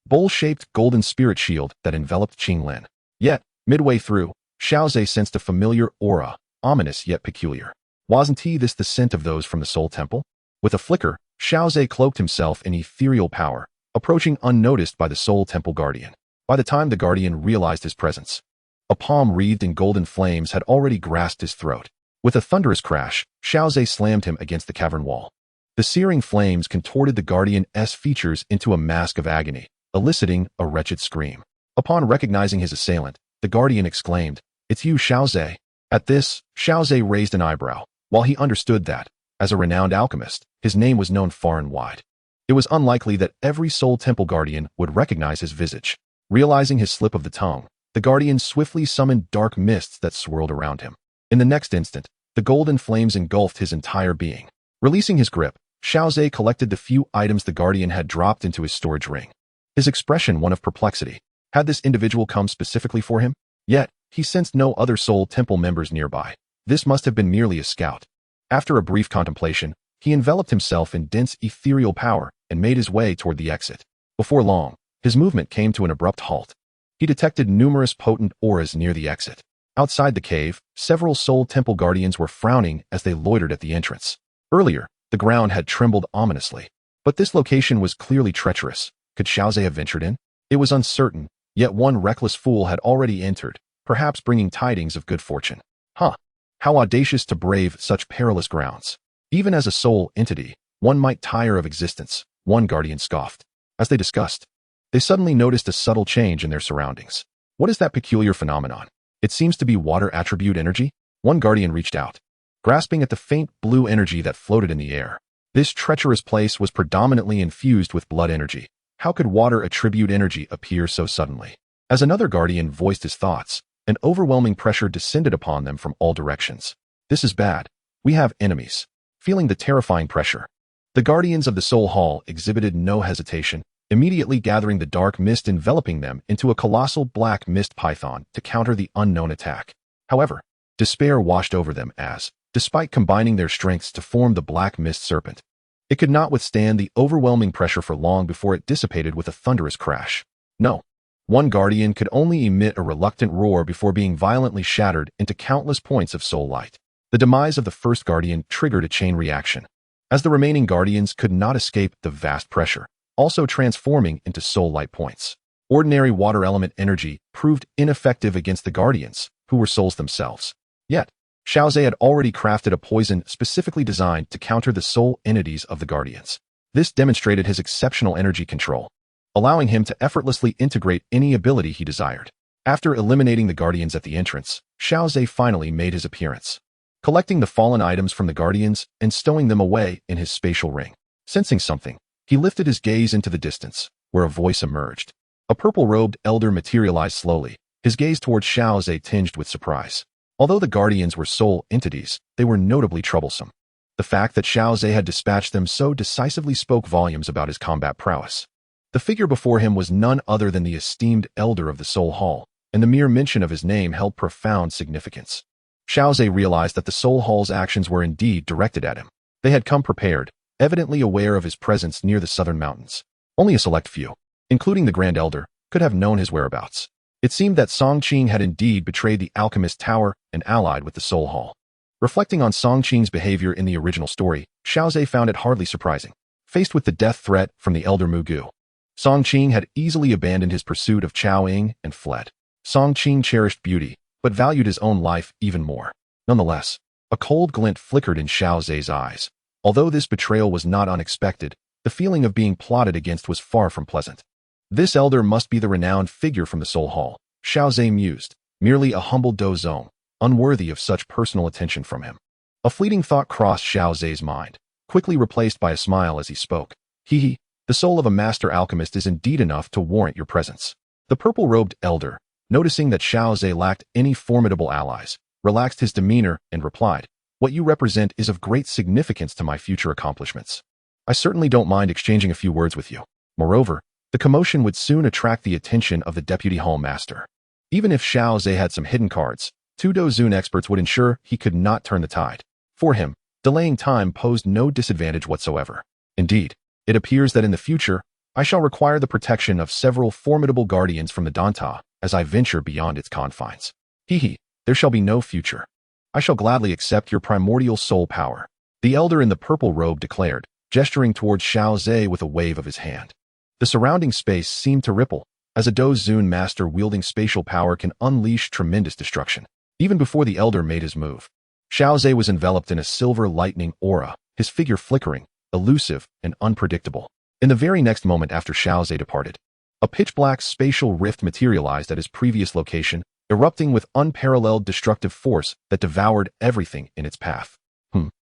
bowl-shaped golden spirit shield that enveloped Qinglin. Yet, midway through, Xiao Ze sensed a familiar aura, ominous yet peculiar. Wasn't this the scent of those from the Soul Temple? With a flicker, Xiao Ze cloaked himself in ethereal power, approaching unnoticed by the Soul Temple Guardian. By the time the Guardian realized his presence, a palm wreathed in golden flames had already grasped his throat. With a thunderous crash, Xiao Ze slammed him against the cavern wall. The searing flames contorted the Guardian's features into a mask of agony, eliciting a wretched scream. Upon recognizing his assailant, the Guardian exclaimed, "It's you, Xiao Ze." At this, Xiao Ze raised an eyebrow. While he understood that, as a renowned alchemist, his name was known far and wide, it was unlikely that every Soul Temple Guardian would recognize his visage. Realizing his slip of the tongue, the Guardian swiftly summoned dark mists that swirled around him. In the next instant, the golden flames engulfed his entire being. Releasing his grip, Xiao Ze collected the few items the Guardian had dropped into his storage ring. His expression one of perplexity. Had this individual come specifically for him? Yet, he sensed no other Soul Temple members nearby. This must have been merely a scout. After a brief contemplation, he enveloped himself in dense ethereal power and made his way toward the exit. Before long, his movement came to an abrupt halt. He detected numerous potent auras near the exit. Outside the cave, several Soul Temple Guardians were frowning as they loitered at the entrance. Earlier, the ground had trembled ominously. But this location was clearly treacherous. Could Xiao Ze have ventured in? It was uncertain, yet one reckless fool had already entered, perhaps bringing tidings of good fortune. Huh! How audacious to brave such perilous grounds. Even as a soul entity, one might tire of existence, one Guardian scoffed. As they discussed, they suddenly noticed a subtle change in their surroundings. What is that peculiar phenomenon? It seems to be water attribute energy. One Guardian reached out, grasping at the faint blue energy that floated in the air. This treacherous place was predominantly infused with blood energy. How could water attribute energy appear so suddenly? As another Guardian voiced his thoughts, an overwhelming pressure descended upon them from all directions. This is bad. We have enemies. Feeling the terrifying pressure, the Guardians of the Soul Hall exhibited no hesitation, immediately gathering the dark mist enveloping them into a colossal black mist python to counter the unknown attack. However, despair washed over them as, despite combining their strengths to form the black mist serpent, it could not withstand the overwhelming pressure for long before it dissipated with a thunderous crash. No. One Guardian could only emit a reluctant roar before being violently shattered into countless points of soul light. The demise of the first Guardian triggered a chain reaction, as the remaining Guardians could not escape the vast pressure, also transforming into soul light points. Ordinary water element energy proved ineffective against the Guardians, who were souls themselves. Yet, Xiao Ze had already crafted a poison specifically designed to counter the soul entities of the Guardians. This demonstrated his exceptional energy control, allowing him to effortlessly integrate any ability he desired. After eliminating the Guardians at the entrance, Xiao Ze finally made his appearance, collecting the fallen items from the Guardians and stowing them away in his spatial ring. Sensing something, he lifted his gaze into the distance, where a voice emerged. A purple-robed elder materialized slowly, his gaze towards Xiao Ze tinged with surprise. Although the Guardians were soul entities, they were notably troublesome. The fact that Xiao Ze had dispatched them so decisively spoke volumes about his combat prowess. The figure before him was none other than the esteemed elder of the Soul Hall, and the mere mention of his name held profound significance. Xiao Ze realized that the Soul Hall's actions were indeed directed at him. They had come prepared, evidently aware of his presence near the southern mountains. Only a select few, including the Grand Elder, could have known his whereabouts. It seemed that Seongqing had indeed betrayed the Alchemist Tower and allied with the Soul Hall. Reflecting on Seongqing's behavior in the original story, Xiao Ze found it hardly surprising. Faced with the death threat from the Elder Mugu, Seongqing had easily abandoned his pursuit of Chao Ying and fled. Seongqing cherished beauty, but valued his own life even more. Nonetheless, a cold glint flickered in Xiao Ze's eyes. Although this betrayal was not unexpected, the feeling of being plotted against was far from pleasant. This elder must be the renowned figure from the Soul Hall, Xiao Ze mused, merely a humble Dou Zong, unworthy of such personal attention from him. A fleeting thought crossed Xiao Ze's mind, quickly replaced by a smile as he spoke. Hee, the soul of a master alchemist is indeed enough to warrant your presence. The purple-robed elder, noticing that Xiao Ze lacked any formidable allies, relaxed his demeanor and replied, "What you represent is of great significance to my future accomplishments. I certainly don't mind exchanging a few words with you. Moreover, the commotion would soon attract the attention of the Deputy Hall Master. Even if Xiao Ze had some hidden cards, two Dou Zun experts would ensure he could not turn the tide. For him, delaying time posed no disadvantage whatsoever. Indeed, it appears that in the future, I shall require the protection of several formidable guardians from the Danta as I venture beyond its confines. There shall be no future. I shall gladly accept your primordial soul power," the elder in the purple robe declared, gesturing towards Xiao Ze with a wave of his hand. The surrounding space seemed to ripple, as a Dou Zun master wielding spatial power can unleash tremendous destruction. Even before the elder made his move, Xiao Ze was enveloped in a silver lightning aura, his figure flickering, elusive, and unpredictable. In the very next moment after Xiao Ze departed, a pitch-black spatial rift materialized at his previous location, erupting with unparalleled destructive force that devoured everything in its path.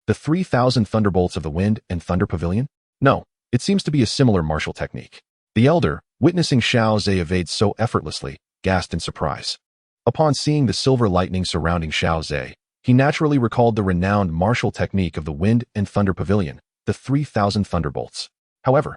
The 3,000 thunderbolts of the wind and thunder pavilion? No, it seems to be a similar martial technique. The elder, witnessing Xiao Ze evade so effortlessly, gasped in surprise. Upon seeing the silver lightning surrounding Xiao Ze, he naturally recalled the renowned martial technique of the wind and thunder pavilion, the 3,000 thunderbolts. However,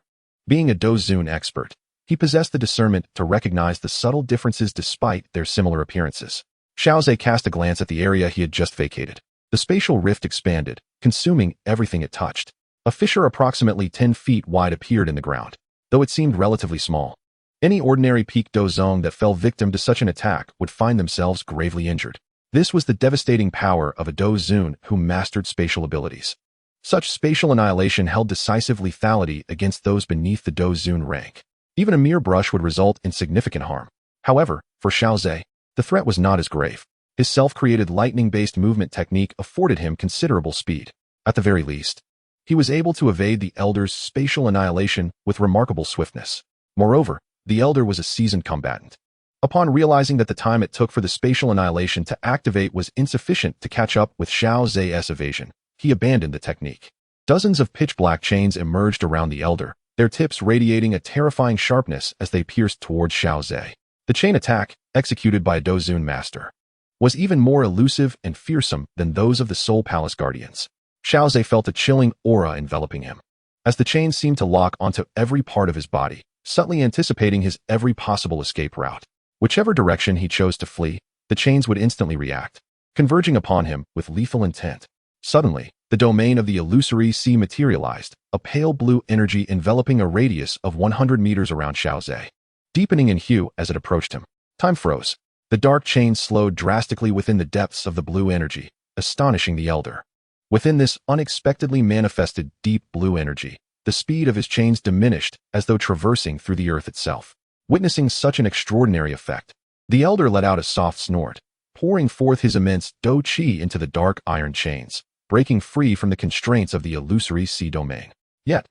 being a Dou Zun expert, he possessed the discernment to recognize the subtle differences despite their similar appearances. Xiao Ze cast a glance at the area he had just vacated. The spatial rift expanded, consuming everything it touched. A fissure approximately 10 feet wide appeared in the ground, though it seemed relatively small. Any ordinary peak Dozong that fell victim to such an attack would find themselves gravely injured. This was the devastating power of a Dou Zun who mastered spatial abilities. Such spatial annihilation held decisive lethality against those beneath the Dou Zun rank. Even a mere brush would result in significant harm. However, for Xiao Ze, the threat was not as grave. His self-created lightning-based movement technique afforded him considerable speed. At the very least, he was able to evade the elder's spatial annihilation with remarkable swiftness. Moreover, the elder was a seasoned combatant. Upon realizing that the time it took for the spatial annihilation to activate was insufficient to catch up with Xiao Ze's evasion, he abandoned the technique. Dozens of pitch-black chains emerged around the elder, their tips radiating a terrifying sharpness as they pierced towards Xiao Ze. The chain attack, executed by a Dou Zun master, was even more elusive and fearsome than those of the Soul Palace Guardians. Xiao Ze felt a chilling aura enveloping him, as the chains seemed to lock onto every part of his body, subtly anticipating his every possible escape route. Whichever direction he chose to flee, the chains would instantly react, converging upon him with lethal intent. Suddenly, the domain of the illusory sea materialized, a pale blue energy enveloping a radius of 100 meters around Xiao Ze, deepening in hue as it approached him. Time froze. The dark chains slowed drastically within the depths of the blue energy, astonishing the elder. Within this unexpectedly manifested deep blue energy, the speed of his chains diminished as though traversing through the earth itself. Witnessing such an extraordinary effect, the elder let out a soft snort, pouring forth his immense Dou Qi into the dark iron chains, breaking free from the constraints of the illusory sea domain. Yet,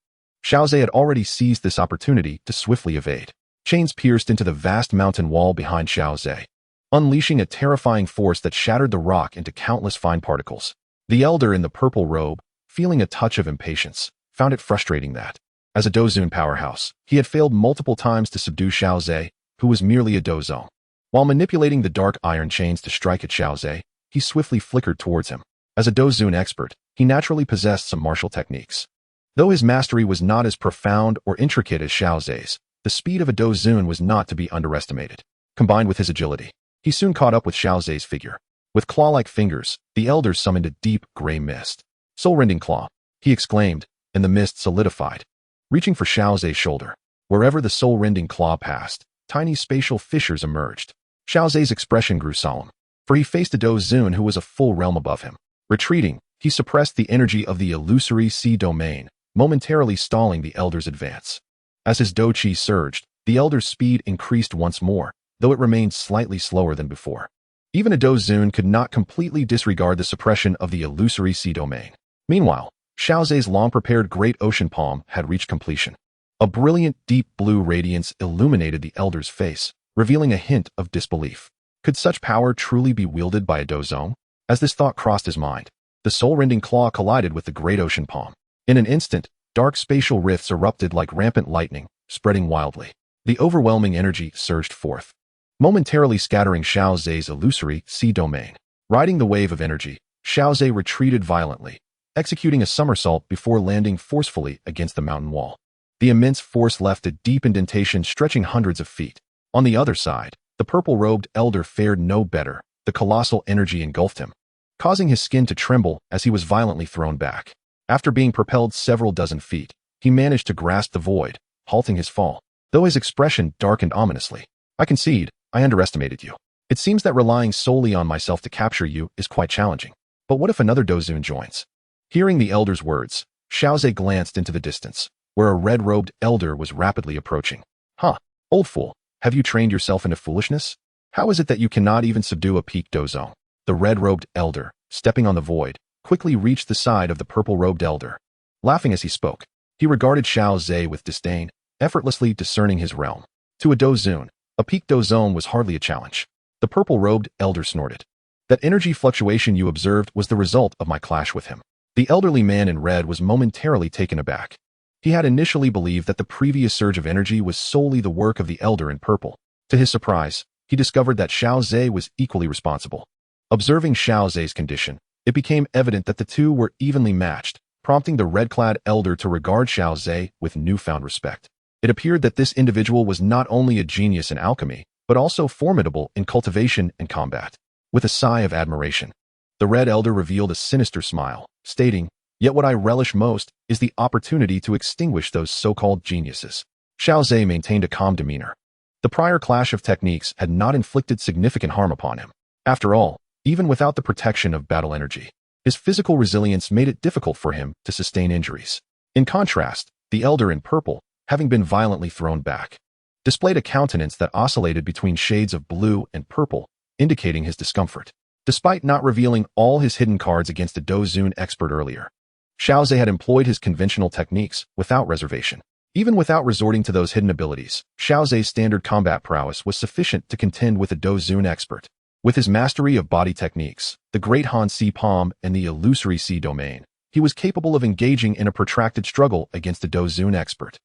Xiao Ze had already seized this opportunity to swiftly evade. Chains pierced into the vast mountain wall behind Xiao Ze, unleashing a terrifying force that shattered the rock into countless fine particles. The elder in the purple robe, feeling a touch of impatience, found it frustrating that, as a Dou Zun powerhouse, he had failed multiple times to subdue Xiao Ze, who was merely a Dou Zong. While manipulating the dark iron chains to strike at Xiao Ze, he swiftly flickered towards him. As a Dou Zun expert, he naturally possessed some martial techniques. Though his mastery was not as profound or intricate as Xiao Ze's, the speed of a Dou Zun was not to be underestimated. Combined with his agility, he soon caught up with Xiao Ze's figure. With claw-like fingers, the elder summoned a deep gray mist. Soul-rending claw, he exclaimed, and the mist solidified. Reaching for Xiao Ze's shoulder, wherever the soul-rending claw passed, tiny spatial fissures emerged. Xiao Ze's expression grew solemn, for he faced a Dou Zun who was a full realm above him. Retreating, he suppressed the energy of the illusory sea domain, momentarily stalling the elder's advance. As his Dou Qi surged, the elder's speed increased once more, though it remained slightly slower than before. Even a Dou Zun could not completely disregard the suppression of the illusory sea domain. Meanwhile, Xiao Ze's long-prepared great ocean palm had reached completion. A brilliant deep blue radiance illuminated the elder's face, revealing a hint of disbelief. Could such power truly be wielded by a Dou Zong? As this thought crossed his mind, the soul-rending claw collided with the great ocean palm. In an instant, dark spatial rifts erupted like rampant lightning, spreading wildly. The overwhelming energy surged forth, momentarily scattering Xiao Ze's illusory sea domain. Riding the wave of energy, Xiao Ze retreated violently, executing a somersault before landing forcefully against the mountain wall. The immense force left a deep indentation stretching hundreds of feet. On the other side, the purple-robed elder fared no better. The colossal energy engulfed him, causing his skin to tremble as he was violently thrown back. After being propelled several dozen feet, he managed to grasp the void, halting his fall, though his expression darkened ominously. I concede, I underestimated you. It seems that relying solely on myself to capture you is quite challenging. But what if another Dou Zun joins? Hearing the elder's words, Xiao Ze glanced into the distance, where a red-robed elder was rapidly approaching. Huh, old fool, Have you trained yourself into foolishness? How is it that you cannot even subdue a peak dozong? The red-robed elder, stepping on the void, quickly reached the side of the purple-robed elder. Laughing as he spoke, he regarded Xiao Ze with disdain, effortlessly discerning his realm. To a dozun, a peak dozong was hardly a challenge. The purple-robed elder snorted. That energy fluctuation you observed was the result of my clash with him. The elderly man in red was momentarily taken aback. He had initially believed that the previous surge of energy was solely the work of the elder in purple. To his surprise, he discovered that Xiao Ze was equally responsible. Observing Xiao Ze's condition, it became evident that the two were evenly matched, prompting the red-clad elder to regard Xiao Ze with newfound respect. It appeared that this individual was not only a genius in alchemy, but also formidable in cultivation and combat. With a sigh of admiration, the red elder revealed a sinister smile, stating, "Yet what I relish most is the opportunity to extinguish those so-called geniuses." Xiao Ze maintained a calm demeanor. The prior clash of techniques had not inflicted significant harm upon him. After all, even without the protection of battle energy, his physical resilience made it difficult for him to sustain injuries. In contrast, the elder in purple, having been violently thrown back, displayed a countenance that oscillated between shades of blue and purple, indicating his discomfort. Despite not revealing all his hidden cards against a dozun expert earlier, Xiao Ze had employed his conventional techniques without reservation. Even without resorting to those hidden abilities, Xiao Ze's standard combat prowess was sufficient to contend with a dozun expert. With his mastery of body techniques, the Great Han Sea Palm and the Illusory Sea Domain, he was capable of engaging in a protracted struggle against a dozun expert.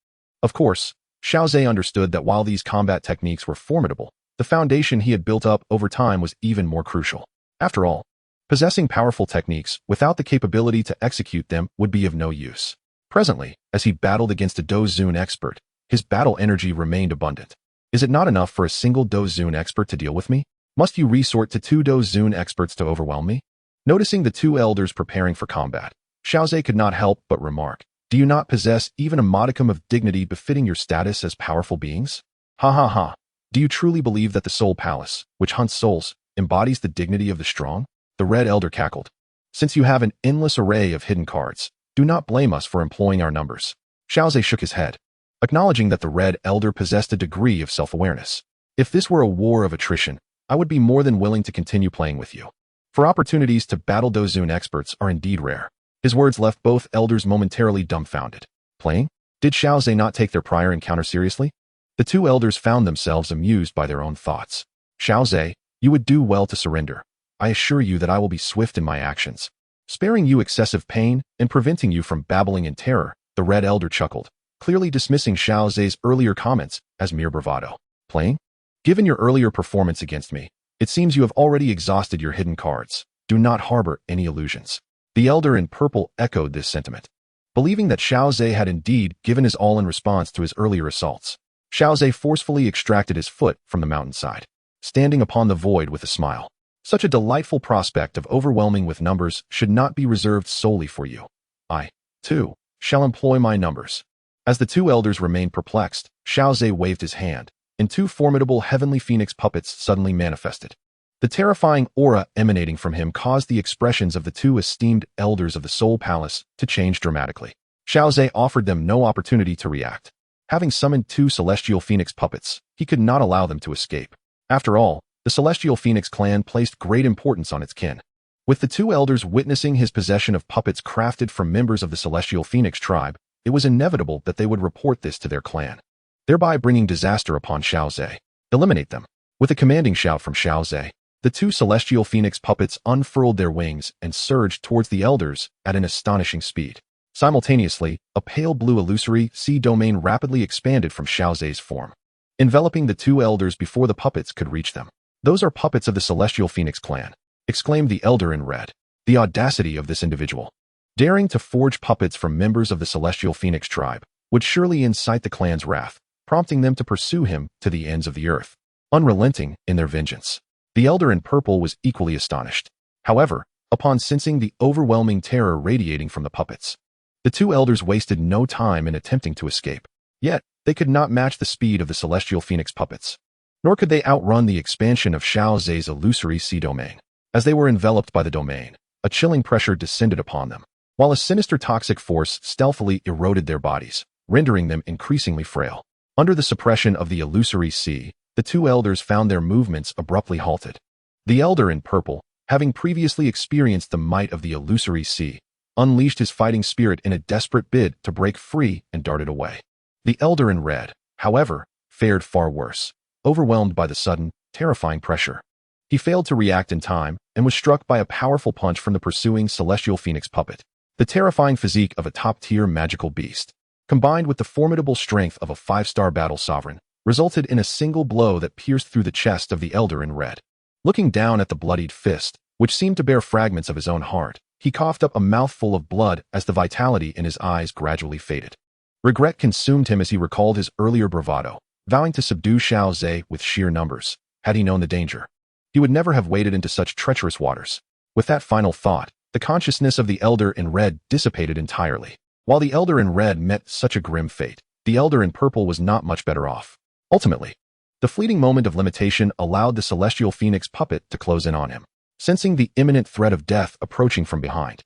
Of course, Xiao Ze understood that while these combat techniques were formidable, the foundation he had built up over time was even more crucial. After all, possessing powerful techniques without the capability to execute them would be of no use. Presently, as he battled against a dozun expert, his battle energy remained abundant. Is it not enough for a single dozun expert to deal with me? Must you resort to two dozun experts to overwhelm me? Noticing the two elders preparing for combat, Xiao Ze could not help but remark, "Do you not possess even a modicum of dignity befitting your status as powerful beings? Ha ha ha. Do you truly believe that the Soul Palace, which hunts souls, embodies the dignity of the strong?" The red elder cackled. "Since you have an endless array of hidden cards, do not blame us for employing our numbers." Xiao Ze shook his head, acknowledging that the red elder possessed a degree of self-awareness. "If this were a war of attrition, I would be more than willing to continue playing with you. For opportunities to battle dozun experts are indeed rare." His words left both elders momentarily dumbfounded. Playing? Did Xiao Ze not take their prior encounter seriously? The two elders found themselves amused by their own thoughts. "Xiao Ze, you would do well to surrender. I assure you that I will be swift in my actions, sparing you excessive pain and preventing you from babbling in terror." The red elder chuckled, clearly dismissing Xiao Ze's earlier comments as mere bravado. "Playing? Given your earlier performance against me, it seems you have already exhausted your hidden cards. Do not harbor any illusions." The elder in purple echoed this sentiment. Believing that Xiao Ze had indeed given his all in response to his earlier assaults, Xiao Ze forcefully extracted his foot from the mountainside, standing upon the void with a smile. "Such a delightful prospect of overwhelming with numbers should not be reserved solely for you. I, too, shall employ my numbers." As the two elders remained perplexed, Xiao Ze waved his hand, and two formidable heavenly phoenix puppets suddenly manifested. The terrifying aura emanating from him caused the expressions of the two esteemed elders of the Soul Palace to change dramatically. Xiao Ze offered them no opportunity to react. Having summoned two celestial phoenix puppets, he could not allow them to escape. After all, the celestial phoenix clan placed great importance on its kin. With the two elders witnessing his possession of puppets crafted from members of the celestial phoenix tribe, it was inevitable that they would report this to their clan, thereby bringing disaster upon Xiao Ze. "Eliminate them." With a commanding shout from Xiao Ze, the two celestial phoenix puppets unfurled their wings and surged towards the elders at an astonishing speed. Simultaneously, a pale blue illusory sea domain rapidly expanded from Xiao Ze's form, enveloping the two elders before the puppets could reach them. "Those are puppets of the celestial phoenix clan," exclaimed the elder in red. The audacity of this individual, daring to forge puppets from members of the celestial phoenix tribe, would surely incite the clan's wrath, prompting them to pursue him to the ends of the earth, unrelenting in their vengeance. The elder in purple was equally astonished. However, upon sensing the overwhelming terror radiating from the puppets, the two elders wasted no time in attempting to escape. Yet, they could not match the speed of the celestial phoenix puppets, nor could they outrun the expansion of Xiao Ze's illusory sea domain. As they were enveloped by the domain, a chilling pressure descended upon them, while a sinister toxic force stealthily eroded their bodies, rendering them increasingly frail. Under the suppression of the illusory sea, the two elders found their movements abruptly halted. The elder in purple, having previously experienced the might of the illusory sea, unleashed his fighting spirit in a desperate bid to break free and darted away. The elder in red, however, fared far worse, overwhelmed by the sudden, terrifying pressure. He failed to react in time and was struck by a powerful punch from the pursuing celestial phoenix puppet. The terrifying physique of a top-tier magical beast, combined with the formidable strength of a 5-star battle sovereign, resulted in a single blow that pierced through the chest of the elder in red. Looking down at the bloodied fist, which seemed to bear fragments of his own heart, he coughed up a mouthful of blood as the vitality in his eyes gradually faded. Regret consumed him as he recalled his earlier bravado, vowing to subdue Xiao Ze with sheer numbers. Had he known the danger, he would never have waded into such treacherous waters. With that final thought, the consciousness of the elder in red dissipated entirely. While the elder in red met such a grim fate, the elder in purple was not much better off. Ultimately, the fleeting moment of limitation allowed the celestial phoenix puppet to close in on him. Sensing the imminent threat of death approaching from behind,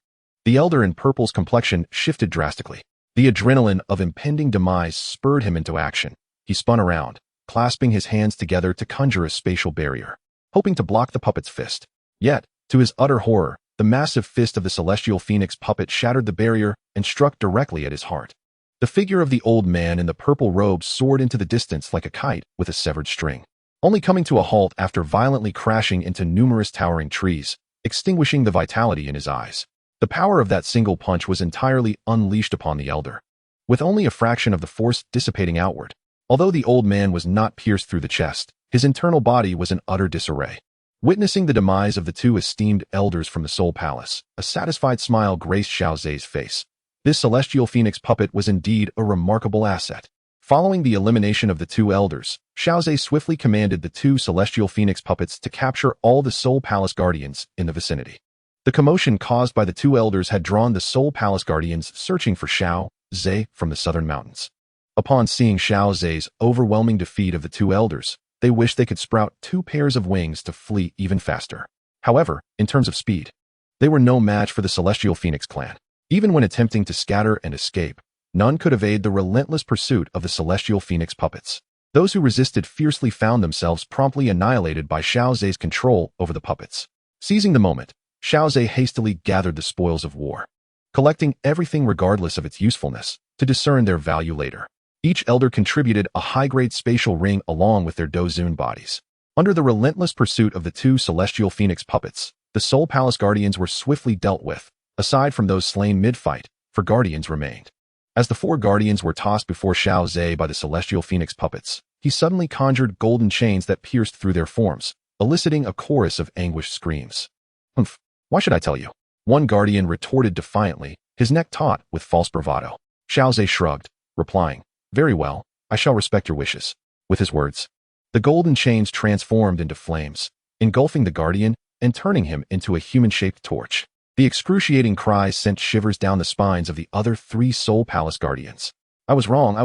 the elder in purple's complexion shifted drastically. The adrenaline of impending demise spurred him into action. He spun around, clasping his hands together to conjure a spatial barrier, hoping to block the puppet's fist. Yet, to his utter horror, the massive fist of the celestial phoenix puppet shattered the barrier and struck directly at his heart. The figure of the old man in the purple robe soared into the distance like a kite with a severed string, only coming to a halt after violently crashing into numerous towering trees, extinguishing the vitality in his eyes. The power of that single punch was entirely unleashed upon the elder, with only a fraction of the force dissipating outward. Although the old man was not pierced through the chest, his internal body was in utter disarray. Witnessing the demise of the two esteemed elders from the Soul Palace, a satisfied smile graced Xiao Ze's face. This celestial phoenix puppet was indeed a remarkable asset. Following the elimination of the two elders, Xiao Ze swiftly commanded the two celestial phoenix puppets to capture all the Soul Palace guardians in the vicinity. The commotion caused by the two elders had drawn the Soul Palace guardians searching for Xiao Ze from the southern mountains. Upon seeing Xiao Ze's overwhelming defeat of the two elders, they wished they could sprout 2 pairs of wings to flee even faster. However, in terms of speed, they were no match for the celestial phoenix clan. Even when attempting to scatter and escape, none could evade the relentless pursuit of the celestial phoenix puppets. Those who resisted fiercely found themselves promptly annihilated by Xiao Ze's control over the puppets. Seizing the moment, Xiao Ze hastily gathered the spoils of war, collecting everything regardless of its usefulness, to discern their value later. Each elder contributed a high-grade spatial ring along with their Dou bodies. Under the relentless pursuit of the two celestial phoenix puppets, the Soul Palace guardians were swiftly dealt with. Aside from those slain mid-fight, 4 guardians remained. As the 4 guardians were tossed before Xiao Ze by the celestial phoenix puppets, he suddenly conjured golden chains that pierced through their forms, eliciting a chorus of anguished screams. "Humph, why should I tell you?" one guardian retorted defiantly, his neck taut with false bravado. Xiao Ze shrugged, replying, "Very well, I shall respect your wishes." With his words, the golden chains transformed into flames, engulfing the guardian and turning him into a human-shaped torch. The excruciating cries sent shivers down the spines of the other 3 Soul Palace guardians. I was wrong.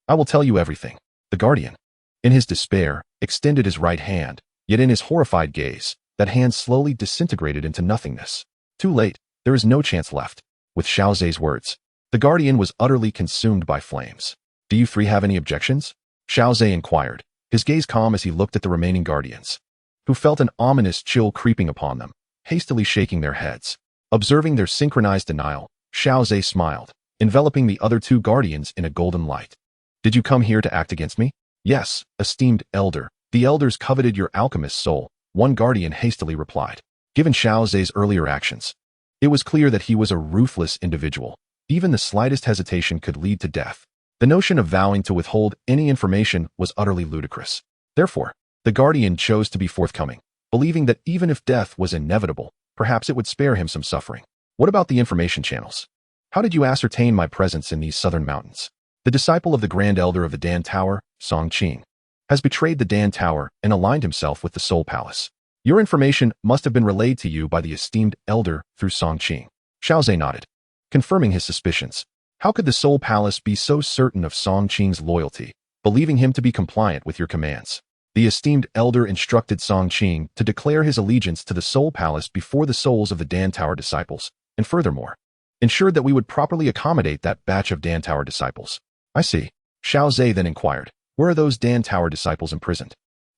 I will tell you everything." The guardian, in his despair, extended his right hand, yet in his horrified gaze, that hand slowly disintegrated into nothingness. Too late, there is no chance left. With Xiao Ze's words, the guardian was utterly consumed by flames. "Do you 3 have any objections?" Xiao Ze inquired, his gaze calm as he looked at the remaining guardians, who felt an ominous chill creeping upon them, hastily shaking their heads. Observing their synchronized denial, Xiao Ze smiled, enveloping the other 2 guardians in a golden light. "Did you come here to act against me?" "Yes, esteemed elder. The elders coveted your alchemist's soul," one guardian hastily replied. Given Xiao Ze's earlier actions, it was clear that he was a ruthless individual. Even the slightest hesitation could lead to death. The notion of vowing to withhold any information was utterly ludicrous. Therefore, the guardian chose to be forthcoming, believing that even if death was inevitable, perhaps it would spare him some suffering. "What about the information channels? How did you ascertain my presence in these southern mountains?" "The disciple of the Grand Elder of the Dan Tower, Seongqing, has betrayed the Dan Tower and aligned himself with the Soul Palace. Your information must have been relayed to you by the esteemed elder through Seongqing." Xiao Ze nodded, confirming his suspicions. How could the Soul Palace be so certain of Seongqing's loyalty, believing him to be compliant with your commands? The esteemed elder instructed Seongqing to declare his allegiance to the Soul Palace before the souls of the Dan Tower disciples, and furthermore, ensured that we would properly accommodate that batch of Dan Tower disciples. "I see." Xiao Ze then inquired, "Where are those Dan Tower disciples imprisoned?"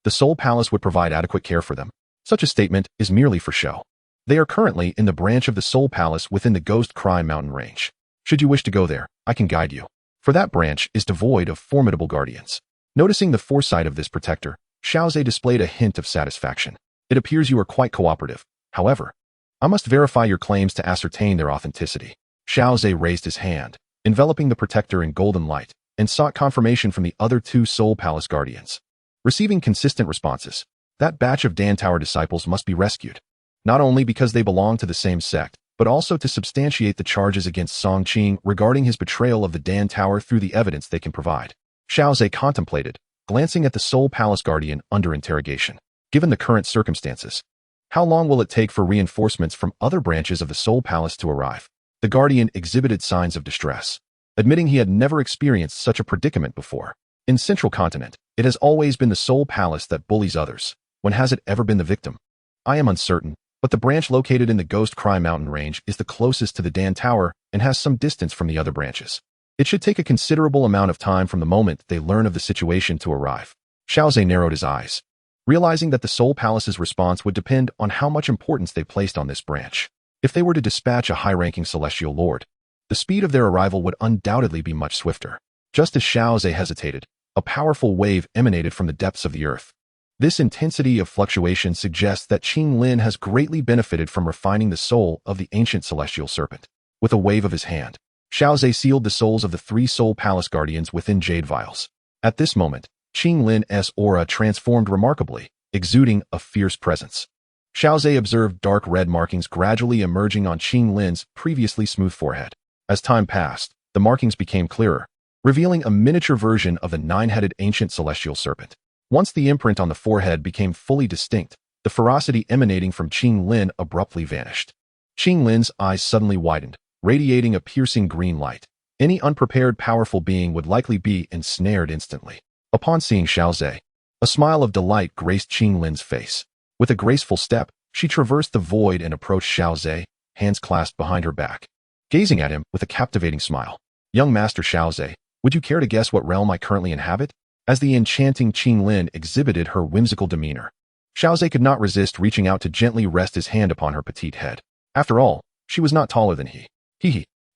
the Soul Palace would provide adequate care for them. Such a statement is merely for show. They are currently in the branch of the Soul Palace within the Ghost Cry mountain range. Should you wish to go there, I can guide you, for that branch is devoid of formidable guardians. Noticing the foresight of this protector, Xiao Ze displayed a hint of satisfaction. It appears you are quite cooperative. However, I must verify your claims to ascertain their authenticity. Xiao Ze raised his hand, enveloping the protector in golden light, and sought confirmation from the other two Soul Palace guardians. Receiving consistent responses, that batch of Dan Tower disciples must be rescued, not only because they belong to the same sect, but also to substantiate the charges against Seongqing regarding his betrayal of the Dan Tower through the evidence they can provide. Xiao Ze contemplated, glancing at the Soul Palace guardian under interrogation. Given the current circumstances, how long will it take for reinforcements from other branches of the Soul Palace to arrive? The guardian exhibited signs of distress, admitting he had never experienced such a predicament before. In Central Continent, it has always been the Soul Palace that bullies others. When has it ever been the victim? I am uncertain, but the branch located in the Ghost Cry mountain range is the closest to the Dan Tower and has some distance from the other branches. It should take a considerable amount of time from the moment they learn of the situation to arrive. Xiao Ze narrowed his eyes, realizing that the Soul Palace's response would depend on how much importance they placed on this branch. If they were to dispatch a high-ranking celestial lord, the speed of their arrival would undoubtedly be much swifter. Just as Xiao Ze hesitated, a powerful wave emanated from the depths of the earth. This intensity of fluctuation suggests that Qinglin has greatly benefited from refining the soul of the ancient celestial serpent. With a wave of his hand, Xiao Ze sealed the souls of the three Soul Palace guardians within jade vials. At this moment, Qinglin's aura transformed remarkably, exuding a fierce presence. Xiao Ze observed dark red markings gradually emerging on Qinglin's previously smooth forehead. As time passed, the markings became clearer, revealing a miniature version of the nine-headed ancient celestial serpent. Once the imprint on the forehead became fully distinct, the ferocity emanating from Qinglin abruptly vanished. Qinglin's eyes suddenly widened, radiating a piercing green light. Any unprepared powerful being would likely be ensnared instantly. Upon seeing Xiao Ze, a smile of delight graced Qinglin's face. With a graceful step, she traversed the void and approached Xiao Ze, hands clasped behind her back. Gazing at him with a captivating smile. Young Master Xiao Ze, would you care to guess what realm I currently inhabit? As the enchanting Qinglin exhibited her whimsical demeanor, Xiao Ze could not resist reaching out to gently rest his hand upon her petite head. After all, she was not taller than he.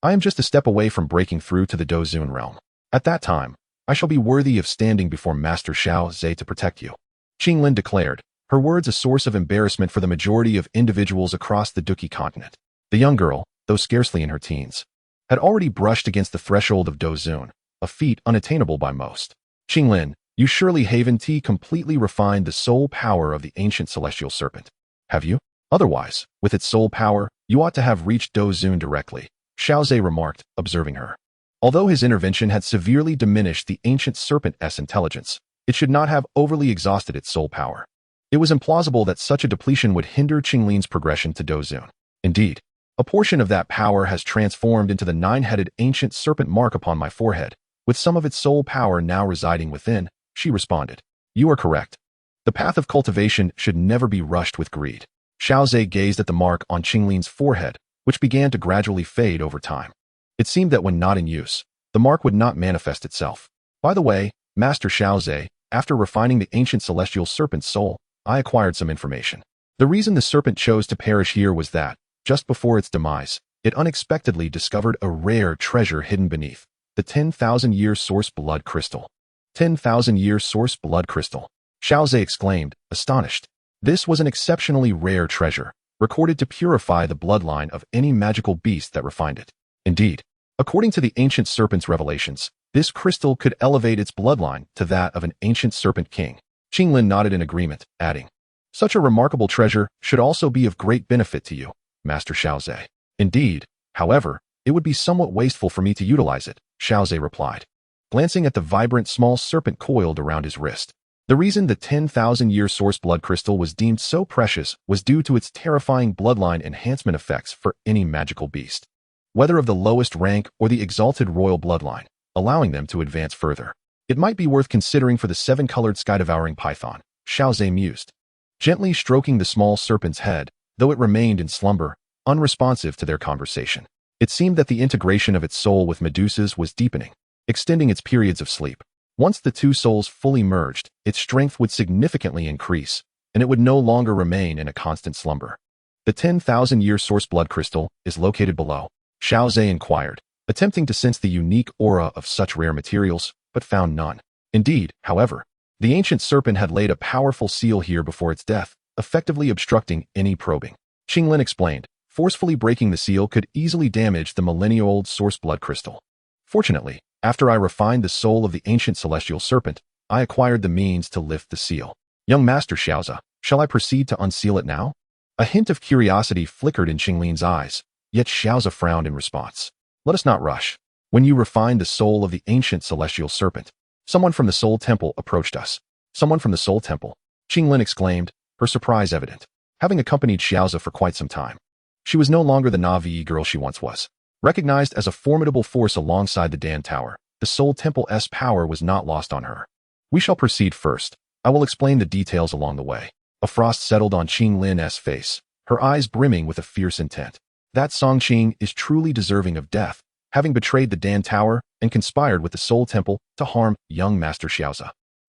I am just a step away from breaking through to the Dou Qi realm. At that time, I shall be worthy of standing before Master Xiao Ze to protect you. Qinglin declared, her words a source of embarrassment for the majority of individuals across the Dou Qi Continent. The young girl, though scarcely in her teens, had already brushed against the threshold of Dou Qi, a feat unattainable by most. Qinglin, you surely haven't completely refined the soul power of the ancient celestial serpent. Have you? Otherwise, with its soul power, you ought to have reached Dou Qi directly, Xiao Ze remarked, observing her. Although his intervention had severely diminished the ancient serpent's intelligence, it should not have overly exhausted its soul power. It was implausible that such a depletion would hinder Qinglin's progression to Dou Qi. Indeed, a portion of that power has transformed into the nine-headed ancient serpent mark upon my forehead, with some of its soul power now residing within, she responded. You are correct. The path of cultivation should never be rushed with greed. Xiao Ze gazed at the mark on Qinglin's forehead, which began to gradually fade over time. It seemed that when not in use, the mark would not manifest itself. By the way, Master Xiao Ze, after refining the ancient celestial serpent's soul, I acquired some information. The reason the serpent chose to perish here was that, just before its demise, it unexpectedly discovered a rare treasure hidden beneath the 10,000-year source blood crystal. 10,000-year source blood crystal. Xiao Ze exclaimed, astonished. This was an exceptionally rare treasure, recorded to purify the bloodline of any magical beast that refined it. Indeed, according to the ancient serpent's revelations, this crystal could elevate its bloodline to that of an ancient serpent king. Qinglin nodded in agreement, adding, such a remarkable treasure should also be of great benefit to you, Master Xiao Ze. Indeed, however, it would be somewhat wasteful for me to utilize it, Xiao Ze replied, glancing at the vibrant small serpent coiled around his wrist. The reason the 10,000-year source blood crystal was deemed so precious was due to its terrifying bloodline enhancement effects for any magical beast, whether of the lowest rank or the exalted royal bloodline, allowing them to advance further. It might be worth considering for the seven-colored sky-devouring python, Xiao Ze mused, gently stroking the small serpent's head, though it remained in slumber, unresponsive to their conversation. It seemed that the integration of its soul with Medusa's was deepening, extending its periods of sleep. Once the two souls fully merged, its strength would significantly increase, and it would no longer remain in a constant slumber. The 10,000-year source blood crystal is located below, Xiao Ze inquired, attempting to sense the unique aura of such rare materials, but found none. Indeed, however, the ancient serpent had laid a powerful seal here before its death, effectively obstructing any probing. Qinglin explained, forcefully breaking the seal could easily damage the millennia-old source blood crystal. Fortunately, after I refined the soul of the ancient celestial serpent, I acquired the means to lift the seal. Young Master Xiao Ze, shall I proceed to unseal it now? A hint of curiosity flickered in Qinglin's eyes, yet Xiao Ze frowned in response. Let us not rush. When you refined the soul of the ancient celestial serpent, someone from the Soul Temple approached us. Someone from the Soul Temple? Qinglin exclaimed, her surprise evident. Having accompanied Xiao Ze for quite some time, she was no longer the Na'vi girl she once was. Recognized as a formidable force alongside the Dan Tower, the Soul Temple's power was not lost on her. We shall proceed first. I will explain the details along the way. A frost settled on Qinglin's face, her eyes brimming with a fierce intent. That Seongqing is truly deserving of death, having betrayed the Dan Tower and conspired with the Soul Temple to harm young Master Xiao Ze.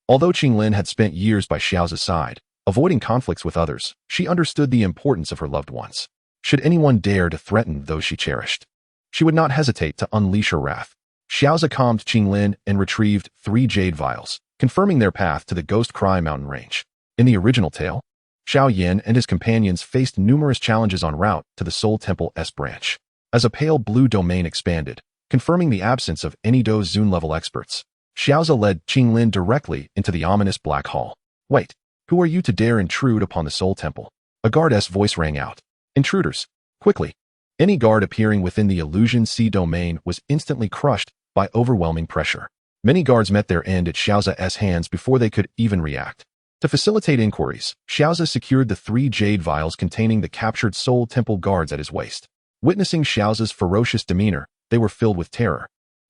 Although Qinglin had spent years by Xiao Ze's side, avoiding conflicts with others, she understood the importance of her loved ones. Should anyone dare to threaten those she cherished, she would not hesitate to unleash her wrath. Xiao Ze calmed Qinglin and retrieved 3 jade vials, confirming their path to the Ghost Cry mountain range. In the original tale, Xiao Yan and his companions faced numerous challenges en route to the Soul Temple's branch. As a pale blue domain expanded, confirming the absence of any Dou Zun-level experts, Xiao Ze led Qinglin directly into the ominous Black Hall. Wait, who are you to dare intrude upon the Soul Temple? A guard's voice rang out. Intruders, quickly. Any guard appearing within the Illusion Sea domain was instantly crushed by overwhelming pressure. Many guards met their end at Xiao Ze's hands before they could even react. To facilitate inquiries, Xiao Ze secured the 3 jade vials containing the captured Soul Temple guards at his waist. Witnessing Xiao Ze's ferocious demeanor, they were filled with terror.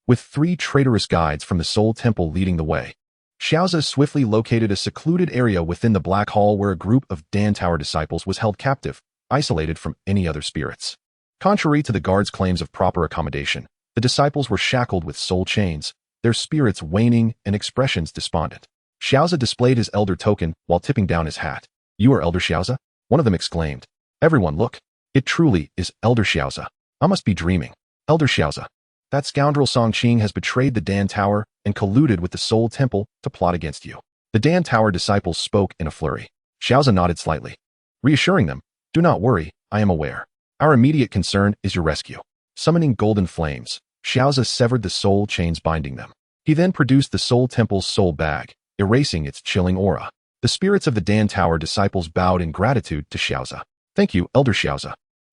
With 3 traitorous guides from the Soul Temple leading the way, Xiao Ze swiftly located a secluded area within the Black Hall where a group of Dan Tower disciples was held captive, isolated from any other spirits. Contrary to the guards' claims of proper accommodation, the disciples were shackled with soul chains, their spirits waning and expressions despondent. Xiao Ze displayed his elder token while tipping down his hat. You are Elder Xiao Ze? One of them exclaimed. Everyone look. It truly is Elder Xiao Ze. I must be dreaming. Elder Xiao Ze. That scoundrel Seongqing has betrayed the Dan Tower and colluded with the Soul Temple to plot against you. The Dan Tower disciples spoke in a flurry. Xiao Ze nodded slightly, reassuring them, do not worry, I am aware. Our immediate concern is your rescue. Summoning golden flames, Xiao Ze severed the soul chains binding them. He then produced the Soul Temple's soul bag, erasing its chilling aura. The spirits of the Dan Tower disciples bowed in gratitude to Xiao Ze. Thank you, Elder Xiao Ze.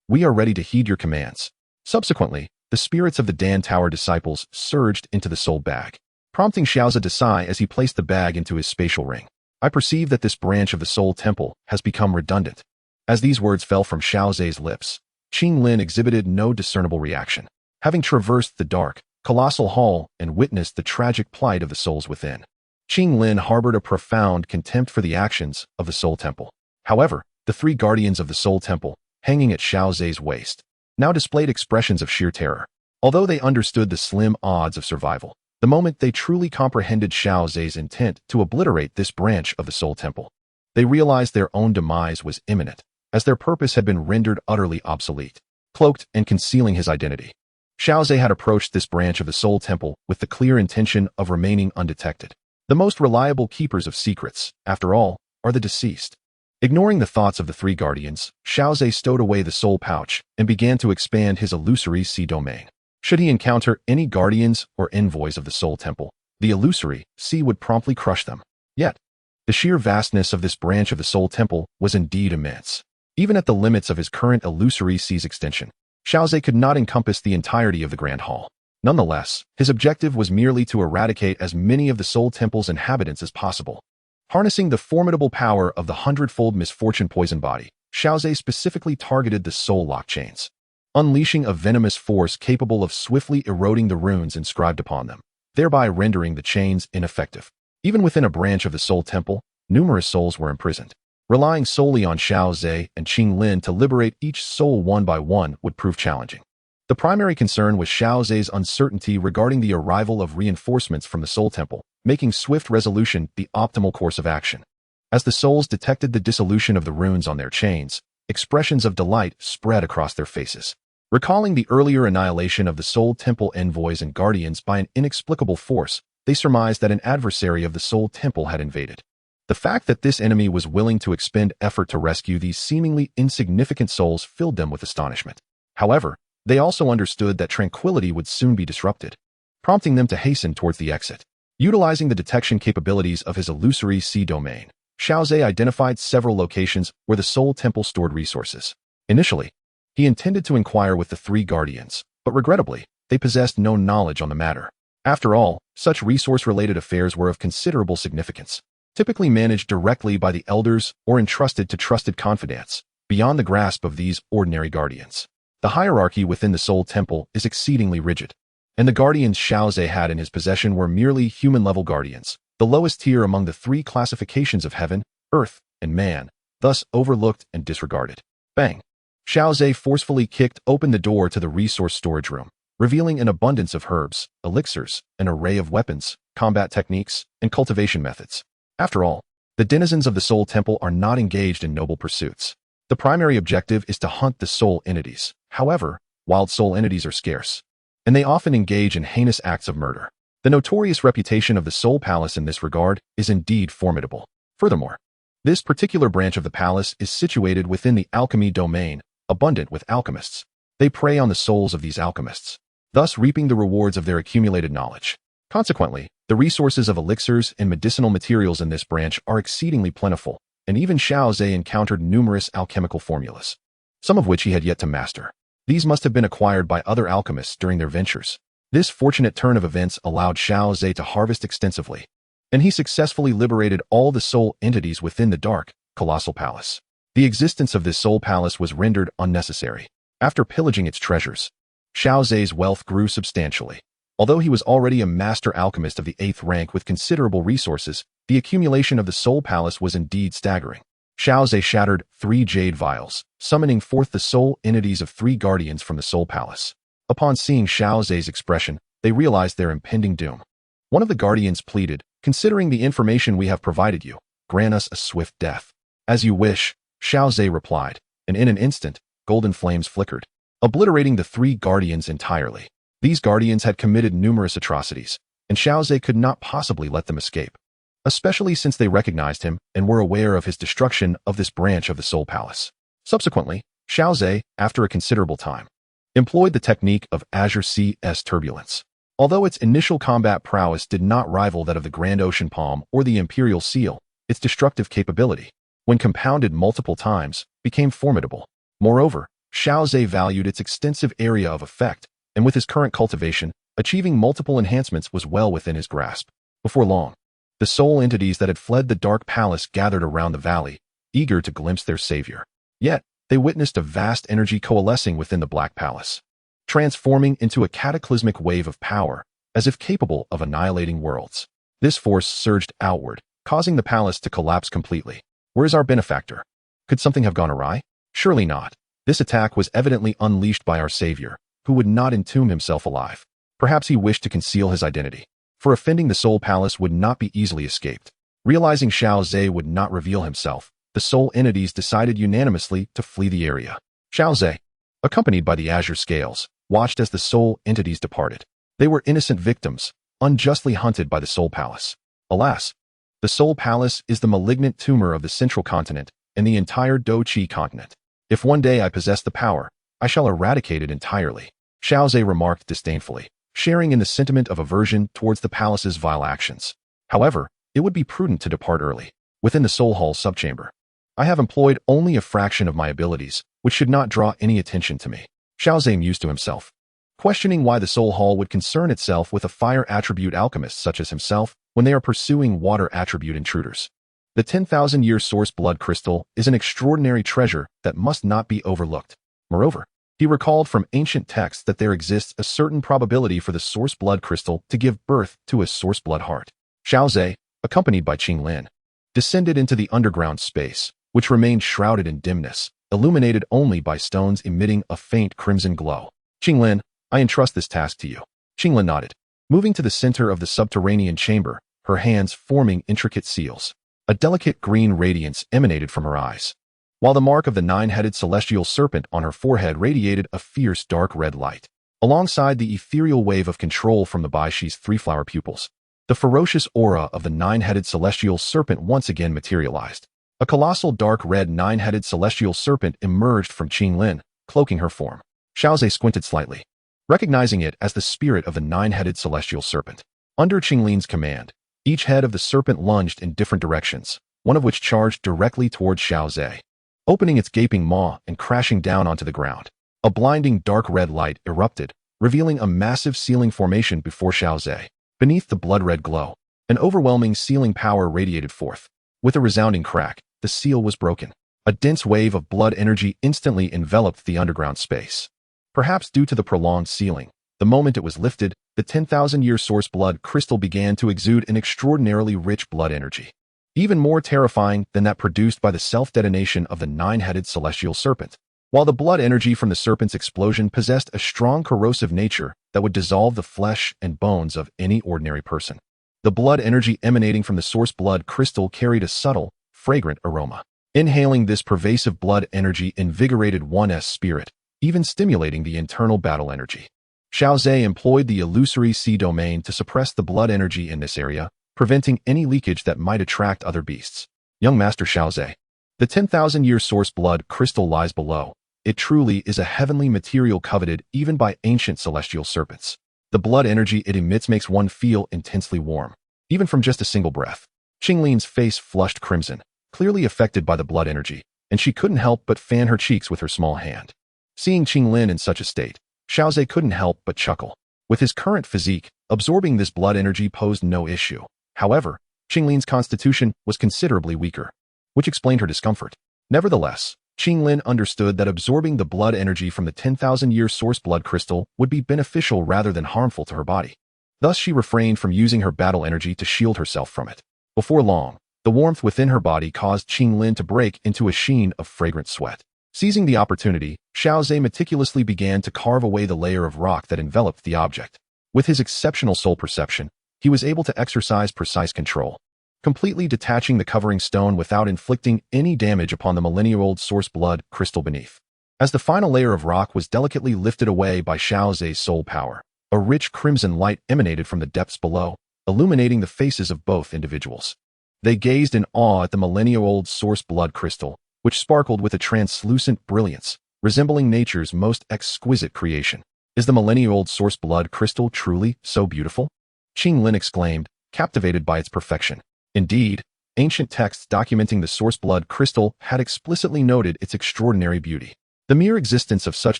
We are ready to heed your commands. Subsequently, the spirits of the Dan Tower disciples surged into the soul bag, prompting Xiao Ze to sigh as he placed the bag into his spatial ring. I perceive that this branch of the Soul Temple has become redundant. As these words fell from Xiao Ze's lips, Qinglin exhibited no discernible reaction. Having traversed the dark, colossal hall and witnessed the tragic plight of the souls within, Qinglin harbored a profound contempt for the actions of the Soul Temple. However, the 3 guardians of the Soul Temple, hanging at Xiao Ze's waist, now displayed expressions of sheer terror. Although they understood the slim odds of survival, the moment they truly comprehended Xiao Ze's intent to obliterate this branch of the Soul Temple, they realized their own demise was imminent, as their purpose had been rendered utterly obsolete. Cloaked and concealing his identity, Xiao Ze had approached this branch of the Soul Temple with the clear intention of remaining undetected. The most reliable keepers of secrets, after all, are the deceased. Ignoring the thoughts of the 3 guardians, Xiao Ze stowed away the soul pouch and began to expand his illusory sea domain. Should he encounter any guardians or envoys of the Soul Temple, the illusory sea would promptly crush them. Yet, the sheer vastness of this branch of the Soul Temple was indeed immense. Even at the limits of his current illusory sea's extension, Xiao Ze could not encompass the entirety of the Grand Hall. Nonetheless, his objective was merely to eradicate as many of the Soul Temple's inhabitants as possible. Harnessing the formidable power of the 100-fold misfortune poison body, Xiao Ze specifically targeted the soul lock chains, unleashing a venomous force capable of swiftly eroding the runes inscribed upon them, thereby rendering the chains ineffective. Even within a branch of the Soul Temple, numerous souls were imprisoned. Relying solely on Xiao Ze and Qinglin to liberate each soul one by one would prove challenging. The primary concern was Xiao Ze's uncertainty regarding the arrival of reinforcements from the Soul Temple, making swift resolution the optimal course of action. As the souls detected the dissolution of the runes on their chains, expressions of delight spread across their faces. Recalling the earlier annihilation of the Soul Temple envoys and guardians by an inexplicable force, they surmised that an adversary of the Soul Temple had invaded. The fact that this enemy was willing to expend effort to rescue these seemingly insignificant souls filled them with astonishment. However, they also understood that tranquility would soon be disrupted, prompting them to hasten towards the exit. Utilizing the detection capabilities of his illusory sea domain, Xiao Ze identified several locations where the Soul Temple stored resources. Initially, he intended to inquire with the three guardians, but regrettably, they possessed no knowledge on the matter. After all, such resource-related affairs were of considerable significance, typically managed directly by the elders or entrusted to trusted confidants, beyond the grasp of these ordinary guardians. The hierarchy within the Soul Temple is exceedingly rigid, and the guardians Xiao Ze had in his possession were merely human-level guardians, the lowest tier among the three classifications of heaven, earth, and man, thus overlooked and disregarded. Bang! Xiao Ze forcefully kicked open the door to the resource storage room, revealing an abundance of herbs, elixirs, an array of weapons, combat techniques, and cultivation methods. After all, the denizens of the Soul Temple are not engaged in noble pursuits. The primary objective is to hunt the soul entities. However, wild soul entities are scarce, and they often engage in heinous acts of murder. The notorious reputation of the Soul Palace in this regard is indeed formidable. Furthermore, this particular branch of the palace is situated within the alchemy domain, abundant with alchemists. They prey on the souls of these alchemists, thus reaping the rewards of their accumulated knowledge. Consequently, the resources of elixirs and medicinal materials in this branch are exceedingly plentiful, and even Xiao Ze encountered numerous alchemical formulas, some of which he had yet to master. These must have been acquired by other alchemists during their ventures. This fortunate turn of events allowed Xiao Ze to harvest extensively, and he successfully liberated all the soul entities within the dark, colossal palace. The existence of this soul palace was rendered unnecessary. After pillaging its treasures, Xiao Ze's wealth grew substantially. Although he was already a master alchemist of the 8th rank with considerable resources, the accumulation of the Soul Palace was indeed staggering. Xiao Ze shattered 3 jade vials, summoning forth the soul entities of 3 guardians from the Soul Palace. Upon seeing Xiao Ze's expression, they realized their impending doom. One of the guardians pleaded, "Considering the information we have provided you, grant us a swift death." "As you wish," Xiao Ze replied, and in an instant, golden flames flickered, obliterating the 3 guardians entirely. These guardians had committed numerous atrocities, and Xiao Ze could not possibly let them escape, especially since they recognized him and were aware of his destruction of this branch of the Soul Palace. Subsequently, Xiao Ze, after a considerable time, employed the technique of Azure Sea's turbulence. Although its initial combat prowess did not rival that of the Grand Ocean Palm or the Imperial Seal, its destructive capability, when compounded multiple times, became formidable. Moreover, Xiao Ze valued its extensive area of effect, and with his current cultivation, achieving multiple enhancements was well within his grasp. Before long, the soul entities that had fled the Dark Palace gathered around the valley, eager to glimpse their savior. Yet, they witnessed a vast energy coalescing within the Black Palace, transforming into a cataclysmic wave of power, as if capable of annihilating worlds. This force surged outward, causing the palace to collapse completely. Where is our benefactor? Could something have gone awry? Surely not. This attack was evidently unleashed by our savior, who would not entomb himself alive. Perhaps he wished to conceal his identity, for offending the Soul Palace would not be easily escaped. Realizing Xiao Ze would not reveal himself, the soul entities decided unanimously to flee the area. Xiao Ze, accompanied by the Azure Scales, watched as the soul entities departed. They were innocent victims, unjustly hunted by the Soul Palace. Alas, the Soul Palace is the malignant tumor of the Central Continent and the entire Dou Qi Continent. If one day I possess the power, I shall eradicate it entirely, Xiao Ze remarked disdainfully, sharing in the sentiment of aversion towards the palace's vile actions. However, it would be prudent to depart early. Within the Soul Hall subchamber, I have employed only a fraction of my abilities, which should not draw any attention to me. Xiao Ze mused to himself, questioning why the Soul Hall would concern itself with a fire attribute alchemist such as himself when they are pursuing water attribute intruders. The 10,000-year source blood crystal is an extraordinary treasure that must not be overlooked. Moreover, he recalled from ancient texts that there exists a certain probability for the source blood crystal to give birth to a source blood heart. Xiao Ze, accompanied by Qinglin, descended into the underground space, which remained shrouded in dimness, illuminated only by stones emitting a faint crimson glow. Qinglin, I entrust this task to you. Qinglin nodded. Moving to the center of the subterranean chamber, her hands forming intricate seals. A delicate green radiance emanated from her eyes, while the mark of the nine-headed celestial serpent on her forehead radiated a fierce dark red light. Alongside the ethereal wave of control from the Baishi's three-flower pupils, the ferocious aura of the nine-headed celestial serpent once again materialized. A colossal dark red nine-headed celestial serpent emerged from Qinglin, cloaking her form. Xiao Ze squinted slightly, recognizing it as the spirit of the nine-headed celestial serpent. Under Qinglin's command, each head of the serpent lunged in different directions, one of which charged directly towards Xiao Ze, opening its gaping maw and crashing down onto the ground. A blinding dark red light erupted, revealing a massive sealing formation before Xiao Ze. Beneath the blood-red glow, an overwhelming sealing power radiated forth. With a resounding crack, the seal was broken. A dense wave of blood energy instantly enveloped the underground space. Perhaps due to the prolonged sealing, the moment it was lifted, the 10,000-year source blood crystal began to exude an extraordinarily rich blood energy, even more terrifying than that produced by the self-detonation of the nine-headed celestial serpent. While the blood energy from the serpent's explosion possessed a strong corrosive nature that would dissolve the flesh and bones of any ordinary person, the blood energy emanating from the source blood crystal carried a subtle, fragrant aroma. Inhaling this pervasive blood energy invigorated one's spirit, even stimulating the internal battle energy. Xiao Ze employed the illusory sea domain to suppress the blood energy in this area, preventing any leakage that might attract other beasts. Young Master Xiao Ze, the 10,000-year source blood crystal lies below. It truly is a heavenly material coveted even by ancient celestial serpents. The blood energy it emits makes one feel intensely warm, even from just a single breath. Qinglin's face flushed crimson, clearly affected by the blood energy, and she couldn't help but fan her cheeks with her small hand. Seeing Qinglin in such a state, Xiao Ze couldn't help but chuckle. With his current physique, absorbing this blood energy posed no issue. However, Qinglin's constitution was considerably weaker, which explained her discomfort. Nevertheless, Qinglin understood that absorbing the blood energy from the 10,000-year source blood crystal would be beneficial rather than harmful to her body. Thus, she refrained from using her battle energy to shield herself from it. Before long, the warmth within her body caused Qinglin to break into a sheen of fragrant sweat. Seizing the opportunity, Xiao Ze meticulously began to carve away the layer of rock that enveloped the object. With his exceptional soul perception, he was able to exercise precise control, completely detaching the covering stone without inflicting any damage upon the millennia-old source blood crystal beneath. As the final layer of rock was delicately lifted away by Xiao Ze's soul power, a rich crimson light emanated from the depths below, illuminating the faces of both individuals. They gazed in awe at the millennia-old source blood crystal, which sparkled with a translucent brilliance, resembling nature's most exquisite creation. Is the millennia-old source blood crystal truly so beautiful? Qinglin exclaimed, captivated by its perfection. Indeed, ancient texts documenting the source blood crystal had explicitly noted its extraordinary beauty. The mere existence of such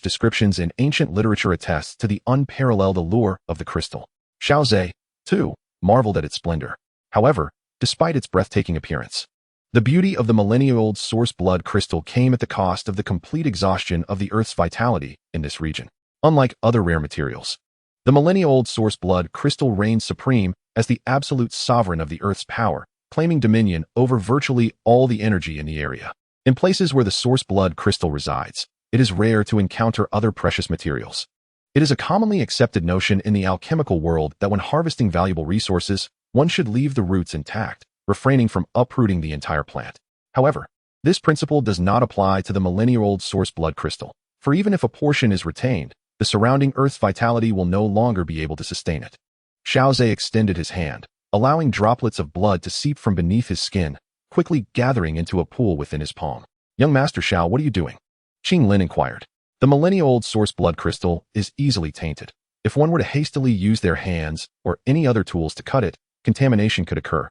descriptions in ancient literature attests to the unparalleled allure of the crystal. Xiao Ze, too, marveled at its splendor. However, despite its breathtaking appearance, the beauty of the millennia-old source blood crystal came at the cost of the complete exhaustion of the Earth's vitality in this region. Unlike other rare materials, the millennia-old source blood crystal reigns supreme as the absolute sovereign of the Earth's power, claiming dominion over virtually all the energy in the area. In places where the source blood crystal resides, it is rare to encounter other precious materials. It is a commonly accepted notion in the alchemical world that when harvesting valuable resources, one should leave the roots intact, refraining from uprooting the entire plant. However, this principle does not apply to the millennia-old source blood crystal, for even if a portion is retained, the surrounding Earth's vitality will no longer be able to sustain it. Xiao Ze extended his hand, allowing droplets of blood to seep from beneath his skin, quickly gathering into a pool within his palm. Young Master Xiao, what are you doing? Qinglin inquired. The millennia-old source blood crystal is easily tainted. If one were to hastily use their hands or any other tools to cut it, contamination could occur,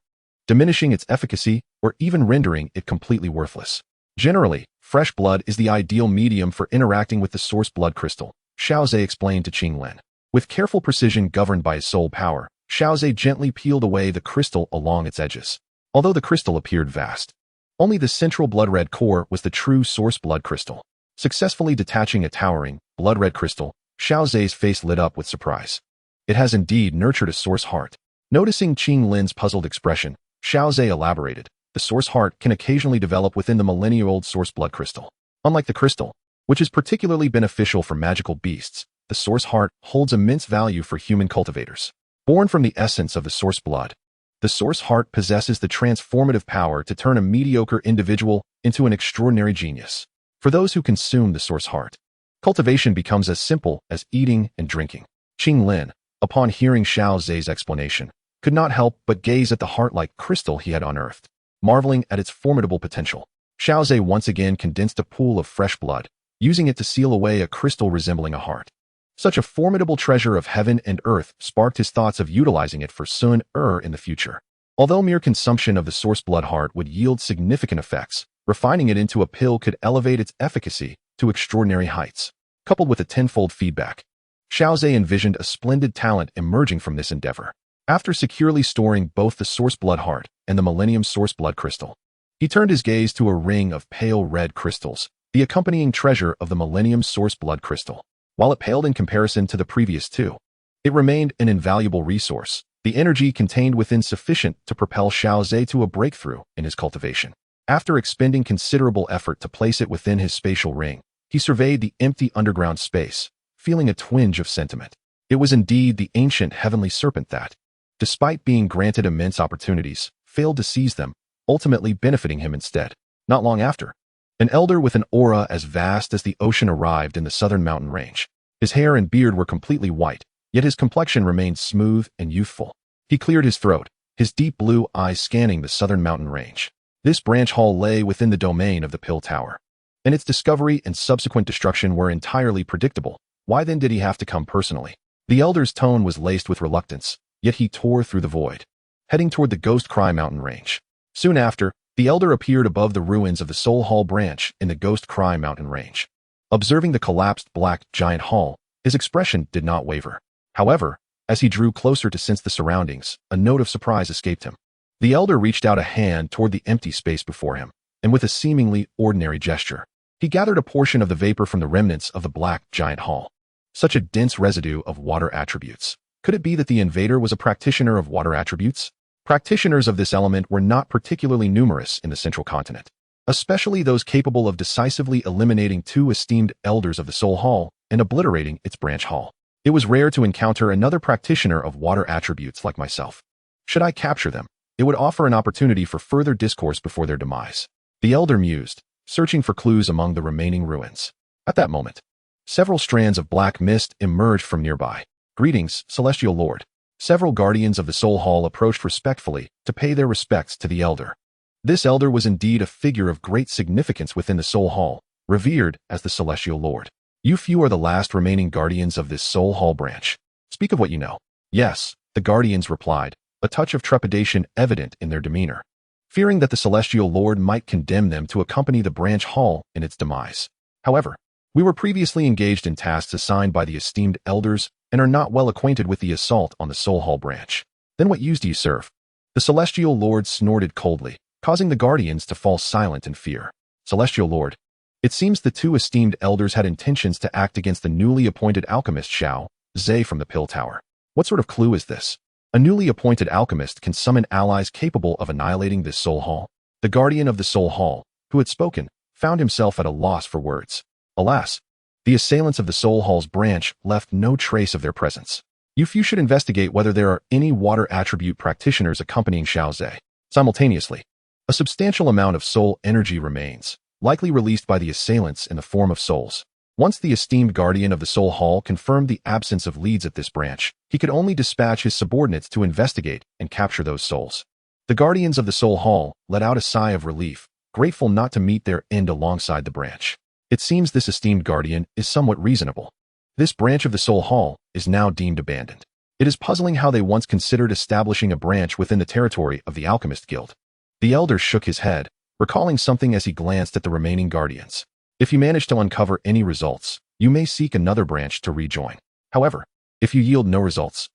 diminishing its efficacy or even rendering it completely worthless. Generally, fresh blood is the ideal medium for interacting with the source blood crystal, Xiao Ze explained to Qinglin. With careful precision governed by his soul power, Xiao Ze gently peeled away the crystal along its edges. Although the crystal appeared vast, only the central blood-red core was the true source blood crystal. Successfully detaching a towering, blood-red crystal, Xiao Ze's face lit up with surprise. It has indeed nurtured a source heart. Noticing Qinglin's puzzled expression, Xiao Ze elaborated. The source heart can occasionally develop within the millennia-old source blood crystal. Unlike the crystal, which is particularly beneficial for magical beasts, the Source Heart holds immense value for human cultivators. Born from the essence of the Source Blood, the Source Heart possesses the transformative power to turn a mediocre individual into an extraordinary genius. For those who consume the Source Heart, cultivation becomes as simple as eating and drinking. Qinglin, upon hearing Xiao Ze's explanation, could not help but gaze at the heart-like crystal he had unearthed, marveling at its formidable potential. Xiao Ze once again condensed a pool of fresh blood, using it to seal away a crystal resembling a heart. Such a formidable treasure of heaven and earth sparked his thoughts of utilizing it for Xun'er in the future. Although mere consumption of the Source Blood Heart would yield significant effects, refining it into a pill could elevate its efficacy to extraordinary heights. Coupled with a tenfold feedback, Xiao Ze envisioned a splendid talent emerging from this endeavor. After securely storing both the Source Blood Heart and the Millennium Source Blood Crystal, he turned his gaze to a ring of pale red crystals, the accompanying treasure of the Millennium Source Blood Crystal. While it paled in comparison to the previous two, it remained an invaluable resource, the energy contained within sufficient to propel Xiao Ze to a breakthrough in his cultivation. After expending considerable effort to place it within his spatial ring, he surveyed the empty underground space, feeling a twinge of sentiment. It was indeed the ancient heavenly serpent that, despite being granted immense opportunities, failed to seize them, ultimately benefiting him instead. Not long after, an elder with an aura as vast as the ocean arrived in the southern mountain range. His hair and beard were completely white, yet his complexion remained smooth and youthful. He cleared his throat, his deep blue eyes scanning the southern mountain range. This branch hall lay within the domain of the Pill Tower, and its discovery and subsequent destruction were entirely predictable. Why then did he have to come personally? The elder's tone was laced with reluctance, yet he tore through the void, heading toward the Ghost Cry mountain range. Soon after, the elder appeared above the ruins of the Soul Hall branch in the Ghost Cry mountain range. Observing the collapsed black giant hall, his expression did not waver. However, as he drew closer to sense the surroundings, a note of surprise escaped him. The elder reached out a hand toward the empty space before him, and with a seemingly ordinary gesture, he gathered a portion of the vapor from the remnants of the black giant hall. Such a dense residue of water attributes. Could it be that the invader was a practitioner of water attributes? Practitioners of this element were not particularly numerous in the central continent, especially those capable of decisively eliminating two esteemed elders of the Soul Hall and obliterating its branch hall. It was rare to encounter another practitioner of water attributes like myself. Should I capture them, it would offer an opportunity for further discourse before their demise. The elder mused, searching for clues among the remaining ruins. At that moment, several strands of black mist emerged from nearby. Greetings, Celestial Lord. Several guardians of the Soul Hall approached respectfully to pay their respects to the elder. This elder was indeed a figure of great significance within the Soul Hall, revered as the Celestial Lord. You few are the last remaining guardians of this Soul Hall branch. Speak of what you know. Yes, the guardians replied, a touch of trepidation evident in their demeanor, fearing that the Celestial Lord might condemn them to accompany the branch hall in its demise. However, we were previously engaged in tasks assigned by the esteemed elders and are not well acquainted with the assault on the Soul Hall branch. Then what use do you serve? The Celestial Lord snorted coldly, causing the guardians to fall silent in fear. Celestial Lord, it seems the two esteemed elders had intentions to act against the newly appointed alchemist Xiao Ze from the Pill Tower. What sort of clue is this? A newly appointed alchemist can summon allies capable of annihilating this Soul Hall. The guardian of the Soul Hall, who had spoken, found himself at a loss for words. Alas, the assailants of the Soul Hall's branch left no trace of their presence. You few should investigate whether there are any water attribute practitioners accompanying Xiao Ze. Simultaneously, a substantial amount of soul energy remains, likely released by the assailants in the form of souls. Once the esteemed guardian of the Soul Hall confirmed the absence of leads at this branch, he could only dispatch his subordinates to investigate and capture those souls. The guardians of the Soul Hall let out a sigh of relief, grateful not to meet their end alongside the branch. It seems this esteemed guardian is somewhat reasonable. This branch of the Soul Hall is now deemed abandoned. It is puzzling how they once considered establishing a branch within the territory of the Alchemist Guild. The elder shook his head, recalling something as he glanced at the remaining guardians. If you manage to uncover any results, you may seek another branch to rejoin. However, if you yield no results,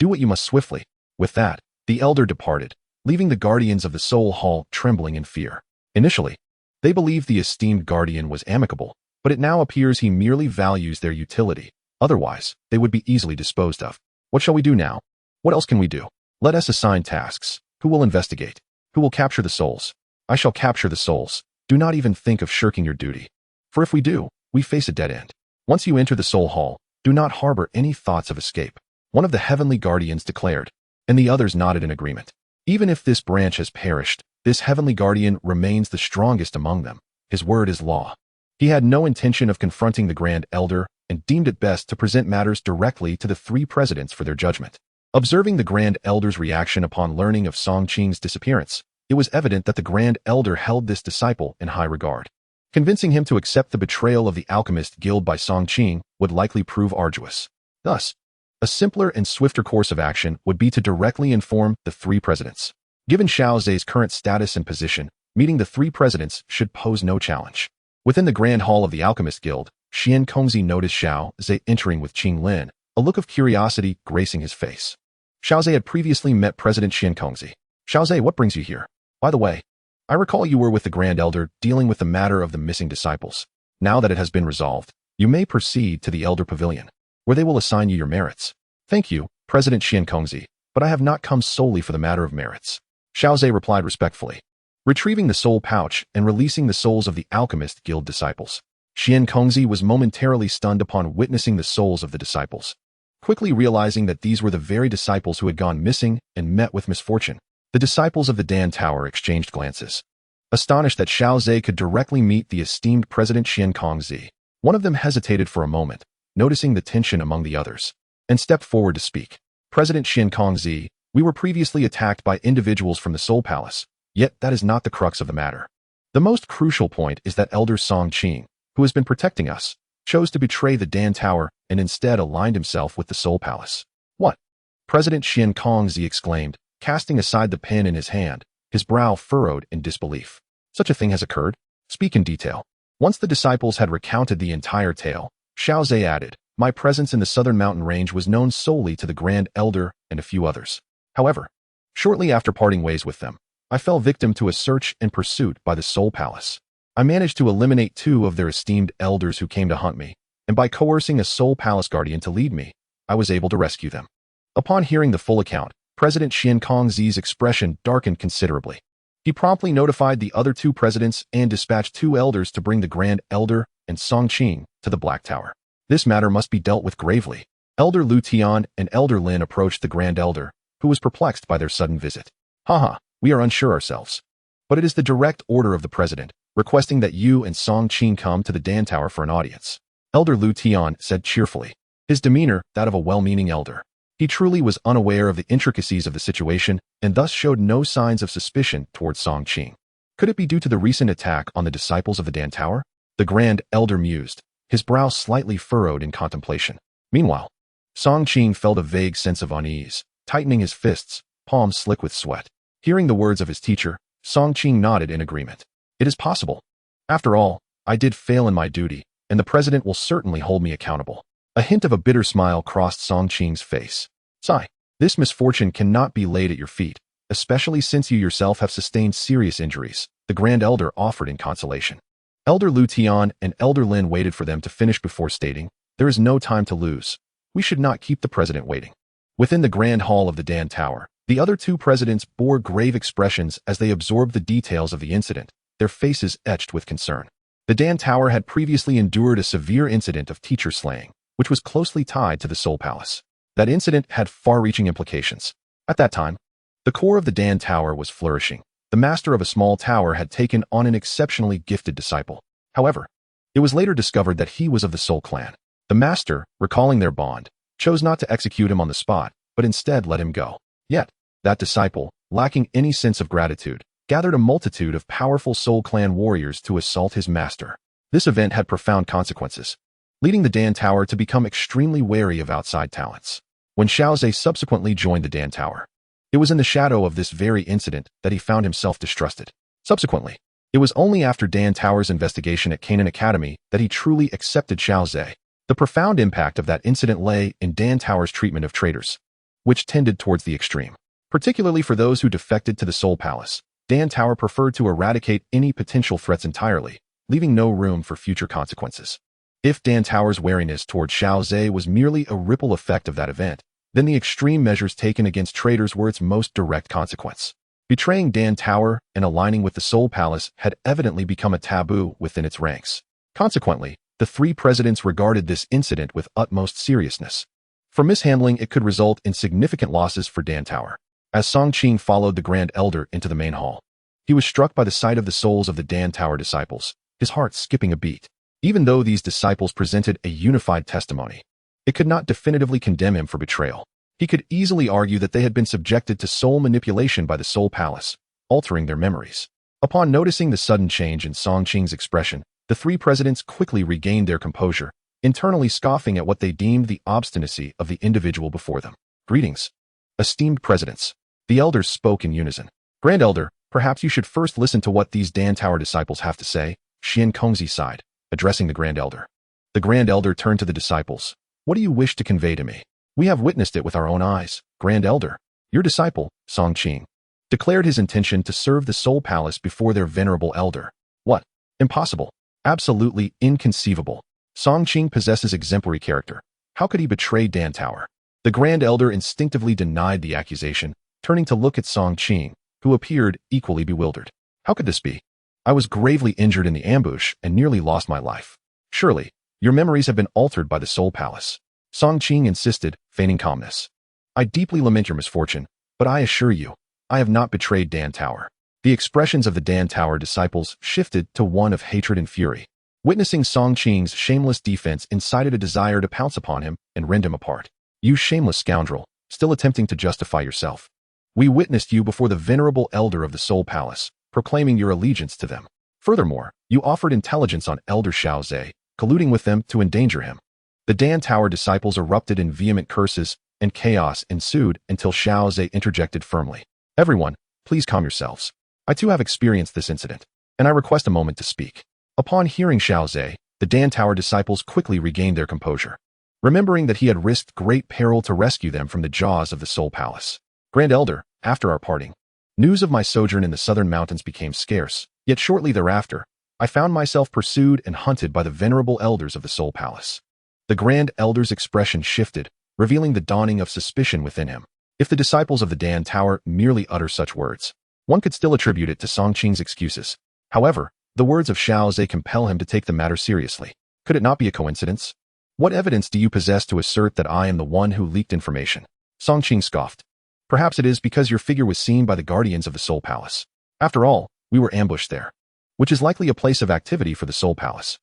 do what you must swiftly. With that, the elder departed, leaving the guardians of the Soul Hall trembling in fear. Initially, they believed the esteemed guardian was amicable, but it now appears he merely values their utility. Otherwise, they would be easily disposed of. What shall we do now? What else can we do? Let us assign tasks. Who will investigate? Who will capture the souls? I shall capture the souls. Do not even think of shirking your duty. For if we do, we face a dead end. Once you enter the Soul Hall, Do not harbor any thoughts of escape, one of the heavenly guardians declared, and the others nodded in agreement. Even if this branch has perished, this heavenly guardian remains the strongest among them. His word is law. He had no intention of confronting the Grand Elder and deemed it best to present matters directly to the three presidents for their judgment. Observing the Grand Elder's reaction upon learning of Seongqing's disappearance, it was evident that the Grand Elder held this disciple in high regard. Convincing him to accept the betrayal of the Alchemist Guild by Seongqing would likely prove arduous. Thus, a simpler and swifter course of action would be to directly inform the three presidents. Given Xiao Ze's current status and position, meeting the three presidents should pose no challenge. Within the Grand Hall of the Alchemist Guild, Xiongqing noticed Xiao Ze entering with Qinglin, a look of curiosity gracing his face. Xiao Ze had previously met President Xiongqing. Xiao Ze, what brings you here? By the way, I recall you were with the Grand Elder dealing with the matter of the missing disciples. Now that it has been resolved, you may proceed to the Elder Pavilion, where they will assign you your merits. Thank you, President Xiongqing, but I have not come solely for the matter of merits. Xiao Ze replied respectfully. Retrieving the soul pouch and releasing the souls of the Alchemist Guild disciples, Xiongqing was momentarily stunned upon witnessing the souls of the disciples. Quickly realizing that these were the very disciples who had gone missing and met with misfortune, the disciples of the Dan Tower exchanged glances. Astonished that Xiao Ze could directly meet the esteemed President Xiongqing, one of them hesitated for a moment, noticing the tension among the others, and stepped forward to speak. President Xiongqing, we were previously attacked by individuals from the Soul Palace, yet that is not the crux of the matter. The most crucial point is that Elder Seongqing, who has been protecting us, chose to betray the Dan Tower and instead aligned himself with the Soul Palace. What? President Xiongqing exclaimed, casting aside the pen in his hand, his brow furrowed in disbelief. Such a thing has occurred? Speak in detail. Once the disciples had recounted the entire tale, Xiao Ze added, my presence in the southern mountain range was known solely to the Grand Elder and a few others. However, shortly after parting ways with them, I fell victim to a search and pursuit by the Soul Palace. I managed to eliminate 2 of their esteemed elders who came to hunt me, and by coercing a Soul Palace guardian to lead me, I was able to rescue them. Upon hearing the full account, President Xiongqing's expression darkened considerably. He promptly notified the other 2 presidents and dispatched 2 elders to bring the Grand Elder and Seongqing to the Black Tower. This matter must be dealt with gravely. Elder Lu Tian and Elder Lin approached the Grand Elder, who was perplexed by their sudden visit. Haha, we are unsure ourselves. But it is the direct order of the president, requesting that you and Seongqing come to the Dan Tower for an audience. Elder Lu Tian said cheerfully, his demeanor that of a well-meaning elder. He truly was unaware of the intricacies of the situation and thus showed no signs of suspicion towards Seongqing. Could it be due to the recent attack on the disciples of the Dan Tower? The Grand Elder mused, his brow slightly furrowed in contemplation. Meanwhile, Seongqing felt a vague sense of unease, tightening his fists, palms slick with sweat. Hearing the words of his teacher, Seongqing nodded in agreement. It is possible. After all, I did fail in my duty, and the president will certainly hold me accountable. A hint of a bitter smile crossed Seongqing's face. Sigh, this misfortune cannot be laid at your feet, especially since you yourself have sustained serious injuries, the Grand Elder offered in consolation. Elder Lu Tian and Elder Lin waited for them to finish before stating, there is no time to lose. We should not keep the president waiting. Within the Grand Hall of the Dan Tower, the other 2 presidents bore grave expressions as they absorbed the details of the incident, their faces etched with concern. The Dan Tower had previously endured a severe incident of teacher slaying, which was closely tied to the Soul Palace. That incident had far-reaching implications. At that time, the core of the Dan Tower was flourishing. The master of a small tower had taken on an exceptionally gifted disciple. However, it was later discovered that he was of the Soul Clan. The master, recalling their bond, chose not to execute him on the spot, but instead let him go. Yet, that disciple, lacking any sense of gratitude, gathered a multitude of powerful Soul Clan warriors to assault his master. This event had profound consequences, leading the Dan Tower to become extremely wary of outside talents. When Xiao Ze subsequently joined the Dan Tower, it was in the shadow of this very incident that he found himself distrusted. Subsequently, it was only after Dan Tower's investigation at Canaan Academy that he truly accepted Xiao Ze. The profound impact of that incident lay in Dan Tower's treatment of traitors, which tended towards the extreme. Particularly for those who defected to the Soul Palace, Dan Tower preferred to eradicate any potential threats entirely, leaving no room for future consequences. If Dan Tower's wariness toward Xiao Ze was merely a ripple effect of that event, then the extreme measures taken against traitors were its most direct consequence. Betraying Dan Tower and aligning with the Soul Palace had evidently become a taboo within its ranks. Consequently, The three presidents regarded this incident with utmost seriousness. For mishandling, it could result in significant losses for Dan Tower. As Seongqing followed the Grand Elder into the main hall, he was struck by the sight of the souls of the Dan Tower disciples, his heart skipping a beat. Even though these disciples presented a unified testimony, it could not definitively condemn him for betrayal. He could easily argue that they had been subjected to soul manipulation by the Soul Palace, altering their memories. Upon noticing the sudden change in Seongqing's expression, the three presidents quickly regained their composure, internally scoffing at what they deemed the obstinacy of the individual before them. Greetings, esteemed presidents. The elders spoke in unison. Grand Elder, perhaps you should first listen to what these Dan Tower disciples have to say, Xian Kongzi sighed, addressing the Grand Elder. The Grand Elder turned to the disciples. What do you wish to convey to me? We have witnessed it with our own eyes, Grand Elder. Your disciple, Seongqing, declared his intention to serve the Soul Palace before their venerable elder. What? Impossible. Absolutely inconceivable. Seongqing possesses exemplary character. How could he betray Dan Tower? The Grand Elder instinctively denied the accusation, turning to look at Seongqing, who appeared equally bewildered. How could this be? I was gravely injured in the ambush and nearly lost my life. Surely, your memories have been altered by the Soul Palace. Seongqing insisted, feigning calmness. I deeply lament your misfortune, but I assure you, I have not betrayed Dan Tower. The expressions of the Dan Tower disciples shifted to one of hatred and fury. Witnessing Seongqing's shameless defense incited a desire to pounce upon him and rend him apart. You shameless scoundrel, still attempting to justify yourself. We witnessed you before the venerable elder of the Soul Palace, proclaiming your allegiance to them. Furthermore, you offered intelligence on Elder Xiao Ze, colluding with them to endanger him. The Dan Tower disciples erupted in vehement curses, and chaos ensued until Xiao Ze interjected firmly. Everyone, please calm yourselves. I too have experienced this incident, and I request a moment to speak. Upon hearing Xiao Ze, the Dan Tower disciples quickly regained their composure, remembering that he had risked great peril to rescue them from the jaws of the Soul Palace. Grand Elder, after our parting, news of my sojourn in the southern mountains became scarce, yet shortly thereafter, I found myself pursued and hunted by the venerable elders of the Soul Palace. The Grand Elder's expression shifted, revealing the dawning of suspicion within him. If the disciples of the Dan Tower merely utter such words, one could still attribute it to Seongqing's excuses. However, the words of Xiao Ze compel him to take the matter seriously. Could it not be a coincidence? What evidence do you possess to assert that I am the one who leaked information? Seongqing scoffed. Perhaps it is because your figure was seen by the guardians of the Soul Palace. After all, we were ambushed there, which is likely a place of activity for the Soul Palace.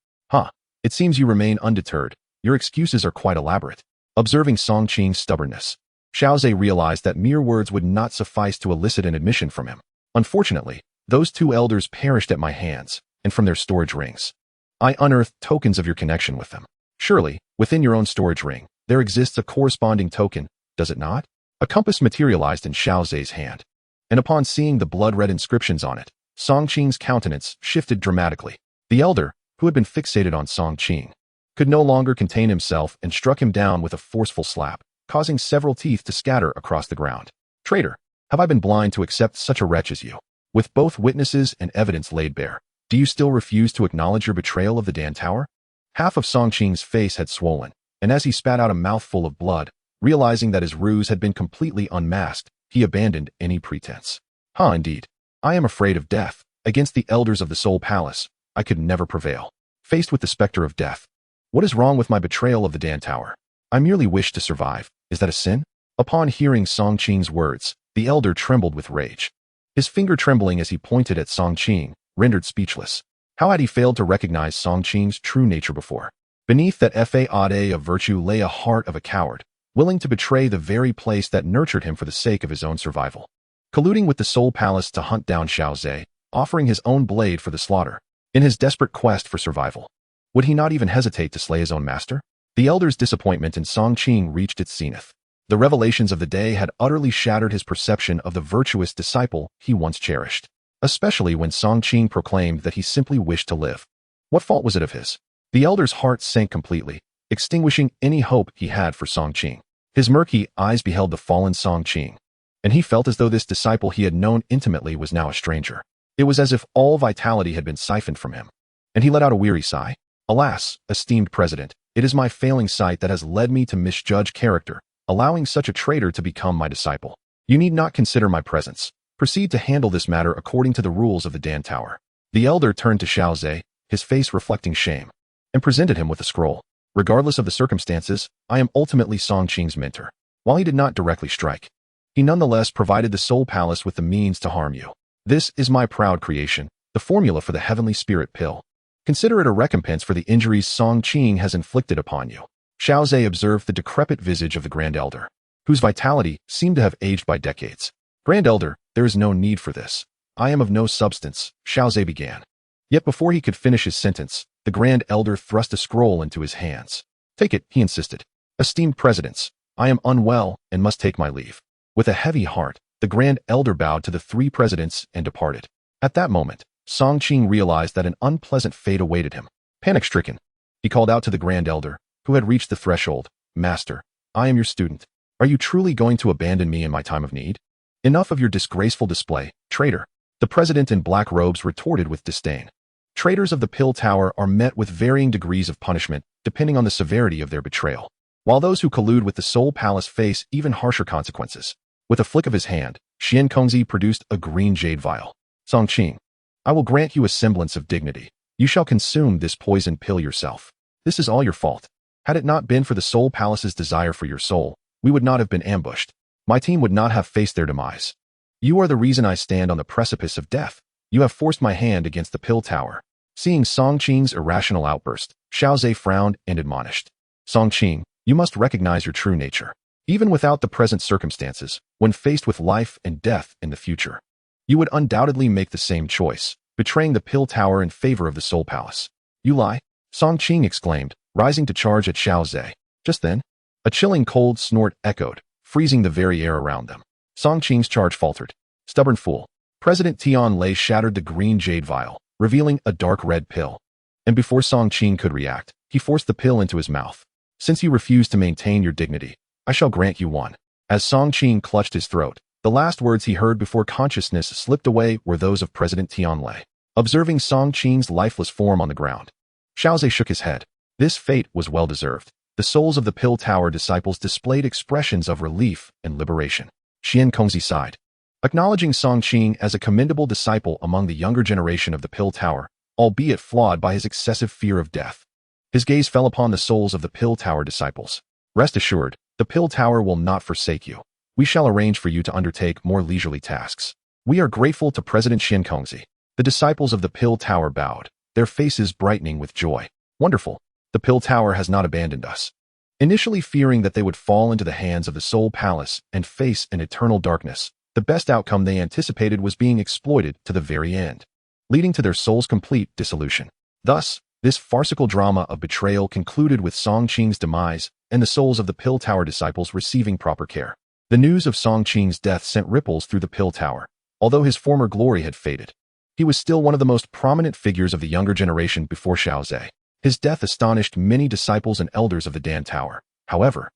It seems you remain undeterred. Your excuses are quite elaborate. Observing Seongqing's stubbornness, Xiao Ze realized that mere words would not suffice to elicit an admission from him. Unfortunately, those two elders perished at my hands, and from their storage rings. I unearthed tokens of your connection with them. Surely, within your own storage ring, there exists a corresponding token, does it not? A compass materialized in Xiao Ze's hand, and upon seeing the blood-red inscriptions on it, Seongqing's countenance shifted dramatically. The elder, who had been fixated on Seongqing, could no longer contain himself and struck him down with a forceful slap, causing several teeth to scatter across the ground. Traitor, have I been blind to accept such a wretch as you? With both witnesses and evidence laid bare, do you still refuse to acknowledge your betrayal of the Dan Tower? Half of Seongqing's face had swollen, and as he spat out a mouthful of blood, realizing that his ruse had been completely unmasked, he abandoned any pretense. Indeed. I am afraid of death. Against the elders of the Soul Palace, I could never prevail. Faced with the specter of death, what is wrong with my betrayal of the Dan Tower? I merely wish to survive. Is that a sin? Upon hearing Seongqing's words, the elder trembled with rage. His finger trembling as he pointed at Seongqing, rendered speechless. How had he failed to recognize Seongqing's true nature before? Beneath that facade of virtue lay a heart of a coward, willing to betray the very place that nurtured him for the sake of his own survival. Colluding with the Soul Palace to hunt down Xiao Ze, offering his own blade for the slaughter, in his desperate quest for survival. Would he not even hesitate to slay his own master? The elder's disappointment in Seongqing reached its zenith. The revelations of the day had utterly shattered his perception of the virtuous disciple he once cherished, especially when Seongqing proclaimed that he simply wished to live. What fault was it of his? The elder's heart sank completely, extinguishing any hope he had for Seongqing. His murky eyes beheld the fallen Seongqing, and he felt as though this disciple he had known intimately was now a stranger. It was as if all vitality had been siphoned from him, and he let out a weary sigh. Alas, esteemed president, it is my failing sight that has led me to misjudge character, allowing such a traitor to become my disciple. You need not consider my presence. Proceed to handle this matter according to the rules of the Dan Tower. The elder turned to Xiao Ze, his face reflecting shame. and presented him with a scroll. Regardless of the circumstances, I am ultimately Seongqing's mentor. While he did not directly strike, he nonetheless provided the Soul Palace with the means to harm you. This is my proud creation, the formula for the Heavenly Spirit Pill. Consider it a recompense for the injuries Seongqing has inflicted upon you. Xiao Ze observed the decrepit visage of the Grand Elder, whose vitality seemed to have aged by decades. Grand Elder, there is no need for this. I am of no substance, Xiao Ze began. Yet before he could finish his sentence, the Grand Elder thrust a scroll into his hands. Take it, he insisted. Esteemed presidents, I am unwell and must take my leave. With a heavy heart, the Grand Elder bowed to the three presidents and departed. At that moment, Seongqing realized that an unpleasant fate awaited him. Panic-stricken, he called out to the Grand Elder, who had reached the threshold, Master, I am your student. Are you truly going to abandon me in my time of need? Enough of your disgraceful display, traitor. The president in black robes retorted with disdain. Traitors of the Pill Tower are met with varying degrees of punishment, depending on the severity of their betrayal, while those who collude with the Soul Palace face even harsher consequences. With a flick of his hand, Xiankongzi produced a green jade vial. Seongqing, I will grant you a semblance of dignity. You shall consume this poison pill yourself. This is all your fault. Had it not been for the Soul Palace's desire for your soul, we would not have been ambushed. My team would not have faced their demise. You are the reason I stand on the precipice of death. You have forced my hand against the Pill Tower. Seeing Seongqing's irrational outburst, Xiao Ze frowned and admonished. Seongqing, you must recognize your true nature. Even without the present circumstances, when faced with life and death in the future, you would undoubtedly make the same choice, betraying the Pill Tower in favor of the Soul Palace. You lie? Seongqing exclaimed, rising to charge at Xiao Ze. Just then, a chilling cold snort echoed, freezing the very air around them. Seongqing's charge faltered. Stubborn fool. President Tion Dan shattered the green jade vial, revealing a dark red pill. And before Seongqing could react, he forced the pill into his mouth. Since you refuse to maintain your dignity, I shall grant you one. As Seongqing clutched his throat, the last words he heard before consciousness slipped away were those of President Tianlei. Observing Seongqing's lifeless form on the ground, Xiao Ze shook his head. This fate was well-deserved. The souls of the Pill Tower disciples displayed expressions of relief and liberation. Xiankongzi sighed. Acknowledging Seongqing as a commendable disciple among the younger generation of the Pill Tower, albeit flawed by his excessive fear of death, his gaze fell upon the souls of the Pill Tower disciples. Rest assured, the Pill Tower will not forsake you. We shall arrange for you to undertake more leisurely tasks. We are grateful to President Xiankongzi. The disciples of the Pill Tower bowed, their faces brightening with joy. Wonderful. The Pill Tower has not abandoned us. Initially fearing that they would fall into the hands of the Soul Palace and face an eternal darkness, the best outcome they anticipated was being exploited to the very end, leading to their soul's complete dissolution. Thus, this farcical drama of betrayal concluded with Seongqing's demise and the souls of the Pill Tower disciples receiving proper care. The news of Seongqing's death sent ripples through the Pill Tower. Although his former glory had faded, he was still one of the most prominent figures of the younger generation before Xiao Ze. His death astonished many disciples and elders of the Dan Tower. However,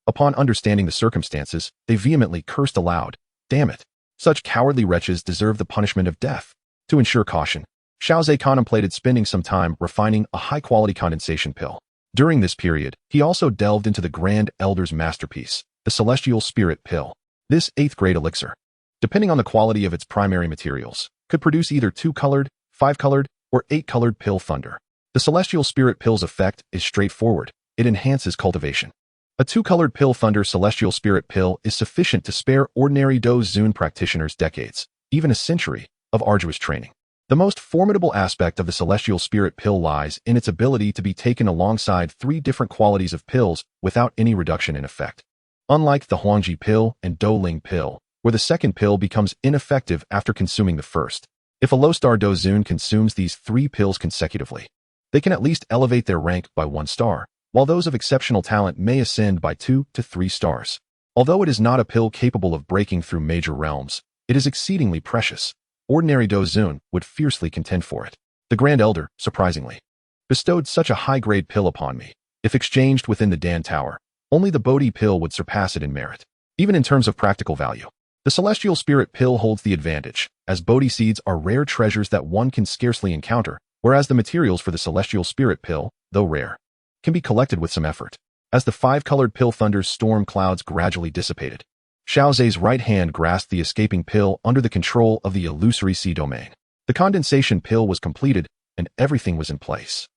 upon understanding the circumstances, they vehemently cursed aloud. Damn it! Such cowardly wretches deserve the punishment of death. To ensure caution, Xiao Ze contemplated spending some time refining a high-quality condensation pill. During this period, he also delved into the Grand Elder's masterpiece, the Celestial Spirit Pill. This 8th-grade elixir, depending on the quality of its primary materials, could produce either 2-colored, 5-colored, or 8-colored pill thunder. The Celestial Spirit Pill's effect is straightforward. It enhances cultivation. A 2-colored pill thunder Celestial Spirit Pill is sufficient to spare ordinary Dou Qi practitioners decades, even a century, of arduous training. The most formidable aspect of the Celestial Spirit Pill lies in its ability to be taken alongside 3 different qualities of pills without any reduction in effect. Unlike the Huangji pill and Douling pill, where the second pill becomes ineffective after consuming the first, if a low-star Dou Qi consumes these 3 pills consecutively, they can at least elevate their rank by 1 star, while those of exceptional talent may ascend by 2 to 3 stars. Although it is not a pill capable of breaking through major realms, it is exceedingly precious. Ordinary Dou Qi would fiercely contend for it. The Grand Elder, surprisingly, bestowed such a high-grade pill upon me. If exchanged within the Dan Tower, only the Bodhi pill would surpass it in merit. Even in terms of practical value, the Celestial Spirit Pill holds the advantage, as Bodhi seeds are rare treasures that one can scarcely encounter, whereas the materials for the Celestial Spirit Pill, though rare, can be collected with some effort. As the 5-colored pill thunder's storm clouds gradually dissipated, Xiao Ze's right hand grasped the escaping pill under the control of the illusory sea domain. The condensation pill was completed, and everything was in place.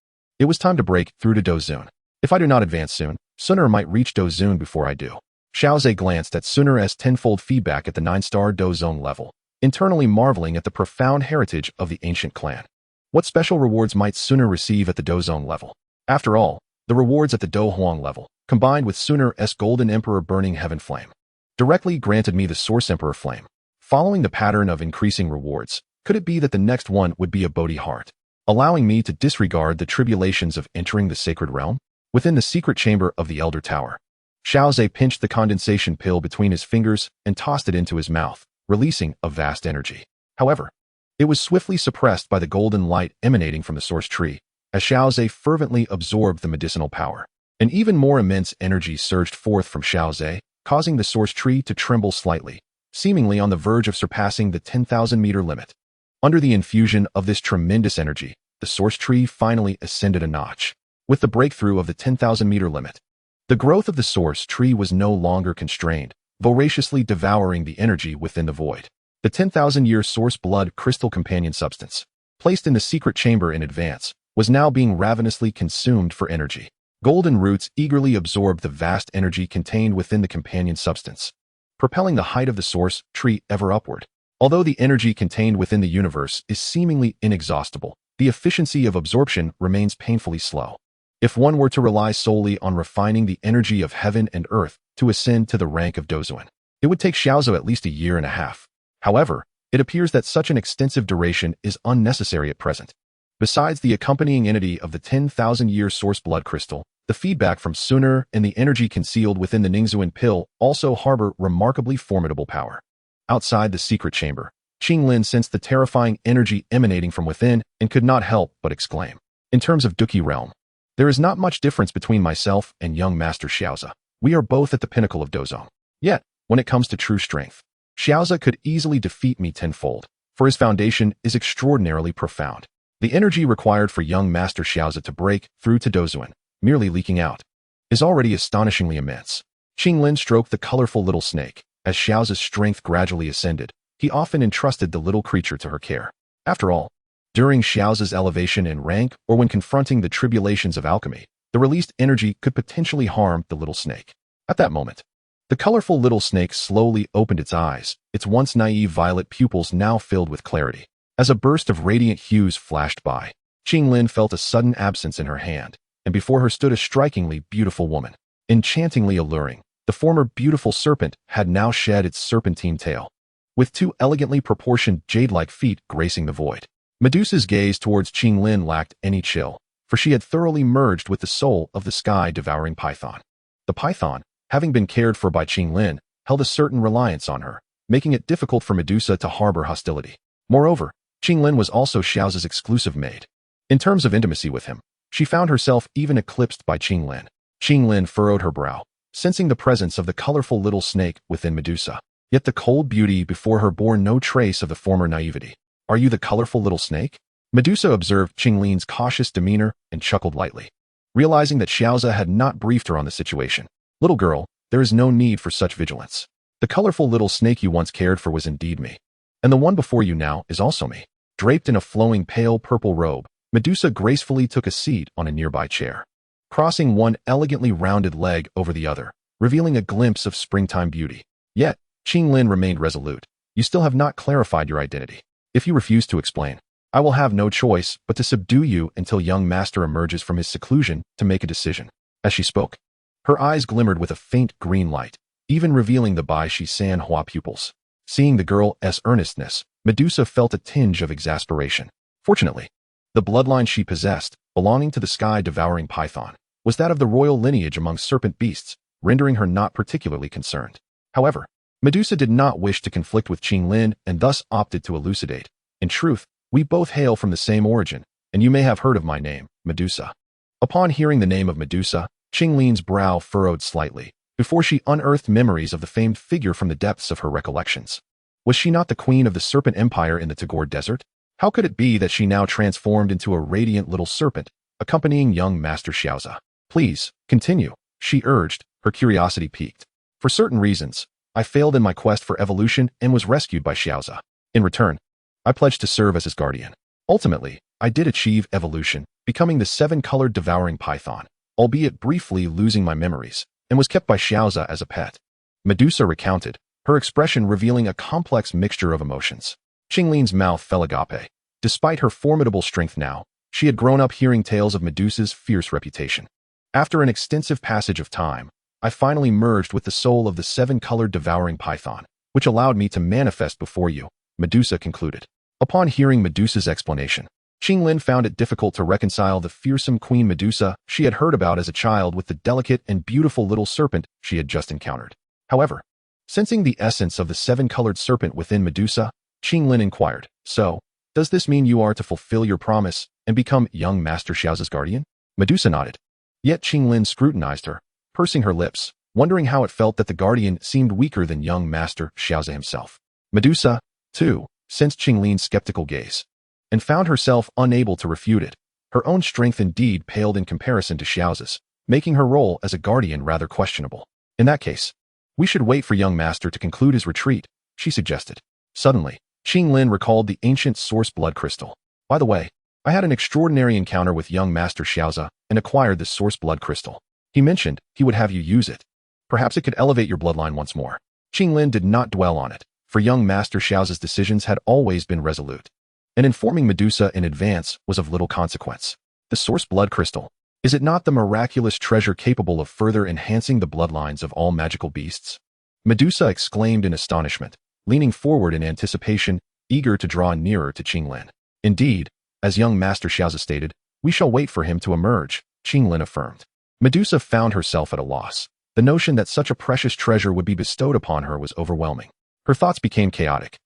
It was time to break through to Dou Zun. If I do not advance soon, Xun'er might reach Dou Zun before I do. Xiao Ze glanced at Xun'er's tenfold feedback at the 9-star Dou Zun level, internally marveling at the profound heritage of the ancient clan. What special rewards might Xun'er receive at the Dou Zun level? After all, the rewards at the Dou Huang level, combined with Xun'er's Golden Emperor Burning Heaven Flame, directly granted me the Source Emperor Flame. Following the pattern of increasing rewards, could it be that the next one would be a Bodhi Heart, allowing me to disregard the tribulations of entering the sacred realm? Within the secret chamber of the Elder Tower, Xiao Ze pinched the condensation pill between his fingers and tossed it into his mouth, releasing a vast energy. However, it was swiftly suppressed by the golden light emanating from the source tree, as Xiao Ze fervently absorbed the medicinal power. An even more immense energy surged forth from Xiao Ze, causing the source tree to tremble slightly, seemingly on the verge of surpassing the 10,000-meter limit. Under the infusion of this tremendous energy, the source tree finally ascended a notch. With the breakthrough of the 10,000-meter limit, the growth of the source tree was no longer constrained, voraciously devouring the energy within the void. The 10,000-year source blood crystal companion substance, placed in the secret chamber in advance, was now being ravenously consumed for energy. Golden roots eagerly absorbed the vast energy contained within the companion substance, propelling the height of the source tree ever upward. Although the energy contained within the universe is seemingly inexhaustible, the efficiency of absorption remains painfully slow. If one were to rely solely on refining the energy of heaven and earth to ascend to the rank of Dou Zun, it would take Xiao Ze at least a year and a half. However, it appears that such an extensive duration is unnecessary at present. Besides the accompanying entity of the 10,000-year source blood crystal, the feedback from Xun'er and the energy concealed within the Ningzuan pill also harbor remarkably formidable power. Outside the secret chamber, Qinglin sensed the terrifying energy emanating from within and could not help but exclaim. In terms of Dou Qi realm, there is not much difference between myself and young Master Xiao Ze. We are both at the pinnacle of Dou Zun. Yet, when it comes to true strength, Xiao Ze could easily defeat me tenfold, for his foundation is extraordinarily profound. The energy required for young Master Xiao Ze to break through to Dou Zun, merely leaking out, is already astonishingly immense. Qinglin stroked the colorful little snake. As Xiao Ze's strength gradually ascended, he often entrusted the little creature to her care. After all, during Xiao Ze's elevation in rank or when confronting the tribulations of alchemy, the released energy could potentially harm the little snake. At that moment, the colorful little snake slowly opened its eyes, its once naive violet pupils now filled with clarity. As a burst of radiant hues flashed by, Qinglin felt a sudden absence in her hand, and before her stood a strikingly beautiful woman. Enchantingly alluring, the former beautiful serpent had now shed its serpentine tail, with two elegantly proportioned jade-like feet gracing the void. Medusa's gaze towards Qinglin lacked any chill, for she had thoroughly merged with the soul of the sky-devouring python. The python, having been cared for by Qinglin, held a certain reliance on her, making it difficult for Medusa to harbor hostility. Moreover, Qinglin was also Xiao Ze's exclusive maid. In terms of intimacy with him, she found herself even eclipsed by Qinglin. Qinglin furrowed her brow, sensing the presence of the colorful little snake within Medusa. Yet the cold beauty before her bore no trace of the former naivety. Are you the colorful little snake? Medusa observed Qinglin's cautious demeanor and chuckled lightly, realizing that Xiao Ze had not briefed her on the situation. Little girl, there is no need for such vigilance. The colorful little snake you once cared for was indeed me. And the one before you now is also me. Draped in a flowing pale purple robe, Medusa gracefully took a seat on a nearby chair, crossing one elegantly rounded leg over the other, revealing a glimpse of springtime beauty. Yet, Qinglin remained resolute. You still have not clarified your identity. If you refuse to explain, I will have no choice but to subdue you until young master emerges from his seclusion to make a decision. As she spoke, her eyes glimmered with a faint green light, even revealing the Bai Shi San Hua pupils. Seeing the girl's earnestness, Medusa felt a tinge of exasperation. Fortunately, the bloodline she possessed, belonging to the sky-devouring python, was that of the royal lineage among serpent beasts, rendering her not particularly concerned. However, Medusa did not wish to conflict with Qinglin and thus opted to elucidate. In truth, we both hail from the same origin, and you may have heard of my name, Medusa. Upon hearing the name of Medusa, Qinglin's brow furrowed slightly, before she unearthed memories of the famed figure from the depths of her recollections. Was she not the queen of the serpent empire in the Tagore desert? How could it be that she now transformed into a radiant little serpent, accompanying young Master Xiao Ze? Please, continue, she urged, her curiosity piqued. For certain reasons, I failed in my quest for evolution and was rescued by Xiao Ze. In return, I pledged to serve as his guardian. Ultimately, I did achieve evolution, becoming the seven-colored devouring python, albeit briefly losing my memories, and was kept by Xiao Ze as a pet. Medusa recounted, her expression revealing a complex mixture of emotions. Qinglin's mouth fell agape. Despite her formidable strength now, she had grown up hearing tales of Medusa's fierce reputation. After an extensive passage of time, I finally merged with the soul of the seven-colored devouring python, which allowed me to manifest before you, Medusa concluded. Upon hearing Medusa's explanation, Qinglin found it difficult to reconcile the fearsome Queen Medusa she had heard about as a child with the delicate and beautiful little serpent she had just encountered. However, sensing the essence of the seven-colored serpent within Medusa, Qinglin inquired, "So, does this mean you are to fulfill your promise and become young Master Xiao Ze's guardian?" Medusa nodded. Yet Qinglin scrutinized her, pursing her lips, wondering how it felt that the guardian seemed weaker than young Master Xiao Ze himself. Medusa, too, sensed Qinglin's skeptical gaze, and found herself unable to refute it. Her own strength indeed paled in comparison to Xiao Ze's, making her role as a guardian rather questionable. In that case, we should wait for young Master to conclude his retreat, she suggested. Suddenly, Qinglin recalled the ancient source blood crystal. By the way, I had an extraordinary encounter with young Master Xiao Ze and acquired this source blood crystal. He mentioned he would have you use it. Perhaps it could elevate your bloodline once more. Qinglin did not dwell on it, for young Master Xiao Ze's decisions had always been resolute, and informing Medusa in advance was of little consequence. The source blood crystal, is it not the miraculous treasure capable of further enhancing the bloodlines of all magical beasts? Medusa exclaimed in astonishment, leaning forward in anticipation, eager to draw nearer to Qinglin. Indeed, as young Master Xiao Ze stated, we shall wait for him to emerge, Qinglin affirmed. Medusa found herself at a loss. The notion that such a precious treasure would be bestowed upon her was overwhelming. Her thoughts became chaotic,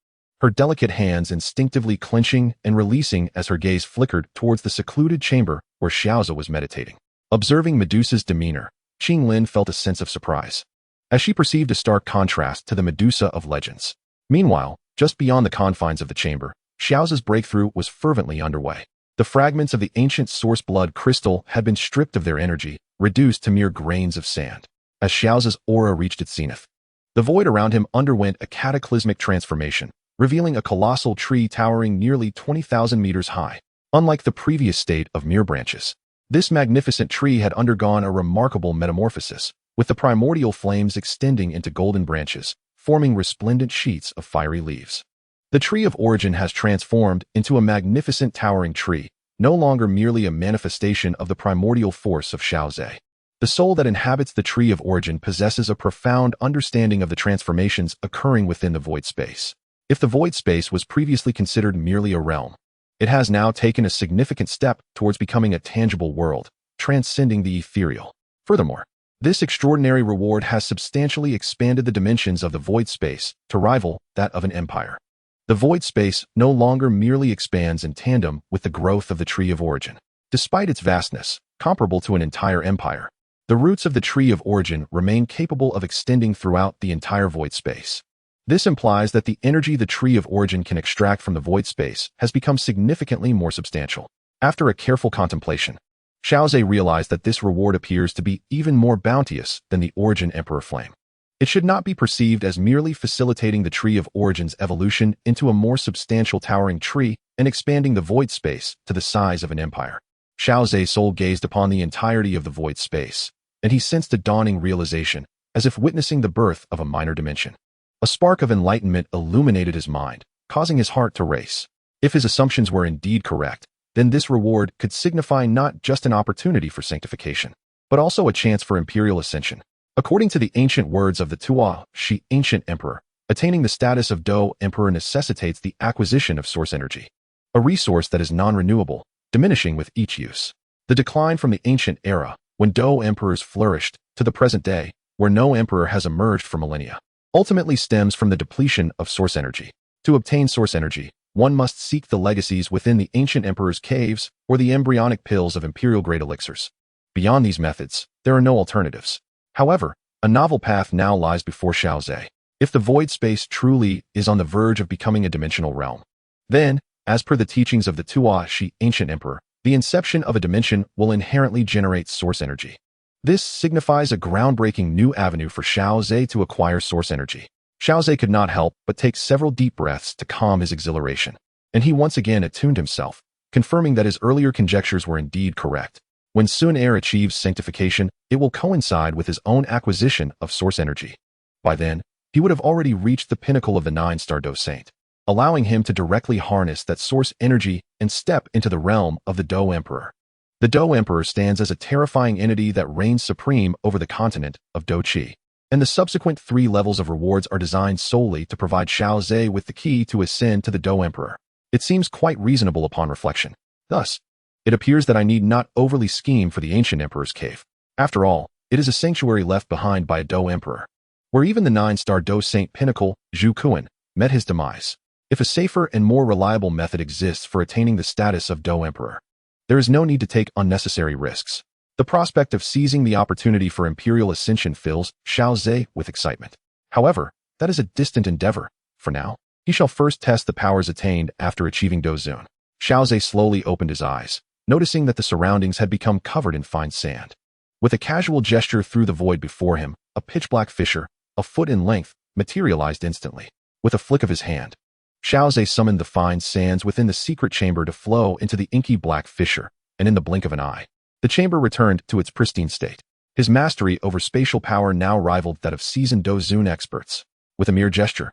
her delicate hands instinctively clenching and releasing as her gaze flickered towards the secluded chamber where Xiao Ze was meditating. Observing Medusa's demeanor, Qinglin felt a sense of surprise, as she perceived a stark contrast to the Medusa of legends. Meanwhile, just beyond the confines of the chamber, Xiao Ze's breakthrough was fervently underway. The fragments of the ancient source blood crystal had been stripped of their energy, reduced to mere grains of sand. As Xiao Ze's aura reached its zenith, the void around him underwent a cataclysmic transformation, revealing a colossal tree towering nearly 20,000 meters high. Unlike the previous state of mere branches, this magnificent tree had undergone a remarkable metamorphosis, with the primordial flames extending into golden branches, forming resplendent sheets of fiery leaves. The tree of origin has transformed into a magnificent towering tree, no longer merely a manifestation of the primordial force of Xiao Ze. The soul that inhabits the tree of origin possesses a profound understanding of the transformations occurring within the void space. If the void space was previously considered merely a realm, it has now taken a significant step towards becoming a tangible world, transcending the ethereal. Furthermore, this extraordinary reward has substantially expanded the dimensions of the void space to rival that of an empire. The void space no longer merely expands in tandem with the growth of the tree of origin. Despite its vastness, comparable to an entire empire, the roots of the tree of origin remain capable of extending throughout the entire void space. This implies that the energy the tree of origin can extract from the void space has become significantly more substantial. After a careful contemplation, Xiao Ze realized that this reward appears to be even more bounteous than the origin emperor flame. It should not be perceived as merely facilitating the tree of origin's evolution into a more substantial towering tree and expanding the void space to the size of an empire. Xiao Ze's soul gazed upon the entirety of the void space, and he sensed a dawning realization, as if witnessing the birth of a minor dimension. A spark of enlightenment illuminated his mind, causing his heart to race. If his assumptions were indeed correct, then this reward could signify not just an opportunity for sanctification, but also a chance for imperial ascension. According to the ancient words of the Dou Qi ancient emperor, attaining the status of Dou emperor necessitates the acquisition of source energy, a resource that is non-renewable, diminishing with each use. The decline from the ancient era, when Dou emperors flourished, to the present day, where no emperor has emerged for millennia, ultimately stems from the depletion of source energy. To obtain source energy, one must seek the legacies within the ancient emperor's caves or the embryonic pills of imperial-grade elixirs. Beyond these methods, there are no alternatives. However, a novel path now lies before Xiao Ze. If the void space truly is on the verge of becoming a dimensional realm, then, as per the teachings of the Dou Qi ancient emperor, the inception of a dimension will inherently generate source energy. This signifies a groundbreaking new avenue for Xiao Ze to acquire source energy. Xiao Ze could not help but take several deep breaths to calm his exhilaration, and he once again attuned himself, confirming that his earlier conjectures were indeed correct. When Xun'er achieves sanctification, it will coincide with his own acquisition of source energy. By then, he would have already reached the pinnacle of the 9-star Dou Saint, allowing him to directly harness that source energy and step into the realm of the Dou Emperor. The Dou Emperor stands as a terrifying entity that reigns supreme over the continent of Dou Qi, and the subsequent 3 levels of rewards are designed solely to provide Xiao Ze with the key to ascend to the Dou Emperor. It seems quite reasonable upon reflection. Thus, it appears that I need not overly scheme for the ancient Emperor's cave. After all, it is a sanctuary left behind by a Dou Emperor, where even the 9-star Dou Saint pinnacle, Zhu Yang, met his demise. If a safer and more reliable method exists for attaining the status of Dou Emperor, there is no need to take unnecessary risks. The prospect of seizing the opportunity for imperial ascension fills Xiao Ze with excitement. However, that is a distant endeavor. For now, he shall first test the powers attained after achieving Dou Zun. Xiao Ze slowly opened his eyes, noticing that the surroundings had become covered in fine sand. With a casual gesture through the void before him, a pitch-black fissure, a foot in length, materialized instantly. With a flick of his hand, Xiao Ze summoned the fine sands within the secret chamber to flow into the inky black fissure, and in the blink of an eye, the chamber returned to its pristine state. His mastery over spatial power now rivaled that of seasoned Dou Zun experts. With a mere gesture,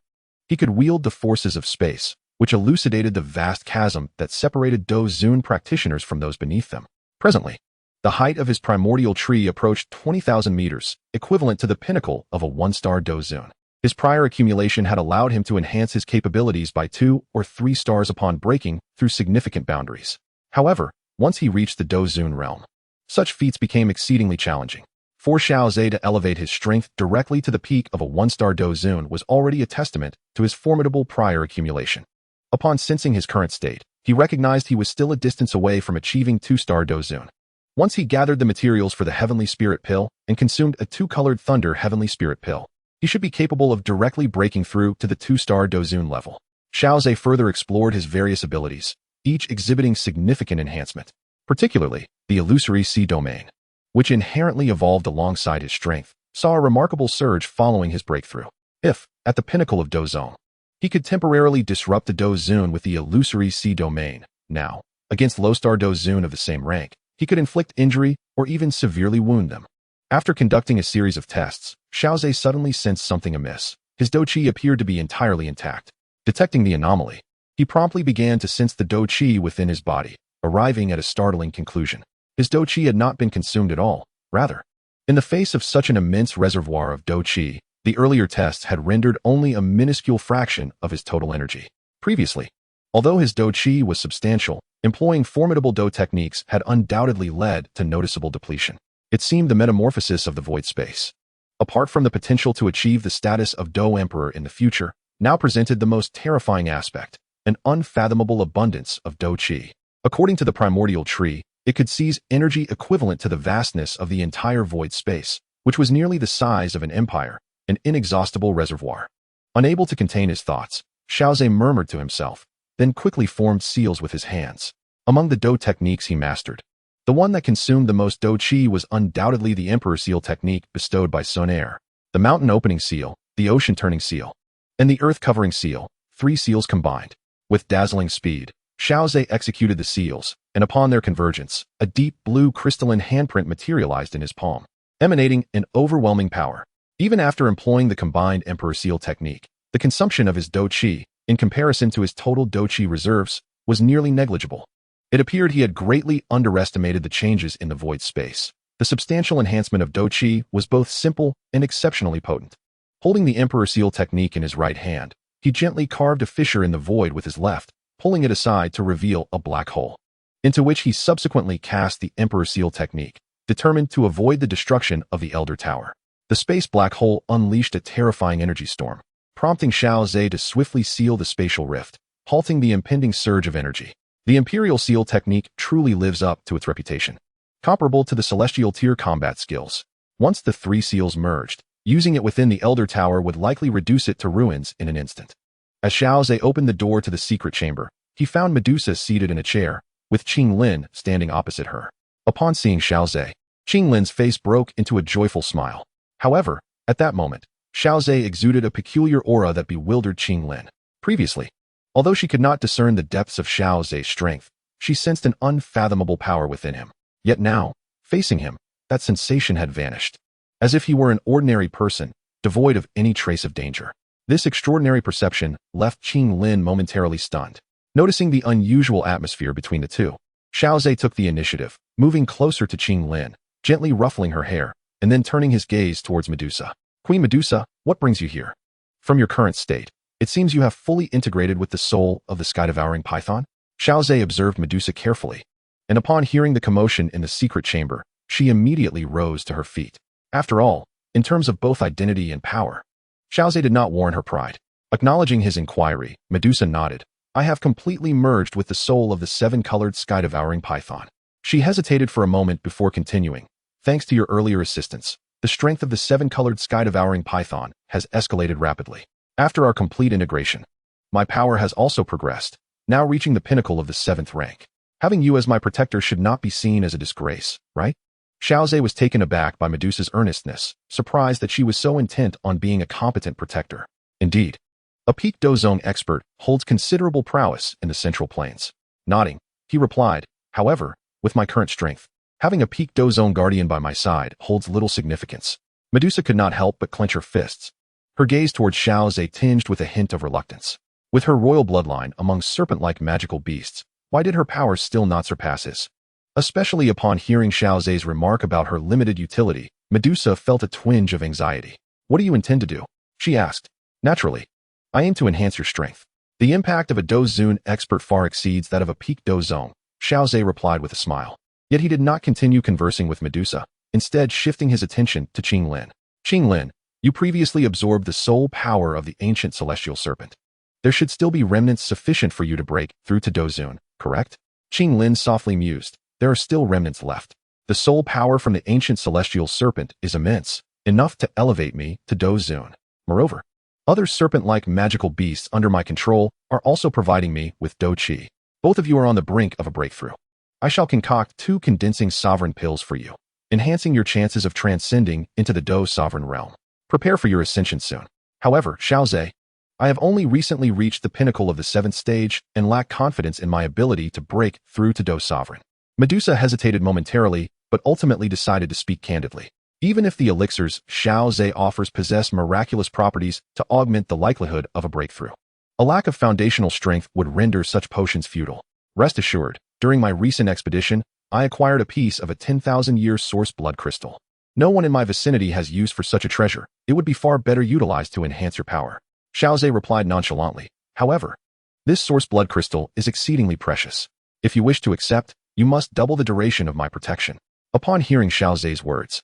he could wield the forces of space, which elucidated the vast chasm that separated Dou Zun practitioners from those beneath them. Presently, the height of his primordial tree approached 20,000 meters, equivalent to the pinnacle of a 1-star Dou Zun. His prior accumulation had allowed him to enhance his capabilities by 2 or 3 stars upon breaking through significant boundaries. However, once he reached the Dou Zun realm, such feats became exceedingly challenging. For Xiao Ze to elevate his strength directly to the peak of a 1-star Dou Zun was already a testament to his formidable prior accumulation. Upon sensing his current state, he recognized he was still a distance away from achieving 2-star Dou Zun. Once he gathered the materials for the Heavenly Spirit Pill and consumed a 2-colored Thunder Heavenly Spirit Pill, he should be capable of directly breaking through to the 2-star Dou Zun level. Xiao Ze further explored his various abilities, each exhibiting significant enhancement, particularly the illusory sea domain, which inherently evolved alongside his strength, saw a remarkable surge following his breakthrough. If, at the pinnacle of Dou Zun, he could temporarily disrupt the Dou Zun with the illusory sea domain, now, against low-star Dou Zun of the same rank, he could inflict injury or even severely wound them. After conducting a series of tests, Xiao Ze suddenly sensed something amiss. His Dou Qi appeared to be entirely intact. Detecting the anomaly, he promptly began to sense the Dou Qi within his body, arriving at a startling conclusion. His Dou Qi had not been consumed at all. Rather, in the face of such an immense reservoir of Dou Qi, the earlier tests had rendered only a minuscule fraction of his total energy. Previously, although his Dou Qi was substantial, employing formidable Dou techniques had undoubtedly led to noticeable depletion. It seemed the metamorphosis of the void space, apart from the potential to achieve the status of Dou Emperor in the future, now presented the most terrifying aspect, an unfathomable abundance of Dou Qi. According to the primordial tree, it could seize energy equivalent to the vastness of the entire void space, which was nearly the size of an empire, an inexhaustible reservoir. Unable to contain his thoughts, Xiao Ze murmured to himself, then quickly formed seals with his hands. Among the Dou techniques he mastered, the one that consumed the most Dou Qi was undoubtedly the Emperor Seal technique bestowed by Xun'er, the Mountain Opening Seal, the Ocean Turning Seal, and the Earth Covering Seal, 3 seals combined. With dazzling speed, Xiao Ze executed the seals, and upon their convergence, a deep blue crystalline handprint materialized in his palm, emanating an overwhelming power. Even after employing the combined Emperor Seal technique, the consumption of his Dou Qi, in comparison to his total Dou Qi reserves, was nearly negligible. It appeared he had greatly underestimated the changes in the void space. The substantial enhancement of Dou Qi was both simple and exceptionally potent. Holding the Emperor Seal technique in his right hand, he gently carved a fissure in the void with his left, pulling it aside to reveal a black hole, into which he subsequently cast the Emperor Seal technique, determined to avoid the destruction of the Elder Tower. The space black hole unleashed a terrifying energy storm, prompting Xiao Ze to swiftly seal the spatial rift, halting the impending surge of energy. The Imperial Seal technique truly lives up to its reputation, comparable to the Celestial Tier combat skills. Once the 3 seals merged, using it within the Elder Tower would likely reduce it to ruins in an instant. As Xiao Ze opened the door to the secret chamber, he found Medusa seated in a chair, with Qinglin standing opposite her. Upon seeing Xiao Ze, Qinglin's face broke into a joyful smile. However, at that moment, Xiao Ze exuded a peculiar aura that bewildered Qinglin. Previously, although she could not discern the depths of Xiao Ze's strength, She sensed an unfathomable power within him. Yet now, facing him, that sensation had vanished. As if he were an ordinary person, devoid of any trace of danger. This extraordinary perception left Qinglin momentarily stunned. Noticing the unusual atmosphere between the two, Xiao Ze took the initiative, moving closer to Qinglin, gently ruffling her hair, and then turning his gaze towards Medusa. Queen Medusa, what brings you here? From your current state, it seems you have fully integrated with the soul of the sky-devouring python? Xiao Ze observed Medusa carefully, and upon hearing the commotion in the secret chamber, she immediately rose to her feet. After all, in terms of both identity and power, Xiao Ze did not warrant her pride. Acknowledging his inquiry, Medusa nodded. I have completely merged with the soul of the seven-colored sky-devouring python. She hesitated for a moment before continuing. Thanks to your earlier assistance, the strength of the seven-colored sky-devouring python has escalated rapidly. After our complete integration, my power has also progressed, now reaching the pinnacle of the 7th rank. Having you as my protector should not be seen as a disgrace, right? Xiao Ze was taken aback by Medusa's earnestness, surprised that she was so intent on being a competent protector. Indeed, a peak Dozong expert holds considerable prowess in the Central Plains. Nodding, he replied, however, with my current strength, having a peak Dozong guardian by my side holds little significance. Medusa could not help but clench her fists. Her gaze towards Xiao Ze tinged with a hint of reluctance. With her royal bloodline among serpent-like magical beasts, why did her powers still not surpass his? Especially upon hearing Xiao Ze's remark about her limited utility, Medusa felt a twinge of anxiety. What do you intend to do? She asked. Naturally, I aim to enhance your strength. The impact of a Dozong expert far exceeds that of a peak Dozong, Xiao Ze replied with a smile. Yet he did not continue conversing with Medusa, instead shifting his attention to Qinglin. Qinglin, you previously absorbed the soul power of the ancient celestial serpent. There should still be remnants sufficient for you to break through to Dozong, correct? Qinglin softly mused. There are still remnants left. The soul power from the ancient celestial serpent is immense, enough to elevate me to Dozong. Moreover, other serpent-like magical beasts under my control are also providing me with Dou Qi. Both of you are on the brink of a breakthrough. I shall concoct 2 condensing sovereign pills for you, enhancing your chances of transcending into the Dou sovereign realm. Prepare for your ascension soon. However, Xiao Ze, I have only recently reached the pinnacle of the 7th stage and lack confidence in my ability to break through to Dou sovereign. Medusa hesitated momentarily, but ultimately decided to speak candidly. Even if the elixirs Xiao Ze offers possess miraculous properties to augment the likelihood of a breakthrough, a lack of foundational strength would render such potions futile. Rest assured, during my recent expedition, I acquired a piece of a 10,000-year source blood crystal. No one in my vicinity has use for such a treasure. It would be far better utilized to enhance your power. Xiao Ze replied nonchalantly. However, this source blood crystal is exceedingly precious. If you wish to accept, you must double the duration of my protection. Upon hearing Xiao Ze's words,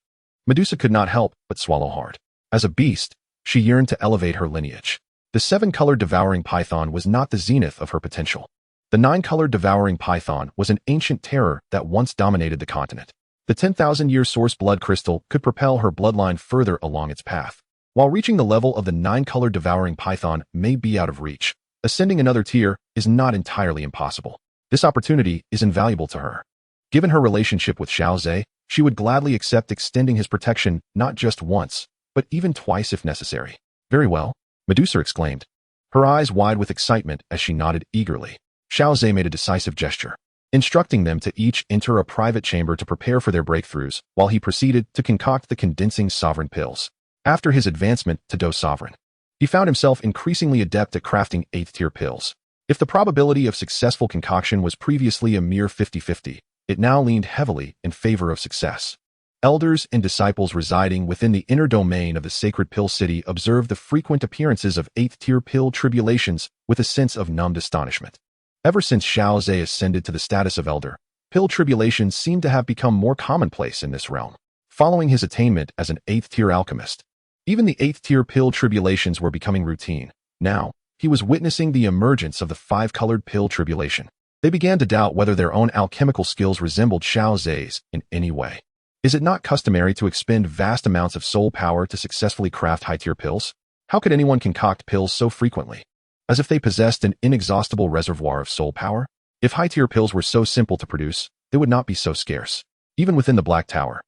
Medusa could not help but swallow hard. As a beast, she yearned to elevate her lineage. The 7-colored devouring python was not the zenith of her potential. The 9-colored devouring python was an ancient terror that once dominated the continent. The 10,000-year source blood crystal could propel her bloodline further along its path. While reaching the level of the 9-colored devouring python may be out of reach, ascending another tier is not entirely impossible. This opportunity is invaluable to her. Given her relationship with Xiao Ze, she would gladly accept extending his protection not just once, but even twice if necessary. Very well, Medusa exclaimed, her eyes wide with excitement as she nodded eagerly. Xiao Ze made a decisive gesture, instructing them to each enter a private chamber to prepare for their breakthroughs, while he proceeded to concoct the condensing sovereign pills. After his advancement to Dou sovereign, he found himself increasingly adept at crafting 8th-tier pills. If the probability of successful concoction was previously a mere 50-50, it now leaned heavily in favor of success. Elders and disciples residing within the inner domain of the sacred pill city observed the frequent appearances of 8th-tier pill tribulations with a sense of numbed astonishment. Ever since Xiao Ze ascended to the status of elder, pill tribulations seemed to have become more commonplace in this realm. Following his attainment as an 8th-tier alchemist, even the 8th-tier pill tribulations were becoming routine. Now, he was witnessing the emergence of the 5-colored pill tribulation. They began to doubt whether their own alchemical skills resembled Xiao Ze's in any way. Is it not customary to expend vast amounts of soul power to successfully craft high-tier pills? How could anyone concoct pills so frequently? As if they possessed an inexhaustible reservoir of soul power? If high-tier pills were so simple to produce, they would not be so scarce. Even within the Black Tower,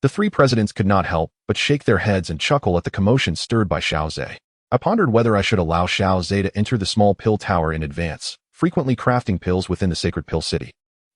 the 3 presidents could not help but shake their heads and chuckle at the commotion stirred by Xiao Ze. I pondered whether I should allow Xiao Ze to enter the small pill tower in advance, frequently crafting pills within the sacred pill city.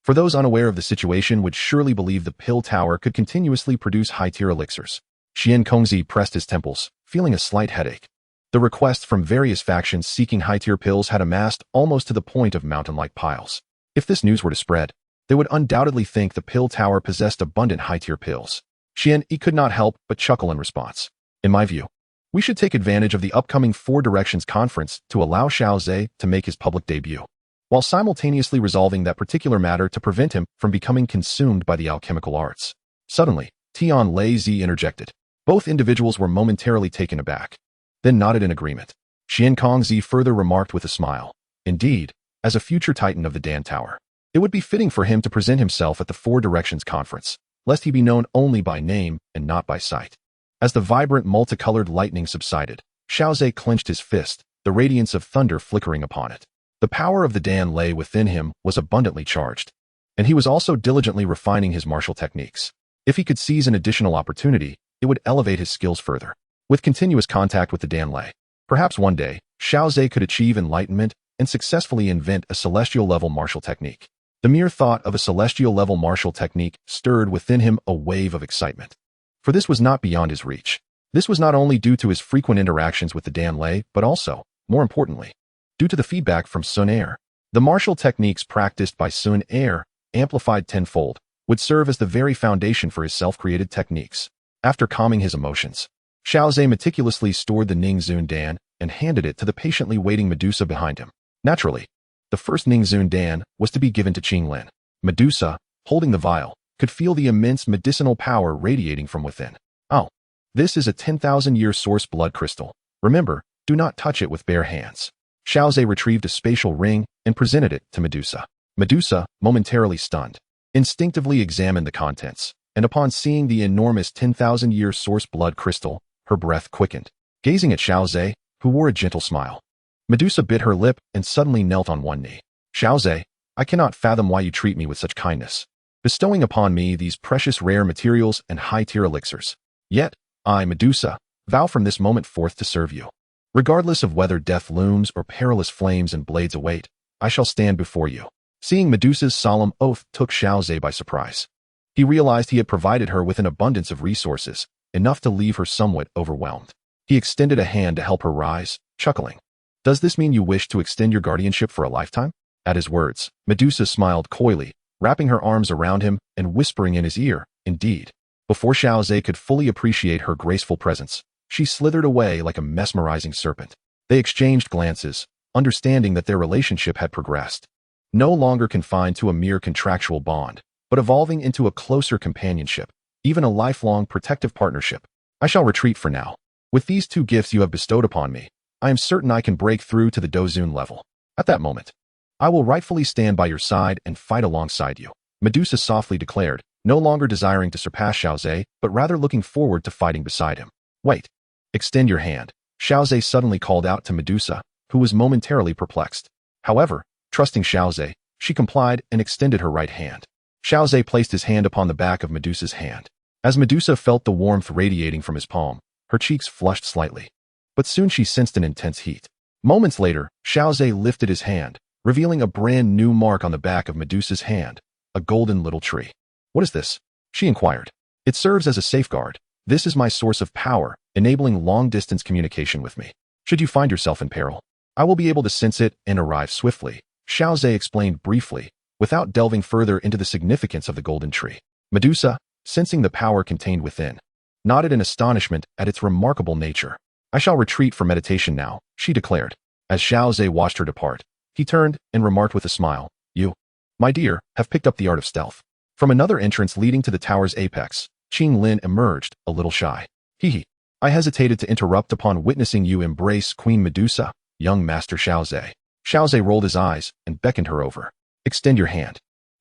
For those unaware of the situation would surely believe the pill tower could continuously produce high-tier elixirs. Xian pressed his temples, feeling a slight headache. The requests from various factions seeking high-tier pills had amassed almost to the point of mountain-like piles. If this news were to spread, they would undoubtedly think the pill tower possessed abundant high-tier pills. Xian could not help but chuckle in response. In my view, we should take advantage of the upcoming Four Directions conference to allow Xiao Ze to make his public debut, while simultaneously resolving that particular matter to prevent him from becoming consumed by the alchemical arts. Suddenly, Tion Dan City interjected. Both individuals were momentarily taken aback, then nodded in agreement. City further remarked with a smile. Indeed, as a future titan of the Dan Tower, it would be fitting for him to present himself at the Four Directions conference, lest he be known only by name and not by sight. As the vibrant multicolored lightning subsided, Xiao Ze clenched his fist, the radiance of thunder flickering upon it. The power of the Dan lay within him was abundantly charged, and he was also diligently refining his martial techniques. If he could seize an additional opportunity, it would elevate his skills further. With continuous contact with the Dan lay, perhaps one day, Xiao Ze could achieve enlightenment and successfully invent a celestial-level martial technique. The mere thought of a celestial-level martial technique stirred within him a wave of excitement. For this was not beyond his reach. This was not only due to his frequent interactions with the Dan lay, but also, more importantly, due to the feedback from Xun'er. The martial techniques practiced by Xun'er, amplified tenfold, would serve as the very foundation for his self-created techniques. After calming his emotions, Xiao Ze meticulously stored the Ningzun Dan and handed it to the patiently waiting Medusa behind him. Naturally, the first Ningzun Dan was to be given to Qinglin. Medusa, holding the vial, could feel the immense medicinal power radiating from within. Oh, this is a 10,000-year source blood crystal. Remember, do not touch it with bare hands. Xiao Ze retrieved a spatial ring and presented it to Medusa. Medusa, momentarily stunned, instinctively examined the contents, and upon seeing the enormous 10,000-year source blood crystal, her breath quickened. Gazing at Xiao Ze, who wore a gentle smile, Medusa bit her lip and suddenly knelt on one knee. Xiao Ze, I cannot fathom why you treat me with such kindness, bestowing upon me these precious rare materials and high-tier elixirs. Yet, I, Medusa, vow from this moment forth to serve you. Regardless of whether death looms or perilous flames and blades await, I shall stand before you. Seeing Medusa's solemn oath took Xiao Ze by surprise. He realized he had provided her with an abundance of resources, enough to leave her somewhat overwhelmed. He extended a hand to help her rise, chuckling. Does this mean you wish to extend your guardianship for a lifetime? At his words, Medusa smiled coyly, wrapping her arms around him and whispering in his ear, indeed. Before Xiao Ze could fully appreciate her graceful presence, she slithered away like a mesmerizing serpent. They exchanged glances, understanding that their relationship had progressed. No longer confined to a mere contractual bond, but evolving into a closer companionship, even a lifelong protective partnership. I shall retreat for now. With these two gifts you have bestowed upon me, I am certain I can break through to the Dozun level. At that moment, I will rightfully stand by your side and fight alongside you. Medusa softly declared, no longer desiring to surpass Xiao Ze, but rather looking forward to fighting beside him. Wait. Extend your hand. Xiao Ze suddenly called out to Medusa, who was momentarily perplexed. However, trusting Xiao Ze, she complied and extended her right hand. Xiao Ze placed his hand upon the back of Medusa's hand. As Medusa felt the warmth radiating from his palm, her cheeks flushed slightly. But soon she sensed an intense heat. Moments later, Xiao Ze lifted his hand, revealing a brand new mark on the back of Medusa's hand, a golden little tree. What is this? She inquired. It serves as a safeguard. This is my source of power, enabling long-distance communication with me. Should you find yourself in peril, I will be able to sense it and arrive swiftly, Xiao Ze explained briefly, without delving further into the significance of the golden tree. Medusa, sensing the power contained within, nodded in astonishment at its remarkable nature. I shall retreat for meditation now, she declared. As Xiao Ze watched her depart, he turned and remarked with a smile, You, my dear, have picked up the art of stealth. From another entrance leading to the tower's apex, Qinglin emerged, a little shy. Hee. I hesitated to interrupt upon witnessing you embrace Queen Medusa, young Master Xiao Ze. Xiao Ze rolled his eyes and beckoned her over. Extend your hand.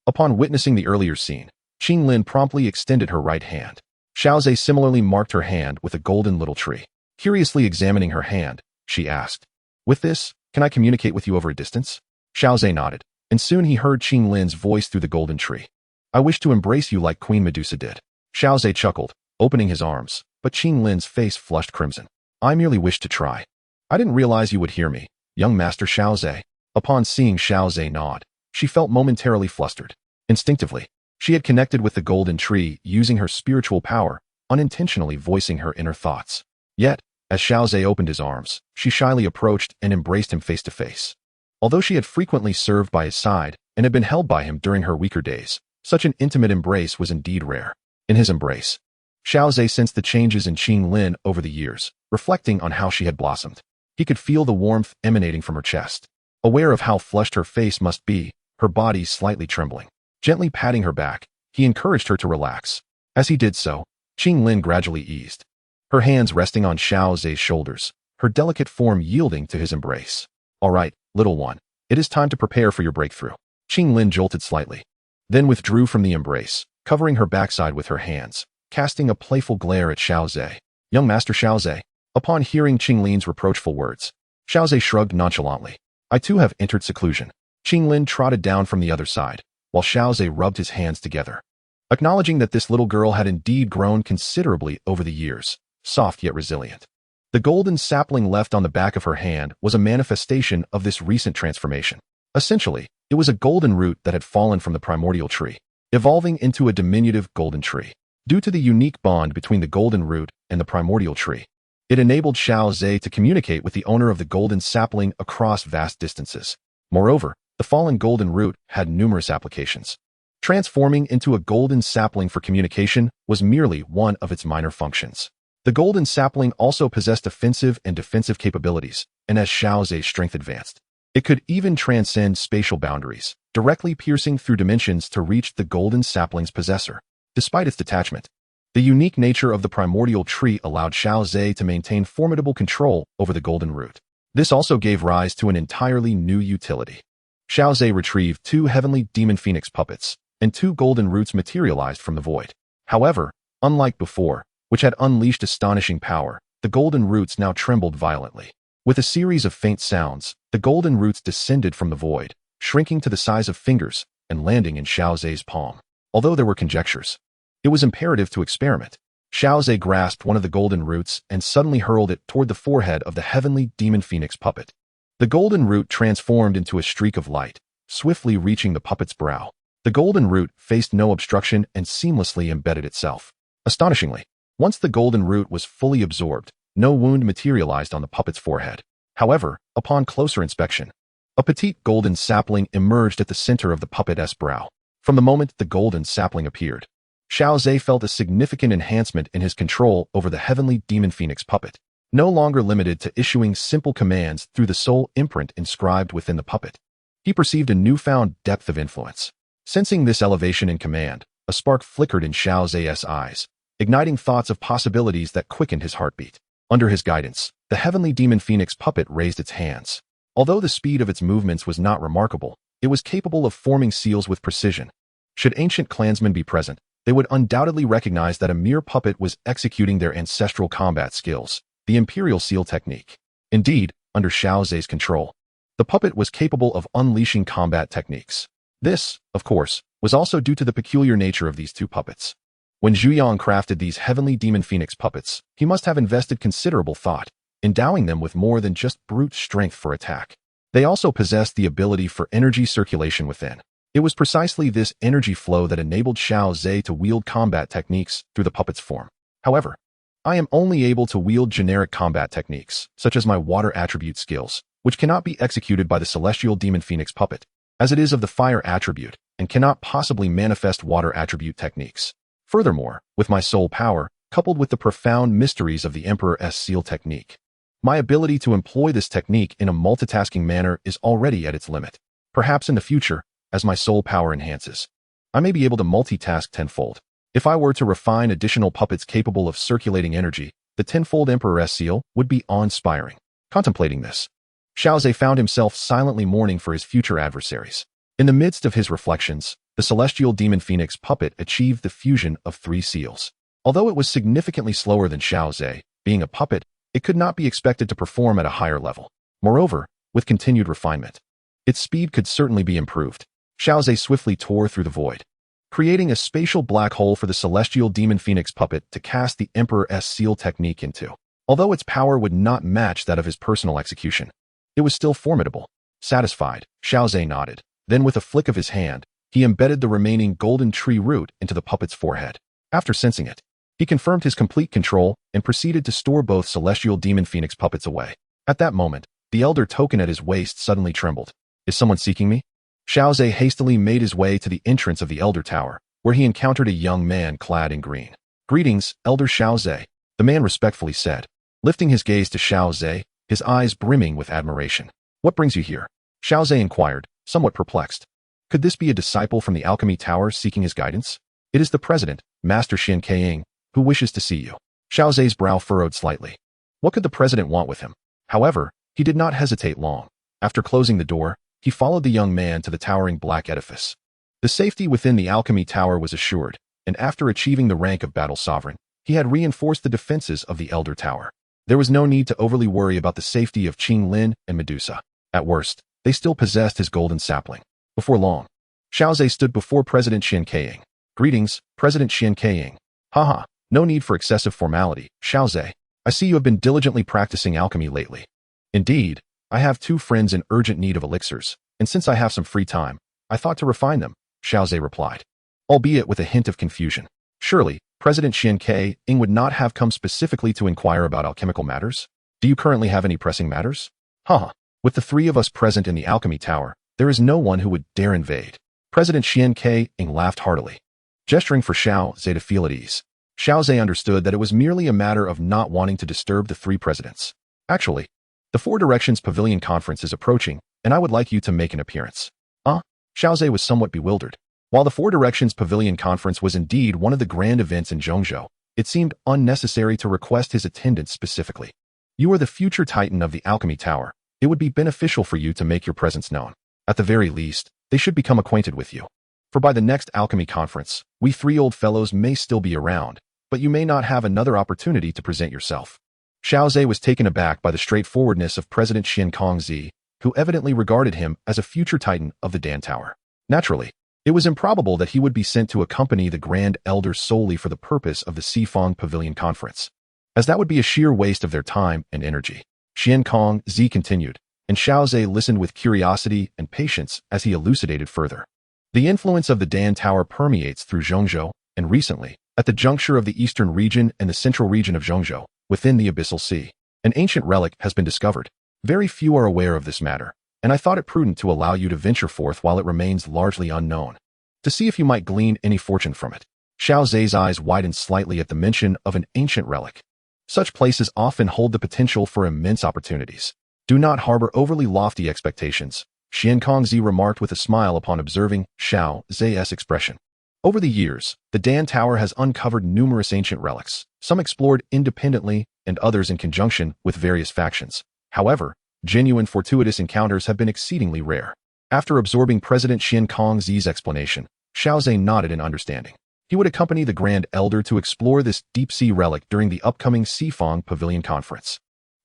Upon witnessing the earlier scene, Qinglin promptly extended her right hand. Xiao Ze similarly marked her hand with a golden little tree. Curiously examining her hand, she asked, With this, can I communicate with you over a distance? Xiao Ze nodded, and soon he heard Qinglin's voice through the golden tree. I wish to embrace you like Queen Medusa did. Xiao Ze chuckled, opening his arms, but Qinglin's face flushed crimson. I merely wished to try. I didn't realize you would hear me, young Master Xiao Ze. Upon seeing Xiao Ze nod, she felt momentarily flustered. Instinctively, she had connected with the golden tree using her spiritual power, unintentionally voicing her inner thoughts. Yet, as Xiao Ze opened his arms, she shyly approached and embraced him face to face. Although she had frequently served by his side and had been held by him during her weaker days, such an intimate embrace was indeed rare. In his embrace, Xiao Ze sensed the changes in Qinglin over the years, reflecting on how she had blossomed. He could feel the warmth emanating from her chest. Aware of how flushed her face must be, her body slightly trembling. Gently patting her back, he encouraged her to relax. As he did so, Qinglin gradually eased, her hands resting on Xiao Ze's shoulders, her delicate form yielding to his embrace. "All right, little one, it is time to prepare for your breakthrough." Qinglin jolted slightly, then withdrew from the embrace, covering her backside with her hands, casting a playful glare at Xiao Ze. "Young Master Xiao Ze." Upon hearing Qinglin's reproachful words, Xiao Ze shrugged nonchalantly. "I too have entered seclusion." Qinglin trotted down from the other side, while Xiao Ze rubbed his hands together, acknowledging that this little girl had indeed grown considerably over the years, soft yet resilient. The golden sapling left on the back of her hand was a manifestation of this recent transformation. Essentially, it was a golden root that had fallen from the primordial tree, evolving into a diminutive golden tree. Due to the unique bond between the golden root and the primordial tree, it enabled Xiao Ze to communicate with the owner of the golden sapling across vast distances. Moreover, the fallen golden root had numerous applications. Transforming into a golden sapling for communication was merely one of its minor functions. The golden sapling also possessed offensive and defensive capabilities, and as Xiao Ze's strength advanced, it could even transcend spatial boundaries, directly piercing through dimensions to reach the golden sapling's possessor. Despite its detachment, the unique nature of the primordial tree allowed Xiao Ze to maintain formidable control over the golden root. This also gave rise to an entirely new utility. Xiao Ze retrieved 2 heavenly demon phoenix puppets, and 2 golden roots materialized from the void. However, unlike before, which had unleashed astonishing power, the golden roots now trembled violently. With a series of faint sounds, the golden roots descended from the void, shrinking to the size of fingers and landing in Xiao Ze's palm. Although there were conjectures, it was imperative to experiment. Xiao Ze grasped one of the golden roots and suddenly hurled it toward the forehead of the heavenly demon phoenix puppet. The golden root transformed into a streak of light, swiftly reaching the puppet's brow. The golden root faced no obstruction and seamlessly embedded itself. Astonishingly, once the golden root was fully absorbed, no wound materialized on the puppet's forehead. However, upon closer inspection, a petite golden sapling emerged at the center of the puppet's brow. From the moment the golden sapling appeared, Xiao Ze felt a significant enhancement in his control over the heavenly demon phoenix puppet, no longer limited to issuing simple commands through the soul imprint inscribed within the puppet. He perceived a newfound depth of influence. Sensing this elevation in command, a spark flickered in Xiao Ze's eyes, igniting thoughts of possibilities that quickened his heartbeat. Under his guidance, the heavenly demon phoenix puppet raised its hands. Although the speed of its movements was not remarkable, it was capable of forming seals with precision. Should ancient clansmen be present, they would undoubtedly recognize that a mere puppet was executing their ancestral combat skills, the imperial seal technique. Indeed, under Xiao Ze's control, the puppet was capable of unleashing combat techniques. This, of course, was also due to the peculiar nature of these 2 puppets. When Zhu Yang crafted these heavenly demon phoenix puppets, he must have invested considerable thought, endowing them with more than just brute strength for attack. They also possessed the ability for energy circulation within. It was precisely this energy flow that enabled Xiao Ze to wield combat techniques through the puppet's form. However, I am only able to wield generic combat techniques, such as my water attribute skills, which cannot be executed by the celestial demon phoenix puppet, as it is of the fire attribute, and cannot possibly manifest water attribute techniques. Furthermore, with my soul power, coupled with the profound mysteries of the Emperor's seal technique, my ability to employ this technique in a multitasking manner is already at its limit. Perhaps in the future, as my soul power enhances, I may be able to multitask tenfold. If I were to refine additional puppets capable of circulating energy, the tenfold Emperor's seal would be awe-inspiring. Contemplating this, Xiao Ze found himself silently mourning for his future adversaries. In the midst of his reflections, the celestial demon phoenix puppet achieved the fusion of 3 seals. Although it was significantly slower than Xiao Ze, being a puppet, it could not be expected to perform at a higher level. Moreover, with continued refinement, its speed could certainly be improved. Xiao Ze swiftly tore through the void, creating a spatial black hole for the celestial demon phoenix puppet to cast the Emperor's seal technique into. Although its power would not match that of his personal execution, it was still formidable. Satisfied, Xiao Ze nodded. Then with a flick of his hand, He embedded the remaining golden tree root into the puppet's forehead. After sensing it, he confirmed his complete control and proceeded to store both celestial demon phoenix puppets away. At that moment, the elder token at his waist suddenly trembled. Is someone seeking me? Xiao Ze hastily made his way to the entrance of the elder tower, where he encountered a young man clad in green. Greetings, Elder Xiao Ze, the man respectfully said, lifting his gaze to Xiao Ze, his eyes brimming with admiration. What brings you here? Xiao Ze inquired, somewhat perplexed. Could this be a disciple from the Alchemy Tower seeking his guidance? It is the president, Master Seongqing, who wishes to see you. Xiao Ze's brow furrowed slightly. What could the president want with him? However, he did not hesitate long. After closing the door, he followed the young man to the towering black edifice. The safety within the Alchemy Tower was assured, and after achieving the rank of Battle Sovereign, he had reinforced the defenses of the Elder Tower. There was no need to overly worry about the safety of Qinglin and Medusa. At worst, they still possessed his golden sapling. Before long, Xiao Ze stood before President Seongqing. Greetings, President Seongqing. Haha, no need for excessive formality, Xiao Ze. I see you have been diligently practicing alchemy lately. Indeed, I have 2 friends in urgent need of elixirs, and since I have some free time, I thought to refine them, Xiao Ze replied, albeit with a hint of confusion. Surely, President Seongqing would not have come specifically to inquire about alchemical matters? Do you currently have any pressing matters? Haha, with the 3 of us present in the Alchemy Tower, there is no one who would dare invade. President Seongqing laughed heartily, gesturing for Xiao Ze to feel at ease. Xiao Ze understood that it was merely a matter of not wanting to disturb the 3 presidents. Actually, the 4 Directions Pavilion Conference is approaching, and I would like you to make an appearance. Xiao Ze was somewhat bewildered. While the 4 Directions Pavilion Conference was indeed one of the grand events in Zhongzhou, it seemed unnecessary to request his attendance specifically. You are the future titan of the Alchemy Tower. It would be beneficial for you to make your presence known. At the very least, they should become acquainted with you. For by the next Alchemy Conference, we 3 old fellows may still be around, but you may not have another opportunity to present yourself. Xiao Ze was taken aback by the straightforwardness of President Qinglin, who evidently regarded him as a future titan of the Dan Tower. Naturally, it was improbable that he would be sent to accompany the Grand Elder solely for the purpose of the Sefong Pavilion Conference, as that would be a sheer waste of their time and energy. Qinglin continued, and Xiao Ze listened with curiosity and patience as he elucidated further. The influence of the Dan Tower permeates through Zhongzhou, and recently, at the juncture of the eastern region and the central region of Zhongzhou, within the Abyssal Sea, an ancient relic has been discovered. Very few are aware of this matter, and I thought it prudent to allow you to venture forth while it remains largely unknown, to see if you might glean any fortune from it. Xiao Ze's eyes widened slightly at the mention of an ancient relic. Such places often hold the potential for immense opportunities. Do not harbor overly lofty expectations, Qinglin remarked with a smile upon observing Xiao Ze's expression. Over the years, the Dan Tower has uncovered numerous ancient relics, some explored independently and others in conjunction with various factions. However, genuine fortuitous encounters have been exceedingly rare. After absorbing President Qingling's explanation, Xiao Ze nodded in understanding. He would accompany the Grand Elder to explore this deep-sea relic during the upcoming Sefong Pavilion Conference.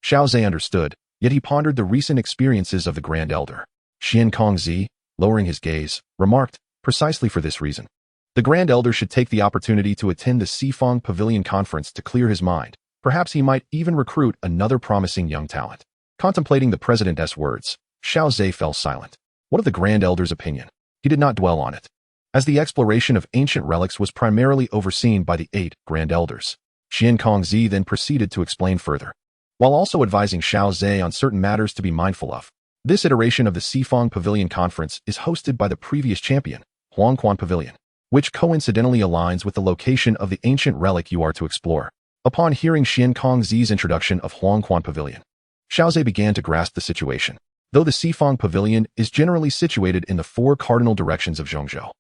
Xiao Ze understood, yet he pondered the recent experiences of the Grand Elder. Qinglin, lowering his gaze, remarked, precisely for this reason, the Grand Elder should take the opportunity to attend the Sefong Pavilion Conference to clear his mind. Perhaps he might even recruit another promising young talent. Contemplating the president's words, Xiao Ze fell silent. What of the Grand Elder's opinion? He did not dwell on it, as the exploration of ancient relics was primarily overseen by the 8 Grand Elders. Qinglin then proceeded to explain further, while also advising Xiao Ze on certain matters to be mindful of. This iteration of the Sefong Pavilion Conference is hosted by the previous champion, Huanun Pavilion, which coincidentally aligns with the location of the ancient relic you are to explore. Upon hearing Qingling's introduction of Huanun Pavilion, Xiao Ze began to grasp the situation. Though the Sefong Pavilion is generally situated in the 4 cardinal directions of Zhongzhou,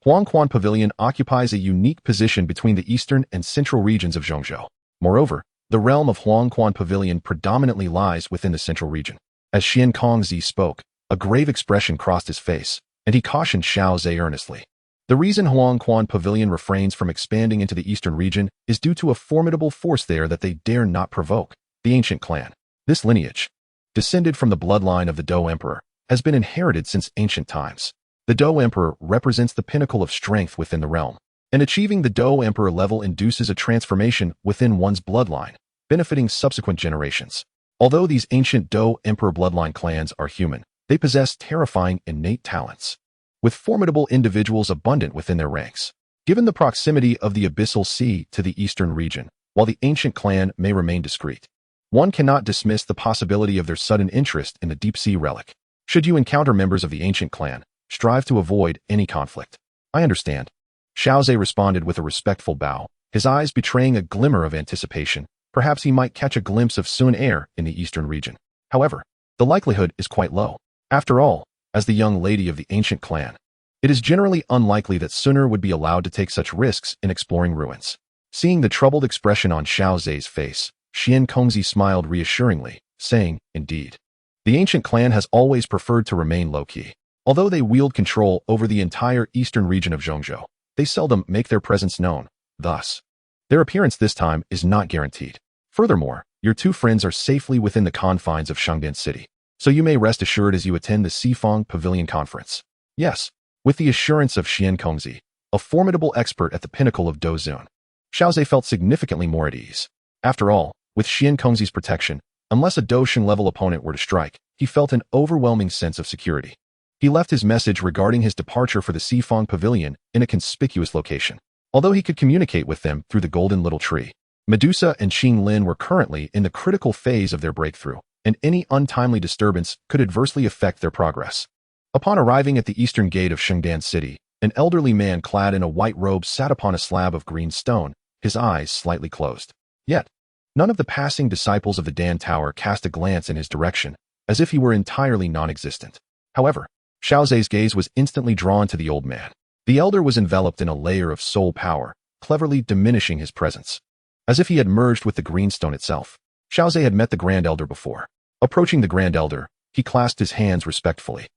Huanun Pavilion occupies a unique position between the eastern and central regions of Zhongzhou. Moreover, the realm of Huanun Pavilion predominantly lies within the central region. As Qinglin spoke, a grave expression crossed his face, and he cautioned Xiao Ze earnestly. The reason Huanun Pavilion refrains from expanding into the eastern region is due to a formidable force there that they dare not provoke, the ancient clan. This lineage, descended from the bloodline of the Dou Emperor, has been inherited since ancient times. The Dou Emperor represents the pinnacle of strength within the realm, and achieving the Dou Emperor level induces a transformation within one's bloodline, benefiting subsequent generations. Although these ancient Dou Emperor bloodline clans are human, they possess terrifying innate talents. with formidable individuals abundant within their ranks. Given the proximity of the Abyssal Sea to the eastern region, while the ancient clan may remain discreet, one cannot dismiss the possibility of their sudden interest in the deep-sea relic. Should you encounter members of the ancient clan, strive to avoid any conflict. I understand. Xiao Ze responded with a respectful bow, his eyes betraying a glimmer of anticipation. Perhaps he might catch a glimpse of Xun'er in the eastern region. However, the likelihood is quite low. After all, as the young lady of the ancient clan, it is generally unlikely that Xun'er would be allowed to take such risks in exploring ruins. Seeing the troubled expression on Xiao Ze's face, Xiongqing smiled reassuringly, saying, "Indeed. The ancient clan has always preferred to remain low-key. Although they wield control over the entire eastern region of Zhongzhou, they seldom make their presence known. Thus, their appearance this time is not guaranteed. Furthermore, your two friends are safely within the confines of Tion Dan City, so you may rest assured as you attend the Sefong Pavilion Conference." Yes, with the assurance of Xiongqing, a formidable expert at the pinnacle of Dou Qi, Xiao Ze felt significantly more at ease. After all, with Xiongqing's protection, unless a Dou Qi-level opponent were to strike, he felt an overwhelming sense of security. He left his message regarding his departure for the Sefong Pavilion in a conspicuous location. Although he could communicate with them through the golden little tree, Medusa and Qinglin were currently in the critical phase of their breakthrough, and any untimely disturbance could adversely affect their progress. Upon arriving at the eastern gate of Tion Dan City, an elderly man clad in a white robe sat upon a slab of green stone, his eyes slightly closed. Yet, none of the passing disciples of the Dan Tower cast a glance in his direction, as if he were entirely non-existent. However, Xiao Ze's gaze was instantly drawn to the old man. The elder was enveloped in a layer of soul power, cleverly diminishing his presence. As if he had merged with the greenstone itself, Xiao Ze had met the Grand Elder before. Approaching the Grand Elder, he clasped his hands respectfully.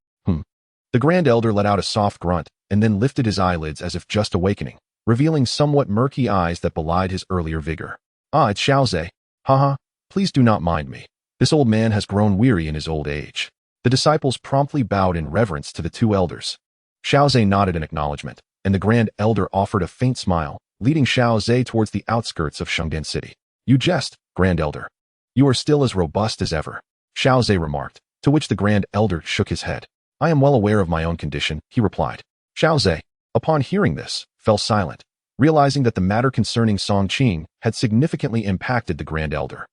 The Grand Elder let out a soft grunt, and then lifted his eyelids as if just awakening, revealing somewhat murky eyes that belied his earlier vigor. "Ah, it's Xiao Ze. Haha, please do not mind me. This old man has grown weary in his old age." The disciples promptly bowed in reverence to the two elders. Xiao Ze nodded in acknowledgement, and the Grand Elder offered a faint smile, leading Xiao Ze towards the outskirts of Tion Dan City. "You jest, Grand Elder. You are still as robust as ever," Xiao Ze remarked, to which the Grand Elder shook his head. "I am well aware of my own condition," he replied. Xiao Ze, upon hearing this, fell silent, realizing that the matter concerning Seongqing had significantly impacted the Grand Elder.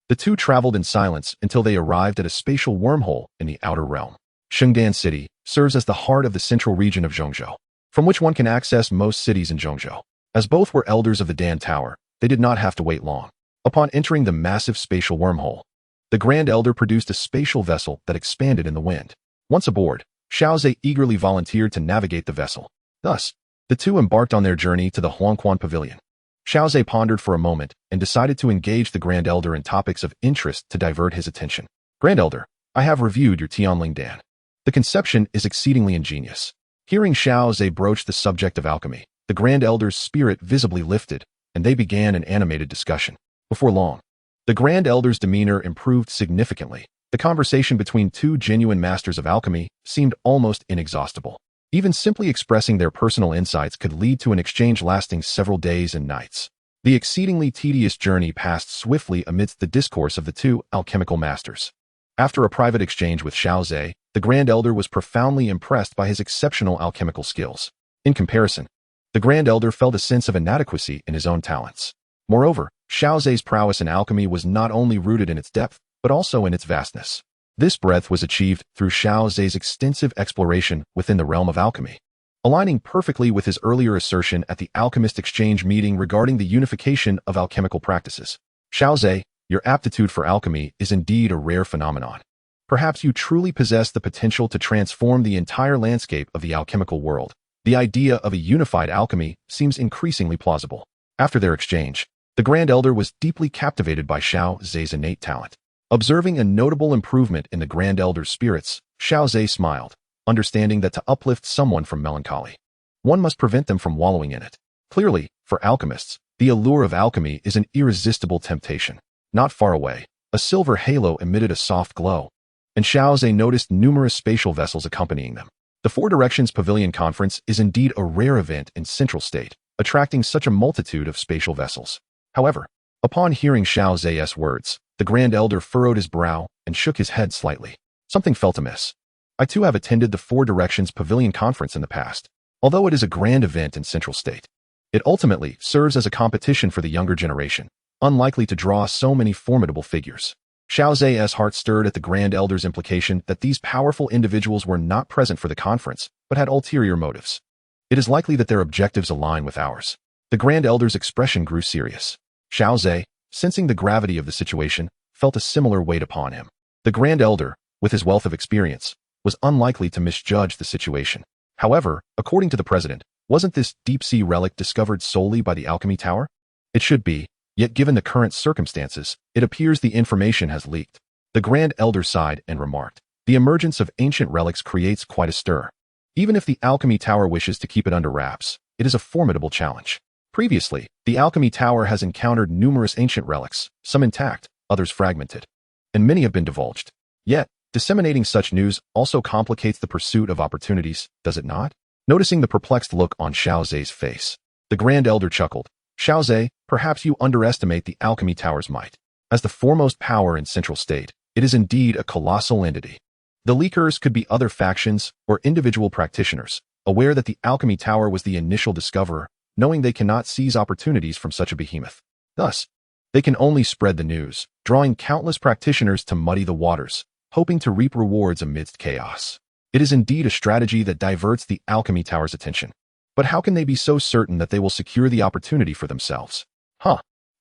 The two traveled in silence until they arrived at a spatial wormhole in the outer realm. Tion Dan City serves as the heart of the central region of Zhongzhou, from which one can access most cities in Zhongzhou. As both were elders of the Dan Tower, they did not have to wait long. Upon entering the massive spatial wormhole, the Grand Elder produced a spatial vessel that expanded in the wind. Once aboard, Xiao Ze eagerly volunteered to navigate the vessel. Thus, the two embarked on their journey to the Huanun Pavilion. Xiao Ze pondered for a moment and decided to engage the Grand Elder in topics of interest to divert his attention. "Grand Elder, I have reviewed your Tiondan Dan. The conception is exceedingly ingenious." Hearing Xiao Ze broach the subject of alchemy, the Grand Elder's spirit visibly lifted, and they began an animated discussion. Before long, the Grand Elder's demeanor improved significantly. The conversation between two genuine masters of alchemy seemed almost inexhaustible. Even simply expressing their personal insights could lead to an exchange lasting several days and nights. The exceedingly tedious journey passed swiftly amidst the discourse of the two alchemical masters. After a private exchange with Xiao Ze, the Grand Elder was profoundly impressed by his exceptional alchemical skills. In comparison, the Grand Elder felt a sense of inadequacy in his own talents. Moreover, Xiao Ze's prowess in alchemy was not only rooted in its depth, but also in its vastness. This breadth was achieved through Xiao Ze's extensive exploration within the realm of alchemy, aligning perfectly with his earlier assertion at the Alchemist Exchange meeting regarding the unification of alchemical practices. "Xiao Ze, your aptitude for alchemy is indeed a rare phenomenon. Perhaps you truly possess the potential to transform the entire landscape of the alchemical world. The idea of a unified alchemy seems increasingly plausible." After their exchange, the Grand Elder was deeply captivated by Xiao Ze's innate talent. Observing a notable improvement in the Grand Elder's spirits, Xiao Ze smiled, understanding that to uplift someone from melancholy, one must prevent them from wallowing in it. Clearly, for alchemists, the allure of alchemy is an irresistible temptation. Not far away, a silver halo emitted a soft glow, and Xiao Ze noticed numerous spatial vessels accompanying them. The Four Directions Pavilion Conference is indeed a rare event in Central State, attracting such a multitude of spatial vessels. However, upon hearing Xiao Ze's words, the Grand Elder furrowed his brow and shook his head slightly. Something felt amiss. I too have attended the Four Directions Pavilion Conference in the past. Although it is a grand event in Central State, it ultimately serves as a competition for the younger generation, unlikely to draw so many formidable figures. Xiao Ze's heart stirred at the Grand Elder's implication that these powerful individuals were not present for the conference, but had ulterior motives. It is likely that their objectives align with ours. The Grand Elder's expression grew serious. Xiao Ze, sensing the gravity of the situation, felt a similar weight upon him. The Grand Elder, with his wealth of experience, was unlikely to misjudge the situation. However, according to the president, wasn't this deep-sea relic discovered solely by the Alchemy Tower? It should be, yet given the current circumstances, it appears the information has leaked. The Grand Elder sighed and remarked, the emergence of ancient relics creates quite a stir. Even if the Alchemy Tower wishes to keep it under wraps, it is a formidable challenge. Previously, the Alchemy Tower has encountered numerous ancient relics, some intact, others fragmented, and many have been divulged. Yet, disseminating such news also complicates the pursuit of opportunities, does it not? Noticing the perplexed look on Xiao Ze's face, the Grand Elder chuckled. Xiao Ze, perhaps you underestimate the Alchemy Tower's might. As the foremost power in Central State, it is indeed a colossal entity. The leakers could be other factions or individual practitioners, aware that the Alchemy Tower was the initial discoverer, knowing they cannot seize opportunities from such a behemoth. Thus, they can only spread the news, drawing countless practitioners to muddy the waters, hoping to reap rewards amidst chaos. It is indeed a strategy that diverts the Alchemy Tower's attention. But how can they be so certain that they will secure the opportunity for themselves?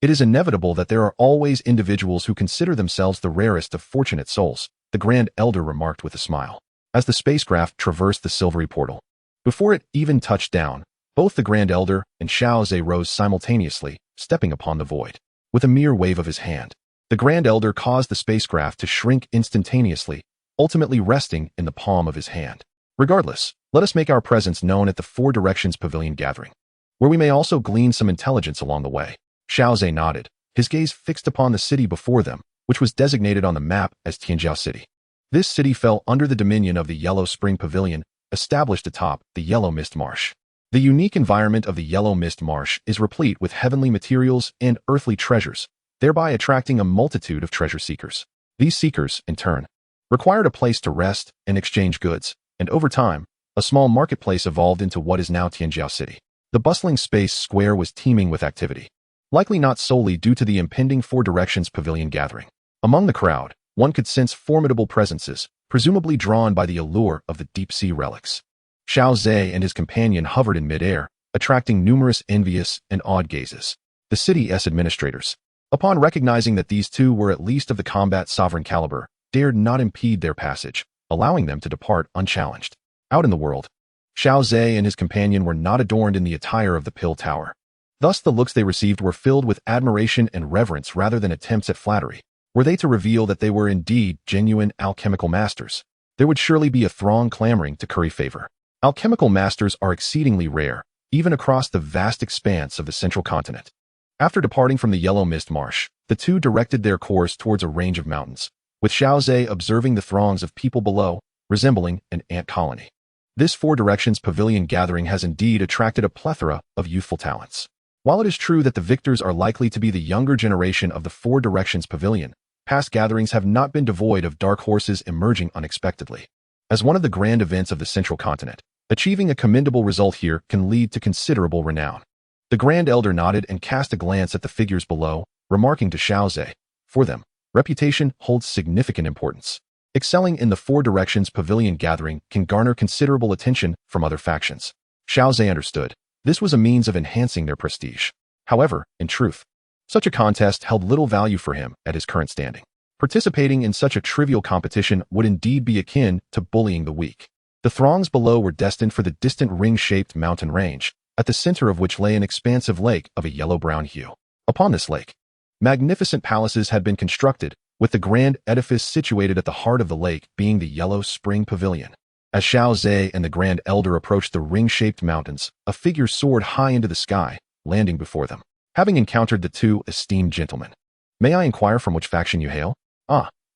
It is inevitable that there are always individuals who consider themselves the rarest of fortunate souls, the Grand Elder remarked with a smile, as the spacecraft traversed the silvery portal. Before it even touched down, both the Grand Elder and Xiao Ze rose simultaneously, stepping upon the void. With a mere wave of his hand, the Grand Elder caused the spacecraft to shrink instantaneously, ultimately resting in the palm of his hand. Regardless, let us make our presence known at the Four Directions Pavilion gathering, where we may also glean some intelligence along the way. Xiao Ze nodded, his gaze fixed upon the city before them, which was designated on the map as Tianjiao City. This city fell under the dominion of the Yellow Spring Pavilion, established atop the Yellow Mist Marsh. The unique environment of the Yellow Mist Marsh is replete with heavenly materials and earthly treasures, thereby attracting a multitude of treasure seekers. These seekers, in turn, required a place to rest and exchange goods, and over time, a small marketplace evolved into what is now Tianjiao City. The bustling space square was teeming with activity, likely not solely due to the impending Four Directions Pavilion gathering. Among the crowd, one could sense formidable presences, presumably drawn by the allure of the deep-sea relics. Xiao Ze and his companion hovered in midair, attracting numerous envious and awed gazes. The city's administrators, upon recognizing that these two were at least of the combat sovereign caliber, dared not impede their passage, allowing them to depart unchallenged. Out in the world, Xiao Ze and his companion were not adorned in the attire of the Pill Tower. Thus the looks they received were filled with admiration and reverence rather than attempts at flattery. Were they to reveal that they were indeed genuine alchemical masters, there would surely be a throng clamoring to curry favor. Alchemical masters are exceedingly rare, even across the vast expanse of the Central Continent. After departing from the Yellow Mist Marsh, the two directed their course towards a range of mountains, with Xiao Ze observing the throngs of people below, resembling an ant colony. This Four Directions Pavilion gathering has indeed attracted a plethora of youthful talents. While it is true that the victors are likely to be the younger generation of the Four Directions Pavilion, past gatherings have not been devoid of dark horses emerging unexpectedly. As one of the grand events of the Central Continent, achieving a commendable result here can lead to considerable renown. The Grand Elder nodded and cast a glance at the figures below, remarking to Xiao Ze, for them, reputation holds significant importance. Excelling in the Four Directions Pavilion gathering can garner considerable attention from other factions. Xiao Ze understood. This was a means of enhancing their prestige. However, in truth, such a contest held little value for him at his current standing. Participating in such a trivial competition would indeed be akin to bullying the weak. The throngs below were destined for the distant ring-shaped mountain range, at the center of which lay an expansive lake of a yellow-brown hue. Upon this lake, magnificent palaces had been constructed, with the grand edifice situated at the heart of the lake being the Yellow Spring Pavilion. As Xiao Ze and the Grand Elder approached the ring-shaped mountains, a figure soared high into the sky, landing before them. Having encountered the two esteemed gentlemen, "May I inquire from which faction you hail?"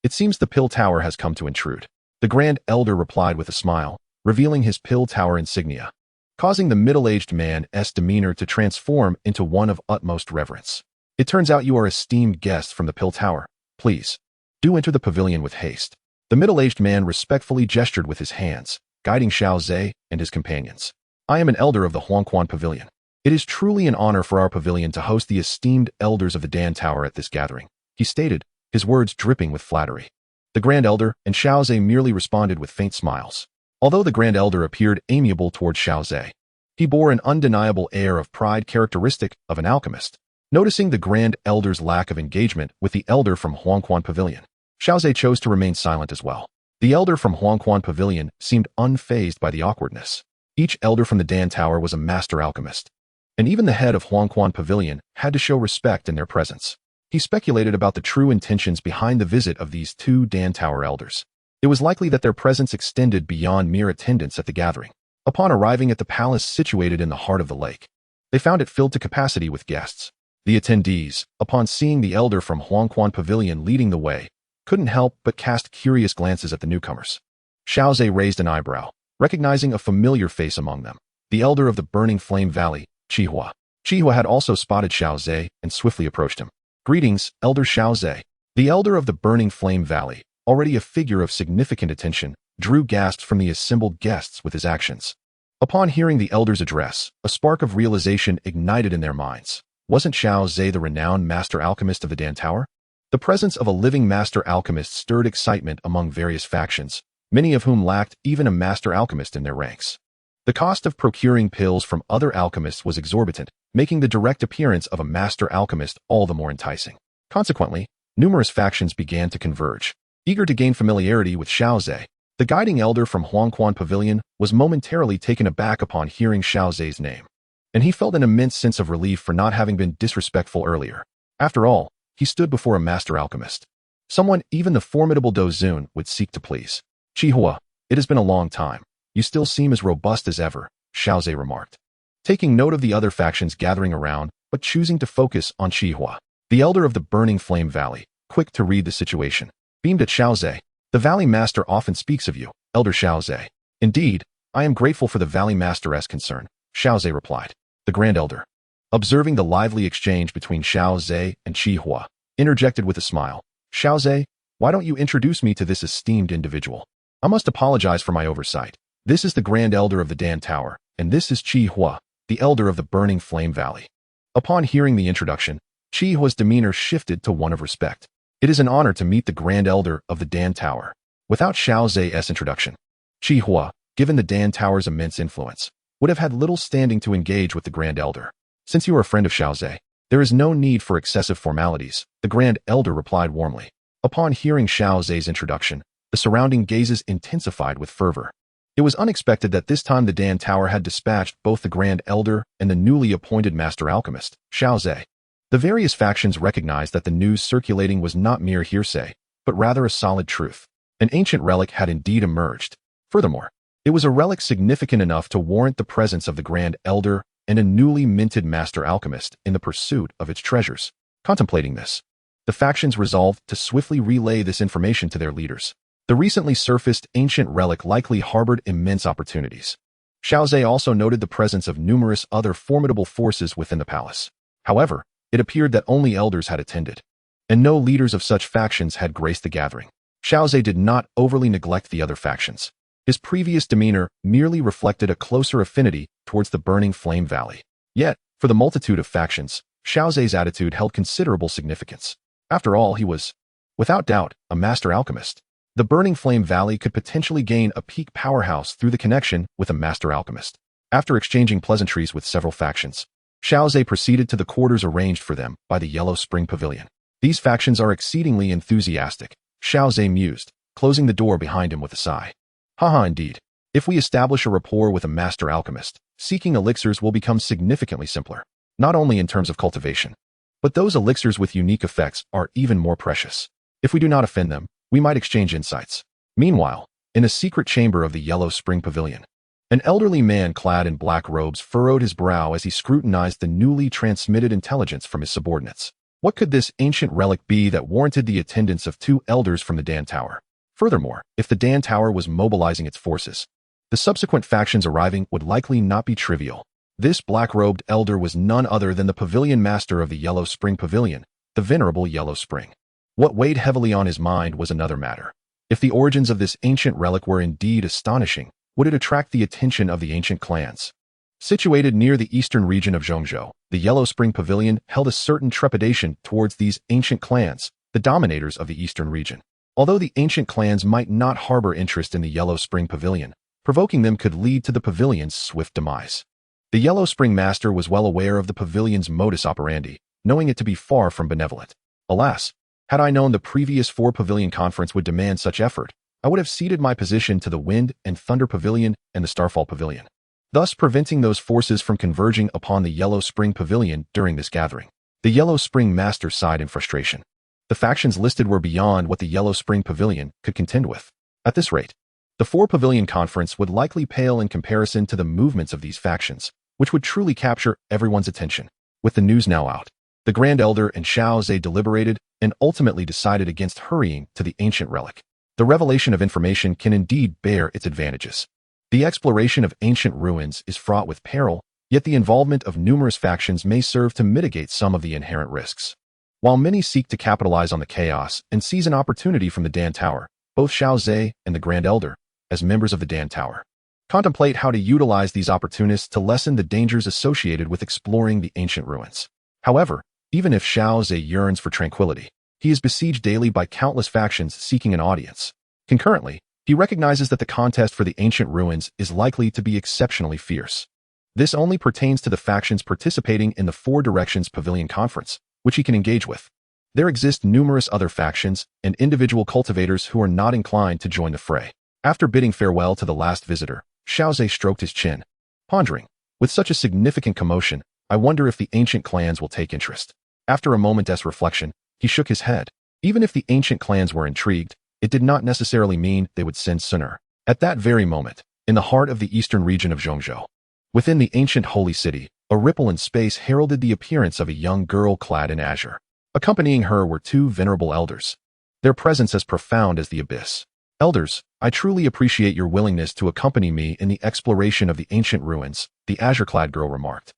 It seems the Pill Tower has come to intrude." The Grand Elder replied with a smile, revealing his Pill Tower insignia, causing the middle-aged man's demeanor to transform into one of utmost reverence. "It turns out you are esteemed guests from the Pill Tower. Please, do enter the pavilion with haste." The middle-aged man respectfully gestured with his hands, guiding Xiao Ze and his companions. I am an elder of the Huanquan Pavilion. It is truly an honor for our pavilion to host the esteemed elders of the Dan Tower at this gathering, he stated, his words dripping with flattery. The Grand Elder and Xiao Ze merely responded with faint smiles. Although the Grand Elder appeared amiable towards Xiao Ze, he bore an undeniable air of pride characteristic of an alchemist. Noticing the Grand Elder's lack of engagement with the elder from Huanquan Pavilion, Xiao Ze chose to remain silent as well. The elder from Huanquan Pavilion seemed unfazed by the awkwardness. Each elder from the Dan Tower was a master alchemist, and even the head of Huanquan Pavilion had to show respect in their presence. He speculated about the true intentions behind the visit of these two Dan Tower elders. It was likely that their presence extended beyond mere attendance at the gathering. Upon arriving at the palace situated in the heart of the lake, they found it filled to capacity with guests. The attendees, upon seeing the elder from Huanquan Pavilion leading the way, couldn't help but cast curious glances at the newcomers. Xiao Ze raised an eyebrow, recognizing a familiar face among them, the elder of the Burning Flame Valley, Qihua. Qihua had also spotted Xiao Ze and swiftly approached him. Greetings, Elder Xiao Ze. The elder of the Burning Flame Valley, already a figure of significant attention, drew gasps from the assembled guests with his actions. Upon hearing the elder's address, a spark of realization ignited in their minds. Wasn't Xiao Ze the renowned master alchemist of the Dan Tower? The presence of a living master alchemist stirred excitement among various factions, many of whom lacked even a master alchemist in their ranks. The cost of procuring pills from other alchemists was exorbitant, making the direct appearance of a master alchemist all the more enticing. Consequently, numerous factions began to converge. Eager to gain familiarity with Xiao Ze, the guiding elder from Huanquan Pavilion was momentarily taken aback upon hearing Xiao Ze's name, and he felt an immense sense of relief for not having been disrespectful earlier. After all, he stood before a master alchemist, someone even the formidable Dou Qi would seek to please. Qihua, it has been a long time. You still seem as robust as ever, Xiao Ze remarked, taking note of the other factions gathering around, but choosing to focus on Qihua. The elder of the Burning Flame Valley, quick to read the situation, beamed at Xiao Ze. The Valley Master often speaks of you, Elder Xiao Ze. Indeed, I am grateful for the Valley Master's concern, Xiao Ze replied. The Grand Elder, observing the lively exchange between Xiao Ze and Qihua, interjected with a smile. Xiao Ze, why don't you introduce me to this esteemed individual? I must apologize for my oversight. This is the Grand Elder of the Dan Tower, and this is Qihua, the Elder of the Burning Flame Valley. Upon hearing the introduction, Qihua's demeanor shifted to one of respect. It is an honor to meet the Grand Elder of the Dan Tower. Without Xiao Ze's introduction, Qihua, given the Dan Tower's immense influence, would have had little standing to engage with the Grand Elder. Since you are a friend of Xiao Ze, there is no need for excessive formalities, the Grand Elder replied warmly. Upon hearing Xiao Ze's introduction, the surrounding gazes intensified with fervor. It was unexpected that this time the Dan Tower had dispatched both the Grand Elder and the newly appointed Master Alchemist, Xiao Ze. The various factions recognized that the news circulating was not mere hearsay, but rather a solid truth. An ancient relic had indeed emerged. Furthermore, it was a relic significant enough to warrant the presence of the Grand Elder and a newly minted Master Alchemist in the pursuit of its treasures. Contemplating this, the factions resolved to swiftly relay this information to their leaders. The recently surfaced ancient relic likely harbored immense opportunities. Xiao Ze also noted the presence of numerous other formidable forces within the palace. However, it appeared that only elders had attended, and no leaders of such factions had graced the gathering. Xiao Ze did not overly neglect the other factions. His previous demeanor merely reflected a closer affinity towards the Burning Flame Valley. Yet, for the multitude of factions, Xiao Ze's attitude held considerable significance. After all, he was, without doubt, a master alchemist. The Burning Flame Valley could potentially gain a peak powerhouse through the connection with a master alchemist. After exchanging pleasantries with several factions, Xiao Ze proceeded to the quarters arranged for them by the Yellow Spring Pavilion. These factions are exceedingly enthusiastic, Xiao Ze mused, closing the door behind him with a sigh. Haha, indeed. If we establish a rapport with a master alchemist, seeking elixirs will become significantly simpler, not only in terms of cultivation, but those elixirs with unique effects are even more precious. If we do not offend them, we might exchange insights. Meanwhile, in a secret chamber of the Yellow Spring Pavilion, an elderly man clad in black robes furrowed his brow as he scrutinized the newly transmitted intelligence from his subordinates. What could this ancient relic be that warranted the attendance of two elders from the Dan Tower? Furthermore, if the Dan Tower was mobilizing its forces, the subsequent factions arriving would likely not be trivial. This black-robed elder was none other than the pavilion master of the Yellow Spring Pavilion, the venerable Yellow Spring. What weighed heavily on his mind was another matter. If the origins of this ancient relic were indeed astonishing, would it attract the attention of the ancient clans? Situated near the eastern region of Zhongzhou, the Yellow Spring Pavilion held a certain trepidation towards these ancient clans, the dominators of the eastern region. Although the ancient clans might not harbor interest in the Yellow Spring Pavilion, provoking them could lead to the pavilion's swift demise. The Yellow Spring Master was well aware of the pavilion's modus operandi, knowing it to be far from benevolent. Alas, had I known the previous 4-pavilion conference would demand such effort, I would have ceded my position to the Wind and Thunder Pavilion and the Starfall Pavilion, thus preventing those forces from converging upon the Yellow Spring Pavilion during this gathering. The Yellow Spring Master sighed in frustration. The factions listed were beyond what the Yellow Spring Pavilion could contend with. At this rate, the 4-pavilion conference would likely pale in comparison to the movements of these factions, which would truly capture everyone's attention. With the news now out, the Grand Elder and Xiao Ze deliberated and ultimately decided against hurrying to the ancient relic. The revelation of information can indeed bear its advantages. The exploration of ancient ruins is fraught with peril, yet the involvement of numerous factions may serve to mitigate some of the inherent risks. While many seek to capitalize on the chaos and seize an opportunity from the Dan Tower, both Xiao Ze and the Grand Elder, as members of the Dan Tower, contemplate how to utilize these opportunities to lessen the dangers associated with exploring the ancient ruins. However, even if Xiao Ze yearns for tranquility, he is besieged daily by countless factions seeking an audience. Concurrently, he recognizes that the contest for the ancient ruins is likely to be exceptionally fierce. This only pertains to the factions participating in the 4 Directions Pavilion Conference, which he can engage with. There exist numerous other factions and individual cultivators who are not inclined to join the fray. After bidding farewell to the last visitor, Xiao Ze stroked his chin, pondering, with such a significant commotion, I wonder if the ancient clans will take interest. After a moment's reflection, he shook his head. Even if the ancient clans were intrigued, it did not necessarily mean they would send Xun'er. At that very moment, in the heart of the eastern region of Zhongzhou, within the ancient holy city, a ripple in space heralded the appearance of a young girl clad in azure. Accompanying her were 2 venerable elders, their presence as profound as the abyss. Elders, I truly appreciate your willingness to accompany me in the exploration of the ancient ruins, the azure-clad girl remarked,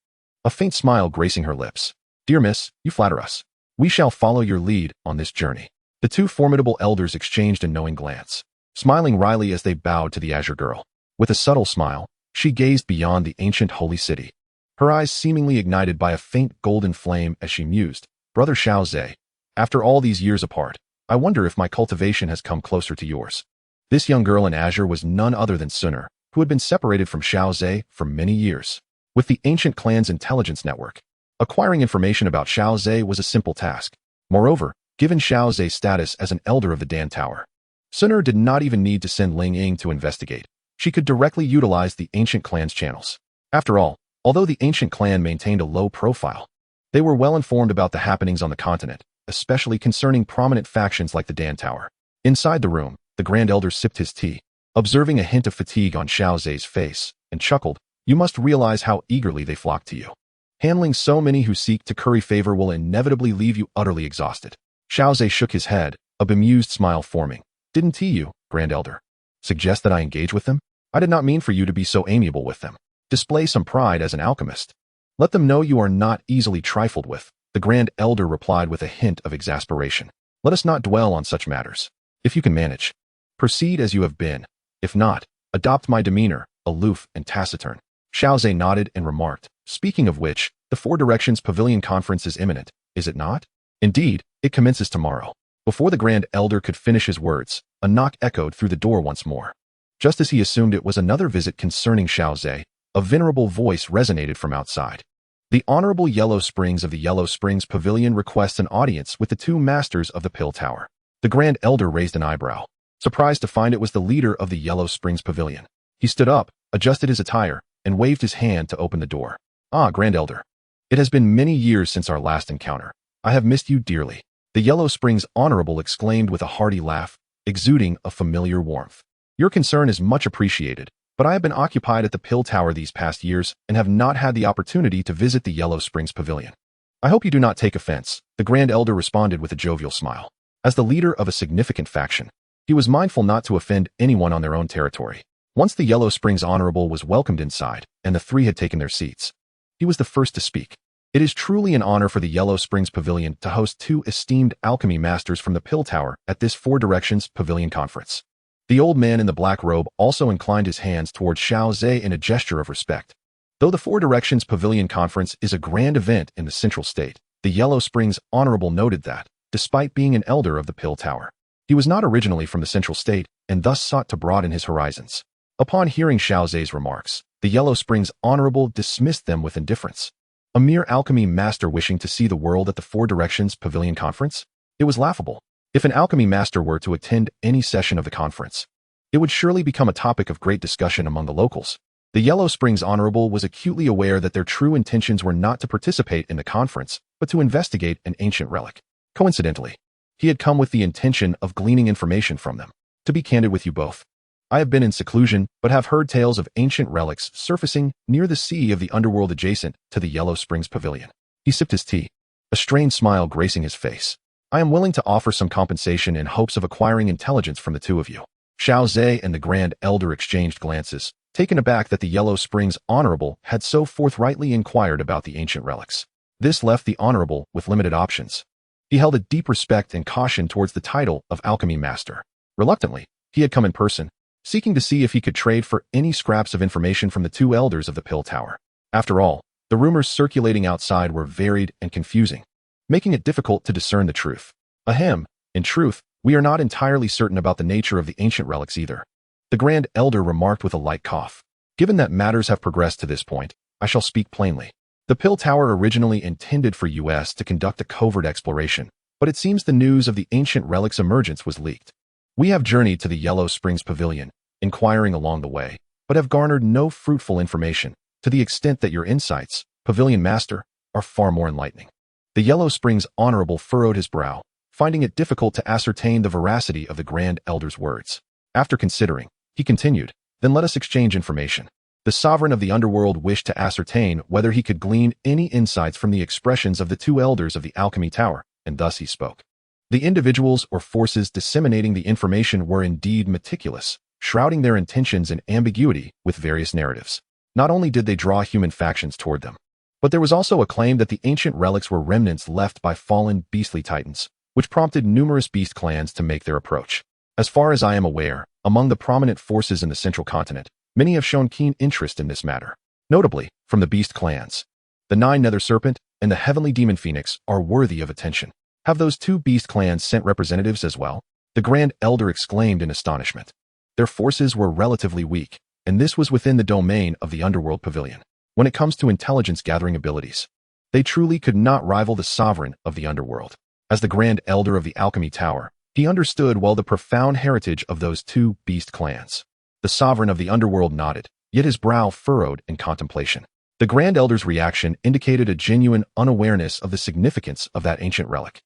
a faint smile gracing her lips. Dear miss, you flatter us. We shall follow your lead on this journey. The 2 formidable elders exchanged a knowing glance, smiling wryly as they bowed to the azure girl. With a subtle smile, she gazed beyond the ancient holy city, her eyes seemingly ignited by a faint golden flame as she mused, Brother Xiao Ze, after all these years apart, I wonder if my cultivation has come closer to yours. This young girl in azure was none other than Xun'er, who had been separated from Xiao Ze for many years. With the ancient clan's intelligence network, acquiring information about Xiao Ze was a simple task. Moreover, given Xiao Ze's status as an elder of the Dan Tower, Xun'er did not even need to send Ling Ying to investigate. She could directly utilize the ancient clan's channels. After all, although the ancient clan maintained a low profile, they were well informed about the happenings on the continent, especially concerning prominent factions like the Dan Tower. Inside the room, the Grand Elder sipped his tea, observing a hint of fatigue on Xiao Ze's face, and chuckled, you must realize how eagerly they flock to you. Handling so many who seek to curry favor will inevitably leave you utterly exhausted. Xiao Ze shook his head, a bemused smile forming. Didn't you, Grand Elder, suggest that I engage with them? I did not mean for you to be so amiable with them. Display some pride as an alchemist. Let them know you are not easily trifled with, the Grand Elder replied with a hint of exasperation. Let us not dwell on such matters. If you can manage, proceed as you have been. If not, adopt my demeanor, aloof and taciturn. Xiao Ze nodded and remarked, speaking of which, the 4 Directions Pavilion Conference is imminent, is it not? Indeed, it commences tomorrow. Before the Grand Elder could finish his words, a knock echoed through the door once more. Just as he assumed it was another visit concerning Xiao Ze, a venerable voice resonated from outside. The Honorable Yellow Springs of the Yellow Springs Pavilion requests an audience with the 2 masters of the Pill Tower. The Grand Elder raised an eyebrow, surprised to find it was the leader of the Yellow Springs Pavilion. He stood up, adjusted his attire, and waved his hand to open the door. Ah, Grand Elder. It has been many years since our last encounter. I have missed you dearly. The Yellow Springs Honorable exclaimed with a hearty laugh, exuding a familiar warmth. Your concern is much appreciated, but I have been occupied at the Pill Tower these past years and have not had the opportunity to visit the Yellow Springs Pavilion. I hope you do not take offense, the Grand Elder responded with a jovial smile. As the leader of a significant faction, he was mindful not to offend anyone on their own territory. Once the Yellow Springs Honorable was welcomed inside, and the 3 had taken their seats, he was the first to speak. It is truly an honor for the Yellow Springs Pavilion to host two esteemed alchemy masters from the Pill Tower at this Four Directions Pavilion Conference. The old man in the black robe also inclined his hands towards Xiao Ze in a gesture of respect. Though the Four Directions Pavilion Conference is a grand event in the Central State, the Yellow Springs Honorable noted that, despite being an elder of the Pill Tower, he was not originally from the Central State and thus sought to broaden his horizons. Upon hearing Xiao Ze's remarks, the Yellow Springs Honorable dismissed them with indifference. A mere alchemy master wishing to see the world at the Four Directions Pavilion Conference? It was laughable. If an alchemy master were to attend any session of the conference, it would surely become a topic of great discussion among the locals. The Yellow Springs Honorable was acutely aware that their true intentions were not to participate in the conference, but to investigate an ancient relic. Coincidentally, he had come with the intention of gleaning information from them. To be candid with you both, I have been in seclusion, but have heard tales of ancient relics surfacing near the sea of the underworld adjacent to the Yellow Springs Pavilion. He sipped his tea, a strained smile gracing his face. I am willing to offer some compensation in hopes of acquiring intelligence from the two of you. Xiao Ze and the Grand Elder exchanged glances, taken aback that the Yellow Springs Honorable had so forthrightly inquired about the ancient relics. This left the Honorable with limited options. He held a deep respect and caution towards the title of Alchemy Master. Reluctantly, he had come in person, seeking to see if he could trade for any scraps of information from the two elders of the Pill Tower. After all, the rumors circulating outside were varied and confusing, making it difficult to discern the truth. Ahem, in truth, we are not entirely certain about the nature of the ancient relics either. The Grand Elder remarked with a light cough. Given that matters have progressed to this point, I shall speak plainly. The Pill Tower originally intended for US to conduct a covert exploration, but it seems the news of the ancient relic's emergence was leaked. We have journeyed to the Yellow Springs Pavilion, inquiring along the way, but have garnered no fruitful information, to the extent that your insights, Pavilion Master, are far more enlightening. The Yellow Springs Honorable furrowed his brow, finding it difficult to ascertain the veracity of the Grand Elder's words. After considering, he continued, then let us exchange information. The sovereign of the underworld wished to ascertain whether he could glean any insights from the expressions of the two elders of the Alchemy Tower, and thus he spoke. The individuals or forces disseminating the information were indeed meticulous, shrouding their intentions in ambiguity with various narratives. Not only did they draw human factions toward them, but there was also a claim that the ancient relics were remnants left by fallen beastly titans, which prompted numerous beast clans to make their approach. As far as I am aware, among the prominent forces in the Central Continent, many have shown keen interest in this matter. Notably, from the beast clans, the Nine Nether Serpent and the Heavenly Demon Phoenix are worthy of attention. Have those two beast clans sent representatives as well? The Grand Elder exclaimed in astonishment. Their forces were relatively weak, and this was within the domain of the Underworld Pavilion. When it comes to intelligence-gathering abilities, they truly could not rival the sovereign of the Underworld. As the Grand Elder of the Alchemy Tower, he understood well the profound heritage of those two beast clans. The sovereign of the Underworld nodded, yet his brow furrowed in contemplation. The Grand Elder's reaction indicated a genuine unawareness of the significance of that ancient relic.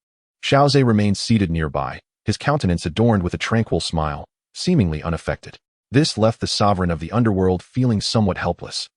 Xiao Ze remained seated nearby, his countenance adorned with a tranquil smile, seemingly unaffected. This left the sovereign of the Underworld feeling somewhat helpless.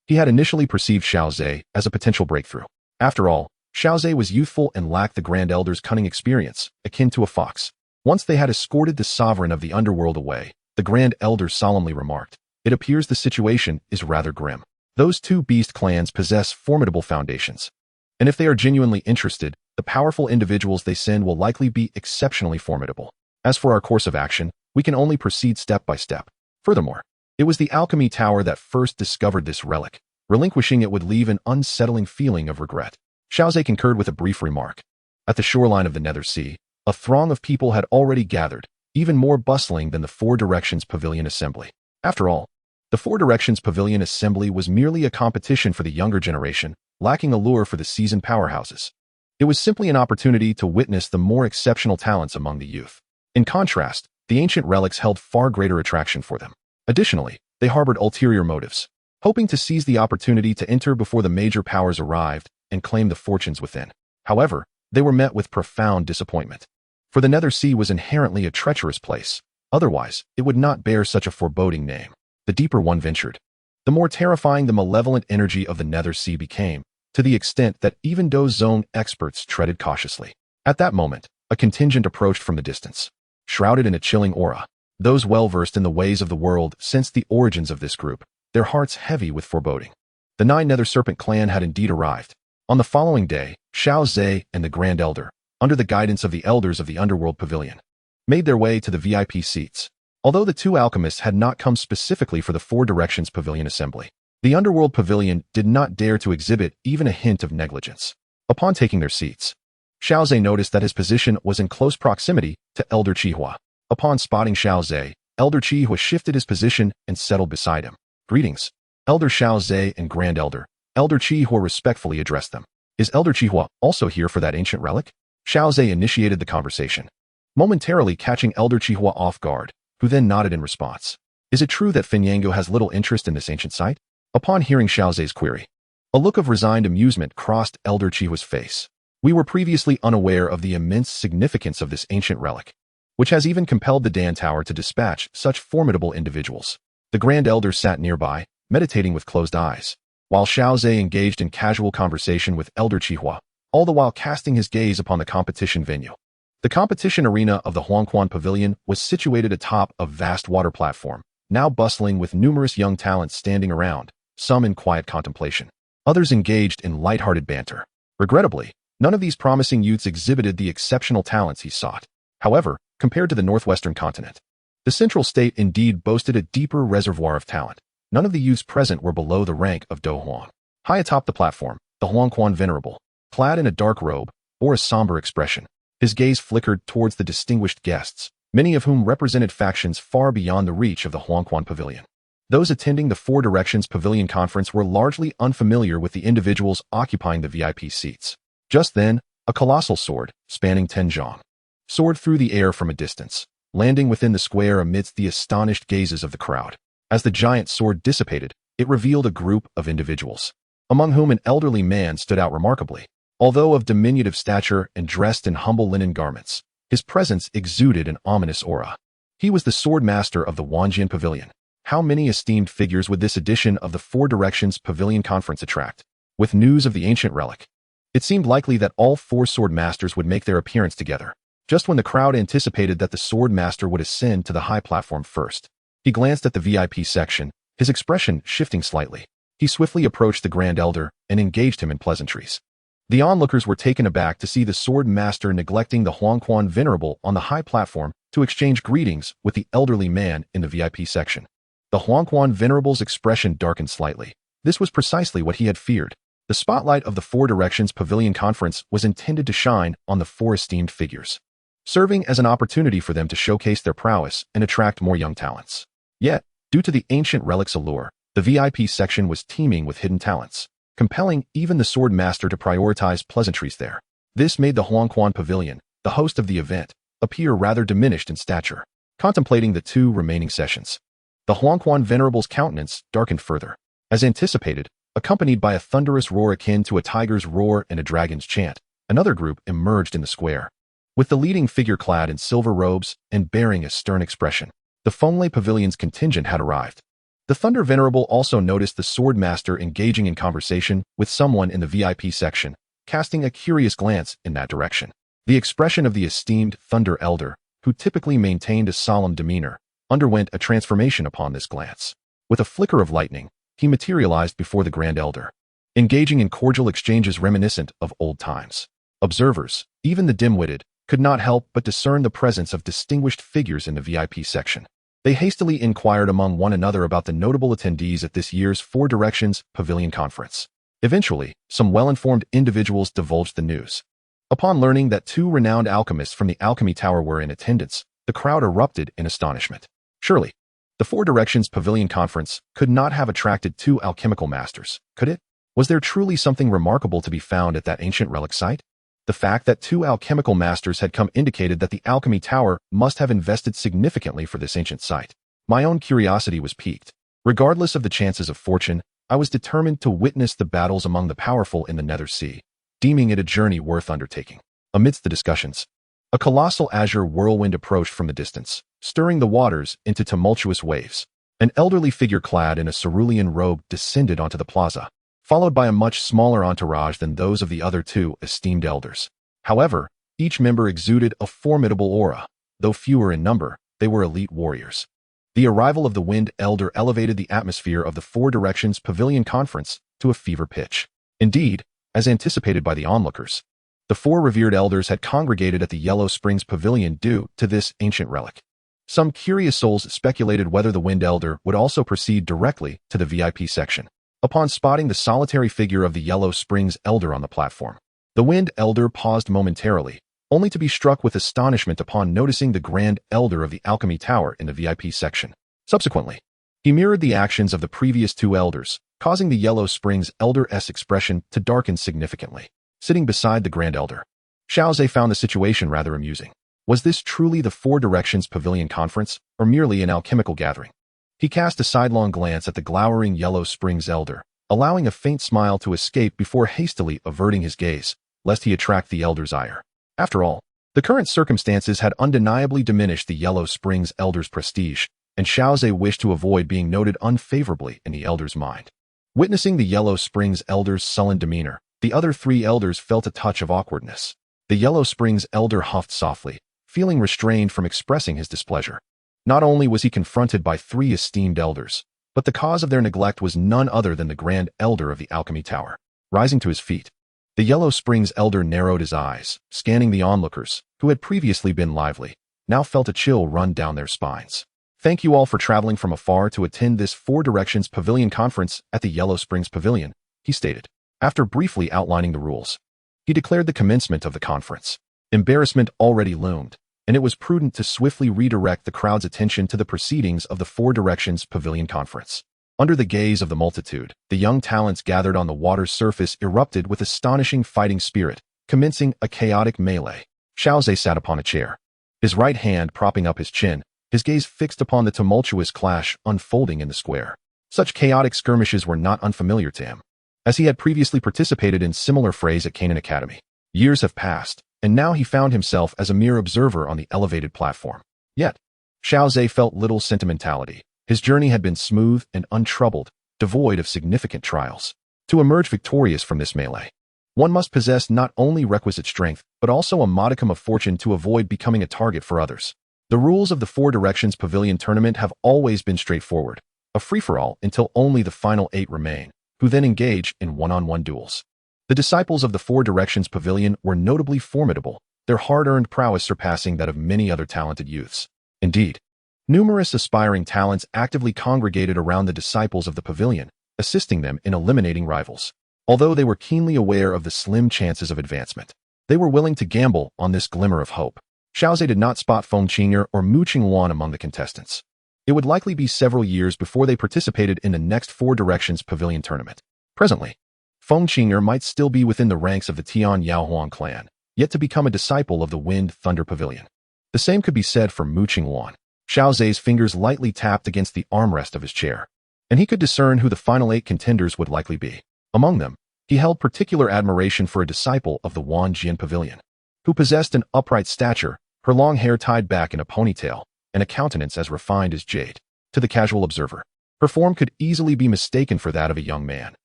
He had initially perceived Xiao Ze as a potential breakthrough. After all, Xiao Ze was youthful and lacked the Grand Elder's cunning experience, akin to a fox. Once they had escorted the sovereign of the Underworld away, the Grand Elder solemnly remarked, "It appears the situation is rather grim. Those two beast clans possess formidable foundations, and if they are genuinely interested, the powerful individuals they send will likely be exceptionally formidable. As for our course of action, we can only proceed step by step. Furthermore, it was the Alchemy Tower that first discovered this relic. Relinquishing it would leave an unsettling feeling of regret." Xiao Ze concurred with a brief remark. At the shoreline of the Nether Sea, a throng of people had already gathered, even more bustling than the Four Directions Pavilion Assembly. After all, the Four Directions Pavilion Assembly was merely a competition for the younger generation, lacking allure for the seasoned powerhouses. It was simply an opportunity to witness the more exceptional talents among the youth. In contrast, the ancient relics held far greater attraction for them. Additionally, they harbored ulterior motives, hoping to seize the opportunity to enter before the major powers arrived and claim the fortunes within. However, they were met with profound disappointment. For the Nether Sea was inherently a treacherous place. Otherwise, it would not bear such a foreboding name. The deeper one ventured, the more terrifying the malevolent energy of the Nether Sea became, to the extent that even Dou Zone experts treaded cautiously. At that moment, a contingent approached from the distance, shrouded in a chilling aura. Those well-versed in the ways of the world sensed the origins of this group, their hearts heavy with foreboding. The Nine Nether Serpent clan had indeed arrived. On the following day, Xiao Ze and the Grand Elder, under the guidance of the elders of the Underworld Pavilion, made their way to the VIP seats. Although the two alchemists had not come specifically for the Four Directions Pavilion assembly, the Underworld Pavilion did not dare to exhibit even a hint of negligence. Upon taking their seats, Xiao Ze noticed that his position was in close proximity to Elder Qihua. Upon spotting Xiao Ze, Elder Qihua shifted his position and settled beside him. Greetings, Elder Xiao Ze and Grand Elder. Elder Qihua respectfully addressed them. Is Elder Qihua also here for that ancient relic? Xiao Ze initiated the conversation, momentarily catching Elder Qihua off guard, who then nodded in response. Is it true that Finyango has little interest in this ancient site? Upon hearing Xiao Ze's query, a look of resigned amusement crossed Elder Chihua's face. We were previously unaware of the immense significance of this ancient relic, which has even compelled the Dan Tower to dispatch such formidable individuals. The Grand Elder sat nearby, meditating with closed eyes, while Xiao Ze engaged in casual conversation with Elder Qihua, all the while casting his gaze upon the competition venue. The competition arena of the Huanquan Pavilion was situated atop a vast water platform, now bustling with numerous young talents standing around, some in quiet contemplation, others engaged in light-hearted banter. Regrettably, none of these promising youths exhibited the exceptional talents he sought. However, compared to the northwestern continent, the central state indeed boasted a deeper reservoir of talent. None of the youths present were below the rank of Dou Huang. High atop the platform, the Huanquan Venerable, clad in a dark robe, bore a somber expression. His gaze flickered towards the distinguished guests, many of whom represented factions far beyond the reach of the Huanquan Pavilion. Those attending the Four Directions Pavilion Conference were largely unfamiliar with the individuals occupying the VIP seats. Just then, a colossal sword, spanning 10 zhang, soared through the air from a distance, landing within the square amidst the astonished gazes of the crowd. As the giant sword dissipated, it revealed a group of individuals, among whom an elderly man stood out remarkably. Although of diminutive stature and dressed in humble linen garments, his presence exuded an ominous aura. He was the sword master of the Wanjian Pavilion. How many esteemed figures would this edition of the Four Directions Pavilion Conference attract? With news of the ancient relic, it seemed likely that all four sword masters would make their appearance together. Just when the crowd anticipated that the sword master would ascend to the high platform first, he glanced at the VIP section, his expression shifting slightly. He swiftly approached the Grand Elder and engaged him in pleasantries. The onlookers were taken aback to see the sword master neglecting the Huanquan Venerable on the high platform to exchange greetings with the elderly man in the VIP section. The Huanquan Venerable's expression darkened slightly. This was precisely what he had feared. The spotlight of the Four Directions Pavilion Conference was intended to shine on the four esteemed figures, serving as an opportunity for them to showcase their prowess and attract more young talents. Yet, due to the ancient relic's allure, the VIP section was teeming with hidden talents, compelling even the sword master to prioritize pleasantries there. This made the Huanquan Pavilion, the host of the event, appear rather diminished in stature. Contemplating the two remaining sessions, the Huanquan Venerable's countenance darkened further. As anticipated, accompanied by a thunderous roar akin to a tiger's roar and a dragon's chant, another group emerged in the square. With the leading figure clad in silver robes and bearing a stern expression, the Fenglei Pavilion's contingent had arrived. The Thunder Venerable also noticed the sword master engaging in conversation with someone in the VIP section, casting a curious glance in that direction. The expression of the esteemed Thunder Elder, who typically maintained a solemn demeanor, underwent a transformation upon this glance. With a flicker of lightning, he materialized before the Grand Elder, engaging in cordial exchanges reminiscent of old times. Observers, even the dim-witted, could not help but discern the presence of distinguished figures in the VIP section. They hastily inquired among one another about the notable attendees at this year's Four Directions Pavilion Conference. Eventually, some well-informed individuals divulged the news. Upon learning that two renowned alchemists from the Alchemy Tower were in attendance, the crowd erupted in astonishment. Surely, the Four Directions Pavilion Conference could not have attracted two alchemical masters, could it? Was there truly something remarkable to be found at that ancient relic site? The fact that two alchemical masters had come indicated that the Alchemy Tower must have invested significantly for this ancient site. My own curiosity was piqued. Regardless of the chances of fortune, I was determined to witness the battles among the powerful in the Nether Sea, deeming it a journey worth undertaking. Amidst the discussions, a colossal azure whirlwind approached from the distance, stirring the waters into tumultuous waves. An elderly figure clad in a cerulean robe descended onto the plaza, followed by a much smaller entourage than those of the other two esteemed elders. However, each member exuded a formidable aura. Though fewer in number, they were elite warriors. The arrival of the Wind Elder elevated the atmosphere of the Four Directions Pavilion Conference to a fever pitch. Indeed, as anticipated by the onlookers. The 4 revered elders had congregated at the Yellow Springs Pavilion due to this ancient relic. Some curious souls speculated whether the Wind Elder would also proceed directly to the VIP section. Upon spotting the solitary figure of the Yellow Springs Elder on the platform, the Wind Elder paused momentarily, only to be struck with astonishment upon noticing the Grand Elder of the Alchemy Tower in the VIP section. Subsequently, he mirrored the actions of the previous 2 elders, causing the Yellow Springs Elder's expression to darken significantly. Sitting beside the Grand Elder, Xiao Ze found the situation rather amusing. Was this truly the 4 Directions Pavilion Conference, or merely an alchemical gathering? He cast a sidelong glance at the glowering Yellow Springs Elder, allowing a faint smile to escape before hastily averting his gaze, lest he attract the Elder's ire. After all, the current circumstances had undeniably diminished the Yellow Springs Elder's prestige, and Xiao Ze wished to avoid being noted unfavorably in the Elder's mind. Witnessing the Yellow Springs Elder's sullen demeanor, the other 3 elders felt a touch of awkwardness. The Yellow Springs Elder huffed softly, feeling restrained from expressing his displeasure. Not only was he confronted by 3 esteemed elders, but the cause of their neglect was none other than the Grand Elder of the Alchemy Tower. Rising to his feet, the Yellow Springs Elder narrowed his eyes, scanning the onlookers, who had previously been lively, now felt a chill run down their spines. Thank you all for traveling from afar to attend this 4 Directions Pavilion Conference at the Yellow Springs Pavilion, he stated. After briefly outlining the rules, he declared the commencement of the conference. Embarrassment already loomed, and it was prudent to swiftly redirect the crowd's attention to the proceedings of the 4 Directions Pavilion Conference. Under the gaze of the multitude, the young talents gathered on the water's surface erupted with astonishing fighting spirit, commencing a chaotic melee. Xiao Ze sat upon a chair, his right hand propping up his chin, his gaze fixed upon the tumultuous clash unfolding in the square. Such chaotic skirmishes were not unfamiliar to him, as he had previously participated in similar frays at Canaan Academy. Years have passed, and now he found himself as a mere observer on the elevated platform. Yet, Xiao Ze felt little sentimentality. His journey had been smooth and untroubled, devoid of significant trials. To emerge victorious from this melee, one must possess not only requisite strength, but also a modicum of fortune to avoid becoming a target for others. The rules of the 4 Directions Pavilion Tournament have always been straightforward, a free-for-all until only the final 8 remain, who then engage in one-on-one duels. The disciples of the 4 Directions Pavilion were notably formidable, their hard-earned prowess surpassing that of many other talented youths. Indeed, numerous aspiring talents actively congregated around the disciples of the pavilion, assisting them in eliminating rivals. Although they were keenly aware of the slim chances of advancement, they were willing to gamble on this glimmer of hope. Xiao Ze did not spot Feng Qing'er or Mu Qingwan among the contestants. It would likely be several years before they participated in the next 4 Directions Pavilion Tournament. Presently, Feng Qing'er might still be within the ranks of the Tian Yaohuang clan, yet to become a disciple of the Wind Thunder Pavilion. The same could be said for Mu Qingwan. Xiao Ze's fingers lightly tapped against the armrest of his chair, and he could discern who the final 8 contenders would likely be. Among them, he held particular admiration for a disciple of the Wanjian Pavilion, who possessed an upright stature, her long hair tied back in a ponytail, and a countenance as refined as jade. To the casual observer, her form could easily be mistaken for that of a young man,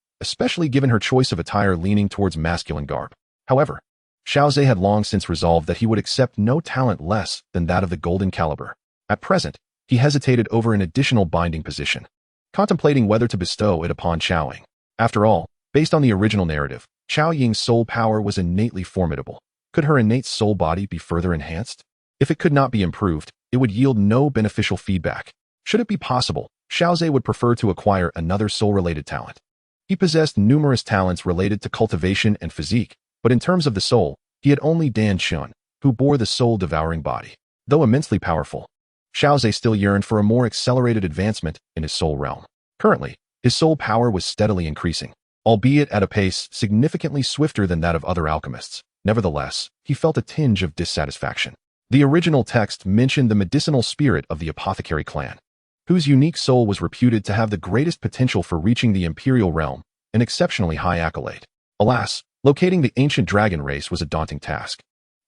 especially given her choice of attire leaning towards masculine garb. However, Xiao Ze had long since resolved that he would accept no talent less than that of the golden caliber. At present, he hesitated over an additional binding position, contemplating whether to bestow it upon Xiaoying. After all, based on the original narrative, Xiaoying's soul power was innately formidable. Could her innate soul body be further enhanced? If it could not be improved, it would yield no beneficial feedback. Should it be possible, Xiao Ze would prefer to acquire another soul-related talent. He possessed numerous talents related to cultivation and physique, but in terms of the soul, he had only Dan Shun, who bore the soul-devouring body. Though immensely powerful, Xiao Ze still yearned for a more accelerated advancement in his soul realm. Currently, his soul power was steadily increasing, albeit at a pace significantly swifter than that of other alchemists. Nevertheless, he felt a tinge of dissatisfaction. The original text mentioned the medicinal spirit of the apothecary clan, whose unique soul was reputed to have the greatest potential for reaching the imperial realm, an exceptionally high accolade. Alas, locating the ancient dragon race was a daunting task,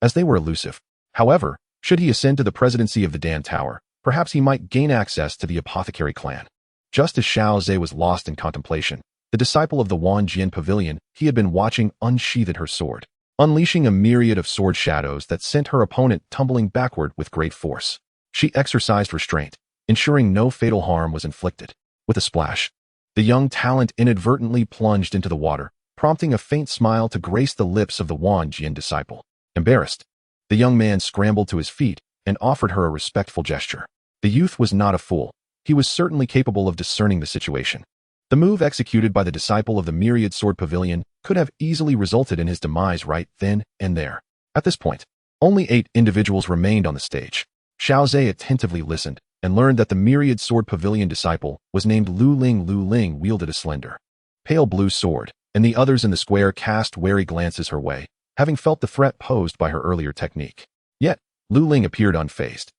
as they were elusive. However, should he ascend to the presidency of the Dan Tower, perhaps he might gain access to the apothecary clan. Just as Xiao Ze was lost in contemplation, the disciple of the Wanjian Pavilion he had been watching unsheathed her sword, unleashing a myriad of sword shadows that sent her opponent tumbling backward with great force. She exercised restraint, ensuring no fatal harm was inflicted. With a splash, the young talent inadvertently plunged into the water, prompting a faint smile to grace the lips of the Wan Jian disciple. Embarrassed, the young man scrambled to his feet and offered her a respectful gesture. The youth was not a fool. He was certainly capable of discerning the situation. The move executed by the disciple of the Myriad Sword Pavilion could have easily resulted in his demise right then and there. At this point, only 8 individuals remained on the stage. Xiao Ze attentively listened and learned that the Myriad Sword Pavilion disciple was named Lu Ling. Lu Ling wielded a slender, pale blue sword, and the others in the square cast wary glances her way, having felt the threat posed by her earlier technique. Yet, Lu Ling appeared unfazed.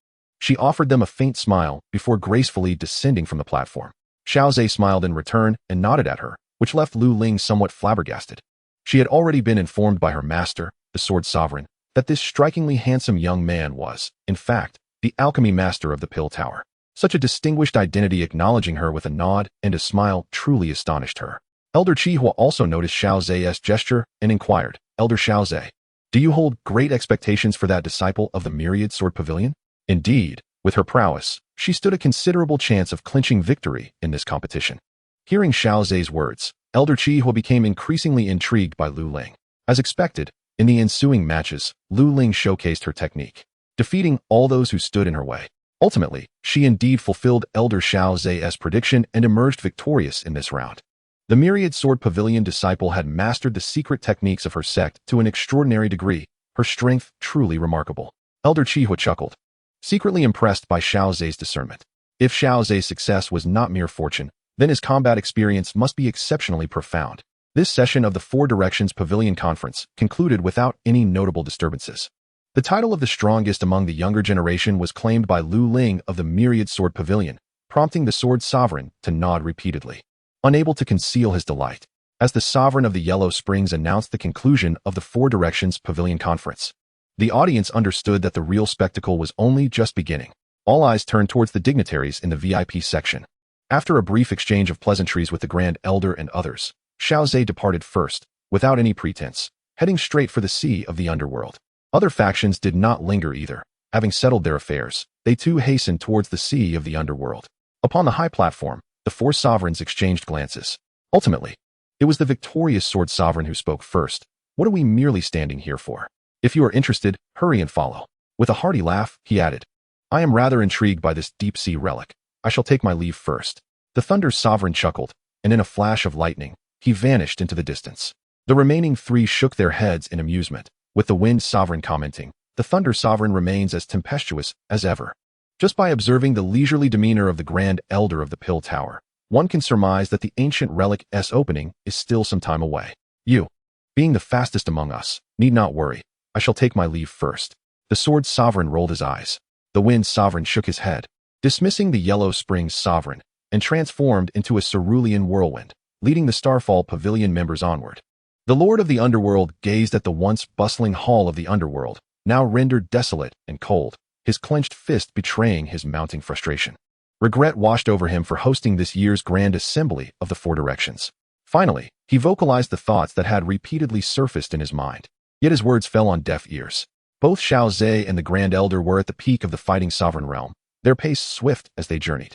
She offered them a faint smile before gracefully descending from the platform. Xiao Ze smiled in return and nodded at her, which left Lu Ling somewhat flabbergasted. She had already been informed by her master, the Sword Sovereign, that this strikingly handsome young man was, in fact, the alchemy master of the Pill Tower. Such a distinguished identity acknowledging her with a nod and a smile truly astonished her. Elder Qihua also noticed Xiao Ze's gesture and inquired, "Elder Xiao Ze, do you hold great expectations for that disciple of the Myriad Sword Pavilion?" Indeed, with her prowess, she stood a considerable chance of clinching victory in this competition. Hearing Xiao Ze's words, Elder Qihua became increasingly intrigued by Lu Ling. As expected, in the ensuing matches, Lu Ling showcased her technique, defeating all those who stood in her way. Ultimately, she indeed fulfilled Elder Xiao Ze's prediction and emerged victorious in this round. The Myriad Sword Pavilion disciple had mastered the secret techniques of her sect to an extraordinary degree, her strength truly remarkable. Elder Qihua chuckled, secretly impressed by Xiao Ze's discernment. If Xiao Ze's success was not mere fortune, then his combat experience must be exceptionally profound. This session of the Four Directions Pavilion Conference concluded without any notable disturbances. The title of the strongest among the younger generation was claimed by Lu Ling of the Myriad Sword Pavilion, prompting the Sword Sovereign to nod repeatedly, unable to conceal his delight, as the Sovereign of the Yellow Springs announced the conclusion of the Four Directions Pavilion Conference. The audience understood that the real spectacle was only just beginning. All eyes turned towards the dignitaries in the VIP section. After a brief exchange of pleasantries with the Grand Elder and others, Xiao Ze departed first, without any pretense, heading straight for the Sea of the Underworld. Other factions did not linger either. Having settled their affairs, they too hastened towards the Sea of the Underworld. Upon the high platform, the 4 sovereigns exchanged glances. Ultimately, it was the victorious Sword Sovereign who spoke first. "What are we merely standing here for? If you are interested, hurry and follow." With a hearty laugh, he added, "I am rather intrigued by this deep-sea relic. I shall take my leave first." The Thunder Sovereign chuckled, and in a flash of lightning, he vanished into the distance. The remaining 3 shook their heads in amusement, with the Wind Sovereign commenting, "The Thunder Sovereign remains as tempestuous as ever." Just by observing the leisurely demeanor of the Grand Elder of the Pill Tower, one can surmise that the ancient Relic's opening is still some time away. "You, being the fastest among us, need not worry. I shall take my leave first." The Sword Sovereign rolled his eyes. The Wind Sovereign shook his head, dismissing the Yellow Springs Sovereign, and transformed into a cerulean whirlwind, leading the Starfall Pavilion members onward. The Lord of the Underworld gazed at the once bustling hall of the Underworld, now rendered desolate and cold, his clenched fist betraying his mounting frustration. Regret washed over him for hosting this year's grand assembly of the Four Directions. Finally, he vocalized the thoughts that had repeatedly surfaced in his mind. Yet his words fell on deaf ears. Both Xiao Ze and the Grand Elder were at the peak of the fighting sovereign realm, their pace swift as they journeyed.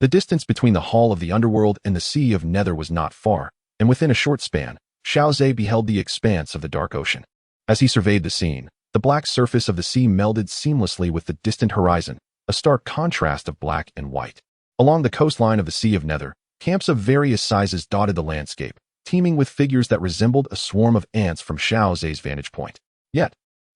The distance between the Hall of the Underworld and the Sea of Nether was not far, and within a short span, Xiao Ze beheld the expanse of the dark ocean. As he surveyed the scene, the black surface of the sea melded seamlessly with the distant horizon, a stark contrast of black and white. Along the coastline of the Sea of Nether, camps of various sizes dotted the landscape, teeming with figures that resembled a swarm of ants from Xiao Ze's vantage point. Yet,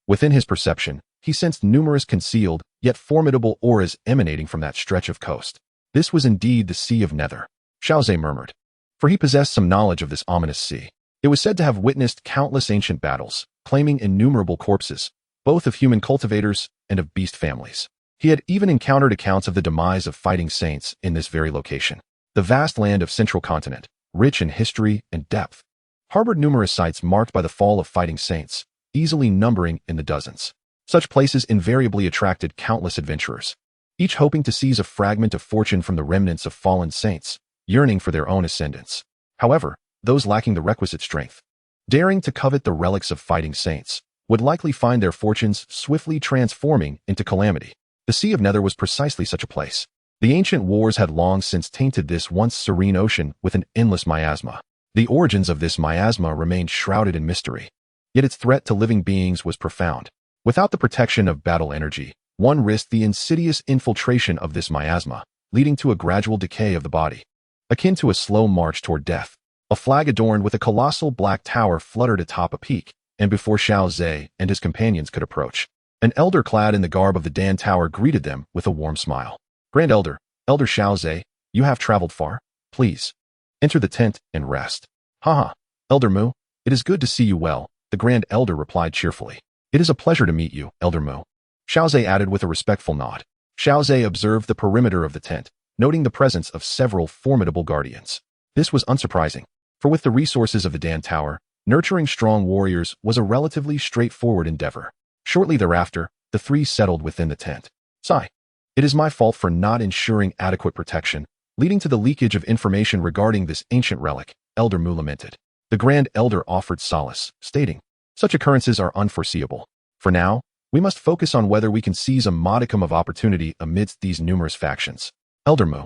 within his perception, he sensed numerous concealed, yet formidable auras emanating from that stretch of coast. This was indeed the Sea of Nether, Xiao Ze murmured, for he possessed some knowledge of this ominous sea. It was said to have witnessed countless ancient battles, claiming innumerable corpses, both of human cultivators and of beast families. He had even encountered accounts of the demise of fighting saints in this very location. The vast land of Central Continent, rich in history and depth, harbored numerous sites marked by the fall of fighting saints, easily numbering in the dozens. Such places invariably attracted countless adventurers, each hoping to seize a fragment of fortune from the remnants of fallen saints, yearning for their own ascendance. However, those lacking the requisite strength, daring to covet the relics of fighting saints, would likely find their fortunes swiftly transforming into calamity. The Sea of Nether was precisely such a place. The ancient wars had long since tainted this once serene ocean with an endless miasma. The origins of this miasma remained shrouded in mystery, yet its threat to living beings was profound. Without the protection of battle energy, one risked the insidious infiltration of this miasma, leading to a gradual decay of the body. Akin to a slow march toward death, a flag adorned with a colossal black tower fluttered atop a peak, and before Xiao Ze and his companions could approach, an elder clad in the garb of the Dan Tower greeted them with a warm smile. Grand Elder, Elder Xiao Ze, you have traveled far? Please, enter the tent and rest. Haha, Elder Mu, it is good to see you well, the Grand Elder replied cheerfully. It is a pleasure to meet you, Elder Mu. Xiao Ze added with a respectful nod. Xiao Ze observed the perimeter of the tent, noting the presence of several formidable guardians. This was unsurprising, for with the resources of the Dan Tower, nurturing strong warriors was a relatively straightforward endeavor. Shortly thereafter, the three settled within the tent. Sigh. It is my fault for not ensuring adequate protection, leading to the leakage of information regarding this ancient relic, Elder Mu lamented. The Grand Elder offered solace, stating, such occurrences are unforeseeable. For now, we must focus on whether we can seize a modicum of opportunity amidst these numerous factions. Elder Mu,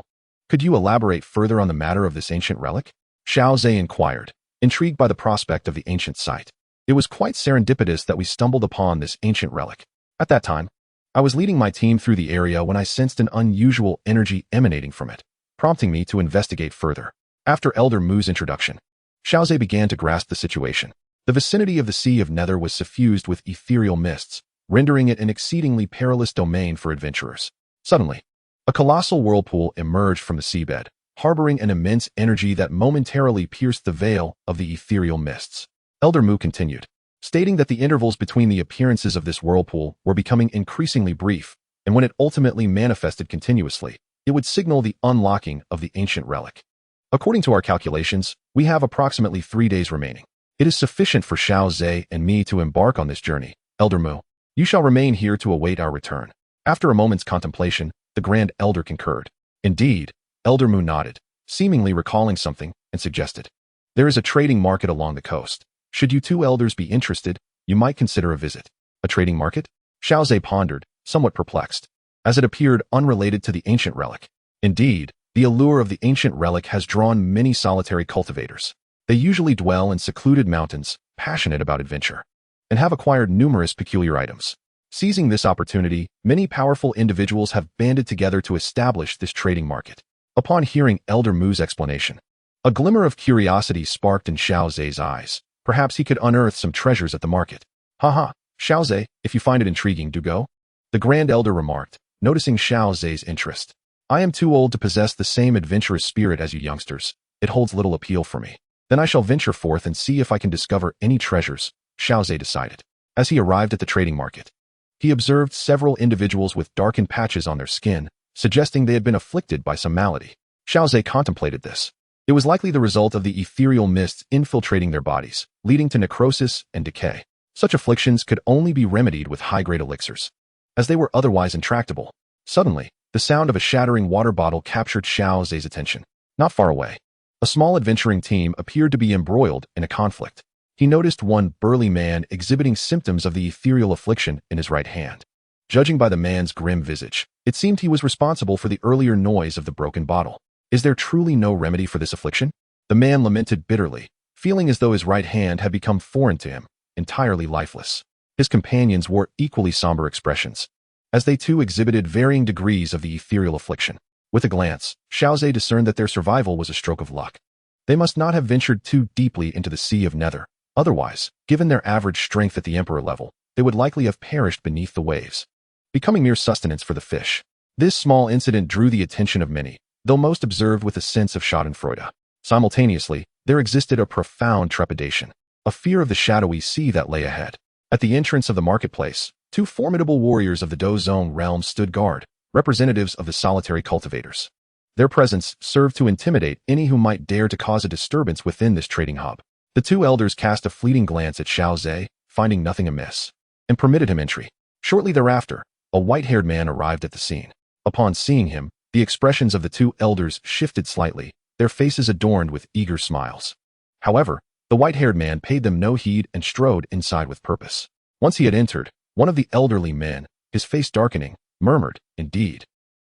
could you elaborate further on the matter of this ancient relic? Xiao Ze inquired, intrigued by the prospect of the ancient site. It was quite serendipitous that we stumbled upon this ancient relic. At that time, I was leading my team through the area when I sensed an unusual energy emanating from it, prompting me to investigate further. After Elder Mu's introduction, Xiao Ze began to grasp the situation. The vicinity of the Sea of Nether was suffused with ethereal mists, rendering it an exceedingly perilous domain for adventurers. Suddenly, a colossal whirlpool emerged from the seabed, harboring an immense energy that momentarily pierced the veil of the ethereal mists. Elder Mu continued, stating that the intervals between the appearances of this whirlpool were becoming increasingly brief, and when it ultimately manifested continuously, it would signal the unlocking of the ancient relic. According to our calculations, we have approximately 3 days remaining. It is sufficient for Xiao Ze and me to embark on this journey. Elder Mu, you shall remain here to await our return. After a moment's contemplation, the Grand Elder concurred. Indeed, Elder Mu nodded, seemingly recalling something, and suggested, there is a trading market along the coast. Should you two elders be interested, you might consider a visit. A trading market? Xiao Ze pondered, somewhat perplexed, as it appeared unrelated to the ancient relic. Indeed, the allure of the ancient relic has drawn many solitary cultivators. They usually dwell in secluded mountains, passionate about adventure, and have acquired numerous peculiar items. Seizing this opportunity, many powerful individuals have banded together to establish this trading market. Upon hearing Elder Mu's explanation, a glimmer of curiosity sparked in Xiao Ze's eyes. Perhaps he could unearth some treasures at the market. Haha, Xiao Ze, if you find it intriguing, do go. The Grand Elder remarked, noticing Xiao Ze's interest. I am too old to possess the same adventurous spirit as you youngsters. It holds little appeal for me. Then I shall venture forth and see if I can discover any treasures, Xiao Ze decided. As he arrived at the trading market, he observed several individuals with darkened patches on their skin, suggesting they had been afflicted by some malady. Xiao Ze contemplated this. It was likely the result of the ethereal mists infiltrating their bodies, leading to necrosis and decay. Such afflictions could only be remedied with high-grade elixirs, as they were otherwise intractable. Suddenly, the sound of a shattering water bottle captured Xiao Ze's attention. Not far away, a small adventuring team appeared to be embroiled in a conflict. He noticed one burly man exhibiting symptoms of the ethereal affliction in his right hand. Judging by the man's grim visage, it seemed he was responsible for the earlier noise of the broken bottle. Is there truly no remedy for this affliction? The man lamented bitterly, feeling as though his right hand had become foreign to him, entirely lifeless. His companions wore equally somber expressions, as they too exhibited varying degrees of the ethereal affliction. With a glance, Xiao Ze discerned that their survival was a stroke of luck. They must not have ventured too deeply into the Sea of Nether. Otherwise, given their average strength at the Emperor level, they would likely have perished beneath the waves, becoming mere sustenance for the fish. This small incident drew the attention of many, though most observed with a sense of schadenfreude. Simultaneously, there existed a profound trepidation, a fear of the shadowy sea that lay ahead. At the entrance of the marketplace, two formidable warriors of the Dou Zone realm stood guard, representatives of the solitary cultivators. Their presence served to intimidate any who might dare to cause a disturbance within this trading hub. The two elders cast a fleeting glance at Xiao Ze, finding nothing amiss, and permitted him entry. Shortly thereafter, a white-haired man arrived at the scene. Upon seeing him, the expressions of the two elders shifted slightly, their faces adorned with eager smiles. However, the white-haired man paid them no heed and strode inside with purpose. Once he had entered, one of the elderly men, his face darkening, murmured, "Indeed,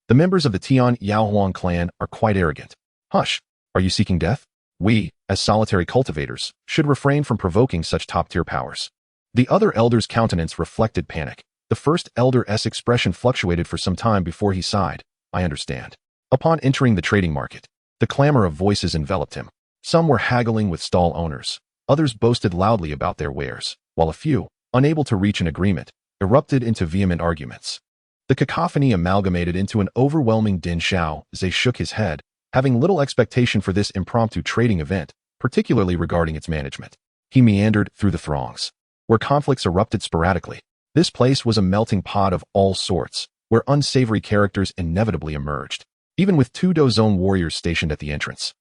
the members of the Xiao Clan are quite arrogant." "Hush, are you seeking death?" We, as solitary cultivators, should refrain from provoking such top-tier powers. The other elder's countenance reflected panic. The first elder's expression fluctuated for some time before he sighed. I understand. Upon entering the trading market, the clamor of voices enveloped him. Some were haggling with stall owners. Others boasted loudly about their wares, while a few, unable to reach an agreement, erupted into vehement arguments. The cacophony amalgamated into an overwhelming din. Xiao Ze shook his head, having little expectation for this impromptu trading event, particularly regarding its management. He meandered through the throngs, where conflicts erupted sporadically. This place was a melting pot of all sorts, where unsavory characters inevitably emerged. Even with 2 Dou warriors stationed at the entrance,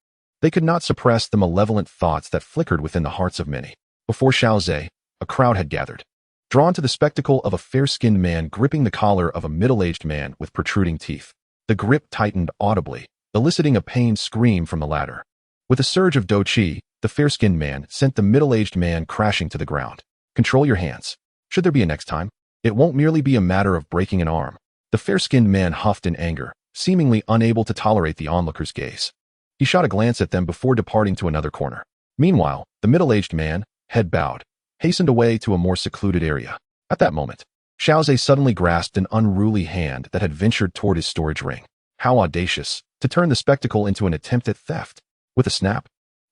they could not suppress the malevolent thoughts that flickered within the hearts of many. Before Xiao Ze, a crowd had gathered, drawn to the spectacle of a fair-skinned man gripping the collar of a middle-aged man with protruding teeth. The grip tightened audibly, eliciting a pained scream from the latter. With a surge of Dou Qi, the fair-skinned man sent the middle-aged man crashing to the ground. Control your hands. Should there be a next time, it won't merely be a matter of breaking an arm. The fair-skinned man huffed in anger, seemingly unable to tolerate the onlooker's gaze. He shot a glance at them before departing to another corner. Meanwhile, the middle-aged man, head bowed, hastened away to a more secluded area. At that moment, Xiao Ze suddenly grasped an unruly hand that had ventured toward his storage ring. How audacious, to turn the spectacle into an attempt at theft. With a snap,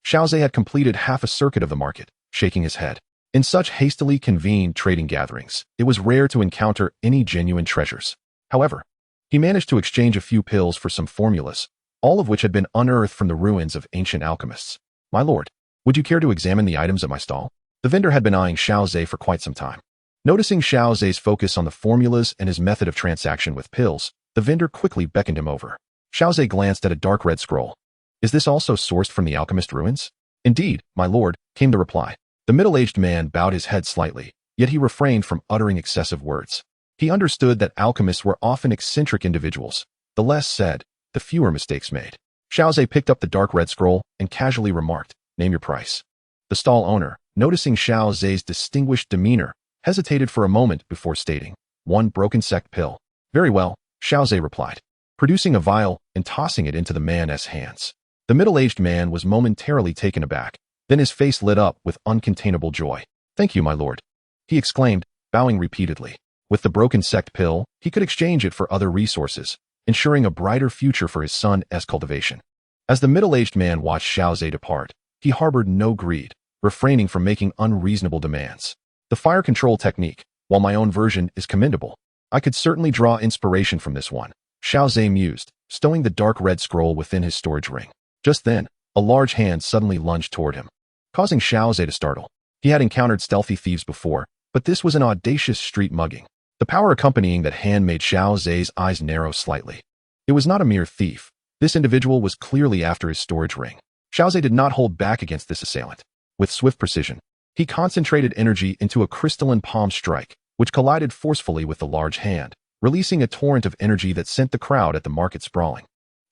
Xiao Ze had completed half a circuit of the market, shaking his head. In such hastily convened trading gatherings, it was rare to encounter any genuine treasures. However, he managed to exchange a few pills for some formulas, all of which had been unearthed from the ruins of ancient alchemists. My lord, would you care to examine the items at my stall? The vendor had been eyeing Xiao Ze for quite some time. Noticing Xiao Ze's focus on the formulas and his method of transaction with pills, the vendor quickly beckoned him over. Xiao Ze glanced at a dark red scroll. Is this also sourced from the alchemist ruins? Indeed, my lord, came the reply. The middle-aged man bowed his head slightly, yet he refrained from uttering excessive words. He understood that alchemists were often eccentric individuals. The less said, the fewer mistakes made. Xiao Ze picked up the dark red scroll and casually remarked, name your price. The stall owner, noticing Xiao Ze's distinguished demeanor, hesitated for a moment before stating, 1 broken sect pill. Very well, Xiao Ze replied, producing a vial and tossing it into the man's hands. The middle-aged man was momentarily taken aback, then his face lit up with uncontainable joy. Thank you, my lord, he exclaimed, bowing repeatedly. With the broken sect pill, he could exchange it for other resources, ensuring a brighter future for his son's cultivation. As the middle-aged man watched Xiao Ze depart, he harbored no greed, refraining from making unreasonable demands. The fire control technique, while my own version is commendable, I could certainly draw inspiration from this one, Xiao Ze mused, stowing the dark red scroll within his storage ring. Just then, a large hand suddenly lunged toward him, causing Xiao Ze to startle. He had encountered stealthy thieves before, but this was an audacious street mugging. The power accompanying that hand made Xiao Ze's eyes narrow slightly. It was not a mere thief. This individual was clearly after his storage ring. Xiao Ze did not hold back against this assailant. With swift precision, he concentrated energy into a crystalline palm strike, which collided forcefully with the large hand, releasing a torrent of energy that sent the crowd at the market sprawling.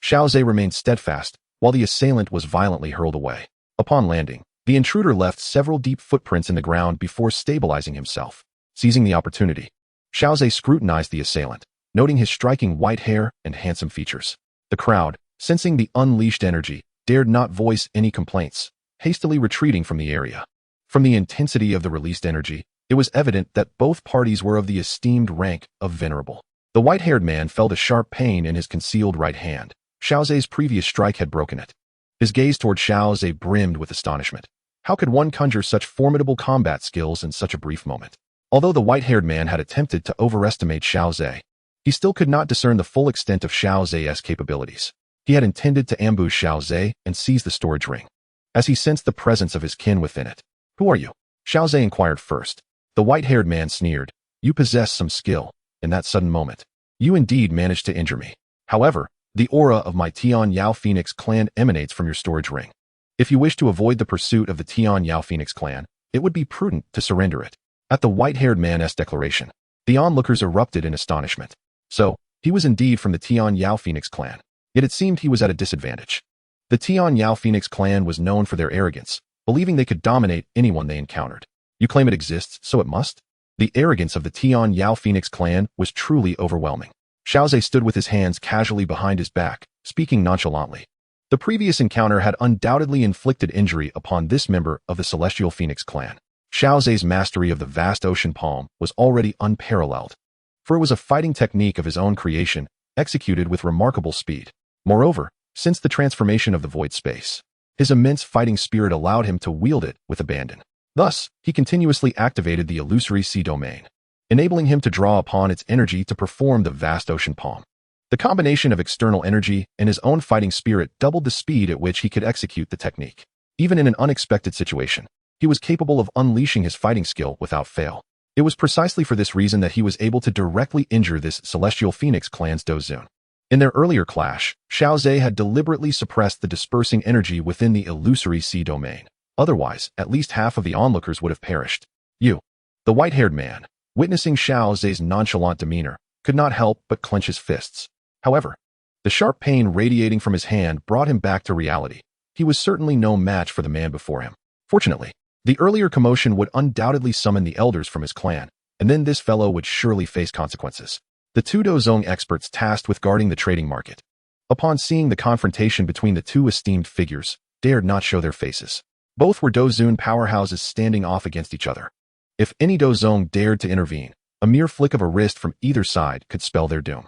Xiao Ze remained steadfast, while the assailant was violently hurled away. Upon landing, the intruder left several deep footprints in the ground before stabilizing himself. Seizing the opportunity, Xiao Ze scrutinized the assailant, noting his striking white hair and handsome features. The crowd, sensing the unleashed energy, dared not voice any complaints, hastily retreating from the area. From the intensity of the released energy, it was evident that both parties were of the esteemed rank of venerable. The white-haired man felt a sharp pain in his concealed right hand. Xiao Ze's previous strike had broken it. His gaze toward Xiao Ze brimmed with astonishment. How could one conjure such formidable combat skills in such a brief moment? Although the white-haired man had attempted to overestimate Xiao Ze, he still could not discern the full extent of Xiao Ze's capabilities. He had intended to ambush Xiao Ze and seize the storage ring, as he sensed the presence of his kin within it. Who are you? Xiao Ze inquired first. The white-haired man sneered. You possess some skill. In that sudden moment, you indeed managed to injure me. However, the aura of my Tion Yao Phoenix clan emanates from your storage ring. If you wish to avoid the pursuit of the Tion Yao Phoenix clan, it would be prudent to surrender it. At the white-haired man's declaration, the onlookers erupted in astonishment. So, he was indeed from the Tion Yao Phoenix clan, yet it seemed he was at a disadvantage. The Tion Yao Phoenix clan was known for their arrogance, believing they could dominate anyone they encountered. You claim it exists, so it must? The arrogance of the Tion Yao Phoenix clan was truly overwhelming. Xiao Ze stood with his hands casually behind his back, speaking nonchalantly. The previous encounter had undoubtedly inflicted injury upon this member of the Celestial Phoenix clan. Xiao Ze's mastery of the vast ocean palm was already unparalleled, for it was a fighting technique of his own creation, executed with remarkable speed. Moreover, since the transformation of the void space, his immense fighting spirit allowed him to wield it with abandon. Thus, he continuously activated the illusory sea domain, enabling him to draw upon its energy to perform the vast ocean palm. The combination of external energy and his own fighting spirit doubled the speed at which he could execute the technique. Even in an unexpected situation, he was capable of unleashing his fighting skill without fail. It was precisely for this reason that he was able to directly injure this Celestial Phoenix clan's Dou Qi. In their earlier clash, Xiao Ze had deliberately suppressed the dispersing energy within the illusory sea domain. Otherwise, at least half of the onlookers would have perished. You, the white-haired man, witnessing Xiao Ze's nonchalant demeanor, could not help but clench his fists. However, the sharp pain radiating from his hand brought him back to reality. He was certainly no match for the man before him. Fortunately, the earlier commotion would undoubtedly summon the elders from his clan, and then this fellow would surely face consequences. The two Dou Qi experts tasked with guarding the trading market, upon seeing the confrontation between the two esteemed figures, dared not show their faces. Both were Dou Qi powerhouses standing off against each other. If any Dou Qi dared to intervene, a mere flick of a wrist from either side could spell their doom.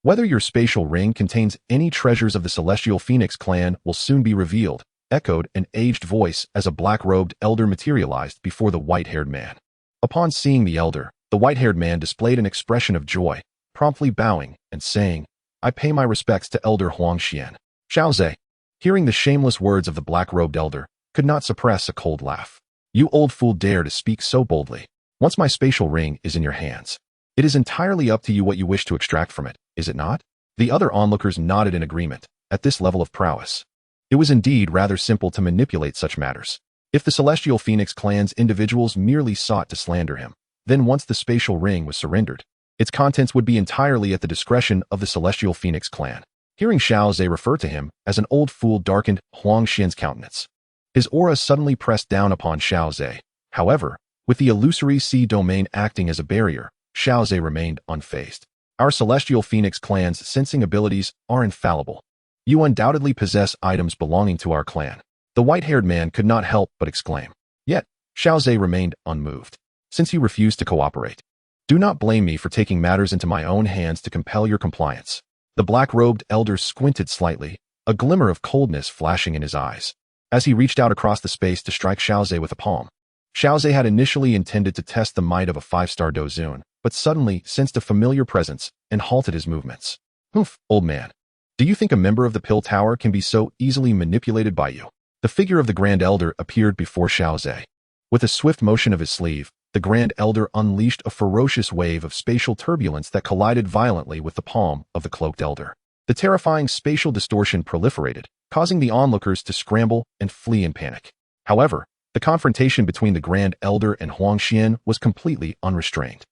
Whether your spatial ring contains any treasures of the Celestial Phoenix clan will soon be revealed, echoed an aged voice as a black-robed elder materialized before the white-haired man. Upon seeing the elder, the white-haired man displayed an expression of joy, promptly bowing and saying, "I pay my respects to Elder Huangxian." Xiao Ze, hearing the shameless words of the black-robed elder, could not suppress a cold laugh. "You old fool dare to speak so boldly. Once my spatial ring is in your hands, it is entirely up to you what you wish to extract from it, is it not?" The other onlookers nodded in agreement. At this level of prowess, it was indeed rather simple to manipulate such matters. If the Celestial Phoenix clan's individuals merely sought to slander him, then once the spatial ring was surrendered, its contents would be entirely at the discretion of the Celestial Phoenix clan. Hearing Xiao Ze refer to him as an old fool darkened Huangxian's countenance. His aura suddenly pressed down upon Xiao Ze. However, with the illusory sea domain acting as a barrier, Xiao Ze remained unfazed. "Our Celestial Phoenix clan's sensing abilities are infallible. You undoubtedly possess items belonging to our clan." The white-haired man could not help but exclaim. Yet, Xiao Ze remained unmoved, since he refused to cooperate. "Do not blame me for taking matters into my own hands to compel your compliance." The black-robed elder squinted slightly, a glimmer of coldness flashing in his eyes, as he reached out across the space to strike Xiao Ze with a palm. Xiao Ze had initially intended to test the might of a 5-star Dou Qi, but suddenly sensed a familiar presence and halted his movements. "Humph, old man. Do you think a member of the Pill Tower can be so easily manipulated by you?" The figure of the Grand Elder appeared before Xiao Ze. With a swift motion of his sleeve, the Grand Elder unleashed a ferocious wave of spatial turbulence that collided violently with the palm of the Cloaked Elder. The terrifying spatial distortion proliferated, causing the onlookers to scramble and flee in panic. However, the confrontation between the Grand Elder and Huangxian was completely unrestrained.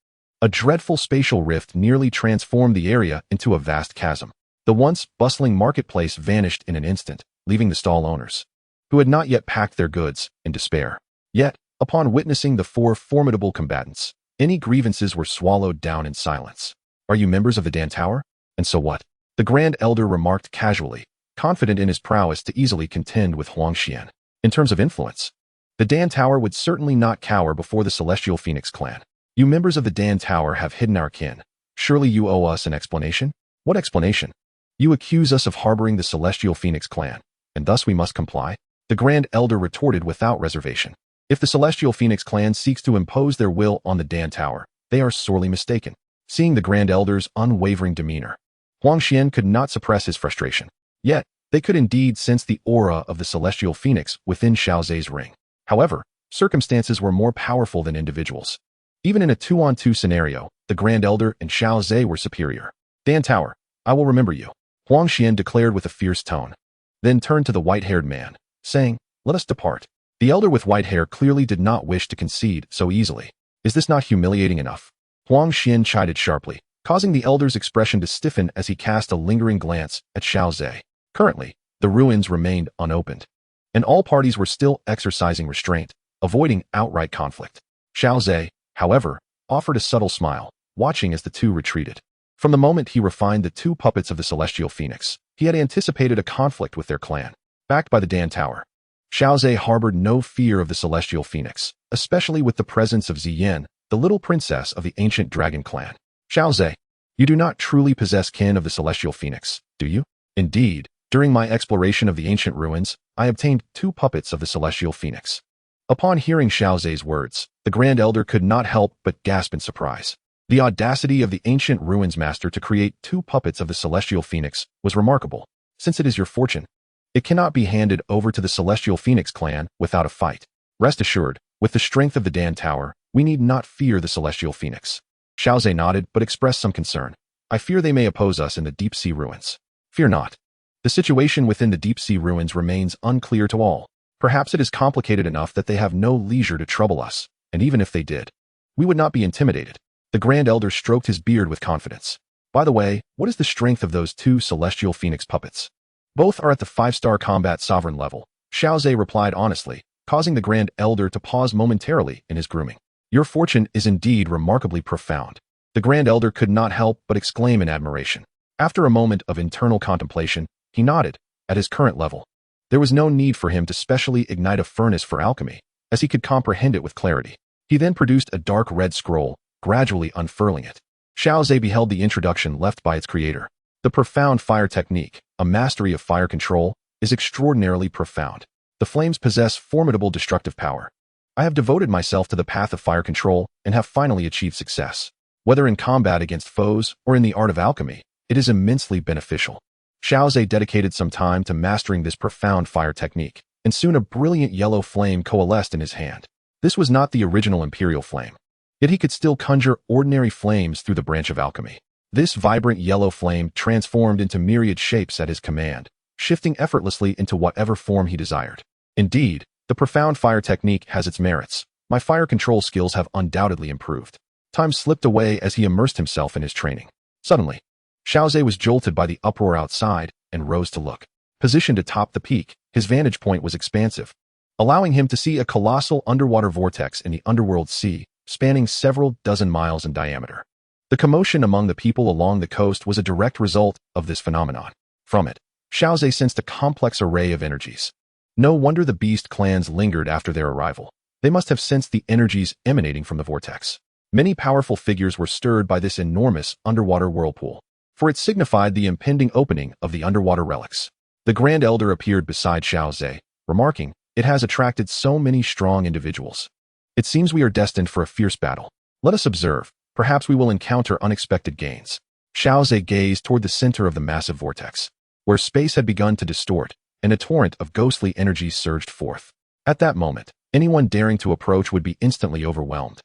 A dreadful spatial rift nearly transformed the area into a vast chasm. The once bustling marketplace vanished in an instant, leaving the stall owners, who had not yet packed their goods, in despair. Yet, upon witnessing the four formidable combatants, any grievances were swallowed down in silence. "Are you members of the Dan Tower? And so what?" the Grand Elder remarked casually, confident in his prowess to easily contend with Huangxian. In terms of influence, the Dan Tower would certainly not cower before the Celestial Phoenix clan. "You members of the Dan Tower have hidden our kin. Surely you owe us an explanation?" "What explanation?" "You accuse us of harboring the Celestial Phoenix clan, and thus we must comply?" The Grand Elder retorted without reservation. "If the Celestial Phoenix clan seeks to impose their will on the Dan Tower, they are sorely mistaken." Seeing the Grand Elder's unwavering demeanor, Huangxian could not suppress his frustration. Yet, they could indeed sense the aura of the Celestial Phoenix within Xiao Ze's ring. However, circumstances were more powerful than individuals. Even in a 2-on-2 scenario, the Grand Elder and Xiao Ze were superior. "Dan Tower, I will remember you," Huangxian declared with a fierce tone, then turned to the white-haired man, saying, "Let us depart." The elder with white hair clearly did not wish to concede so easily. "Is this not humiliating enough?" Huangxian chided sharply, causing the elder's expression to stiffen as he cast a lingering glance at Xiao Ze. Currently, the ruins remained unopened, and all parties were still exercising restraint, avoiding outright conflict. Xiao Ze, however, offered a subtle smile, watching as the two retreated. From the moment he refined the two puppets of the Celestial Phoenix, He had anticipated a conflict with their clan, backed by the Dan Tower. Xiao Ze harbored no fear of the Celestial Phoenix, especially with the presence of Ziyin, the little princess of the ancient dragon clan. Xiao Ze, you do not truly possess kin of the Celestial Phoenix, do you? Indeed, during my exploration of the ancient ruins, I obtained 2 puppets of the Celestial Phoenix. Upon hearing Xiao Ze's words, the Grand Elder could not help but gasp in surprise. The audacity of the ancient ruins master to create 2 puppets of the Celestial Phoenix was remarkable. Since it is your fortune, it cannot be handed over to the Celestial Phoenix clan without a fight. Rest assured, with the strength of the Dan Tower, we need not fear the Celestial Phoenix. Xiao Ze nodded but expressed some concern. I fear they may oppose us in the deep sea ruins. Fear not. The situation within the deep sea ruins remains unclear to all. Perhaps it is complicated enough that they have no leisure to trouble us, and even if they did, we would not be intimidated. The Grand Elder stroked his beard with confidence. By the way, what is the strength of those 2 Celestial Phoenix puppets? Both are at the 5-star combat sovereign level, Xiao Ze replied honestly, causing the Grand Elder to pause momentarily in his grooming. Your fortune is indeed remarkably profound. The Grand Elder could not help but exclaim in admiration. After a moment of internal contemplation, he nodded. At his current level, there was no need for him to specially ignite a furnace for alchemy, as he could comprehend it with clarity. He then produced a dark red scroll, gradually unfurling it. Xiao Ze beheld the introduction left by its creator. The profound fire technique, a mastery of fire control, is extraordinarily profound. The flames possess formidable destructive power. I have devoted myself to the path of fire control and have finally achieved success. Whether in combat against foes or in the art of alchemy, it is immensely beneficial. Xiao Ze dedicated some time to mastering this profound fire technique, and soon a brilliant yellow flame coalesced in his hand. This was not the original imperial flame, yet he could still conjure ordinary flames through the branch of alchemy. This vibrant yellow flame transformed into myriad shapes at his command, shifting effortlessly into whatever form he desired. Indeed, the profound fire technique has its merits. My fire control skills have undoubtedly improved. Time slipped away as he immersed himself in his training. Suddenly, Xiao Ze was jolted by the uproar outside and rose to look. Positioned atop the peak, his vantage point was expansive, allowing him to see a colossal underwater vortex in the Underworld Sea, spanning several dozen miles in diameter. The commotion among the people along the coast was a direct result of this phenomenon. From it, Xiao Ze sensed a complex array of energies. No wonder the beast clans lingered after their arrival. They must have sensed the energies emanating from the vortex. Many powerful figures were stirred by this enormous underwater whirlpool, for it signified the impending opening of the underwater relics. The Grand Elder appeared beside Xiao Ze, remarking, "It has attracted so many strong individuals. It seems we are destined for a fierce battle. Let us observe. Perhaps we will encounter unexpected gains." Xiao Ze gazed toward the center of the massive vortex, where space had begun to distort, and a torrent of ghostly energies surged forth. At that moment, anyone daring to approach would be instantly overwhelmed,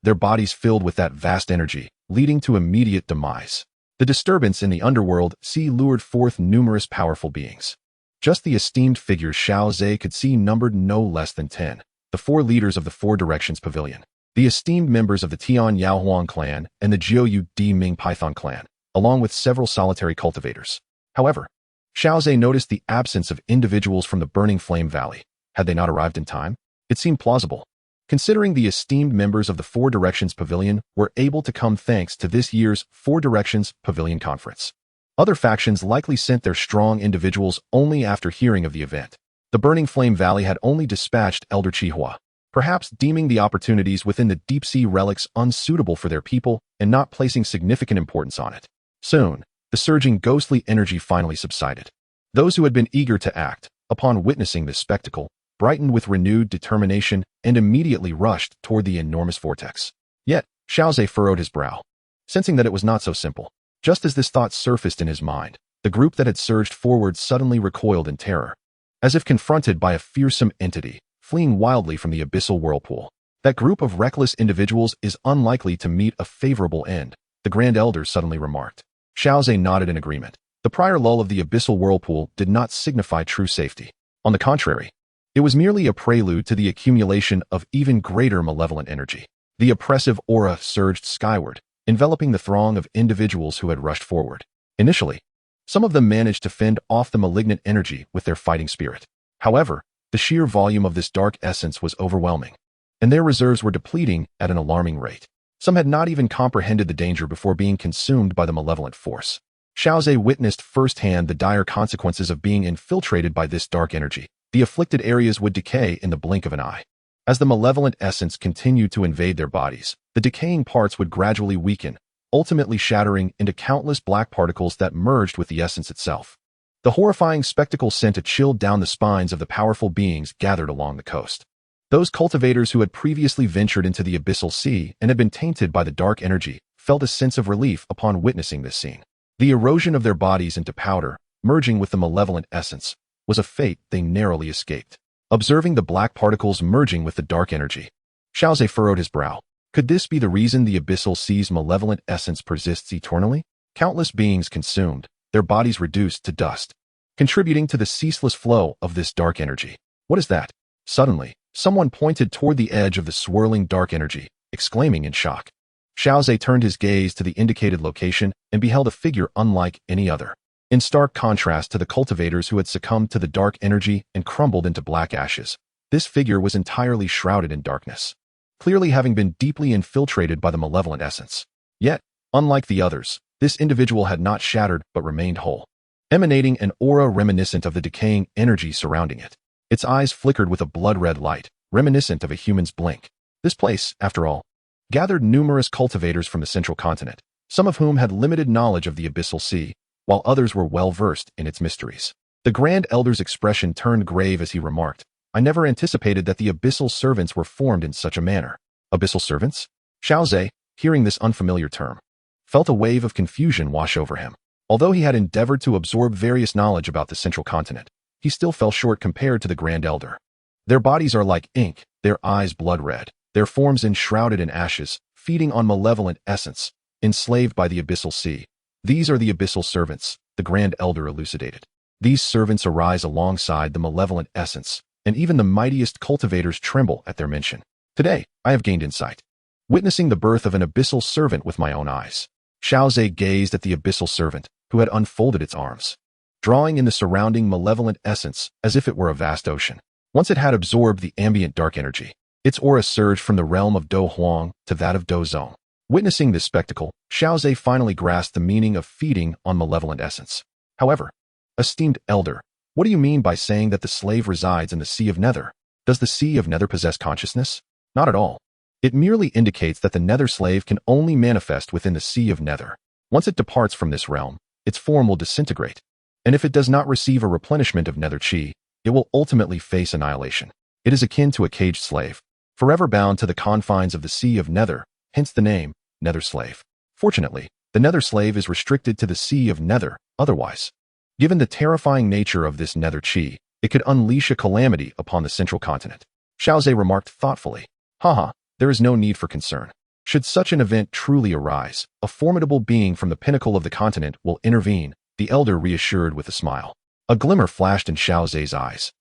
their bodies filled with that vast energy, leading to immediate demise. The disturbance in the underworld sea lured forth numerous powerful beings. Just the esteemed figures Xiao Ze could see numbered no less than 10, the 4 leaders of the 4 Directions Pavilion, the esteemed members of the Tian Yaohuang clan and the Jiuyu Di Ming Python clan, along with several solitary cultivators. However, Xiao Ze noticed the absence of individuals from the Burning Flame Valley. Had they not arrived in time? It seemed plausible, considering the esteemed members of the 4 Directions Pavilion were able to come thanks to this year's 4 Directions Pavilion Conference. Other factions likely sent their strong individuals only after hearing of the event. The Burning Flame Valley had only dispatched Elder Chihua, perhaps deeming the opportunities within the deep-sea relics unsuitable for their people and not placing significant importance on it. Soon, the surging ghostly energy finally subsided. Those who had been eager to act, upon witnessing this spectacle, brightened with renewed determination and immediately rushed toward the enormous vortex. Yet, Xiao Ze furrowed his brow, sensing that it was not so simple. Just as this thought surfaced in his mind, the group that had surged forward suddenly recoiled in terror, as if confronted by a fearsome entity, fleeing wildly from the abyssal whirlpool. That group of reckless individuals is unlikely to meet a favorable end, the Grand Elder suddenly remarked. Xiao Ze nodded in agreement. The prior lull of the abyssal whirlpool did not signify true safety. On the contrary, it was merely a prelude to the accumulation of even greater malevolent energy. The oppressive aura surged skyward, enveloping the throng of individuals who had rushed forward. Initially, some of them managed to fend off the malignant energy with their fighting spirit. However, the sheer volume of this dark essence was overwhelming, and their reserves were depleting at an alarming rate. Some had not even comprehended the danger before being consumed by the malevolent force. Xiao Ze witnessed firsthand the dire consequences of being infiltrated by this dark energy. The afflicted areas would decay in the blink of an eye. As the malevolent essence continued to invade their bodies, the decaying parts would gradually weaken, ultimately shattering into countless black particles that merged with the essence itself. The horrifying spectacle sent a chill down the spines of the powerful beings gathered along the coast. Those cultivators who had previously ventured into the Abyssal Sea and had been tainted by the dark energy felt a sense of relief upon witnessing this scene. The erosion of their bodies into powder, merging with the malevolent essence, was a fate they narrowly escaped. Observing the black particles merging with the dark energy, Xiao Ze furrowed his brow. Could this be the reason the Abyssal Sea's malevolent essence persists eternally? Countless beings consumed, their bodies reduced to dust, contributing to the ceaseless flow of this dark energy. What is that? Suddenly, someone pointed toward the edge of the swirling dark energy, exclaiming in shock. Xiao Ze turned his gaze to the indicated location and beheld a figure unlike any other. In stark contrast to the cultivators who had succumbed to the dark energy and crumbled into black ashes, this figure was entirely shrouded in darkness, clearly having been deeply infiltrated by the malevolent essence. Yet, unlike the others, this individual had not shattered but remained whole, emanating an aura reminiscent of the decaying energy surrounding it. Its eyes flickered with a blood-red light, reminiscent of a human's blink. This place, after all, gathered numerous cultivators from the Central Continent, some of whom had limited knowledge of the Abyssal Sea, while others were well-versed in its mysteries. The Grand Elder's expression turned grave as he remarked, "I never anticipated that the Abyssal Servants were formed in such a manner." Abyssal Servants? Xiao Ze, hearing this unfamiliar term, felt a wave of confusion wash over him. Although he had endeavored to absorb various knowledge about the Central Continent, he still fell short compared to the Grand Elder. Their bodies are like ink, their eyes blood-red, their forms enshrouded in ashes, feeding on malevolent essence, enslaved by the Abyssal Sea. These are the Abyssal Servants, the Grand Elder elucidated. These servants arise alongside the malevolent essence, and even the mightiest cultivators tremble at their mention. Today, I have gained insight, witnessing the birth of an Abyssal Servant with my own eyes. Xiao Ze gazed at the Abyssal Servant, who had unfolded its arms, drawing in the surrounding malevolent essence as if it were a vast ocean. Once it had absorbed the ambient dark energy, its aura surged from the realm of Dou Huang to that of Dou Zong. Witnessing this spectacle, Xiao Ze finally grasped the meaning of feeding on malevolent essence. However, esteemed elder, what do you mean by saying that the slave resides in the Sea of Nether? Does the Sea of Nether possess consciousness? Not at all. It merely indicates that the Nether slave can only manifest within the Sea of Nether. Once it departs from this realm, its form will disintegrate, and if it does not receive a replenishment of Nether Qi, it will ultimately face annihilation. It is akin to a caged slave, forever bound to the confines of the Sea of Nether, hence the name, Nether Slave. Fortunately, the Nether Slave is restricted to the Sea of Nether, otherwise, given the terrifying nature of this Nether Qi, it could unleash a calamity upon the Central Continent. Xiao Ze remarked thoughtfully, "Haha, there is no need for concern. Should such an event truly arise, a formidable being from the pinnacle of the continent will intervene," the elder reassured with a smile. A glimmer flashed in Xiao Ze's eyes.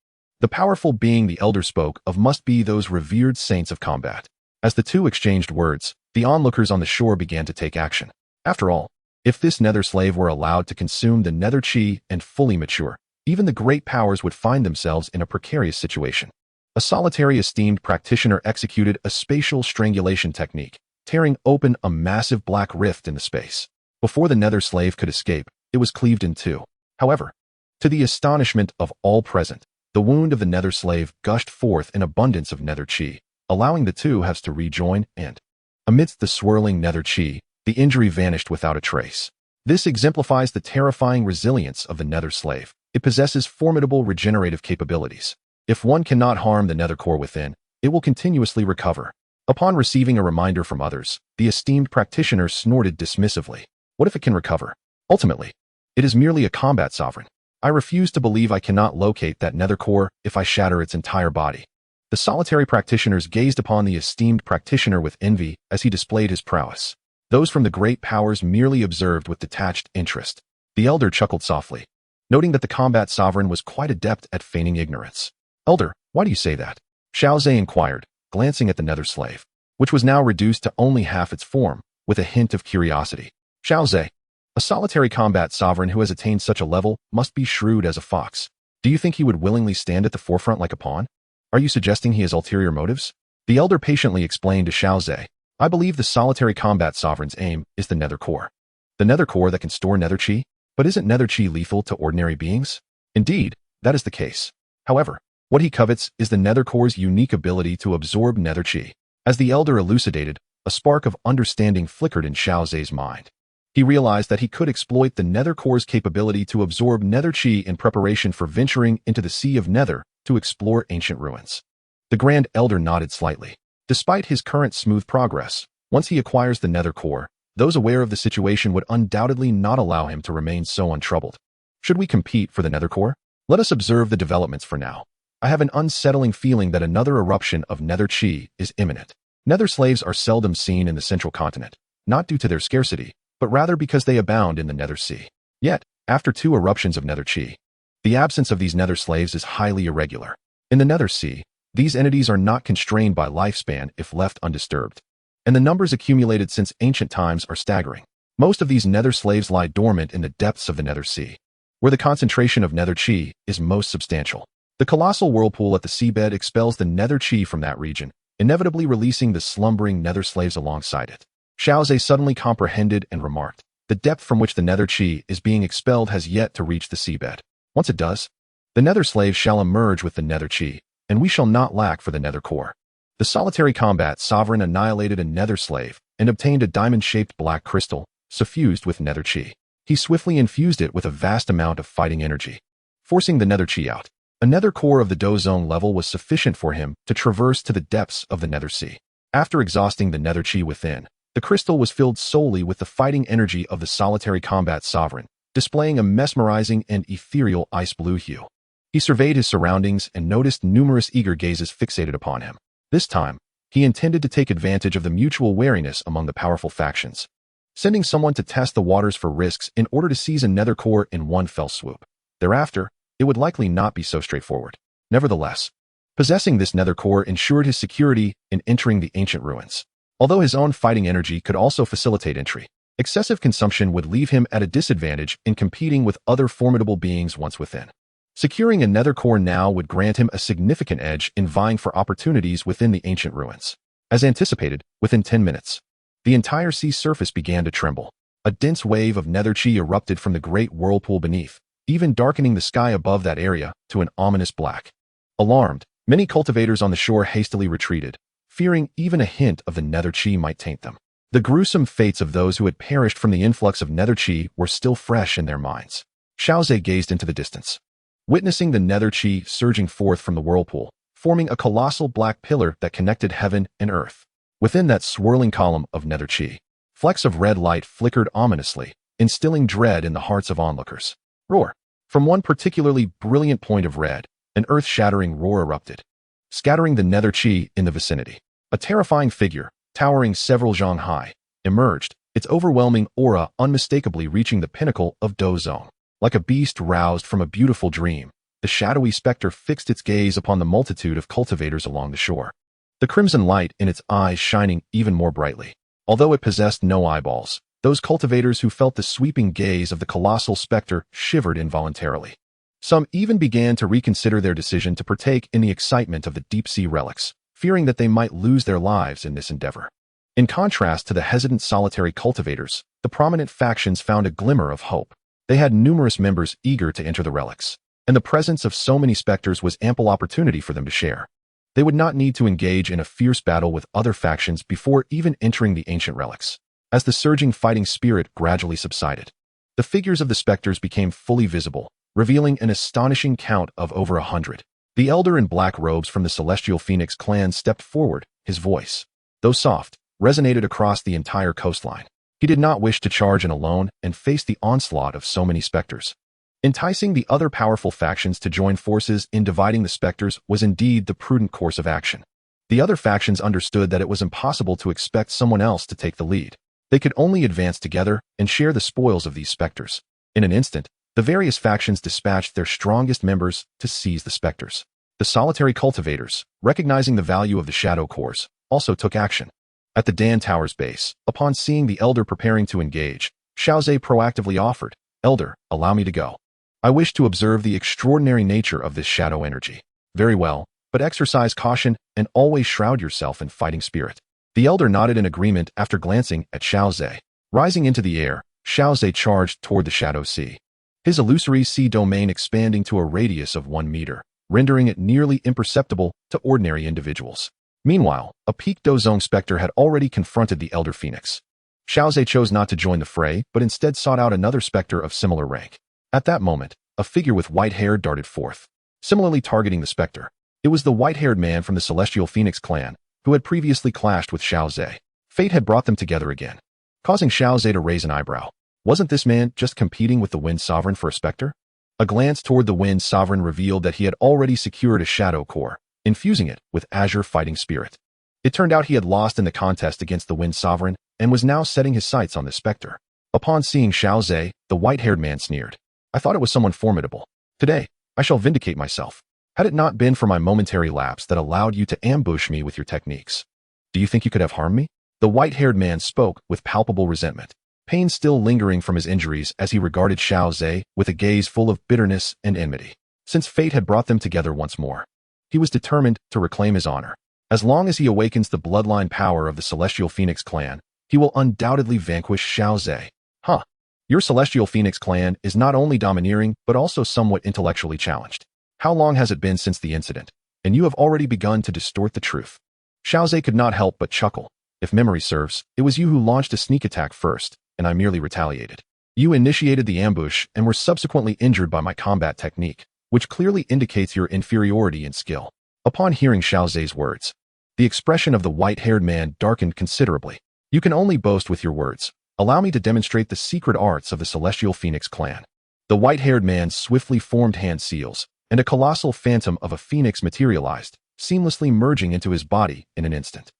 The powerful being the elder spoke of must be those revered saints of combat. As the two exchanged words, the onlookers on the shore began to take action. After all, if this Nether Slave were allowed to consume the Nether Qi and fully mature, even the great powers would find themselves in a precarious situation. A solitary esteemed practitioner executed a spatial strangulation technique, tearing open a massive black rift in the space. Before the Nether Slave could escape, it was cleaved in two. However, to the astonishment of all present, the wound of the Nether Slave gushed forth in abundance of Nether Qi, allowing the two halves to rejoin and, amidst the swirling Nether Qi, the injury vanished without a trace. This exemplifies the terrifying resilience of the Nether Slave. It possesses formidable regenerative capabilities. If one cannot harm the Nether core within, it will continuously recover. Upon receiving a reminder from others, the esteemed practitioner snorted dismissively. What if it can recover? Ultimately, it is merely a combat sovereign. I refuse to believe I cannot locate that Nether core if I shatter its entire body. The solitary practitioners gazed upon the esteemed practitioner with envy as he displayed his prowess. Those from the great powers merely observed with detached interest. The elder chuckled softly, noting that the combat sovereign was quite adept at feigning ignorance. "Elder, why do you say that?" Xiao Ze inquired, glancing at the Nether Slave, which was now reduced to only half its form, with a hint of curiosity. Xiao Ze, a solitary combat sovereign who has attained such a level must be shrewd as a fox. Do you think he would willingly stand at the forefront like a pawn? Are you suggesting he has ulterior motives? The elder patiently explained to Xiao Ze, "I believe the solitary combat sovereign's aim is the Nether Core. The Nether Core that can store Nether Qi? But isn't nether chi lethal to ordinary beings? Indeed, that is the case. However, what he covets is the nether core's unique ability to absorb nether chi. As the elder elucidated, a spark of understanding flickered in Xiao Ze's mind. He realized that he could exploit the nether core's capability to absorb nether chi in preparation for venturing into the Sea of Nether to explore ancient ruins. The Grand Elder nodded slightly. Despite his current smooth progress, once he acquires the nether core, those aware of the situation would undoubtedly not allow him to remain so untroubled. Should we compete for the nether core? Let us observe the developments for now. I have an unsettling feeling that another eruption of nether chi is imminent. Nether slaves are seldom seen in the central continent, not due to their scarcity, but rather because they abound in the nether sea. Yet, after 2 eruptions of nether chi, the absence of these nether slaves is highly irregular. In the nether sea, these entities are not constrained by lifespan if left undisturbed, and the numbers accumulated since ancient times are staggering. Most of these nether slaves lie dormant in the depths of the nether sea, where the concentration of nether chi is most substantial. The colossal whirlpool at the seabed expels the nether chi from that region, inevitably releasing the slumbering nether slaves alongside it. Xiao Ze suddenly comprehended and remarked, the depth from which the nether chi is being expelled has yet to reach the seabed. Once it does, the nether slaves shall emerge with the nether chi, and we shall not lack for the nether core. The solitary combat sovereign annihilated a nether slave and obtained a diamond-shaped black crystal, suffused with nether chi. He swiftly infused it with a vast amount of fighting energy, forcing the nether chi out. A nether core of the Dou zone level was sufficient for him to traverse to the depths of the nether sea. After exhausting the nether chi within, the crystal was filled solely with the fighting energy of the solitary combat sovereign, displaying a mesmerizing and ethereal ice blue hue. He surveyed his surroundings and noticed numerous eager gazes fixated upon him. This time, he intended to take advantage of the mutual wariness among the powerful factions, sending someone to test the waters for risks in order to seize a nether core in one fell swoop. Thereafter, it would likely not be so straightforward. Nevertheless, possessing this nether core ensured his security in entering the ancient ruins. Although his own fighting energy could also facilitate entry, excessive consumption would leave him at a disadvantage in competing with other formidable beings once within. Securing a nether core now would grant him a significant edge in vying for opportunities within the ancient ruins. As anticipated, within 10 minutes, the entire sea surface began to tremble. A dense wave of nether chi erupted from the great whirlpool beneath, even darkening the sky above that area to an ominous black. Alarmed, many cultivators on the shore hastily retreated, fearing even a hint of the nether chi might taint them. The gruesome fates of those who had perished from the influx of nether chi were still fresh in their minds. Xiao Ze gazed into the distance, witnessing the nether chi surging forth from the whirlpool, forming a colossal black pillar that connected heaven and earth. Within that swirling column of nether chi, flecks of red light flickered ominously, instilling dread in the hearts of onlookers. Roar! From one particularly brilliant point of red, an earth-shattering roar erupted, scattering the nether chi in the vicinity. A terrifying figure, towering several zhang high, emerged, its overwhelming aura unmistakably reaching the pinnacle of Dou Zone. Like a beast roused from a beautiful dream, the shadowy specter fixed its gaze upon the multitude of cultivators along the shore, the crimson light in its eyes shining even more brightly. Although it possessed no eyeballs, those cultivators who felt the sweeping gaze of the colossal specter shivered involuntarily. Some even began to reconsider their decision to partake in the excitement of the deep-sea relics, fearing that they might lose their lives in this endeavor. In contrast to the hesitant solitary cultivators, the prominent factions found a glimmer of hope. They had numerous members eager to enter the relics, and the presence of so many specters was ample opportunity for them to share. They would not need to engage in a fierce battle with other factions before even entering the ancient relics. As the surging fighting spirit gradually subsided, the figures of the specters became fully visible, revealing an astonishing count of over 100. The elder in black robes from the Celestial Phoenix clan stepped forward, his voice, though soft, resonated across the entire coastline. He did not wish to charge in alone and face the onslaught of so many specters. Enticing the other powerful factions to join forces in dividing the specters was indeed the prudent course of action. The other factions understood that it was impossible to expect someone else to take the lead. They could only advance together and share the spoils of these specters. In an instant, the various factions dispatched their strongest members to seize the specters. The solitary cultivators, recognizing the value of the shadow cores, also took action. At the Dan Tower's base, upon seeing the elder preparing to engage, Xiao Ze proactively offered, "Elder, allow me to go. I wish to observe the extraordinary nature of this shadow energy." "Very well, but exercise caution and always shroud yourself in fighting spirit." The elder nodded in agreement after glancing at Xiao Ze. Rising into the air, Xiao Ze charged toward the shadow sea. his illusory sea domain expanding to a radius of 1 meter, rendering it nearly imperceptible to ordinary individuals. Meanwhile, a peaked Dozong Spectre had already confronted the Elder Phoenix. Xiao Ze chose not to join the fray, but instead sought out another Spectre of similar rank. At that moment, a figure with white hair darted forth, similarly targeting the Spectre. It was the white-haired man from the Celestial Phoenix clan, who had previously clashed with Xiao Ze. Fate had brought them together again, causing Xiao Ze to raise an eyebrow. Wasn't this man just competing with the Wind Sovereign for a Spectre? A glance toward the Wind Sovereign revealed that he had already secured a Shadow Core, infusing it with Azure Fighting Spirit. It turned out he had lost in the contest against the Wind Sovereign and was now setting his sights on the Spectre. Upon seeing Xiao Ze, the white-haired man sneered. I thought it was someone formidable. Today, I shall vindicate myself. Had it not been for my momentary lapse that allowed you to ambush me with your techniques. Do you think you could have harmed me? The white-haired man spoke with palpable resentment, pain still lingering from his injuries as he regarded Xiao Ze with a gaze full of bitterness and enmity. Since fate had brought them together once more, he was determined to reclaim his honor. As long as he awakens the bloodline power of the Celestial Phoenix clan, he will undoubtedly vanquish Xiao Ze. Huh. Your Celestial Phoenix clan is not only domineering, but also somewhat intellectually challenged. How long has it been since the incident? And you have already begun to distort the truth. Xiao Ze could not help but chuckle. If memory serves, it was you who launched a sneak attack first, and I merely retaliated. You initiated the ambush and were subsequently injured by my combat technique, which clearly indicates your inferiority in skill. Upon hearing Xiao Ze's words, the expression of the white-haired man darkened considerably. You can only boast with your words. Allow me to demonstrate the secret arts of the Celestial Phoenix clan. The white-haired man swiftly formed hand seals, and a colossal phantom of a phoenix materialized, seamlessly merging into his body in an instant.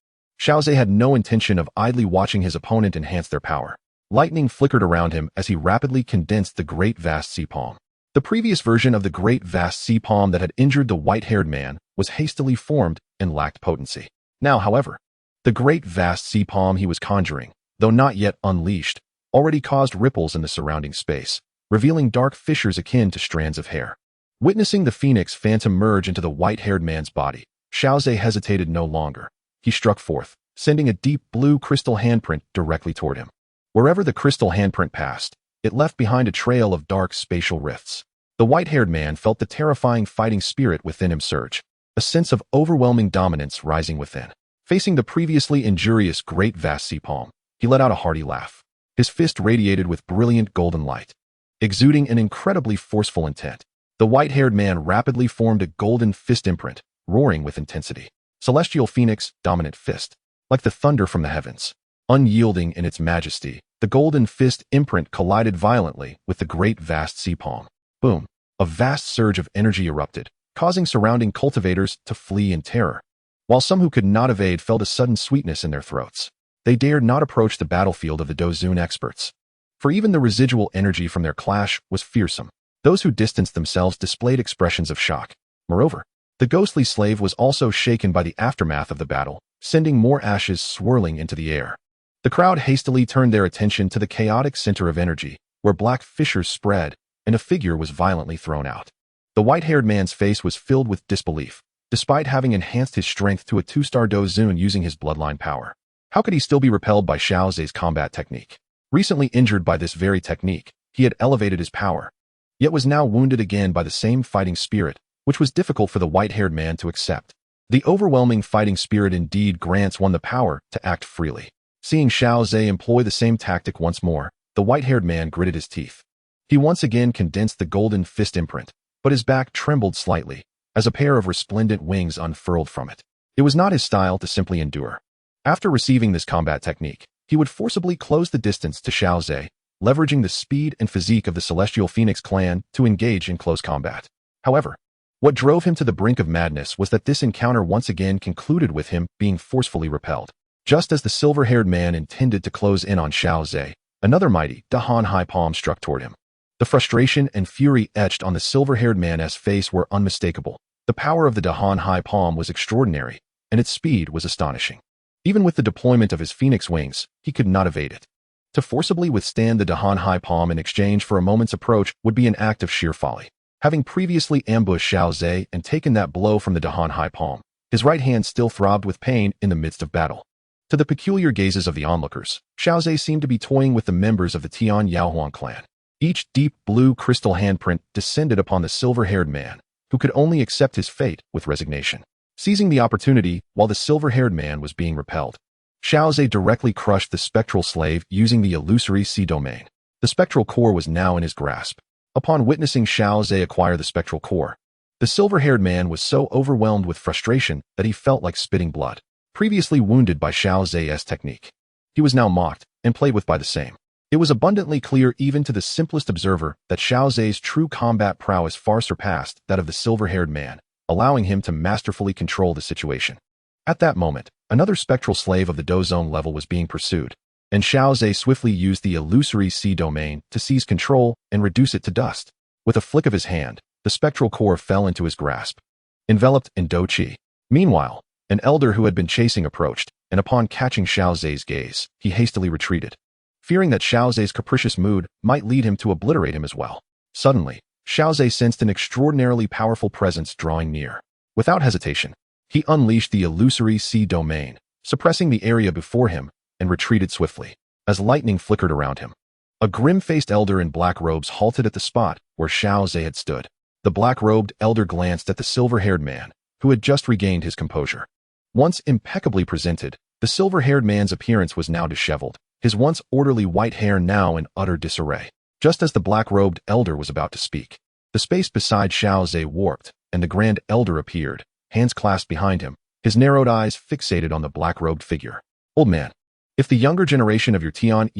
Xiao Ze had no intention of idly watching his opponent enhance their power. Lightning flickered around him as he rapidly condensed the Great Vast Sea Palm. The previous version of the Great Vast Sea Palm that had injured the white-haired man was hastily formed and lacked potency. Now, however, the Great Vast Sea Palm he was conjuring, though not yet unleashed, already caused ripples in the surrounding space, revealing dark fissures akin to strands of hair. Witnessing the phoenix phantom merge into the white-haired man's body, Xiao Ze hesitated no longer. He struck forth, sending a deep blue crystal handprint directly toward him. Wherever the crystal handprint passed, it left behind a trail of dark spatial rifts. The white-haired man felt the terrifying fighting spirit within him surge, a sense of overwhelming dominance rising within. Facing the previously injurious Great Vast Sea Palm, he let out a hearty laugh. His fist radiated with brilliant golden light, exuding an incredibly forceful intent. The white-haired man rapidly formed a golden fist imprint, roaring with intensity. Celestial Phoenix, dominant fist. Like the thunder from the heavens. Unyielding in its majesty, the golden fist imprint collided violently with the Great Vast Sea Palm. Boom. A vast surge of energy erupted, causing surrounding cultivators to flee in terror. While some who could not evade felt a sudden sweetness in their throats. They dared not approach the battlefield of the Dozun experts. For even the residual energy from their clash was fearsome. Those who distanced themselves displayed expressions of shock. Moreover, the ghostly slave was also shaken by the aftermath of the battle, sending more ashes swirling into the air. The crowd hastily turned their attention to the chaotic center of energy, where black fissures spread, and a figure was violently thrown out. The white-haired man's face was filled with disbelief, despite having enhanced his strength to a 2-star Dozun using his bloodline power. How could he still be repelled by Xiao Ze's combat technique? Recently injured by this very technique, he had elevated his power, yet was now wounded again by the same fighting spirit, which was difficult for the white-haired man to accept. The overwhelming fighting spirit indeed grants one the power to act freely. Seeing Xiao Ze employ the same tactic once more, the white-haired man gritted his teeth. He once again condensed the golden fist imprint, but his back trembled slightly, as a pair of resplendent wings unfurled from it. It was not his style to simply endure. After receiving this combat technique, he would forcibly close the distance to Xiao Ze, leveraging the speed and physique of the Celestial Phoenix clan to engage in close combat. However, what drove him to the brink of madness was that this encounter once again concluded with him being forcefully repelled. Just as the silver-haired man intended to close in on Xiao Ze, another mighty Dahan high palm struck toward him. The frustration and fury etched on the silver-haired man's face were unmistakable. The power of the Dahan high palm was extraordinary, and its speed was astonishing. Even with the deployment of his phoenix wings, he could not evade it. To forcibly withstand the Dahan high palm in exchange for a moment's approach would be an act of sheer folly. Having previously ambushed Xiao Ze and taken that blow from the Dahan high palm, his right hand still throbbed with pain in the midst of battle. To the peculiar gazes of the onlookers, Xiao Ze seemed to be toying with the members of the Tion Yaohuan clan. Each deep blue crystal handprint descended upon the silver-haired man, who could only accept his fate with resignation. Seizing the opportunity while the silver-haired man was being repelled, Xiao Ze directly crushed the spectral slave using the illusory sea domain. The spectral core was now in his grasp. Upon witnessing Xiao Ze acquire the spectral core, the silver-haired man was so overwhelmed with frustration that he felt like spitting blood. Previously wounded by Xiao Ze's technique, he was now mocked and played with by the same. It was abundantly clear even to the simplest observer that Xiao Ze's true combat prowess far surpassed that of the silver-haired man, allowing him to masterfully control the situation. At that moment, another spectral slave of the Dou Zone level was being pursued, and Xiao Ze swiftly used the illusory sea domain to seize control and reduce it to dust. With a flick of his hand, the spectral core fell into his grasp, enveloped in Dou Qi. Meanwhile, an elder who had been chasing approached, and upon catching Xiao Ze's gaze, he hastily retreated, fearing that Xiao Ze's capricious mood might lead him to obliterate him as well. Suddenly, Xiao Ze sensed an extraordinarily powerful presence drawing near. Without hesitation, he unleashed the illusory sea domain, suppressing the area before him, and retreated swiftly. As lightning flickered around him, a grim-faced elder in black robes halted at the spot where Xiao Ze had stood. The black-robed elder glanced at the silver-haired man, who had just regained his composure. Once impeccably presented, the silver-haired man's appearance was now disheveled, his once orderly white hair now in utter disarray. Just as the black-robed elder was about to speak, the space beside Xiao Ze warped, and the grand elder appeared, hands clasped behind him, his narrowed eyes fixated on the black-robed figure. Old man, if the younger generation of your Tian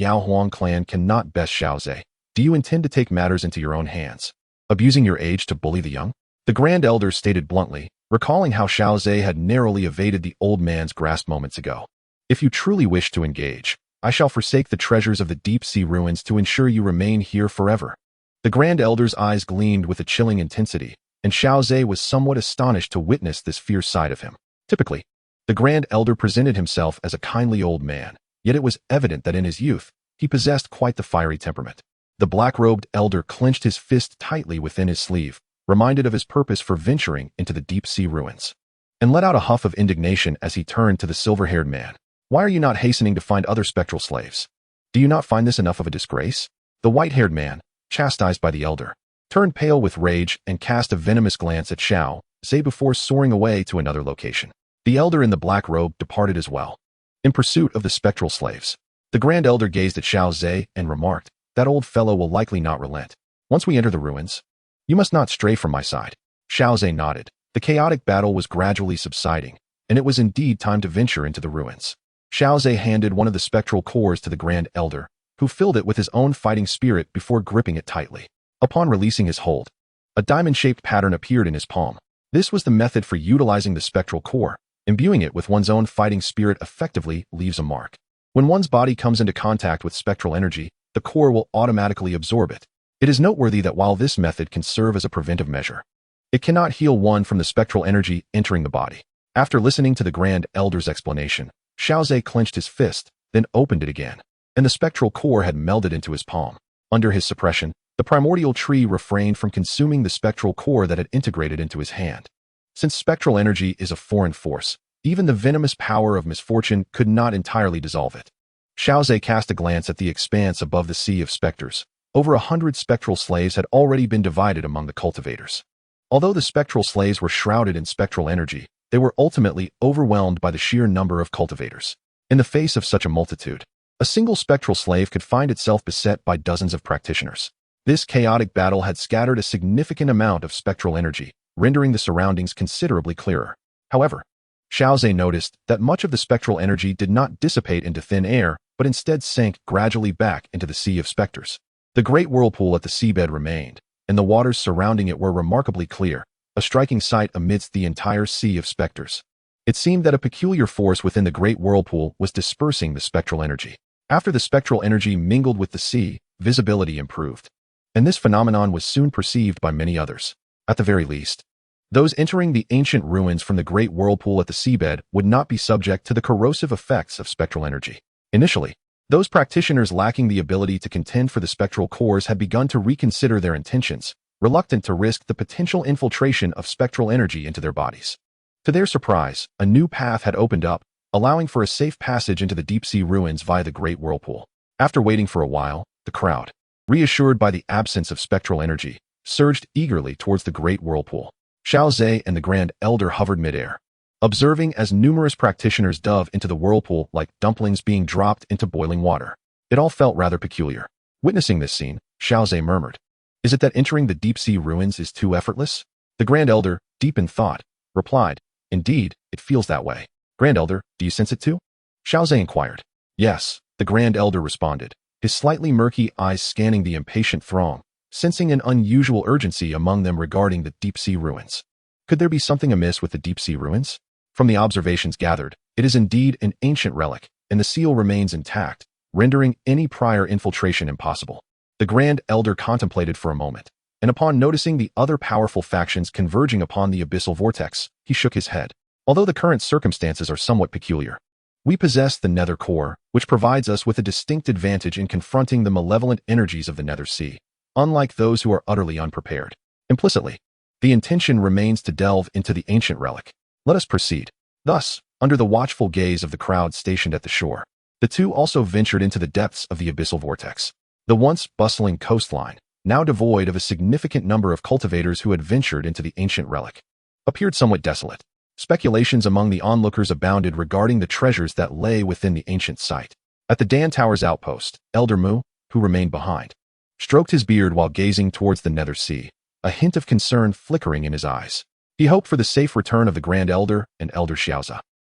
clan cannot best Xiao Ze, do you intend to take matters into your own hands, abusing your age to bully the young? The grand elder stated bluntly, recalling how Xiao Ze had narrowly evaded the old man's grasp moments ago. If you truly wish to engage, I shall forsake the treasures of the deep-sea ruins to ensure you remain here forever. The grand elder's eyes gleamed with a chilling intensity, and Xiao Ze was somewhat astonished to witness this fierce side of him. Typically, the grand elder presented himself as a kindly old man, yet it was evident that in his youth, he possessed quite the fiery temperament. The black-robed elder clenched his fist tightly within his sleeve, reminded of his purpose for venturing into the deep-sea ruins, and let out a huff of indignation as he turned to the silver-haired man. Why are you not hastening to find other spectral slaves? Do you not find this enough of a disgrace? The white-haired man, chastised by the elder, turned pale with rage and cast a venomous glance at Xiao Ze before soaring away to another location. The elder in the black robe departed as well, in pursuit of the spectral slaves. The grand elder gazed at Xiao Ze and remarked, "That old fellow will likely not relent. Once we enter the ruins, you must not stray from my side." Xiao Ze nodded. The chaotic battle was gradually subsiding, and it was indeed time to venture into the ruins. Xiao Ze handed one of the spectral cores to the grand elder, who filled it with his own fighting spirit before gripping it tightly. Upon releasing his hold, a diamond-shaped pattern appeared in his palm. This was the method for utilizing the spectral core. Imbuing it with one's own fighting spirit effectively leaves a mark. When one's body comes into contact with spectral energy, the core will automatically absorb it. It is noteworthy that while this method can serve as a preventive measure, it cannot heal one from the spectral energy entering the body. After listening to the grand elder's explanation, Xiao Ze clenched his fist, then opened it again, and the spectral core had melded into his palm. Under his suppression, the primordial tree refrained from consuming the spectral core that had integrated into his hand. Since spectral energy is a foreign force, even the venomous power of misfortune could not entirely dissolve it. Xiao Ze cast a glance at the expanse above the sea of specters. Over 100 spectral slaves had already been divided among the cultivators. Although the spectral slaves were shrouded in spectral energy, they were ultimately overwhelmed by the sheer number of cultivators. In the face of such a multitude, a single spectral slave could find itself beset by dozens of practitioners. This chaotic battle had scattered a significant amount of spectral energy, rendering the surroundings considerably clearer. However, Xiao Ze noticed that much of the spectral energy did not dissipate into thin air, but instead sank gradually back into the sea of specters. The great whirlpool at the seabed remained, and the waters surrounding it were remarkably clear, a striking sight amidst the entire sea of specters. It seemed that a peculiar force within the great whirlpool was dispersing the spectral energy. After the spectral energy mingled with the sea, visibility improved, and this phenomenon was soon perceived by many others. At the very least, those entering the ancient ruins from the great whirlpool at the seabed would not be subject to the corrosive effects of spectral energy. Initially, those practitioners lacking the ability to contend for the spectral cores had begun to reconsider their intentions, reluctant to risk the potential infiltration of spectral energy into their bodies. To their surprise, a new path had opened up, allowing for a safe passage into the deep-sea ruins via the great whirlpool. After waiting for a while, the crowd, reassured by the absence of spectral energy, surged eagerly towards the great whirlpool. Xiao Ze and the Grand Elder hovered midair, observing as numerous practitioners dove into the whirlpool like dumplings being dropped into boiling water. It all felt rather peculiar. Witnessing this scene, Xiao Ze murmured, "Is it that entering the deep-sea ruins is too effortless?" The Grand Elder, deep in thought, replied, "Indeed, it feels that way." "Grand Elder, do you sense it too?" Xiao Ze inquired. "Yes," the Grand Elder responded, his slightly murky eyes scanning the impatient throng, sensing an unusual urgency among them regarding the deep-sea ruins. Could there be something amiss with the deep-sea ruins? From the observations gathered, it is indeed an ancient relic, and the seal remains intact, rendering any prior infiltration impossible. The Grand Elder contemplated for a moment, and upon noticing the other powerful factions converging upon the abyssal vortex, he shook his head. "Although the current circumstances are somewhat peculiar, we possess the Nether Core, which provides us with a distinct advantage in confronting the malevolent energies of the Nether Sea, unlike those who are utterly unprepared." Implicitly, the intention remains to delve into the ancient relic. Let us proceed. Thus, under the watchful gaze of the crowd stationed at the shore, the two also ventured into the depths of the abyssal vortex. The once bustling coastline, now devoid of a significant number of cultivators who had ventured into the ancient relic, appeared somewhat desolate. Speculations among the onlookers abounded regarding the treasures that lay within the ancient site. At the Dan Tower's outpost, Elder Mu, who remained behind, stroked his beard while gazing towards the Nether Sea, a hint of concern flickering in his eyes. He hoped for the safe return of the Grand Elder and Elder Xiao Ze,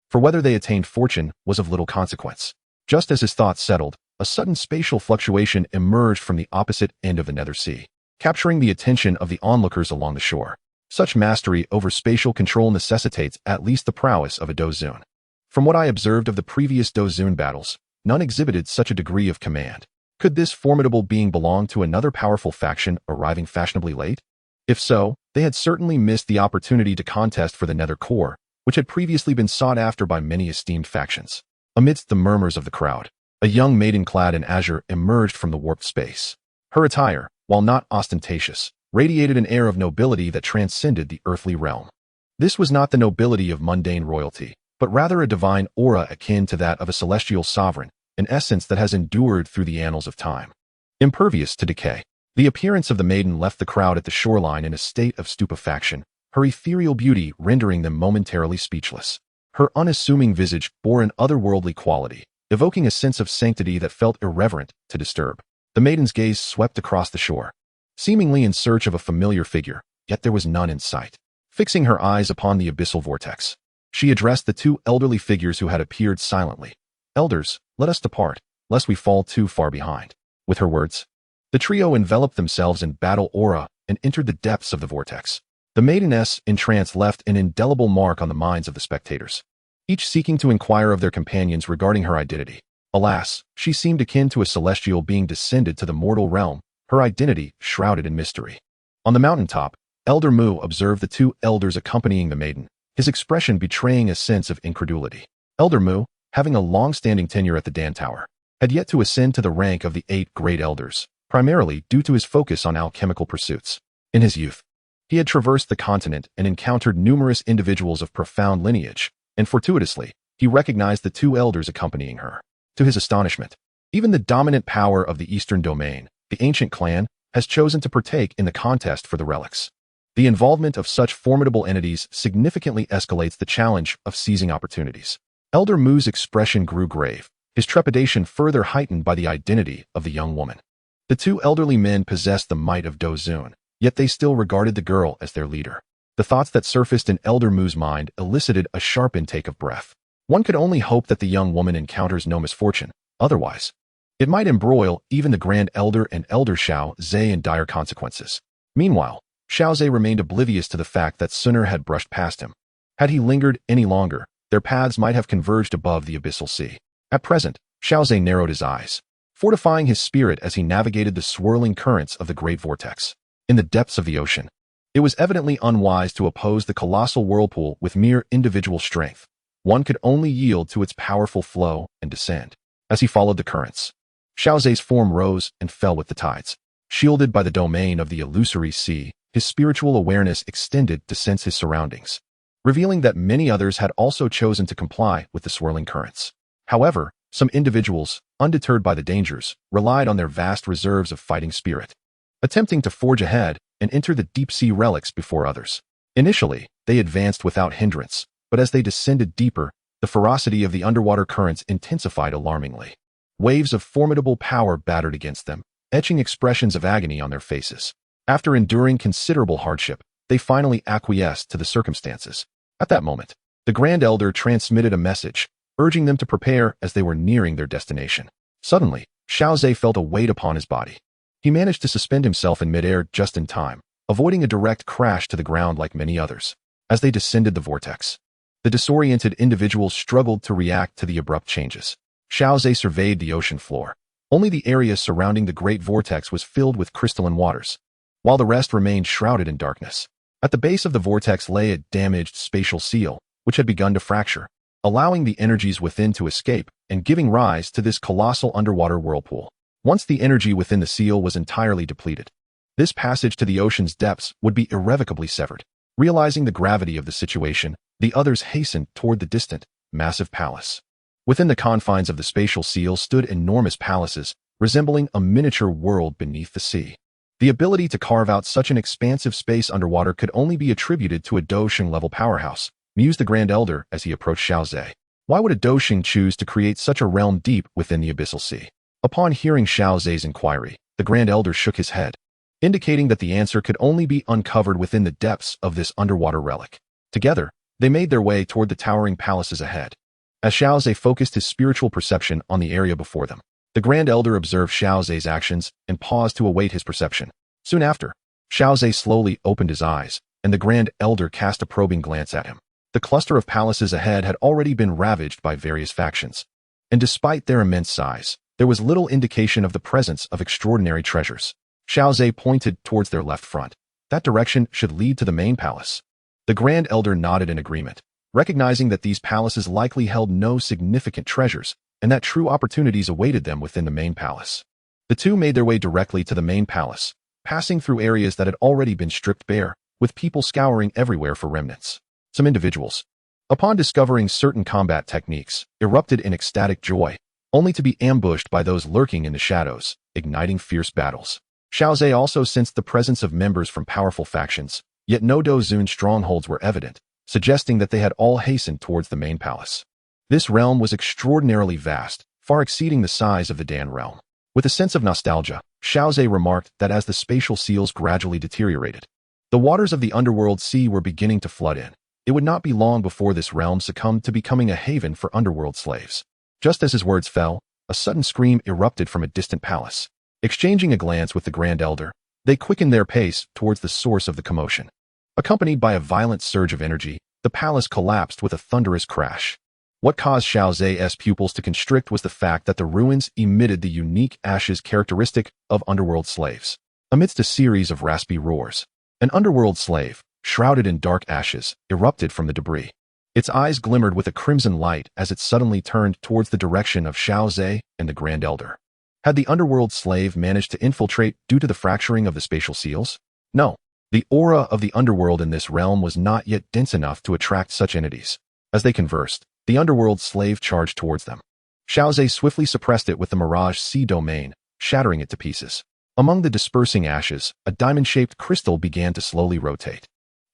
for whether they attained fortune was of little consequence. Just as his thoughts settled, a sudden spatial fluctuation emerged from the opposite end of the Nether Sea, capturing the attention of the onlookers along the shore. Such mastery over spatial control necessitates at least the prowess of a Dou Zun. From what I observed of the previous Dou Zun battles, none exhibited such a degree of command. Could this formidable being belong to another powerful faction arriving fashionably late? If so, they had certainly missed the opportunity to contest for the Nether Core, which had previously been sought after by many esteemed factions. Amidst the murmurs of the crowd, a young maiden clad in azure emerged from the warped space. Her attire, while not ostentatious, radiated an air of nobility that transcended the earthly realm. This was not the nobility of mundane royalty, but rather a divine aura akin to that of a celestial sovereign, an essence that has endured through the annals of time. Impervious to decay, the appearance of the maiden left the crowd at the shoreline in a state of stupefaction, her ethereal beauty rendering them momentarily speechless. Her unassuming visage bore an otherworldly quality, evoking a sense of sanctity that felt irreverent to disturb. The maiden's gaze swept across the shore, seemingly in search of a familiar figure, yet there was none in sight. Fixing her eyes upon the abyssal vortex, she addressed the two elderly figures who had appeared silently. "Elders, let us depart, lest we fall too far behind." With her words, the trio enveloped themselves in battle aura and entered the depths of the vortex. The maideness in trance left an indelible mark on the minds of the spectators, each seeking to inquire of their companions regarding her identity. Alas, she seemed akin to a celestial being descended to the mortal realm, her identity shrouded in mystery. On the mountaintop, Elder Mu observed the two elders accompanying the maiden, his expression betraying a sense of incredulity. Elder Mu, having a long-standing tenure at the Dan Tower, had yet to ascend to the rank of the 8 great elders, primarily due to his focus on alchemical pursuits. In his youth, he had traversed the continent and encountered numerous individuals of profound lineage, and fortuitously, he recognized the two elders accompanying her. To his astonishment, even the dominant power of the Eastern Domain, the ancient clan, has chosen to partake in the contest for the relics. The involvement of such formidable entities significantly escalates the challenge of seizing opportunities. Elder Mu's expression grew grave, his trepidation further heightened by the identity of the young woman. The two elderly men possessed the might of Dou Zun, yet they still regarded the girl as their leader. The thoughts that surfaced in Elder Mu's mind elicited a sharp intake of breath. One could only hope that the young woman encounters no misfortune, otherwise it might embroil even the Grand Elder and Elder Xiao Ze in dire consequences. Meanwhile, Xiao Ze remained oblivious to the fact that Xun'er had brushed past him. Had he lingered any longer, their paths might have converged above the Abyssal Sea. At present, Xiao Ze narrowed his eyes, fortifying his spirit as he navigated the swirling currents of the great vortex. In the depths of the ocean, it was evidently unwise to oppose the colossal whirlpool with mere individual strength. One could only yield to its powerful flow and descend. As he followed the currents, Xiao Ze's form rose and fell with the tides. Shielded by the domain of the illusory sea, his spiritual awareness extended to sense his surroundings, revealing that many others had also chosen to comply with the swirling currents. However, Some individuals, undeterred by the dangers, relied on their vast reserves of fighting spirit, attempting to forge ahead and enter the deep-sea relics before others. Initially, they advanced without hindrance, but as they descended deeper, the ferocity of the underwater currents intensified alarmingly. Waves of formidable power battered against them, etching expressions of agony on their faces. After enduring considerable hardship, they finally acquiesced to the circumstances. At that moment, the Grand Elder transmitted a message, urging them to prepare as they were nearing their destination. Suddenly, Xiao Ze felt a weight upon his body. He managed to suspend himself in midair just in time, avoiding a direct crash to the ground like many others. As they descended the vortex, the disoriented individuals struggled to react to the abrupt changes. Xiao Ze surveyed the ocean floor. Only the area surrounding the great vortex was filled with crystalline waters, while the rest remained shrouded in darkness. At the base of the vortex lay a damaged spatial seal, which had begun to fracture, allowing the energies within to escape and giving rise to this colossal underwater whirlpool. Once the energy within the seal was entirely depleted, this passage to the ocean's depths would be irrevocably severed. Realizing the gravity of the situation, the others hastened toward the distant, massive palace. Within the confines of the spatial seal stood enormous palaces, resembling a miniature world beneath the sea. The ability to carve out such an expansive space underwater could only be attributed to a Dou Qi-level powerhouse, mused the Grand Elder as he approached Xiao Ze. Why would a Dou Qi choose to create such a realm deep within the Abyssal Sea? Upon hearing Xiao Ze's inquiry, the Grand Elder shook his head, indicating that the answer could only be uncovered within the depths of this underwater relic. Together, they made their way toward the towering palaces ahead. As Xiao Ze focused his spiritual perception on the area before them, the Grand Elder observed Xiao Ze's actions and paused to await his perception. Soon after, Xiao Ze slowly opened his eyes, and the Grand Elder cast a probing glance at him. The cluster of palaces ahead had already been ravaged by various factions, and despite their immense size, there was little indication of the presence of extraordinary treasures. Xiao Ze pointed towards their left front. That direction should lead to the main palace. The Grand Elder nodded in agreement, recognizing that these palaces likely held no significant treasures and that true opportunities awaited them within the main palace. The two made their way directly to the main palace, passing through areas that had already been stripped bare, with people scouring everywhere for remnants. Some individuals, upon discovering certain combat techniques, erupted in ecstatic joy, only to be ambushed by those lurking in the shadows, igniting fierce battles. Xiao Ze also sensed the presence of members from powerful factions, yet no Dozun strongholds were evident, suggesting that they had all hastened towards the main palace. This realm was extraordinarily vast, far exceeding the size of the Dan realm. With a sense of nostalgia, Xiao Ze remarked that as the spatial seals gradually deteriorated, the waters of the underworld sea were beginning to flood in. It would not be long before this realm succumbed to becoming a haven for underworld slaves. Just as his words fell, a sudden scream erupted from a distant palace. Exchanging a glance with the Grand Elder, they quickened their pace towards the source of the commotion. Accompanied by a violent surge of energy, the palace collapsed with a thunderous crash. What caused Xiao Ze's pupils to constrict was the fact that the ruins emitted the unique ashes characteristic of underworld slaves. Amidst a series of raspy roars, an underworld slave, shrouded in dark ashes, erupted from the debris. Its eyes glimmered with a crimson light as it suddenly turned towards the direction of Xiao Ze and the Grand Elder. Had the underworld slave managed to infiltrate due to the fracturing of the spatial seals? No. The aura of the underworld in this realm was not yet dense enough to attract such entities. As they conversed, the underworld slave charged towards them. Xiao Ze swiftly suppressed it with the Mirage Sea domain, shattering it to pieces. Among the dispersing ashes, a diamond-shaped crystal began to slowly rotate.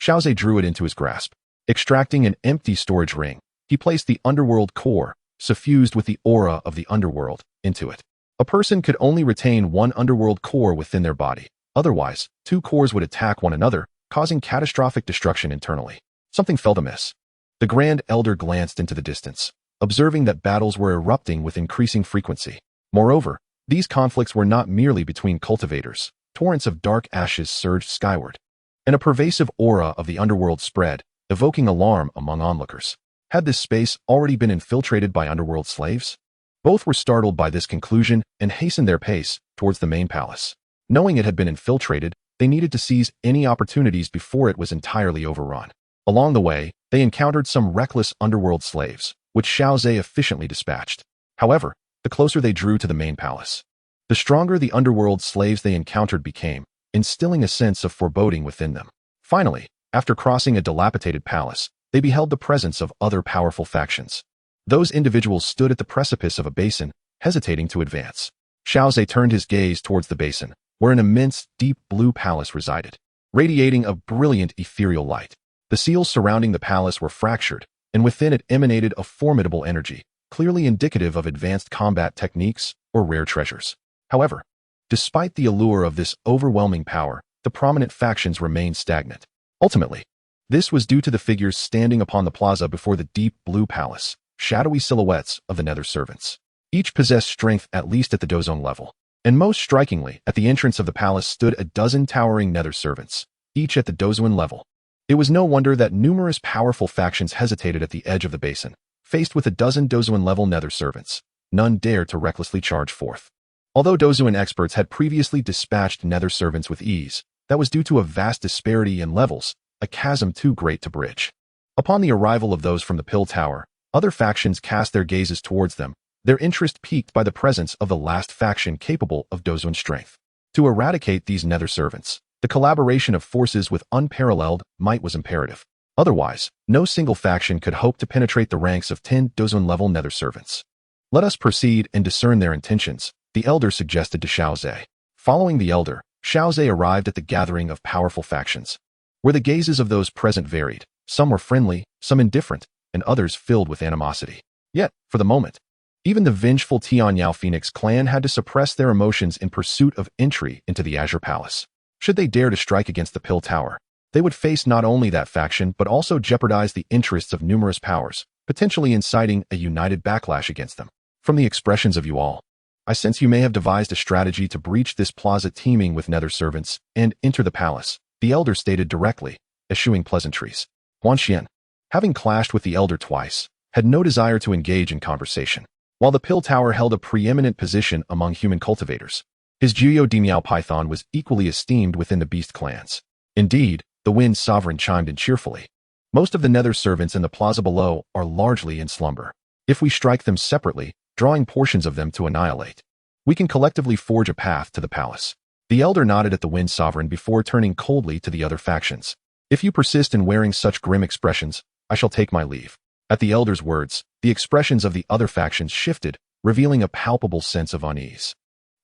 Xiao Ze drew it into his grasp. Extracting an empty storage ring, he placed the underworld core, suffused with the aura of the underworld, into it. A person could only retain one underworld core within their body. Otherwise, two cores would attack one another, causing catastrophic destruction internally. Something felt amiss. The Grand Elder glanced into the distance, observing that battles were erupting with increasing frequency. Moreover, these conflicts were not merely between cultivators. Torrents of dark ashes surged skyward, and a pervasive aura of the underworld spread, evoking alarm among onlookers. Had this space already been infiltrated by underworld slaves? Both were startled by this conclusion and hastened their pace towards the main palace. Knowing it had been infiltrated, they needed to seize any opportunities before it was entirely overrun. Along the way, they encountered some reckless underworld slaves, which Xiao Ze efficiently dispatched. However, the closer they drew to the main palace, the stronger the underworld slaves they encountered became, instilling a sense of foreboding within them. Finally, after crossing a dilapidated palace, they beheld the presence of other powerful factions. Those individuals stood at the precipice of a basin, hesitating to advance. Xiao Ze turned his gaze towards the basin, where an immense, deep blue palace resided, radiating a brilliant ethereal light. The seals surrounding the palace were fractured, and within it emanated a formidable energy, clearly indicative of advanced combat techniques or rare treasures. However, despite the allure of this overwhelming power, the prominent factions remained stagnant. Ultimately, this was due to the figures standing upon the plaza before the deep blue palace, shadowy silhouettes of the Nether servants. Each possessed strength at least at the Dozone level. And most strikingly, at the entrance of the palace stood a dozen towering Nether servants, each at the Dozone level. It was no wonder that numerous powerful factions hesitated at the edge of the basin. Faced with a dozen Dozone-level Nether servants, none dared to recklessly charge forth. Although Dozone experts had previously dispatched Nether servants with ease, that was due to a vast disparity in levels, a chasm too great to bridge. Upon the arrival of those from the Pill Tower, other factions cast their gazes towards them, their interest piqued by the presence of the last faction capable of Dozone strength. To eradicate these Nether servants, the collaboration of forces with unparalleled might was imperative. Otherwise, no single faction could hope to penetrate the ranks of 10 Dozone-level Nether servants. Let us proceed and discern their intentions, the Elder suggested to Xiao Ze. Following the Elder, Xiao Ze arrived at the gathering of powerful factions, where the gazes of those present varied. Some were friendly, some indifferent, and others filled with animosity. Yet, for the moment, even the vengeful Tianyao Phoenix clan had to suppress their emotions in pursuit of entry into the Azure Palace. Should they dare to strike against the Pill Tower, they would face not only that faction but also jeopardize the interests of numerous powers, potentially inciting a united backlash against them. From the expressions of you all, I sense you may have devised a strategy to breach this plaza teeming with Nether servants and enter the palace, the Elder stated directly, eschewing pleasantries. Huan Xian, having clashed with the Elder twice, had no desire to engage in conversation. While the Pill Tower held a preeminent position among human cultivators, his Jiuyou Dimiao Python was equally esteemed within the beast clans. Indeed, the Wind Sovereign chimed in cheerfully. Most of the Nether servants in the plaza below are largely in slumber. If we strike them separately, drawing portions of them to annihilate, we can collectively forge a path to the palace. The Elder nodded at the Wind Sovereign before turning coldly to the other factions. If you persist in wearing such grim expressions, I shall take my leave. At the Elder's words, the expressions of the other factions shifted, revealing a palpable sense of unease.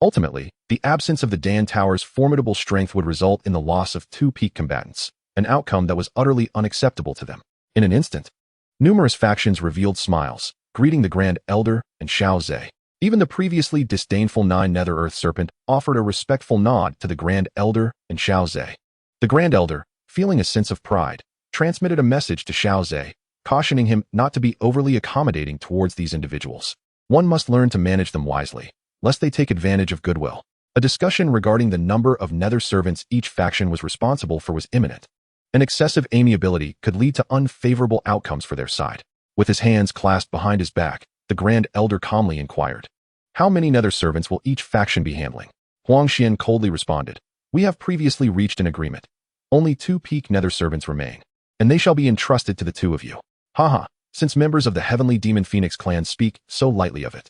Ultimately, the absence of the Dan Tower's formidable strength would result in the loss of 2 peak combatants, an outcome that was utterly unacceptable to them. In an instant, numerous factions revealed smiles, greeting the Grand Elder and Xiao Ze. Even the previously disdainful 9 Nether Earth Serpent offered a respectful nod to the Grand Elder and Xiao Ze. The Grand Elder, feeling a sense of pride, transmitted a message to Xiao Ze, cautioning him not to be overly accommodating towards these individuals. One must learn to manage them wisely, lest they take advantage of goodwill. A discussion regarding the number of Nether servants each faction was responsible for was imminent. An excessive amiability could lead to unfavorable outcomes for their side. With his hands clasped behind his back, the Grand Elder calmly inquired, "How many Nether servants will each faction be handling?" Huang Xian coldly responded, "We have previously reached an agreement. Only 2 peak Nether servants remain, and they shall be entrusted to the 2 of you." Haha, since members of the Heavenly Demon Phoenix clan speak so lightly of it,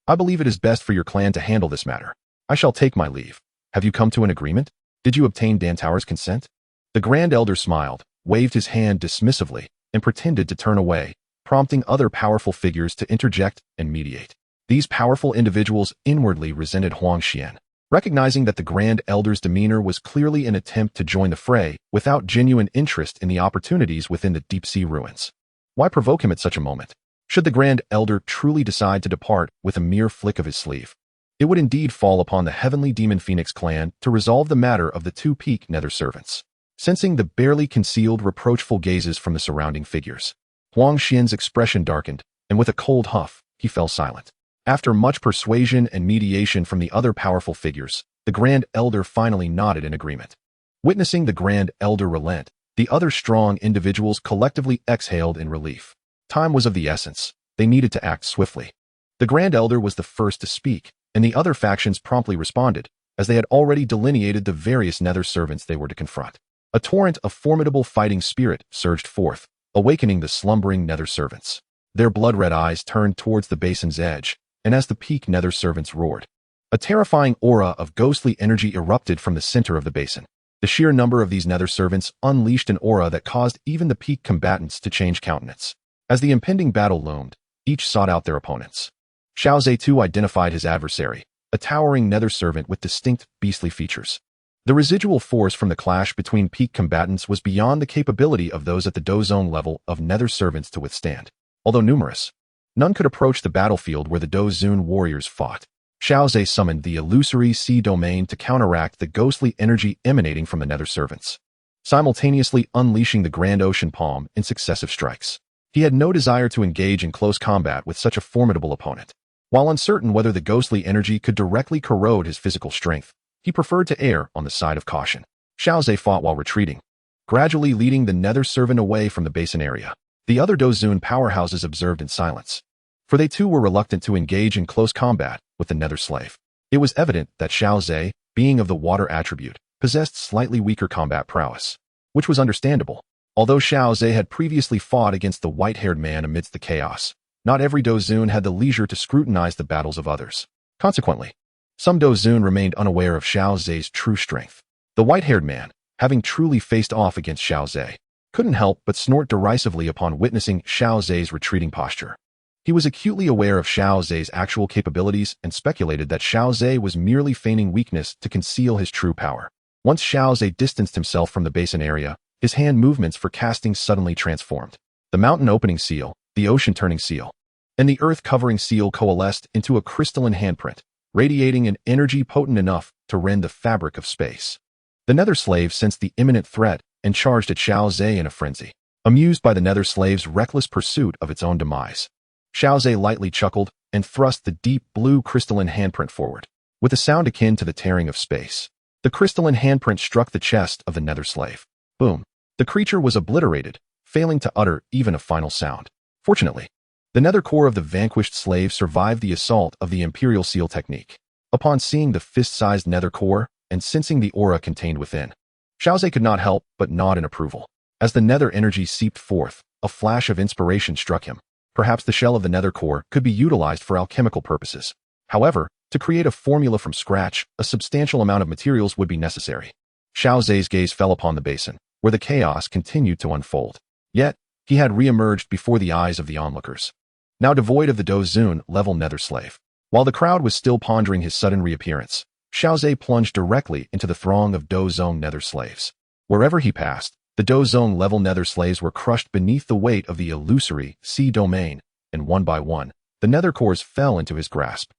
I believe it is best for your clan to handle this matter. I shall take my leave. Have you come to an agreement? Did you obtain Dan Tower's consent? The Grand Elder smiled, waved his hand dismissively, and pretended to turn away, prompting other powerful figures to interject and mediate. These powerful individuals inwardly resented Huang Xian, recognizing that the Grand Elder's demeanor was clearly an attempt to join the fray without genuine interest in the opportunities within the deep-sea ruins. Why provoke him at such a moment? Should the Grand Elder truly decide to depart with a mere flick of his sleeve, it would indeed fall upon the Heavenly Demon Phoenix clan to resolve the matter of the 2 peak Nether servants. Sensing the barely concealed reproachful gazes from the surrounding figures, Huang Xian's expression darkened, and with a cold huff, he fell silent. After much persuasion and mediation from the other powerful figures, the Grand Elder finally nodded in agreement. Witnessing the Grand Elder relent, the other strong individuals collectively exhaled in relief. Time was of the essence. They needed to act swiftly. The Grand Elder was the first to speak, and the other factions promptly responded, as they had already delineated the various Nether servants they were to confront. A torrent of formidable fighting spirit surged forth, awakening the slumbering Nether servants. Their blood-red eyes turned towards the basin's edge, and as the peak Nether servants roared, a terrifying aura of ghostly energy erupted from the center of the basin. The sheer number of these Nether servants unleashed an aura that caused even the peak combatants to change countenance. As the impending battle loomed, each sought out their opponents. Xiao Ze too identified his adversary, a towering nether servant with distinct beastly features. The residual force from the clash between peak combatants was beyond the capability of those at the Dou Zone level of nether servants to withstand. Although numerous, none could approach the battlefield where the Dou Zone warriors fought. Xiao Ze summoned the illusory sea domain to counteract the ghostly energy emanating from the nether servants, simultaneously unleashing the Grand Ocean Palm in successive strikes. He had no desire to engage in close combat with such a formidable opponent. While uncertain whether the ghostly energy could directly corrode his physical strength, he preferred to err on the side of caution. Xiao Ze fought while retreating, gradually leading the nether servant away from the basin area. The other Dou Zone powerhouses observed in silence, for they too were reluctant to engage in close combat with the nether slave. It was evident that Xiao Ze, being of the water attribute, possessed slightly weaker combat prowess, which was understandable. Although Xiao Ze had previously fought against the white-haired man amidst the chaos, not every Dou Zone had the leisure to scrutinize the battles of others. Consequently, some Dou Zone remained unaware of Xiao Ze's true strength. The white-haired man, having truly faced off against Xiao Ze, couldn't help but snort derisively upon witnessing Xiao Ze's retreating posture. He was acutely aware of Xiao Ze's actual capabilities and speculated that Xiao Ze was merely feigning weakness to conceal his true power. Once Xiao Ze distanced himself from the basin area, his hand movements for casting suddenly transformed. The mountain opening seal, the ocean turning seal, and the earth covering seal coalesced into a crystalline handprint, radiating an energy potent enough to rend the fabric of space. The nether slave sensed the imminent threat and charged at Xiao Ze in a frenzy, amused by the nether slave's reckless pursuit of its own demise. Xiao Ze lightly chuckled and thrust the deep blue crystalline handprint forward, with a sound akin to the tearing of space. The crystalline handprint struck the chest of the nether slave. Boom. The creature was obliterated, failing to utter even a final sound. Fortunately, the nether core of the vanquished slave survived the assault of the Imperial Seal technique. Upon seeing the fist-sized nether core and sensing the aura contained within, Xiao Ze could not help but nod in approval. As the nether energy seeped forth, a flash of inspiration struck him. Perhaps the shell of the nether core could be utilized for alchemical purposes. However, to create a formula from scratch, a substantial amount of materials would be necessary. Xiao Ze's gaze fell upon the basin, where the chaos continued to unfold. Yet, he had re-emerged before the eyes of the onlookers, now devoid of the Dou Zone level nether slave. While the crowd was still pondering his sudden reappearance, Xiao Ze plunged directly into the throng of Dou Zone nether slaves. Wherever he passed, the Dou Zone level nether slaves were crushed beneath the weight of the illusory sea domain, and one by one, the nether cores fell into his grasp.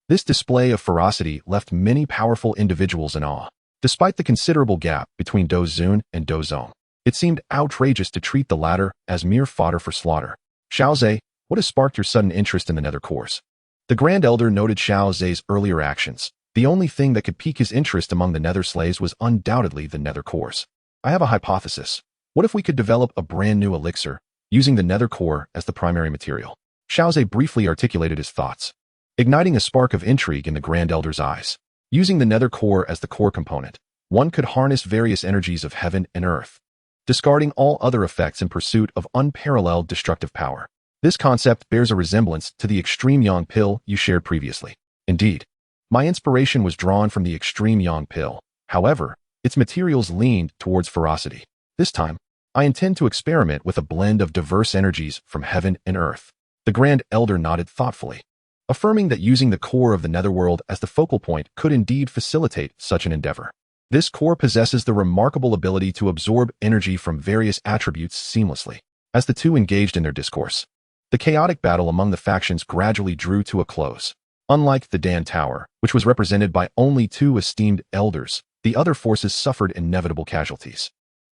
This display of ferocity left many powerful individuals in awe. Despite the considerable gap between Dou Zone and Dou Zone, it seemed outrageous to treat the latter as mere fodder for slaughter. Xiao Ze, what has sparked your sudden interest in the nether cores? The Grand Elder noted Xiao Ze's earlier actions. The only thing that could pique his interest among the nether slaves was undoubtedly the nether cores. I have a hypothesis. What if we could develop a brand new elixir, using the nether core as the primary material? Xiao Ze briefly articulated his thoughts, igniting a spark of intrigue in the Grand Elder's eyes. Using the nether core as the core component, one could harness various energies of heaven and earth, discarding all other effects in pursuit of unparalleled destructive power. This concept bears a resemblance to the Extreme Yang pill you shared previously. Indeed, my inspiration was drawn from the Extreme Yang pill. However, its materials leaned towards ferocity. This time, I intend to experiment with a blend of diverse energies from heaven and earth. The Grand Elder nodded thoughtfully, affirming that using the core of the Netherworld as the focal point could indeed facilitate such an endeavor. This core possesses the remarkable ability to absorb energy from various attributes seamlessly. As the two engaged in their discourse, the chaotic battle among the factions gradually drew to a close. Unlike the Dan Tower, which was represented by only two esteemed elders, the other forces suffered inevitable casualties.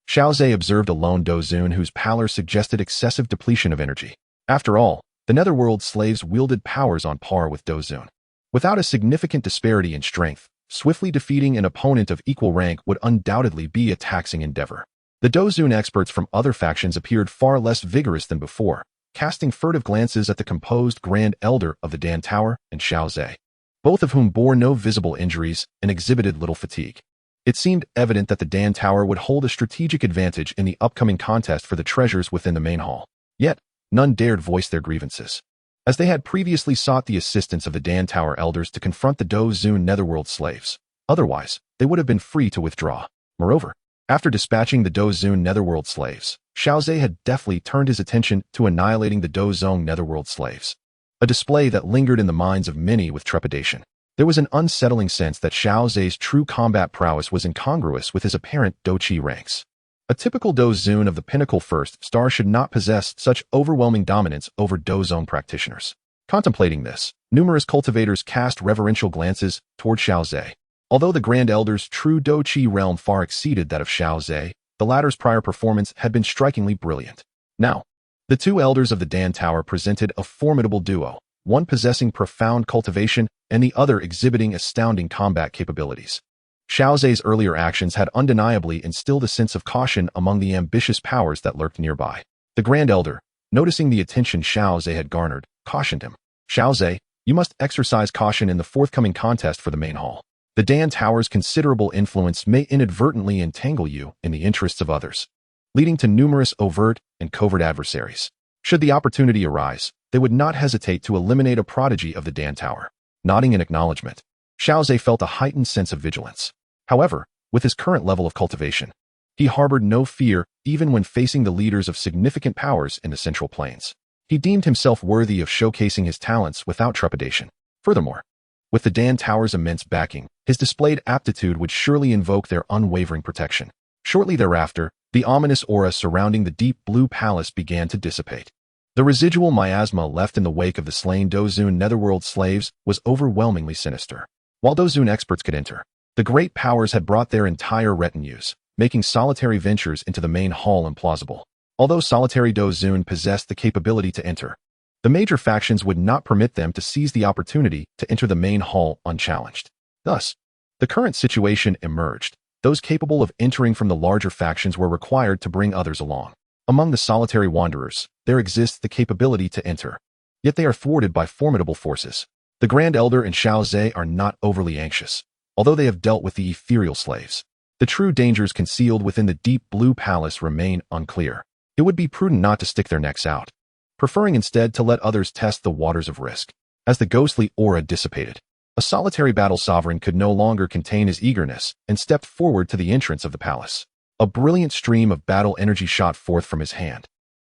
Xiao Ze observed a lone Dou Zone whose pallor suggested excessive depletion of energy. After all, the Netherworld slaves wielded powers on par with Dou Zone. Without a significant disparity in strength, swiftly defeating an opponent of equal rank would undoubtedly be a taxing endeavor. The Dou Zone experts from other factions appeared far less vigorous than before, casting furtive glances at the composed Grand Elder of the Dan Tower and Xiao Ze, both of whom bore no visible injuries and exhibited little fatigue. It seemed evident that the Dan Tower would hold a strategic advantage in the upcoming contest for the treasures within the main hall. Yet, none dared voice their grievances, as they had previously sought the assistance of the Dan Tower elders to confront the Dou Zone Netherworld slaves. Otherwise, they would have been free to withdraw. Moreover, after dispatching the Dou Zone Netherworld slaves, Xiao Ze had deftly turned his attention to annihilating the Dou Zone Netherworld slaves. a display that lingered in the minds of many with trepidation. There was an unsettling sense that Xiao Ze's true combat prowess was incongruous with his apparent Dou Qi ranks. A typical Dou Zun of the pinnacle first star should not possess such overwhelming dominance over Dou Zone practitioners. Contemplating this, numerous cultivators cast reverential glances toward Xiao Ze. Although the Grand Elder's true Dou Qi realm far exceeded that of Xiao Ze, the latter's prior performance had been strikingly brilliant. Now, the two elders of the Dan Tower presented a formidable duo, one possessing profound cultivation and the other exhibiting astounding combat capabilities. Xiao Ze's earlier actions had undeniably instilled a sense of caution among the ambitious powers that lurked nearby. The Grand Elder, noticing the attention Xiao Ze had garnered, cautioned him. Xiao Ze, you must exercise caution in the forthcoming contest for the main hall. The Dan Tower's considerable influence may inadvertently entangle you in the interests of others, leading to numerous overt and covert adversaries. Should the opportunity arise, they would not hesitate to eliminate a prodigy of the Dan Tower. Nodding in acknowledgement, Xiao Ze felt a heightened sense of vigilance. However, with his current level of cultivation, he harbored no fear even when facing the leaders of significant powers in the Central Plains. He deemed himself worthy of showcasing his talents without trepidation. Furthermore, with the Dan Tower's immense backing, his displayed aptitude would surely invoke their unwavering protection. Shortly thereafter, the ominous aura surrounding the deep blue palace began to dissipate. The residual miasma left in the wake of the slain Dou Zun Netherworld slaves was overwhelmingly sinister. While Dou Zun experts could enter, the great powers had brought their entire retinues, making solitary ventures into the main hall implausible. Although solitary Dou Zun possessed the capability to enter, the major factions would not permit them to seize the opportunity to enter the main hall unchallenged. Thus, the current situation emerged. Those capable of entering from the larger factions were required to bring others along. Among the solitary wanderers, there exists the capability to enter, yet they are thwarted by formidable forces. The Grand Elder and Xiao Ze are not overly anxious, although they have dealt with the ethereal slaves. The true dangers concealed within the deep blue palace remain unclear. It would be prudent not to stick their necks out, preferring instead to let others test the waters of risk. As the ghostly aura dissipated, a solitary battle sovereign could no longer contain his eagerness and stepped forward to the entrance of the palace. A brilliant stream of battle energy shot forth from his hand,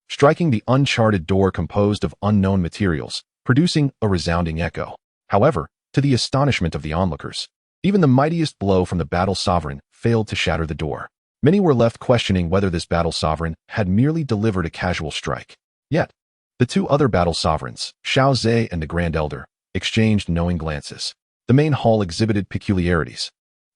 striking the uncharted door composed of unknown materials, producing a resounding echo. However, to the astonishment of the onlookers, even the mightiest blow from the battle sovereign failed to shatter the door. Many were left questioning whether this battle sovereign had merely delivered a casual strike. Yet, the two other battle sovereigns, Xiao Ze and the Grand Elder, exchanged knowing glances. The main hall exhibited peculiarities,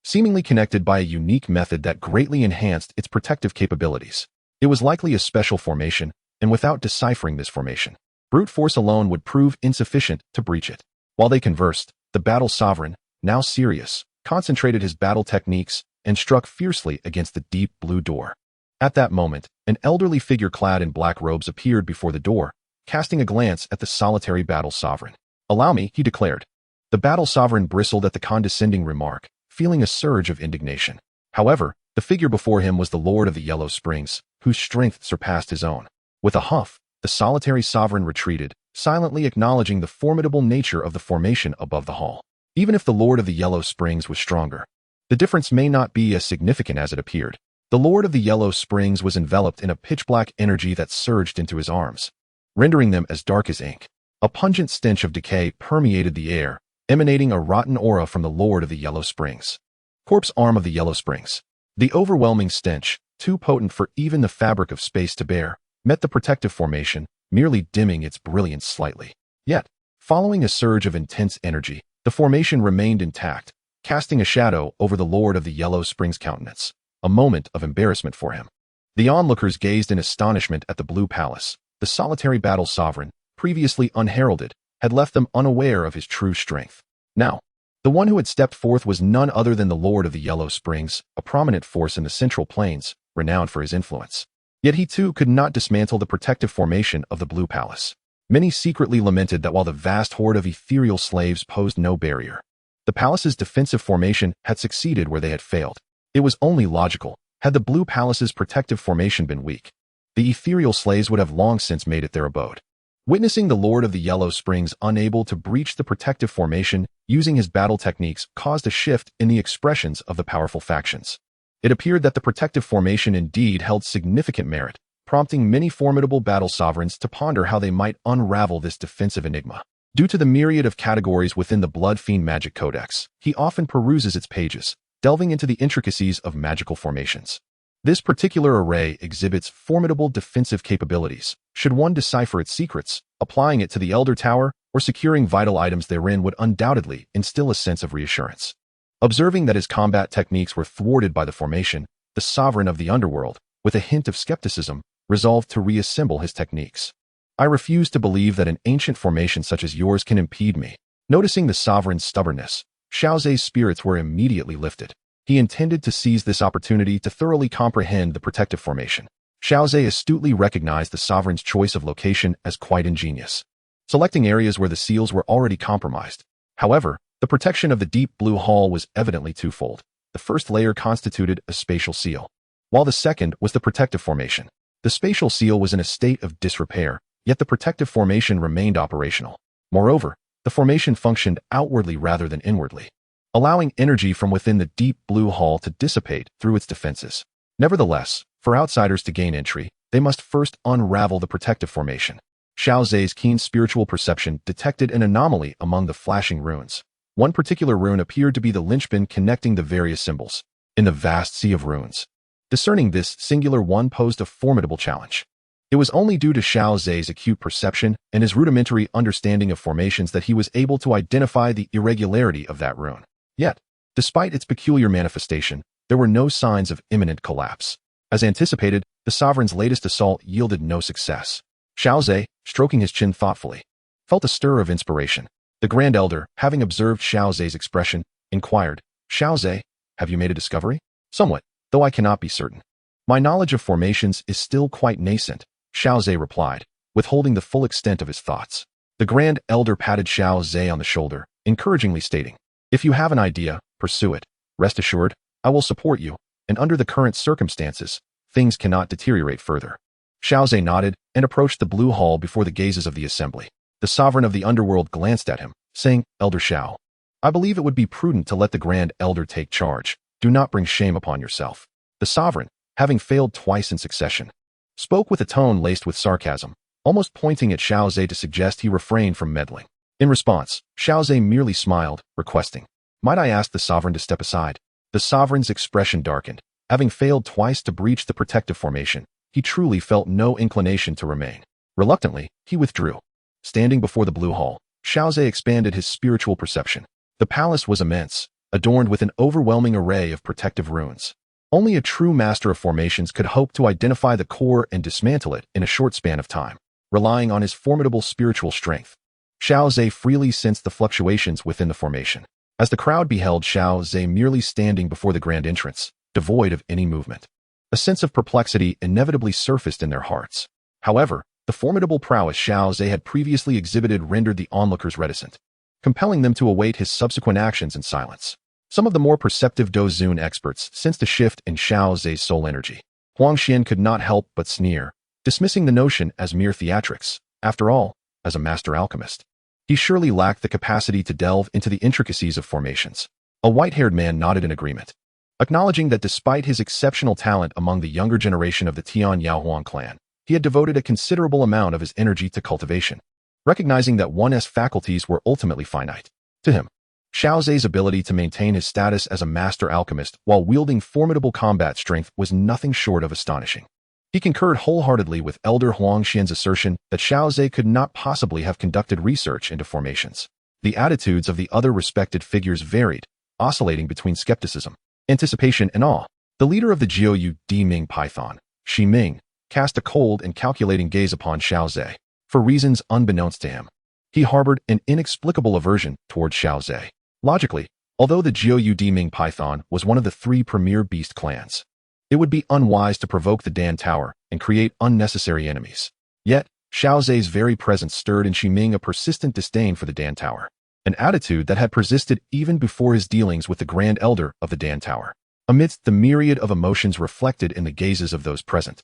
seemingly connected by a unique method that greatly enhanced its protective capabilities. It was likely a special formation, and without deciphering this formation, brute force alone would prove insufficient to breach it. While they conversed, the battle sovereign, now serious, concentrated his battle techniques and struck fiercely against the deep blue door. At that moment, an elderly figure clad in black robes appeared before the door, casting a glance at the solitary battle sovereign. "Allow me," he declared. The battle sovereign bristled at the condescending remark, feeling a surge of indignation. However, the figure before him was the Lord of the Yellow Springs, whose strength surpassed his own. With a huff, the solitary sovereign retreated, silently acknowledging the formidable nature of the formation above the hall. Even if the Lord of the Yellow Springs was stronger, the difference may not be as significant as it appeared. The Lord of the Yellow Springs was enveloped in a pitch-black energy that surged into his arms, rendering them as dark as ink. A pungent stench of decay permeated the air, emanating a rotten aura from the Lord of the Yellow Springs. Corpse arm of the Yellow Springs. The overwhelming stench, too potent for even the fabric of space to bear, met the protective formation, merely dimming its brilliance slightly. Yet, following a surge of intense energy, the formation remained intact, casting a shadow over the Lord of the Yellow Springs' countenance, a moment of embarrassment for him. The onlookers gazed in astonishment at the Blue Palace. The solitary battle sovereign, previously unheralded, had left them unaware of his true strength. Now, the one who had stepped forth was none other than the Lord of the Yellow Springs, a prominent force in the Central Plains, renowned for his influence. Yet he too could not dismantle the protective formation of the Blue Palace. Many secretly lamented that while the vast horde of ethereal slaves posed no barrier, the palace's defensive formation had succeeded where they had failed. It was only logical, had the Blue Palace's protective formation been weak, the ethereal slaves would have long since made it their abode. Witnessing the Lord of the Yellow Springs unable to breach the protective formation using his battle techniques caused a shift in the expressions of the powerful factions. It appeared that the protective formation indeed held significant merit, prompting many formidable battle sovereigns to ponder how they might unravel this defensive enigma. Due to the myriad of categories within the Blood Fiend Magic Codex, he often peruses its pages, delving into the intricacies of magical formations. This particular array exhibits formidable defensive capabilities. Should one decipher its secrets, applying it to the Elder Tower or securing vital items therein would undoubtedly instill a sense of reassurance. Observing that his combat techniques were thwarted by the formation, the sovereign of the underworld, with a hint of skepticism, resolved to reassemble his techniques. I refuse to believe that an ancient formation such as yours can impede me. Noticing the sovereign's stubbornness, Xiao Ze's spirits were immediately lifted. He intended to seize this opportunity to thoroughly comprehend the protective formation. Xiao Ze astutely recognized the sovereign's choice of location as quite ingenious, selecting areas where the seals were already compromised. However, the protection of the deep blue hall was evidently twofold. The first layer constituted a spatial seal, while the second was the protective formation. The spatial seal was in a state of disrepair, yet the protective formation remained operational. Moreover, the formation functioned outwardly rather than inwardly, allowing energy from within the deep blue hall to dissipate through its defenses. Nevertheless, for outsiders to gain entry, they must first unravel the protective formation. Xiao Ze's keen spiritual perception detected an anomaly among the flashing runes. One particular rune appeared to be the linchpin connecting the various symbols in the vast sea of runes. Discerning this singular one posed a formidable challenge. It was only due to Xiao Ze's acute perception and his rudimentary understanding of formations that he was able to identify the irregularity of that rune. Yet, despite its peculiar manifestation, there were no signs of imminent collapse. As anticipated, the sovereign's latest assault yielded no success. Xiao Ze, stroking his chin thoughtfully, felt a stir of inspiration. The Grand Elder, having observed Xiao Ze's expression, inquired, "Xiao Ze, have you made a discovery?" "Somewhat, though I cannot be certain. My knowledge of formations is still quite nascent," Xiao Ze replied, withholding the full extent of his thoughts. The Grand Elder patted Xiao Ze on the shoulder, encouragingly stating, "If you have an idea, pursue it. Rest assured, I will support you, and under the current circumstances, things cannot deteriorate further." Xiao Ze nodded and approached the blue hall before the gazes of the assembly. The sovereign of the underworld glanced at him, saying, "Elder Xiao, I believe it would be prudent to let the Grand Elder take charge. Do not bring shame upon yourself." The sovereign, having failed twice in succession, spoke with a tone laced with sarcasm, almost pointing at Xiao Ze to suggest he refrain from meddling. In response, Xiao Ze merely smiled, requesting, "Might I ask the sovereign to step aside?" The sovereign's expression darkened. Having failed twice to breach the protective formation, he truly felt no inclination to remain. Reluctantly, he withdrew. Standing before the blue hall, Xiao Ze expanded his spiritual perception. The palace was immense, adorned with an overwhelming array of protective runes. Only a true master of formations could hope to identify the core and dismantle it in a short span of time, relying on his formidable spiritual strength. Xiao Ze freely sensed the fluctuations within the formation. As the crowd beheld Xiao Ze merely standing before the grand entrance, devoid of any movement, a sense of perplexity inevitably surfaced in their hearts. However, the formidable prowess Xiao Ze had previously exhibited rendered the onlookers reticent, compelling them to await his subsequent actions in silence. Some of the more perceptive Dou Qi experts sensed a shift in Xiao Ze's soul energy. Huang Xian could not help but sneer, dismissing the notion as mere theatrics. After all, as a master alchemist, he surely lacked the capacity to delve into the intricacies of formations. A white-haired man nodded in agreement, acknowledging that despite his exceptional talent among the younger generation of the Tian clan, he had devoted a considerable amount of his energy to cultivation, recognizing that one's faculties were ultimately finite. To him, Xiao Ze's ability to maintain his status as a master alchemist while wielding formidable combat strength was nothing short of astonishing. He concurred wholeheartedly with Elder Huang Xian's assertion that Xiao Ze could not possibly have conducted research into formations. The attitudes of the other respected figures varied, oscillating between skepticism, anticipation, and awe. The leader of the Jiu Di Ming Python, Shi Ming, cast a cold and calculating gaze upon Xiao Ze. For reasons unbeknownst to him, he harbored an inexplicable aversion toward Xiao Ze. Logically, although the Jiu Di Ming Python was one of the 3 premier beast clans, it would be unwise to provoke the Dan Tower and create unnecessary enemies. Yet, Xiao Ze's very presence stirred in Shi Ming a persistent disdain for the Dan Tower, an attitude that had persisted even before his dealings with the Grand Elder of the Dan Tower. Amidst the myriad of emotions reflected in the gazes of those present,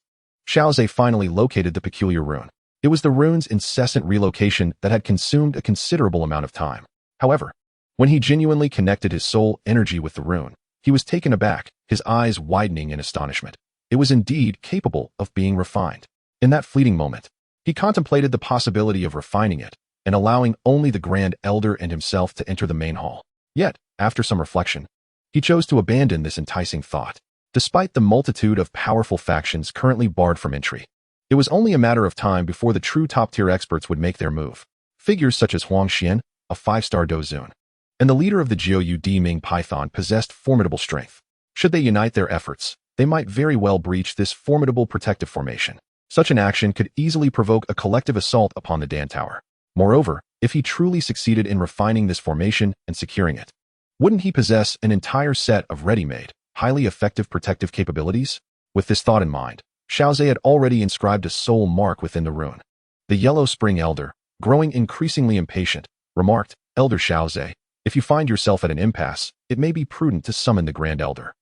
Xiao Ze finally located the peculiar rune. It was the rune's incessant relocation that had consumed a considerable amount of time. However, when he genuinely connected his soul energy with the rune, he was taken aback, his eyes widening in astonishment. It was indeed capable of being refined. In that fleeting moment, he contemplated the possibility of refining it, and allowing only the Grand Elder and himself to enter the main hall. Yet, after some reflection, he chose to abandon this enticing thought. Despite the multitude of powerful factions currently barred from entry, it was only a matter of time before the true top-tier experts would make their move. Figures such as Huang Xian, a 5-star Dozun, and the leader of the Jiu Di Ming Python possessed formidable strength. Should they unite their efforts, they might very well breach this formidable protective formation. Such an action could easily provoke a collective assault upon the Dan Tower. Moreover, if he truly succeeded in refining this formation and securing it, wouldn't he possess an entire set of ready-made, highly effective protective capabilities? With this thought in mind, Xiao Ze had already inscribed a soul mark within the rune. The Yellow Spring Elder, growing increasingly impatient, remarked, "Elder Xiao Ze, if you find yourself at an impasse, it may be prudent to summon the Grand Elder."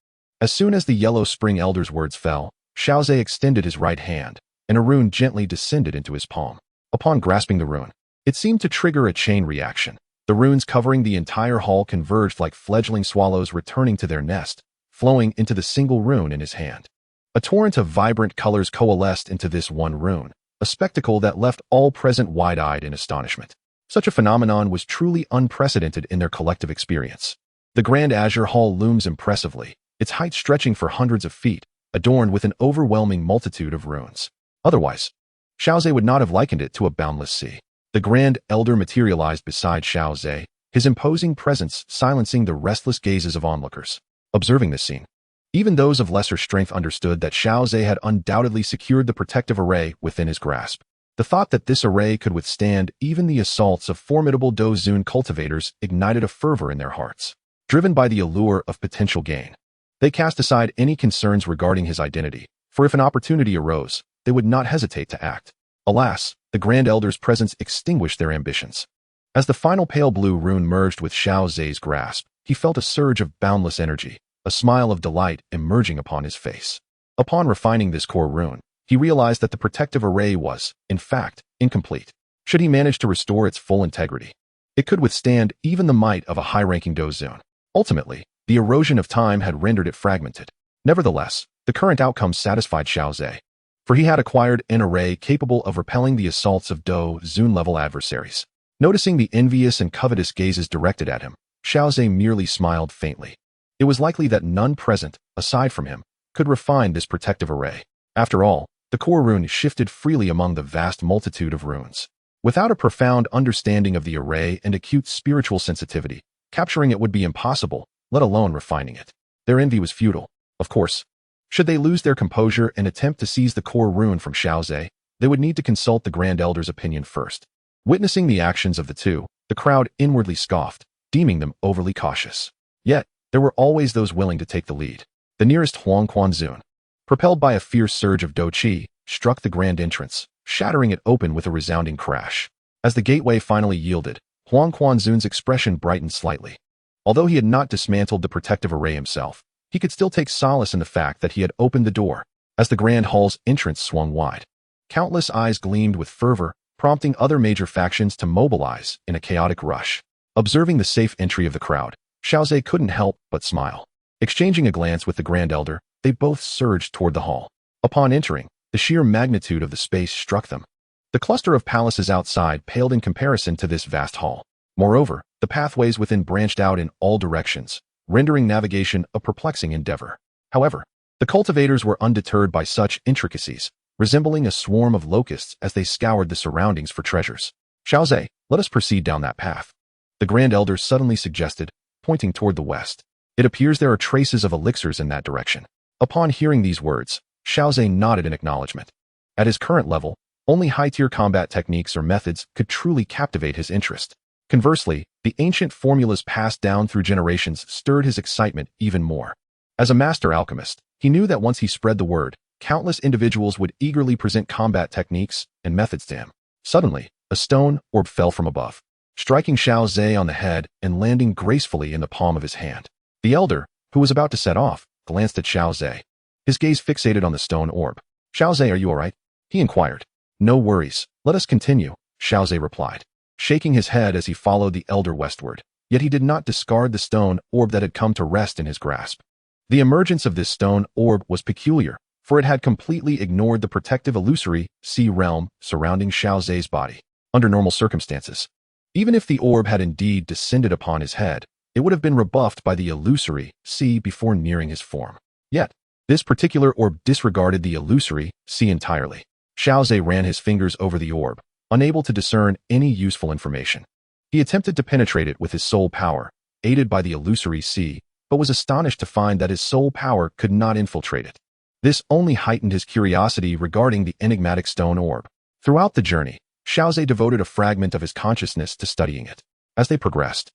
As soon as the Yellow Spring Elder's words fell, Xiao Ze extended his right hand, and a rune gently descended into his palm. Upon grasping the rune, it seemed to trigger a chain reaction. The runes covering the entire hall converged like fledgling swallows returning to their nest, flowing into the single rune in his hand. A torrent of vibrant colors coalesced into this one rune, a spectacle that left all present wide-eyed in astonishment. Such a phenomenon was truly unprecedented in their collective experience. The Grand Azure Hall looms impressively, its height stretching for hundreds of feet, adorned with an overwhelming multitude of runes. Otherwise, Xiao Ze would not have likened it to a boundless sea. The Grand Elder materialized beside Xiao Ze, his imposing presence silencing the restless gazes of onlookers. Observing this scene, even those of lesser strength understood that Xiao Ze had undoubtedly secured the protective array within his grasp. The thought that this array could withstand even the assaults of formidable Dozun cultivators ignited a fervor in their hearts. Driven by the allure of potential gain, they cast aside any concerns regarding his identity, for if an opportunity arose, they would not hesitate to act. Alas, the Grand Elder's presence extinguished their ambitions. As the final pale blue rune merged with Xiao Ze's grasp, he felt a surge of boundless energy, a smile of delight emerging upon his face. Upon refining this core rune, he realized that the protective array was, in fact, incomplete. Should he manage to restore its full integrity, it could withstand even the might of a high-ranking Dozun. Ultimately, the erosion of time had rendered it fragmented. Nevertheless, the current outcome satisfied Xiao Ze, for he had acquired an array capable of repelling the assaults of Dozun-level adversaries. Noticing the envious and covetous gazes directed at him, Xiao Ze merely smiled faintly. It was likely that none present, aside from him, could refine this protective array. After all, the core rune shifted freely among the vast multitude of runes. Without a profound understanding of the array and acute spiritual sensitivity, capturing it would be impossible, let alone refining it. Their envy was futile. Of course, should they lose their composure and attempt to seize the core rune from Xiao Ze, they would need to consult the Grand Elder's opinion first. Witnessing the actions of the two, the crowd inwardly scoffed, deeming them overly cautious. Yet, there were always those willing to take the lead. The nearest Huang Quanzun, propelled by a fierce surge of Dou Qi, struck the grand entrance, shattering it open with a resounding crash. As the gateway finally yielded, Huang Quanzun's expression brightened slightly. Although he had not dismantled the protective array himself, he could still take solace in the fact that he had opened the door. As the grand hall's entrance swung wide, countless eyes gleamed with fervor, prompting other major factions to mobilize in a chaotic rush. Observing the safe entry of the crowd, Xiao Ze couldn't help but smile. Exchanging a glance with the Grand Elder, they both surged toward the hall. Upon entering, the sheer magnitude of the space struck them. The cluster of palaces outside paled in comparison to this vast hall. Moreover, the pathways within branched out in all directions, rendering navigation a perplexing endeavor. However, the cultivators were undeterred by such intricacies, resembling a swarm of locusts as they scoured the surroundings for treasures. "Xiao Ze, let us proceed down that path," the Grand Elder suddenly suggested, pointing toward the west. "It appears there are traces of elixirs in that direction." Upon hearing these words, Xiao Ze nodded in acknowledgement. At his current level, only high-tier combat techniques or methods could truly captivate his interest. Conversely, the ancient formulas passed down through generations stirred his excitement even more. As a master alchemist, he knew that once he spread the word, countless individuals would eagerly present combat techniques and methods to him. Suddenly, a stone orb fell from above, striking Xiao Ze on the head and landing gracefully in the palm of his hand. The elder, who was about to set off, glanced at Xiao Ze, his gaze fixated on the stone orb. "Xiao Ze, are you all right?" he inquired. "No worries, let us continue," Xiao Ze replied, shaking his head as he followed the elder westward. Yet he did not discard the stone orb that had come to rest in his grasp. The emergence of this stone orb was peculiar, for it had completely ignored the protective illusory sea realm surrounding Xiao Ze's body. under normal circumstances. Even if the orb had indeed descended upon his head, it would have been rebuffed by the illusory sea before nearing his form. Yet, this particular orb disregarded the illusory sea entirely. Xiao Ze ran his fingers over the orb, unable to discern any useful information. He attempted to penetrate it with his soul power, aided by the illusory sea, but was astonished to find that his soul power could not infiltrate it. This only heightened his curiosity regarding the enigmatic stone orb. Throughout the journey, Xiao Ze devoted a fragment of his consciousness to studying it. As they progressed,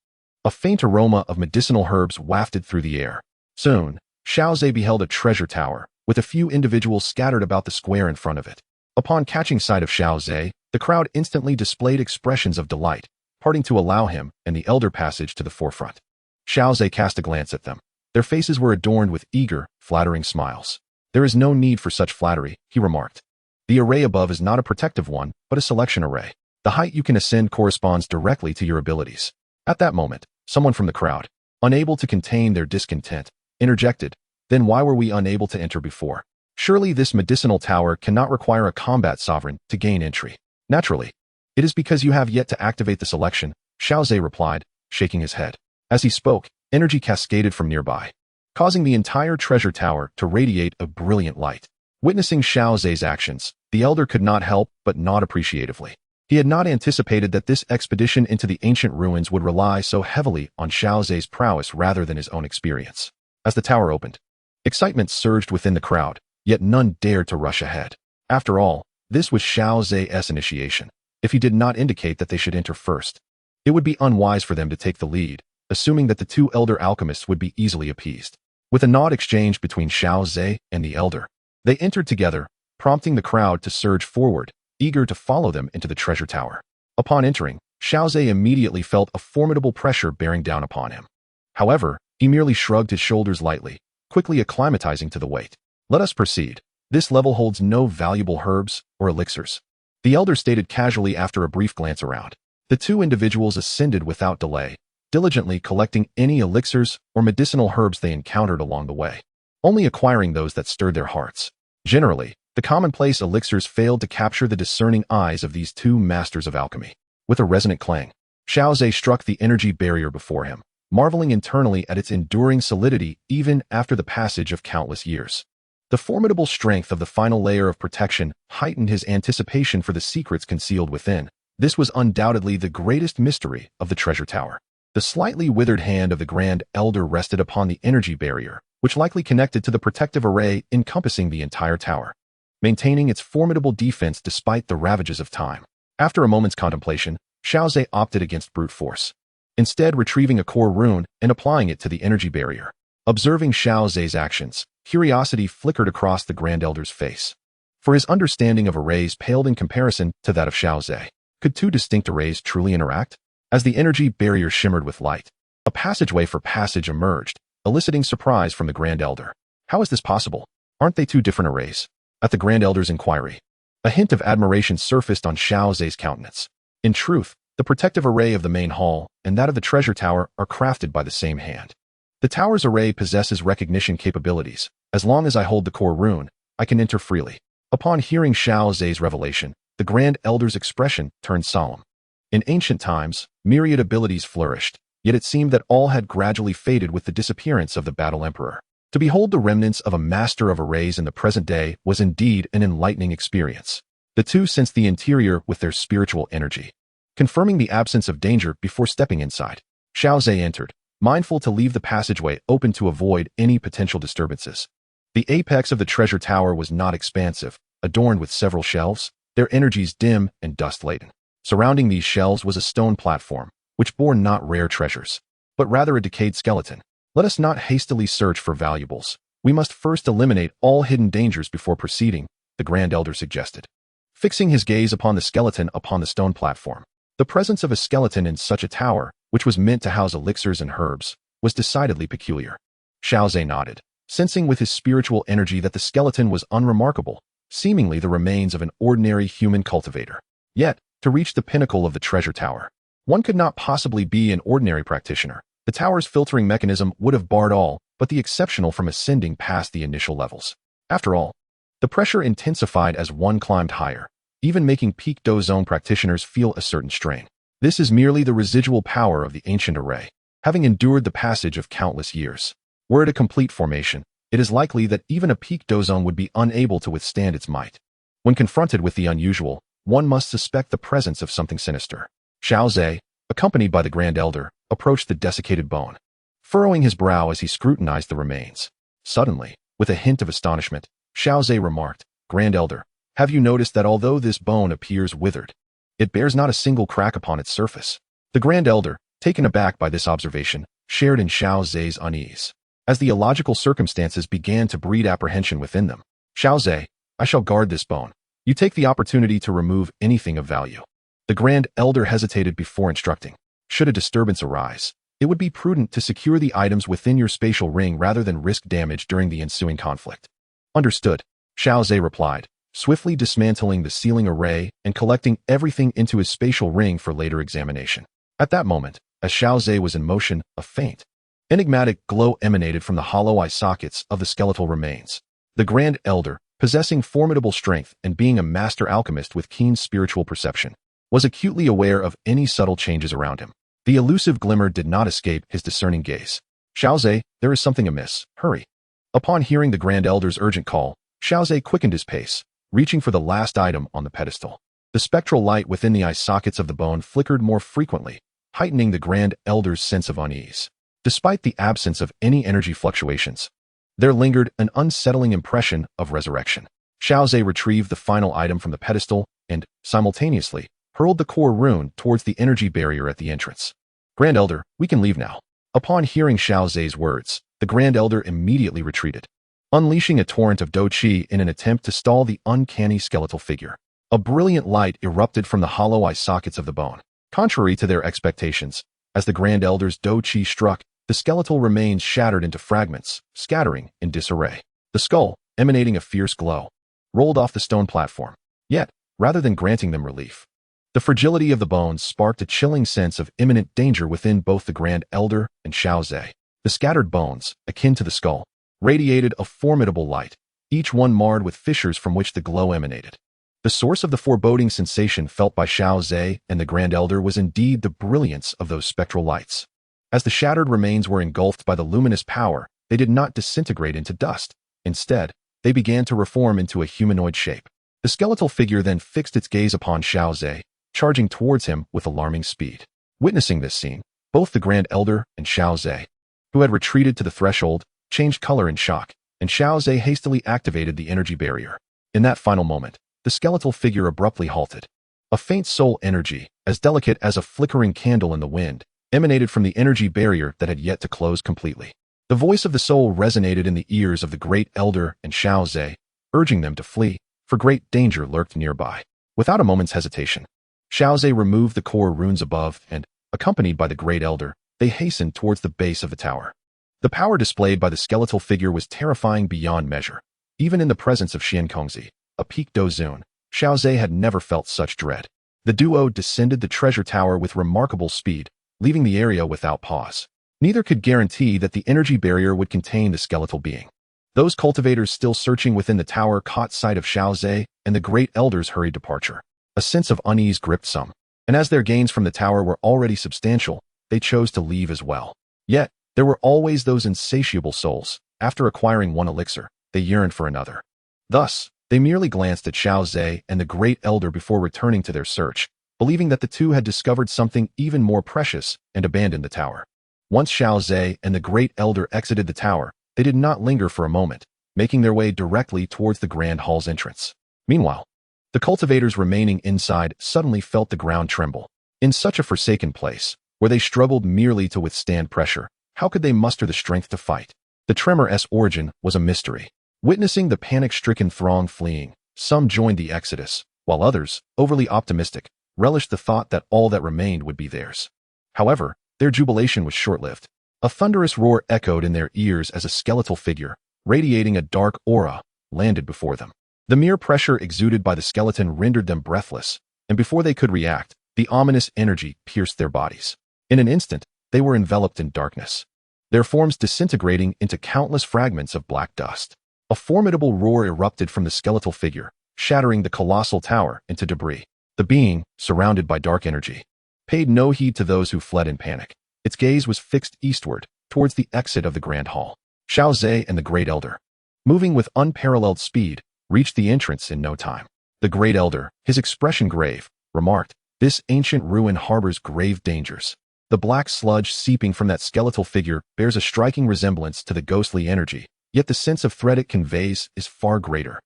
a faint aroma of medicinal herbs wafted through the air. Soon, Xiao Ze beheld a treasure tower, with a few individuals scattered about the square in front of it. Upon catching sight of Xiao Ze, the crowd instantly displayed expressions of delight, parting to allow him and the elder passage to the forefront. Xiao Ze cast a glance at them. Their faces were adorned with eager, flattering smiles. "There is no need for such flattery," he remarked. "The array above is not a protective one, but a selection array. The height you can ascend corresponds directly to your abilities." At that moment, someone from the crowd, unable to contain their discontent, interjected, "Then why were we unable to enter before? Surely this medicinal tower cannot require a combat sovereign to gain entry." "Naturally. It is because you have yet to activate the selection," Xiao Ze replied, shaking his head. As he spoke, energy cascaded from nearby, causing the entire treasure tower to radiate a brilliant light. Witnessing Xiao Ze's actions, the elder could not help but nod appreciatively. He had not anticipated that this expedition into the ancient ruins would rely so heavily on Xiao Ze's prowess rather than his own experience. As the tower opened, excitement surged within the crowd, yet none dared to rush ahead. After all, this was Xiao Ze's initiation. If he did not indicate that they should enter first, it would be unwise for them to take the lead, assuming that the two elder alchemists would be easily appeased. With a nod exchanged between Xiao Ze and the elder, they entered together, prompting the crowd to surge forward, eager to follow them into the treasure tower. Upon entering, Xiao Ze immediately felt a formidable pressure bearing down upon him. However, he merely shrugged his shoulders lightly, quickly acclimatizing to the weight. "Let us proceed. This level holds no valuable herbs or elixirs," the elder stated casually after a brief glance around. The two individuals ascended without delay, diligently collecting any elixirs or medicinal herbs they encountered along the way, only acquiring those that stirred their hearts. Generally, the commonplace elixirs failed to capture the discerning eyes of these two masters of alchemy. With a resonant clang, Xiao Ze struck the energy barrier before him, marveling internally at its enduring solidity even after the passage of countless years. The formidable strength of the final layer of protection heightened his anticipation for the secrets concealed within. This was undoubtedly the greatest mystery of the treasure tower. The slightly withered hand of the Grand Elder rested upon the energy barrier, which likely connected to the protective array encompassing the entire tower, maintaining its formidable defense despite the ravages of time. After a moment's contemplation, Xiao Ze opted against brute force, instead retrieving a core rune and applying it to the energy barrier. Observing Xiao Ze's actions, curiosity flickered across the Grand Elder's face. For his understanding of arrays paled in comparison to that of Xiao Ze. Could two distinct arrays truly interact? As the energy barrier shimmered with light, a passageway for passage emerged, eliciting surprise from the Grand Elder. "How is this possible? Aren't they two different arrays?" At the Grand Elder's inquiry, a hint of admiration surfaced on Xiao Ze's countenance. In truth, the protective array of the main hall and that of the treasure tower are crafted by the same hand. The tower's array possesses recognition capabilities. As long as I hold the core rune, I can enter freely. Upon hearing Xiao Ze's revelation, the Grand Elder's expression turned solemn. In ancient times, myriad abilities flourished, yet it seemed that all had gradually faded with the disappearance of the Battle Emperor. To behold the remnants of a master of arrays in the present day was indeed an enlightening experience. The two sensed the interior with their spiritual energy, confirming the absence of danger before stepping inside. Xiao Ze entered, mindful to leave the passageway open to avoid any potential disturbances. The apex of the treasure tower was not expansive, adorned with several shelves, their energies dim and dust-laden. Surrounding these shelves was a stone platform, which bore not rare treasures, but rather a decayed skeleton. "Let us not hastily search for valuables. We must first eliminate all hidden dangers before proceeding," the Grand Elder suggested. Fixing his gaze upon the skeleton upon the stone platform, the presence of a skeleton in such a tower, which was meant to house elixirs and herbs, was decidedly peculiar. Xiao Ze nodded, sensing with his spiritual energy that the skeleton was unremarkable, seemingly the remains of an ordinary human cultivator. Yet, to reach the pinnacle of the treasure tower, one could not possibly be an ordinary practitioner. The tower's filtering mechanism would have barred all but the exceptional from ascending past the initial levels. After all, the pressure intensified as one climbed higher, even making peak Dou Zone practitioners feel a certain strain. This is merely the residual power of the ancient array, having endured the passage of countless years. Were it a complete formation, it is likely that even a peak Dou Zone would be unable to withstand its might. When confronted with the unusual, one must suspect the presence of something sinister. Xiao Ze, accompanied by the Grand Elder, approached the desiccated bone, furrowing his brow as he scrutinized the remains. Suddenly, with a hint of astonishment, Xiao Ze remarked, "Grand Elder, have you noticed that although this bone appears withered, it bears not a single crack upon its surface?" The Grand Elder, taken aback by this observation, shared in Xiao Ze's unease, as the illogical circumstances began to breed apprehension within them. "Xiao Ze, I shall guard this bone. You take the opportunity to remove anything of value." The Grand Elder hesitated before instructing. "Should a disturbance arise, it would be prudent to secure the items within your spatial ring rather than risk damage during the ensuing conflict." "Understood," Xiao Ze replied, swiftly dismantling the ceiling array and collecting everything into his spatial ring for later examination. At that moment, as Xiao Ze was in motion, a faint, enigmatic glow emanated from the hollow eye sockets of the skeletal remains. The Grand Elder, possessing formidable strength and being a master alchemist with keen spiritual perception, was acutely aware of any subtle changes around him. The elusive glimmer did not escape his discerning gaze. "Xiao Ze, there is something amiss. Hurry." Upon hearing the Grand Elder's urgent call, Xiao Ze quickened his pace, reaching for the last item on the pedestal. The spectral light within the eye sockets of the bone flickered more frequently, heightening the Grand Elder's sense of unease. Despite the absence of any energy fluctuations, there lingered an unsettling impression of resurrection. Xiao Ze retrieved the final item from the pedestal and, simultaneously, hurled the core rune towards the energy barrier at the entrance. "Grand Elder, we can leave now." Upon hearing Xiao Ze's words, the Grand Elder immediately retreated, unleashing a torrent of Dou Qi in an attempt to stall the uncanny skeletal figure. A brilliant light erupted from the hollow eye sockets of the bone. Contrary to their expectations, as the Grand Elder's Dou Qi struck, the skeletal remains shattered into fragments, scattering in disarray. The skull, emanating a fierce glow, rolled off the stone platform. Yet, rather than granting them relief, the fragility of the bones sparked a chilling sense of imminent danger within both the Grand Elder and Xiao Ze. The scattered bones, akin to the skull, radiated a formidable light, each one marred with fissures from which the glow emanated. The source of the foreboding sensation felt by Xiao Ze and the Grand Elder was indeed the brilliance of those spectral lights. As the shattered remains were engulfed by the luminous power, they did not disintegrate into dust. Instead, they began to reform into a humanoid shape. The skeletal figure then fixed its gaze upon Xiao Ze, charging towards him with alarming speed. Witnessing this scene, both the Grand Elder and Xiao Ze, who had retreated to the threshold, changed color in shock, and Xiao Ze hastily activated the energy barrier. In that final moment, the skeletal figure abruptly halted. A faint soul energy, as delicate as a flickering candle in the wind, emanated from the energy barrier that had yet to close completely. The voice of the soul resonated in the ears of the Great Elder and Xiao Ze, urging them to flee, for great danger lurked nearby. Without a moment's hesitation, Xiao Ze removed the core runes above and, accompanied by the Great Elder, they hastened towards the base of the tower. The power displayed by the skeletal figure was terrifying beyond measure. Even in the presence of Xiankongzi, a peak Dou Zun, Xiao Ze had never felt such dread. The duo descended the treasure tower with remarkable speed, leaving the area without pause. Neither could guarantee that the energy barrier would contain the skeletal being. Those cultivators still searching within the tower caught sight of Xiao Ze and the Great Elder's hurried departure. A sense of unease gripped some, and as their gains from the tower were already substantial, they chose to leave as well. Yet, there were always those insatiable souls. After acquiring one elixir, they yearned for another. Thus, they merely glanced at Xiao Ze and the Great Elder before returning to their search, believing that the two had discovered something even more precious and abandoned the tower. Once Xiao Ze and the Great Elder exited the tower, they did not linger for a moment, making their way directly towards the Grand Hall's entrance. Meanwhile, the cultivators remaining inside suddenly felt the ground tremble. In such a forsaken place, where they struggled merely to withstand pressure, how could they muster the strength to fight? The tremor's origin was a mystery. Witnessing the panic-stricken throng fleeing, some joined the exodus, while others, overly optimistic, relished the thought that all that remained would be theirs. However, their jubilation was short-lived. A thunderous roar echoed in their ears as a skeletal figure, radiating a dark aura, landed before them. The mere pressure exuded by the skeleton rendered them breathless, and before they could react, the ominous energy pierced their bodies. In an instant, they were enveloped in darkness, their forms disintegrating into countless fragments of black dust. A formidable roar erupted from the skeletal figure, shattering the colossal tower into debris. The being, surrounded by dark energy, paid no heed to those who fled in panic. Its gaze was fixed eastward, towards the exit of the Grand Hall. Xiao Ze and the Great Elder, moving with unparalleled speed, reached the entrance in no time. The Great Elder, his expression grave, remarked, "This ancient ruin harbors grave dangers." The black sludge seeping from that skeletal figure bears a striking resemblance to the ghostly energy, yet the sense of threat it conveys is far greater.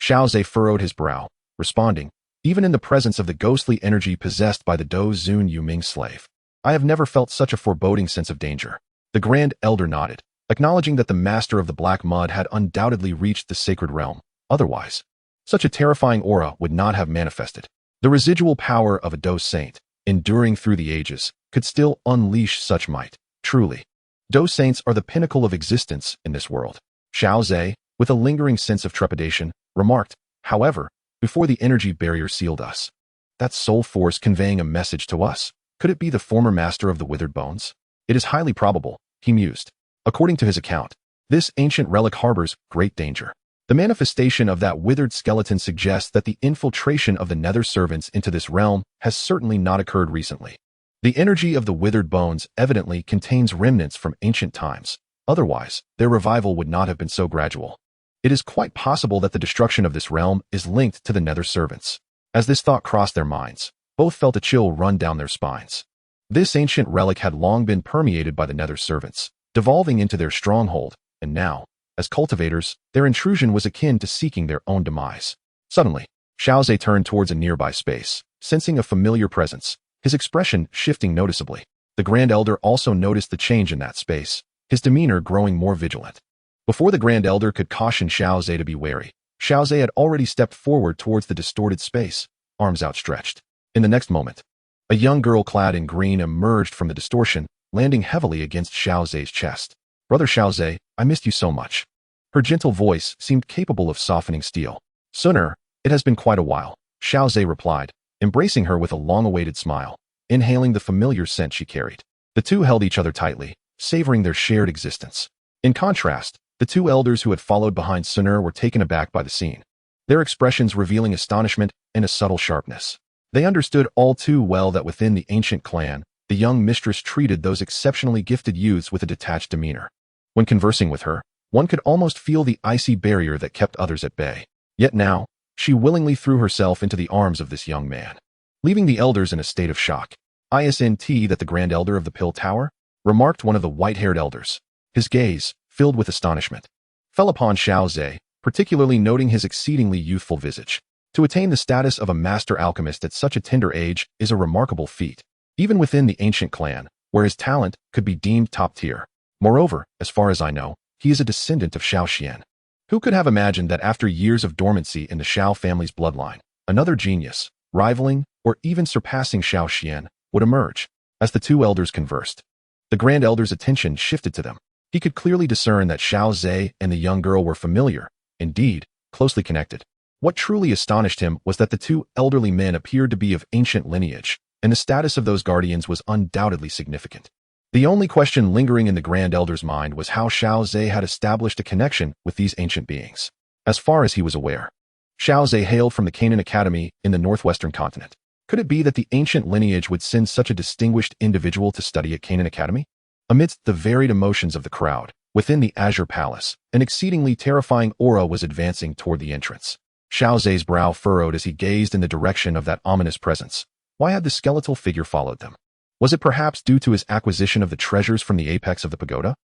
Xiao Ze furrowed his brow, responding, "Even in the presence of the ghostly energy possessed by the Dou Zun Yuming slave, I have never felt such a foreboding sense of danger." The Grand Elder nodded, acknowledging that the master of the Black Mud had undoubtedly reached the sacred realm. Otherwise, such a terrifying aura would not have manifested. The residual power of a Dou saint, enduring through the ages, could still unleash such might. Truly, Dou saints are the pinnacle of existence in this world. Xiao Ze, with a lingering sense of trepidation, remarked, "However, before the energy barrier sealed us, that soul force conveying a message to us, could it be the former master of the withered bones? It is highly probable," he mused. According to his account, this ancient relic harbors great danger. The manifestation of that withered skeleton suggests that the infiltration of the nether servants into this realm has certainly not occurred recently. The energy of the withered bones evidently contains remnants from ancient times. Otherwise, their revival would not have been so gradual. It is quite possible that the destruction of this realm is linked to the nether servants. As this thought crossed their minds, both felt a chill run down their spines. This ancient relic had long been permeated by the nether servants, devolving into their stronghold, and now, as cultivators, their intrusion was akin to seeking their own demise. Suddenly, Xiao Ze turned towards a nearby space, sensing a familiar presence, his expression shifting noticeably. The Grand Elder also noticed the change in that space, his demeanor growing more vigilant. Before the Grand Elder could caution Xiao Ze to be wary, Xiao Ze had already stepped forward towards the distorted space, arms outstretched. In the next moment, a young girl clad in green emerged from the distortion, landing heavily against Xiao Ze's chest. "Brother Xiao Ze, I missed you so much." Her gentle voice seemed capable of softening steel. "Xun'er, it has been quite a while," Xiao Ze replied, embracing her with a long-awaited smile, inhaling the familiar scent she carried. The two held each other tightly, savoring their shared existence. In contrast, the two elders who had followed behind Xun'er were taken aback by the scene, their expressions revealing astonishment and a subtle sharpness. They understood all too well that within the ancient clan, the young mistress treated those exceptionally gifted youths with a detached demeanor. When conversing with her, one could almost feel the icy barrier that kept others at bay. Yet now, she willingly threw herself into the arms of this young man, leaving the elders in a state of shock. "Isn't that the Grand Elder of the Pill Tower?" remarked one of the white-haired elders. His gaze, filled with astonishment, fell upon Xiao Ze, particularly noting his exceedingly youthful visage. To attain the status of a master alchemist at such a tender age is a remarkable feat, even within the ancient clan, where his talent could be deemed top-tier. Moreover, as far as I know, he is a descendant of Xiao Xian. Who could have imagined that after years of dormancy in the Xiao family's bloodline, another genius, rivaling or even surpassing Xiao Xian, would emerge? As the two elders conversed, the Grand Elder's attention shifted to them. He could clearly discern that Xiao Ze and the young girl were familiar, indeed, closely connected. What truly astonished him was that the two elderly men appeared to be of ancient lineage, and the status of those guardians was undoubtedly significant. The only question lingering in the Grand Elder's mind was how Xiao Ze had established a connection with these ancient beings. As far as he was aware, Xiao Ze hailed from the Canaan Academy in the northwestern continent. Could it be that the ancient lineage would send such a distinguished individual to study at Canaan Academy? Amidst the varied emotions of the crowd, within the Azure Palace, an exceedingly terrifying aura was advancing toward the entrance. Xiao Ze's brow furrowed as he gazed in the direction of that ominous presence. Why had the skeletal figure followed them? Was it perhaps due to his acquisition of the treasures from the apex of the pagoda?